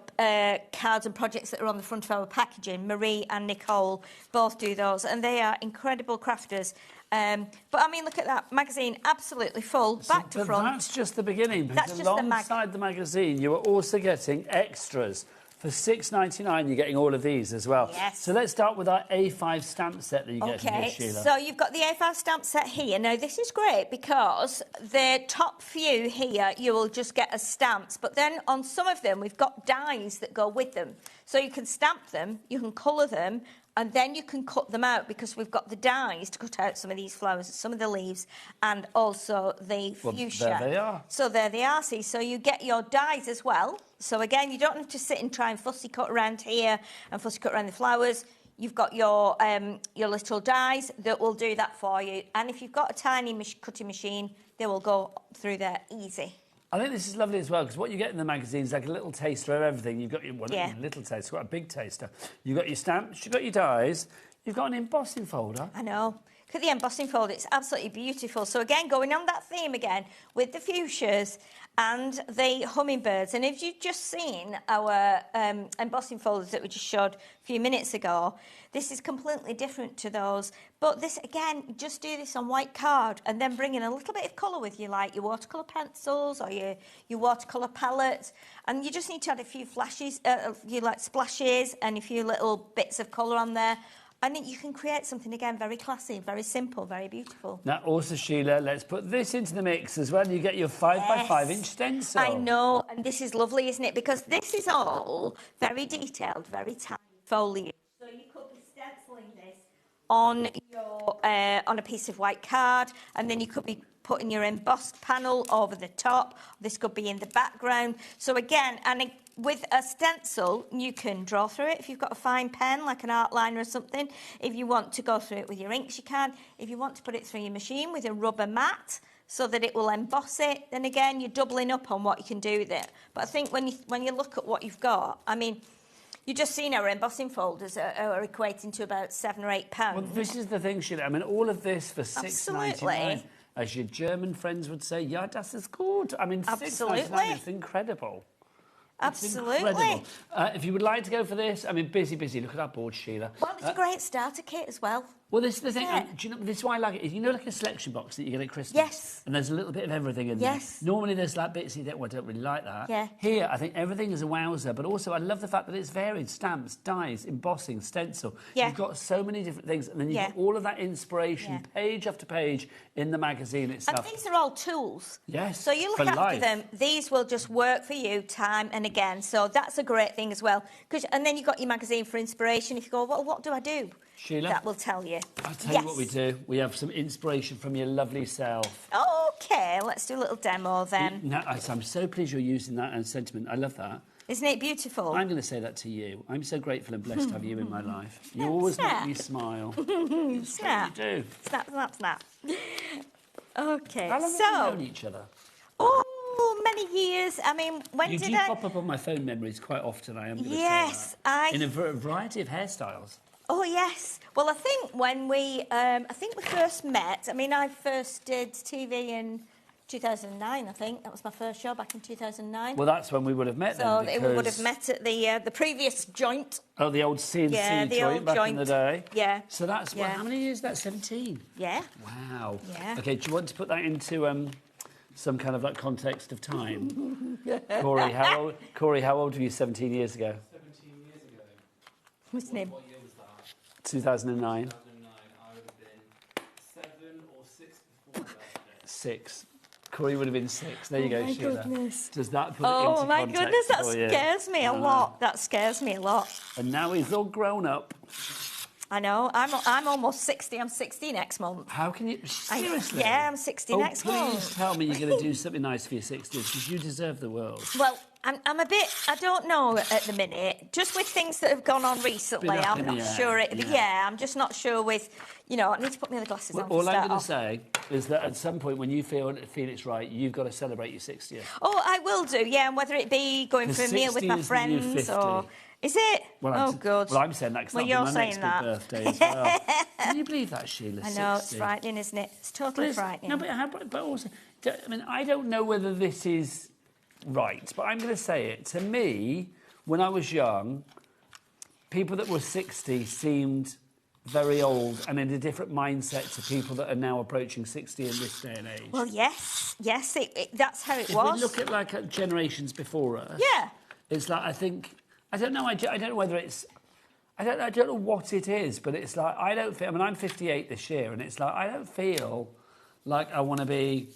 Speaker 21: cards and projects that are on the front of our packaging. Marie and Nicole both do those, and they are incredible crafters. But I mean, look at that magazine, absolutely full, back to front.
Speaker 20: That's just the beginning, because
Speaker 21: That's just
Speaker 20: alongside the magazine, you are also getting extras. For $6.99, you're getting all of these as well.
Speaker 21: Yes.
Speaker 20: So let's start with our A5 stamp set that you get here, Sheila.
Speaker 21: So you've got the A5 stamp set here. Now, this is great because the top few here, you will just get as stamps. But then on some of them, we've got dies that go with them. So you can stamp them, you can colour them, and then you can cut them out because we've got the dies to cut out some of these flowers, some of the leaves, and also the fuchsia.
Speaker 20: Well, there they are.
Speaker 21: So there they are, see. So you get your dies as well. So again, you don't have to sit and try and fussy cut around here and fussy cut around the flowers. You've got your little dies that will do that for you. And if you've got a tiny cutting machine, they will go through there easy.
Speaker 20: I think this is lovely as well, because what you get in the magazine is like a little taster of everything. You've got your little taster, you've got a big taster. You've got your stamps, you've got your dies, you've got an embossing folder.
Speaker 21: I know. Look at the embossing folder, it's absolutely beautiful. So again, going on that theme again, with the fuchsias and the hummingbirds. And if you've just seen our embossing folders that we just showed a few minutes ago, this is completely different to those. But this, again, just do this on white card and then bring in a little bit of colour with you, like your watercolour pencils or your watercolour palette. And you just need to add a few flashes, splashes and a few little bits of colour on there. And you can create something, again, very classy, very simple, very beautiful.
Speaker 20: Now, also, Sheila, let's put this into the mix as well. You get your 5x5-inch stencil.
Speaker 21: I know, and this is lovely, isn't it? Because this is all very detailed, very tiny foliage. So you could be stenciling this on a piece of white card, and then you could be putting your embossed panel over the top. This could be in the background. So again, with a stencil, you can draw through it if you've got a fine pen, like an art liner or something. If you want to go through it with your inks, you can. If you want to put it through your machine with a rubber mat so that it will emboss it, then again, you're doubling up on what you can do with it. But I think when you look at what you've got, I mean, you've just seen our embossing folders are equating to about £7 or £8.
Speaker 20: Well, this is the thing, Sheila. I mean, all of this for $6.99. As your German friends would say, ja, das ist gut. I mean, $6.99 is incredible.
Speaker 21: Absolutely.
Speaker 20: Incredible. If you would like to go for this, I mean, busy. Look at that board, Sheila.
Speaker 21: Well, it's a great starter kit as well.
Speaker 20: Well, this is the thing. Do you know, this is why I like it. You know, like a selection box that you get at Christmas?
Speaker 21: Yes.
Speaker 20: And there's a little bit of everything in there. Normally, there's like bits you don't really like that.
Speaker 21: Yeah.
Speaker 20: Here, I think everything is a wowzer, but also I love the fact that it's varied. Stamps, dies, embossing, stencil.
Speaker 21: Yeah.
Speaker 20: You've got so many different things, and then you've got all of that inspiration, page after page, in the magazine itself.
Speaker 21: And these are all tools.
Speaker 20: Yes.
Speaker 21: So you look after them. These will just work for you time and again. So that's a great thing as well. And then you've got your magazine for inspiration. If you go, well, what do I do?
Speaker 20: Sheila?
Speaker 21: That will tell you.
Speaker 20: I'll tell you what we do. We have some inspiration from your lovely self.
Speaker 21: OK, let's do a little demo then.
Speaker 20: No, I'm so pleased you're using that sentiment. I love that.
Speaker 21: Isn't it beautiful?
Speaker 20: I'm going to say that to you. I'm so grateful and blessed to have you in my life. You always make me smile.
Speaker 21: Snap.
Speaker 20: You do.
Speaker 21: Snap, snap, snap. OK,
Speaker 20: How long have you known each other?
Speaker 21: Oh, many years. I mean, when
Speaker 20: you
Speaker 21: did
Speaker 20: do
Speaker 21: I...
Speaker 20: pop up on my phone memories quite often, I am going to
Speaker 21: Yes,
Speaker 20: say that. In a variety of hairstyles.
Speaker 21: Oh, yes. Well, I think when we first met, I mean, I first did TV in 2009, I think. That was my first show back in 2009.
Speaker 20: Well, that's when we would have met then,
Speaker 21: So
Speaker 20: because...
Speaker 21: we would have met at the previous joint.
Speaker 20: Oh, the old CNC joint back in the day.
Speaker 21: Yeah.
Speaker 20: So that's, well, how many years is that, 17?
Speaker 21: Yeah.
Speaker 20: Wow.
Speaker 21: Yeah.
Speaker 20: OK, do you want to put that into some kind of like context of time? Corey, how old were you 17 years ago?
Speaker 7: 17 years ago.
Speaker 21: What's his name?
Speaker 7: What year was that?
Speaker 20: 2009.
Speaker 7: 2009, I would have been 7 or 6 before that.
Speaker 20: 6. Corey would have been 6. There you go,
Speaker 21: my
Speaker 20: Sheila.
Speaker 21: goodness.
Speaker 20: Does that put it into context?
Speaker 21: Oh, my goodness, that
Speaker 20: for you?
Speaker 21: scares me a lot. That scares me a lot.
Speaker 20: And now he's all grown up.
Speaker 21: I know. I'm almost 60. I'm 60 next month.
Speaker 20: How can you... Seriously?
Speaker 21: Yeah, I'm 60 next month.
Speaker 20: Please tell me you're going to do something nice for your 60s, because you deserve the world.
Speaker 21: Well, I'm a bit... I don't know at the minute. Just with things that have gone on recently, I'm not sure... I'm just not sure with... You know, I need to put my other glasses on.
Speaker 20: All I'm going to say is that at some point when you feel it's right, you've got to celebrate your 60th.
Speaker 21: Oh, I will do, yeah, and whether it be going for a meal with my friends or... Is it?
Speaker 20: Well,
Speaker 21: good.
Speaker 20: Well, I'm saying that because
Speaker 21: you're
Speaker 20: that'll be my next
Speaker 21: saying
Speaker 20: big birthday as well. Can you believe that, Sheila?
Speaker 21: I know, 60? It's frightening, isn't it? It's totally frightening.
Speaker 20: No, but also, I mean, I don't know whether this is right, but I'm going to say it. To me, when I was young, people that were 60 seemed very old and in a different mindset to people that are now approaching 60 in this day and age.
Speaker 21: Well, yes, that's how it
Speaker 20: was. If we look at like generations before us, it's like I don't know. I don't know whether it's. I don't know what it is, but it's like I don't feel. I mean, I'm 58 this year, and it's like I don't feel like I want to be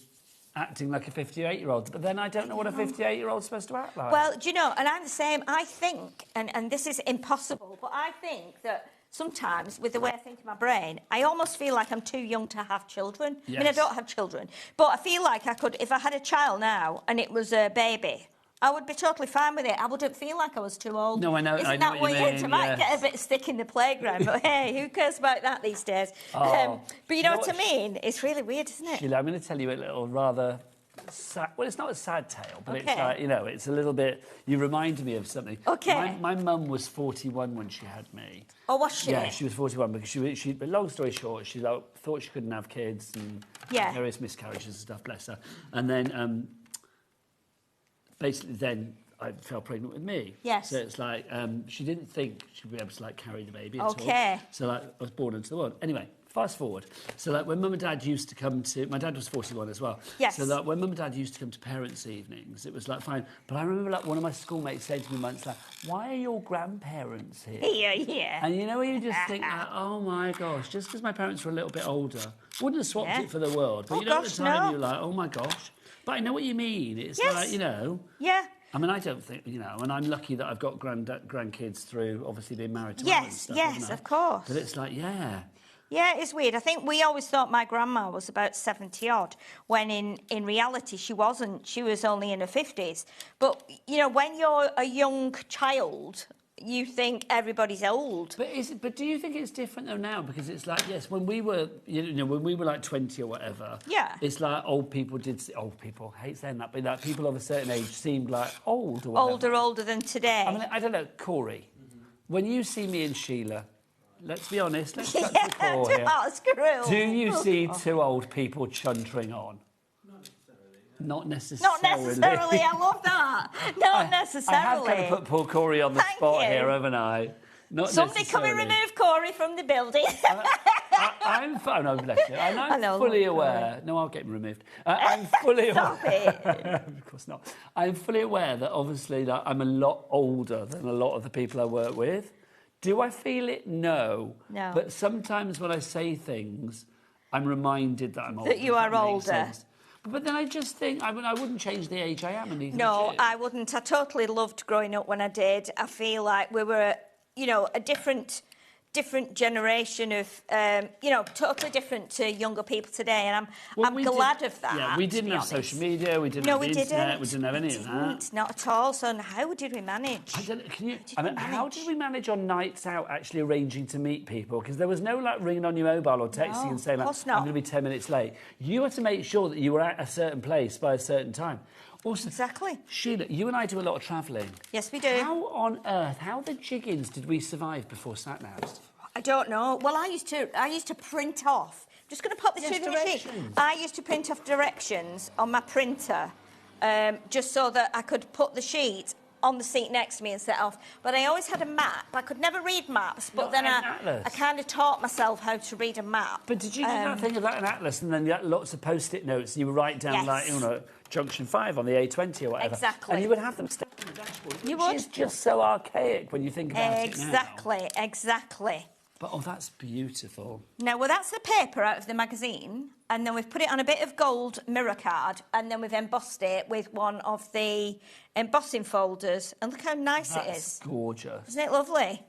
Speaker 20: acting like a 58-year-old. But then I don't know what a 58-year-old's supposed to act like.
Speaker 21: Well, do you know? And I'm the same. I think, and this is impossible, but I think that sometimes, with the way I think in my brain, I almost feel like I'm too young to have children.
Speaker 20: Yes.
Speaker 21: I mean, I don't have children, but I feel like I could, if I had a child now and it was a baby, I would be totally fine with it. I wouldn't feel like I was too old.
Speaker 20: No, I know.
Speaker 21: Isn't
Speaker 20: I know
Speaker 21: that
Speaker 20: what you mean,
Speaker 21: I might get a bit of stick in the playground, but hey, who cares about that these days? But you know what I mean? It's really weird, isn't it?
Speaker 20: Sheila, I'm going to tell you a little rather sad... Well, it's not a sad tale, but it's like, you know, it's a little bit... You remind me of something.
Speaker 21: Okay.
Speaker 20: My mum was 41 when she had me.
Speaker 21: Oh, was she?
Speaker 20: Yeah, she was 41 because she but long story short, she thought she couldn't have kids and various miscarriages and stuff, bless her. And then basically then I fell pregnant with me.
Speaker 21: Yes.
Speaker 20: So it's like she didn't think she'd be able to like carry the baby at all. So like I was born into the world. Anyway, fast forward. So like when Mum and Dad used to come to... My dad was 41 as well.
Speaker 21: Yes.
Speaker 20: So like when Mum and Dad used to come to parents' evenings, it was like fine. But I remember like one of my schoolmates said to me once like, why are your grandparents here?
Speaker 21: Yeah.
Speaker 20: And you know when you just think like, oh my gosh, just because my parents were a little bit older, wouldn't have swapped it for the world. But you know at the time you're like, oh my gosh. But I know what you mean. It's like, you know...
Speaker 21: Yeah.
Speaker 20: I mean, I don't think, you know, and I'm lucky that I've got grandkids through obviously being married to Mum and stuff.
Speaker 21: Yes, of course.
Speaker 20: But it's like, yeah.
Speaker 21: Yeah, it's weird. I think we always thought my grandma was about 70-odd, when in reality she wasn't. She was only in her 50s. But, you know, when you're a young child, you think everybody's old.
Speaker 20: But do you think it's different though now? Because it's like, yes, when we were, you know, when we were like 20 or whatever, it's like old people, I hate saying that, but like people of a certain age seemed like old or whatever.
Speaker 21: Older than today.
Speaker 20: I mean, I don't know, Corey, when you see me and Sheila, let's be honest, let's cut to the core here. Do you see two old people chuntering on? Not necessarily.
Speaker 21: Not necessarily, I love that. Not necessarily.
Speaker 20: I have kind of put poor Corey on the spot here, haven't I? Not
Speaker 21: Somebody come and remove Corey from the building.
Speaker 20: I'm no, bless you. And I'm fully aware. No, I'll get him removed. I'm fully aware.
Speaker 21: Stop it.
Speaker 20: Of course not. I'm fully aware that obviously like, I'm a lot older than a lot of the people I work with. Do I feel it? No.
Speaker 21: No.
Speaker 20: But sometimes when I say things, I'm reminded that I'm older.
Speaker 21: That you are older.
Speaker 20: But then I just think, I mean, I wouldn't change the age I am. And
Speaker 21: no, I wouldn't. I totally loved growing up when I did. I feel like we were, you know, a different generation of, you know, totally different to younger people today, and I'm glad of that.
Speaker 20: Yeah, we didn't have social media, we didn't have the internet, we didn't have any of that.
Speaker 21: Not at all. So how did we manage?
Speaker 20: How did we manage on nights out actually arranging to meet people? Because there was no like ringing on your mobile or texting and saying like, I'm going to be 10 minutes late. You had to make sure that you were at a certain place by a certain time. Also,
Speaker 21: exactly.
Speaker 20: Sheila, you and I do a lot of travelling.
Speaker 21: Yes, we do.
Speaker 20: How on earth, how the jiggins did we survive before sat-navs?
Speaker 21: I don't know. Well, I used to print off. Just going to pop this through the machine. I used to print off directions on my printer, just so that I could put the sheet on the seat next to me and set off. But I always had a map. I could never read maps, but then I kind of taught myself how to read a map.
Speaker 20: But did you do that thing of like an atlas and then you had lots of post-it notes and you would write down like, you know, junction 5 on the A20 or whatever?
Speaker 21: Exactly.
Speaker 20: And you would have them stuck on the dashboard.
Speaker 21: You
Speaker 20: which
Speaker 21: would.
Speaker 20: is just so archaic when you think about it now.
Speaker 21: Exactly.
Speaker 20: But, oh, that's beautiful.
Speaker 21: Now, well, that's the paper out of the magazine, and then we've put it on a bit of gold mirror card, and then we've embossed it with one of the embossing folders, and look how nice it is.
Speaker 20: That's gorgeous.
Speaker 21: Isn't it lovely?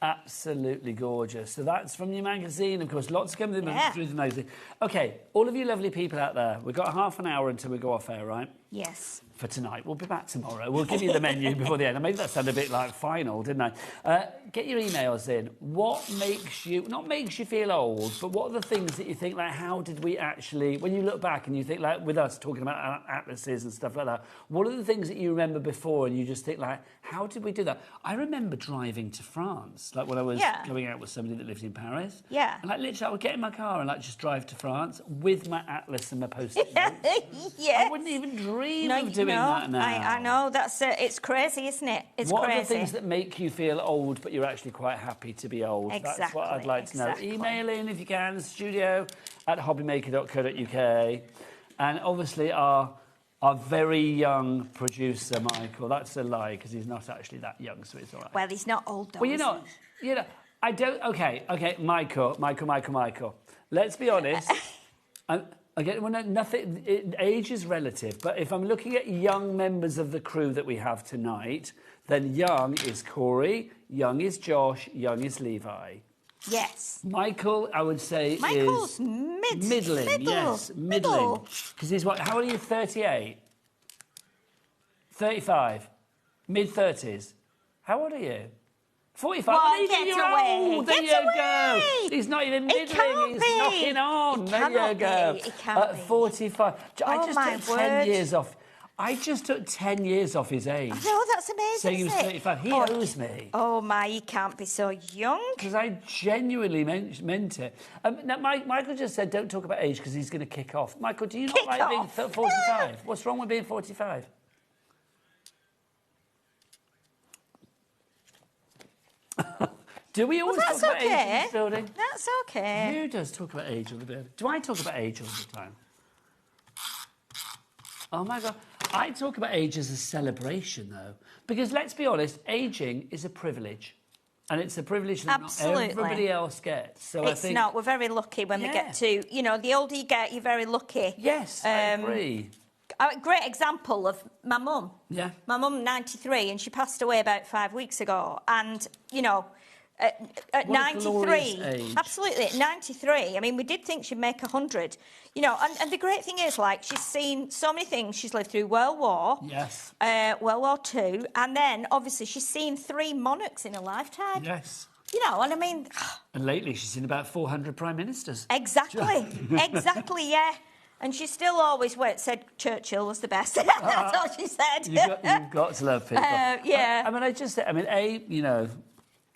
Speaker 20: Absolutely gorgeous. So that's from your magazine, of course. Lots coming through the magazine. OK, all of you lovely people out there, we've got half an hour until we go off air, right?
Speaker 21: Yes.
Speaker 20: For tonight. We'll be back tomorrow. We'll give you the menu before the end. I made that sound a bit like final, didn't I? Get your emails in. What makes you, not makes you feel old, but what are the things that you think, like, how did we actually, when you look back and you think, like, with us talking about atlases and stuff like that, what are the things that you remember before and you just think, like, how did we do that? I remember driving to France, like when I was going out with somebody that lived in Paris.
Speaker 21: Yeah.
Speaker 20: And, like, literally, I would get in my car and, like, just drive to France with my atlas and my post-it notes.
Speaker 21: Yes.
Speaker 20: I wouldn't even dream of doing that now.
Speaker 21: I know, that's it. It's crazy, isn't it? It's
Speaker 20: what
Speaker 21: crazy.
Speaker 20: What are the things that make you feel old, but you're actually quite happy to be old?
Speaker 21: Exactly,
Speaker 20: that's what I'd like to know. Email in, if you can, studio@hobbymaker.co.uk. And obviously our very young producer, Michael. That's a lie, because he's not actually that young, so it's all right.
Speaker 21: Well, he's not old, though,
Speaker 20: well, you're not. You know, I don't... OK, Michael. Let's be honest. Again, well, age is relative, but if I'm looking at young members of the crew that we have tonight, then young is Corey, young is Josh, young is Levi.
Speaker 21: Yes.
Speaker 20: Michael, I would say,
Speaker 21: Michael's
Speaker 20: is...
Speaker 21: middling.
Speaker 20: Yes, middling. Because he's what, how old are you, 38? 35? Mid-30s? How old are you? 45.
Speaker 21: Well, get away.
Speaker 20: There you go. He's not even middling. He's knocking on. There you go.
Speaker 21: It can't be.
Speaker 20: 45. I just took 10 years off.
Speaker 1: I just took 10 years off his age.
Speaker 21: No, that's amazing.
Speaker 1: Saying he was 35. He owes me.
Speaker 21: Oh, my, he can't be so young.
Speaker 1: Because I genuinely meant it. Now, Michael just said don't talk about age because he's going to kick off. Michael, do you not like being 45? What's wrong with being 45? Do we always talk about age in this building?
Speaker 21: That's okay.
Speaker 1: Who does talk about age on the building? Do I talk about age all the time? Oh, my God. I talk about age as a celebration, though. Because, let's be honest, ageing is a privilege. And it's a privilege that not everybody else gets. So
Speaker 21: it's not. We're very lucky when we get to... You know, the older you get, you're very lucky.
Speaker 1: Yes, I agree.
Speaker 21: A great example of my mum.
Speaker 1: Yeah.
Speaker 21: My mum, 93, and she passed away about 5 weeks ago. And, you know... At 93, absolutely, at 93, I mean, we did think she'd make 100, you know, and the great thing is, like, she's seen so many things. She's lived through World War,
Speaker 1: yes,
Speaker 21: World War II, and then, obviously, she's seen 3 monarchs in her lifetime.
Speaker 1: Yes.
Speaker 21: You know, and I mean...
Speaker 1: And lately, she's seen about 400 prime ministers.
Speaker 21: Exactly, exactly, yeah. And she still always said Churchill was the best. That's what she said.
Speaker 1: You've got to love people.
Speaker 21: Yeah.
Speaker 1: I mean, you know...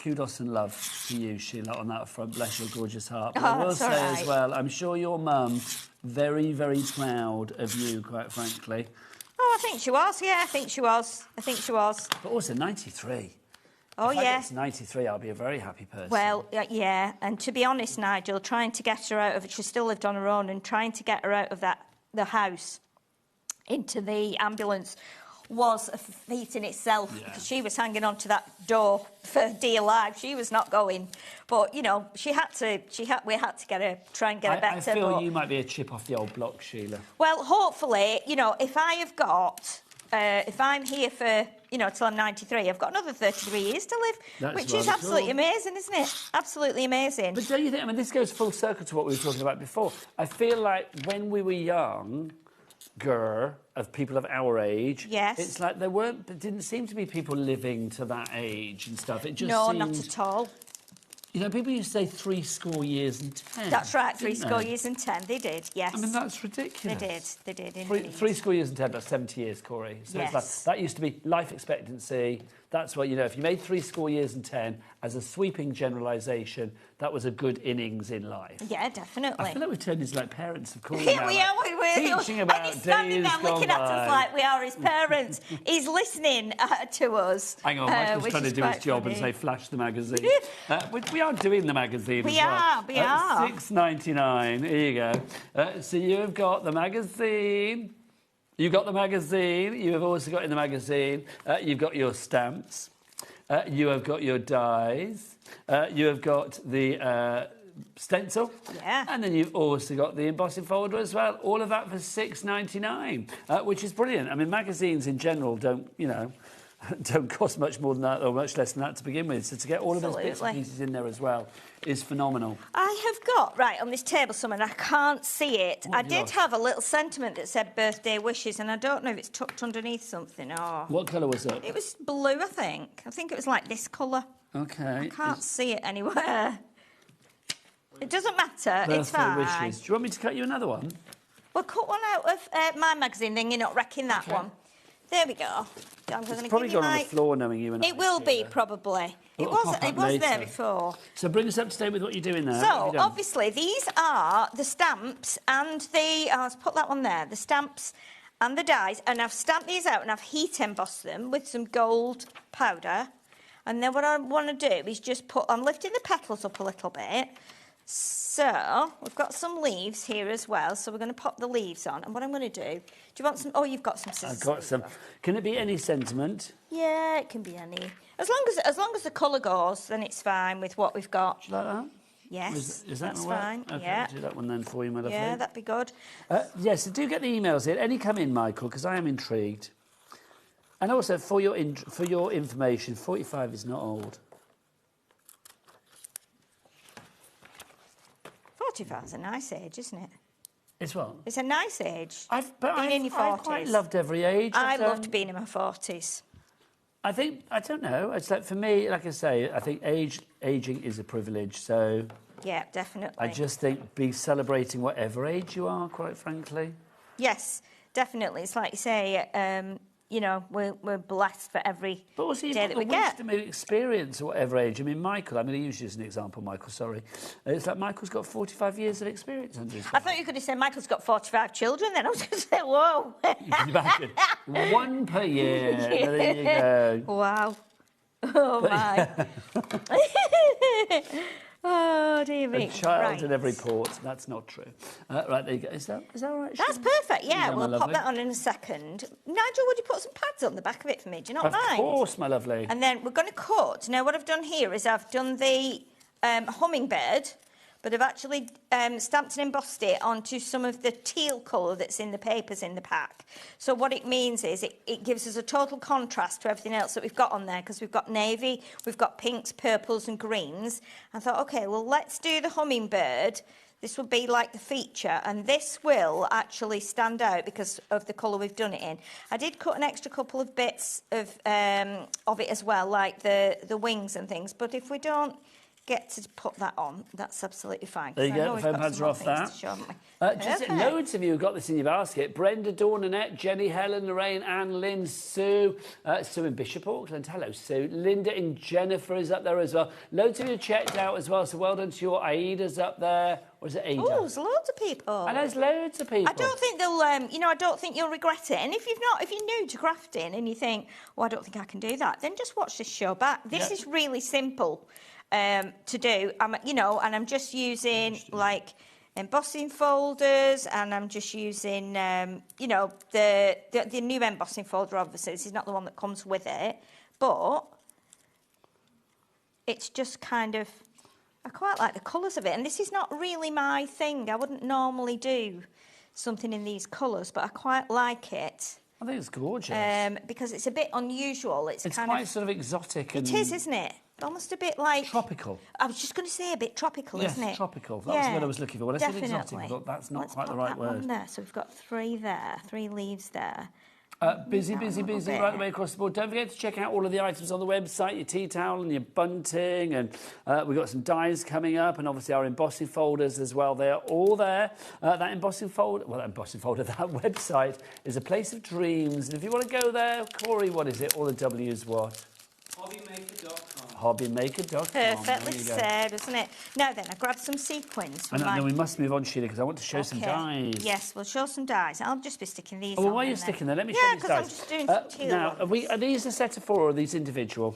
Speaker 1: Kudos and love to you, Sheila, on that front. Bless your gorgeous heart. But I will say as well, I'm sure your mum very, very proud of you, quite frankly.
Speaker 21: Oh, I think she was. Yeah, I think she was.
Speaker 1: But also 93.
Speaker 21: Oh,
Speaker 1: if I get to 93, I'll be a very happy person.
Speaker 21: Well, yeah. And to be honest, Nigel, trying to get her out of it, she still lived on her own, and trying to get her out of the house into the ambulance was a feat in itself, because she was hanging on to that door for dear life. She was not going, but you know, we had to get her, try and get her better.
Speaker 1: I feel you might be a chip off the old block, Sheila.
Speaker 21: Well, hopefully, you know, if I'm here for, you know, till I'm 93, I've got another 33 years to live, which is absolutely amazing, isn't it? Absolutely amazing.
Speaker 1: But don't you think? I mean, this goes full circle to what we were talking about before. I feel like when we were young. Of people of our age, it's like there didn't seem to be people living to that age and stuff. It just
Speaker 21: not
Speaker 1: seemed
Speaker 21: at all.
Speaker 1: You know, people used to say 70 years and 10.
Speaker 21: That's right,
Speaker 1: didn't
Speaker 21: 70
Speaker 1: they?
Speaker 21: years and 10. They did, yes.
Speaker 1: I mean, that's ridiculous.
Speaker 21: They did indeed.
Speaker 1: 70 years and 10, that's 70 years, Corey. So
Speaker 21: Yes.
Speaker 1: it's like, that used to be life expectancy. That's what, you know, if you made 70 years and 10 as a sweeping generalisation, that was a good innings in life.
Speaker 21: Yeah, definitely.
Speaker 1: I feel like we've turned into like parents of calling
Speaker 21: Yeah,
Speaker 1: now,
Speaker 21: we
Speaker 1: like,
Speaker 21: are. We're
Speaker 1: teaching about
Speaker 21: and he's standing
Speaker 1: days
Speaker 21: there
Speaker 1: gone
Speaker 21: looking at us
Speaker 1: by.
Speaker 21: like we are his parents. He's listening to us.
Speaker 1: Hang on, Michael's
Speaker 21: which
Speaker 1: trying to
Speaker 21: is
Speaker 1: do his
Speaker 21: quite
Speaker 1: job
Speaker 21: funny.
Speaker 1: and say flash the magazine. We are doing the magazine
Speaker 21: We
Speaker 1: as well.
Speaker 21: are, we are.
Speaker 1: $6.99, here you go. So you've got the magazine. You've got the magazine. You have also got in the magazine, you've got your stamps. You have got your dies. You have got the stencil.
Speaker 21: Yeah.
Speaker 1: And then you've also got the embossing folder as well. All of that for $6.99, which is brilliant. I mean, magazines in general don't, you know, don't cost much more than that or much less than that to begin with. So to get all of those bits and
Speaker 21: Absolutely.
Speaker 1: pieces in there as well is phenomenal.
Speaker 21: I have got, right, on this table somewhere, and I can't see it.
Speaker 1: What
Speaker 21: I
Speaker 1: have you
Speaker 21: did
Speaker 1: got?
Speaker 21: have a little sentiment that said birthday wishes, and I don't know if it's tucked underneath something or...
Speaker 1: What colour was it?
Speaker 21: It was blue, I think. I think it was like this colour.
Speaker 1: Okay.
Speaker 21: I can't see it anywhere. It doesn't matter. It's
Speaker 1: Birthday
Speaker 21: fine.
Speaker 1: wishes. Do you want me to cut you another one?
Speaker 21: We'll cut one out of my magazine, then you're not wrecking that one. There we go. I'm
Speaker 1: It's
Speaker 21: going to
Speaker 1: probably
Speaker 21: give you
Speaker 1: gone on
Speaker 21: my...
Speaker 1: the floor knowing you and
Speaker 21: It will be, probably. It
Speaker 1: It'll
Speaker 21: was,
Speaker 1: pop up
Speaker 21: it was there
Speaker 1: later.
Speaker 21: before.
Speaker 1: So bring us up to date with what you're doing there. What have
Speaker 21: So,
Speaker 1: you done?
Speaker 21: obviously, these are the stamps and the... let's put that one there. The stamps and the dies. And I've stamped these out and I've heat embossed them with some gold powder. And then what I want to do is just put... I'm lifting the petals up a little bit. So, we've got some leaves here as well. So, we're going to pop the leaves on. And what I'm going to do... Do you want some... Oh, you've got some scissors.
Speaker 1: I've got some. Can it be any sentiment?
Speaker 21: Yeah, it can be any. As long as the colour goes, then it's fine with what we've got.
Speaker 1: Do you like that?
Speaker 21: Yes,
Speaker 1: Is that
Speaker 21: that's
Speaker 1: gonna work?
Speaker 21: fine.
Speaker 1: Okay,
Speaker 21: yeah.
Speaker 1: I'll do that one then for you, my lovely.
Speaker 21: Yeah, that'd be good.
Speaker 1: Yes, so do get the emails in. Any come in, Michael, because I am intrigued. And also, for your information, 45 is not old.
Speaker 21: 45 is a nice age, isn't it?
Speaker 1: It's what?
Speaker 21: It's a nice age.
Speaker 1: I've
Speaker 21: in your 40s.
Speaker 1: I quite loved every age.
Speaker 21: I loved being in my 40s.
Speaker 1: I think, I don't know, it's like, for me, like I say, I think ageing is a privilege, so...
Speaker 21: Yeah, definitely.
Speaker 1: I just think be celebrating whatever age you are, quite frankly.
Speaker 21: Yes, definitely. It's like you say, you know, we're blessed for every
Speaker 1: But also you've
Speaker 21: day
Speaker 1: got
Speaker 21: that
Speaker 1: the
Speaker 21: we get.
Speaker 1: wisdom of experience at whatever age. I mean, Michael, I'm going to use you as an example, Michael, sorry. It's like Michael's got 45 years of experience under his belt.
Speaker 21: I thought you could have said Michael's got 45 children, then I was going to say, whoa.
Speaker 1: You can imagine. One per year.
Speaker 21: Yeah.
Speaker 1: There you go.
Speaker 21: Wow. Oh, my. Oh, dear me.
Speaker 1: A child
Speaker 21: Right.
Speaker 1: in every port. That's not true. Right, there you go. Is that all right?
Speaker 21: That's perfect, yeah.
Speaker 1: There you go, my
Speaker 21: We'll pop
Speaker 1: lovely.
Speaker 21: that on in a second. Nigel, would you put some pads on the back of it for me? Do you not
Speaker 1: Of
Speaker 21: mind?
Speaker 1: course, my lovely.
Speaker 21: And then we're going to cut. Now, what I've done here is I've done the hummingbird, but I've actually stamped and embossed it onto some of the teal colour that's in the papers in the pack. So what it means is it gives us a total contrast to everything else that we've got on there, because we've got navy, we've got pinks, purples and greens. I thought, OK, well, let's do the hummingbird. This will be like the feature, and this will actually stand out because of the colour we've done it in. I did cut an extra couple of bits of it as well, like the wings and things, but if we don't get to put that on, that's absolutely fine.
Speaker 1: There you
Speaker 21: I know
Speaker 1: go, the
Speaker 21: we've
Speaker 1: foam
Speaker 21: got
Speaker 1: pads
Speaker 21: some
Speaker 1: are
Speaker 21: more
Speaker 1: off
Speaker 21: things
Speaker 1: that.
Speaker 21: to show, haven't we?
Speaker 1: Just
Speaker 21: Perfect.
Speaker 1: loads of you have got this in your basket. Brenda, Dawn, Annette, Jenny, Helen, Lorraine, Anne, Lynn, Sue, Sue in Bishop Auckland. Hello, Sue. Linda and Jennifer is up there as well. Loads of you checked out as well, so well done to your Aida's up there. Or is it Ada?
Speaker 21: Oh, there's loads of people.
Speaker 1: And there's loads of people.
Speaker 21: I don't think they'll, you know, I don't think you'll regret it. And if you're new to crafting and you think, oh, I don't think I can do that, then just watch this show back. This is really simple to do. You know, and I'm just using like embossing folders, and I'm just using, you know, the new embossing folder. Obviously, this is not the one that comes with it, but it's just kind of. I quite like the colours of it, and this is not really my thing. I wouldn't normally do something in these colours, but I quite like it.
Speaker 1: I think it's gorgeous.
Speaker 21: Because it's a bit unusual. It's kind
Speaker 1: quite
Speaker 21: of,
Speaker 1: sort of exotic.
Speaker 21: It is, isn't it? Almost a bit like...
Speaker 1: Tropical.
Speaker 21: I was just going to say a bit tropical,
Speaker 1: Yes,
Speaker 21: isn't it?
Speaker 1: tropical. That was the word I was looking for. When I said exotic, I
Speaker 21: definitely.
Speaker 1: thought that's not
Speaker 21: Let's
Speaker 1: quite the
Speaker 21: pop
Speaker 1: right
Speaker 21: that
Speaker 1: word.
Speaker 21: one there. So we've got 3 there, 3 leaves there.
Speaker 20: Busy right the way across the board. Don't forget to check out all of the items on the website, your tea towel and your bunting, and we've got some dies coming up, and obviously our embossing folders as well. They are all there. That website is a place of dreams. And if you want to go there, Corey, what is it? All the W's what?
Speaker 7: HobbyMaker.com.
Speaker 20: HobbyMaker.com.
Speaker 21: Perfectly said, isn't it? Now then, I grabbed some sequins.
Speaker 20: And then we must move on, Sheila, because I want to show some dies.
Speaker 21: Yes, we'll show some dies. I'll just be sticking these
Speaker 20: on.
Speaker 21: on.
Speaker 20: While you're sticking there, let me show these dies.
Speaker 21: Yeah, because I'm just doing some teal
Speaker 20: now,
Speaker 21: ones.
Speaker 20: are these a set of 4 or are these individual?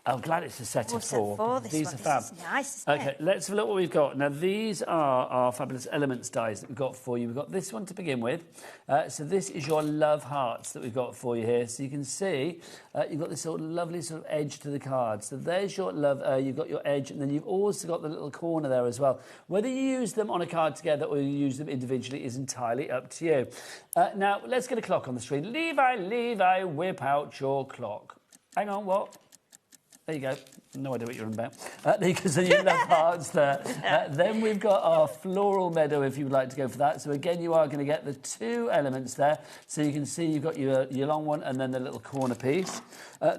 Speaker 20: I'm glad it's a set of 4. These are fab.
Speaker 21: This is nice, isn't
Speaker 20: Okay, let's have a look what we've got. Now, these are our fabulous elements dies that we've got for you. We've got this one to begin with. So this is your love hearts that we've got for you here. So you can see you've got this sort of lovely sort of edge to the card. So there's your love, you've got your edge, and then you've also got the little corner there as well. Whether you use them on a card together or you use them individually is entirely up to you. Now, let's get a clock on the screen. Levi, whip out your clock. Hang on, what? There you go. No idea what you're on about. Because of your love hearts there. Then we've got our floral meadow, if you would like to go for that. So again, you are going to get the 2 elements there. So you can see you've got your long one and then the little corner piece.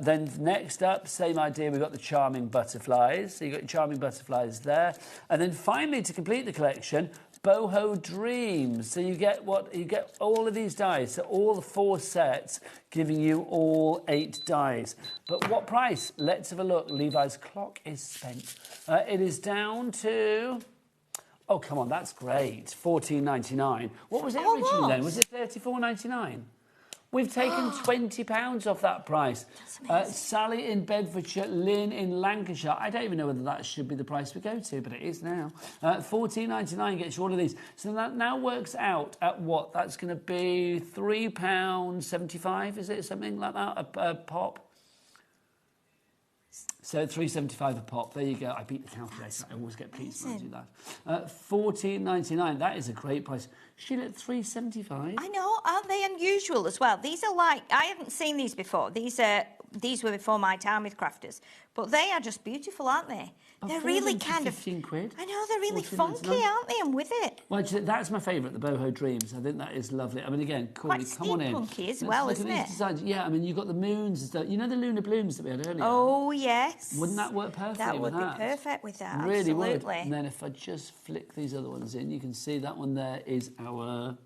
Speaker 20: Then next up, same idea, we've got the charming butterflies. So you've got your charming butterflies there. And then finally, to complete the collection, Boho Dreams. So you get all of these dies. So all the 4 sets giving you all 8 dies. But what price? Let's have a look. Levi's clock is spent. It is down to... Oh, come on, that's great. $14.99. What was it originally then? Was it $34.99? We've taken £20 off that price. Sally in Bedfordshire, Lynn in Lancashire. I don't even know whether that should be the price we go to, but it is now. $14.99 gets you all of these. So that now works out at what? That's going to be £3.75, is it? Something like that, a pop? So $3.75 a pop. There you go. I beat the calculator. I always get pleased when I do that. $14.99. That is a great price. Sheila, at $3.75.
Speaker 21: I know. Aren't they unusual as well? These are like, I haven't seen these before. These were before my time with crafters, but they are just beautiful, aren't they? They're really kind of
Speaker 20: 15 quid.
Speaker 21: I know, they're really funky, aren't they? I'm with it.
Speaker 20: Well, actually, that's my favourite, the Boho Dreams. I think that is lovely. I mean, again, Corey, come on in.
Speaker 21: Quite steampunky as well, isn't it?
Speaker 20: Designs. Yeah, I mean, you've got the moons and stuff. You know the lunar blooms that we had earlier?
Speaker 21: Oh, yes.
Speaker 20: Wouldn't that work perfectly
Speaker 21: that
Speaker 20: with
Speaker 21: would
Speaker 20: that?
Speaker 21: Be perfect with that,
Speaker 20: really
Speaker 21: absolutely.
Speaker 20: Would. And then if I just flick these other ones in, you can see that one there is our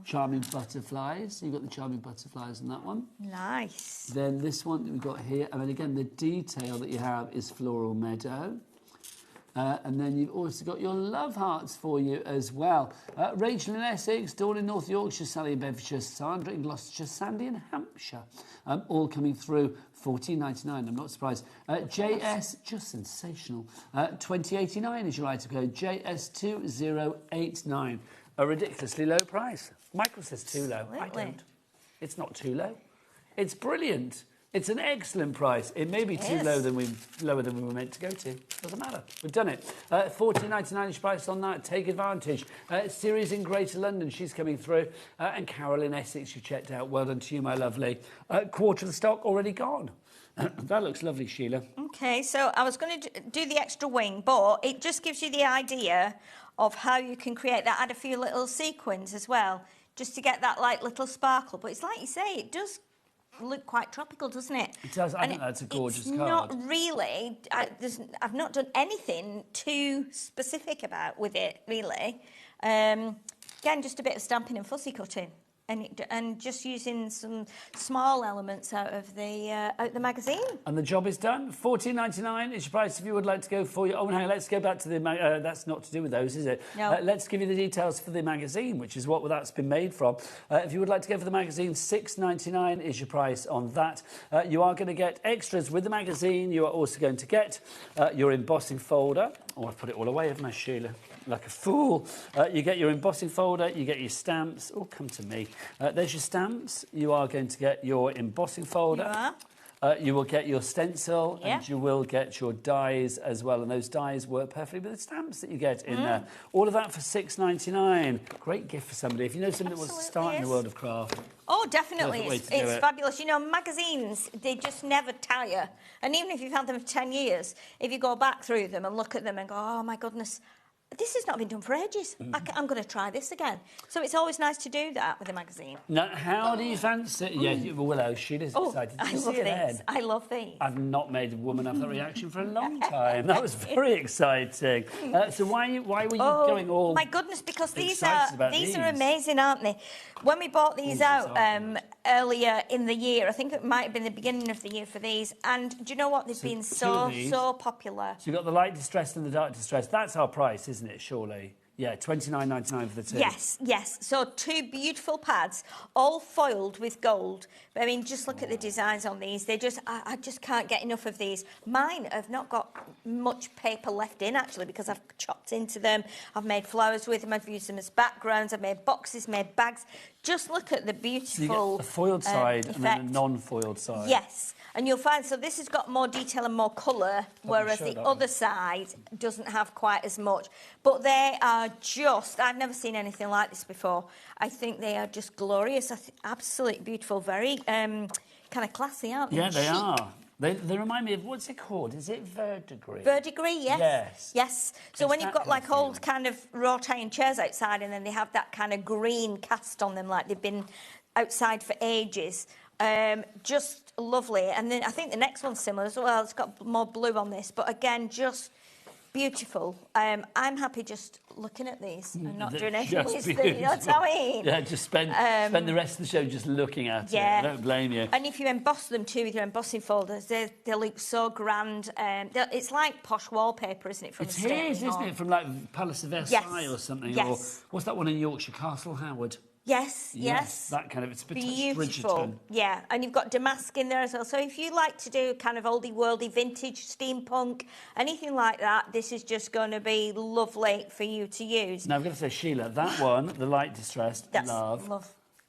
Speaker 20: charming butterflies. So you've got the charming butterflies in that one.
Speaker 21: Nice.
Speaker 20: Then this one that we've got here, I mean, again, the detail that you have is floral meadow. And then you've also got your love hearts for you as well. Rachel in Essex, Dawn in North Yorkshire, Sally in Bedfordshire, Sandra in Gloucestershire, Sandy in Hampshire. All coming through $14.99. I'm not surprised. JS, just sensational. $20.89 is your item code. JS2089. A ridiculously low price. Michael says too low.
Speaker 21: Absolutely.
Speaker 20: I don't. It's not too low. It's brilliant. It's an excellent price. It may be lower than we were meant to go to. Doesn't matter. We've done it. $14.99 is price on that. Take advantage. Series in Greater London, she's coming through. And Carol in Essex, you checked out. Well done to you, my lovely. Quarter of the stock already gone. That looks lovely, Sheila.
Speaker 21: Okay, so I was going to do the extra wing, but it just gives you the idea of how you can create that. Add a few little sequins as well, just to get that like little sparkle. But it's like you say, it does look quite tropical, doesn't it?
Speaker 20: It does. I think that's a gorgeous card.
Speaker 21: Not really. I've not done anything too specific with it, really. Again, just a bit of stamping and fussy cutting. And just using some small elements out of the magazine.
Speaker 20: And the job is done. $14.99 is your price if you would like to go for your... Oh, no, let's go back to the... that's not to do with those, is it?
Speaker 21: No.
Speaker 20: Let's give you the details for the magazine, which is what that's been made from. If you would like to go for the magazine, $6.99 is your price on that. You are going to get extras with the magazine. You are also going to get your embossing folder. Oh, I've put it all away, haven't I, Sheila? Like a fool. You get your embossing folder, you get your stamps. Oh, come to me. There's your stamps. You are going to get your embossing folder. You will get your stencil and you will get your dies as well. And those dies work perfectly with the stamps that you get in there. All of that for $6.99. Great gift for somebody. If you know somebody that wants to start in the world of craft.
Speaker 21: Oh, definitely. It's fabulous. You know, magazines, they just never tire. And even if you've had them for 10 years, if you go back through them and look at them and go, oh, my goodness, this has not been done for ages. I'm going to try this again. So it's always nice to do that with a magazine.
Speaker 1: Now, how do you fancy... Yeah, Willow, Sheila's excited. Did you see it then?
Speaker 21: I love these.
Speaker 1: I've not made a woman have that reaction for a long time. That was very exciting. So why were you going all...
Speaker 21: My goodness, because these are
Speaker 1: these
Speaker 21: amazing, aren't they? When we bought these out earlier in the year, I think it might have been the beginning of the year for these, and do you know what? They've been so popular.
Speaker 1: So you've got the light distressed and the dark distressed. That's our price, isn't it, surely? Yeah, $29.99 for the two.
Speaker 21: Yes. So 2 beautiful pads, all foiled with gold. But I mean, just look at the designs on these. They just, I just can't get enough of these. Mine have not got much paper left in, actually, because I've chopped into them. I've made flowers with them. I've used them as backgrounds. I've made boxes, made bags. Just look at the beautiful
Speaker 1: So you get a foiled side
Speaker 21: effect.
Speaker 1: and then a non-foiled side.
Speaker 21: Yes. And you'll find, so this has got more detail and more colour, whereas the other side doesn't have quite as much. But they are just, I've never seen anything like this before. I think they are just glorious. Absolutely beautiful, very kind of classy, aren't they?
Speaker 1: Yeah, they are. They remind me of, what's it called? Is it verdigris?
Speaker 21: Verdigris, yes. Yes. So
Speaker 1: It's
Speaker 21: when you've
Speaker 1: that
Speaker 21: got like old kind of wrought iron chairs outside and then they have that kind of green cast on them, like they've been outside for ages. Just lovely. And then I think the next one's similar as well. It's got more blue on this, but again, just beautiful. I'm happy just looking at these and not doing anything with them, you know what I mean?
Speaker 1: Yeah, just spend the rest of the show just looking at it. I don't blame you.
Speaker 21: And if you emboss them too with your embossing folders, they look so grand. It's like posh wallpaper, isn't it? From
Speaker 1: It is, isn't it? From like Palace of Versailles or something.
Speaker 21: Yes.
Speaker 1: Or what's that one in Yorkshire? Castle Howard.
Speaker 21: Yes.
Speaker 1: That kind of, it's
Speaker 21: beautiful.
Speaker 1: Bridgerton.
Speaker 21: Yeah, and you've got damask in there as well. So if you like to do kind of oldie worldy, vintage, steampunk, anything like that, this is just going to be lovely for you to use.
Speaker 1: Now I've got to say, Sheila, that one, the light distressed, love.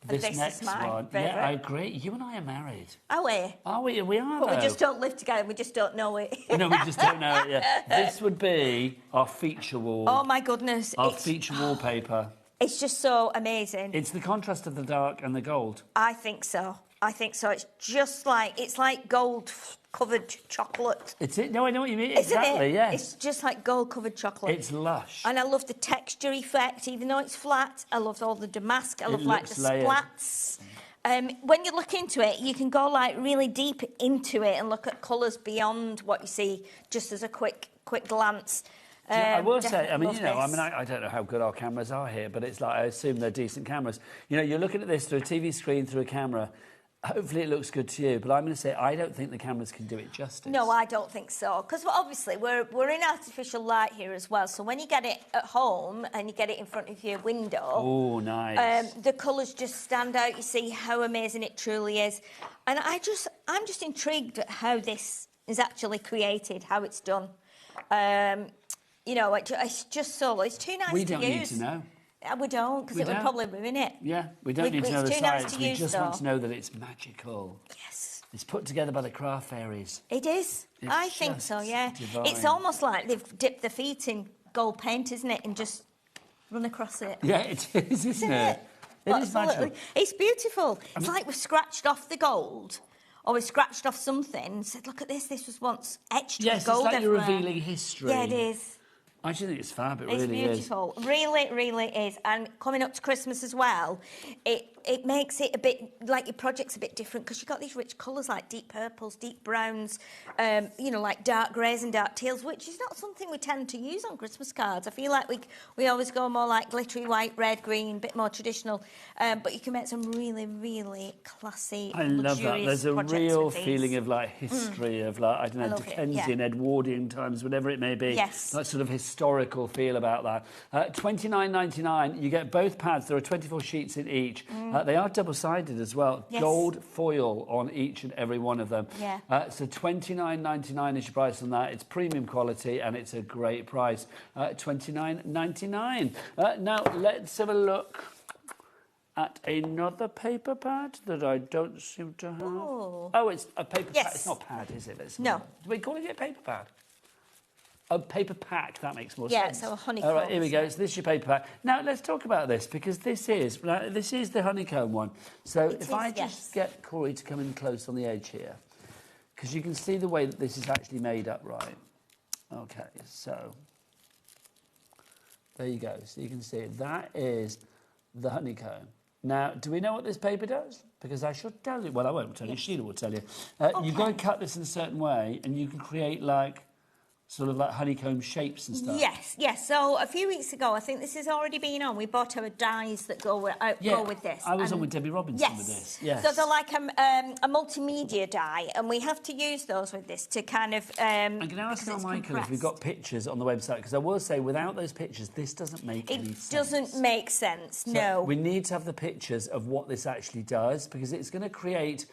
Speaker 21: And
Speaker 1: This next
Speaker 21: is my
Speaker 1: one,
Speaker 21: favourite.
Speaker 1: yeah, I agree. You and I are married.
Speaker 21: Are we?
Speaker 1: Are we? We are.
Speaker 21: But we
Speaker 1: though.
Speaker 21: just don't live together. We just don't know it.
Speaker 1: No, we just don't know it yet. This would be our feature wall.
Speaker 21: Oh my goodness!
Speaker 1: Our feature wallpaper.
Speaker 21: It's just so amazing.
Speaker 1: It's the contrast of the dark and the gold.
Speaker 21: I think so. It's just like gold covered chocolate.
Speaker 1: It's it. No, I know what you mean.
Speaker 21: Isn't
Speaker 1: exactly.
Speaker 21: it?
Speaker 1: Yes.
Speaker 21: It's just like gold covered chocolate.
Speaker 1: It's lush.
Speaker 21: And I love the texture effect, even though it's flat. I love all the damask. I love like the
Speaker 1: layered.
Speaker 21: splats. When you look into it, you can go like really deep into it and look at colours beyond what you see just as a quick glance.
Speaker 1: I will say, I mean,
Speaker 21: love
Speaker 1: you know,
Speaker 21: this.
Speaker 1: I don't know how good our cameras are here, but it's like, I assume they're decent cameras. You know, you're looking at this through a TV screen, through a camera. Hopefully it looks good to you, but I'm going to say I don't think the cameras can do it justice.
Speaker 21: No, I don't think so. Because obviously we're in artificial light here as well. So when you get it at home and you get it in front of your window,
Speaker 1: oh, nice.
Speaker 21: The colours just stand out. You see how amazing it truly is, and I'm just intrigued at how this is actually created, how it's done. You know, it's just so it's too nice to use.
Speaker 1: We don't need to know.
Speaker 21: We don't, because it would probably ruin it.
Speaker 1: Yeah, we don't need to know the
Speaker 21: too nice
Speaker 1: science.
Speaker 21: to
Speaker 1: We
Speaker 21: use,
Speaker 1: just
Speaker 21: though.
Speaker 1: want to know that it's magical.
Speaker 21: Yes.
Speaker 1: It's put together by the craft fairies.
Speaker 21: It is.
Speaker 1: It's
Speaker 21: I think so, yeah.
Speaker 1: divine.
Speaker 21: It's almost like they've dipped their feet in gold paint, isn't it, and just run across it.
Speaker 1: Yeah, it is, isn't it? It is magical.
Speaker 21: It's beautiful. It's like we've scratched off the gold. Or we scratched off something and said, look at this was once etched with gold
Speaker 1: Yes, it's like you're
Speaker 21: everywhere.
Speaker 1: revealing history.
Speaker 21: Yeah, it is.
Speaker 1: I actually think it's fab. It
Speaker 21: It's
Speaker 1: really is.
Speaker 21: beautiful. Really, really is. And coming up to Christmas as well, it makes it a bit, like your project's a bit different because you've got these rich colours like deep purples, deep browns, you know, like dark greys and dark teals, which is not something we tend to use on Christmas cards. I feel like we always go more like glittery white, red, green, a bit more traditional. But you can make some really, really classy,
Speaker 1: I love that. There's a real feeling of like history, of like, I don't know, Dickensian, Edwardian times, whatever it may be.
Speaker 21: Yes.
Speaker 1: That sort of historical feel about that. $29.99, you get both pads. There are 24 sheets in each. They are double-sided as well.
Speaker 21: Yes.
Speaker 1: Gold foil on each and every one of them.
Speaker 21: Yeah.
Speaker 1: So $29.99 is your price on that. It's premium quality and it's a great price. $29.99. Now, let's have a look at another paper pad that I don't seem to have. Oh, it's a paper pad. It's not pad, is it?
Speaker 21: No.
Speaker 1: Do we call it a paper pad? A paper pack, that makes more
Speaker 21: Yeah,
Speaker 1: sense.
Speaker 21: so a honeycomb.
Speaker 1: All right, here we go. So this is your paper pack. Now, let's talk about this, because this is the honeycomb one. So if I just get Corey to come in close on the edge here, because you can see the way that this is actually made up, right? Okay, so There you go. So you can see it. That is the honeycomb. Now, do we know what this paper does? Because I should tell you. Well, I won't tell you. Sheila will tell you. You've got to cut this in a certain way, and you can create like sort of like honeycomb shapes and stuff.
Speaker 21: Yes. So a few weeks ago, I think this has already been on. We bought our dies that go with this.
Speaker 1: I was on with Debbie Robinson with this. Yes.
Speaker 21: So they're like a multimedia die, and we have to use those with this to kind of.
Speaker 1: I'm going to ask now, Michael, if we've got pictures on the website, because I will say, without those pictures, this doesn't make any sense.
Speaker 21: It doesn't make sense.
Speaker 1: So
Speaker 21: no.
Speaker 1: We need to have the pictures of what this actually does, because it's going to create.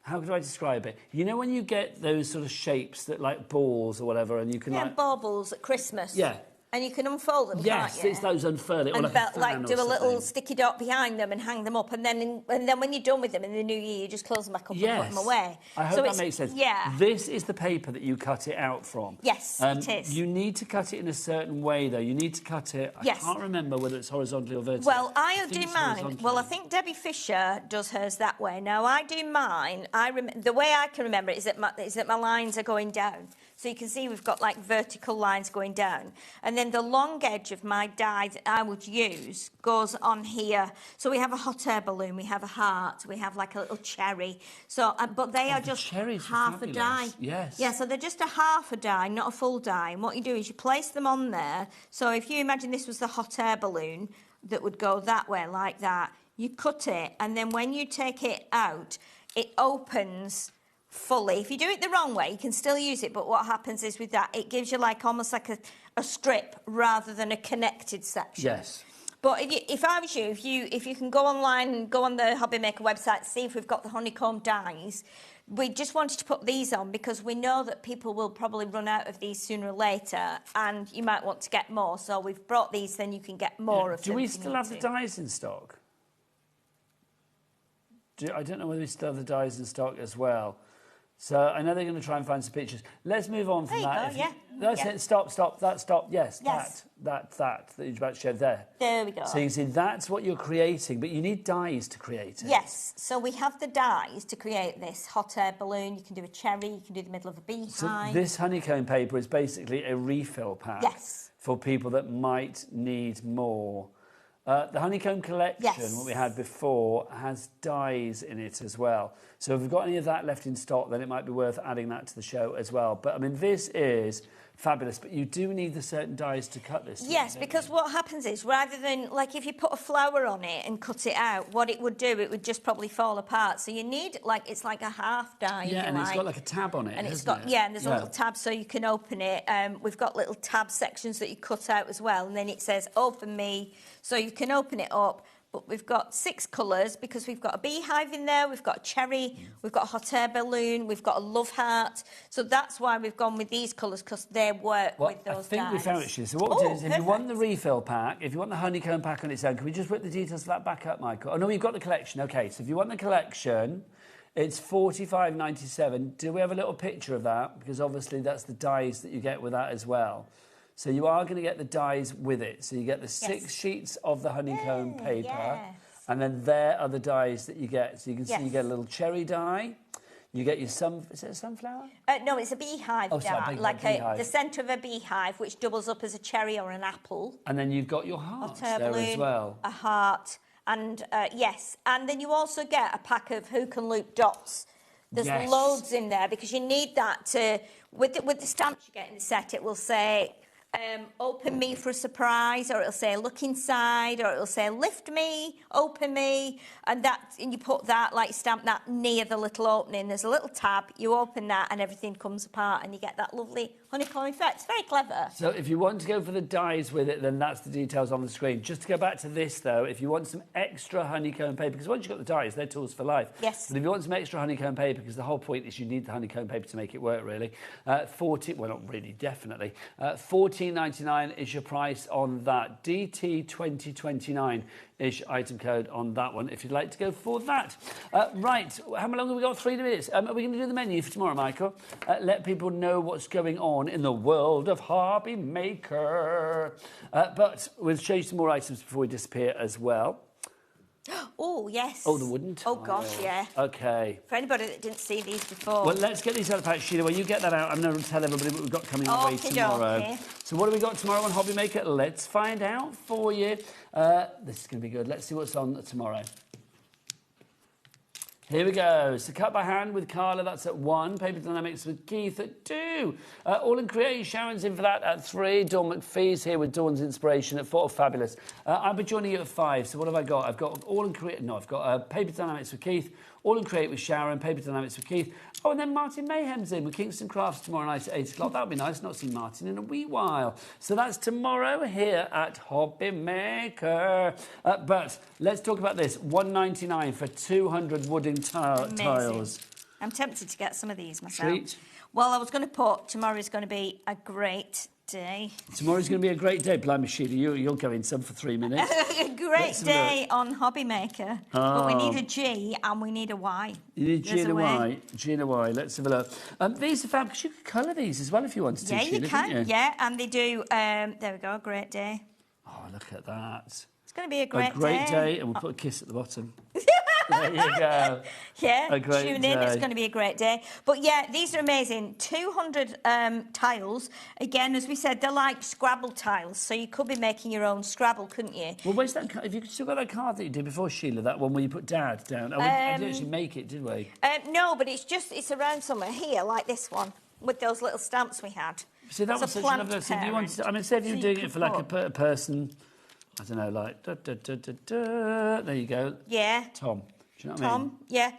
Speaker 1: How could I describe it? You know when you get those sort of shapes that like balls or whatever, and you can
Speaker 21: baubles at Christmas.
Speaker 1: Yeah.
Speaker 21: And you can unfold them,
Speaker 1: yes,
Speaker 21: can't you?
Speaker 1: it's those unfurl it, or
Speaker 21: and
Speaker 1: like
Speaker 21: do a little sticky dot behind them and hang them up, and then when you're done with them in the new year, you just close them back up and put them away.
Speaker 1: I hope that makes sense.
Speaker 21: Yeah.
Speaker 1: This is the paper that you cut it out from.
Speaker 21: Yes, it is.
Speaker 1: You need to cut it in a certain way, though. You need to cut it. I can't remember whether it's horizontally or vertically.
Speaker 21: Well, I do mine. Well, I think Debbie Fisher does hers that way. Now, I do mine. The way I can remember it is that my lines are going down. So you can see we've got like vertical lines going down. And then the long edge of my die that I would use goes on here. So we have a hot air balloon, we have a heart, we have like a little cherry. So, but they are just half a die.
Speaker 1: Yes.
Speaker 21: Yeah, so they're just a half a die, not a full die. And what you do is you place them on there. So if you imagine this was the hot air balloon that would go that way like that, you cut it, and then when you take it out, it opens fully. If you do it the wrong way, you can still use it, but what happens is with that, it gives you like almost like a strip rather than a connected section.
Speaker 1: Yes.
Speaker 21: But if I was you, if you can go online and go on the HobbyMaker website, see if we've got the honeycomb dies. We just wanted to put these on because we know that people will probably run out of these sooner or later, and you might want to get more. So we've brought these, then you can get more of them.
Speaker 1: Do we still have the dies in stock? I don't know whether we still have the dies in stock as well. So I know they're going to try and find some pictures. Let's move on from that. That's it. Stop. Stop. Yes. That you're about to show there.
Speaker 21: There we go.
Speaker 1: So you can see that's what you're creating, but you need dies to create it.
Speaker 21: Yes. So we have the dies to create this hot air balloon. You can do a cherry. You can do the middle of a beehive.
Speaker 1: So this honeycomb paper is basically a refill pack.
Speaker 21: Yes.
Speaker 1: For people that might need more. The honeycomb collection, what we had before, has dies in it as well. So if we've got any of that left in stock, then it might be worth adding that to the show as well. But, I mean, this is fabulous, but you do need the certain dies to cut this.
Speaker 21: Yes, because what happens is, rather than, like, if you put a flower on it and cut it out, what it would do, it would just probably fall apart. So you need, like, it's like a half die,
Speaker 1: yeah, and it's got, like, a tab on it,
Speaker 21: and it's got, and there's a little tab so you can open it. We've got little tab sections that you cut out as well, and then it says, open me, so you can open it up. But we've got 6 colours because we've got a beehive in there, we've got a cherry, we've got a hot air balloon, we've got a love heart. So that's why we've gone with these colours, because they work with those
Speaker 1: I think
Speaker 21: dies.
Speaker 1: we found it, Sheila. So what we'll do is, if you want the refill pack, if you want the honeycomb pack on its own, can we just whip the details of that back up, Michael? Oh, no, you've got the collection. OK, so if you want the collection, it's $45.97. Do we have a little picture of that? Because obviously that's the dies that you get with that as well. So you are going to get the dies with it. So you get the 6 sheets of the honeycomb paper, and then there are the dies that you get. So you can see you get a little cherry die. You get your is it a sunflower?
Speaker 21: No, it's a beehive die, like the centre of a beehive, which doubles up as a cherry or an apple.
Speaker 1: And then you've got your hearts there as well.
Speaker 21: A heart, and and then you also get a pack of hook and loop dots. There's loads in there because you need that to with the stamps you get in the set. It will say. Open me for a surprise, or it'll say look inside, or it'll say lift me, open me, and you put that, like stamp that near the little opening. There's a little tab, you open that and everything comes apart and you get that lovely honeycomb effect. It's very clever.
Speaker 1: So if you want to go for the dies with it, then that's the details on the screen. Just to go back to this though, if you want some extra honeycomb paper, because once you've got the dies, they're tools for life.
Speaker 21: Yes.
Speaker 1: But if you want some extra honeycomb paper, because the whole point is you need the honeycomb paper to make it work really, well not really, definitely, $14.99 is your price on that. DT2029 is your item code on that one if you'd like to go for that. Right, how long have we got? 3 minutes. Are we going to do the menu for tomorrow, Michael? Let people know what's going on in the world of HobbyMaker. But we'll show you some more items before we disappear as well.
Speaker 21: Oh, yes.
Speaker 1: Oh, the wooden tiles.
Speaker 21: Oh, gosh, yeah.
Speaker 1: OK.
Speaker 21: For anybody that didn't see these before.
Speaker 1: Well, let's get these out of the pack. Sheila, when you get that out, I'm going to tell everybody what we've got coming our way tomorrow.
Speaker 21: Okay.
Speaker 1: So what have we got tomorrow on HobbyMaker? Let's find out for you. This is going to be good. Let's see what's on tomorrow. Here we go. So cut by hand with Carla, that's at 1. Paper Dynamics with Keith at 2. All in Create, Sharon's in for that at 3. Dawn McPhee's here with Dawn's Inspiration at 4. Fabulous. I'll be joining you at 5. So what have I got? I've got All in Create. No, I've got Paper Dynamics with Keith. All in Create with Sharon, Paper Dynamics with Keith. Oh, and then Martin Mayhem's in with Kingston Crafts tomorrow night at 8 o'clock. That would be nice, not see Martin in a wee while. So that's tomorrow here at HobbyMaker. But let's talk about this. $1.99 for 200 wooden tiles.
Speaker 21: I'm tempted to get some of these myself.
Speaker 1: Treat.
Speaker 21: Well, I was going to put tomorrow's going to be a great day.
Speaker 1: Tomorrow's going to be a great day. Blimey, Sheila, you'll go in some for 3 minutes.
Speaker 21: A great day on HobbyMaker. But we need a G and we need a Y.
Speaker 1: You need G and a Y. G and a Y. Let's have a look. These are fab because you could colour these as well if you wanted to,
Speaker 21: Yeah,
Speaker 1: Sheila,
Speaker 21: you can.
Speaker 1: you?
Speaker 21: Yeah, and they do. There we go. A great day.
Speaker 1: Oh, look at that.
Speaker 21: It's going to be a great day.
Speaker 1: A great day, and we'll put a kiss at the bottom. There you go.
Speaker 21: Yeah,
Speaker 1: a great
Speaker 21: tune in.
Speaker 1: day.
Speaker 21: It's going to be a great day. But yeah, these are amazing. 200 tiles. Again, as we said, they're like Scrabble tiles, so you could be making your own Scrabble, couldn't you?
Speaker 1: Well, where's that? Have you still got that card that you did before, Sheila? That one where you put Dad down? Oh, we didn't actually make it, did we?
Speaker 21: No, but it's around somewhere here, like this one, with those little stamps we had.
Speaker 1: See, that was such a lovely. So if you wanted, I mean, say if you were doing it for like a person, I don't know, like there you go.
Speaker 21: Yeah.
Speaker 1: Tom. Do you know what I mean?
Speaker 21: Yeah.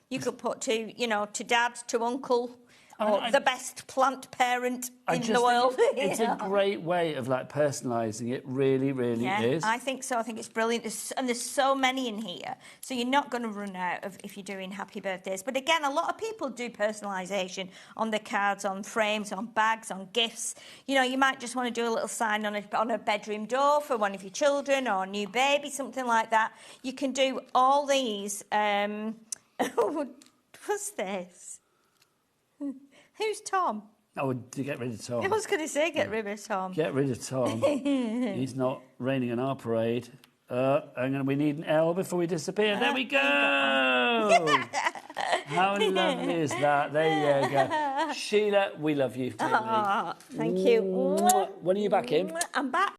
Speaker 21: You could put to Dad, to Uncle, or the best plant parent in the world.
Speaker 1: It's a great way of like personalising it. Really, really is.
Speaker 21: I think so. I think it's brilliant. And there's so many in here, so you're not going to run out of if you're doing happy birthdays. But again, a lot of people do personalisation on their cards, on frames, on bags, on gifts. You might just want to do a little sign on a bedroom door for one of your children or a new baby, something like that. You can do all these. What's this? Who's Tom?
Speaker 1: Oh, to get rid of Tom.
Speaker 21: I was going to say get rid of Tom.
Speaker 1: Get rid of Tom. He's not raining on our parade. We need an L before we disappear. There we go. How lovely is that? There you go. Sheila, we love you.
Speaker 21: Thank you.
Speaker 1: When are you back in?
Speaker 21: I'm back.